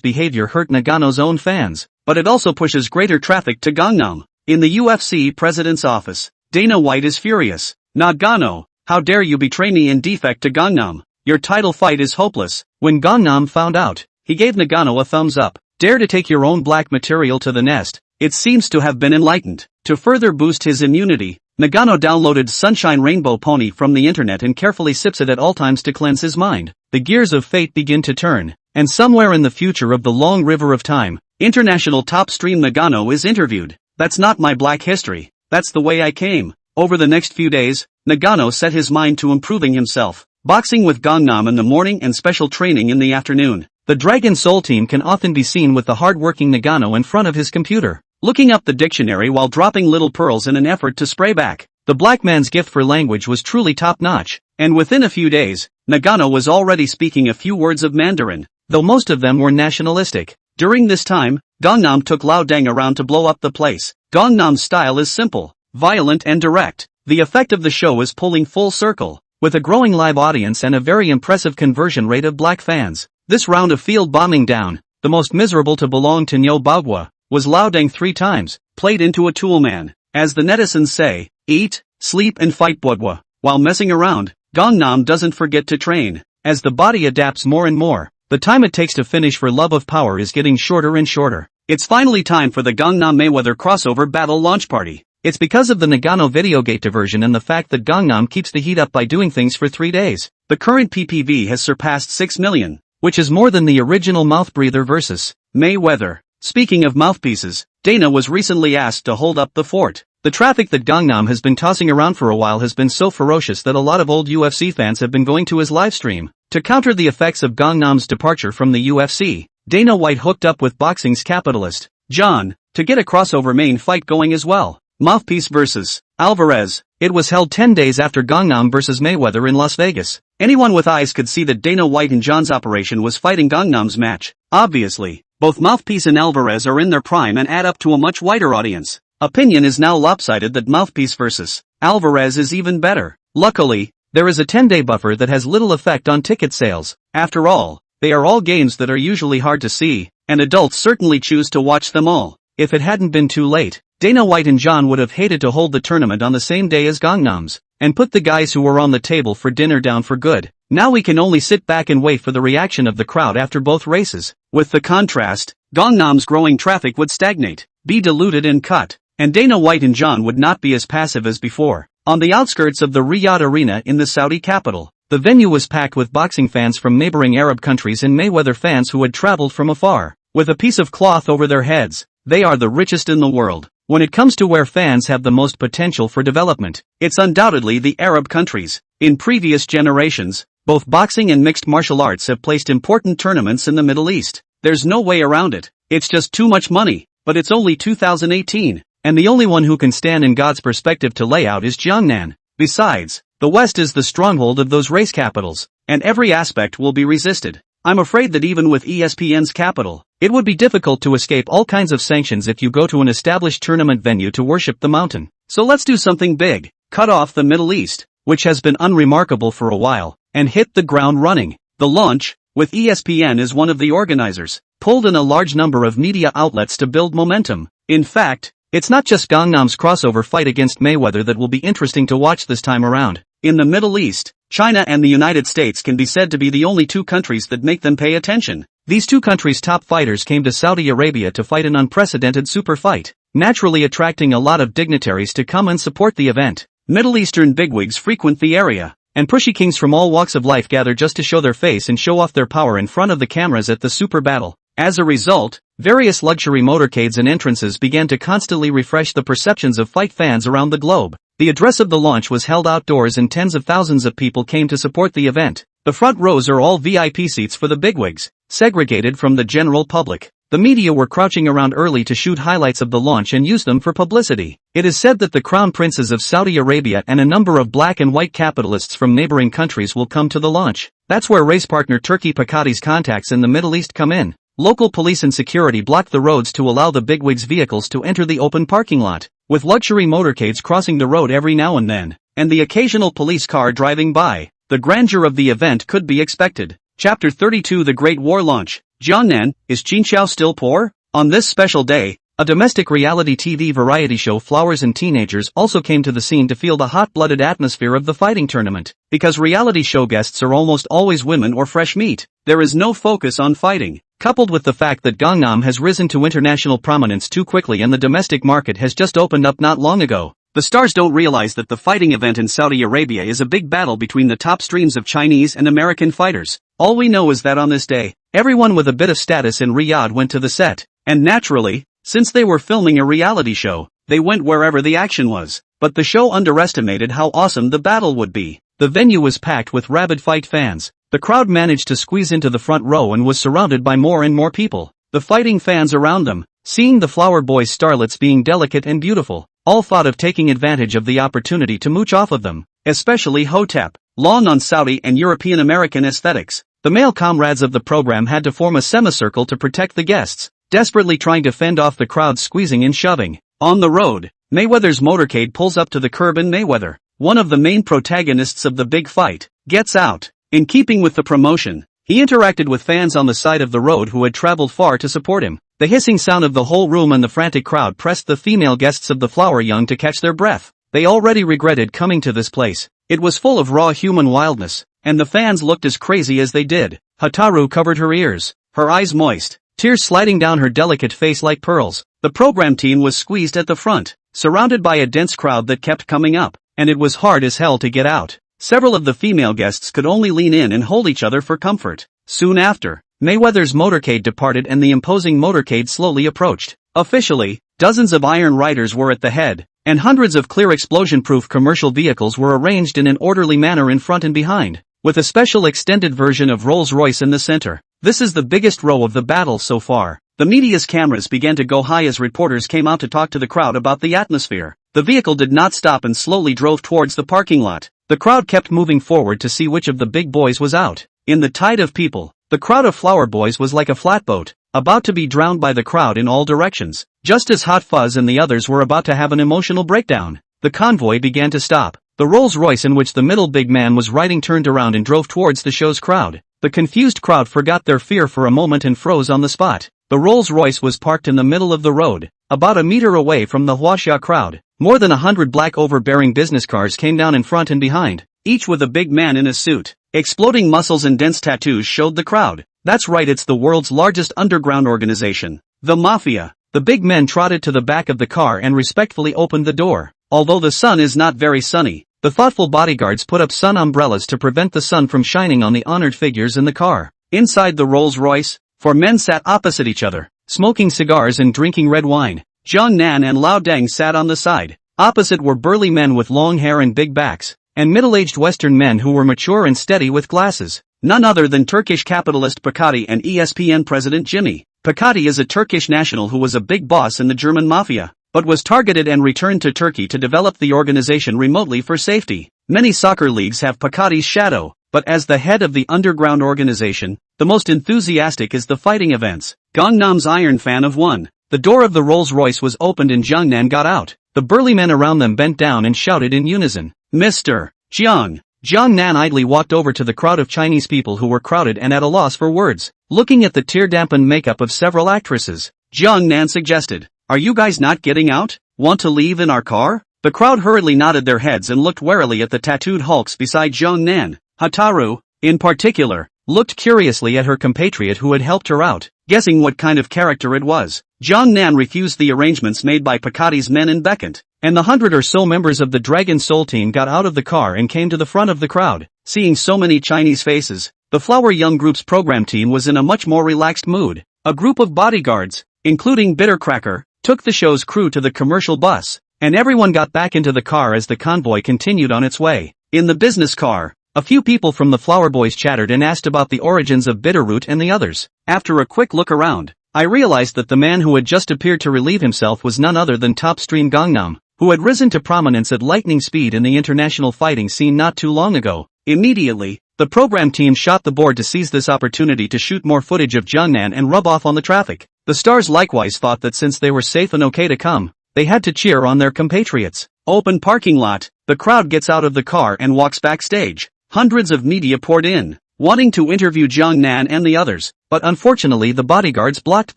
behavior hurt Nagano's own fans, but it also pushes greater traffic to Gangnam. In the UFC president's office, Dana White is furious. Nagano, how dare you betray me and defect to Gangnam? Your title fight is hopeless. When Gangnam found out, he gave Nagano a thumbs up. Dare to take your own black material to the nest. It seems to have been enlightened. To further boost his immunity, Nagano downloaded Sunshine Rainbow Pony from the internet and carefully sips it at all times to cleanse his mind. The gears of fate begin to turn, and somewhere in the future of the long river of time, international top stream Nagano is interviewed. That's not my black history. That's the way I came. Over the next few days, Nagano set his mind to improving himself. Boxing with Gangnam in the morning and special training in the afternoon. The Dragon Soul team can often be seen with the hard-working Nagano in front of his computer, looking up the dictionary while dropping little pearls in an effort to spray back. The black man's gift for language was truly top-notch, and within a few days, Nagano was already speaking a few words of Mandarin, though most of them were nationalistic. During this time, Gangnam took Lao Deng around to blow up the place. Gangnam's style is simple, violent and direct. The effect of the show is pulling full circle, with a growing live audience and a very impressive conversion rate of black fans. This round of field bombing down, the most miserable to belong to Nyo Bagua, was Lao Deng 3 times, played into a toolman. As the netizens say, eat, sleep and fight Bodwa. While messing around, Gangnam doesn't forget to train. As the body adapts more and more, the time it takes to finish for love of power is getting shorter and shorter. It's finally time for the Gangnam Mayweather crossover battle launch party. It's because of the Nagano Videogate diversion and the fact that Gangnam keeps the heat up by doing things for 3 days. The current PPV has surpassed 6 million, which is more than the original Mouth Breather versus Mayweather. Speaking of mouthpieces, Dana was recently asked to hold up the fort. The traffic that Gangnam has been tossing around for a while has been so ferocious that a lot of old UFC fans have been going to his livestream. To counter the effects of Gangnam's departure from the UFC, Dana White hooked up with boxing's capitalist, John, to get a crossover main fight going as well. Mouthpiece vs. Alvarez. It was held 10 days after Gangnam vs. Mayweather in Las Vegas. Anyone with eyes could see that Dana White and John's operation was fighting Gangnam's match. Obviously, both Mouthpiece and Alvarez are in their prime and add up to a much wider audience. Opinion is now lopsided that Mouthpiece vs. Alvarez is even better. Luckily, there is a 10-day buffer that has little effect on ticket sales. After all, they are all games that are usually hard to see, and adults certainly choose to watch them all. If it hadn't been too late, Dana White and John would have hated to hold the tournament on the same day as Gangnam's, and put the guys who were on the table for dinner down for good. Now we can only sit back and wait for the reaction of the crowd after both races. With the contrast, Gangnam's growing traffic would stagnate, be diluted and cut, and Dana White and John would not be as passive as before. On the outskirts of the Riyadh Arena in the Saudi capital, the venue was packed with boxing fans from neighboring Arab countries and Mayweather fans who had traveled from afar. With a piece of cloth over their heads, they are the richest in the world. When it comes to where fans have the most potential for development, it's undoubtedly the Arab countries. In previous generations, both boxing and mixed martial arts have placed important tournaments in the Middle East. There's no way around it. It's just too much money. But it's only 2018, and the only one who can stand in God's perspective to lay out is Jiangnan. Besides, the West is the stronghold of those race capitals, and every aspect will be resisted. I'm afraid that even with ESPN's capital, it would be difficult to escape all kinds of sanctions if you go to an established tournament venue to worship the mountain. So let's do something big, cut off the Middle East, which has been unremarkable for a while, and hit the ground running. The launch with ESPN as one of the organizers, pulled in a large number of media outlets to build momentum. In fact, it's not just Gangnam's crossover fight against Mayweather that will be interesting to watch this time around. In the Middle East, China and the United States can be said to be the only two countries that make them pay attention. These two countries' top fighters came to Saudi Arabia to fight an unprecedented super fight, naturally attracting a lot of dignitaries to come and support the event. Middle Eastern bigwigs frequent the area, and pushy kings from all walks of life gather just to show their face and show off their power in front of the cameras at the super battle. As a result, various luxury motorcades and entrances began to constantly refresh the perceptions of fight fans around the globe. The address of the launch was held outdoors and tens of thousands of people came to support the event. The front rows are all VIP seats for the bigwigs, segregated from the general public. The media were crouching around early to shoot highlights of the launch and use them for publicity. It is said that the crown princes of Saudi Arabia and a number of black and white capitalists from neighboring countries will come to the launch. That's where race partner Turkey Pakati's contacts in the Middle East come in. Local police and security blocked the roads to allow the bigwigs' vehicles to enter the open parking lot, with luxury motorcades crossing the road every now and then, and the occasional police car driving by. The grandeur of the event could be expected. Chapter 32 The Great War Launch. Jiangnan, is Qinqiao still poor? On this special day, a domestic reality TV variety show Flowers and Teenagers also came to the scene to feel the hot-blooded atmosphere of the fighting tournament. Because reality show guests are almost always women or fresh meat, there is no focus on fighting. Coupled with the fact that Gangnam has risen to international prominence too quickly and the domestic market has just opened up not long ago, the stars don't realize that the fighting event in Saudi Arabia is a big battle between the top streams of Chinese and American fighters. All we know is that on this day, everyone with a bit of status in Riyadh went to the set. And naturally, since they were filming a reality show, they went wherever the action was. But the show underestimated how awesome the battle would be. The venue was packed with rabid fight fans. The crowd managed to squeeze into the front row and was surrounded by more and more people. The fighting fans around them, seeing the Flower Boys starlets being delicate and beautiful, all thought of taking advantage of the opportunity to mooch off of them, especially Hotep, long on Saudi and European American aesthetics. The male comrades of the program had to form a semicircle to protect the guests, desperately trying to fend off the crowd squeezing and shoving. On the road, Mayweather's motorcade pulls up to the curb and Mayweather, one of the main protagonists of the big fight, gets out. In keeping with the promotion, he interacted with fans on the side of the road who had traveled far to support him. The hissing sound of the whole room and the frantic crowd pressed the female guests of the Flower Young to catch their breath. They already regretted coming to this place. It was full of raw human wildness, and the fans looked as crazy as they did. Hataru covered her ears, her eyes moist, tears sliding down her delicate face like pearls. The program team was squeezed at the front, surrounded by a dense crowd that kept coming up, and it was hard as hell to get out. Several of the female guests could only lean in and hold each other for comfort. Soon after, Mayweather's motorcade departed and the imposing motorcade slowly approached. Officially, dozens of iron riders were at the head, and hundreds of clear explosion-proof commercial vehicles were arranged in an orderly manner in front and behind, with a special extended version of Rolls-Royce in the center. This is the biggest row of the battle so far. The media's cameras began to go high as reporters came out to talk to the crowd about the atmosphere. The vehicle did not stop and slowly drove towards the parking lot. The crowd kept moving forward to see which of the big boys was out. In the tide of people, the crowd of Flower Boys was like a flatboat, about to be drowned by the crowd in all directions. Just as Hot Fuzz and the others were about to have an emotional breakdown, the convoy began to stop. The Rolls-Royce in which the middle big man was riding turned around and drove towards the show's crowd. The confused crowd forgot their fear for a moment and froze on the spot. The Rolls-Royce was parked in the middle of the road, about a meter away from the Huaxia crowd. More than 100 black overbearing business cars came down in front and behind, each with a big man in a suit. Exploding muscles and dense tattoos showed the crowd. That's right, it's the world's largest underground organization, the Mafia. The big men trotted to the back of the car and respectfully opened the door. Although the sun is not very sunny, the thoughtful bodyguards put up sun umbrellas to prevent the sun from shining on the honored figures in the car. Inside the Rolls-Royce, 4 men sat opposite each other, smoking cigars and drinking red wine. Zhang Nan and Lao Deng sat on the side. Opposite were burly men with long hair and big backs, and middle-aged Western men who were mature and steady with glasses. None other than Turkish capitalist Pakati and ESPN president Jimmy. Pakati is a Turkish national who was a big boss in the German mafia, but was targeted and returned to Turkey to develop the organization remotely for safety. Many soccer leagues have Pakati's shadow, but as the head of the underground organization, the most enthusiastic is the fighting events. Gangnam's Iron Fan of one. The door of the Rolls-Royce was opened and Jiangnan got out. The burly men around them bent down and shouted in unison, "Mr. Jiang, Jiang Nan idly walked over to the crowd of Chinese people who were crowded and at a loss for words. Looking at the tear-dampened makeup of several actresses, Jiang Nan suggested, "Are you guys not getting out? Want to leave in our car?" The crowd hurriedly nodded their heads and looked warily at the tattooed hulks beside Jiang Nan. Hataru, in particular, looked curiously at her compatriot who had helped her out, guessing what kind of character it was. Jiang Nan refused the arrangements made by Picotti's men and beckoned, and the 100 or so members of the Dragon Soul team got out of the car and came to the front of the crowd. Seeing so many Chinese faces, the Flower Young Group's program team was in a much more relaxed mood. A group of bodyguards, including Bittercracker, took the show's crew to the commercial bus, and everyone got back into the car as the convoy continued on its way. In the business car, a few people from the Flower Boys chattered and asked about the origins of Bitterroot and the others. After a quick look around, I realized that the man who had just appeared to relieve himself was none other than Topstream Gangnam, who had risen to prominence at lightning speed in the international fighting scene not too long ago. Immediately, the program team shot the board to seize this opportunity to shoot more footage of Jiangnan and rub off on the traffic. The stars likewise thought that since they were safe and okay to come, they had to cheer on their compatriots. Open parking lot, the crowd gets out of the car and walks backstage. Hundreds of media poured in, wanting to interview Jiangnan and the others, but unfortunately the bodyguards blocked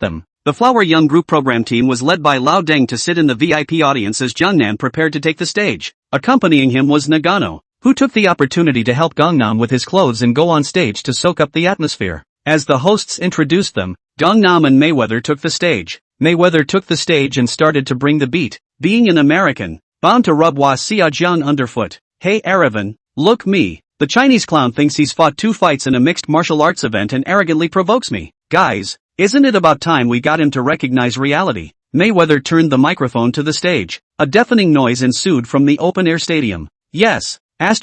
them. The Flower Young Group program team was led by Lao Deng to sit in the VIP audience as Jiangnan prepared to take the stage. Accompanying him was Nagano, who took the opportunity to help Gangnam with his clothes and go on stage to soak up the atmosphere. As the hosts introduced them, Gangnam and Mayweather took the stage. Mayweather took the stage and started to bring the beat. Being an American, bound to rub Hua Xiajiang underfoot. "Hey Aravan, look me. The Chinese clown thinks he's fought 2 fights in a mixed martial arts event and arrogantly provokes me. Guys, isn't it about time we got him to recognize reality?" Mayweather turned the microphone to the stage. A deafening noise ensued from the open-air stadium. "Yes, that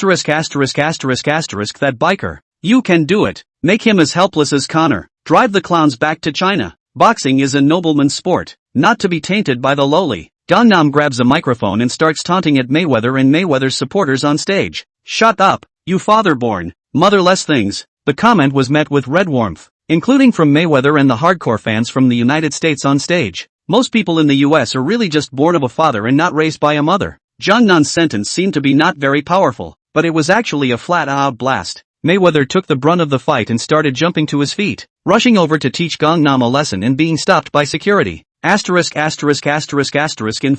biker. You can do it. Make him as helpless as Connor. Drive the clowns back to China. Boxing is a nobleman's sport, not to be tainted by the lowly." Gangnam grabs a microphone and starts taunting at Mayweather and Mayweather's supporters on stage. "Shut up, you father-born, motherless things." The comment was met with red warmth, including from Mayweather and the hardcore fans from the United States on stage. Most people in the US are really just born of a father and not raised by a mother. Jiangnan's sentence seemed to be not very powerful, but it was actually a flat-out blast. Mayweather took the brunt of the fight and started jumping to his feet, rushing over to teach Gangnam a lesson and being stopped by security. In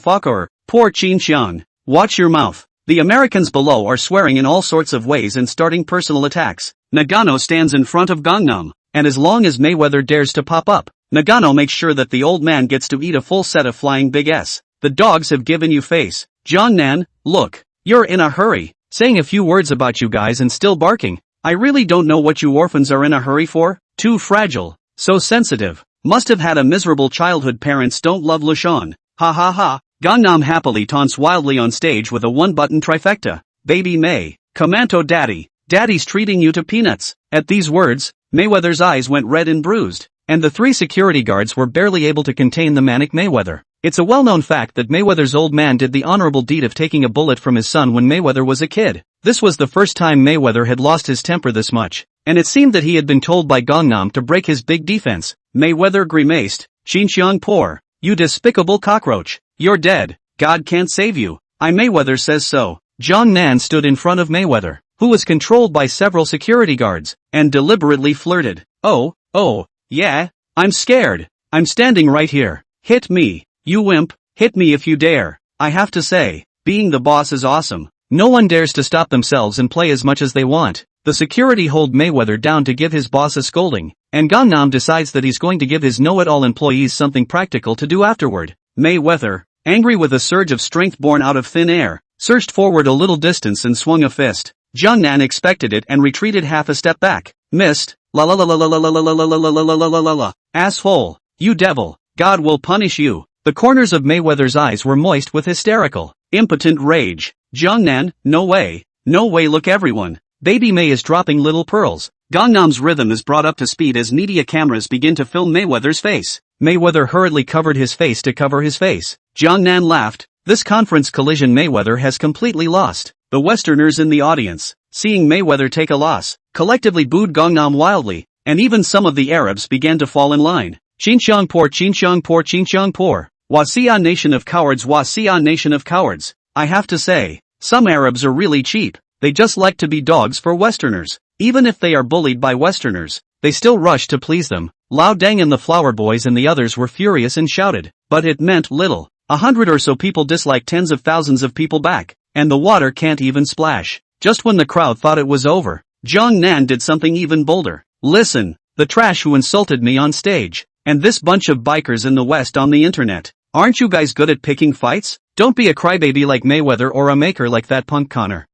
Fakor, poor Qin Xiang. Watch your mouth. The Americans below are swearing in all sorts of ways and starting personal attacks. Nagano stands in front of Gangnam, and as long as Mayweather dares to pop up, Nagano makes sure that the old man gets to eat a full set of flying big S. The dogs have given you face. Jiangnan, look, you're in a hurry, saying a few words about you guys and still barking. I really don't know what you orphans are in a hurry for. Too fragile, so sensitive. Must have had a miserable childhood. Parents don't love Lushan. Ha ha ha. Gangnam happily taunts wildly on stage with a one-button trifecta. Baby May, Commando Daddy, Daddy's treating you to peanuts. At these words, Mayweather's eyes went red and bruised, and the 3 security guards were barely able to contain the manic Mayweather. It's a well-known fact that Mayweather's old man did the honorable deed of taking a bullet from his son when Mayweather was a kid. This was the first time Mayweather had lost his temper this much, and it seemed that he had been told by Gangnam to break his big defense. Mayweather grimaced. "Xinjiang poor, you despicable cockroach. You're dead. God can't save you. Mayweather says so." Jiangnan stood in front of Mayweather, who was controlled by several security guards, and deliberately flirted. Oh, yeah, I'm scared. I'm standing right here. Hit me, you wimp, hit me if you dare. I have to say, being the boss is awesome. No one dares to stop themselves and play as much as they want. The security hold Mayweather down to give his boss a scolding, and Gangnam decides that he's going to give his know-it-all employees something practical to do afterward. Mayweather, angry with a surge of strength born out of thin air, surged forward a little distance and swung a fist. Jiangnan expected it and retreated half a step back. Missed. La la la la la la la la la la la la la la la la. Asshole. You devil. God will punish you. The corners of Mayweather's eyes were moist with hysterical, impotent rage. Jiangnan, no way. No way, look everyone. Baby May is dropping little pearls. Gangnam's rhythm is brought up to speed as media cameras begin to film Mayweather's face. Mayweather hurriedly covered his face to cover his face. Jiangnan laughed. This conference collision Mayweather has completely lost. The Westerners in the audience, seeing Mayweather take a loss, collectively booed Gangnam wildly, and even some of the Arabs began to fall in line. Xinjiang poor, Xinjiang poor, Xinjiang poor. Wasian nation of cowards, Wasian nation of cowards. I have to say, some Arabs are really cheap. they just like to be dogs for Westerners. Even if they are bullied by Westerners, they still rush to please them. Lao Deng and the flower boys and the others were furious and shouted, but it meant little. 100 or so people dislike tens of thousands of people back, and the water can't even splash. Just when the crowd thought it was over, Jiang Nan did something even bolder. Listen, the trash who insulted me on stage, and this bunch of bikers in the West on the internet. Aren't you guys good at picking fights? Don't be a crybaby like Mayweather or a maker like that punk Connor.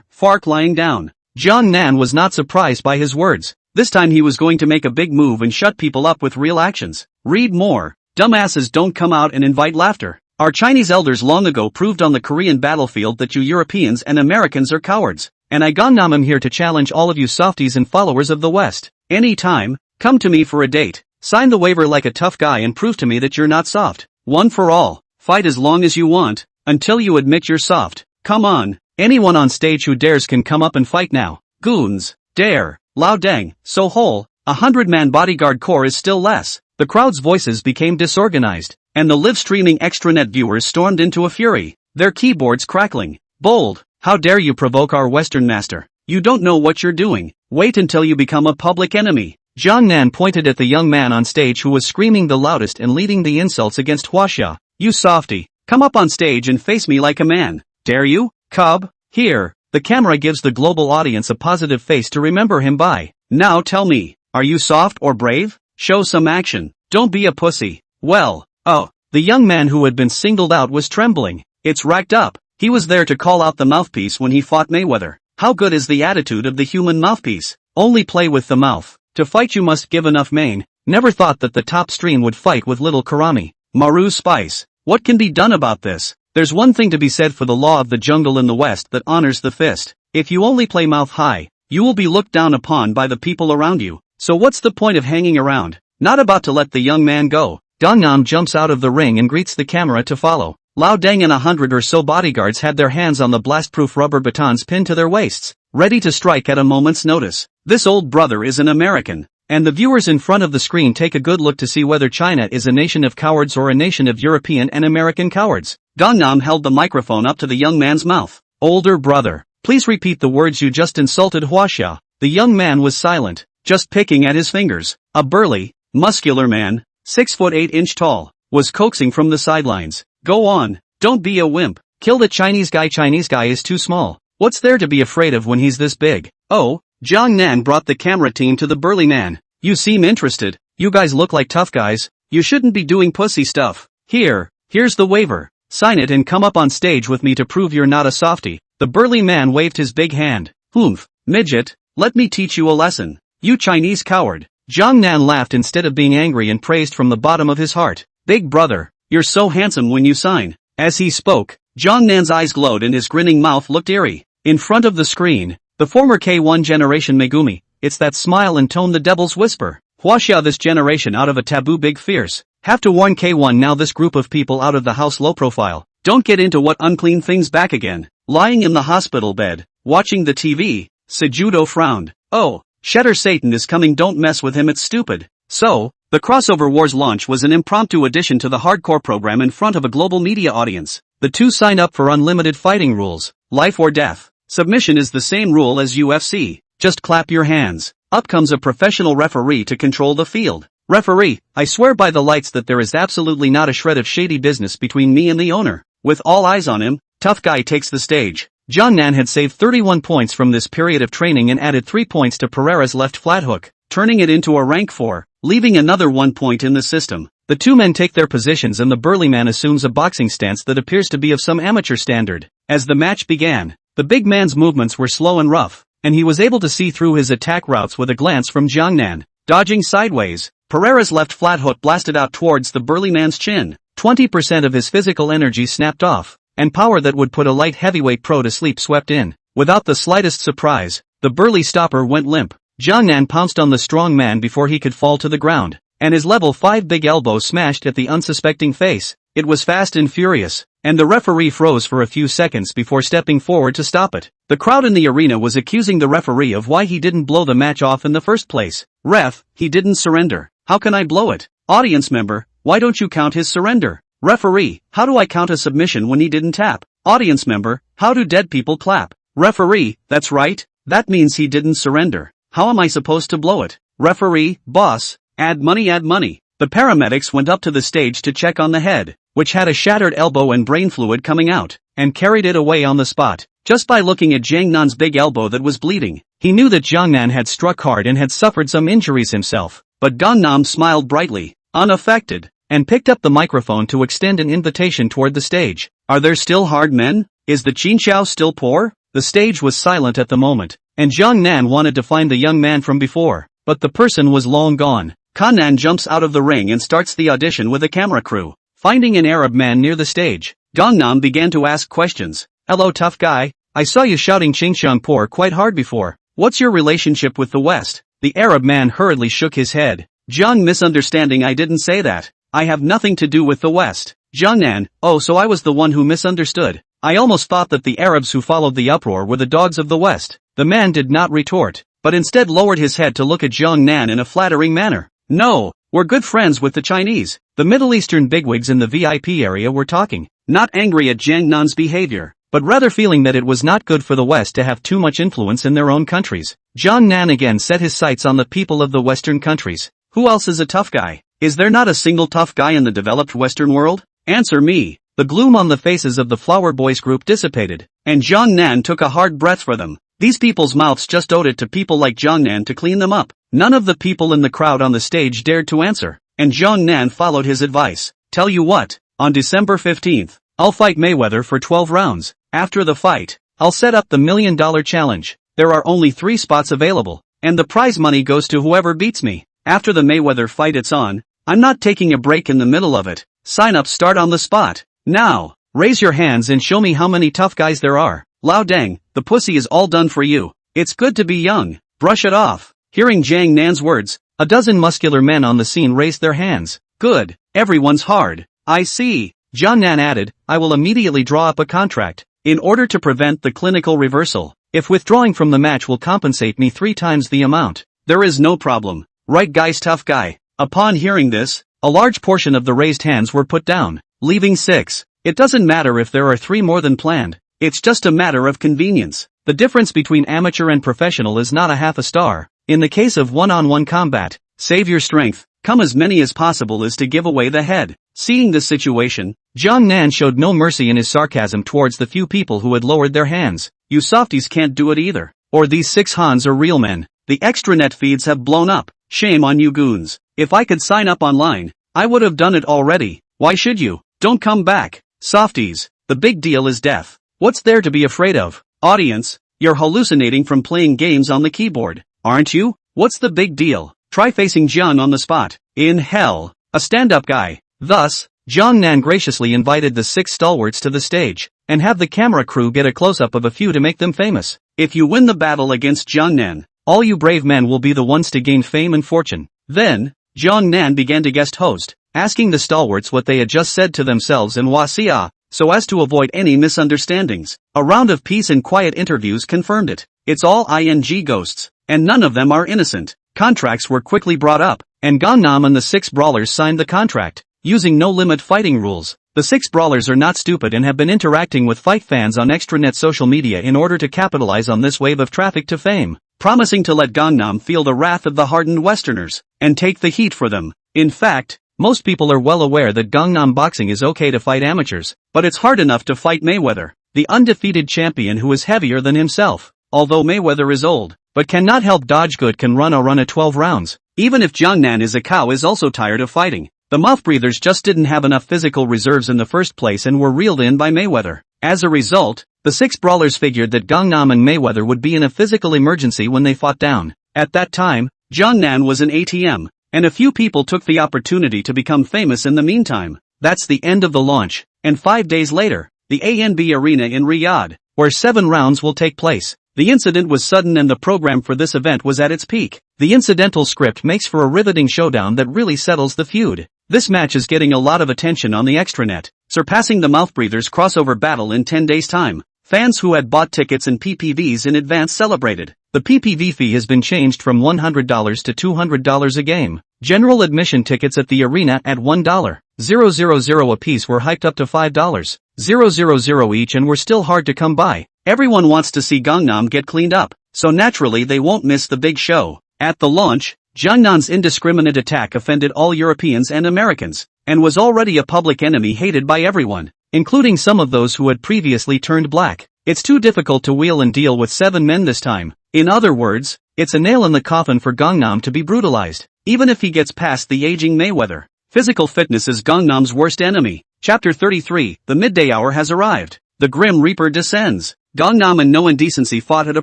Fark lying down. Jiang Nan was not surprised by his words. This time he was going to make a big move and shut people up with real actions. Read more. Dumbasses don't come out and invite laughter. Our Chinese elders long ago proved on the Korean battlefield that you Europeans and Americans are cowards. And I Gangnam am here to challenge all of you softies and followers of the West. Anytime, come to me for a date. Sign the waiver like a tough guy and prove to me that you're not soft. One for all. Fight as long as you want, until you admit you're soft. Come on. Anyone on stage who dares can come up and fight now. Goons. Dare. Lao Deng. So whole, 100-man bodyguard corps is still less. The crowd's voices became disorganized, and the live-streaming extranet viewers stormed into a fury, their keyboards crackling. Bold. How dare you provoke our Western master? You don't know what you're doing. Wait until you become a public enemy. Jiang Nan pointed at the young man on stage who was screaming the loudest and leading the insults against Huaxia. You softy. Come up on stage and face me like a man. Dare you, cub? Here. The camera gives the global audience a positive face to remember him by. Now tell me, are you soft or brave? Show some action. Don't be a pussy. Well, oh, the young man who had been singled out was trembling. It's racked up. He was there to call out the mouthpiece when he fought Mayweather. How good is the attitude of the human mouthpiece? Only play with the mouth. To fight you must give enough mane. Never thought that the top stream would fight with little Karami. Maru Spice. What can be done about this? There's one thing to be said for the law of the jungle in the West that honors the fist. If you only play mouth high, you will be looked down upon by the people around you. So what's the point of hanging around? Not about to let the young man go. Gangnam jumps out of the ring and greets the camera to follow. Lao Deng and 100 or so bodyguards had their hands on the blast-proof rubber batons pinned to their waists, ready to strike at a moment's notice. This old brother is an American. And the viewers in front of the screen take a good look to see whether China is a nation of cowards or a nation of European and American cowards. Gangnam held the microphone up to the young man's mouth. Older brother, please repeat the words you just insulted Huaxia. The young man was silent, just picking at his fingers. A burly, muscular man, 6 foot 8 inch tall, was coaxing from the sidelines. Go on, don't be a wimp. Kill the Chinese guy is too small. What's there to be afraid of when he's this big? Oh, Jiang Nan brought the camera team to the burly man. You seem interested. You guys look like tough guys. You shouldn't be doing pussy stuff. Here's the waiver. Sign it and come up on stage with me to prove you're not a softie. The burly man waved his big hand. Humph, midget, let me teach you a lesson. You Chinese coward. Jiang Nan laughed instead of being angry and praised from the bottom of his heart. Big brother, you're so handsome when you sign. As he spoke, Jiang Nan's eyes glowed and his grinning mouth looked eerie. In front of the screen, the former K1 generation Megumi, it's that smile and tone the devil's whisper. Huaxia this generation out of a taboo big fierce. Have to warn K1 now this group of people out of the house low profile. Don't get into what unclean things back again. Lying in the hospital bed, watching the TV, Sejudo frowned. Oh, Shetter Satan is coming, don't mess with him, it's stupid. So, the Crossover Wars launch was an impromptu addition to the hardcore program in front of a global media audience. The two signed up for unlimited fighting rules, life or death. Submission is the same rule as UFC. Just clap your hands. Up comes a professional referee to control the field. Referee, I swear by the lights that there is absolutely not a shred of shady business between me and the owner. With all eyes on him, tough guy takes the stage. Jiang Nan had saved 31 points from this period of training and added 3 points to Pereira's left flat hook, turning it into a rank 4, leaving another 1 point in the system. The two men take their positions and the burly man assumes a boxing stance that appears to be of some amateur standard. As the match began, the big man's movements were slow and rough, and he was able to see through his attack routes with a glance from Jiang Nan. Dodging sideways, Pereira's left flat hook blasted out towards the burly man's chin. 20% of his physical energy snapped off, and power that would put a light heavyweight pro to sleep swept in. Without the slightest surprise, the burly stopper went limp. Jiang Nan pounced on the strong man before he could fall to the ground, and his level 5 big elbow smashed at the unsuspecting face. It was fast and furious, and the referee froze for a few seconds before stepping forward to stop it. The crowd in the arena was accusing the referee of why he didn't blow the match off in the first place. Ref, he didn't surrender. How can I blow it? Audience member, why don't you count his surrender? Referee, how do I count a submission when he didn't tap? Audience member, how do dead people clap? Referee, that's right, that means he didn't surrender. How am I supposed to blow it? Referee, boss, add money, add money. The paramedics went up to the stage to check on the head, which had a shattered elbow and brain fluid coming out, and carried it away on the spot. Just by looking at Jiang Nan's big elbow that was bleeding, he knew that Jiang Nan had struck hard and had suffered some injuries himself. But Gangnam smiled brightly, unaffected, and picked up the microphone to extend an invitation toward the stage. Are there still hard men? Is the Qinxiao still poor? The stage was silent at the moment, and Jiang Nan wanted to find the young man from before, but the person was long gone. Kanan jumps out of the ring and starts the audition with a camera crew. Finding an Arab man near the stage, Gangnam began to ask questions. Hello tough guy, I saw you shouting Qingxiangpoor quite hard before. What's your relationship with the West? The Arab man hurriedly shook his head. Jiang misunderstanding, I didn't say that. I have nothing to do with the West. Jiangnan, oh so I was the one who misunderstood. I almost thought that the Arabs who followed the uproar were the dogs of the West. The man did not retort, but instead lowered his head to look at Jiangnan in a flattering manner. No, we're good friends with the Chinese. The Middle Eastern bigwigs in the VIP area were talking, not angry at Jiangnan's behavior, but rather feeling that it was not good for the West to have too much influence in their own countries. Jiangnan again set his sights on the people of the Western countries. Who else is a tough guy? Is there not a single tough guy in the developed Western world? Answer me. The gloom on the faces of the Flower Boys group dissipated, and Jiangnan took a hard breath for them. These people's mouths just owed it to people like Jiangnan to clean them up. None of the people in the crowd on the stage dared to answer, and Jiangnan followed his advice. Tell you what, on December 15th, I'll fight Mayweather for 12 rounds. After the fight, I'll set up the $1 million challenge. There are only 3 spots available, and the prize money goes to whoever beats me. After the Mayweather fight it's on. I'm not taking a break in the middle of it. Sign-ups start on the spot. Now, raise your hands and show me how many tough guys there are. Lao dang, the pussy is all done for you. It's good to be young. Brush it off. Hearing Jiang Nan's words, a dozen muscular men on the scene raised their hands. Good, everyone's hard. I see. Jiang Nan added, I will immediately draw up a contract, in order to prevent the clinical reversal. If withdrawing from the match will compensate me 3 times the amount. There is no problem. Right guys tough guy. Upon hearing this, a large portion of the raised hands were put down, leaving 6. It doesn't matter if there are 3 more than planned. It's just a matter of convenience. The difference between amateur and professional is not a half a star. In the case of one-on-one combat, save your strength, come as many as possible is to give away the head. Seeing this situation, Jiang Nan showed no mercy in his sarcasm towards the few people who had lowered their hands. You softies can't do it either. Or these 6 Hans are real men. The extranet feeds have blown up. Shame on you goons. If I could sign up online, I would have done it already. Why should you? Don't come back. Softies, the big deal is death. What's there to be afraid of? Audience, you're hallucinating from playing games on the keyboard, aren't you? What's the big deal? Try facing Jiang on the spot. In hell, a stand-up guy. Thus, Jiang Nan graciously invited the 6 stalwarts to the stage, and have the camera crew get a close-up of a few to make them famous. If you win the battle against Jiang Nan, all you brave men will be the ones to gain fame and fortune. Then, Jiang Nan began to guest host, asking the stalwarts what they had just said to themselves in Wasia, so as to avoid any misunderstandings. A round of peace and quiet interviews confirmed it. It's all ing ghosts, and none of them are innocent. Contracts were quickly brought up, and Gangnam and the 6 brawlers signed the contract, using no-limit fighting rules. The 6 brawlers are not stupid and have been interacting with fight fans on extranet social media in order to capitalize on this wave of traffic to fame, promising to let Gangnam feel the wrath of the hardened Westerners, and take the heat for them. In fact, most people are well aware that Gangnam boxing is okay to fight amateurs, but it's hard enough to fight Mayweather, the undefeated champion who is heavier than himself. Although Mayweather is old, but cannot help dodge good can run a run at 12 rounds. Even if Jiang Nan is a cow is also tired of fighting. The mouth breathers just didn't have enough physical reserves in the first place and were reeled in by Mayweather. As a result, the 6 brawlers figured that Gangnam and Mayweather would be in a physical emergency when they fought down. At that time, Jiang Nan was an ATM, and a few people took the opportunity to become famous in the meantime. That's the end of the launch, and 5 days later, the ANB Arena in Riyadh, where 7 rounds will take place. The incident was sudden and the program for this event was at its peak. The incidental script makes for a riveting showdown that really settles the feud. This match is getting a lot of attention on the extranet, surpassing the Mouth Breathers crossover battle in 10 days' time. Fans who had bought tickets and PPVs in advance celebrated. The PPV fee has been changed from $100 to $200 a game. General admission tickets at the arena at $1,000 a piece were hiked up to $5,000 each and were still hard to come by. Everyone wants to see Gangnam get cleaned up, so naturally they won't miss the big show. At the launch, Gangnam's indiscriminate attack offended all Europeans and Americans, and was already a public enemy hated by everyone, including some of those who had previously turned black. It's too difficult to wheel and deal with 7 men this time. In other words, it's a nail in the coffin for Gangnam to be brutalized, even if he gets past the aging Mayweather. Physical fitness is Gangnam's worst enemy. Chapter 33, the midday hour has arrived. The Grim Reaper descends. Gangnam and No Indecency fought at a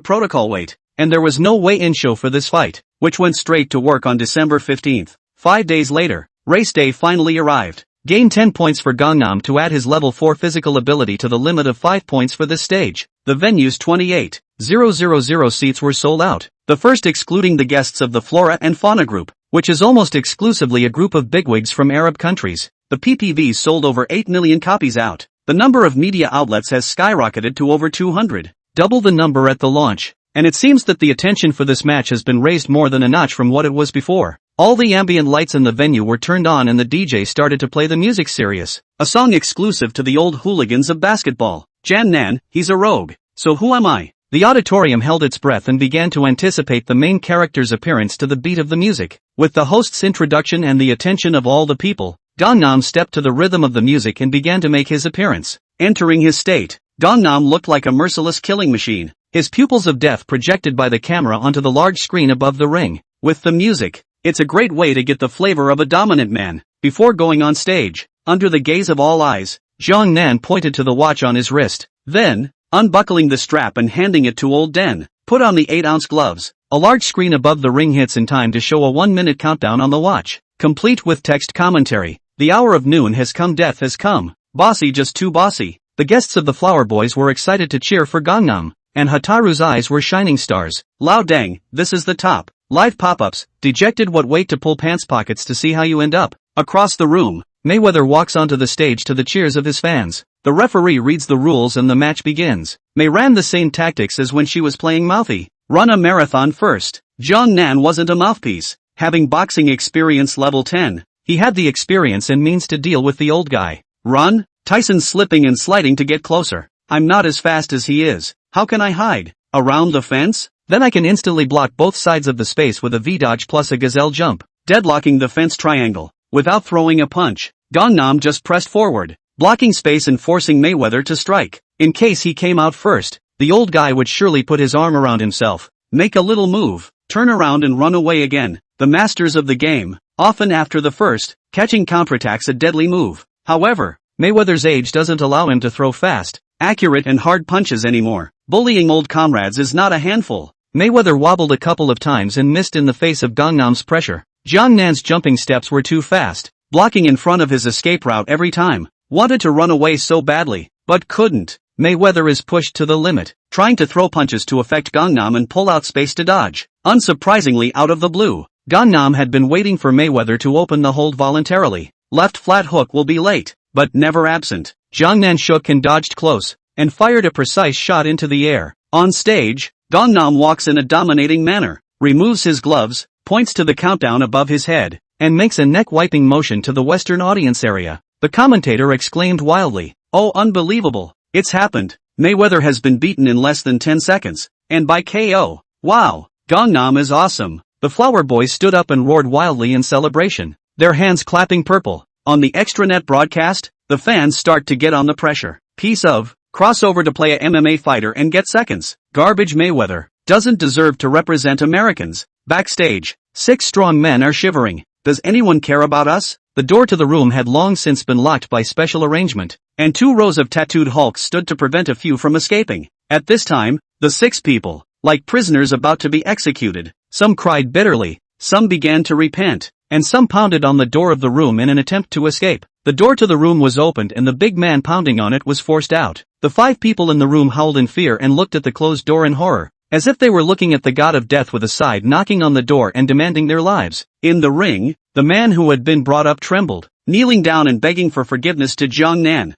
protocol weight, and there was no weigh-in show for this fight, which went straight to work on December 15th. 5 days later, race day finally arrived. Gain 10 points for Gangnam to add his level 4 physical ability to the limit of 5 points for this stage. The venue's 28,000 seats were sold out, the first excluding the guests of the Flora and Fauna group, which is almost exclusively a group of bigwigs from Arab countries. The PPV sold over 8 million copies out. The number of media outlets has skyrocketed to over 200, double the number at the launch, and it seems that the attention for this match has been raised more than a notch from what it was before. All the ambient lights in the venue were turned on and the DJ started to play the music Serious, a song exclusive to the old hooligans of basketball. Jan Nan, he's a rogue. So who am I? The auditorium held its breath and began to anticipate the main character's appearance to the beat of the music. With the host's introduction and the attention of all the people, Gangnam stepped to the rhythm of the music and began to make his appearance. Entering his state, Gangnam looked like a merciless killing machine, his pupils of death projected by the camera onto the large screen above the ring. With the music, it's a great way to get the flavor of a dominant man. Before going on stage, under the gaze of all eyes, Jong Nan pointed to the watch on his wrist. Then, unbuckling the strap and handing it to old Den, put on the 8-ounce gloves. A large screen above the ring hits in time to show a 1-minute countdown on the watch, complete with text commentary. The hour of noon has come, death has come. Bossy, just too bossy. The guests of the Flower Boys were excited to cheer for Gangnam, and Hataru's eyes were shining stars. Lao dang, this is the top. Live pop-ups, dejected, what wait to pull pants pockets to see how you end up. Across the room, Mayweather walks onto the stage to the cheers of his fans. The referee reads the rules and the match begins. May ran the same tactics as when she was playing mouthy. Run a marathon first. Jong Nan wasn't a mouthpiece. Having boxing experience level 10, he had the experience and means to deal with the old guy. Run? Tyson's slipping and sliding to get closer. I'm not as fast as he is. How can I hide? Around the fence? Then I can instantly block both sides of the space with a V-dodge plus a gazelle jump, deadlocking the fence triangle. Without throwing a punch, Gangnam just pressed forward, blocking space and forcing Mayweather to strike. In case he came out first, the old guy would surely put his arm around himself, make a little move, turn around and run away again. The masters of the game, often after the first, catching counterattacks a deadly move. However, Mayweather's age doesn't allow him to throw fast, accurate and hard punches anymore. Bullying old comrades is not a handful. Mayweather wobbled a couple of times and missed in the face of Gangnam's pressure. Jong Nan's jumping steps were too fast, blocking in front of his escape route every time. Wanted to run away so badly, but couldn't. Mayweather is pushed to the limit, trying to throw punches to affect Gangnam and pull out space to dodge. Unsurprisingly, out of the blue, Gangnam had been waiting for Mayweather to open the hold voluntarily. Left flat hook will be late, but never absent. Jong Nan shook and dodged close, and fired a precise shot into the air. On stage, Gangnam walks in a dominating manner, removes his gloves, points to the countdown above his head, and makes a neck-wiping motion to the Western audience area. The commentator exclaimed wildly, "Oh, unbelievable, it's happened. Mayweather has been beaten in less than 10 seconds, and by KO. Wow, Gangnam is awesome." The Flower Boys stood up and roared wildly in celebration, their hands clapping purple. On the extranet broadcast, the fans start to get on the pressure. Piece of crossover to play a MMA fighter and get seconds. Garbage Mayweather doesn't deserve to represent Americans. Backstage, 6 strong men are shivering. Does anyone care about us? The door to the room had long since been locked by special arrangement, and 2 rows of tattooed hulks stood to prevent a few from escaping. At this time, the 6 people, like prisoners about to be executed, some cried bitterly, some began to repent, and some pounded on the door of the room in an attempt to escape. The door to the room was opened and the big man pounding on it was forced out. The 5 people in the room howled in fear and looked at the closed door in horror, as if they were looking at the god of death with a side knocking on the door and demanding their lives. In the ring, the man who had been brought up trembled, kneeling down and begging for forgiveness to Jong Nan.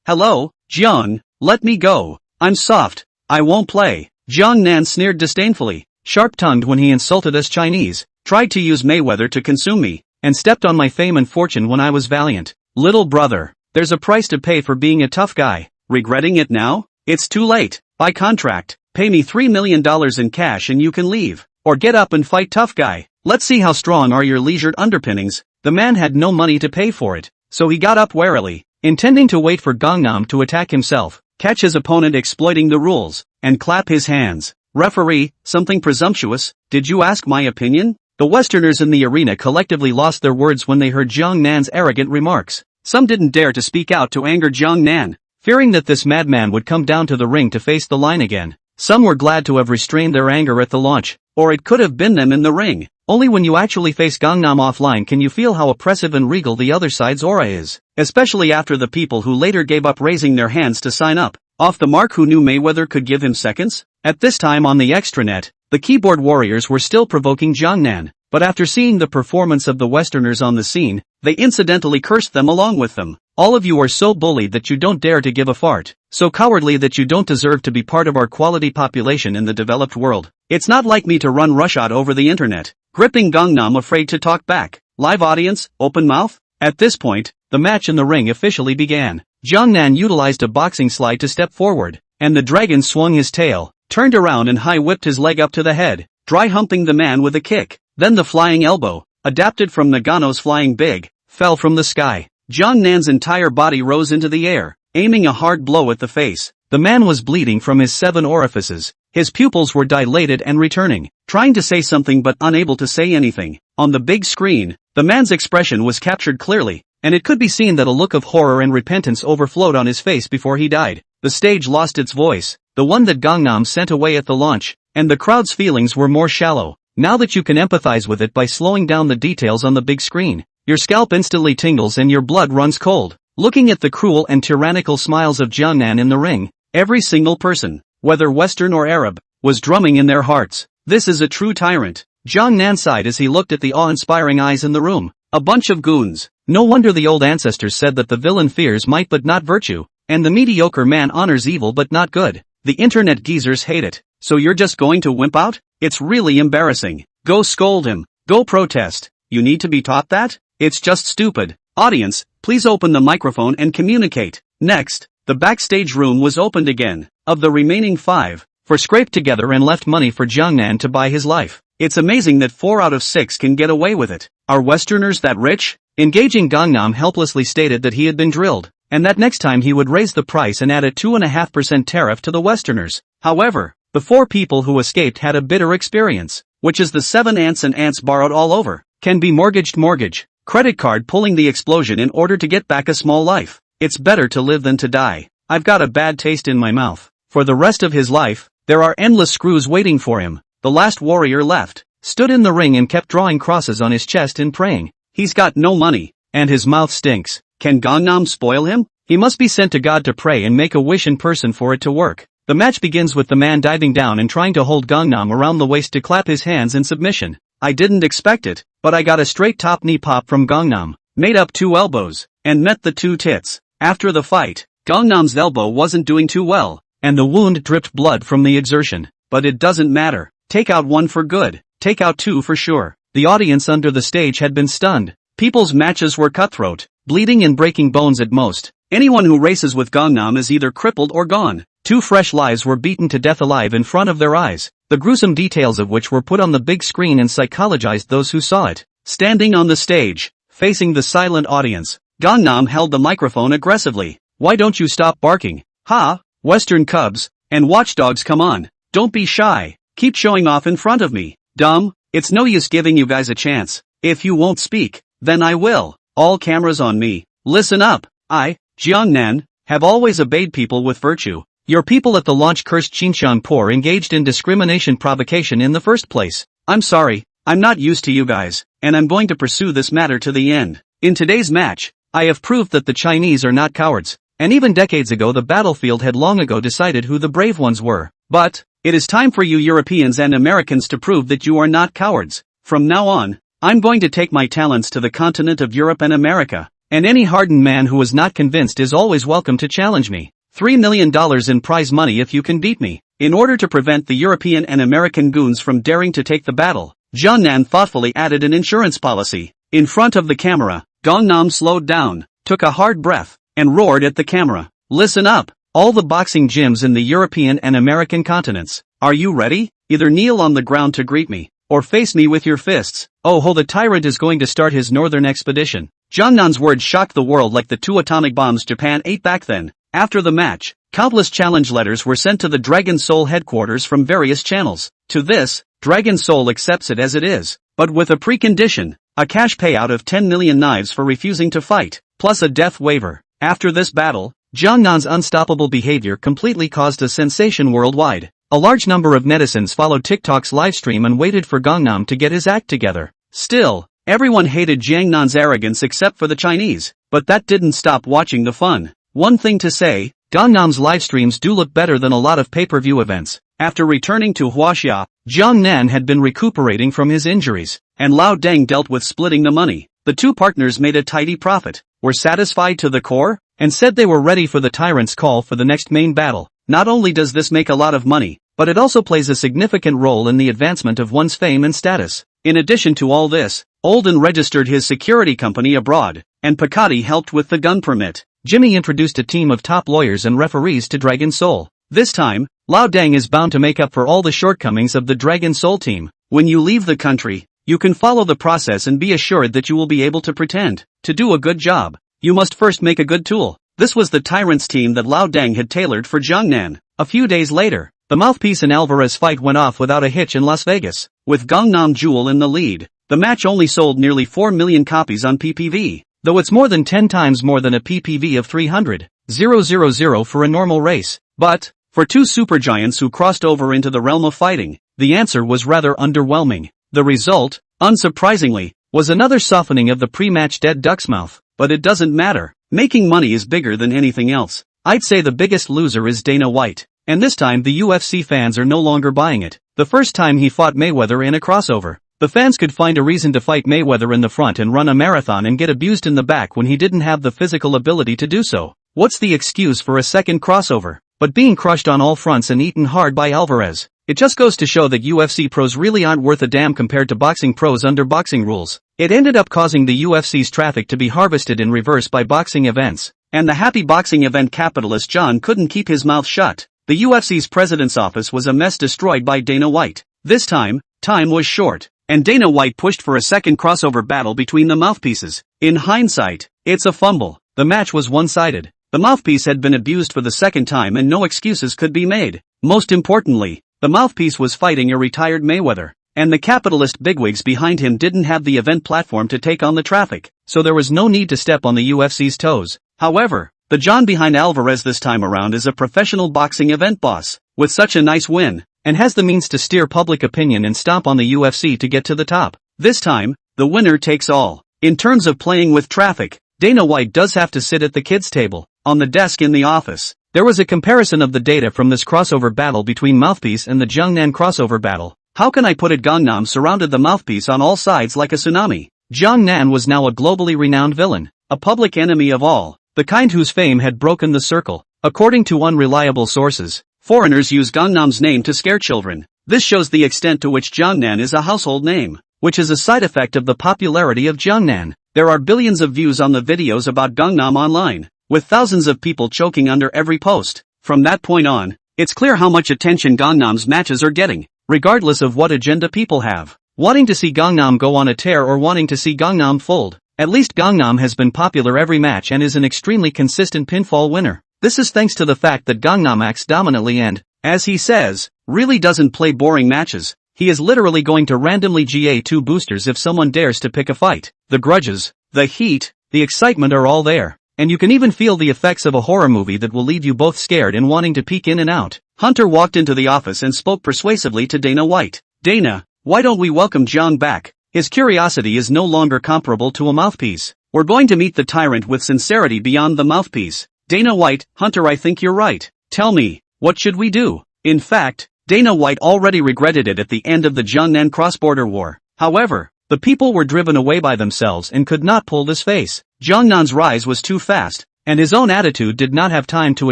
Hello, Jong, let me go. I'm soft, I won't play. Jong Nan sneered disdainfully, sharp-tongued when he insulted us Chinese, tried to use Mayweather to consume me, and stepped on my fame and fortune when I was valiant. Little brother, there's a price to pay for being a tough guy. Regretting it now? It's too late. By contract, pay me $3 million in cash and you can leave. Or get up and fight tough guy. Let's see how strong are your leisured underpinnings. The man had no money to pay for it, so he got up warily, intending to wait for Gangnam to attack himself, catch his opponent exploiting the rules, and clap his hands. Referee, something presumptuous, did you ask my opinion? The Westerners in the arena collectively lost their words when they heard Jiang Nan's arrogant remarks. Some didn't dare to speak out to anger Jiang Nan, fearing that this madman would come down to the ring to face the line again. Some were glad to have restrained their anger at the launch, or it could have been them in the ring. Only when you actually face Gangnam offline can you feel how oppressive and regal the other side's aura is, especially after the people who later gave up raising their hands to sign up. Off the mark, who knew Mayweather could give him seconds? At this time on the extranet, the keyboard warriors were still provoking Jiang Nan, but after seeing the performance of the Westerners on the scene, they incidentally cursed them along with them. All of you are so bullied that you don't dare to give a fart, so cowardly that you don't deserve to be part of our quality population in the developed world. It's not like me to run rushot over the internet. Gripping Gangnam, afraid to talk back. Live audience, open mouth? At this point, the match in the ring officially began. Jiang Nan utilized a boxing slide to step forward, and the dragon swung his tail, turned around and high whipped his leg up to the head, dry humping the man with a kick. Then the flying elbow, adapted from Nagano's flying big, fell from the sky. Jiang Nan's entire body rose into the air, aiming a hard blow at the face. The man was bleeding from his 7 orifices. His pupils were dilated and returning, trying to say something but unable to say anything. On the big screen, the man's expression was captured clearly, and it could be seen that a look of horror and repentance overflowed on his face before he died. The stage lost its voice, the one that Gangnam sent away at the launch, and the crowd's feelings were more shallow. Now that you can empathize with it by slowing down the details on the big screen, your scalp instantly tingles and your blood runs cold. Looking at the cruel and tyrannical smiles of Jiang Nan in the ring, every single person, whether Western or Arab, was drumming in their hearts. This is a true tyrant. Jiang Nan sighed as he looked at the awe-inspiring eyes in the room. A bunch of goons. No wonder the old ancestors said that the villain fears might but not virtue, and the mediocre man honors evil but not good. The internet geezers hate it. So you're just going to wimp out? It's really embarrassing. Go scold him. Go protest. You need to be taught that? It's just stupid. Audience, please open the microphone and communicate. Next, the backstage room was opened again. Of the remaining 5, 4 scraped together and left money for Jiang Nan to buy his life. It's amazing that 4 out of 6 can get away with it. Are Westerners that rich? Engaging Gangnam helplessly stated that he had been drilled, and that next time he would raise the price and add a 2.5% tariff to the Westerners. However, the 4 people who escaped had a bitter experience, which is the 7 ants and ants borrowed all over, can be mortgage, credit card pulling the explosion in order to get back a small life. It's better to live than to die. I've got a bad taste in my mouth. For the rest of his life, there are endless screws waiting for him. The last warrior left, stood in the ring and kept drawing crosses on his chest and praying. He's got no money, and his mouth stinks. Can Gangnam spoil him? He must be sent to God to pray and make a wish in person for it to work. The match begins with the man diving down and trying to hold Gangnam around the waist to clap his hands in submission. I didn't expect it, but I got a straight top knee pop from Gangnam, made up 2 elbows, and met the 2 tits. After the fight, Gangnam's elbow wasn't doing too well, and the wound dripped blood from the exertion. But it doesn't matter. Take out 1 for good, take out 2 for sure. The audience under the stage had been stunned. People's matches were cutthroat, bleeding and breaking bones at most. Anyone who races with Gangnam is either crippled or gone. 2 fresh lives were beaten to death alive in front of their eyes, the gruesome details of which were put on the big screen and psychologized those who saw it. Standing on the stage, facing the silent audience, Gangnam held the microphone aggressively. Why don't you stop barking? Ha! Western cubs and watchdogs, come on. Don't be shy. Keep showing off in front of me. Dumb. It's no use giving you guys a chance. If you won't speak, then I will. All cameras on me. Listen up. I, Jiang Nan, have always obeyed people with virtue. Your people at the launch cursed Xinjiang engaged in discrimination provocation in the first place. I'm sorry, I'm not used to you guys, and I'm going to pursue this matter to the end. In today's match, I have proved that the Chinese are not cowards, and even decades ago the battlefield had long ago decided who the brave ones were. But, it is time for you Europeans and Americans to prove that you are not cowards. From now on, I'm going to take my talents to the continent of Europe and America, and any hardened man who is not convinced is always welcome to challenge me. $3 million in prize money if you can beat me. In order to prevent the European and American goons from daring to take the battle, Jiang Nan thoughtfully added an insurance policy. In front of the camera, Gangnam slowed down, took a hard breath, and roared at the camera. Listen up. all the boxing gyms in the European and American continents. Are you ready? Either kneel on the ground to greet me, or face me with your fists. Oh ho, the tyrant is going to start his northern expedition. Jiangnan's words shocked the world like the 2 atomic bombs Japan ate back then. After the match, countless challenge letters were sent to the Dragon Soul headquarters from various channels. To this, Dragon Soul accepts it as it is, but with a precondition, a cash payout of 10 million knives for refusing to fight, plus a death waiver. After this battle, Jiangnan's unstoppable behavior completely caused a sensation worldwide. A large number of netizens followed TikTok's livestream and waited for Gangnam to get his act together. Still, everyone hated Jiangnan's arrogance except for the Chinese, but that didn't stop watching the fun. One thing to say, Gangnam's livestreams do look better than a lot of pay-per-view events. After returning to Huaxia, Jiang Nan had been recuperating from his injuries, and Lao Deng dealt with splitting the money. The two partners made a tidy profit, were satisfied to the core, and said they were ready for the tyrant's call for the next main battle. Not only does this make a lot of money, but it also plays a significant role in the advancement of one's fame and status. In addition to all this, Olden registered his security company abroad, and Pakati helped with the gun permit. Jimmy introduced a team of top lawyers and referees to Dragon Soul. This time, Lao Deng is bound to make up for all the shortcomings of the Dragon Soul team. When you leave the country, you can follow the process and be assured that you will be able to pretend to do a good job. You must first make a good tool. This was the tyrant's team that Lao Deng had tailored for Jiangnan. A few days later, the Mouthpiece and Alvarez fight went off without a hitch in Las Vegas. With Gangnam Jewel in the lead, the match only sold nearly 4 million copies on PPV, though it's more than 10 times more than a PPV of 300,000 for a normal race. But, for two supergiants who crossed over into the realm of fighting, the answer was rather underwhelming. The result, unsurprisingly, was another softening of the pre-match dead duck's mouth. But it doesn't matter. Making money is bigger than anything else. I'd say the biggest loser is Dana White. And this time the UFC fans are no longer buying it. The first time he fought Mayweather in a crossover, the fans could find a reason to fight Mayweather in the front and run a marathon and get abused in the back when he didn't have the physical ability to do so. What's the excuse for a second crossover? But being crushed on all fronts and eaten hard by Alvarez. It just goes to show that UFC pros really aren't worth a damn compared to boxing pros under boxing rules. It ended up causing the UFC's traffic to be harvested in reverse by boxing events. And the happy boxing event capitalist John couldn't keep his mouth shut. The UFC's president's office was a mess destroyed by Dana White. This time was short, and Dana White pushed for a second crossover battle between the mouthpieces. In hindsight, it's a fumble. The match was one-sided. The mouthpiece had been abused for the second time and no excuses could be made. Most importantly, the mouthpiece was fighting a retired Mayweather, and the capitalist bigwigs behind him didn't have the event platform to take on the traffic, so there was no need to step on the UFC's toes. However, the John behind Alvarez this time around is a professional boxing event boss, with such a nice win, and has the means to steer public opinion and stomp on the UFC to get to the top. This time, the winner takes all. In terms of playing with traffic, Dana White does have to sit at the kids' table, on the desk in the office. There was a comparison of the data from this crossover battle between Mouthpiece and the Jiangnan crossover battle. How can I put it? Gangnam surrounded the Mouthpiece on all sides like a tsunami. Jiangnan was now a globally renowned villain, a public enemy of all, the kind whose fame had broken the circle. According to unreliable sources, foreigners use Gangnam's name to scare children. This shows the extent to which Jiangnan is a household name, which is a side effect of the popularity of Jiangnan. There are billions of views on the videos about Gangnam online, with thousands of people choking under every post. From that point on, it's clear how much attention Gangnam's matches are getting, regardless of what agenda people have. Wanting to see Gangnam go on a tear or wanting to see Gangnam fold. At least Gangnam has been popular every match and is an extremely consistent pinfall winner. This is thanks to the fact that Gangnam acts dominantly and, as he says, really doesn't play boring matches. He is literally going to randomly GA2 boosters if someone dares to pick a fight. The grudges, the heat, the excitement are all there. And you can even feel the effects of a horror movie that will leave you both scared and wanting to peek in and out. Hunter walked into the office and spoke persuasively to Dana White. Dana, why don't we welcome Jiang back? His curiosity is no longer comparable to a mouthpiece. We're going to meet the tyrant with sincerity beyond the mouthpiece. Dana White, Hunter, I think you're right. Tell me, what should we do? In fact, Dana White already regretted it at the end of the Jiangnan cross-border war. However, the people were driven away by themselves and could not pull this face. Jiangnan's rise was too fast, and his own attitude did not have time to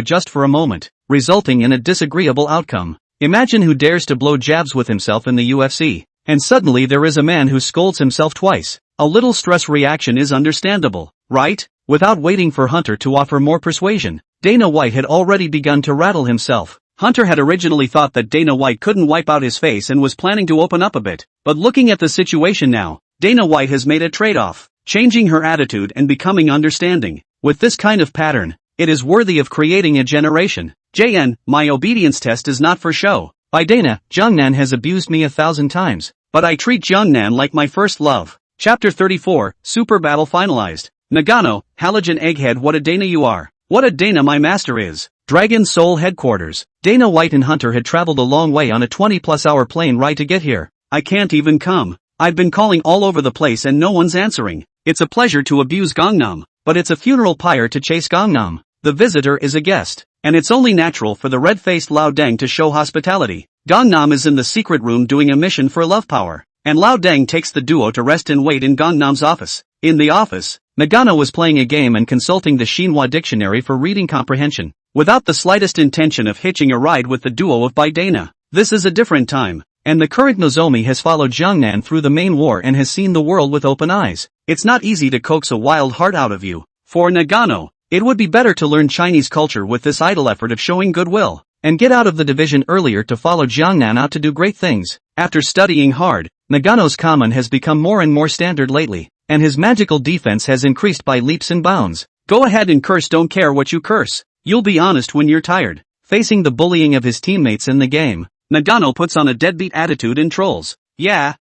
adjust for a moment, resulting in a disagreeable outcome. Imagine who dares to blow jabs with himself in the UFC, and suddenly there is a man who scolds himself twice. A little stress reaction is understandable, right? Without waiting for Hunter to offer more persuasion, Dana White had already begun to rattle himself. Hunter had originally thought that Dana White couldn't wipe out his face and was planning to open up a bit, but looking at the situation now, Dana White has made a trade-off, changing her attitude and becoming understanding. With this kind of pattern, it is worthy of creating a generation. JN, my obedience test is not for show. By Dana, Jungnan has abused me 1,000 times, but I treat Jungnan like my first love. Chapter 34, Super Battle finalized. Nagano, halogen egghead, what a Dana you are. What a Dana my master is. Dragon Soul headquarters. Dana White and Hunter had traveled a long way on a 20-plus hour plane ride to get here. I can't even come. I've been calling all over the place and no one's answering. It's a pleasure to abuse Gangnam, but it's a funeral pyre to chase Gangnam. The visitor is a guest, and it's only natural for the red-faced Lao Deng to show hospitality. Gangnam is in the secret room doing a mission for love power, and Lao Deng takes the duo to rest and wait in Gangnam's office. In the office, Nagano was playing a game and consulting the Xinhua dictionary for reading comprehension, without the slightest intention of hitching a ride with the duo of by Dana. This is a different time, and the current Nozomi has followed Jiangnan through the main war and has seen the world with open eyes. It's not easy to coax a wild heart out of you. For Nagano, it would be better to learn Chinese culture with this idle effort of showing goodwill, and get out of the division earlier to follow Jiangnan out to do great things. After studying hard, Nagano's common has become more and more standard lately, and his magical defense has increased by leaps and bounds. Go ahead and curse, don't care what you curse. You'll be honest when you're tired. Facing the bullying of his teammates in the game, Nagano puts on a deadbeat attitude and trolls. Yeah,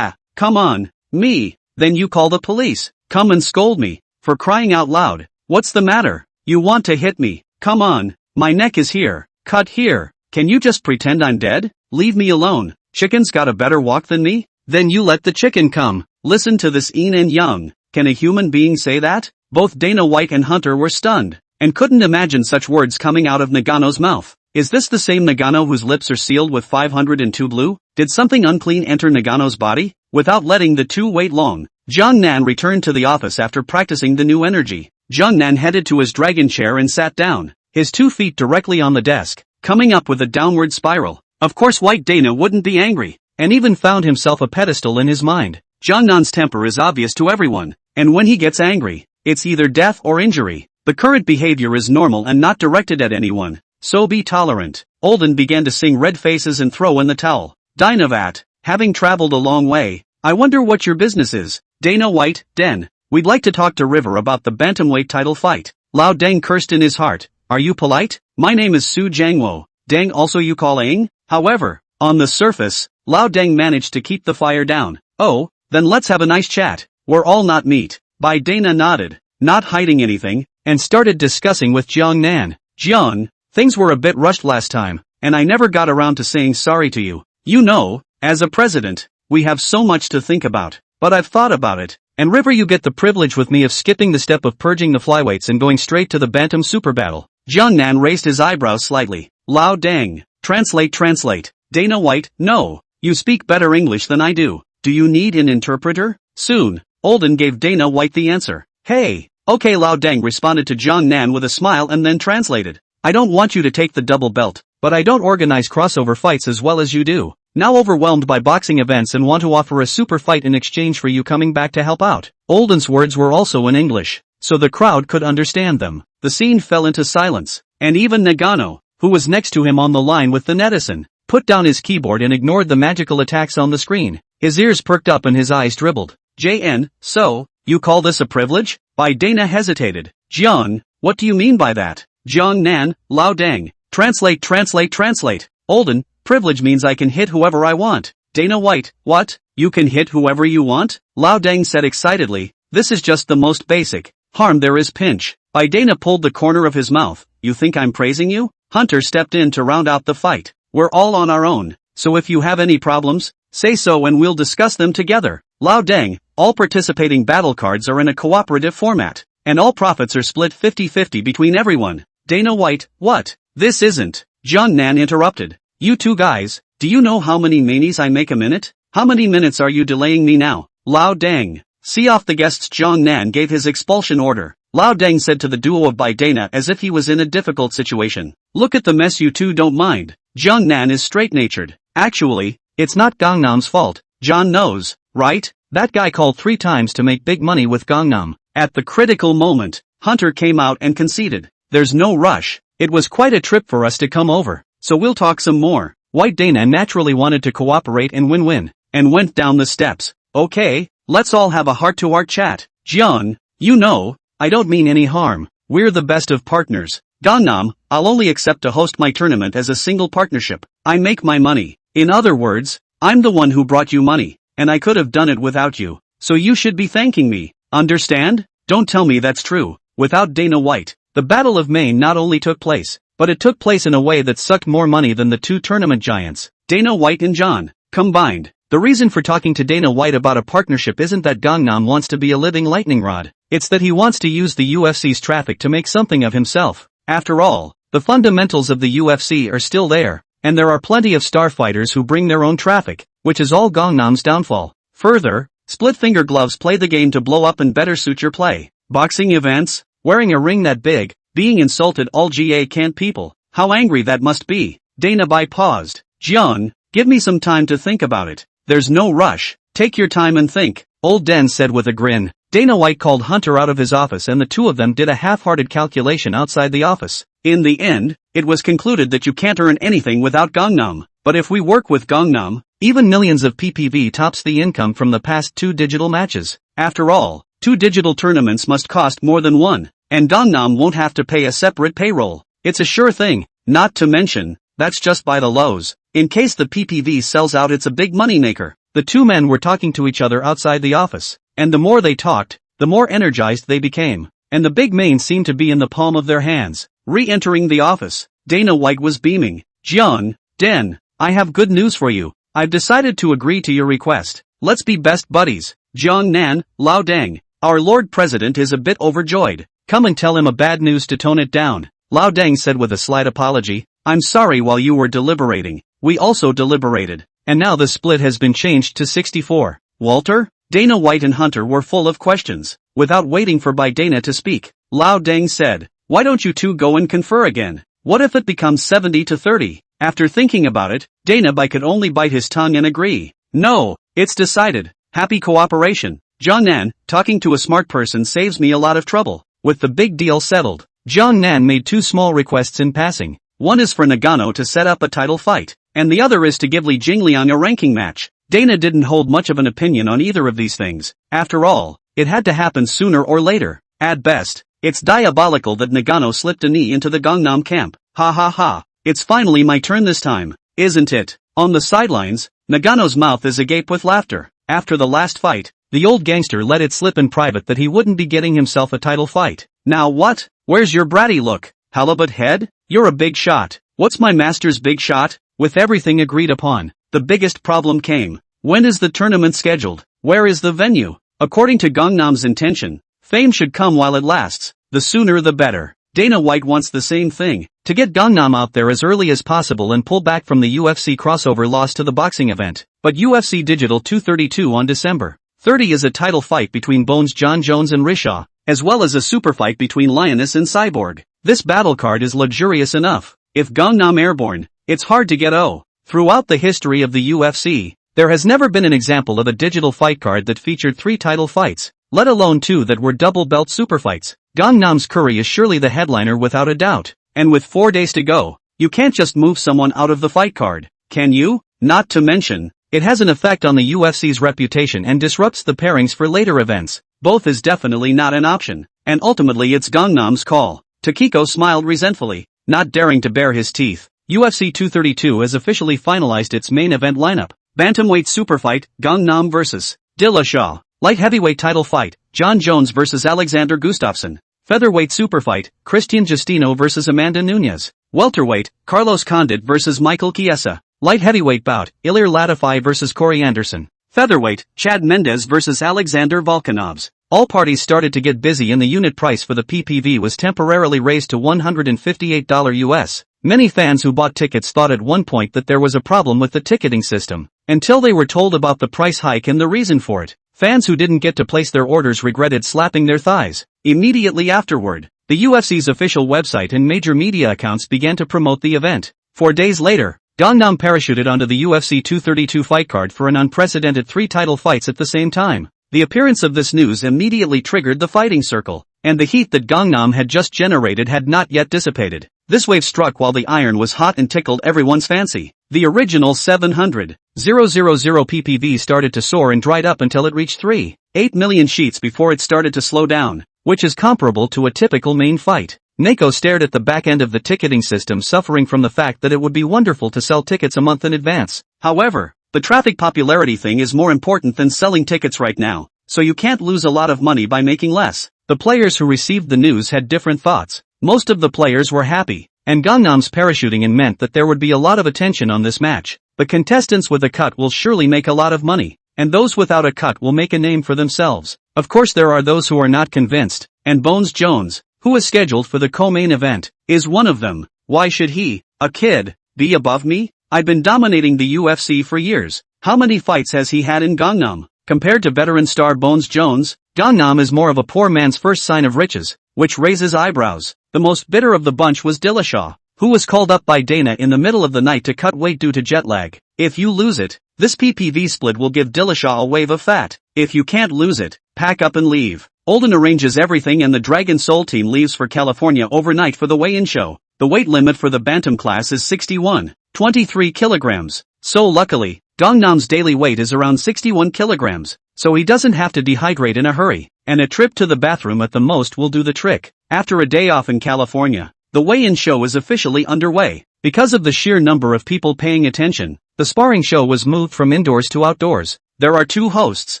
come on, me. Then you call the police. Come and scold me. For crying out loud. What's the matter? You want to hit me? Come on. My neck is here. Cut here. Can you just pretend I'm dead? Leave me alone. Chicken's got a better walk than me? Then you let the chicken come. Listen to this yin and yang. Can a human being say that? Both Dana White and Hunter were stunned, and couldn't imagine such words coming out of Nagano's mouth. Is this the same Nagano whose lips are sealed with 502 blue? Did something unclean enter Nagano's body? Without letting the two wait long, Jiangnan returned to the office after practicing the new energy. Jiangnan headed to his dragon chair and sat down, his 2 feet directly on the desk, coming up with a downward spiral. Of course White Dana wouldn't be angry, and even found himself a pedestal in his mind. Jiangnan's temper is obvious to everyone, and when he gets angry, it's either death or injury. The current behavior is normal and not directed at anyone, so be tolerant. Olden began to sing Red Faces and throw in the towel. Dynavat, having traveled a long way, I wonder what your business is. Dana White, Den, we'd like to talk to River about the bantamweight title fight. Lao Deng cursed in his heart. Are you polite? My name is Su Jiangwo. Deng also you call Aang? However, on the surface, Lao Deng managed to keep the fire down. Oh, then let's have a nice chat. We're all not meat. Bai Dana nodded, not hiding anything, and started discussing with Jiangnan. Jiang, things were a bit rushed last time, and I never got around to saying sorry to you. You know, as a president, we have so much to think about, but I've thought about it, and River you get the privilege with me of skipping the step of purging the flyweights and going straight to the bantam super battle. Jiangnan raised his eyebrows slightly. Lao Deng, translate. Dana White, no, you speak better English than I do. Do you need an interpreter? Soon. Olden gave Dana White the answer. Hey, okay, Lao Deng responded to Jiangnan with a smile and then translated. I don't want you to take the double belt, but I don't organize crossover fights as well as you do. Now overwhelmed by boxing events and want to offer a super fight in exchange for you coming back to help out. Olden's words were also in English, so the crowd could understand them. The scene fell into silence, and even Nagano, who was next to him on the line with the netizen, put down his keyboard and ignored the magical attacks on the screen. His ears perked up and his eyes dribbled. JN, so, you call this a privilege? Bai Dana hesitated. Jiang, what do you mean by that? Jiangnan, Lao Deng, translate. Olden, privilege means I can hit whoever I want. Dana White, what? You can hit whoever you want? Lao Deng said excitedly, this is just the most basic. Harm there is pinch. Bai Dana pulled the corner of his mouth. You think I'm praising you? Hunter stepped in to round out the fight. We're all on our own, so if you have any problems, say so and we'll discuss them together. Lao Deng, all participating battle cards are in a cooperative format, and all profits are split 50-50 between everyone. Dana White, what? This isn't. Jiangnan interrupted. You two guys, do you know how many manies I make a minute? How many minutes are you delaying me now? Lao Deng, see off the guests. Jiangnan gave his expulsion order. Lao Deng said to the duo of Bai Dana as if he was in a difficult situation. Look at the mess, you two don't mind. Jiangnan is straight-natured. Actually, it's not Gangnam's fault. John knows, right? That guy called 3 times to make big money with Gangnam. At the critical moment, Hunter came out and conceded. there's no rush. It was quite a trip for us to come over, so we'll talk some more. White Dana naturally wanted to cooperate and win-win, and went down the steps. Okay, let's all have a heart-to-heart chat. Jiang, you know, I don't mean any harm. We're the best of partners. Gangnam, I'll only accept to host my tournament as a single partnership. I make my money. In other words, I'm the one who brought you money, and I could have done it without you. So you should be thanking me. Understand? Don't tell me that's true. Without Dana White, the Battle of Maine not only took place, but it took place in a way that sucked more money than the two tournament giants, Dana White and John, combined. The reason for talking to Dana White about a partnership isn't that Gangnam wants to be a living lightning rod. It's that he wants to use the UFC's traffic to make something of himself. After all, the fundamentals of the UFC are still there, and there are plenty of star fighters who bring their own traffic, which is all Gangnam's downfall. Further, split-finger gloves play the game to blow up and better suit your play. Boxing events, wearing a ring that big, being insulted all GA can't people. How angry that must be. Dana Bai paused. Jiang, give me some time to think about it. There's no rush. Take your time and think. Old Den said with a grin. Dana White called Hunter out of his office and the two of them did a half-hearted calculation outside the office. In the end, it was concluded that you can't earn anything without Gangnam. But if we work with Gangnam, even millions of PPV tops the income from the past 2 digital matches. After all, 2 digital tournaments must cost more than 1, and Gangnam won't have to pay a separate payroll. It's a sure thing, not to mention, that's just by the lows. In case the PPV sells out, it's a big moneymaker. The two men were talking to each other outside the office, and the more they talked, the more energized they became, and the big main seemed to be in the palm of their hands. Re-entering the office, Dana White was beaming. Jiang, Den, I have good news for you. I've decided to agree to your request. Let's be best buddies. Jiang Nan, Lao Deng, our Lord President is a bit overjoyed. Come and tell him a bad news to tone it down. Lao Deng said with a slight apology. I'm sorry, while you were deliberating, we also deliberated, and now the split has been changed to 64. Walter? Dana White and Hunter were full of questions. Without waiting for Bai Dana to speak, Lao Deng said, why don't you two go and confer again? What if it becomes 70-30? After thinking about it, Dana Bai could only bite his tongue and agree. No, it's decided. Happy cooperation. Jiang Nan, talking to a smart person saves me a lot of trouble. With the big deal settled, Jiang Nan made 2 small requests in passing. One is for Nagano to set up a title fight, and the other is to give Li Jingliang a ranking match. Dana didn't hold much of an opinion on either of these things. After all, it had to happen sooner or later. At best, it's diabolical that Nagano slipped a knee into the Gangnam camp. Ha ha ha. It's finally my turn this time, isn't it? On the sidelines, Nagano's mouth is agape with laughter. After the last fight, the old gangster let it slip in private that he wouldn't be getting himself a title fight. Now what? Where's your bratty look? Halibut head? You're a big shot. What's my master's big shot? With everything agreed upon, the biggest problem came. When is the tournament scheduled? Where is the venue? According to Gangnam's intention, fame should come while it lasts. The sooner the better. Dana White wants the same thing, to get Gangnam out there as early as possible and pull back from the UFC crossover loss to the boxing event. But UFC Digital 232 on December 30 is a title fight between Bones John Jones and Rishaw, as well as a super fight between Lioness and Cyborg. This battle card is luxurious enough. If Gangnam airborne, it's hard to get O. Throughout the history of the UFC, there has never been an example of a digital fight card that featured 3 title fights, let alone 2 that were double belt super fights. Gangnam's Curry is surely the headliner without a doubt, and with 4 days to go, you can't just move someone out of the fight card, can you? Not to mention, it has an effect on the UFC's reputation and disrupts the pairings for later events. Both is definitely not an option, and ultimately it's Gangnam's call. Takiko smiled resentfully, not daring to bare his teeth. UFC 232 has officially finalized its main event lineup. Bantamweight superfight, Gangnam vs. Dillashaw. Light heavyweight title fight, John Jones vs. Alexander Gustafsson. Featherweight superfight, Christian Justino vs. Amanda Nunes. Welterweight, Carlos Condit vs. Michael Chiesa. Light heavyweight bout, Ilir Latifi vs. Corey Anderson. Featherweight, Chad Mendes vs. Alexander Volkanovs. All parties started to get busy and the unit price for the PPV was temporarily raised to $158 US. Many fans who bought tickets thought at one point that there was a problem with the ticketing system, until they were told about the price hike and the reason for it. Fans who didn't get to place their orders regretted slapping their thighs. Immediately afterward, the UFC's official website and major media accounts began to promote the event. 4 days later, Gangnam parachuted onto the UFC 232 fight card for an unprecedented 3 title fights at the same time. The appearance of this news immediately triggered the fighting circle. and the heat that Gangnam had just generated had not yet dissipated. This wave struck while the iron was hot and tickled everyone's fancy. The original 700,000 ppv started to soar and dried up until it reached 3.8 million sheets before it started to slow down, which is comparable to a typical main fight. Neko stared at the back end of the ticketing system, suffering from the fact that it would be wonderful to sell tickets a month in advance. However, the traffic popularity thing is more important than selling tickets right now, so you can't lose a lot of money by making less. The players who received the news had different thoughts. Most of the players were happy, and Gangnam's parachuting in meant that there would be a lot of attention on this match. The contestants with a cut will surely make a lot of money, and those without a cut will make a name for themselves. Of course there are those who are not convinced, and Bones Jones, who is scheduled for the co-main event, is one of them. Why should he, a kid, be above me? I've been dominating the UFC for years. How many fights has he had in Gangnam? Compared to veteran star Bones Jones, Gangnam is more of a poor man's first sign of riches, which raises eyebrows. The most bitter of the bunch was Dillashaw, who was called up by Dana in the middle of the night to cut weight due to jet lag. If you lose it, this PPV split will give Dillashaw a wave of fat. If you can't lose it, pack up and leave. Olden arranges everything and the Dragon Soul team leaves for California overnight for the weigh-in show. The weight limit for the Bantam class is 61.23 kilograms. So luckily, Gangnam's daily weight is around 61 kilograms, so he doesn't have to dehydrate in a hurry, and a trip to the bathroom at the most will do the trick. After a day off in California, the weigh-in show is officially underway. Because of the sheer number of people paying attention, the sparring show was moved from indoors to outdoors. There are two hosts.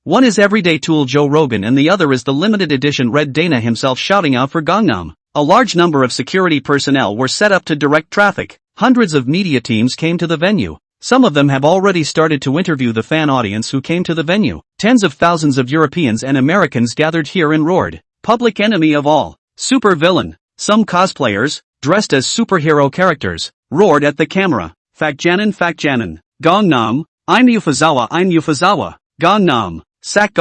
One is everyday tool Joe Rogan and the other is the limited edition Red Dana himself shouting out for Gangnam. A large number of security personnel were set up to direct traffic. Hundreds of media teams came to the venue. Some of them have already started to interview the fan audience who came to the venue. Tens of thousands of Europeans and Americans gathered here and roared, "Public enemy of all, super villain." Some cosplayers, dressed as superhero characters, roared at the camera, Fakjanan Fakjanan, Gangnam, I'm Yufuzawa, Gangnam, sack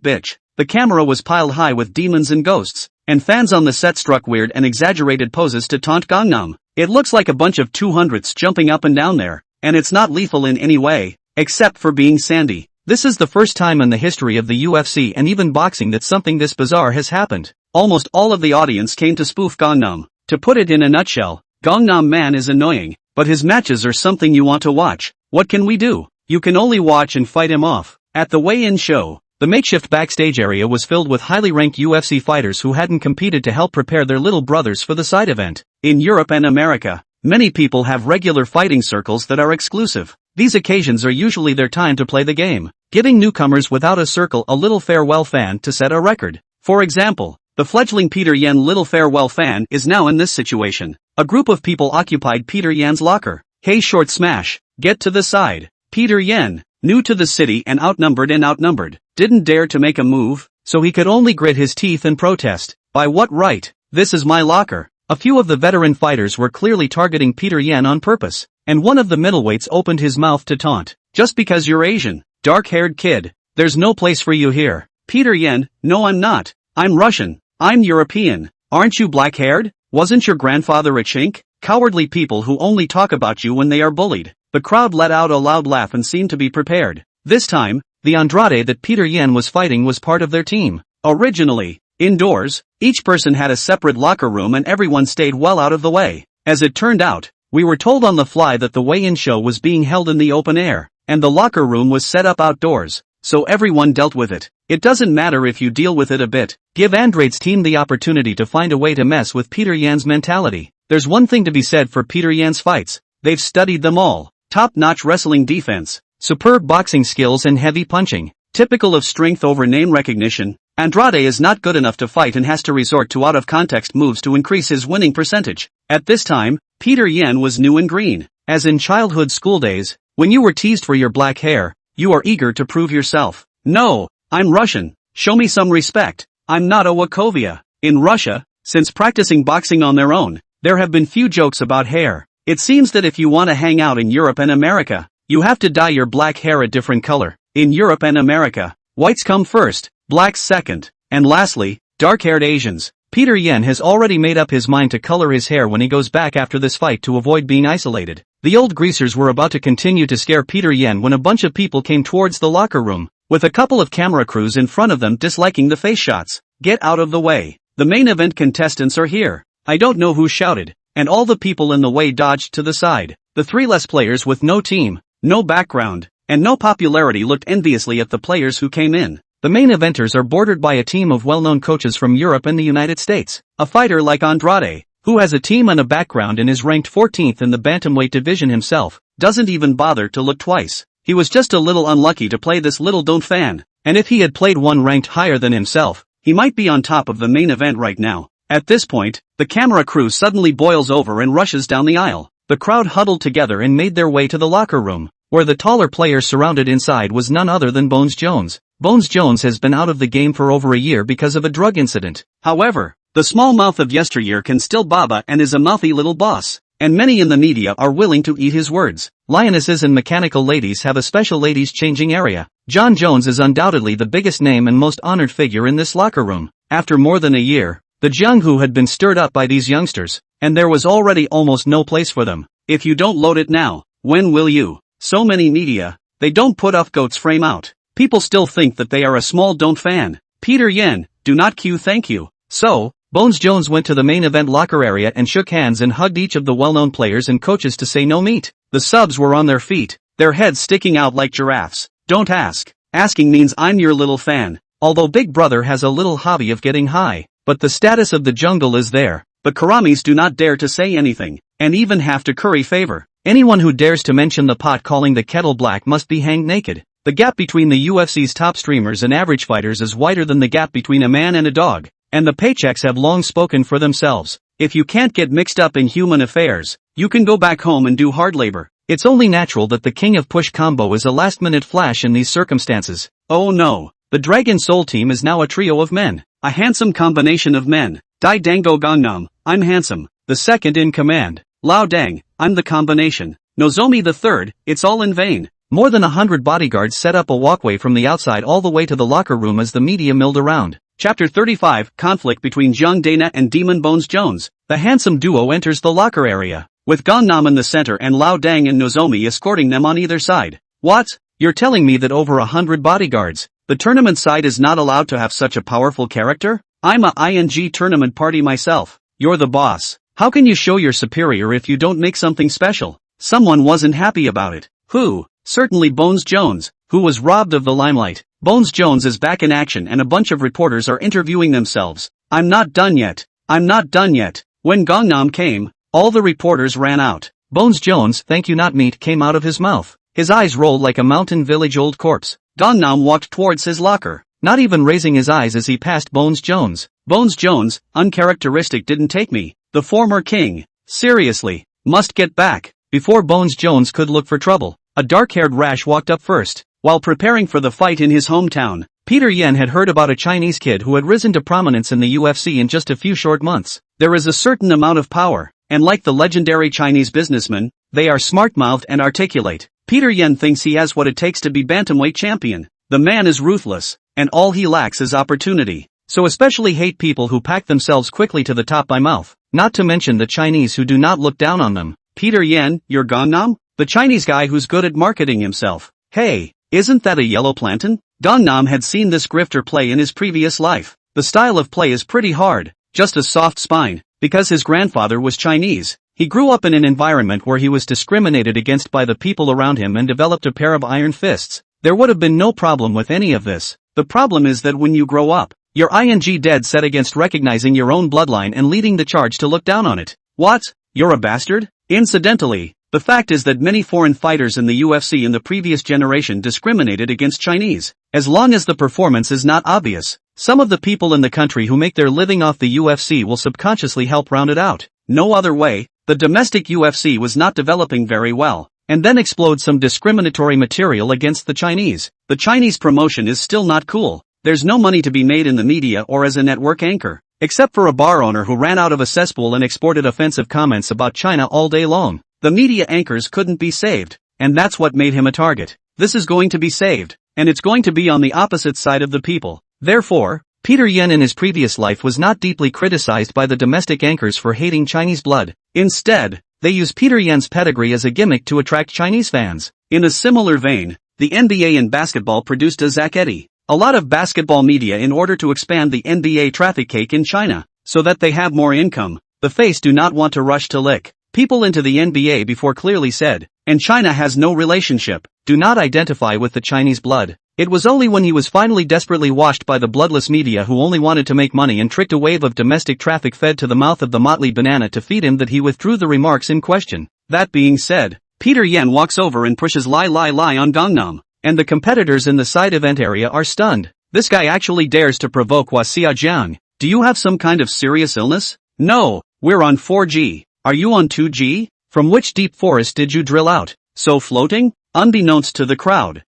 bitch." The camera was piled high with demons and ghosts, and fans on the set struck weird and exaggerated poses to taunt Gangnam. It looks like a bunch of 200s jumping up and down there, and it's not lethal in any way, except for being sandy. This is the first time in the history of the UFC and even boxing that something this bizarre has happened. Almost all of the audience came to spoof Gangnam. To put it in a nutshell, Gangnam Man is annoying, but his matches are something you want to watch. What can we do? You can only watch and fight him off. At the weigh-in show, the makeshift backstage area was filled with highly ranked UFC fighters who hadn't competed to help prepare their little brothers for the side event. In Europe and America, many people have regular fighting circles that are exclusive. These occasions are usually their time to play the game, giving newcomers without a circle a little farewell fan to set a record. For example, the fledgling Peter Yan Little Farewell fan is now in this situation. A group of people occupied Peter Yan's locker. "Hey short smash, get to the side." Peter Yan, new to the city and outnumbered, didn't dare to make a move, so he could only grit his teeth and protest. "By what right? This is my locker." A few of the veteran fighters were clearly targeting Peter Yan on purpose, and one of the middleweights opened his mouth to taunt. "Just because you're Asian, dark-haired kid, there's no place for you here." Peter Yan, "No I'm not. I'm Russian. I'm European. Aren't you black-haired? Wasn't your grandfather a chink?" Cowardly people who only talk about you when they are bullied. The crowd let out a loud laugh and seemed to be prepared. This time, the Andrade that Peter Yan was fighting was part of their team. Originally, indoors, each person had a separate locker room and everyone stayed well out of the way. As it turned out, we were told on the fly that the weigh-in show was being held in the open air, and the locker room was set up outdoors, so everyone dealt with it. It doesn't matter if you deal with it a bit. Give Andrade's team the opportunity to find a way to mess with Peter Yan's mentality. There's one thing to be said for Peter Yan's fights. They've studied them all. Top-notch wrestling defense, superb boxing skills and heavy punching. Typical of strength over name recognition, Andrade is not good enough to fight and has to resort to out-of-context moves to increase his winning percentage. At this time, Peter Yan was new and green. As in childhood school days, when you were teased for your black hair, you are eager to prove yourself. "No, I'm Russian. Show me some respect. I'm not a Wakovia." In Russia, since practicing boxing on their own, there have been few jokes about hair. It seems that if you want to hang out in Europe and America, you have to dye your black hair a different color. In Europe and America, whites come first, blacks second, and lastly, dark-haired Asians. Peter Yan has already made up his mind to color his hair when he goes back after this fight to avoid being isolated. The old greasers were about to continue to scare Peter Yan when a bunch of people came towards the locker room, with a couple of camera crews in front of them disliking the face shots. "Get out of the way. the main event contestants are here. I don't know who shouted, and all the people in the way dodged to the side. The three less players with no team, no background, and no popularity looked enviously at the players who came in. The main eventers are bordered by a team of well-known coaches from Europe and the United States. A fighter like Andrade, who has a team and a background and is ranked 14th in the bantamweight division himself, doesn't even bother to look twice. He was just a little unlucky to play this little don't fan, and if he had played one ranked higher than himself, he might be on top of the main event right now. At this point, the camera crew suddenly boils over and rushes down the aisle. The crowd huddled together and made their way to the locker room, where the taller player surrounded inside was none other than Bones Jones. Bones Jones has been out of the game for over a year because of a drug incident. However, the small mouth of yesteryear can still baba and is a mouthy little boss, and many in the media are willing to eat his words. Lionesses and mechanical ladies have a special ladies changing area. John Jones is undoubtedly the biggest name and most honored figure in this locker room. After more than a year, the Jianghu had been stirred up by these youngsters, and there was already almost no place for them. If you don't load it now, when will you? So many media, they don't put up goats frame out. People still think that they are a small don't fan. Peter Yen, do not queue thank you. So, Bones Jones went to the main event locker area and shook hands and hugged each of the well-known players and coaches to say no meat. The subs were on their feet, their heads sticking out like giraffes. Don't ask. Asking means I'm your little fan. Although Big Brother has a little hobby of getting high, but the status of the jungle is there. The Karamis do not dare to say anything, and even have to curry favor. Anyone who dares to mention the pot calling the kettle black must be hanged naked. The gap between the UFC's top streamers and average fighters is wider than the gap between a man and a dog, and the paychecks have long spoken for themselves. If you can't get mixed up in human affairs, you can go back home and do hard labor. It's only natural that the king of push combo is a last-minute flash in these circumstances. Oh no, the Dragon Soul team is now a trio of men, a handsome combination of men. Dai Dango Gangnam, I'm handsome, the second in command. Lao Dang, I'm the combination. Nozomi the third, it's all in vain. More than 100 bodyguards set up a walkway from the outside all the way to the locker room as the media milled around. Chapter 35, Conflict between Jiang Dana and Demon Bones Jones. The handsome duo enters the locker area, with Gangnam in the center and Lao Dang and Nozomi escorting them on either side. What? You're telling me that over 100 bodyguards, the tournament side is not allowed to have such a powerful character? I'm a ING tournament party myself. You're the boss. How can you show you're superior if you don't make something special? Someone wasn't happy about it. Who? Certainly Bones Jones, who was robbed of the limelight. Bones Jones is back in action and a bunch of reporters are interviewing themselves. I'm not done yet. I'm not done yet. When Gangnam came, all the reporters ran out. Bones Jones, thank you not meat, came out of his mouth. His eyes rolled like a mountain village old corpse. Gangnam walked towards his locker, not even raising his eyes as he passed Bones Jones. Bones Jones, uncharacteristic didn't take me. The former king. Seriously, must get back. Before Bones Jones could look for trouble, a dark-haired rash walked up first. While preparing for the fight in his hometown, Peter Yen had heard about a Chinese kid who had risen to prominence in the UFC in just a few short months. There is a certain amount of power, and like the legendary Chinese businessman, they are smart-mouthed and articulate. Peter Yen thinks he has what it takes to be bantamweight champion. The man is ruthless, and all he lacks is opportunity. So especially hate people who pack themselves quickly to the top by mouth, not to mention the Chinese who do not look down on them. Peter Yen, you're Gangnam? The Chinese guy who's good at marketing himself. Hey, isn't that a yellow plantain? Gangnam had seen this grifter play in his previous life. The style of play is pretty hard, just a soft spine. Because his grandfather was Chinese, he grew up in an environment where he was discriminated against by the people around him and developed a pair of iron fists. There would have been no problem with any of this. The problem is that when you grow up, you're ing dead set against recognizing your own bloodline and leading the charge to look down on it. What? You're a bastard? Incidentally, the fact is that many foreign fighters in the UFC in the previous generation discriminated against Chinese. As long as the performance is not obvious, some of the people in the country who make their living off the UFC will subconsciously help round it out. No other way, the domestic UFC was not developing very well, and then explode some discriminatory material against the Chinese. The Chinese promotion is still not cool. There's no money to be made in the media or as a network anchor, except for a bar owner who ran out of a cesspool and exported offensive comments about China all day long. The media anchors couldn't be saved, and that's what made him a target. This is going to be saved, and it's going to be on the opposite side of the people. Therefore, Peter Yen in his previous life was not deeply criticized by the domestic anchors for hating Chinese blood. Instead, they use Peter Yen's pedigree as a gimmick to attract Chinese fans. In a similar vein, the NBA in basketball produced a Zach Edey. A lot of basketball media in order to expand the NBA traffic cake in China, so that they have more income. The face do not want to rush to lick people into the NBA before clearly said, and China has no relationship, do not identify with the Chinese blood. It was only when he was finally desperately washed by the bloodless media who only wanted to make money and tricked a wave of domestic traffic fed to the mouth of the motley banana to feed him that he withdrew the remarks in question. That being said, Peter Yan walks over and pushes lie on Gangnam, and the competitors in the side event area are stunned. This guy actually dares to provoke Hua Jiang. Do you have some kind of serious illness? No, we're on 4G. Are you on 2G? From which deep forest did you drill out? So floating? Unbeknownst to the crowd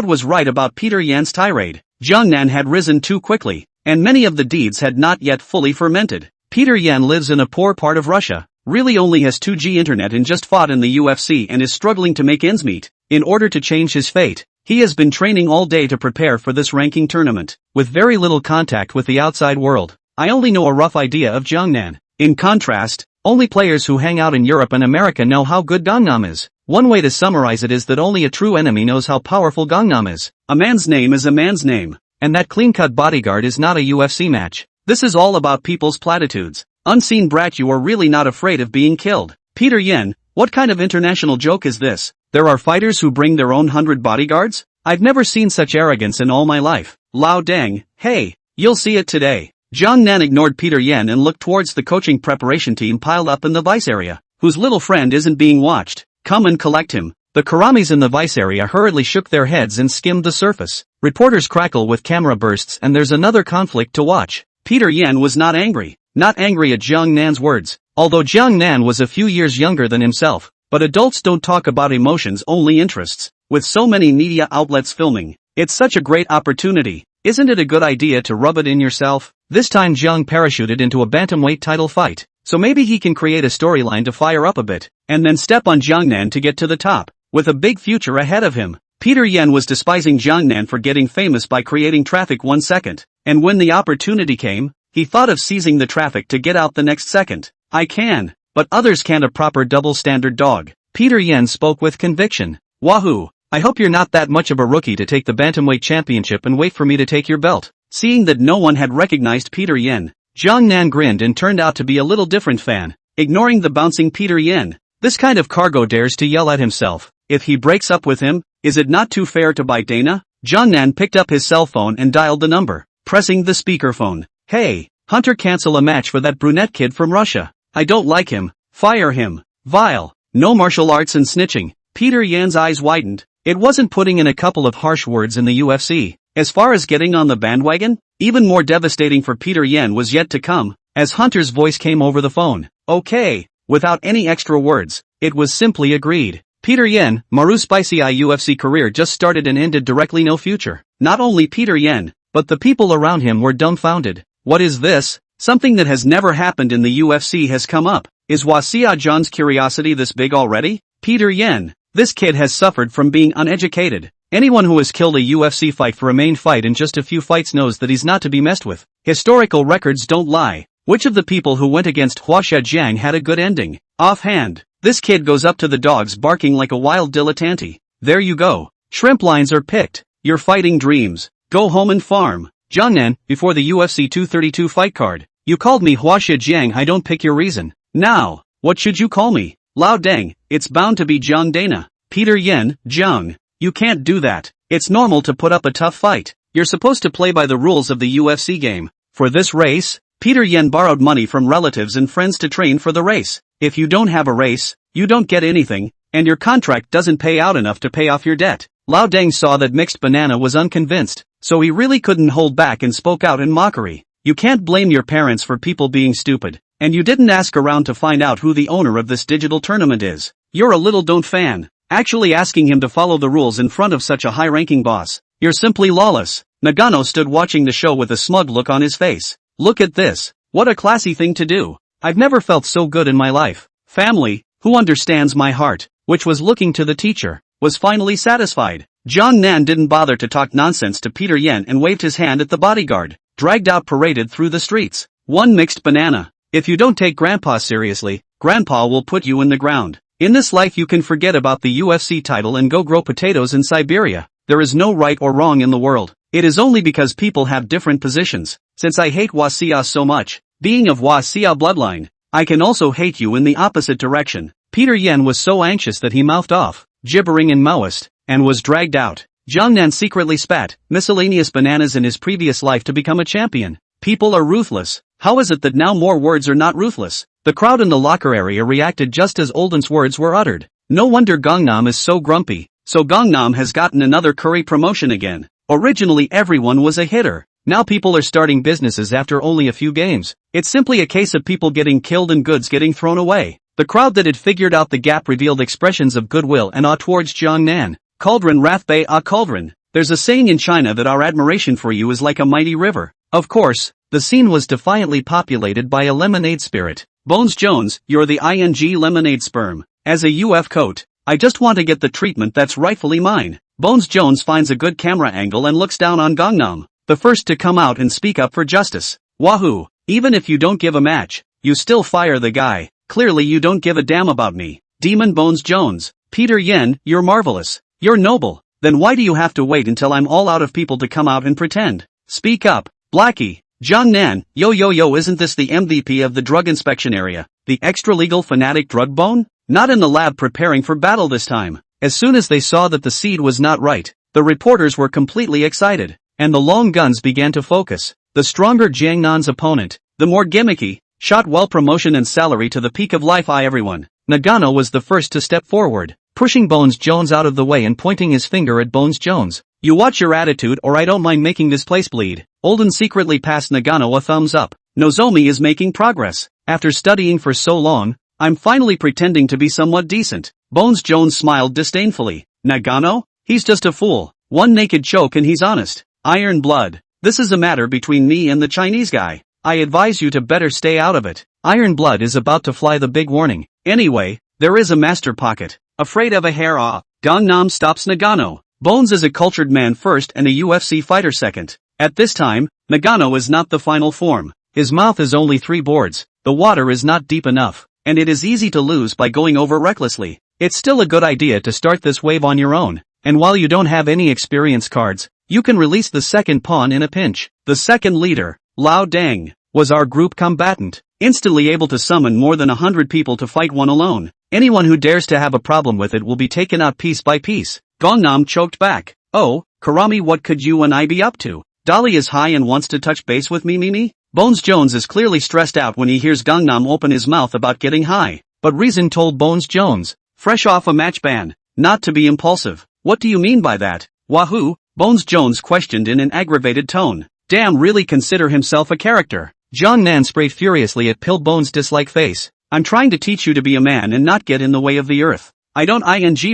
was right about Peter Yan's tirade. Jiangnan had risen too quickly, and many of the deeds had not yet fully fermented. Peter Yan lives in a poor part of Russia, really only has 2G internet and just fought in the UFC and is struggling to make ends meet. In order to change his fate, he has been training all day to prepare for this ranking tournament, with very little contact with the outside world. I only know a rough idea of Jiangnan. In contrast, only players who hang out in Europe and America know how good Gangnam is. One way to summarize it is that only a true enemy knows how powerful Gangnam is. A man's name is a man's name, and that clean-cut bodyguard is not a UFC match. This is all about people's platitudes. Unseen brat, you are really not afraid of being killed. Peter Yan, what kind of international joke is this? There are fighters who bring their own 100 bodyguards? I've never seen such arrogance in all my life. Lao Deng, hey, you'll see it today. Jiangnan ignored Peter Yan and looked towards the coaching preparation team piled up in the vice area, whose little friend isn't being watched. Come and collect him. The Karamis in the vice area hurriedly shook their heads and skimmed the surface. Reporters crackle with camera bursts and there's another conflict to watch. Peter Yan was not angry at Jiangnan's words, although Jiangnan was a few years younger than himself. But adults don't talk about emotions, only interests. With so many media outlets filming, it's such a great opportunity. Isn't it a good idea to rub it in yourself? This time Jiang parachuted into a bantamweight title fight, so maybe he can create a storyline to fire up a bit, and then step on Jiangnan to get to the top. With a big future ahead of him, Peter Yan was despising Jiangnan for getting famous by creating traffic 1 second, and when the opportunity came, he thought of seizing the traffic to get out the next second. I can, but others can't. A proper double standard dog. Peter Yan spoke with conviction. Wahoo! I hope you're not that much of a rookie to take the bantamweight championship and wait for me to take your belt. Seeing that no one had recognized Peter Yan, Jiangnan grinned and turned out to be a little different fan. Ignoring the bouncing Peter Yan, this kind of cargo dares to yell at himself. If he breaks up with him, is it not too fair to bite Dana? Jiangnan picked up his cell phone and dialed the number, pressing the speakerphone. Hey, Hunter, cancel a match for that brunette kid from Russia. I don't like him. Fire him. Vile. No martial arts and snitching. Peter Yan's eyes widened. It wasn't putting in a couple of harsh words in the UFC. As far as getting on the bandwagon, even more devastating for Peter Yan was yet to come, as Hunter's voice came over the phone. Okay, without any extra words, it was simply agreed. Peter Yan, Maru Spicy Eye UFC career just started and ended directly, no future. Not only Peter Yan, but the people around him were dumbfounded. What is this? Something that has never happened in the UFC has come up. Is Hua Jiang's curiosity this big already? Peter Yan. This kid has suffered from being uneducated. Anyone who has killed a UFC fight for a main fight in just a few fights knows that he's not to be messed with. Historical records don't lie. Which of the people who went against Hua Jiang had a good ending? Offhand, this kid goes up to the dogs barking like a wild dilettante. There you go. Shrimp lines are picked. Your fighting dreams. Go home and farm. Jiangnan, before the UFC 232 fight card, you called me Hua Jiang. I don't pick your reason. Now, what should you call me? Lao Deng, it's bound to be Jiang Dana. Peter Yan, Jiang. You can't do that. It's normal to put up a tough fight. You're supposed to play by the rules of the UFC game. For this race, Peter Yan borrowed money from relatives and friends to train for the race. If you don't have a race, you don't get anything, and your contract doesn't pay out enough to pay off your debt. Lao Deng saw that Mixed Banana was unconvinced, so he really couldn't hold back and spoke out in mockery. You can't blame your parents for people being stupid. And you didn't ask around to find out who the owner of this digital tournament is. You're a little don't fan. Actually asking him to follow the rules in front of such a high-ranking boss. You're simply lawless. Nagano stood watching the show with a smug look on his face. Look at this. What a classy thing to do. I've never felt so good in my life. Family, who understands my heart, which was looking to the teacher, was finally satisfied. Jiangnan didn't bother to talk nonsense to Peter Yan and waved his hand at the bodyguard. Dragged out, paraded through the streets. One Mixed Banana. If you don't take Grandpa seriously, Grandpa will put you in the ground. In this life you can forget about the UFC title and go grow potatoes in Siberia. There is no right or wrong in the world. It is only because people have different positions. Since I hate Wasia so much, being of Wasia bloodline, I can also hate you in the opposite direction. Peter Yen was so anxious that he mouthed off, gibbering in Maoist, and was dragged out. Jiangnan secretly spat miscellaneous bananas in his previous life to become a champion. People are ruthless. How is it that now more words are not ruthless? The crowd in the locker area reacted just as Olden's words were uttered. No wonder Gangnam is so grumpy. So Gangnam has gotten another curry promotion again. Originally everyone was a hitter. Now people are starting businesses after only a few games. It's simply a case of people getting killed and goods getting thrown away. The crowd that had figured out the gap revealed expressions of goodwill and awe towards Jiangnan. Cauldron wrath bay ah cauldron. There's a saying in China that our admiration for you is like a mighty river. Of course, the scene was defiantly populated by a lemonade spirit. Bones Jones, you're the ing lemonade sperm. As a UF coat, I just want to get the treatment that's rightfully mine. Bones Jones finds a good camera angle and looks down on Gangnam, the first to come out and speak up for justice. Wahoo, even if you don't give a match, you still fire the guy. Clearly you don't give a damn about me. Demon Bones Jones. Peter Yen, you're marvelous. You're noble. Then why do you have to wait until I'm all out of people to come out and pretend? Speak up, Blackie. Jiangnan, yo, isn't this the MVP of the drug inspection area? The extra-legal fanatic drug bone? Not in the lab preparing for battle this time. As soon as they saw that the seed was not right, the reporters were completely excited, and the long guns began to focus. The stronger Jiangnan's opponent, the more gimmicky, shot well promotion and salary to the peak of life. Everyone. Nagano was the first to step forward, pushing Bones Jones out of the way and pointing his finger at Bones Jones. You watch your attitude or I don't mind making this place bleed. Olden secretly passed Nagano a thumbs up. Nozomi is making progress. After studying for so long, I'm finally pretending to be somewhat decent. Bones Jones smiled disdainfully. Nagano? He's just a fool. One naked choke and he's honest. Iron blood. This is a matter between me and the Chinese guy. I advise you to better stay out of it. Iron blood is about to fly the big warning. Anyway, there is a master pocket. Afraid of a hair Gangnam stops Nagano. Bones is a cultured man first and a UFC fighter second. At this time, Nagano is not the final form. His mouth is only 3 boards. The water is not deep enough, and it is easy to lose by going over recklessly. It's still a good idea to start this wave on your own, and while you don't have any experience cards, you can release the second pawn in a pinch. The second leader, Lao Dang, was our group combatant, instantly able to summon more than 100 people to fight one alone. Anyone who dares to have a problem with it will be taken out piece by piece. Gangnam choked back. Oh, Karami, what could you and I be up to? Dolly is high and wants to touch base with me? Bones Jones is clearly stressed out when he hears Gangnam open his mouth about getting high. But reason told Bones Jones, fresh off a match ban, not to be impulsive. What do you mean by that? Wahoo? Bones Jones questioned in an aggravated tone. Damn, really consider himself a character. Jiangnan sprayed furiously at Pill Bones' dislike face. I'm trying to teach you to be a man and not get in the way of the earth. I don't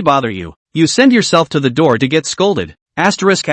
bother you. You send yourself to the door to get scolded. Asterisk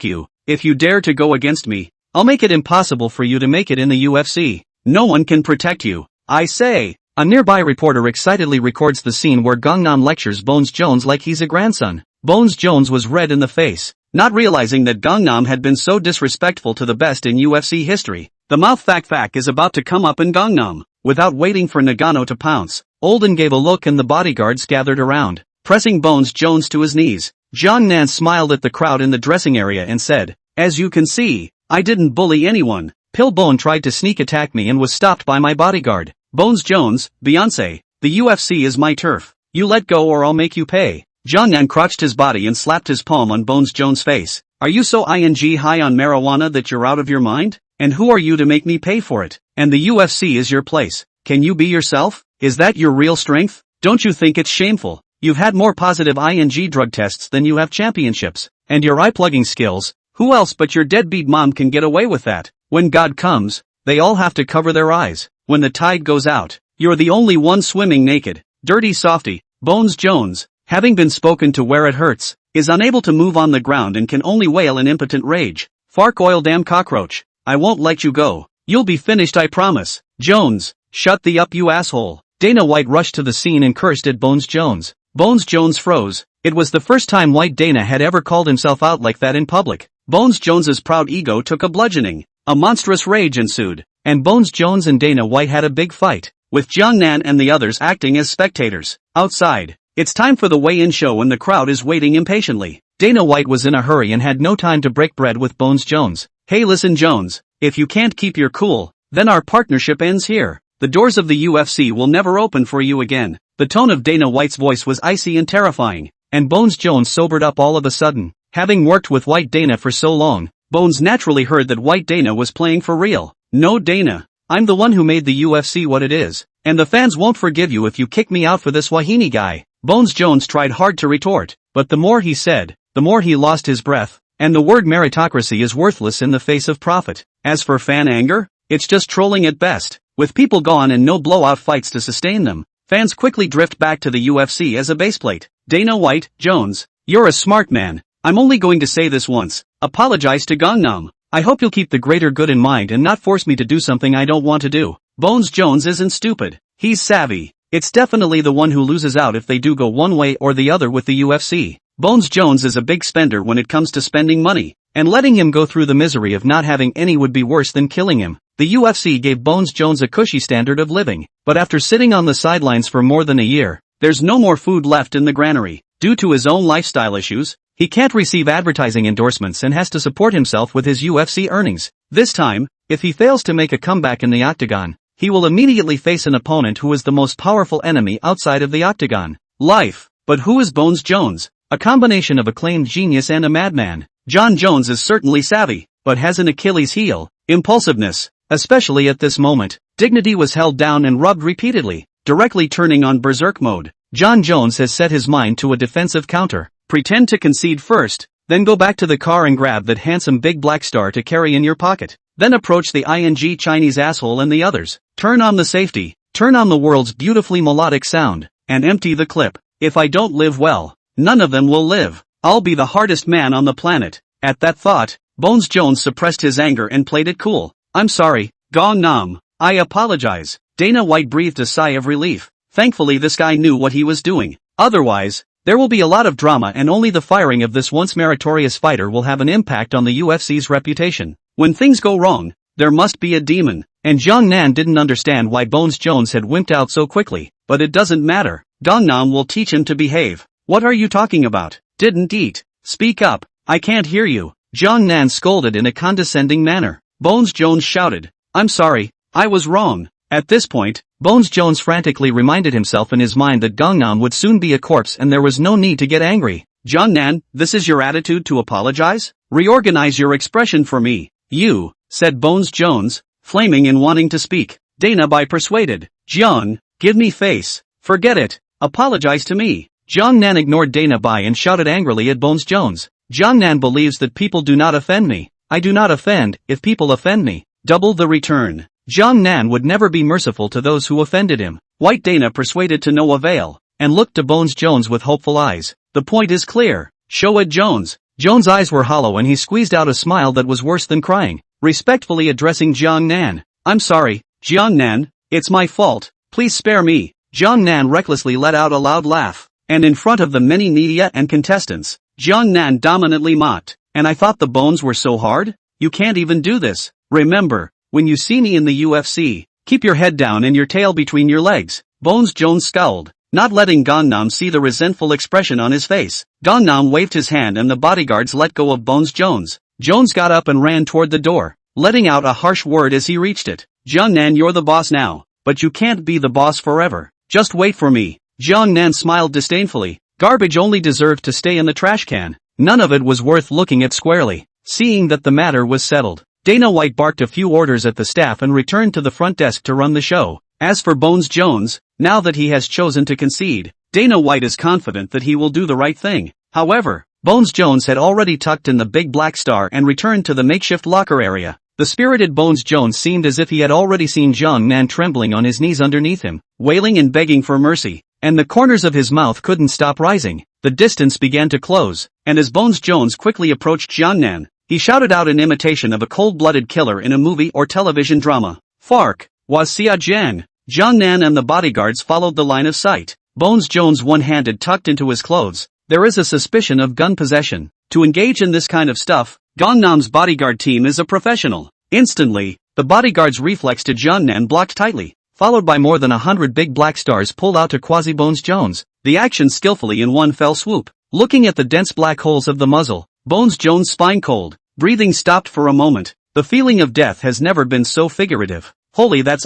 you. If you dare to go against me, I'll make it impossible for you to make it in the UFC. No one can protect you. I say. A nearby reporter excitedly records the scene where Gangnam lectures Bones Jones like he's a grandson. Bones Jones was red in the face, not realizing that Gangnam had been so disrespectful to the best in UFC history. The mouth fact is about to come up in Gangnam. Without waiting for Nagano to pounce, Olden gave a look and the bodyguards gathered around, pressing Bones Jones to his knees. Jiangnan smiled at the crowd in the dressing area and said, as you can see, I didn't bully anyone. Pillbone tried to sneak attack me and was stopped by my bodyguard. Bones Jones, Beyonce, the UFC is my turf. You let go or I'll make you pay. Jiangnan crouched his body and slapped his palm on Bones Jones' face. Are you so high on marijuana that you're out of your mind? And who are you to make me pay for it? And the UFC is your place. Can you be yourself? Is that your real strength? Don't you think it's shameful? You've had more positive ing drug tests than you have championships. And your eye-plugging skills, who else but your deadbeat mom can get away with that? When God comes, they all have to cover their eyes. When the tide goes out, you're the only one swimming naked. Dirty softy. Bones Jones, having been spoken to where it hurts, is unable to move on the ground and can only wail in impotent rage. Fark oil damn cockroach. I won't let you go. You'll be finished, I promise. Jones, shut the up you asshole. Dana White rushed to the scene and cursed at Bones Jones. Bones Jones froze. It was the first time White Dana had ever called himself out like that in public. Bones Jones's proud ego took a bludgeoning. A monstrous rage ensued, and Bones Jones and Dana White had a big fight, with Jiangnan and the others acting as spectators. Outside, it's time for the weigh-in show and the crowd is waiting impatiently. Dana White was in a hurry and had no time to break bread with Bones Jones. Hey listen Jones, if you can't keep your cool, then our partnership ends here. The doors of the UFC will never open for you again. The tone of Dana White's voice was icy and terrifying, and Bones Jones sobered up all of a sudden. Having worked with White Dana for so long, Bones naturally heard that White Dana was playing for real. No Dana, I'm the one who made the UFC what it is, and the fans won't forgive you if you kick me out for this Wahini guy. Bones Jones tried hard to retort, but the more he said, the more he lost his breath, and the word meritocracy is worthless in the face of profit. As for fan anger, it's just trolling at best. With people gone and no blowout fights to sustain them, fans quickly drift back to the UFC as a baseplate. Dana White, Jones, you're a smart man. I'm only going to say this once. Apologize to Gangnam. I hope you'll keep the greater good in mind and not force me to do something I don't want to do. Bones Jones isn't stupid. He's savvy. It's definitely the one who loses out if they do go one way or the other with the UFC. Bones Jones is a big spender when it comes to spending money, and letting him go through the misery of not having any would be worse than killing him. The UFC gave Bones Jones a cushy standard of living, but after sitting on the sidelines for more than a year, there's no more food left in the granary. Due to his own lifestyle issues, he can't receive advertising endorsements and has to support himself with his UFC earnings. This time, if he fails to make a comeback in the octagon, he will immediately face an opponent who is the most powerful enemy outside of the octagon. Life. But who is Bones Jones? A combination of acclaimed genius and a madman. Jon Jones is certainly savvy, but has an Achilles heel: impulsiveness. Especially at this moment, dignity was held down and rubbed repeatedly, directly turning on berserk mode. Jon Jones has set his mind to a defensive counter. Pretend to concede first, then go back to the car and grab that handsome big black star to carry in your pocket. Then approach the ing Chinese asshole and the others. Turn on the safety, turn on the world's beautifully melodic sound, and empty the clip. If I don't live well, none of them will live. I'll be the hardest man on the planet. At that thought, Bones Jones suppressed his anger and played it cool. I'm sorry, Gangnam. I apologize. Dana White breathed a sigh of relief. Thankfully this guy knew what he was doing. Otherwise, there will be a lot of drama and only the firing of this once meritorious fighter will have an impact on the UFC's reputation. When things go wrong, there must be a demon. And Jiangnan didn't understand why Bones Jones had wimped out so quickly, but it doesn't matter. Gangnam will teach him to behave. What are you talking about? Didn't eat. Speak up. I can't hear you. Jiangnan scolded in a condescending manner. Bones Jones shouted, I'm sorry, I was wrong. At this point, Bones Jones frantically reminded himself in his mind that Gangnam would soon be a corpse and there was no need to get angry. Jiangnan, this is your attitude to apologize? Reorganize your expression for me. You, said Bones Jones, flaming and wanting to speak. Dana Bai persuaded. Jiang, give me face. Forget it. Apologize to me. Jiangnan ignored Dana Bai and shouted angrily at Bones Jones. Jiangnan believes that people do not offend me. I do not offend. If people offend me, double the return. Jiangnan would never be merciful to those who offended him. White Dana persuaded to no avail, and looked to Bones Jones with hopeful eyes. The point is clear. Show it Jones. Jones' eyes were hollow and he squeezed out a smile that was worse than crying, respectfully addressing Jiangnan. I'm sorry, Jiangnan, it's my fault, please spare me. Jiangnan recklessly let out a loud laugh, and in front of the many media and contestants, Jiangnan dominantly mocked. And I thought the bones were so hard? You can't even do this. Remember, when you see me in the UFC, keep your head down and your tail between your legs. Bones Jones scowled, not letting Gangnam see the resentful expression on his face. Gangnam waved his hand and the bodyguards let go of Bones Jones. Jones got up and ran toward the door, letting out a harsh word as he reached it. Jiangnan, you're the boss now, but you can't be the boss forever. Just wait for me. Jiangnan smiled disdainfully. Garbage only deserved to stay in the trash can. None of it was worth looking at squarely. Seeing that the matter was settled, Dana White barked a few orders at the staff and returned to the front desk to run the show. As for Bones Jones, now that he has chosen to concede, Dana White is confident that he will do the right thing. However, Bones Jones had already tucked in the big black star and returned to the makeshift locker area. The spirited Bones Jones seemed as if he had already seen Jiangnan trembling on his knees underneath him, wailing and begging for mercy, and the corners of his mouth couldn't stop rising. The distance began to close, and as Bones Jones quickly approached Jiangnan, he shouted out an imitation of a cold-blooded killer in a movie or television drama. Fark, was Xia Jian. Jiangnan and the bodyguards followed the line of sight. Bones Jones one-handed tucked into his clothes. There is a suspicion of gun possession. To engage in this kind of stuff, Gangnam's bodyguard team is a professional. Instantly, the bodyguard's reflex to Jiangnan blocked tightly, followed by more than 100 big black stars pulled out to Quasi Bones Jones. The action skillfully in one fell swoop. looking at the dense black holes of the muzzle. Bones Jones' spine cold, breathing stopped for a moment. The feeling of death has never been so figurative. Holy, that's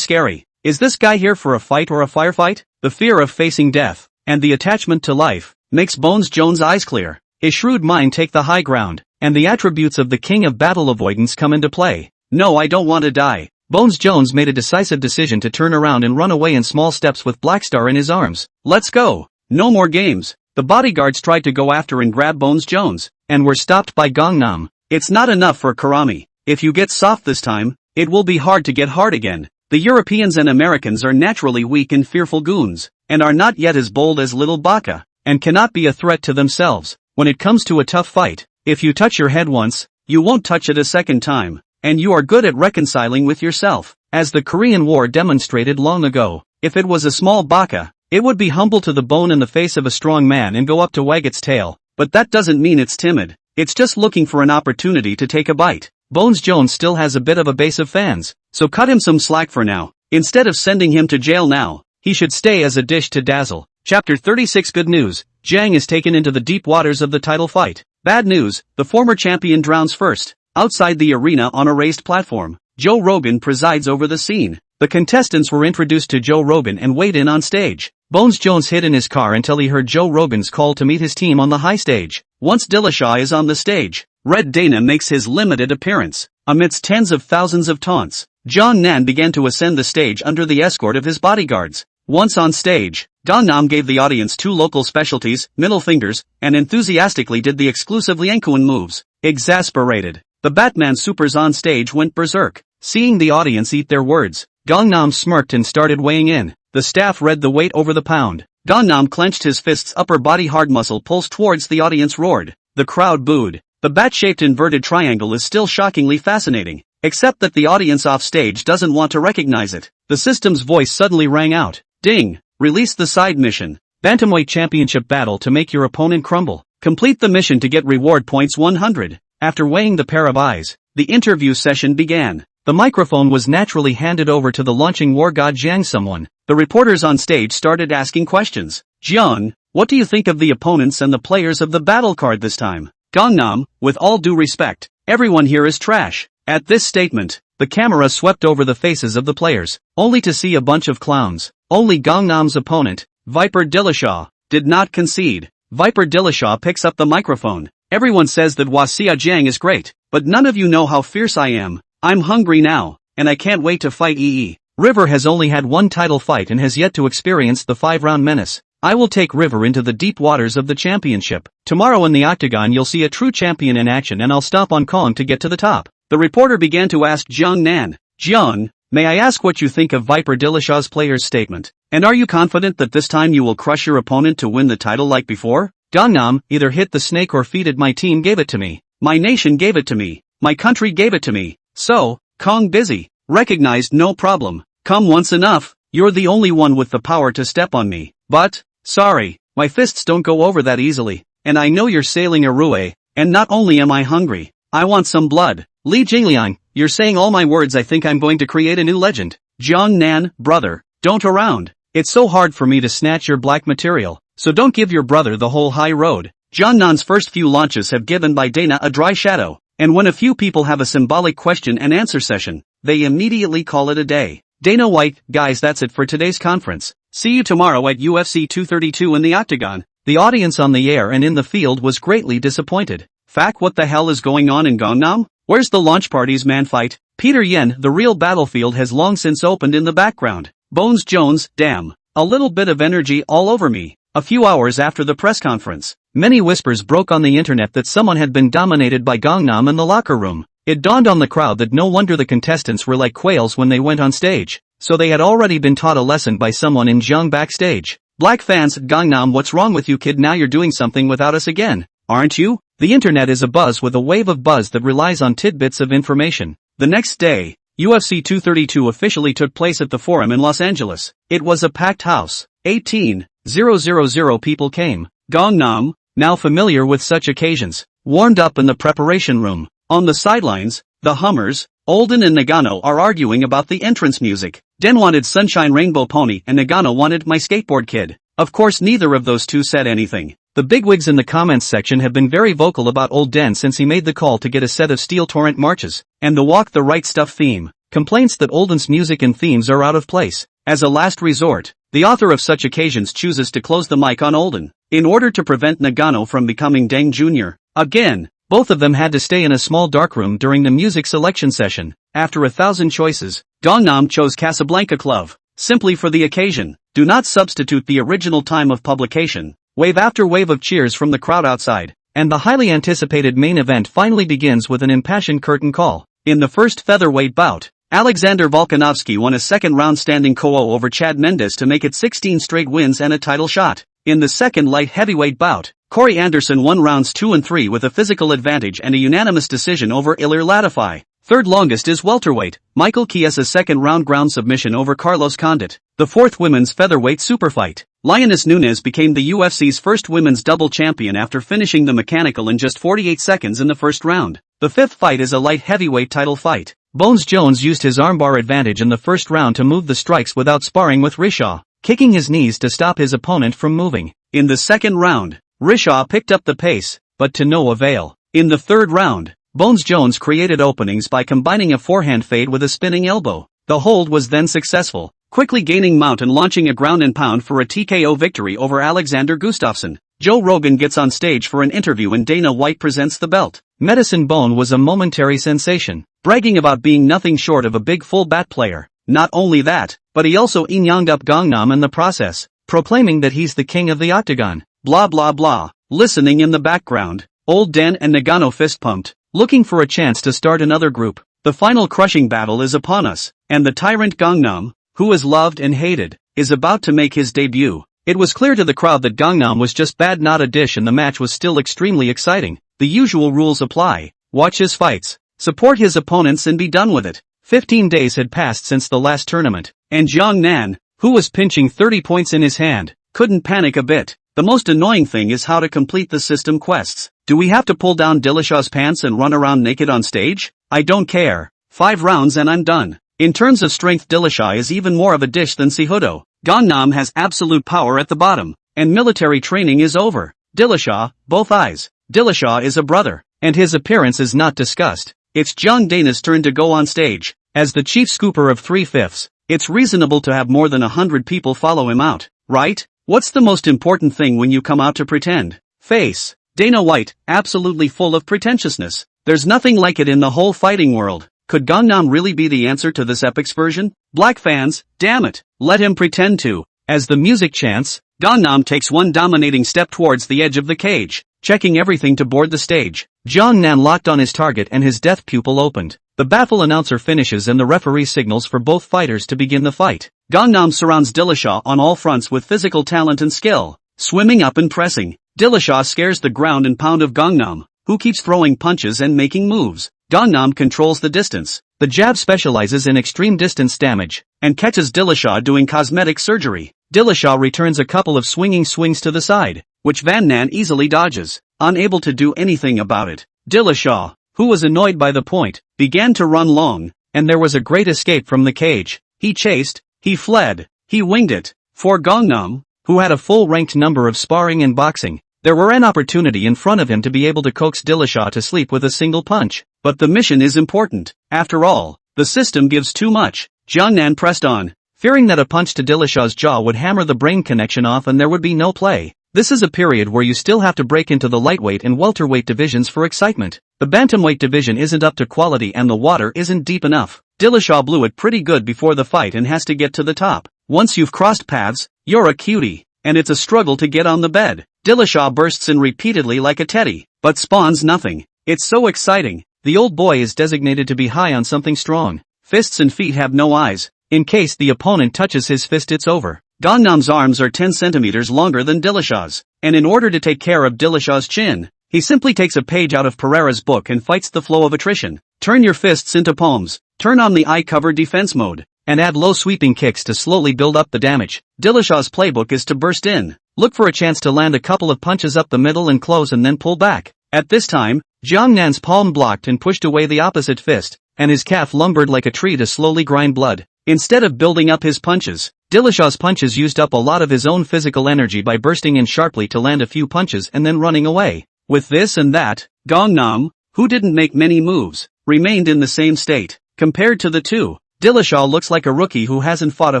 scary. Is this guy here for a fight or a firefight? The fear of facing death, and the attachment to life, makes Bones Jones' eyes clear. His shrewd mind take the high ground, and the attributes of the king of battle avoidance come into play. No, I don't want to die. Bones Jones made a decisive decision to turn around and run away in small steps with Blackstar in his arms. Let's go. No more games. The bodyguards tried to go after and grab Bones Jones, and were stopped by Gangnam. It's not enough for Karami. If you get soft this time, it will be hard to get hard again. The Europeans and Americans are naturally weak and fearful goons, and are not yet as bold as little Baka, and cannot be a threat to themselves. When it comes to a tough fight, if you touch your head once, you won't touch it a second time, and you are good at reconciling with yourself. As the Korean War demonstrated long ago, if it was a small Baka, it would be humble to the bone in the face of a strong man and go up to wag its tail, but that doesn't mean it's timid, it's just looking for an opportunity to take a bite. Bones Jones still has a bit of a base of fans, so cut him some slack for now. Instead of sending him to jail now, he should stay as a dish to dazzle. Chapter 36 Good news, Jang is taken into the deep waters of the title fight. Bad news, the former champion drowns first. Outside the arena on a raised platform, Joe Rogan presides over the scene. The contestants were introduced to Joe Rogan and weighed in on stage. Bones Jones hid in his car until he heard Joe Rogan's call to meet his team on the high stage. Once Dillashaw is on the stage, Red Dana makes his limited appearance. Amidst tens of thousands of taunts, John Nan began to ascend the stage under the escort of his bodyguards. Once on stage, Gangnam gave the audience two local specialties, middle fingers, and enthusiastically did the exclusive Liankuan moves. Exasperated, the Batman supers on stage went berserk. Seeing the audience eat their words, Gangnam smirked and started weighing in. The staff read the weight over the pound. Gangnam clenched his fist's upper body hard muscle pulsed towards the audience roared. The crowd booed. The bat-shaped inverted triangle is still shockingly fascinating, except that the audience off stage doesn't want to recognize it. The system's voice suddenly rang out. Ding! Release the side mission. Bantamweight Championship battle to make your opponent crumble. Complete the mission to get reward points 100. After weighing the pair of eyes, the interview session began. The microphone was naturally handed over to the launching war god Jiang someone. The reporters on stage started asking questions. Jiang, what do you think of the opponents and the players of the battle card this time? Gangnam, with all due respect, everyone here is trash. At this statement, the camera swept over the faces of the players, only to see a bunch of clowns. Only Gangnam's opponent, Viper Dillashaw, did not concede. Viper Dillashaw picks up the microphone. Everyone says that Wasia Jiang is great, but none of you know how fierce I am. I'm hungry now, and I can't wait to fight EE. River has only had one title fight and has yet to experience the 5-round menace. I will take River into the deep waters of the championship. Tomorrow in the octagon you'll see a true champion in action and I'll stomp on Kong to get to the top. The reporter began to ask Jiang Nan. Jiang, may I ask what you think of Viper Dillashaw's player's statement? And are you confident that this time you will crush your opponent to win the title like before? Gangnam, either hit the snake or feed it. My team gave it to me. My nation gave it to me. My country gave it to me. So, Kong busy. Recognized, no problem. Come once enough. You're the only one with the power to step on me. But, sorry, my fists don't go over that easily. And I know you're sailing a Rue, and not only am I hungry, I want some blood. Li Jingliang, you're saying all my words. I think I'm going to create a new legend. Jiang Nan, brother, don't around. It's so hard for me to snatch your black material, so don't give your brother the whole high road. Jiang Nan's first few launches have given by Dana a dry shadow, and when a few people have a symbolic question and answer session, they immediately call it a day. Dana White, guys, that's it for today's conference. See you tomorrow at UFC 232 in the octagon. The audience on the air and in the field was greatly disappointed. Fuck, what the hell is going on in Gangnam? Where's the launch party's man fight? Peter Yen, the real battlefield has long since opened in the background. Bones Jones, damn. A little bit of energy all over me. A few hours after the press conference, many whispers broke on the internet that someone had been dominated by Gangnam in the locker room. It dawned on the crowd that no wonder the contestants were like quails when they went on stage. So they had already been taught a lesson by someone in Jiang backstage. Black fans, Gangnam, what's wrong with you, kid? Now you're doing something without us again, aren't you? The internet is abuzz with a wave of buzz that relies on tidbits of information. The next day, UFC 232 officially took place at the Forum in Los Angeles. It was a packed house. 18,000 people came. Gangnam, now familiar with such occasions, warmed up in the preparation room. On the sidelines, the Hummers, Olden and Nagano, are arguing about the entrance music. Den wanted Sunshine Rainbow Pony and Nagano wanted My Skateboard Kid. Of course neither of those two said anything. The bigwigs in the comments section have been very vocal about Old Den since he made the call to get a set of steel torrent marches, and the Walk the Right Stuff theme. Complaints that Olden's music and themes are out of place. As a last resort, the author of such occasions chooses to close the mic on Olden, in order to prevent Nagano from becoming Deng Jr. Again. Both of them had to stay in a small darkroom during the music selection session. After 1,000 choices, Gangnam chose Casablanca Club, simply for the occasion. Do not substitute the original time of publication. Wave after wave of cheers from the crowd outside, and the highly anticipated main event finally begins with an impassioned curtain call. In the first featherweight bout, Alexander Volkanovski won a second-round standing KO over Chad Mendes to make it 16 straight wins and a title shot. In the second light heavyweight bout, Corey Anderson won rounds 2 and 3 with a physical advantage and a unanimous decision over Ilir Latifi. Third longest is welterweight, Michael Chiesa's second-round ground submission over Carlos Condit. The fourth women's featherweight superfight. Lioness Nunes became the UFC's first women's double champion after finishing the mechanical in just 48 seconds in the first round. The fifth fight is a light heavyweight title fight. Bones Jones used his armbar advantage in the first round to move the strikes without sparring with Rishaw, kicking his knees to stop his opponent from moving. In the second round, Rishaw picked up the pace, but to no avail. In the third round, Bones Jones created openings by combining a forehand fade with a spinning elbow. The hold was then successful, quickly gaining mount and launching a ground and pound for a TKO victory over Alexander Gustafsson. Joe Rogan gets on stage for an interview and Dana White presents the belt. Medicine Bone was a momentary sensation, bragging about being nothing short of a big full bat player. Not only that, but he also yin-yanged up Gangnam in the process, proclaiming that he's the king of the octagon. Blah blah blah. Listening in the background, Old Den and Nagano fist-pumped, looking for a chance to start another group. The final crushing battle is upon us, and the tyrant Gangnam, who is loved and hated, is about to make his debut. It was clear to the crowd that Gangnam was just bad, not a dish, and the match was still extremely exciting. The usual rules apply. Watch his fights, support his opponents and be done with it. 15 days had passed since the last tournament, and Jiang Nan, who was pinching 30 points in his hand, couldn't panic a bit. The most annoying thing is how to complete the system quests. Do we have to pull down Dillashaw's pants and run around naked on stage? I don't care. 5 rounds and I'm done. In terms of strength, Dillashaw is even more of a dish than Cejudo. Gangnam has absolute power at the bottom, and military training is over. Dillashaw, both eyes. Dillashaw is a brother, and his appearance is not discussed. It's John Dana's turn to go on stage. As the chief scooper of 3/5, it's reasonable to have more than 100 people follow him out, right? What's the most important thing when you come out to pretend? Face. Dana White, absolutely full of pretentiousness. There's nothing like it in the whole fighting world. Could Gangnam really be the answer to this epic version? Black fans, damn it, let him pretend to. As the music chants, Gangnam takes one dominating step towards the edge of the cage, checking everything to board the stage. Jiang Nan locked on his target and his death pupil opened. The baffle announcer finishes and the referee signals for both fighters to begin the fight. Gangnam surrounds Dillashaw on all fronts with physical talent and skill, swimming up and pressing. Dillashaw scares the ground and pound of Gangnam, who keeps throwing punches and making moves. Gangnam controls the distance. The jab specializes in extreme distance damage, and catches Dillashaw doing cosmetic surgery. Dillashaw returns a couple of swinging swings to the side, which Van Nan easily dodges, unable to do anything about it. Dillashaw, who was annoyed by the point, began to run long, and there was a great escape from the cage. He chased, he fled, he winged it. For Gangnam, who had a full-ranked number of sparring and boxing, there were an opportunity in front of him to be able to coax Dillashaw to sleep with a single punch. But the mission is important. After all, the system gives too much. Jiang Nan pressed on, fearing that a punch to Dillashaw's jaw would hammer the brain connection off and there would be no play. This is a period where you still have to break into the lightweight and welterweight divisions for excitement. The bantamweight division isn't up to quality and the water isn't deep enough. Dillashaw blew it pretty good before the fight and has to get to the top. Once you've crossed paths, you're a cutie, and it's a struggle to get on the bed. Dillashaw bursts in repeatedly like a teddy, but spawns nothing. It's so exciting. The old boy is designated to be high on something strong. Fists and feet have no eyes. In case the opponent touches his fist, it's over. Gangnam's arms are 10 centimeters longer than Dillashaw's, and in order to take care of Dillashaw's chin, he simply takes a page out of Pereira's book and fights the flow of attrition. Turn your fists into palms, turn on the eye cover defense mode, and add low sweeping kicks to slowly build up the damage. Dillashaw's playbook is to burst in, look for a chance to land a couple of punches up the middle and close and then pull back. At this time, Jiang Nan's palm blocked and pushed away the opposite fist, and his calf lumbered like a tree to slowly grind blood. Instead of building up his punches, Dillashaw's punches used up a lot of his own physical energy by bursting in sharply to land a few punches and then running away. With this and that, Gangnam, who didn't make many moves, remained in the same state. Compared to the two, Dillashaw looks like a rookie who hasn't fought a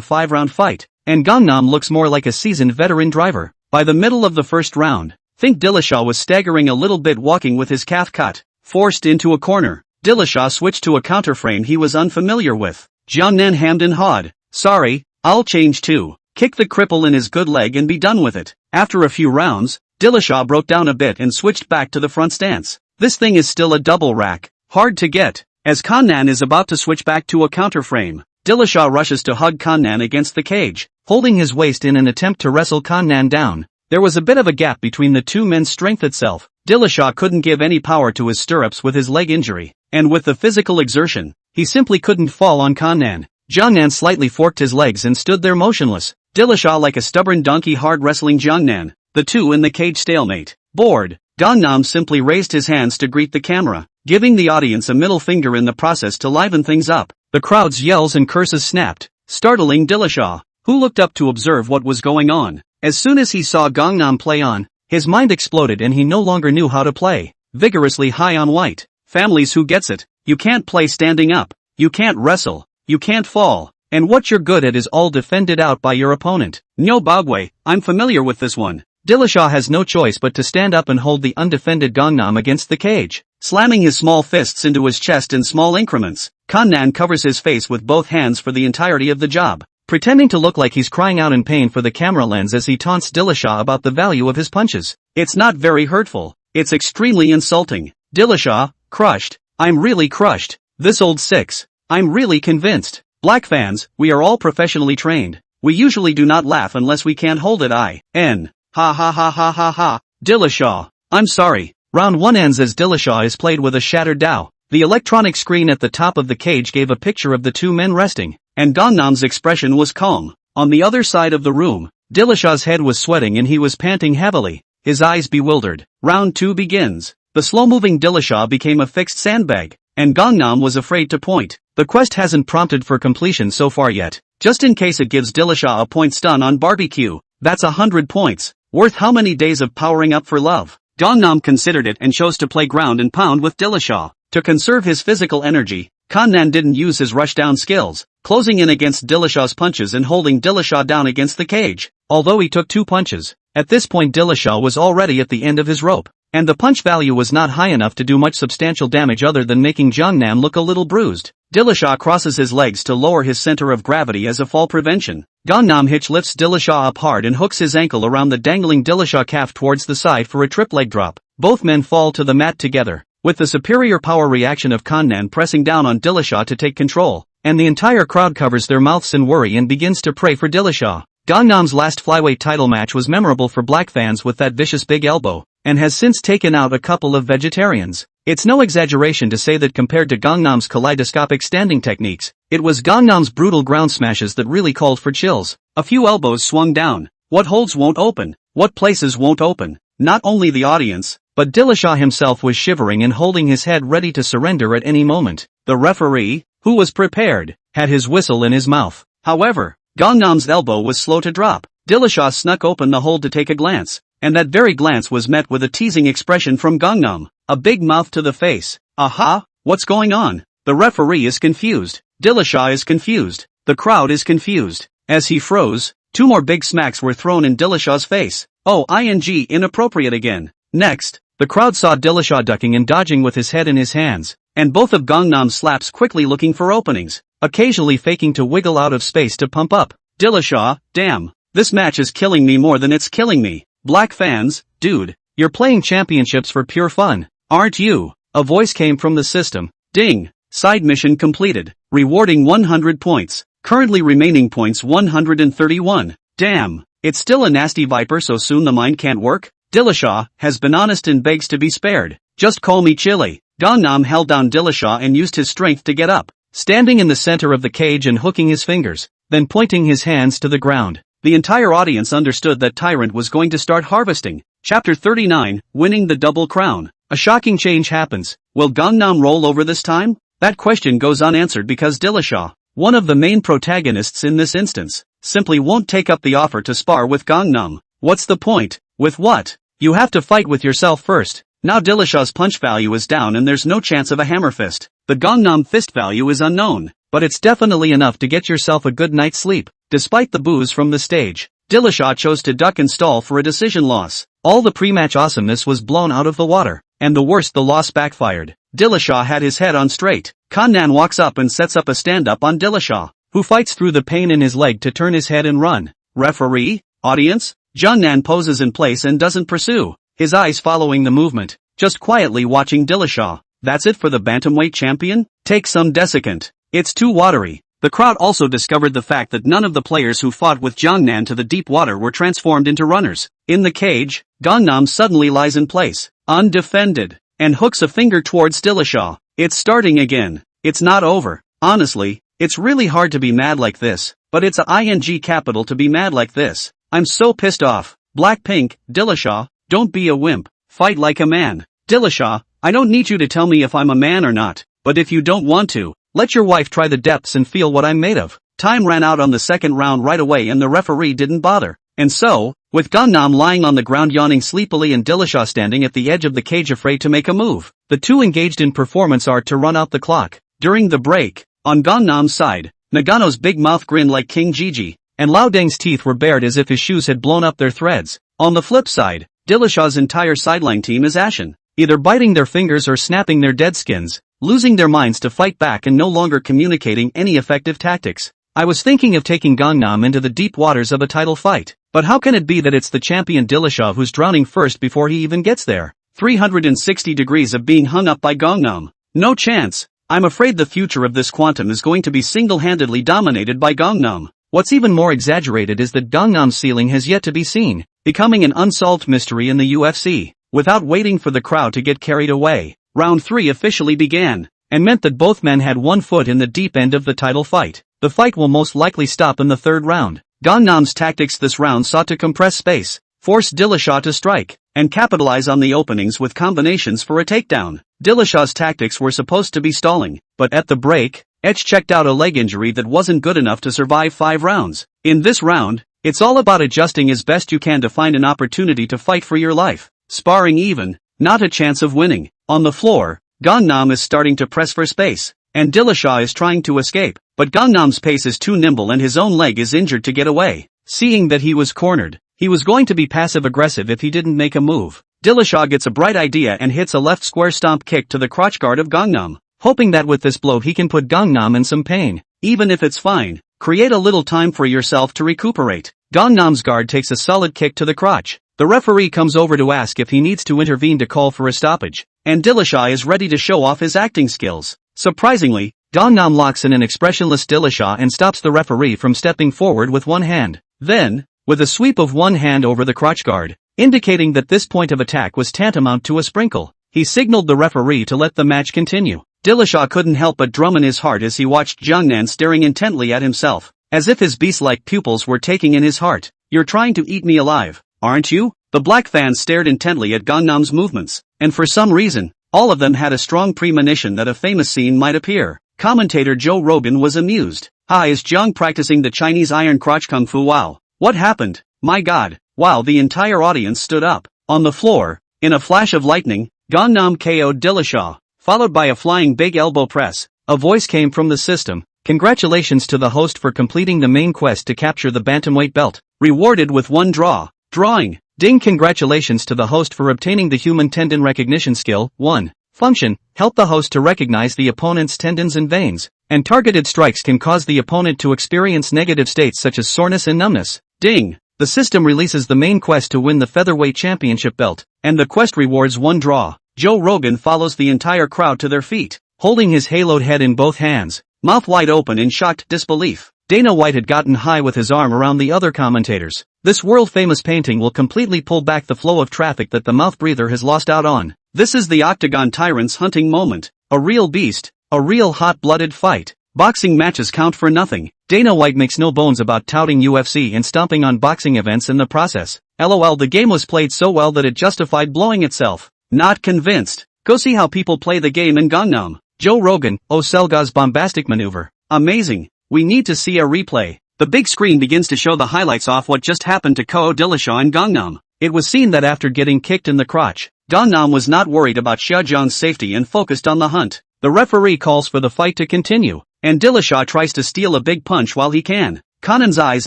5-round fight, and Gangnam looks more like a seasoned veteran driver. By the middle of the first round, think Dillashaw was staggering a little bit, walking with his calf cut. Forced into a corner, Dillashaw switched to a counterframe he was unfamiliar with. Jiangnan hammed and hawed. Sorry, I'll change too. Kick the cripple in his good leg and be done with it. After a few rounds, Dillashaw broke down a bit and switched back to the front stance. This thing is still a double rack. Hard to get. As Kannan is about to switch back to a counterframe, Dillashaw rushes to hug Kannan against the cage, holding his waist in an attempt to wrestle Kannan down. There was a bit of a gap between the two men's strength itself. Dillashaw couldn't give any power to his stirrups with his leg injury, and with the physical exertion, he simply couldn't fall on Kannan. Jiangnan slightly forked his legs and stood there motionless. Dillashaw like a stubborn donkey hard wrestling Jiangnan, the two in the cage stalemate. Bored, Gangnam simply raised his hands to greet the camera, giving the audience a middle finger in the process to liven things up. The crowd's yells and curses snapped, startling Dillashaw, who looked up to observe what was going on. As soon as he saw Gangnam play on, his mind exploded and he no longer knew how to play. Vigorously high on white. Families, who gets it? You can't play standing up. You can't wrestle. You can't fall. And what you're good at is all defended out by your opponent. Nyo Bagwe, I'm familiar with this one. Dillashaw has no choice but to stand up and hold the undefended Gangnam against the cage, slamming his small fists into his chest in small increments. Kannan covers his face with both hands for the entirety of the job, pretending to look like he's crying out in pain for the camera lens as he taunts Dillashaw about the value of his punches. It's not very hurtful. It's extremely insulting. Dillashaw, crushed. I'm really crushed. This old six. I'm really convinced. Black fans, we are all professionally trained. We usually do not laugh unless we can't hold it. Ha ha ha ha ha ha. Dillashaw. I'm sorry. Round 1 ends as Dillashaw is played with a shattered Dao. The electronic screen at the top of the cage gave a picture of the two men resting, and Gangnam's expression was calm. On the other side of the room, Dillashaw's head was sweating and he was panting heavily, his eyes bewildered. Round 2 begins. The slow-moving Dillashaw became a fixed sandbag, and Gangnam was afraid to point. The quest hasn't prompted for completion so far yet. Just in case it gives Dillashaw a point stun on barbecue. That's 100 points. Worth how many days of powering up for love? Gangnam considered it and chose to play ground and pound with Dillashaw. To conserve his physical energy, Kannan didn't use his rushdown skills, closing in against Dillashaw's punches and holding Dillashaw down against the cage. Although he took 2 punches, at this point Dillashaw was already at the end of his rope, and the punch value was not high enough to do much substantial damage other than making Jiangnan look a little bruised. Dillashaw crosses his legs to lower his center of gravity as a fall prevention. Gangnam hitch lifts Dillashaw up hard and hooks his ankle around the dangling Dillashaw calf towards the side for a trip leg drop. Both men fall to the mat together, with the superior power reaction of Kannan pressing down on Dillashaw to take control, and the entire crowd covers their mouths in worry and begins to pray for Dillashaw. Gangnam's last flyweight title match was memorable for black fans with that vicious big elbow, and has since taken out a couple of vegetarians. It's no exaggeration to say that compared to Gangnam's kaleidoscopic standing techniques, it was Gangnam's brutal ground smashes that really called for chills. A few elbows swung down. What holds won't open. What places won't open. Not only the audience, but Dillashaw himself was shivering and holding his head ready to surrender at any moment. The referee, who was prepared, had his whistle in his mouth. However, Gangnam's elbow was slow to drop. Dillashaw snuck open the hold to take a glance, and that very glance was met with a teasing expression from Gangnam. A big mouth to the face. Aha, what's going on? The referee is confused. Dillashaw is confused. The crowd is confused. As he froze, 2 more big smacks were thrown in Dillashaw's face. Inappropriate again. Next, the crowd saw Dillashaw ducking and dodging with his head in his hands, and both of Gangnam's slaps quickly looking for openings, occasionally faking to wiggle out of space to pump up. Dillashaw, damn, this match is killing me more than it's killing me. Black fans, dude, you're playing championships for pure fun, aren't you? A voice came from the system. Ding, side mission completed, rewarding 100 points, currently remaining points 131. Damn, it's still a nasty viper, so soon the mind can't work? Dillashaw has been honest and begs to be spared. Just call me Chili. Gangnam held down Dillashaw and used his strength to get up, standing in the center of the cage and hooking his fingers, then pointing his hands to the ground. The entire audience understood that Tyrant was going to start harvesting. Chapter 39, Winning the Double Crown. A shocking change happens. Will Gangnam roll over this time? That question goes unanswered because Dillashaw, one of the main protagonists in this instance, simply won't take up the offer to spar with Gangnam. What's the point? With what? You have to fight with yourself first. Now Dillasha's punch value is down and there's no chance of a hammer fist. The Gangnam fist value is unknown, but it's definitely enough to get yourself a good night's sleep. Despite the boos from the stage, Dillasha chose to duck and stall for a decision loss. All the pre-match awesomeness was blown out of the water, and the worst, the loss backfired. Dillasha had his head on straight. Kannan walks up and sets up a stand-up on Dillasha, who fights through the pain in his leg to turn his head and run. Referee? Audience? Jungnan poses in place and doesn't pursue, his eyes following the movement, just quietly watching Dillasha. That's it for the bantamweight champion? Take some desiccant. It's too watery. The crowd also discovered the fact that none of the players who fought with Jungnan to the deep water were transformed into runners. In the cage, Gangnam suddenly lies in place, undefended, and hooks a finger towards Dillasha. It's starting again. It's not over. Honestly, it's really hard to be mad like this, but it's a ing capital to be mad like this. I'm so pissed off. Blackpink, Dillasha, don't be a wimp. Fight like a man. Dillasha, I don't need you to tell me if I'm a man or not, but if you don't want to, let your wife try the depths and feel what I'm made of. Time ran out on the second round right away and the referee didn't bother. And so, with Gangnam lying on the ground yawning sleepily and Dillasha standing at the edge of the cage afraid to make a move, the two engaged in performance art to run out the clock. During the break, on Gangnam's side, Nagano's big mouth grinned like King Gigi, and Lao Deng's teeth were bared as if his shoes had blown up their threads. On the flip side, Dillasha's entire sideline team is ashen, either biting their fingers or snapping their dead skins, losing their minds to fight back and no longer communicating any effective tactics. I was thinking of taking Gangnam into the deep waters of a title fight, but how can it be that it's the champion Dillasha who's drowning first before he even gets there? 360 degrees of being hung up by Gangnam. No chance. I'm afraid the future of this quantum is going to be single-handedly dominated by Gangnam. What's even more exaggerated is that Gangnam's ceiling has yet to be seen, becoming an unsolved mystery in the UFC. Without waiting for the crowd to get carried away, round 3 officially began, and meant that both men had one foot in the deep end of the title fight. The fight will most likely stop in the third round. Gangnam's tactics this round sought to compress space, force Dillasha to strike, and capitalize on the openings with combinations for a takedown. Dillasha's tactics were supposed to be stalling, but at the break, Edge checked out a leg injury that wasn't good enough to survive 5 rounds. In this round, it's all about adjusting as best you can to find an opportunity to fight for your life. Sparring even, not a chance of winning. On the floor, Gangnam is starting to press for space, and Dillasha is trying to escape, but Gangnam's pace is too nimble and his own leg is injured to get away. Seeing that he was cornered, he was going to be passive-aggressive if he didn't make a move. Dillasha gets a bright idea and hits a left square stomp kick to the crotch guard of Gangnam, hoping that with this blow he can put Gangnam in some pain. Even if it's fine, create a little time for yourself to recuperate. Gangnam's guard takes a solid kick to the crotch. The referee comes over to ask if he needs to intervene to call for a stoppage, and Dillasha is ready to show off his acting skills. Surprisingly, Gangnam locks in an expressionless Dillasha and stops the referee from stepping forward with one hand. Then, with a sweep of one hand over the crotch guard, indicating that this point of attack was tantamount to a sprinkle, he signaled the referee to let the match continue. Dillasha couldn't help but drum in his heart as he watched Jungnan staring intently at himself, as if his beast-like pupils were taking in his heart. You're trying to eat me alive, aren't you? The black fans stared intently at Gangnam's movements, and for some reason, all of them had a strong premonition that a famous scene might appear. Commentator Joe Rogan was amused. Hi, is Jung practicing the Chinese iron crotch kung fu? Wow. What happened? My god. Wow, the entire audience stood up. On the floor, in a flash of lightning, Gangnam KO'd Dillasha, followed by a flying big elbow press. A voice came from the system. Congratulations to the host for completing the main quest to capture the bantamweight belt. Rewarded with 1 draw. Drawing. Ding. Congratulations to the host for obtaining the human tendon recognition skill. 1. Function. Help the host to recognize the opponent's tendons and veins, and targeted strikes can cause the opponent to experience negative states such as soreness and numbness. Ding. The system releases the main quest to win the featherweight championship belt, and the quest rewards 1 draw. Joe Rogan follows the entire crowd to their feet, holding his haloed head in both hands, mouth wide open in shocked disbelief. Dana White had gotten high with his arm around the other commentators. This world-famous painting will completely pull back the flow of traffic that the mouth breather has lost out on. This is the Octagon Tyrant's hunting moment. A real beast, a real hot-blooded fight. Boxing matches count for nothing. Dana White makes no bones about touting UFC and stomping on boxing events in the process. LOL, the game was played so well that it justified blowing itself. Not convinced. Go see how people play the game in Gangnam. Joe Rogan, oh Selga's bombastic maneuver. Amazing. We need to see a replay. The big screen begins to show the highlights of what just happened to Ko Dillashaw and Gangnam. It was seen that after getting kicked in the crotch, Gangnam was not worried about Xiaozhang's safety and focused on the hunt. The referee calls for the fight to continue, and Dillashaw tries to steal a big punch while he can. Kanan's eyes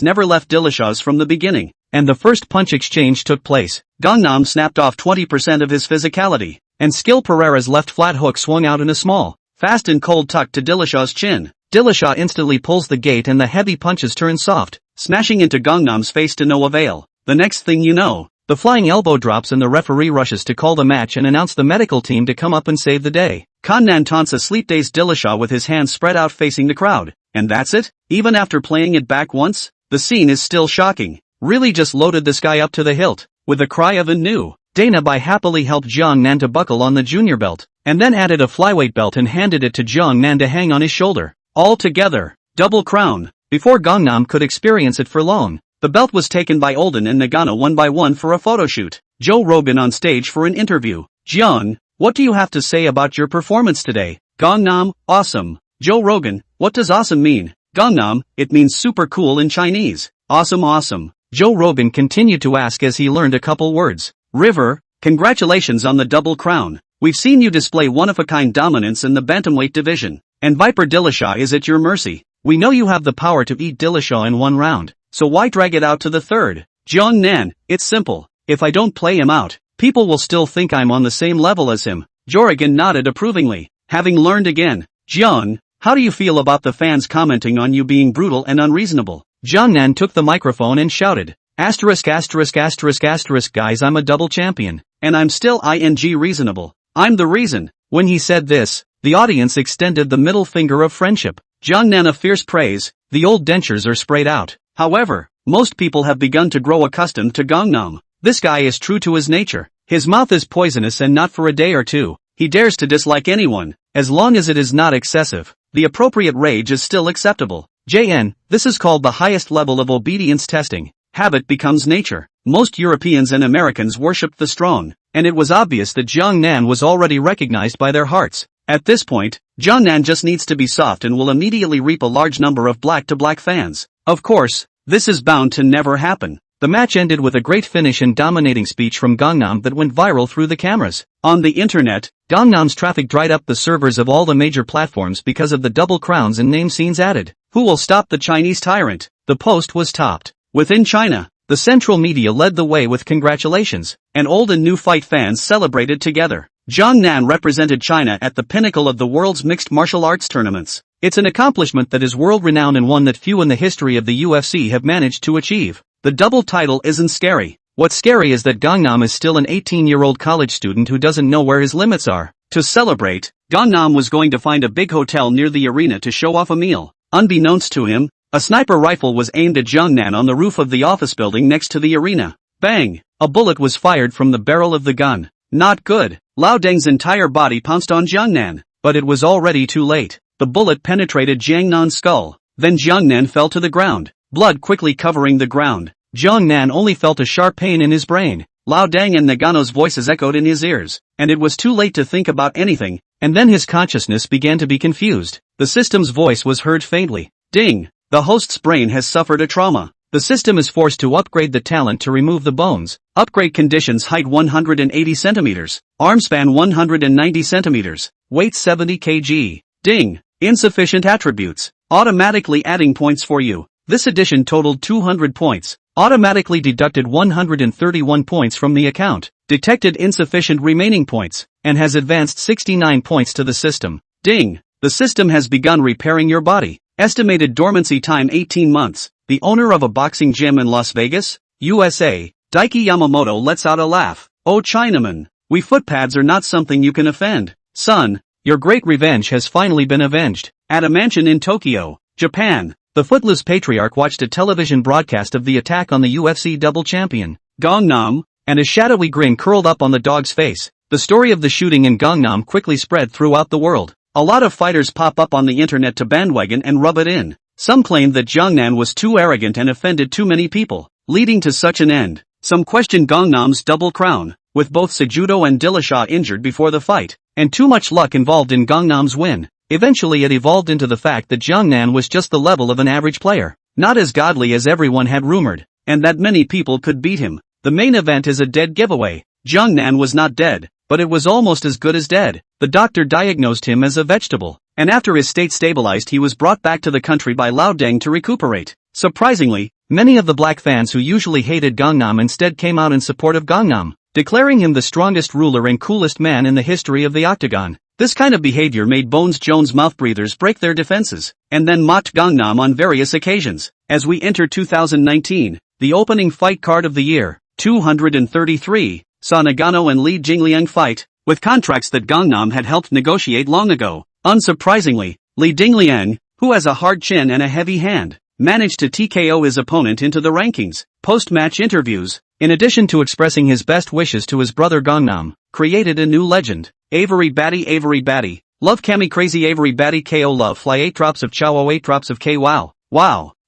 never left Dillashaw's from the beginning, and the first punch exchange took place. Gangnam snapped off 20% of his physicality, and Skill Pereira's left flat hook swung out in a small, fast and cold tuck to Dillashaw's chin. Dillashaw instantly pulls the gate and the heavy punches turn soft, smashing into Gangnam's face to no avail. The next thing you know, the flying elbow drops and the referee rushes to call the match and announce the medical team to come up and save the day. Kannan taunts a sleep-dazed Dillashaw with his hands spread out facing the crowd. And that's it? Even after playing it back once? The scene is still shocking. Really just loaded this guy up to the hilt. With a cry of a new. Dana Bai happily helped Jiang Nan to buckle on the junior belt, and then added a flyweight belt and handed it to Jiang Nan to hang on his shoulder. All together. Double crown. Before Gangnam could experience it for long, the belt was taken by Olden and Nagano one by one for a photoshoot. Joe Rogan on stage for an interview. Jiang, what do you have to say about your performance today? Gangnam, awesome. Joe Rogan, what does awesome mean? Gangnam, it means super cool in Chinese. Awesome awesome. Joe Rogan continued to ask as he learned a couple words. River, congratulations on the double crown. We've seen you display one-of-a-kind dominance in the bantamweight division. And Viper Dillashaw is at your mercy. We know you have the power to eat Dillashaw in one round, so why drag it out to the third? Jiang Nan, it's simple. If I don't play him out, people will still think I'm on the same level as him. Jorrigan nodded approvingly. Having learned again. Jiang, how do you feel about the fans commenting on you being brutal and unreasonable? Jiang Nan took the microphone and shouted. Asterisk asterisk asterisk asterisk guys, I'm a double champion. And I'm still reasonable. I'm the reason. When he said this, the audience extended the middle finger of friendship. Jiang Nan a fierce praise, the old dentures are sprayed out. However, most people have begun to grow accustomed to Gangnam. This guy is true to his nature. His mouth is poisonous and not for a day or two. He dares to dislike anyone, as long as it is not excessive. The appropriate rage is still acceptable. JN, this is called the highest level of obedience testing. Habit becomes nature. Most Europeans and Americans worshipped the strong, and it was obvious that Jiang Nan was already recognized by their hearts. At this point, Jiang Nan just needs to be soft and will immediately reap a large number of black-to-black fans. Of course, this is bound to never happen. The match ended with a great finish and dominating speech from Gangnam that went viral through the cameras. On the internet, Gangnam's traffic dried up the servers of all the major platforms because of the double crowns and name scenes added. Who will stop the Chinese tyrant? The post was topped. Within China, the central media led the way with congratulations, and old and new fight fans celebrated together. Jiang Nan represented China at the pinnacle of the world's mixed martial arts tournaments. It's an accomplishment that is world-renowned and one that few in the history of the UFC have managed to achieve. The double title isn't scary. What's scary is that Gangnam is still an 18-year-old college student who doesn't know where his limits are. To celebrate, Gangnam was going to find a big hotel near the arena to show off a meal. Unbeknownst to him, a sniper rifle was aimed at Jiang Nan on the roof of the office building next to the arena. Bang! A bullet was fired from the barrel of the gun. Not good. Lao Deng's entire body pounced on Jiang Nan, but it was already too late. The bullet penetrated Jiang Nan's skull. Then Jiang Nan fell to the ground, blood quickly covering the ground. Jiang Nan only felt a sharp pain in his brain. Lao Deng and Nagano's voices echoed in his ears, and it was too late to think about anything, and then his consciousness began to be confused. The system's voice was heard faintly. Ding! The host's brain has suffered a trauma. The system is forced to upgrade the talent to remove the bones. Upgrade conditions: height 180 centimeters, armspan 190 centimeters, weight 70 kg. Ding! Insufficient attributes. Automatically adding points for you. This addition totaled 200 points. Automatically deducted 131 points from the account. Detected insufficient remaining points, and has advanced 69 points to the system. Ding! The system has begun repairing your body. Estimated dormancy time 18 months. The owner of a boxing gym in Las Vegas, USA, Daiki Yamamoto lets out a laugh. Oh Chinaman, we footpads are not something you can offend. Son, your great revenge has finally been avenged. At a mansion in Tokyo, Japan, the footloose patriarch watched a television broadcast of the attack on the UFC double champion, Gangnam, and a shadowy grin curled up on the dog's face. The story of the shooting in Gangnam quickly spread throughout the world. A lot of fighters pop up on the internet to bandwagon and rub it in. Some claimed that Jiang Nan was too arrogant and offended too many people, leading to such an end. Some questioned Gangnam's double crown, with both Cejudo and Dillashaw injured before the fight, and too much luck involved in Gangnam's win. Eventually it evolved into the fact that Jiang Nan was just the level of an average player. not as godly as everyone had rumored, and that many people could beat him. The main event is a dead giveaway. Jiangnan was not dead, but it was almost as good as dead. The doctor diagnosed him as a vegetable, and after his state stabilized he was brought back to the country by Lao Deng to recuperate. Surprisingly, many of the black fans who usually hated Gangnam instead came out in support of Gangnam, declaring him the strongest ruler and coolest man in the history of the octagon. This kind of behavior made Bones Jones' mouthbreathers break their defenses, and then mocked Gangnam on various occasions. As we enter 2019, the opening fight card of the year, 233, saw Nagano and Li Jingliang fight, with contracts that Gangnam had helped negotiate long ago. Unsurprisingly, Li Jingliang, who has a hard chin and a heavy hand, managed to TKO his opponent into the rankings. Post-match interviews, in addition to expressing his best wishes to his brother Gangnam, created a new legend. Avery Batty, love Cami crazy Avery Batty KO love fly 8 drops of chow 8 drops of K wow.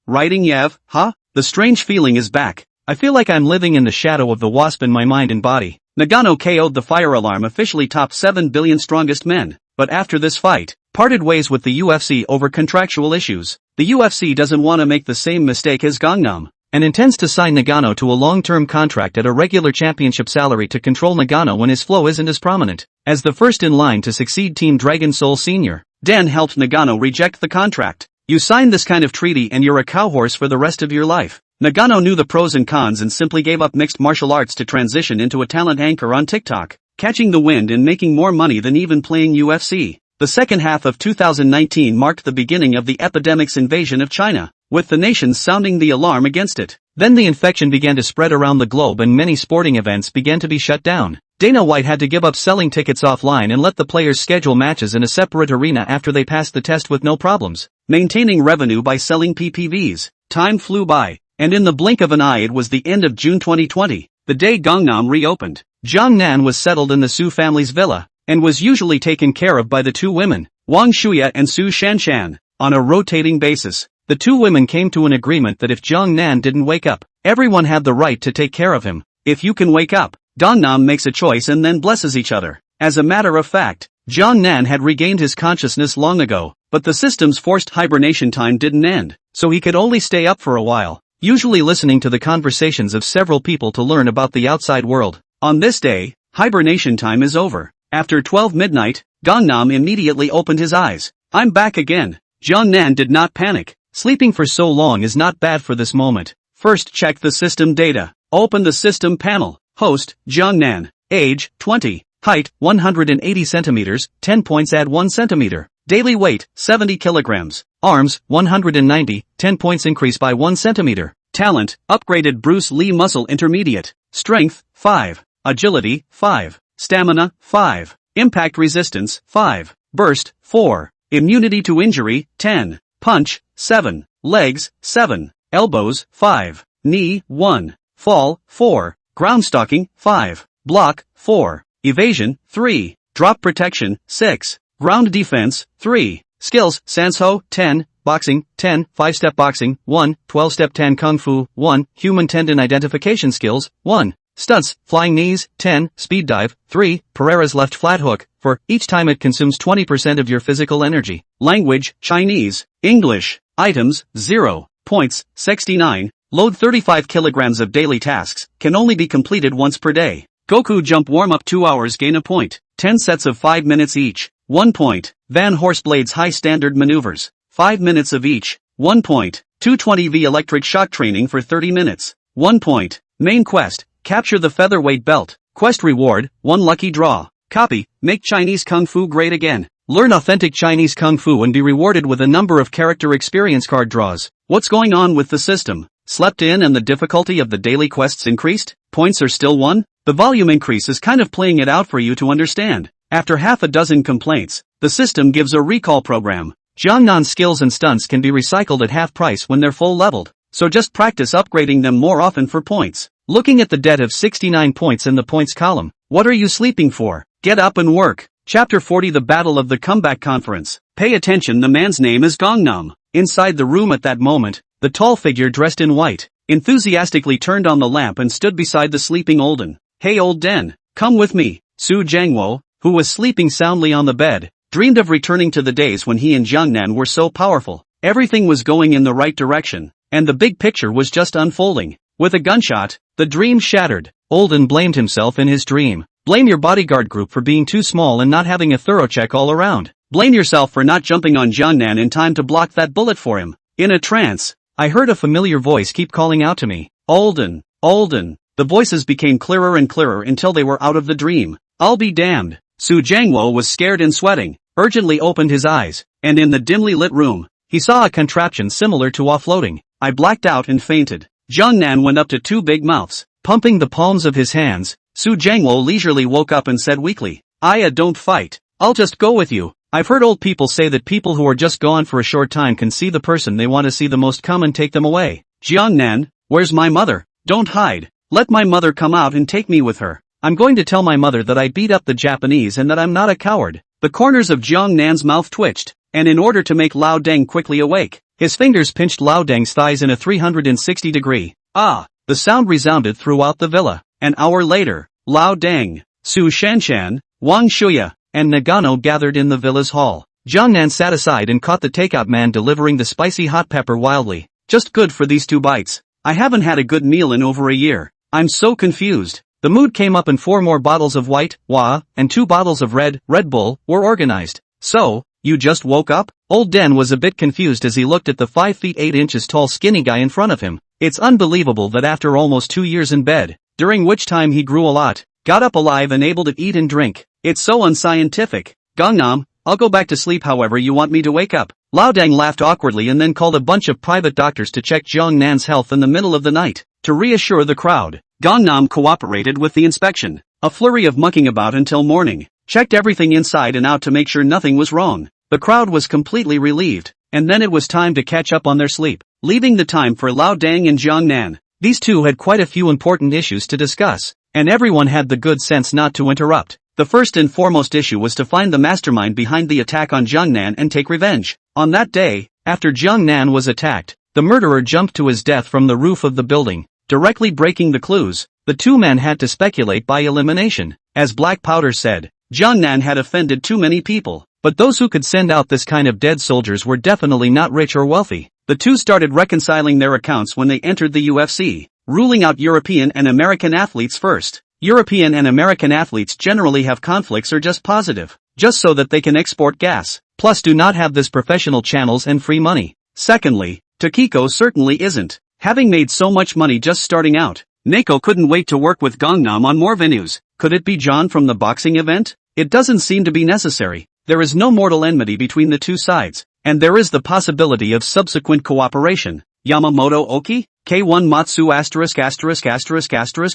Writing Yev, huh? The strange feeling is back. I feel like I'm living in the shadow of the wasp in my mind and body. Nagano KO'd the fire alarm officially topped 7 billion strongest men, but after this fight, parted ways with the UFC over contractual issues. The UFC doesn't want to make the same mistake as Gangnam, and intends to sign Nagano to a long-term contract at a regular championship salary to control Nagano when his flow isn't as prominent. As the first in line to succeed Team Dragon Soul Sr., Den helped Nagano reject the contract. You signed this kind of treaty and you're a cowhorse for the rest of your life. Nagano knew the pros and cons and simply gave up mixed martial arts to transition into a talent anchor on TikTok, catching the wind and making more money than even playing UFC. The second half of 2019 marked the beginning of the epidemic's invasion of China, with the nations sounding the alarm against it. Then the infection began to spread around the globe and many sporting events began to be shut down. Dana White had to give up selling tickets offline and let the players schedule matches in a separate arena after they passed the test with no problems, maintaining revenue by selling PPVs. Time flew by, and in the blink of an eye it was the end of June 2020, the day Gangnam reopened. Jiangnan was settled in the Su family's villa, and was usually taken care of by the two women, Wang Shuya and Su Shanshan, on a rotating basis. The two women came to an agreement that if Jiangnan didn't wake up, everyone had the right to take care of him. If you can wake up, Gangnam makes a choice and then blesses each other. As a matter of fact, Jiangnan had regained his consciousness long ago, but the system's forced hibernation time didn't end, so he could only stay up for a while, usually listening to the conversations of several people to learn about the outside world. On this day, hibernation time is over. After 12 midnight, Gangnam immediately opened his eyes. I'm back again. Jiangnan did not panic. Sleeping for so long is not bad for this moment. First check the system data. Open the system panel. Host, Jiangnan. Age, 20. Height, 180 centimeters, 10 points add 1 centimeter. Daily weight, 70 kilograms. Arms, 190, 10 points increase by 1 centimeter. Talent, upgraded Bruce Lee muscle intermediate. Strength, 5. Agility, 5. Stamina, 5. Impact resistance, 5. Burst, 4. Immunity to injury, 10. Punch, 7. Legs, 7. Elbows, 5. Knee, 1. Fall, 4. Ground stalking, 5. Block, 4. Evasion, 3. Drop protection, 6. Ground defense, 3. Skills, Sanso, 10. Boxing, 10. 5-step boxing, 1. 12-step 10 Kung Fu, 1. Human tendon identification skills, 1. Stunts, flying knees, 10, speed dive, 3, Pereira's left flat hook, for each time it consumes 20% of your physical energy. Language, Chinese, English. Items, 0. Points, 69. Load 35 kilograms of daily tasks, can only be completed once per day. Goku jump warm-up 2 hours gain a point. 10 sets of 5 minutes each, 1 point. Van Horseblades high standard maneuvers, 5 minutes of each, 1 point. 220V electric shock training for 30 minutes, 1 point. Main quest. Capture the featherweight belt. Quest reward, 1 lucky draw. Copy, make Chinese Kung Fu great again. Learn authentic Chinese Kung Fu and be rewarded with a number of character experience card draws. What's going on with the system? Slept in and the difficulty of the daily quests increased? Points are still 1? The volume increase is kind of playing it out for you to understand. After half a dozen complaints, the system gives a recall program. Jiangnan's skills and stunts can be recycled at half price when they're full leveled, so just practice upgrading them more often for points. Looking at the debt of 69 points in the points column, what are you sleeping for? Get up and work. Chapter 40 The Battle of the Comeback Conference. Pay attention, the man's name is Gangnam. Inside the room at that moment, the tall figure dressed in white, enthusiastically turned on the lamp and stood beside the sleeping Olden. Hey old Den, come with me. Su Jiangwo, who was sleeping soundly on the bed, dreamed of returning to the days when he and Jiangnan were so powerful. Everything was going in the right direction, and the big picture was just unfolding. With a gunshot, the dream shattered. Olden blamed himself in his dream. Blame your bodyguard group for being too small and not having a thorough check all around. Blame yourself for not jumping on Jiangnan in time to block that bullet for him. In a trance, I heard a familiar voice keep calling out to me. Olden, Olden. The voices became clearer and clearer until they were out of the dream. I'll be damned. Su Jiangwo was scared and sweating, urgently opened his eyes, and in the dimly lit room, he saw a contraption similar to offloading. I blacked out and fainted. Jiangnan went up to two big mouths, pumping the palms of his hands. Su Jiangwo leisurely woke up and said weakly, Aya, don't fight. I'll just go with you. I've heard old people say that people who are just gone for a short time can see the person they want to see the most come and take them away. Jiangnan, where's my mother? Don't hide. Let my mother come out and take me with her. I'm going to tell my mother that I beat up the Japanese and that I'm not a coward. The corners of Jiangnan's mouth twitched, and in order to make Lao Deng quickly awake, his fingers pinched Lao Deng's thighs in a 360-degree. Ah! The sound resounded throughout the villa. An hour later, Lao Deng, Su Shanshan, Wang Shuya, and Nagano gathered in the villa's hall. Jiangnan sat aside and caught the takeout man delivering the spicy hot pepper wildly. Just good for these 2 bites. I haven't had a good meal in over a year. I'm so confused. The mood came up and 4 more bottles of white, Hua, and 2 bottles of Red Bull, were organized. So, you just woke up? Old Den was a bit confused as he looked at the 5 feet 8 inches tall skinny guy in front of him. It's unbelievable that after almost 2 years in bed, during which time he grew a lot, got up alive and able to eat and drink. It's so unscientific. Gangnam, I'll go back to sleep however you want me to wake up. Lao Deng laughed awkwardly and then called a bunch of private doctors to check Jiangnan's health in the middle of the night. To reassure the crowd, Gangnam cooperated with the inspection. A flurry of mucking about until morning. Checked everything inside and out to make sure nothing was wrong. The crowd was completely relieved, and then it was time to catch up on their sleep, leaving the time for Lao Deng and Jiangnan. These two had quite a few important issues to discuss, and everyone had the good sense not to interrupt. The first and foremost issue was to find the mastermind behind the attack on Jiangnan and take revenge. On that day, after Jiangnan was attacked, the murderer jumped to his death from the roof of the building, directly breaking the clues. The 2 men had to speculate by elimination. As Black Powder said, Jiangnan had offended too many people, but those who could send out this kind of dead soldiers were definitely not rich or wealthy. The 2 started reconciling their accounts when they entered the UFC, ruling out European and American athletes first. European and American athletes generally have conflicts or just positive, just so that they can export gas, plus do not have this professional channels and free money. Secondly, Tokiko certainly isn't, having made so much money just starting out. Neko couldn't wait to work with Gangnam on more venues. Could it be John from the boxing event? It doesn't seem to be necessary. There is no mortal enmity between the 2 sides, and there is the possibility of subsequent cooperation. Yamamoto Oki? K1 Matsu *****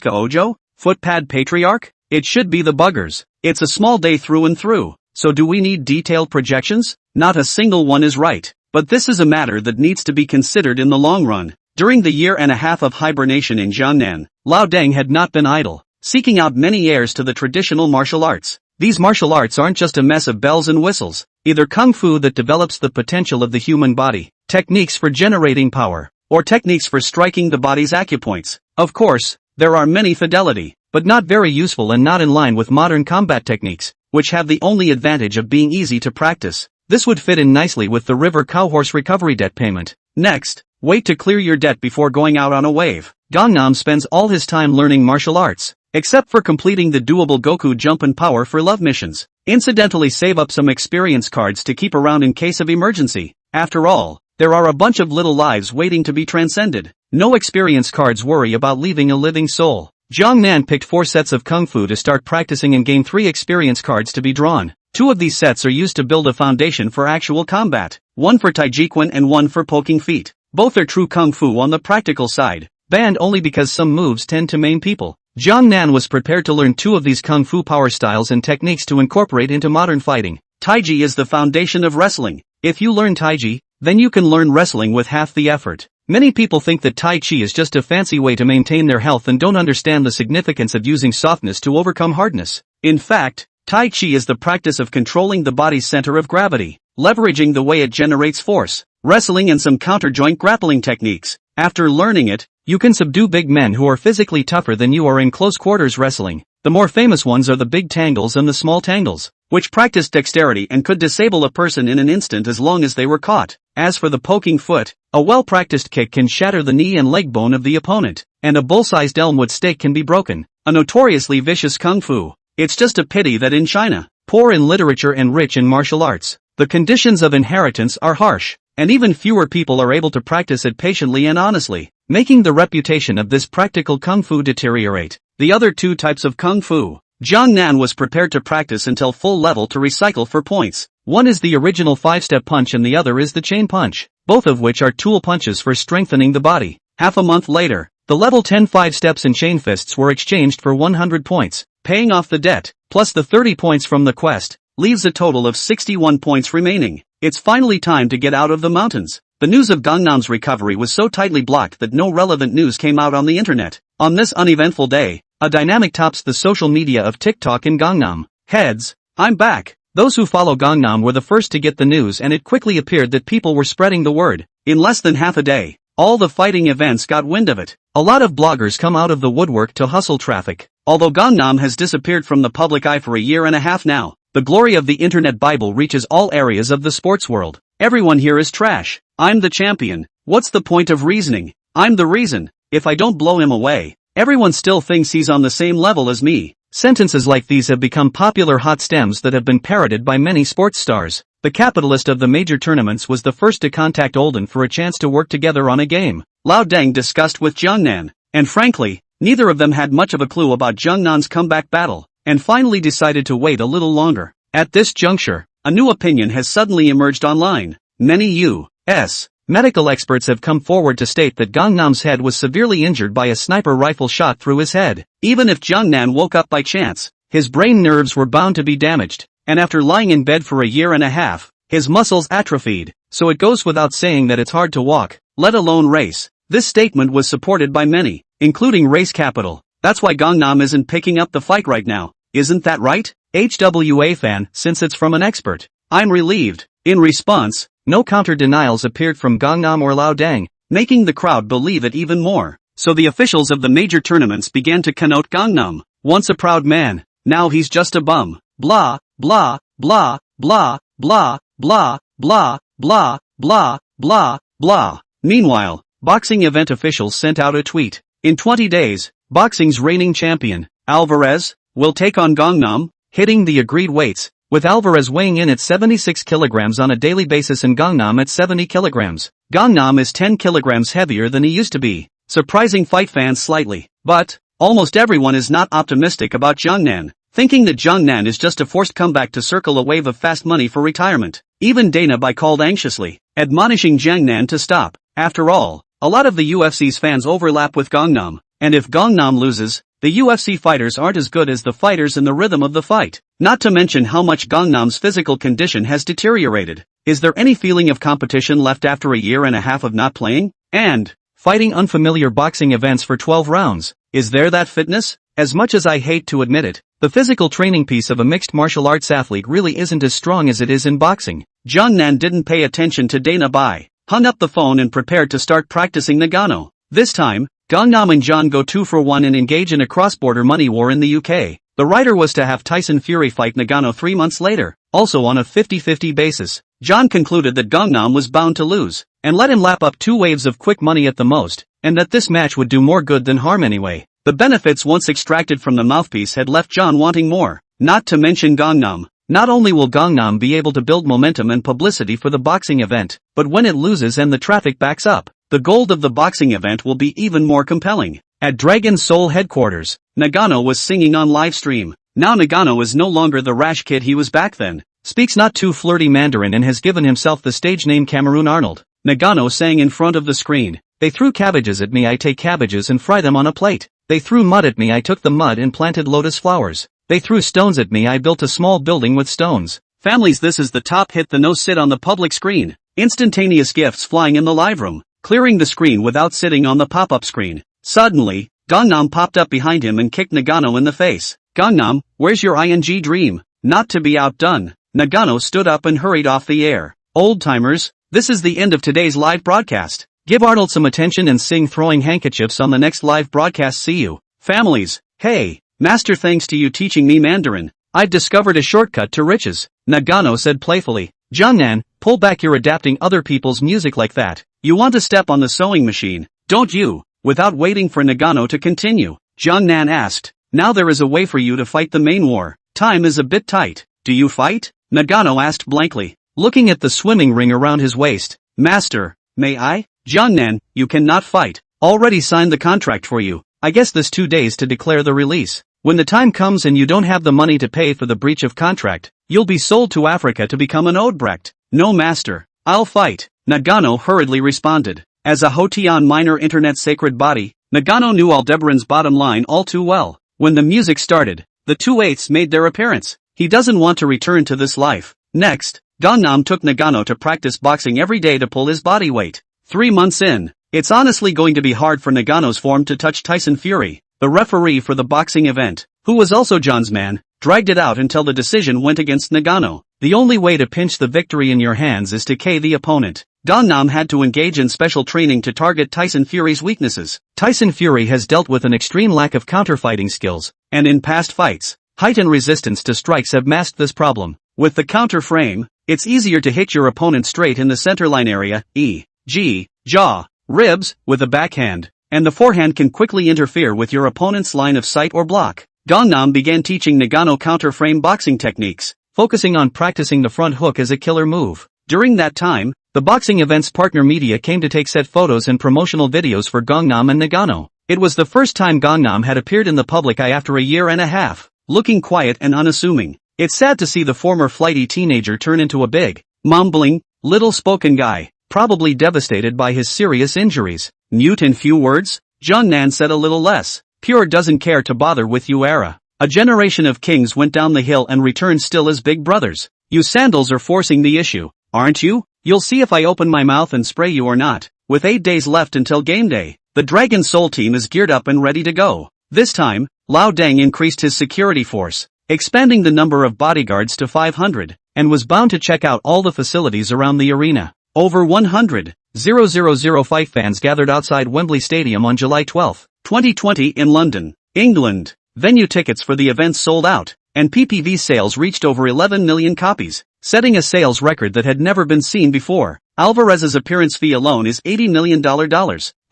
Ojo? Footpad Patriarch? It should be the buggers. It's a small day through and through. So do we need detailed projections? Not a single one is right. But this is a matter that needs to be considered in the long run. During the year and a half of hibernation in Jiangnan, Lao Deng had not been idle, seeking out many heirs to the traditional martial arts. These martial arts aren't just a mess of bells and whistles, either kung fu that develops the potential of the human body, techniques for generating power, or techniques for striking the body's acupoints. Of course, there are many fidelity, but not very useful and not in line with modern combat techniques, which have the only advantage of being easy to practice. This would fit in nicely with the river cowhorse recovery debt payment. Next, wait to clear your debt before going out on a wave. Gangnam spends all his time learning martial arts, except for completing the doable Goku jump and power for love missions. Incidentally, save up some experience cards to keep around in case of emergency. After all, there are a bunch of little lives waiting to be transcended. No experience cards worry about leaving a living soul. Jiangnan picked 4 sets of kung fu to start practicing and gain 3 experience cards to be drawn. 2 of these sets are used to build a foundation for actual combat, 1 for Taijiquan and 1 for poking feet. Both are true kung fu on the practical side, banned only because some moves tend to maim people. Jiangnan was prepared to learn 2 of these kung fu power styles and techniques to incorporate into modern fighting. Taiji is the foundation of wrestling. If you learn Taiji, then you can learn wrestling with half the effort. Many people think that Tai Chi is just a fancy way to maintain their health and don't understand the significance of using softness to overcome hardness. In fact, Tai Chi is the practice of controlling the body's center of gravity, leveraging the way it generates force, wrestling and some counter-joint grappling techniques. After learning it, you can subdue big men who are physically tougher than you are in close quarters wrestling. The more famous ones are the big tangles and the small tangles, which practiced dexterity and could disable a person in an instant as long as they were caught. As for the poking foot, a well-practiced kick can shatter the knee and leg bone of the opponent, and a bull-sized elmwood stake can be broken. A notoriously vicious kung fu. It's just a pity that in China, poor in literature and rich in martial arts, the conditions of inheritance are harsh, and even fewer people are able to practice it patiently and honestly, making the reputation of this practical kung fu deteriorate. The other two types of kung fu. Jiang Nan was prepared to practice until full level to recycle for points. One is the original 5-step punch and the other is the chain punch, both of which are tool punches for strengthening the body. Half a month later, the level 10 5 steps and chain fists were exchanged for 100 points, paying off the debt, plus the 30 points from the quest, leaves a total of 61 points remaining. It's finally time to get out of the mountains. The news of Gangnam's recovery was so tightly blocked that no relevant news came out on the internet. On this uneventful day, a dynamic tops the social media of TikTok in Gangnam. Heads, I'm back. Those who follow Gangnam were the first to get the news and it quickly appeared that people were spreading the word. In less than half a day, all the fighting events got wind of it. A lot of bloggers come out of the woodwork to hustle traffic. Although Gangnam has disappeared from the public eye for a year and a half now, the glory of the internet Bible reaches all areas of the sports world. Everyone here is trash. I'm the champion. What's the point of reasoning? I'm the reason. If I don't blow him away, everyone still thinks he's on the same level as me. Sentences like these have become popular hot stems that have been parroted by many sports stars. The capitalist of the major tournaments was the first to contact Olden for a chance to work together on a game. Lao Deng discussed with Jiangnan, and frankly, neither of them had much of a clue about Jiangnan's comeback battle, and finally decided to wait a little longer. At this juncture, a new opinion has suddenly emerged online. Many U.S. medical experts have come forward to state that Gangnam's head was severely injured by a sniper rifle shot through his head. Even if Jiangnan woke up by chance, his brain nerves were bound to be damaged, and after lying in bed for a year and a half, his muscles atrophied, so it goes without saying that it's hard to walk, let alone race. This statement was supported by many, including Race Capital. That's why Gangnam isn't picking up the fight right now, isn't that right? HWA fan, since it's from an expert. I'm relieved. In response, no counter-denials appeared from Gangnam or Lao Deng, making the crowd believe it even more. So the officials of the major tournaments began to connote Gangnam. Once a proud man, now he's just a bum. Blah, blah, blah, blah, blah, blah, blah, blah, blah, blah, blah. Meanwhile, boxing event officials sent out a tweet. In 20 days, boxing's reigning champion, Alvarez, will take on Gangnam, hitting the agreed weights, with Alvarez weighing in at 76 kilograms on a daily basis and Gangnam at 70 kilograms. Gangnam is 10 kilograms heavier than he used to be, surprising fight fans slightly. But, almost everyone is not optimistic about Jiangnan, thinking that Jiangnan is just a forced comeback to circle a wave of fast money for retirement. Even Dana Bai called anxiously, admonishing Jiangnan to stop. After all, a lot of the UFC's fans overlap with Gangnam, and if Gangnam loses, the UFC fighters aren't as good as the fighters in the rhythm of the fight. Not to mention how much Gangnam's physical condition has deteriorated. Is there any feeling of competition left after a year and a half of not playing? And fighting unfamiliar boxing events for 12 rounds. Is there that fitness? As much as I hate to admit it, the physical training piece of a mixed martial arts athlete really isn't as strong as it is in boxing. Jiangnan didn't pay attention to Dana Bai, hung up the phone and prepared to start practicing Nagano. This time, Gangnam and John go 2 for 1 and engage in a cross-border money war in the UK. The writer was to have Tyson Fury fight Nagano 3 months later, also on a 50-50 basis. John concluded that Gangnam was bound to lose, and let him lap up 2 waves of quick money at the most, and that this match would do more good than harm anyway. The benefits once extracted from the mouthpiece had left John wanting more, not to mention Gangnam. Not only will Gangnam be able to build momentum and publicity for the boxing event, but when it loses and the traffic backs up, the gold of the boxing event will be even more compelling. At Dragon Soul headquarters, Nagano was singing on live stream. Now Nagano is no longer the rash kid he was back then, speaks not too flirty Mandarin and has given himself the stage name Cameroon Arnold. Nagano sang in front of the screen. They threw cabbages at me, I take cabbages and fry them on a plate. They threw mud at me, I took the mud and planted lotus flowers. They threw stones at me, I built a small building with stones. Families, this is the top hit, the no sit on the public screen. Instantaneous gifts flying in the live room, clearing the screen without sitting on the pop-up screen. Suddenly, Gangnam popped up behind him and kicked Nagano in the face. Gangnam, where's your ing dream? Not to be outdone, Nagano stood up and hurried off the air. Old-timers, this is the end of today's live broadcast. Give Arnold some attention and sing Throwing Handkerchiefs on the next live broadcast. See you. Families, hey, Master, thanks to you teaching me Mandarin, I've discovered a shortcut to riches, Nagano said playfully. Jiangnan, pull back, you're adapting other people's music like that. You want to step on the sewing machine, don't you? Without waiting for Nagano to continue, Jiangnan asked, now there is a way for you to fight the main war. Time is a bit tight. Do you fight? Nagano asked blankly, looking at the swimming ring around his waist. Master, may I? Jiangnan, you cannot fight. Already signed the contract for you. I guess this 2 days to declare the release. When the time comes and you don't have the money to pay for the breach of contract, you'll be sold to Africa to become an Odebrecht. No master, I'll fight, Nagano hurriedly responded. As a Hotian minor internet sacred body, Nagano knew Aldebaran's bottom line all too well. When the music started, the 2/8 made their appearance. He doesn't want to return to this life. Next, Gangnam took Nagano to practice boxing every day to pull his body weight. 3 months in, it's honestly going to be hard for Nagano's form to touch Tyson Fury, the referee for the boxing event, who was also John's man, dragged it out until the decision went against Nagano. The only way to pinch the victory in your hands is to K the opponent. Gangnam had to engage in special training to target Tyson Fury's weaknesses. Tyson Fury has dealt with an extreme lack of counterfighting skills, and in past fights, height and resistance to strikes have masked this problem. With the counter frame, it's easier to hit your opponent straight in the centerline area, e.g., jaw, ribs, with a backhand, and the forehand can quickly interfere with your opponent's line of sight or block. Gangnam began teaching Nagano counter-frame boxing techniques, focusing on practicing the front hook as a killer move. During that time, the boxing event's partner media came to take set photos and promotional videos for Gangnam and Nagano. It was the first time Gangnam had appeared in the public eye after a year and a half, looking quiet and unassuming. It's sad to see the former flighty teenager turn into a big, mumbling, little spoken guy, probably devastated by his serious injuries. Mute in few words? Jiangnan said a little less. Pure doesn't care to bother with you era. A generation of kings went down the hill and returned still as big brothers. You sandals are forcing the issue, aren't you? You'll see if I open my mouth and spray you or not. With 8 days left until game day, the Dragon Soul team is geared up and ready to go. This time, Lao Deng increased his security force, expanding the number of bodyguards to 500, and was bound to check out all the facilities around the arena. Over 100,000 fight fans gathered outside Wembley Stadium on July 12, 2020 in London, England. Venue tickets for the event sold out, and PPV sales reached over 11 million copies, setting a sales record that had never been seen before. Alvarez's appearance fee alone is $80 million,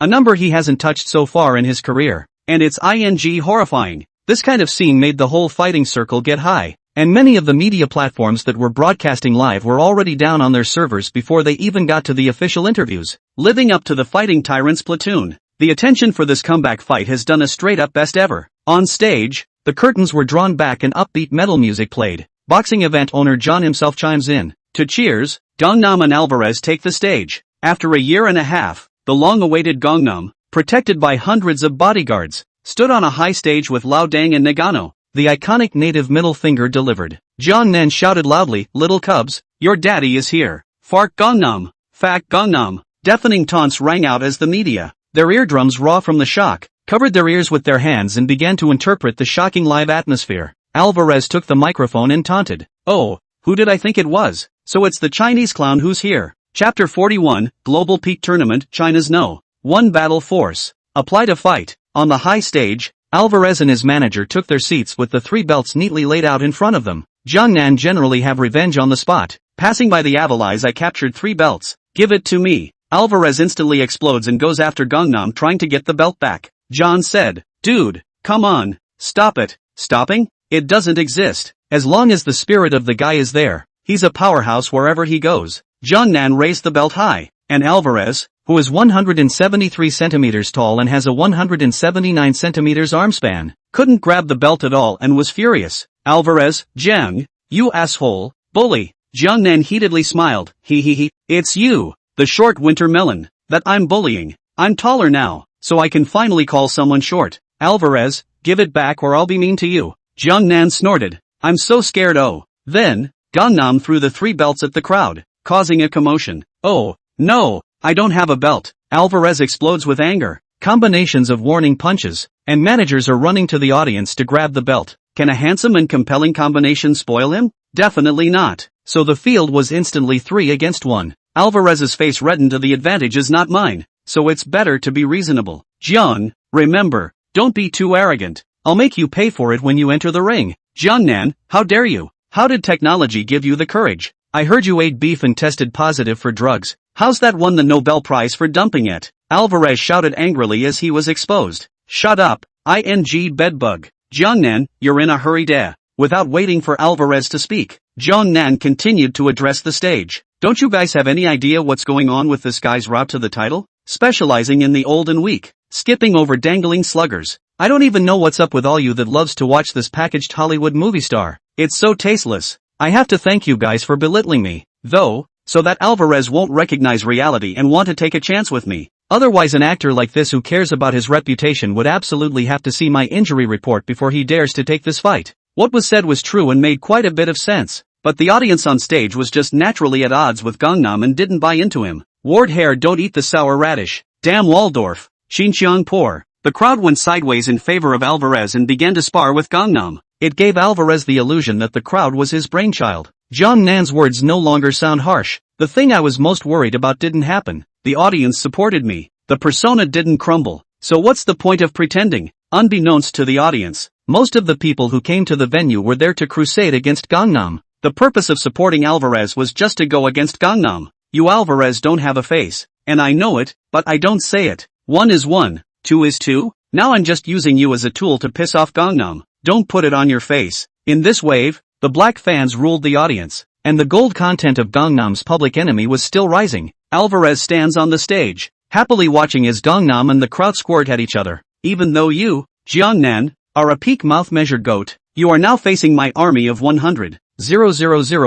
a number he hasn't touched so far in his career, and it's horrifying. This kind of scene made the whole fighting circle get high, and many of the media platforms that were broadcasting live were already down on their servers before they even got to the official interviews. Living up to the Fighting Tyrants platoon, the attention for this comeback fight has done a straight-up best ever. On stage, the curtains were drawn back and upbeat metal music played. Boxing event owner John himself chimes in. To cheers, Gangnam and Alvarez take the stage. After a year and a half, the long-awaited Gangnam, protected by hundreds of bodyguards, stood on a high stage with Lao Deng and Nagano. The iconic native middle finger delivered. John Nen shouted loudly, "Little cubs, your daddy is here. Fark Gangnam, Fak Gangnam." Deafening taunts rang out as the media, their eardrums raw from the shock, covered their ears with their hands and began to interpret the shocking live atmosphere. Alvarez took the microphone and taunted, "Oh, who did I think it was? So it's the Chinese clown who's here." Chapter 41, Global Peak Tournament, China's No. 1 Battle Force. Apply to fight. On the high stage, Alvarez and his manager took their seats with the 3 belts neatly laid out in front of them. Jiangnan generally have revenge on the spot. Passing by the Avalais, I captured 3 belts. Give it to me. Alvarez instantly explodes and goes after Gangnam trying to get the belt back. John said, "Dude, come on, stop it." Stopping? It doesn't exist. As long as the spirit of the guy is there, he's a powerhouse wherever he goes. Jiangnan raised the belt high, and Alvarez, who is 173 centimeters tall and has a 179 centimeters arm span, couldn't grab the belt at all and was furious. "Alvarez, Jiang, you asshole, bully." Jiangnan heatedly smiled. He, it's you, the short winter melon, that I'm bullying. I'm taller now, so I can finally call someone short. "Alvarez, give it back or I'll be mean to you." Jiangnan snorted. "I'm so scared." Oh. Then, Gangnam threw the 3 belts at the crowd, causing a commotion. "Oh, no, I don't have a belt." Alvarez explodes with anger. Combinations of warning punches, and managers are running to the audience to grab the belt. Can a handsome and compelling combination spoil him? Definitely not. So the field was instantly 3 against 1. Alvarez's face reddened. The advantage is not mine, so it's better to be reasonable. "Jiang, remember, don't be too arrogant. I'll make you pay for it when you enter the ring. Jiangnan, how dare you? How did technology give you the courage? I heard you ate beef and tested positive for drugs. How's that won the Nobel Prize for dumping it? Alvarez shouted angrily as he was exposed. Shut up, bedbug. Jiangnan, you're in a hurry da. Without waiting for Alvarez to speak, Jiangnan continued to address the stage. Don't you guys have any idea what's going on with this guy's route to the title? Specializing in the old and weak, skipping over dangling sluggers. I don't even know what's up with all you that loves to watch this packaged Hollywood movie star. It's so tasteless. I have to thank you guys for belittling me, though, so that Alvarez won't recognize reality and want to take a chance with me. Otherwise an actor like this who cares about his reputation would absolutely have to see my injury report before he dares to take this fight. What was said was true and made quite a bit of sense, but the audience on stage was just naturally at odds with Gangnam and didn't buy into him. Ward hair don't eat the sour radish. Damn Waldorf. Xinjiang poor. The crowd went sideways in favor of Alvarez and began to spar with Gangnam. It gave Alvarez the illusion that the crowd was his brainchild. Jiangnan's words no longer sound harsh. The thing I was most worried about didn't happen. The audience supported me. The persona didn't crumble. So what's the point of pretending? Unbeknownst to the audience, most of the people who came to the venue were there to crusade against Gangnam. The purpose of supporting Alvarez was just to go against Gangnam. You Alvarez don't have a face, and I know it, but I don't say it. 1 is 1, 2 is 2. Now I'm just using you as a tool to piss off Gangnam. Don't put it on your face. In this wave, the black fans ruled the audience, and the gold content of Gangnam's public enemy was still rising. Alvarez stands on the stage, happily watching as Gangnam and the crowd squirt at each other. Even though you, Jiangnan, are a peak mouth-measured goat, you are now facing my army of 100,000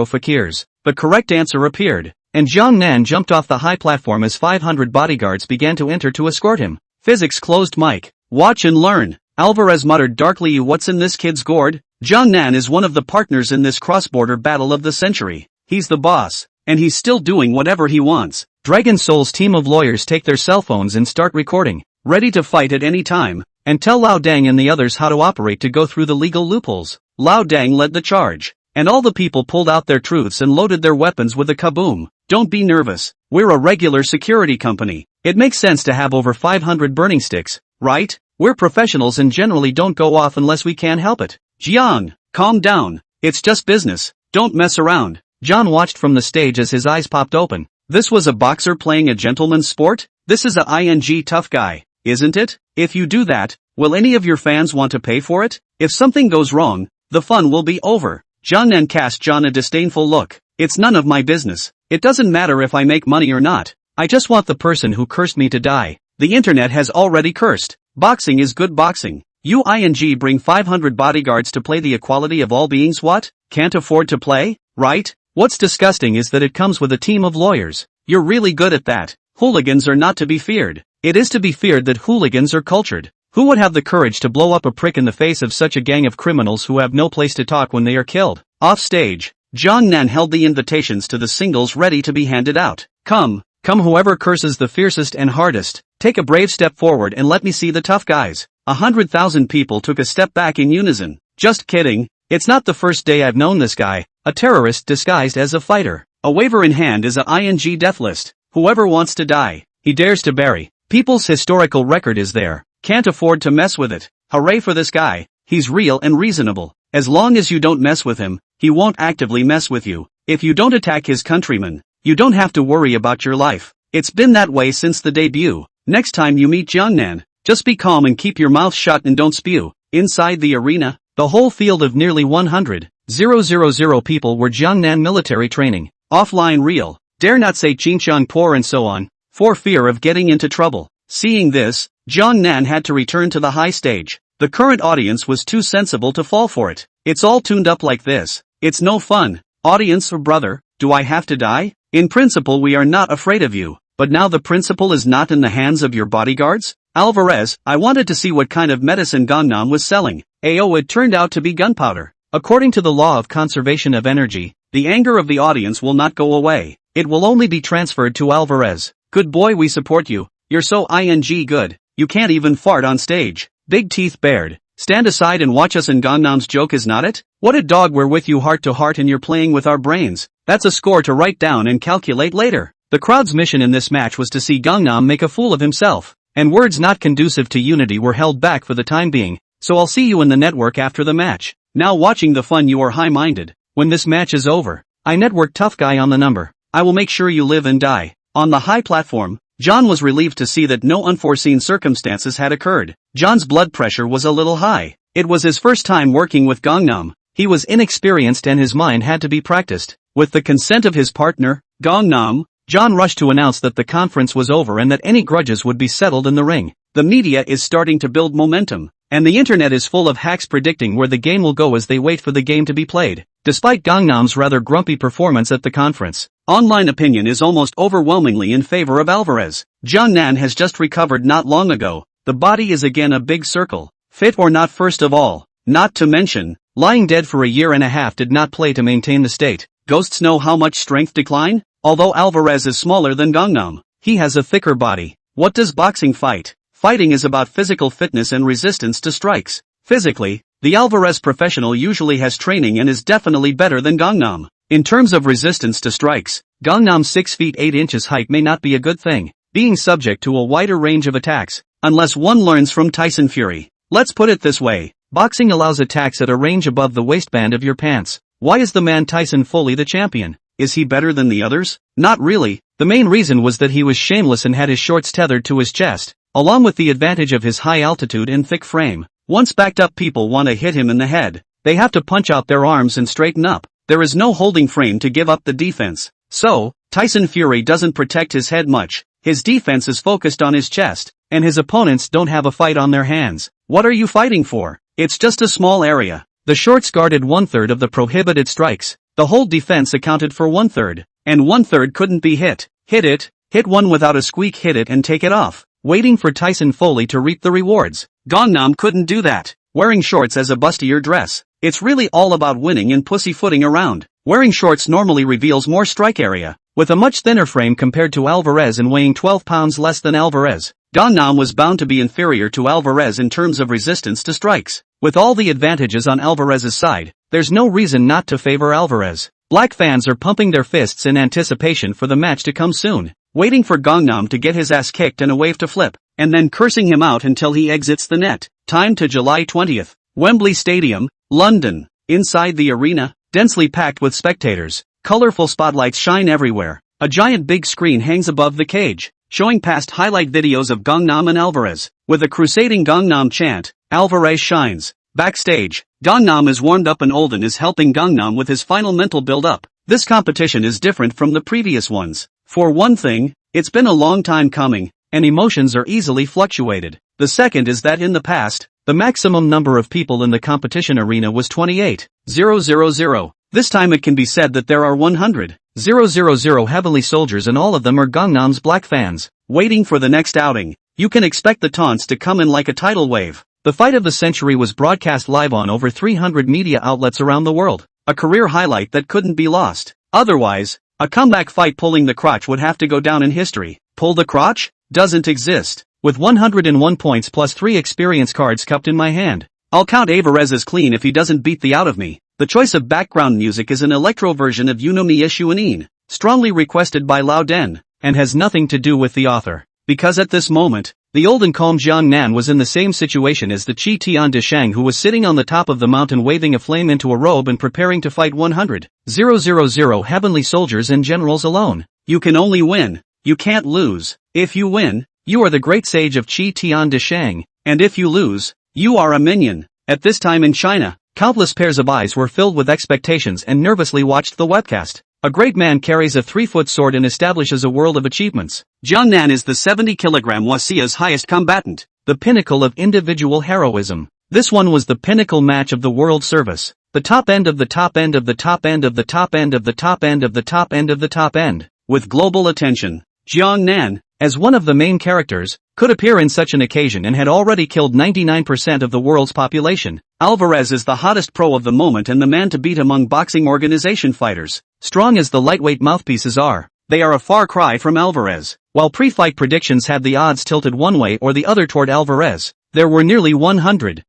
fakirs. The correct answer appeared, and Jiangnan jumped off the high platform as 500 bodyguards began to enter to escort him. Physics closed mic. Watch and learn. Alvarez muttered darkly, what's in this kid's gourd? Jiangnan is one of the partners in this cross-border battle of the century. He's the boss, and he's still doing whatever he wants. Dragon Soul's team of lawyers take their cell phones and start recording, ready to fight at any time, and tell Lao Dang and the others how to operate to go through the legal loopholes. Lao Dang led the charge, and all the people pulled out their truths and loaded their weapons with a kaboom. Don't be nervous, we're a regular security company. It makes sense to have over 500 burning sticks, right? We're professionals and generally don't go off unless we can help it. Jiang, calm down, it's just business, don't mess around. John watched from the stage as his eyes popped open. This was a boxer playing a gentleman's sport? This is a tough guy, isn't it? If you do that, will any of your fans want to pay for it? If something goes wrong, the fun will be over. Jiangnan cast John a disdainful look. It's none of my business. It doesn't matter if I make money or not. I just want the person who cursed me to die. The internet has already cursed. Boxing is good boxing. You bring 500 bodyguards to play the equality of all beings. What? Can't afford to play? Right? What's disgusting is that it comes with a team of lawyers. You're really good at that. Hooligans are not to be feared. It is to be feared that hooligans are cultured. Who would have the courage to blow up a prick in the face of such a gang of criminals who have no place to talk when they are killed? Off stage, Jiangnan held the invitations to the singles ready to be handed out. Come whoever curses the fiercest and hardest, take a brave step forward and let me see the tough guys. 100,000 people took a step back in unison. Just kidding, it's not the first day I've known this guy, a terrorist disguised as a fighter. A waiver in hand is a death list. Whoever wants to die, he dares to bury. People's historical record is there, can't afford to mess with it. Hooray for this guy, he's real and reasonable. As long as you don't mess with him, he won't actively mess with you. If you don't attack his countrymen, you don't have to worry about your life. It's been that way since the debut. Next time you meet Jiangnan, just be calm and keep your mouth shut and don't spew. Inside the arena, the whole field of nearly 100,000 people were Jiangnan military training. Offline real, dare not say Xinjiang poor and so on, for fear of getting into trouble. Seeing this, Jiangnan had to return to the high stage. The current audience was too sensible to fall for it. It's all tuned up like this. It's no fun. Audience or brother, do I have to die? In principle we are not afraid of you, but now the principle is not in the hands of your bodyguards? Alvarez, I wanted to see what kind of medicine Gangnam was selling. It turned out to be gunpowder. According to the law of conservation of energy, the anger of the audience will not go away. It will only be transferred to Alvarez. Good boy, we support you. You're so good, you can't even fart on stage. Big teeth bared. Stand aside and watch us, and Gangnam's joke is not it? What a dog, we're with you heart to heart and you're playing with our brains. That's a score to write down and calculate later. The crowd's mission in this match was to see Gangnam make a fool of himself, and words not conducive to unity were held back for the time being. so I'll see you in the network after the match. Now watching the fun, you are high-minded. When this match is over, I network tough guy on the number. I will make sure you live and die. On the high platform, John was relieved to see that no unforeseen circumstances had occurred. John's blood pressure was a little high. It was his first time working with Gangnam. He was inexperienced and his mind had to be practiced. With the consent of his partner, Gangnam, John rushed to announce that the conference was over and that any grudges would be settled in the ring. The media is starting to build momentum, and the internet is full of hacks predicting where the game will go as they wait for the game to be played. Despite Gangnam's rather grumpy performance at the conference, online opinion is almost overwhelmingly in favor of Alvarez. John Nan has just recovered not long ago. The body is again a big circle. Fit or not, first of all. Not to mention, lying dead for a year and a half did not play to maintain the state. Ghosts know how much strength decline? Although Alvarez is smaller than Gangnam, he has a thicker body. What does boxing fight? Fighting is about physical fitness and resistance to strikes. Physically, the Alvarez professional usually has training and is definitely better than Gangnam. In terms of resistance to strikes, Gangnam's 6 feet 8 inches height may not be a good thing, being subject to a wider range of attacks, unless one learns from Tyson Fury. Let's put it this way, boxing allows attacks at a range above the waistband of your pants. Why is the man Tyson Fury the champion? Is he better than the others? Not really. The main reason was that he was shameless and had his shorts tethered to his chest, along with the advantage of his high altitude and thick frame. Once backed up, people want to hit him in the head. They have to punch out their arms and straighten up. There is no holding frame to give up the defense. So, Tyson Fury doesn't protect his head much. His defense is focused on his chest, and his opponents don't have a fight on their hands. What are you fighting for? It's just a small area. The shorts guarded 1/3 of the prohibited strikes. The whole defense accounted for 1/3, and 1/3 couldn't be hit. Hit it, hit one without a squeak, hit it and take it off, waiting for Tyson Fury to reap the rewards. Gangnam couldn't do that. Wearing shorts as a bustier dress. It's really all about winning and pussyfooting around. Wearing shorts normally reveals more strike area. With a much thinner frame compared to Alvarez and weighing 12 pounds less than Alvarez, Gangnam was bound to be inferior to Alvarez in terms of resistance to strikes. With all the advantages on Alvarez's side, there's no reason not to favor Alvarez. Black fans are pumping their fists in anticipation for the match to come soon, waiting for Gangnam to get his ass kicked and a wave to flip, and then cursing him out until he exits the net. Time to July 20th, Wembley Stadium, London. Inside the arena, densely packed with spectators, colorful spotlights shine everywhere. A giant big screen hangs above the cage, showing past highlight videos of Gangnam and Alvarez. With a crusading Gangnam chant, Alvarez shines. Backstage, Gangnam is warmed up and Olden is helping Gangnam with his final mental build-up. This competition is different from the previous ones. For one thing, it's been a long time coming, and emotions are easily fluctuated. The second is that in the past, the maximum number of people in the competition arena was 28,000. This time it can be said that there are 100,000 heavenly soldiers, and all of them are Gangnam's black fans, waiting for the next outing. You can expect the taunts to come in like a tidal wave. The fight of the century was broadcast live on over 300 media outlets around the world, a career highlight that couldn't be lost. Otherwise, a comeback fight pulling the crotch would have to go down in history. Pull the crotch? Doesn't exist. With 101 points plus 3 experience cards cupped in my hand, I'll count Alvarez as clean if he doesn't beat the out of me. The choice of background music is an electro version of You Know Me Ishuanin, strongly requested by Lao Den, and has nothing to do with the author. Because at this moment, the old and calm Jiang Nan was in the same situation as the Qi Tian de Shang, who was sitting on the top of the mountain waving a flame into a robe and preparing to fight 100,000 heavenly soldiers and generals alone. You can only win. You can't lose. If you win, you are the great sage of Qi Tian de Shang, and if you lose, you are a minion. At this time in China, countless pairs of eyes were filled with expectations and nervously watched the webcast. A great man carries a 3-foot sword and establishes a world of achievements. Jiang Nan is the 70-kilogram Wasia's highest combatant, the pinnacle of individual heroism. This one was the pinnacle match of the world service. The top end of the top end of the top end of the top end of the top end of the top end of the top end. With global attention, Jiang Nan, as one of the main characters, could appear in such an occasion and had already killed 99% of the world's population. Alvarez is the hottest pro of the moment and the man to beat among boxing organization fighters. Strong as the lightweight mouthpieces are, they are a far cry from Alvarez. While pre-fight predictions had the odds tilted one way or the other toward Alvarez, there were nearly 100,000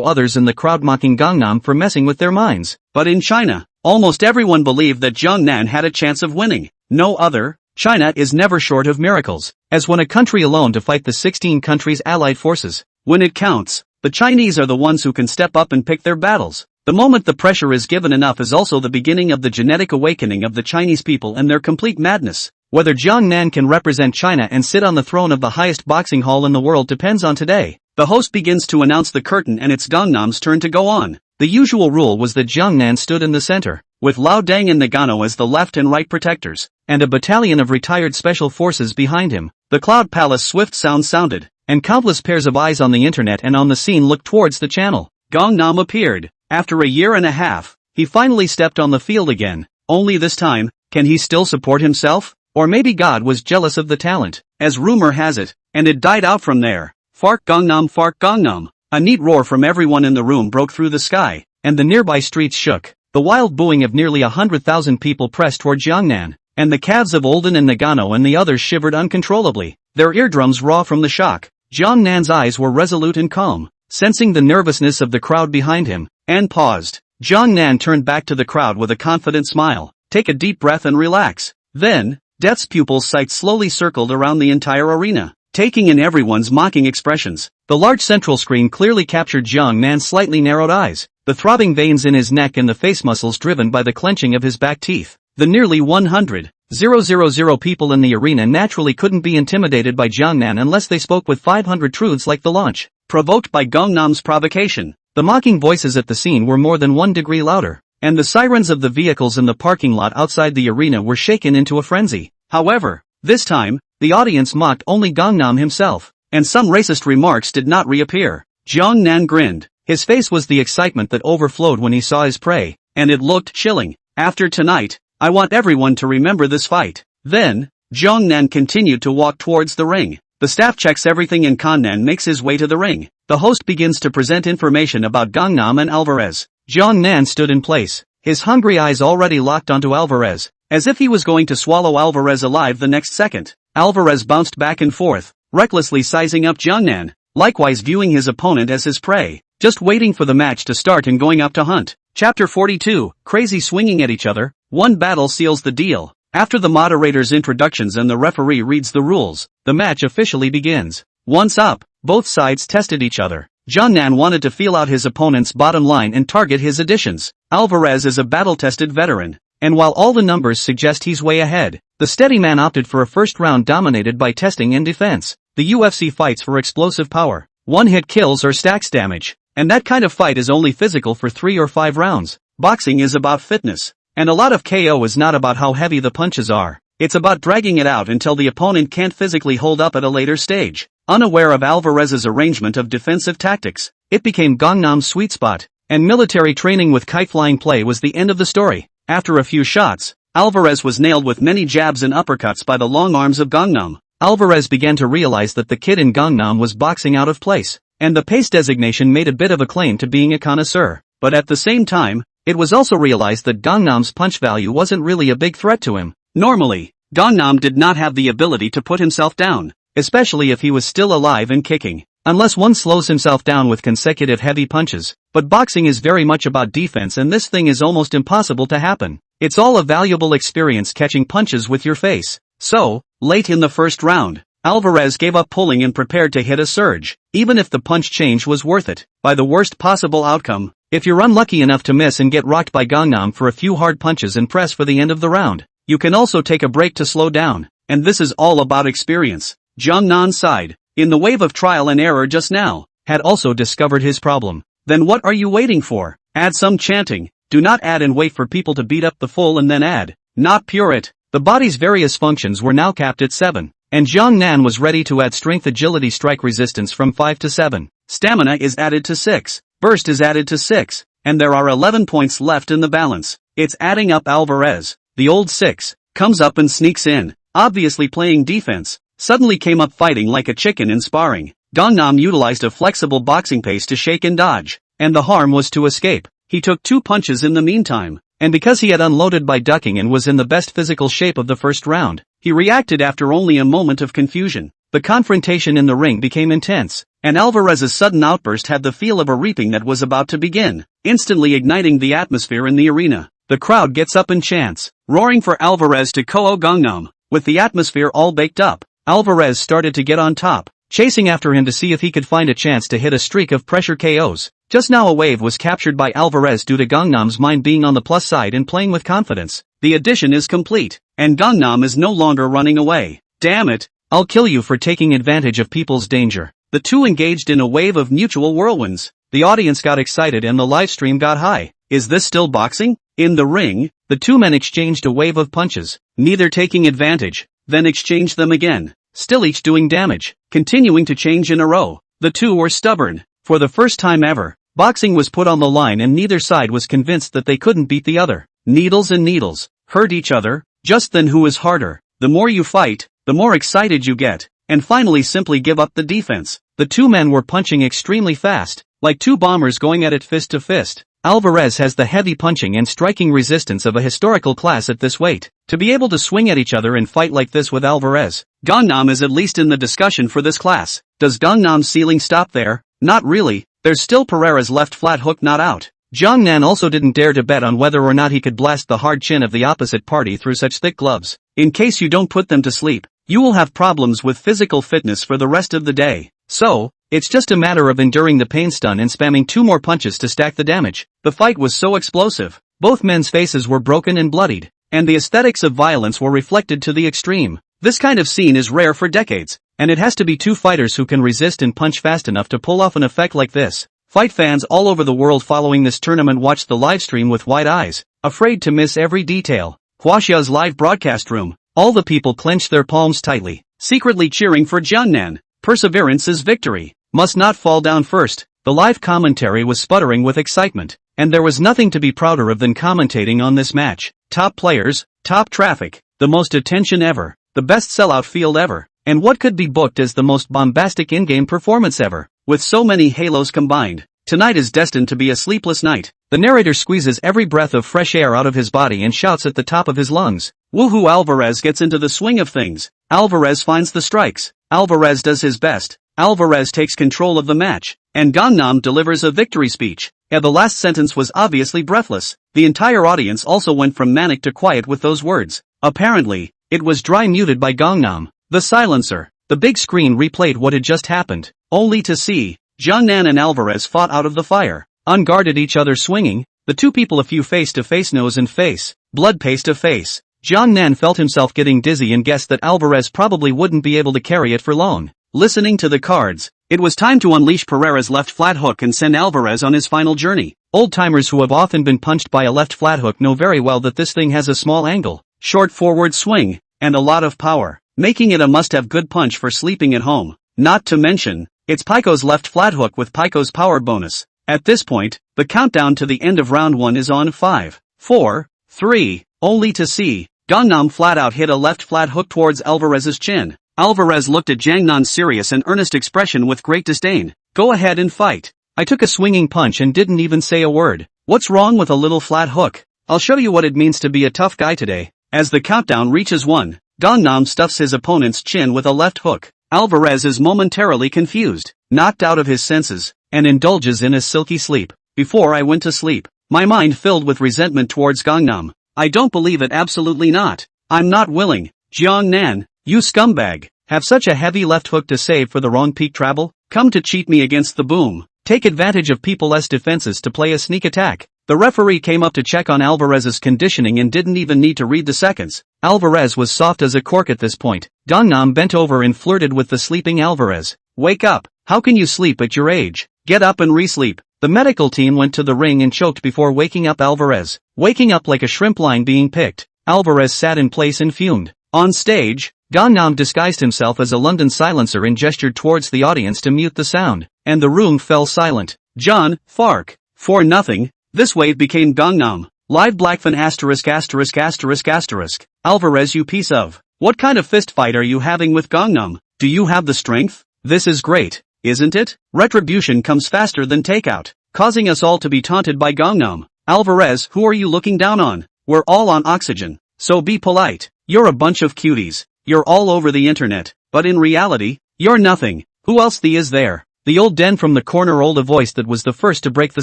others in the crowd mocking Gangnam for messing with their minds. But in China, almost everyone believed that Jiang Nan had a chance of winning. No other. China is never short of miracles, as when a country alone to fight the 16 countries' allied forces. When it counts, The Chinese are the ones who can step up and pick their battles. The moment the pressure is given enough is also the beginning of the genetic awakening of the Chinese people and their complete madness. Whether Jiang Nan can represent China and sit on the throne of the highest boxing hall in the world depends on today. The host begins to announce the curtain and it's Gangnam's turn to go on. The usual rule was that Jiang Nan stood in the center, with Lao Dang and Nagano as the left and right protectors, and a battalion of retired special forces behind him. The Cloud Palace swift sound sounded, and countless pairs of eyes on the internet and on the scene looked towards the channel. Gangnam appeared. After a year and a half, he finally stepped on the field again. Only this time, can he still support himself? Or maybe God was jealous of the talent, as rumor has it, and it died out from there. Fark Gangnam, Fark Gangnam. A neat roar from everyone in the room broke through the sky, and the nearby streets shook. The wild booing of nearly 100,000 people pressed toward Jiangnan, and the calves of Olden and Nagano and the others shivered uncontrollably, their eardrums raw from the shock. Jiangnan's eyes were resolute and calm, sensing the nervousness of the crowd behind him, and paused. Jiangnan turned back to the crowd with a confident smile. Take a deep breath and relax. Then, Death's pupil's sight slowly circled around the entire arena, taking in everyone's mocking expressions. The large central screen clearly captured Jiangnan's slightly narrowed eyes, the throbbing veins in his neck and the face muscles driven by the clenching of his back teeth. The nearly 100,000 people in the arena naturally couldn't be intimidated by Jiangnan unless they spoke with 500 truths like the launch. Provoked by Gangnam's provocation, the mocking voices at the scene were more than 1 degree louder, and the sirens of the vehicles in the parking lot outside the arena were shaken into a frenzy. However, this time, the audience mocked only Gangnam himself, and some racist remarks did not reappear. Jiangnan grinned. His face was the excitement that overflowed when he saw his prey, and it looked chilling. After tonight, I want everyone to remember this fight. Then, Jiangnan continued to walk towards the ring. The staff checks everything and Kannan makes his way to the ring. The host begins to present information about Gangnam and Alvarez. Jiangnan stood in place, his hungry eyes already locked onto Alvarez, as if he was going to swallow Alvarez alive the next second. Alvarez bounced back and forth, recklessly sizing up Jiangnan, likewise viewing his opponent as his prey, just waiting for the match to start and going up to hunt. Chapter 42, Crazy swinging at each other. One battle seals the deal. After the moderator's introductions and the referee reads the rules, the match officially begins. Once up, both sides tested each other. Jiangnan wanted to feel out his opponent's bottom line and target his additions. Alvarez is a battle-tested veteran, and while all the numbers suggest he's way ahead, the steady man opted for a first round dominated by testing and defense. The UFC fights for explosive power, one-hit kills or stacks damage, and that kind of fight is only physical for 3 or 5 rounds. Boxing is about fitness, and a lot of KO is not about how heavy the punches are. It's about dragging it out until the opponent can't physically hold up at a later stage. Unaware of Alvarez's arrangement of defensive tactics, it became Gangnam's sweet spot, and military training with kite-flying play was the end of the story. After a few shots, Alvarez was nailed with many jabs and uppercuts by the long arms of Gangnam. Alvarez began to realize that the kid in Gangnam was boxing out of place, and the pace designation made a bit of a claim to being a connoisseur. But at the same time, it was also realized that Gangnam's punch value wasn't really a big threat to him. Normally, Gangnam did not have the ability to put himself down, especially if he was still alive and kicking, unless one slows himself down with consecutive heavy punches. But boxing is very much about defense, and this thing is almost impossible to happen. It's all a valuable experience catching punches with your face. So, late in the first round, Alvarez gave up pulling and prepared to hit a surge, even if the punch change was worth it. By the worst possible outcome, if you're unlucky enough to miss and get rocked by Gangnam for a few hard punches and press for the end of the round, you can also take a break to slow down, and this is all about experience. Jiangnan's side, in the wave of trial and error just now, had also discovered his problem. Then what are you waiting for? Add some chanting. Do not add and wait for people to beat up the full and then add. Not pure it. The body's various functions were now capped at 7, and Jiangnan was ready to add strength, agility, strike resistance from 5 to 7. Stamina is added to 6. Burst is added to 6, and there are 11 points left in the balance. It's adding up. Alvarez, the old 6, comes up and sneaks in, obviously playing defense, suddenly came up fighting like a chicken in sparring. Gangnam utilized a flexible boxing pace to shake and dodge, and the harm was to escape. He took 2 punches in the meantime, and because he had unloaded by ducking and was in the best physical shape of the first round, he reacted after only a moment of confusion. The confrontation in the ring became intense, and Alvarez's sudden outburst had the feel of a reaping that was about to begin, instantly igniting the atmosphere in the arena. The crowd gets up and chants, roaring for Alvarez to KO Gangnam. With the atmosphere all baked up, Alvarez started to get on top, chasing after him to see if he could find a chance to hit a streak of pressure KOs. Just now a wave was captured by Alvarez due to Gangnam's mind being on the plus side and playing with confidence. The addition is complete, and Gangnam is no longer running away. Damn it, I'll kill you for taking advantage of people's danger. The two engaged in a wave of mutual whirlwinds. The audience got excited and the livestream got high. Is this still boxing? In the ring, the two men exchanged a wave of punches, neither taking advantage, then exchanged them again, still each doing damage, continuing to change in a row. The two were stubborn. For the first time ever, boxing was put on the line and neither side was convinced that they couldn't beat the other. Needles and needles, hurt each other, just then who is harder? The more you fight, the more excited you get, and finally simply give up the defense. The two men were punching extremely fast, like two bombers going at it fist to fist. Alvarez has the heavy punching and striking resistance of a historical class at this weight. To be able to swing at each other and fight like this with Alvarez, Gangnam is at least in the discussion for this class. Does Gangnam's ceiling stop there? Not really, there's still Pereira's left flat hook not out. Jiangnan also didn't dare to bet on whether or not he could blast the hard chin of the opposite party through such thick gloves. In case you don't put them to sleep, you will have problems with physical fitness for the rest of the day. So, it's just a matter of enduring the pain stun and spamming two more punches to stack the damage. The fight was so explosive. Both men's faces were broken and bloodied, and the aesthetics of violence were reflected to the extreme. This kind of scene is rare for decades, and it has to be two fighters who can resist and punch fast enough to pull off an effect like this. Fight fans all over the world following this tournament watched the livestream with wide eyes, afraid to miss every detail. Huaxia's live broadcast room. All the people clenched their palms tightly, secretly cheering for Jiangnan. Perseverance is victory. Must not fall down first. The live commentary was sputtering with excitement, and there was nothing to be prouder of than commentating on this match. Top players, top traffic, the most attention ever, the best sellout field ever, and what could be booked as the most bombastic in-game performance ever. With so many halos combined, tonight is destined to be a sleepless night. The narrator squeezes every breath of fresh air out of his body and shouts at the top of his lungs. Woohoo! Alvarez gets into the swing of things. Alvarez finds the strikes. Alvarez does his best. Alvarez takes control of the match, and Gangnam delivers a victory speech. The last sentence was obviously breathless. The entire audience also went from manic to quiet with those words. Apparently, it was dry muted by Gangnam. The silencer. The big screen replayed what had just happened, only to see Jiangnan and Alvarez fought out of the fire, unguarded each other swinging, the two people a few face to face, nose and face, blood face to face. Jiangnan felt himself getting dizzy and guessed that Alvarez probably wouldn't be able to carry it for long. Listening to the cards, it was time to unleash Pereira's left flat hook and send Alvarez on his final journey. Old-timers who have often been punched by a left flat hook know very well that this thing has a small angle, short forward swing, and a lot of power, making it a must-have good punch for sleeping at home. Not to mention, it's Pico's left flat hook with Pico's power bonus. At this point, the countdown to the end of round 1 is on 5, 4, 3, only to see Gangnam flat out hit a left flat hook towards Alvarez's chin. Alvarez looked at Jiangnan's serious and earnest expression with great disdain. Go ahead and fight. I took a swinging punch and didn't even say a word. What's wrong with a little flat hook? I'll show you what it means to be a tough guy today. As the countdown reaches 1, Gangnam stuffs his opponent's chin with a left hook. Alvarez is momentarily confused, knocked out of his senses, and indulges in a silky sleep. Before I went to sleep, my mind filled with resentment towards Gangnam. I don't believe it, absolutely not. I'm not willing. Jiangnan, you scumbag, have such a heavy left hook to save for the wrong peak travel? Come to cheat me against the boom. Take advantage of people's defenses to play a sneak attack. The referee came up to check on Alvarez's conditioning and didn't even need to read the seconds. Alvarez was soft as a cork at this point. Gangnam bent over and flirted with the sleeping Alvarez. Wake up. How can you sleep at your age? Get up and re-sleep. The medical team went to the ring and choked before waking up Alvarez. Waking up like a shrimp line being picked, Alvarez sat in place and fumed. On stage, Gangnam disguised himself as a London silencer and gestured towards the audience to mute the sound, and the room fell silent. John, Fark. For nothing, this wave became Gangnam. Live Blackfin *******. Alvarez, you piece of. What kind of fist fight are you having with Gangnam? Do you have the strength? This is great, isn't it? Retribution comes faster than takeout, causing us all to be taunted by Gangnam. Alvarez, who are you looking down on? We're all on oxygen, so be polite. You're a bunch of cuties. You're all over the internet, but in reality, you're nothing. Who else is there? The old den from the corner rolled a voice that was the first to break the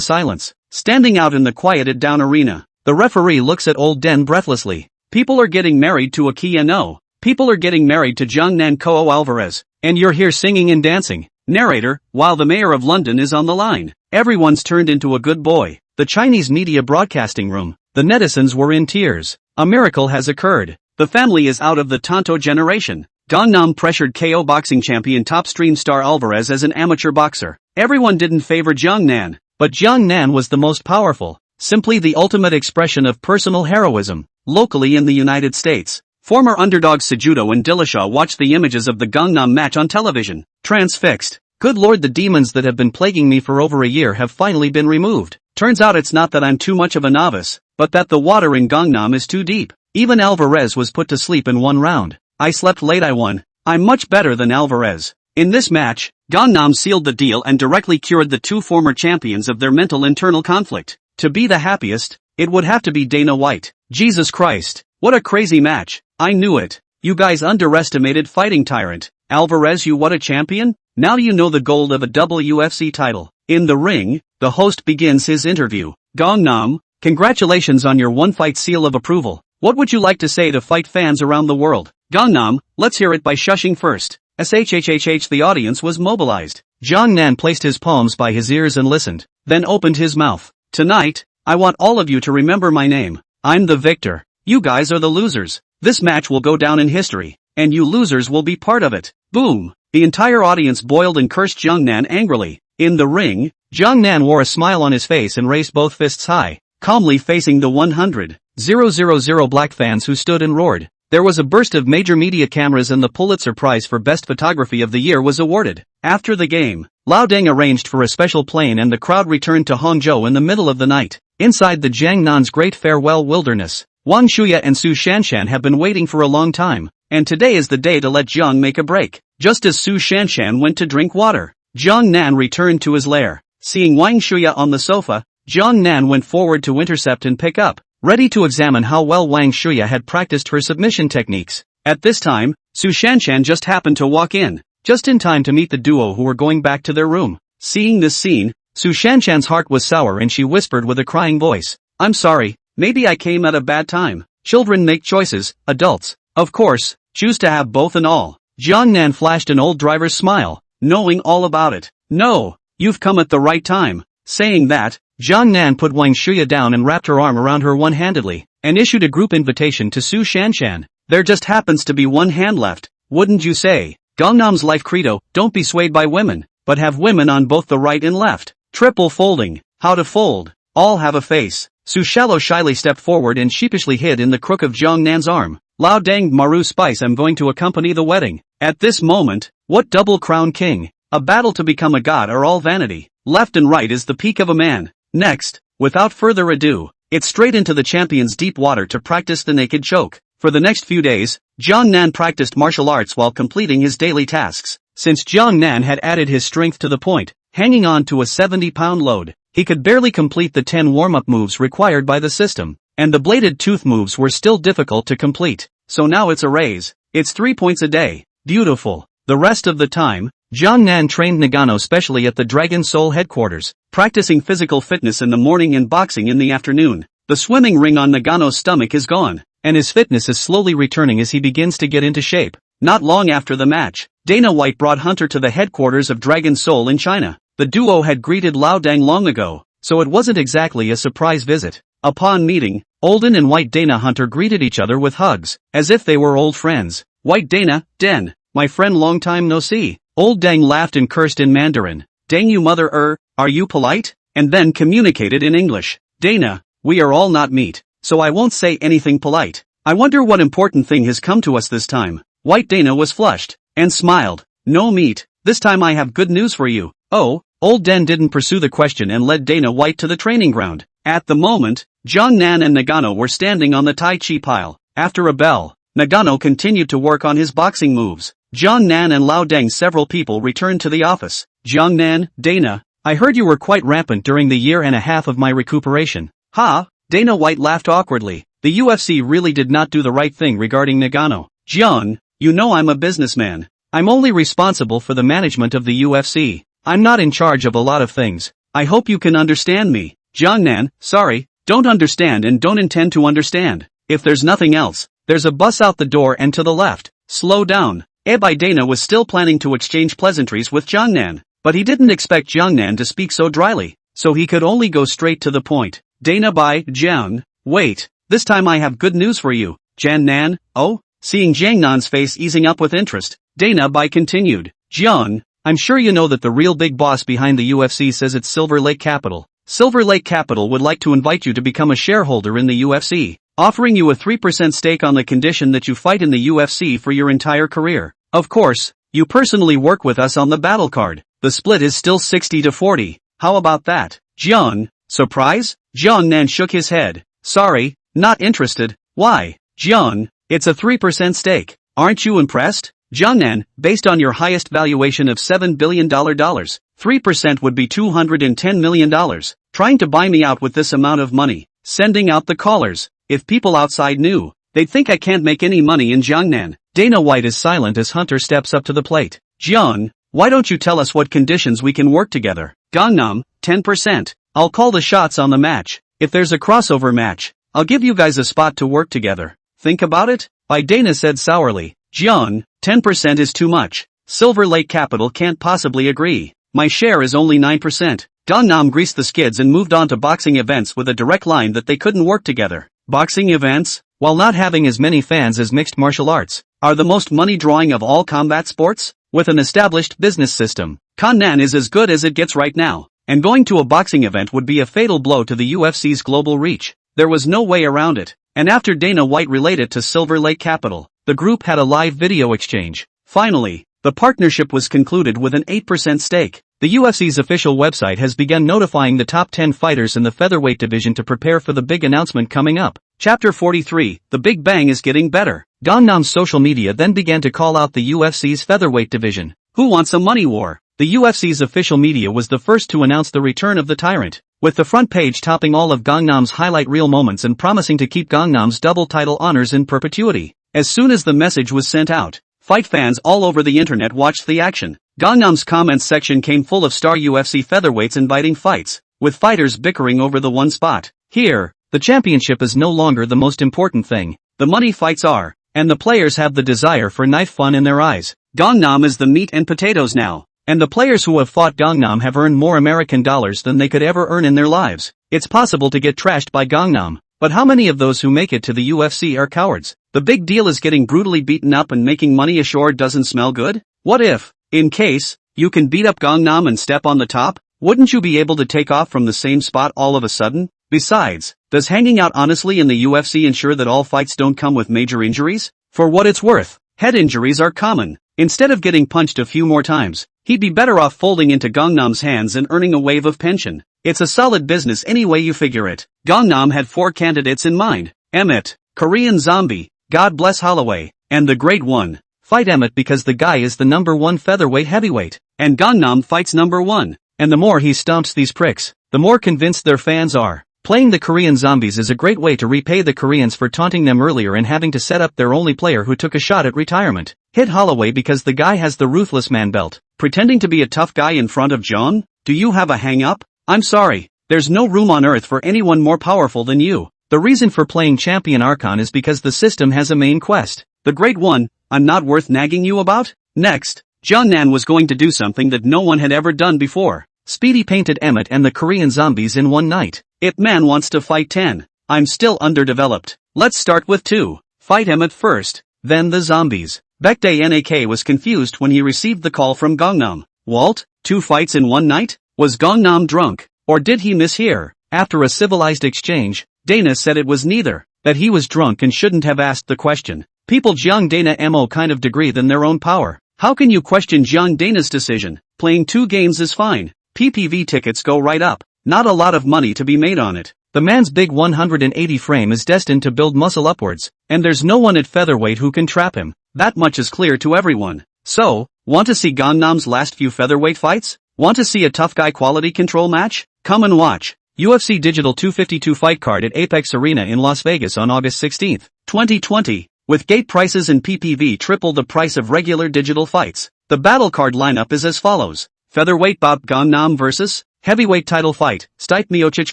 silence. Standing out in the quieted down arena, the referee looks at old den breathlessly. People are getting married to Akia, no. People are getting married to Jiangnan Ko Alvarez. And you're here singing and dancing. Narrator, while the mayor of London is on the line. Everyone's turned into a good boy. The Chinese media broadcasting room. The netizens were in tears. A miracle has occurred. The family is out of the Tonto generation. Gangnam pressured KO boxing champion top stream star Alvarez as an amateur boxer. Everyone didn't favor Jiangnan, but Jiangnan was the most powerful. Simply the ultimate expression of personal heroism. Locally in the United States, former underdogs Sejudo and Dillashaw watched the images of the Gangnam match on television, transfixed. Good lord, the demons that have been plaguing me for over a year have finally been removed. Turns out it's not that I'm too much of a novice, but that the water in Gangnam is too deep. Even Alvarez was put to sleep in one round. I slept late, I won. I'm much better than Alvarez. In this match, Gangnam sealed the deal and directly cured the two former champions of their mental internal conflict. To be the happiest, it would have to be Dana White. Jesus Christ, what a crazy match. I knew it. You guys underestimated fighting tyrant. Alvarez, you what a champion? Now you know the gold of a double UFC title. In the ring, the host begins his interview. Gangnam, congratulations on your one-fight seal of approval. What would you like to say to fight fans around the world? Gangnam, let's hear it by shushing first. SHHHH, the audience was mobilized. Jiangnan placed his palms by his ears and listened, then opened his mouth. Tonight, I want all of you to remember my name. I'm the victor. You guys are the losers. This match will go down in history, and you losers will be part of it. Boom! The entire audience boiled and cursed Jiangnan angrily. In the ring, Jiangnan wore a smile on his face and raised both fists high, calmly facing the 100,000 black fans who stood and roared. There was a burst of major media cameras and the Pulitzer Prize for Best Photography of the Year was awarded. After the game, Lao Deng arranged for a special plane and the crowd returned to Hangzhou in the middle of the night. Inside the Jiangnan's Great Farewell Wilderness, Wang Shuya and Su Shanshan have been waiting for a long time, and today is the day to let Jiang make a break. Just as Su Shanshan went to drink water, Jiangnan returned to his lair. Seeing Wang Shuya on the sofa, Jiangnan went forward to intercept and pick up, ready to examine how well Wang Shuya had practiced her submission techniques. At this time, Su Shanshan just happened to walk in, just in time to meet the duo who were going back to their room. Seeing this scene, Su Shanshan's heart was sour and she whispered with a crying voice, "I'm sorry, maybe I came at a bad time. Children make choices, adults, of course, choose to have both and all." Jiangnan flashed an old driver's smile, knowing all about it. "No, you've come at the right time." Saying that, Jiangnan put Wang Shuya down and wrapped her arm around her one-handedly, and issued a group invitation to Su Shanshan. "There just happens to be one hand left, wouldn't you say? Gangnam's life credo, don't be swayed by women, but have women on both the right and left. Triple folding, how to fold, all have a face." Su Shallow shyly stepped forward and sheepishly hid in the crook of Jiangnan's arm. "Lao Deng Maru Spice, I'm going to accompany the wedding." At this moment, what double crown king? A battle to become a god are all vanity. Left and right is the peak of a man. Next, without further ado, it's straight into the champion's deep water to practice the naked choke. For the next few days, Jiangnan practiced martial arts while completing his daily tasks. Since Jiangnan had added his strength to the point, hanging on to a 70-pound load, he could barely complete the 10 warm-up moves required by the system, and the bladed tooth moves were still difficult to complete. So now it's a raise. It's 3 points a day. Beautiful. The rest of the time, Jiangnan trained Nagano specially at the Dragon Soul headquarters, practicing physical fitness in the morning and boxing in the afternoon. The swimming ring on Nagano's stomach is gone, and his fitness is slowly returning as he begins to get into shape. Not long after the match, Dana White brought Hunter to the headquarters of Dragon Soul in China. The duo had greeted Lao Deng long ago, so it wasn't exactly a surprise visit. Upon meeting, Olden and White Dana Hunter greeted each other with hugs, as if they were old friends. White Dana, Den, my friend, long time no see. Old Deng laughed and cursed in Mandarin. Dang you mother, are you polite? And then communicated in English. Dana, we are all not meat, so I won't say anything polite. I wonder what important thing has come to us this time. White Dana was flushed, and smiled. No meat, this time I have good news for you. Oh, Old Den didn't pursue the question and led Dana White to the training ground. At the moment, Jiangnan and Nagano were standing on the Tai Chi pile. After a bell, Nagano continued to work on his boxing moves. Jiangnan and Lao Deng, several people returned to the office. Jiangnan, Dana, I heard you were quite rampant during the year and a half of my recuperation. Ha, Dana White laughed awkwardly. The UFC really did not do the right thing regarding Nagano. Jiang, you know I'm a businessman. I'm only responsible for the management of the UFC. I'm not in charge of a lot of things. I hope you can understand me. Jiangnan, sorry, don't understand and don't intend to understand. If there's nothing else, there's a bus out the door and to the left. Slow down. By Dana was still planning to exchange pleasantries with Jiangnan, but he didn't expect Jiangnan to speak so dryly, so he could only go straight to the point. Dana by Jiang, wait, this time I have good news for you, Jiangnan, oh? Seeing Jiangnan's face easing up with interest, Dana by continued, Jiang, I'm sure you know that the real big boss behind the UFC says it's Silver Lake Capital. Silver Lake Capital would like to invite you to become a shareholder in the UFC, offering you a 3% stake on the condition that you fight in the UFC for your entire career. Of course, you personally work with us on the battle card. The split is still 60-40. How about that? Jiang, surprise? Jiangnan shook his head. Sorry, not interested. Why? Jiang, it's a 3% stake. Aren't you impressed? Jiangnan, based on your highest valuation of $7 billion, 3% would be $210 million. Trying to buy me out with this amount of money. Sending out the callers. If people outside knew, they'd think I can't make any money in Jiangnan. Dana White is silent as Hunter steps up to the plate. Jiang, why don't you tell us what conditions we can work together? Gangnam, 10%. I'll call the shots on the match. If there's a crossover match, I'll give you guys a spot to work together. Think about it? Dana said sourly. Jiang, 10% is too much. Silver Lake Capital can't possibly agree. My share is only 9%. Gangnam greased the skids and moved on to boxing events with a direct line that they couldn't work together. Boxing events, while not having as many fans as mixed martial arts, are the most money-drawing of all combat sports? With an established business system, Kannan is as good as it gets right now, and going to a boxing event would be a fatal blow to the UFC's global reach. There was no way around it, and after Dana White relayed it to Silver Lake Capital, the group had a live video exchange. Finally, the partnership was concluded with an 8% stake. The UFC's official website has begun notifying the top 10 fighters in the featherweight division to prepare for the big announcement coming up. Chapter 43, The Big Bang is getting better. Gangnam's social media then began to call out the UFC's featherweight division. Who wants a money war? The UFC's official media was the first to announce the return of the tyrant, with the front page topping all of Gangnam's highlight reel moments and promising to keep Gangnam's double title honors in perpetuity. As soon as the message was sent out, fight fans all over the internet watched the action. Gangnam's comments section came full of star UFC featherweights inviting fights, with fighters bickering over the one spot. Here, the championship is no longer the most important thing. The money fights are, and the players have the desire for knife fun in their eyes. Gangnam is the meat and potatoes now, and the players who have fought Gangnam have earned more American dollars than they could ever earn in their lives. It's possible to get trashed by Gangnam, but how many of those who make it to the UFC are cowards? The big deal is getting brutally beaten up and making money ashore doesn't smell good? What if, in case, you can beat up Gangnam and step on the top? Wouldn't you be able to take off from the same spot all of a sudden? Besides, does hanging out honestly in the UFC ensure that all fights don't come with major injuries? For what it's worth, head injuries are common. Instead of getting punched a few more times, he'd be better off folding into Gangnam's hands and earning a wave of pension. It's a solid business any way you figure it. Gangnam had 4 candidates in mind. Emmett, Korean Zombie, God Bless Holloway, and the Great One. Fight Emmett because the guy is the #1 featherweight heavyweight, and Gangnam fights #1. And the more he stomps these pricks, the more convinced their fans are. Playing the Korean Zombies is a great way to repay the Koreans for taunting them earlier and having to set up their only player who took a shot at retirement. Hit Holloway because the guy has the Ruthless Man belt. Pretending to be a tough guy in front of John? Do you have a hang-up? I'm sorry, there's no room on earth for anyone more powerful than you. The reason for playing Champion Archon is because the system has a main quest. The Great One, I'm not worth nagging you about? Next, Jiangnan was going to do something that no one had ever done before. Speedy painted Emmett and the Korean Zombies in one night. Ip Man wants to fight 10. I'm still underdeveloped. Let's start with 2. Fight Emmett first, then the Zombies. Baekdae Nak was confused when he received the call from Gangnam. Walt, 2 fights in one night? Was Gangnam drunk? Or did he mishear? After a civilized exchange, Dana said it was neither. That he was drunk and shouldn't have asked the question. People Jiang Dana mo kind of degree than their own power. How can you question Jiang Dana's decision? Playing 2 games is fine. PPV tickets go right up. Not a lot of money to be made on it. The man's big 180 frame is destined to build muscle upwards, and there's no one at featherweight who can trap him. That much is clear to everyone. So, want to see Gangnam's last few featherweight fights? Want to see a tough guy quality control match? Come and watch. UFC Digital 252 fight card at Apex Arena in Las Vegas on August 16, 2020. With gate prices and PPV triple the price of regular digital fights. The battle card lineup is as follows. Featherweight bout Gangnam vs. Heavyweight title fight, Stipe Miocic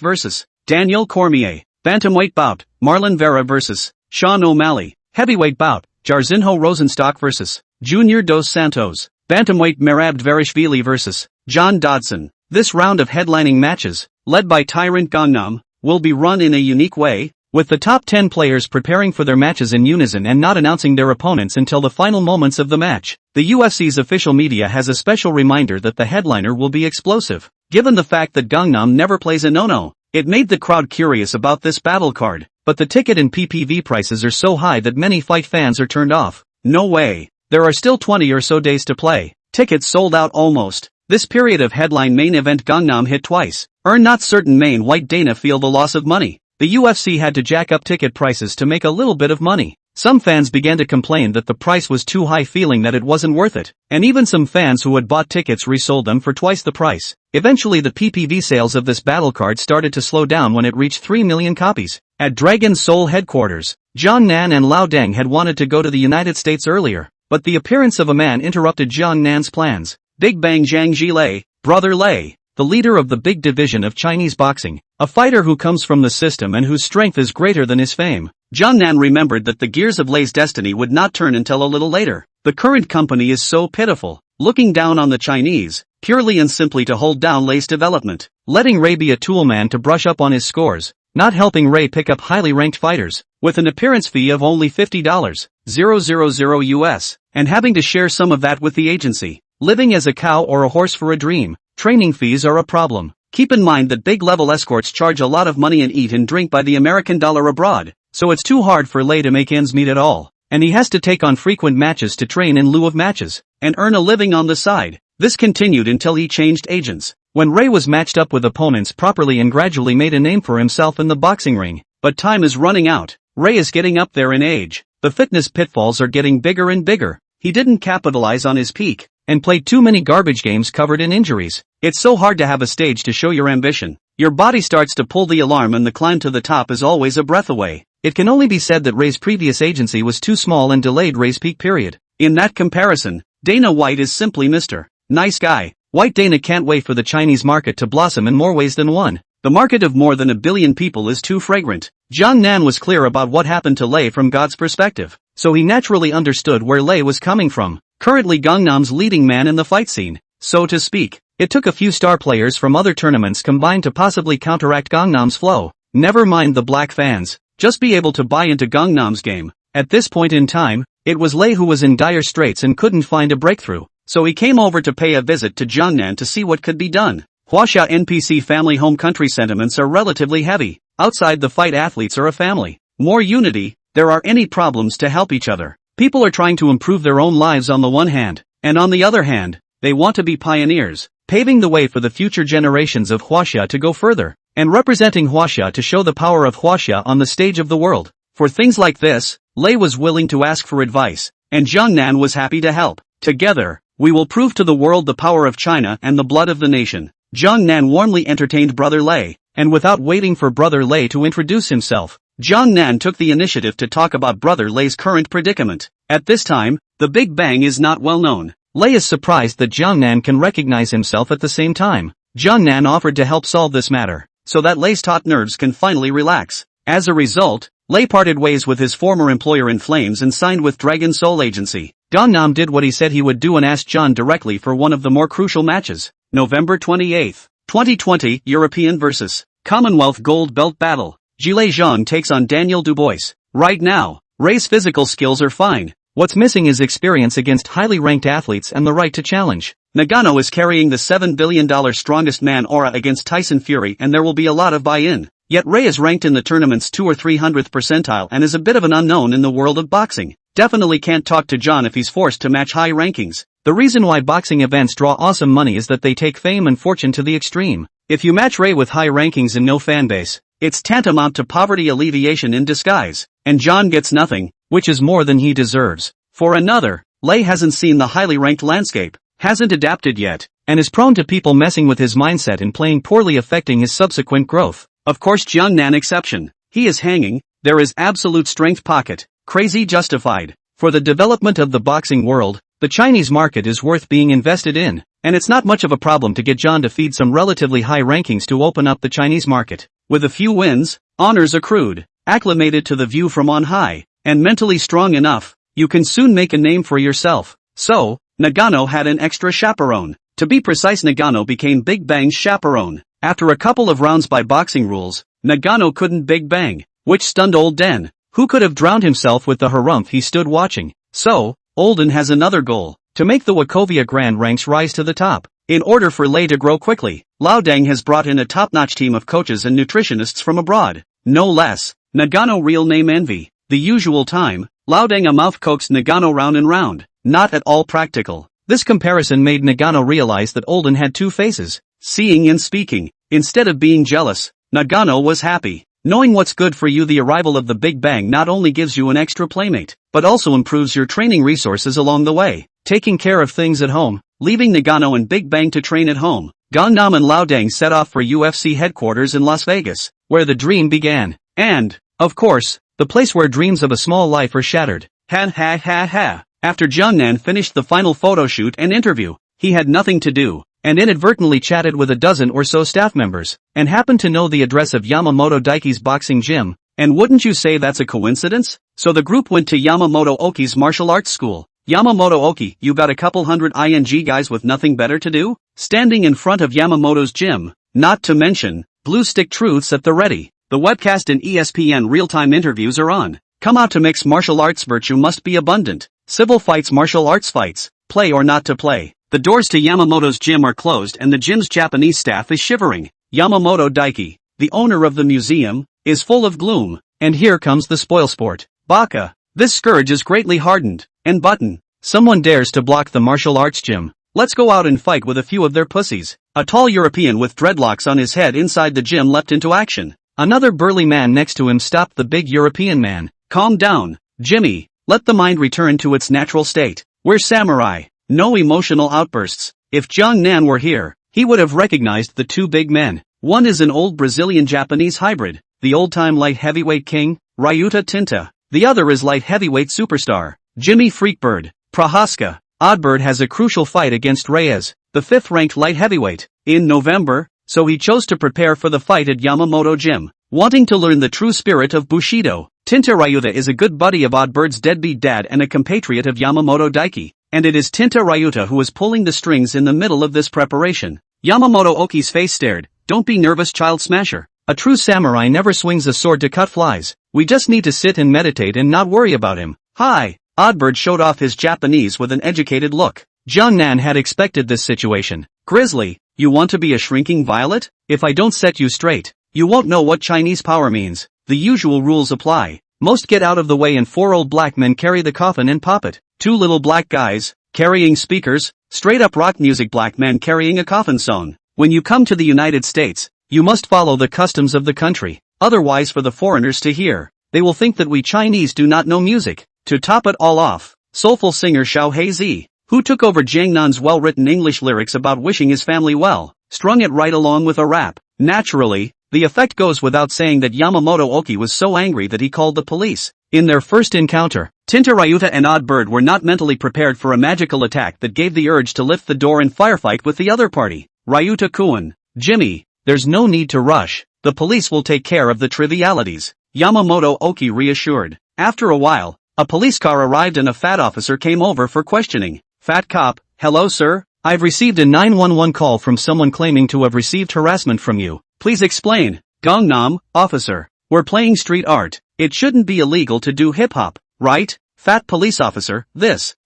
vs. Daniel Cormier. Bantamweight bout, Marlon Vera vs. Sean O'Malley. Heavyweight bout, Jairzinho Rosenstock vs. Junior dos Santos. Bantamweight Merab Dvarishvili vs. John Dodson. This round of headlining matches, led by Tyrant Gangnam, will be run in a unique way, with the top 10 players preparing for their matches in unison and not announcing their opponents until the final moments of the match. The UFC's official media has a special reminder that the headliner will be explosive. Given the fact that Gangnam never plays a no-no, it made the crowd curious about this battle card, but the ticket and PPV prices are so high that many fight fans are turned off. No way. There are still 20 or so days to play. Tickets sold out almost. This period of headline main event Gangnam hit twice. Earn not certain main White Dana feel the loss of money. The UFC had to jack up ticket prices to make a little bit of money. Some fans began to complain that the price was too high, feeling that it wasn't worth it, and even some fans who had bought tickets resold them for twice the price. Eventually the PPV sales of this battle card started to slow down when it reached 3 million copies. At Dragon Soul headquarters, Jiang Nan and Lao Deng had wanted to go to the United States earlier, but the appearance of a man interrupted Jiang Nan's plans. Big Bang Zhang Jilei, Brother Lei, the leader of the big division of Chinese boxing, a fighter who comes from the system and whose strength is greater than his fame. Jiang Nan remembered that the gears of Lei's destiny would not turn until a little later. The current company is so pitiful, looking down on the Chinese, purely and simply to hold down Lei's development, letting Ray be a toolman to brush up on his scores, not helping Ray pick up highly ranked fighters, with an appearance fee of only $50,000 US, and having to share some of that with the agency. Living as a cow or a horse for a dream. Training fees are a problem. Keep in mind that big-level escorts charge a lot of money and eat and drink by the American dollar abroad, so it's too hard for Lei to make ends meet at all, and he has to take on frequent matches to train in lieu of matches, and earn a living on the side. This continued until he changed agents, when Ray was matched up with opponents properly and gradually made a name for himself in the boxing ring. But time is running out. Ray is getting up there in age. The fitness pitfalls are getting bigger and bigger. He didn't capitalize on his peak, and played too many garbage games covered in injuries. It's so hard to have a stage to show your ambition. Your body starts to pull the alarm and the climb to the top is always a breath away. It can only be said that Ray's previous agency was too small and delayed Ray's peak period. In that comparison, Dana White is simply Mr. Nice Guy. White Dana can't wait for the Chinese market to blossom in more ways than one. The market of more than 1 billion people is too fragrant. Jiang Nan was clear about what happened to Lei from God's perspective, so he naturally understood where Lei was coming from. Currently Gangnam's leading man in the fight scene, so to speak. It took a few star players from other tournaments combined to possibly counteract Gangnam's flow. Never mind the black fans, just be able to buy into Gangnam's game. At this point in time, it was Lei who was in dire straits and couldn't find a breakthrough, so he came over to pay a visit to Jiangnan to see what could be done. Huaxia NPC family home country sentiments are relatively heavy. Outside the fight, athletes are a family. More unity, there are any problems to help each other. People are trying to improve their own lives on the one hand, and on the other hand, they want to be pioneers, paving the way for the future generations of Huaxia to go further, and representing Huaxia to show the power of Huaxia on the stage of the world. For things like this, Lei was willing to ask for advice, and Jiangnan was happy to help. Together, we will prove to the world the power of China and the blood of the nation. Jiangnan warmly entertained Brother Lei, and without waiting for Brother Lei to introduce himself, Jiangnan took the initiative to talk about Brother Lei's current predicament. At this time, the Big Bang is not well known. Lei is surprised that Jiangnan can recognize himself at the same time. Jiangnan offered to help solve this matter, so that Lei's taut nerves can finally relax. As a result, Lei parted ways with his former employer in flames and signed with Dragon Soul Agency. Gangnam did what he said he would do and asked John directly for one of the more crucial matches. November 28, 2020, European vs. Commonwealth Gold Belt Battle. Jilei Zhang takes on Daniel Dubois. Right now, Ray's physical skills are fine. What's missing is experience against highly ranked athletes and the right to challenge. Nagano is carrying the $7 billion strongest man aura against Tyson Fury, and there will be a lot of buy-in. Yet Ray is ranked in the tournament's 200th or 300th percentile and is a bit of an unknown in the world of boxing. Definitely can't talk to John if he's forced to match high rankings. The reason why boxing events draw awesome money is that they take fame and fortune to the extreme. If you match Ray with high rankings and no fanbase, it's tantamount to poverty alleviation in disguise, and John gets nothing, which is more than he deserves. For another, Lei hasn't seen the highly ranked landscape, hasn't adapted yet, and is prone to people messing with his mindset and playing poorly, affecting his subsequent growth. Of course, Jiangnan exception. He is hanging, there is absolute strength pocket, crazy justified. For the development of the boxing world, the Chinese market is worth being invested in, and it's not much of a problem to get John to feed some relatively high rankings to open up the Chinese market. With a few wins, honors accrued, acclimated to the view from on high, and mentally strong enough, you can soon make a name for yourself. So, Nagano had an extra chaperone. To be precise, Nagano became Big Bang's chaperone. After a couple of rounds by boxing rules, Nagano couldn't Big Bang, which stunned old Den, who could have drowned himself with the harumph he stood watching. So, Olden has another goal, to make the Wachovia Grand ranks rise to the top. In order for Lei to grow quickly, Laodang has brought in a top-notch team of coaches and nutritionists from abroad. No less. Nagano real name Envy. The usual time, Laodang a mouth coaxed Nagano round and round. Not at all practical. This comparison made Nagano realize that Olden had two faces, seeing and speaking. Instead of being jealous, Nagano was happy. Knowing what's good for you, the arrival of the Big Bang not only gives you an extra playmate, but also improves your training resources along the way. Taking care of things at home, leaving Nagano and Big Bang to train at home, Gangnam and Laodang set off for UFC headquarters in Las Vegas, where the dream began. And, of course, the place where dreams of a small life are shattered. Ha ha ha ha. After Jungnan finished the final photo shoot and interview, he had nothing to do, and inadvertently chatted with a dozen or so staff members, and happened to know the address of Yamamoto Daiki's boxing gym. And wouldn't you say that's a coincidence? So the group went to Yamamoto Oki's martial arts school. Yamamoto Oki, you got a couple hundred ING guys with nothing better to do? Standing in front of Yamamoto's gym, not to mention, blue stick truths at the ready. The webcast and ESPN real-time interviews are on. Come out to mix martial arts, virtue must be abundant. Civil fights, martial arts fights, play or not to play. The doors to Yamamoto's gym are closed and the gym's Japanese staff is shivering. Yamamoto Daiki, the owner of the museum, is full of gloom. And here comes the spoilsport. Baka. This scourge is greatly hardened. And Button. Someone dares to block the martial arts gym. Let's go out and fight with a few of their pussies. A tall European with dreadlocks on his head inside the gym leapt into action. Another burly man next to him stopped the big European man. Calm down, Jimmy. Let the mind return to its natural state. We're samurai. No emotional outbursts. If Jiang Nan were here, he would have recognized the two big men. One is an old Brazilian-Japanese hybrid, the old-time light heavyweight king, Ryuta Tinta. The other is light heavyweight superstar, Jimmy Freakbird. Prohaska. Oddbird has a crucial fight against Reyes, the fifth-ranked light heavyweight, in November, so he chose to prepare for the fight at Yamamoto Gym. Wanting to learn the true spirit of Bushido, Tinta Ryuta is a good buddy of Oddbird's deadbeat dad and a compatriot of Yamamoto Daiki, and it is Tinta Ryuta who is pulling the strings in the middle of this preparation. Yamamoto Oki's face stared. Don't be nervous, child smasher. A true samurai never swings a sword to cut flies. We just need to sit and meditate and not worry about him. Hi. Oddbird showed off his Japanese with an educated look. Jiangnan had expected this situation. Grizzly, you want to be a shrinking violet? If I don't set you straight, you won't know what Chinese power means. The usual rules apply. Most get out of the way and 4 old black men carry the coffin and pop it. 2 little black guys, carrying speakers, straight up rock music, black men carrying a coffin song. When you come to the United States, you must follow the customs of the country. Otherwise, for the foreigners to hear, they will think that we Chinese do not know music. To top it all off, soulful singer Xiao Heizi, who took over Jiangnan's well-written English lyrics about wishing his family well, strung it right along with a rap. Naturally, the effect goes without saying that Yamamoto Oki was so angry that he called the police. In their first encounter, Tinta Ryuta and Oddbird were not mentally prepared for a magical attack that gave the urge to lift the door and firefight with the other party. Ryuta-kun, Jimmy, there's no need to rush. The police will take care of the trivialities, Yamamoto Oki reassured. After a while, a police car arrived and a fat officer came over for questioning. Fat cop, hello sir, I've received a 911 call from someone claiming to have received harassment from you. Please explain. Gangnam, officer, we're playing street art. It shouldn't be illegal to do hip-hop, right? Fat police officer,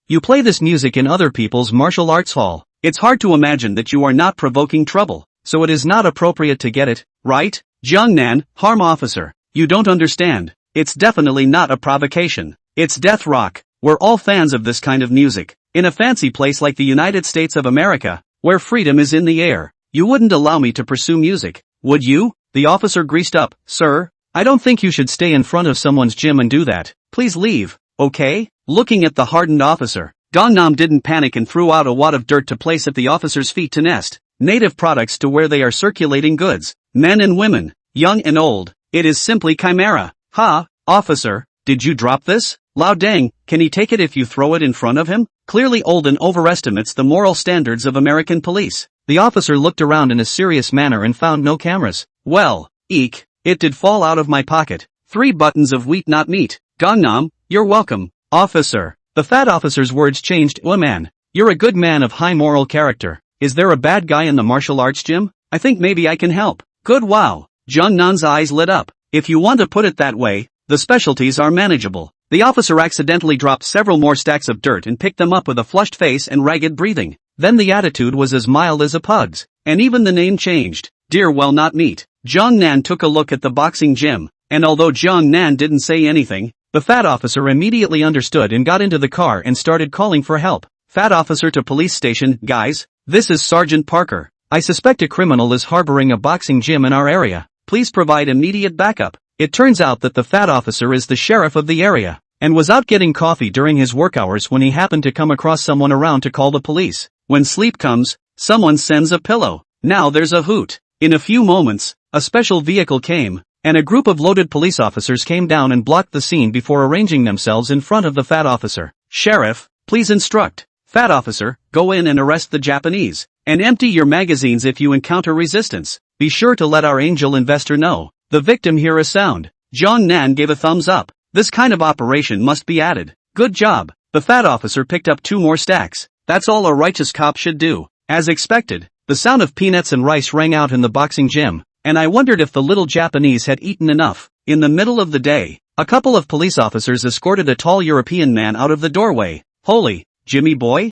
you play this music in other people's martial arts hall. It's hard to imagine that you are not provoking trouble, so it is not appropriate to get it, right? Jiangnan, harm officer, you don't understand. It's definitely not a provocation. It's death rock. We're all fans of this kind of music. In a fancy place like the United States of America, where freedom is in the air, you wouldn't allow me to pursue music, would you? The officer greased up. Sir, I don't think you should stay in front of someone's gym and do that. Please leave, okay? Looking at the hardened officer, Gangnam didn't panic and threw out a wad of dirt to place at the officer's feet to nest. Native products to where they are circulating goods. Men and women, young and old. It is simply chimera. Ha, officer, did you drop this? Lao Dang, can he take it if you throw it in front of him? Clearly Olden overestimates the moral standards of American police. The officer looked around in a serious manner and found no cameras. Well, eek, it did fall out of my pocket. 3 buttons of wheat not meat. Gangnam, you're welcome, officer. The fat officer's words changed. Man, you're a good man of high moral character. Is there a bad guy in the martial arts gym? I think maybe I can help. Good, wow. Gangnam's eyes lit up. If you want to put it that way, the specialties are manageable. The officer accidentally dropped several more stacks of dirt and picked them up with a flushed face and ragged breathing. Then the attitude was as mild as a pug's. And even the name changed. Dear well not meat. Nan took a look at the boxing gym, and although Nan didn't say anything, the fat officer immediately understood and got into the car and started calling for help. Fat officer to police station. Guys, this is Sergeant Parker. I suspect a criminal is harboring a boxing gym in our area. Please provide immediate backup. It turns out that the fat officer is the sheriff of the area, and was out getting coffee during his work hours when he happened to come across someone around to call the police. When sleep comes, someone sends a pillow. Now there's a hoot. In a few moments, a special vehicle came, and a group of loaded police officers came down and blocked the scene before arranging themselves in front of the fat officer. Sheriff, please instruct. Fat officer, go in and arrest the Japanese, and empty your magazines if you encounter resistance. Be sure to let our angel investor know. The victim here is sound. Nan gave a thumbs up. This kind of operation must be added. Good job. The fat officer picked up 2 more stacks. That's all a righteous cop should do. As expected, the sound of peanuts and rice rang out in the boxing gym, and I wondered if the little Japanese had eaten enough. In the middle of the day, a couple of police officers escorted a tall European man out of the doorway. Holy, Jimmy boy?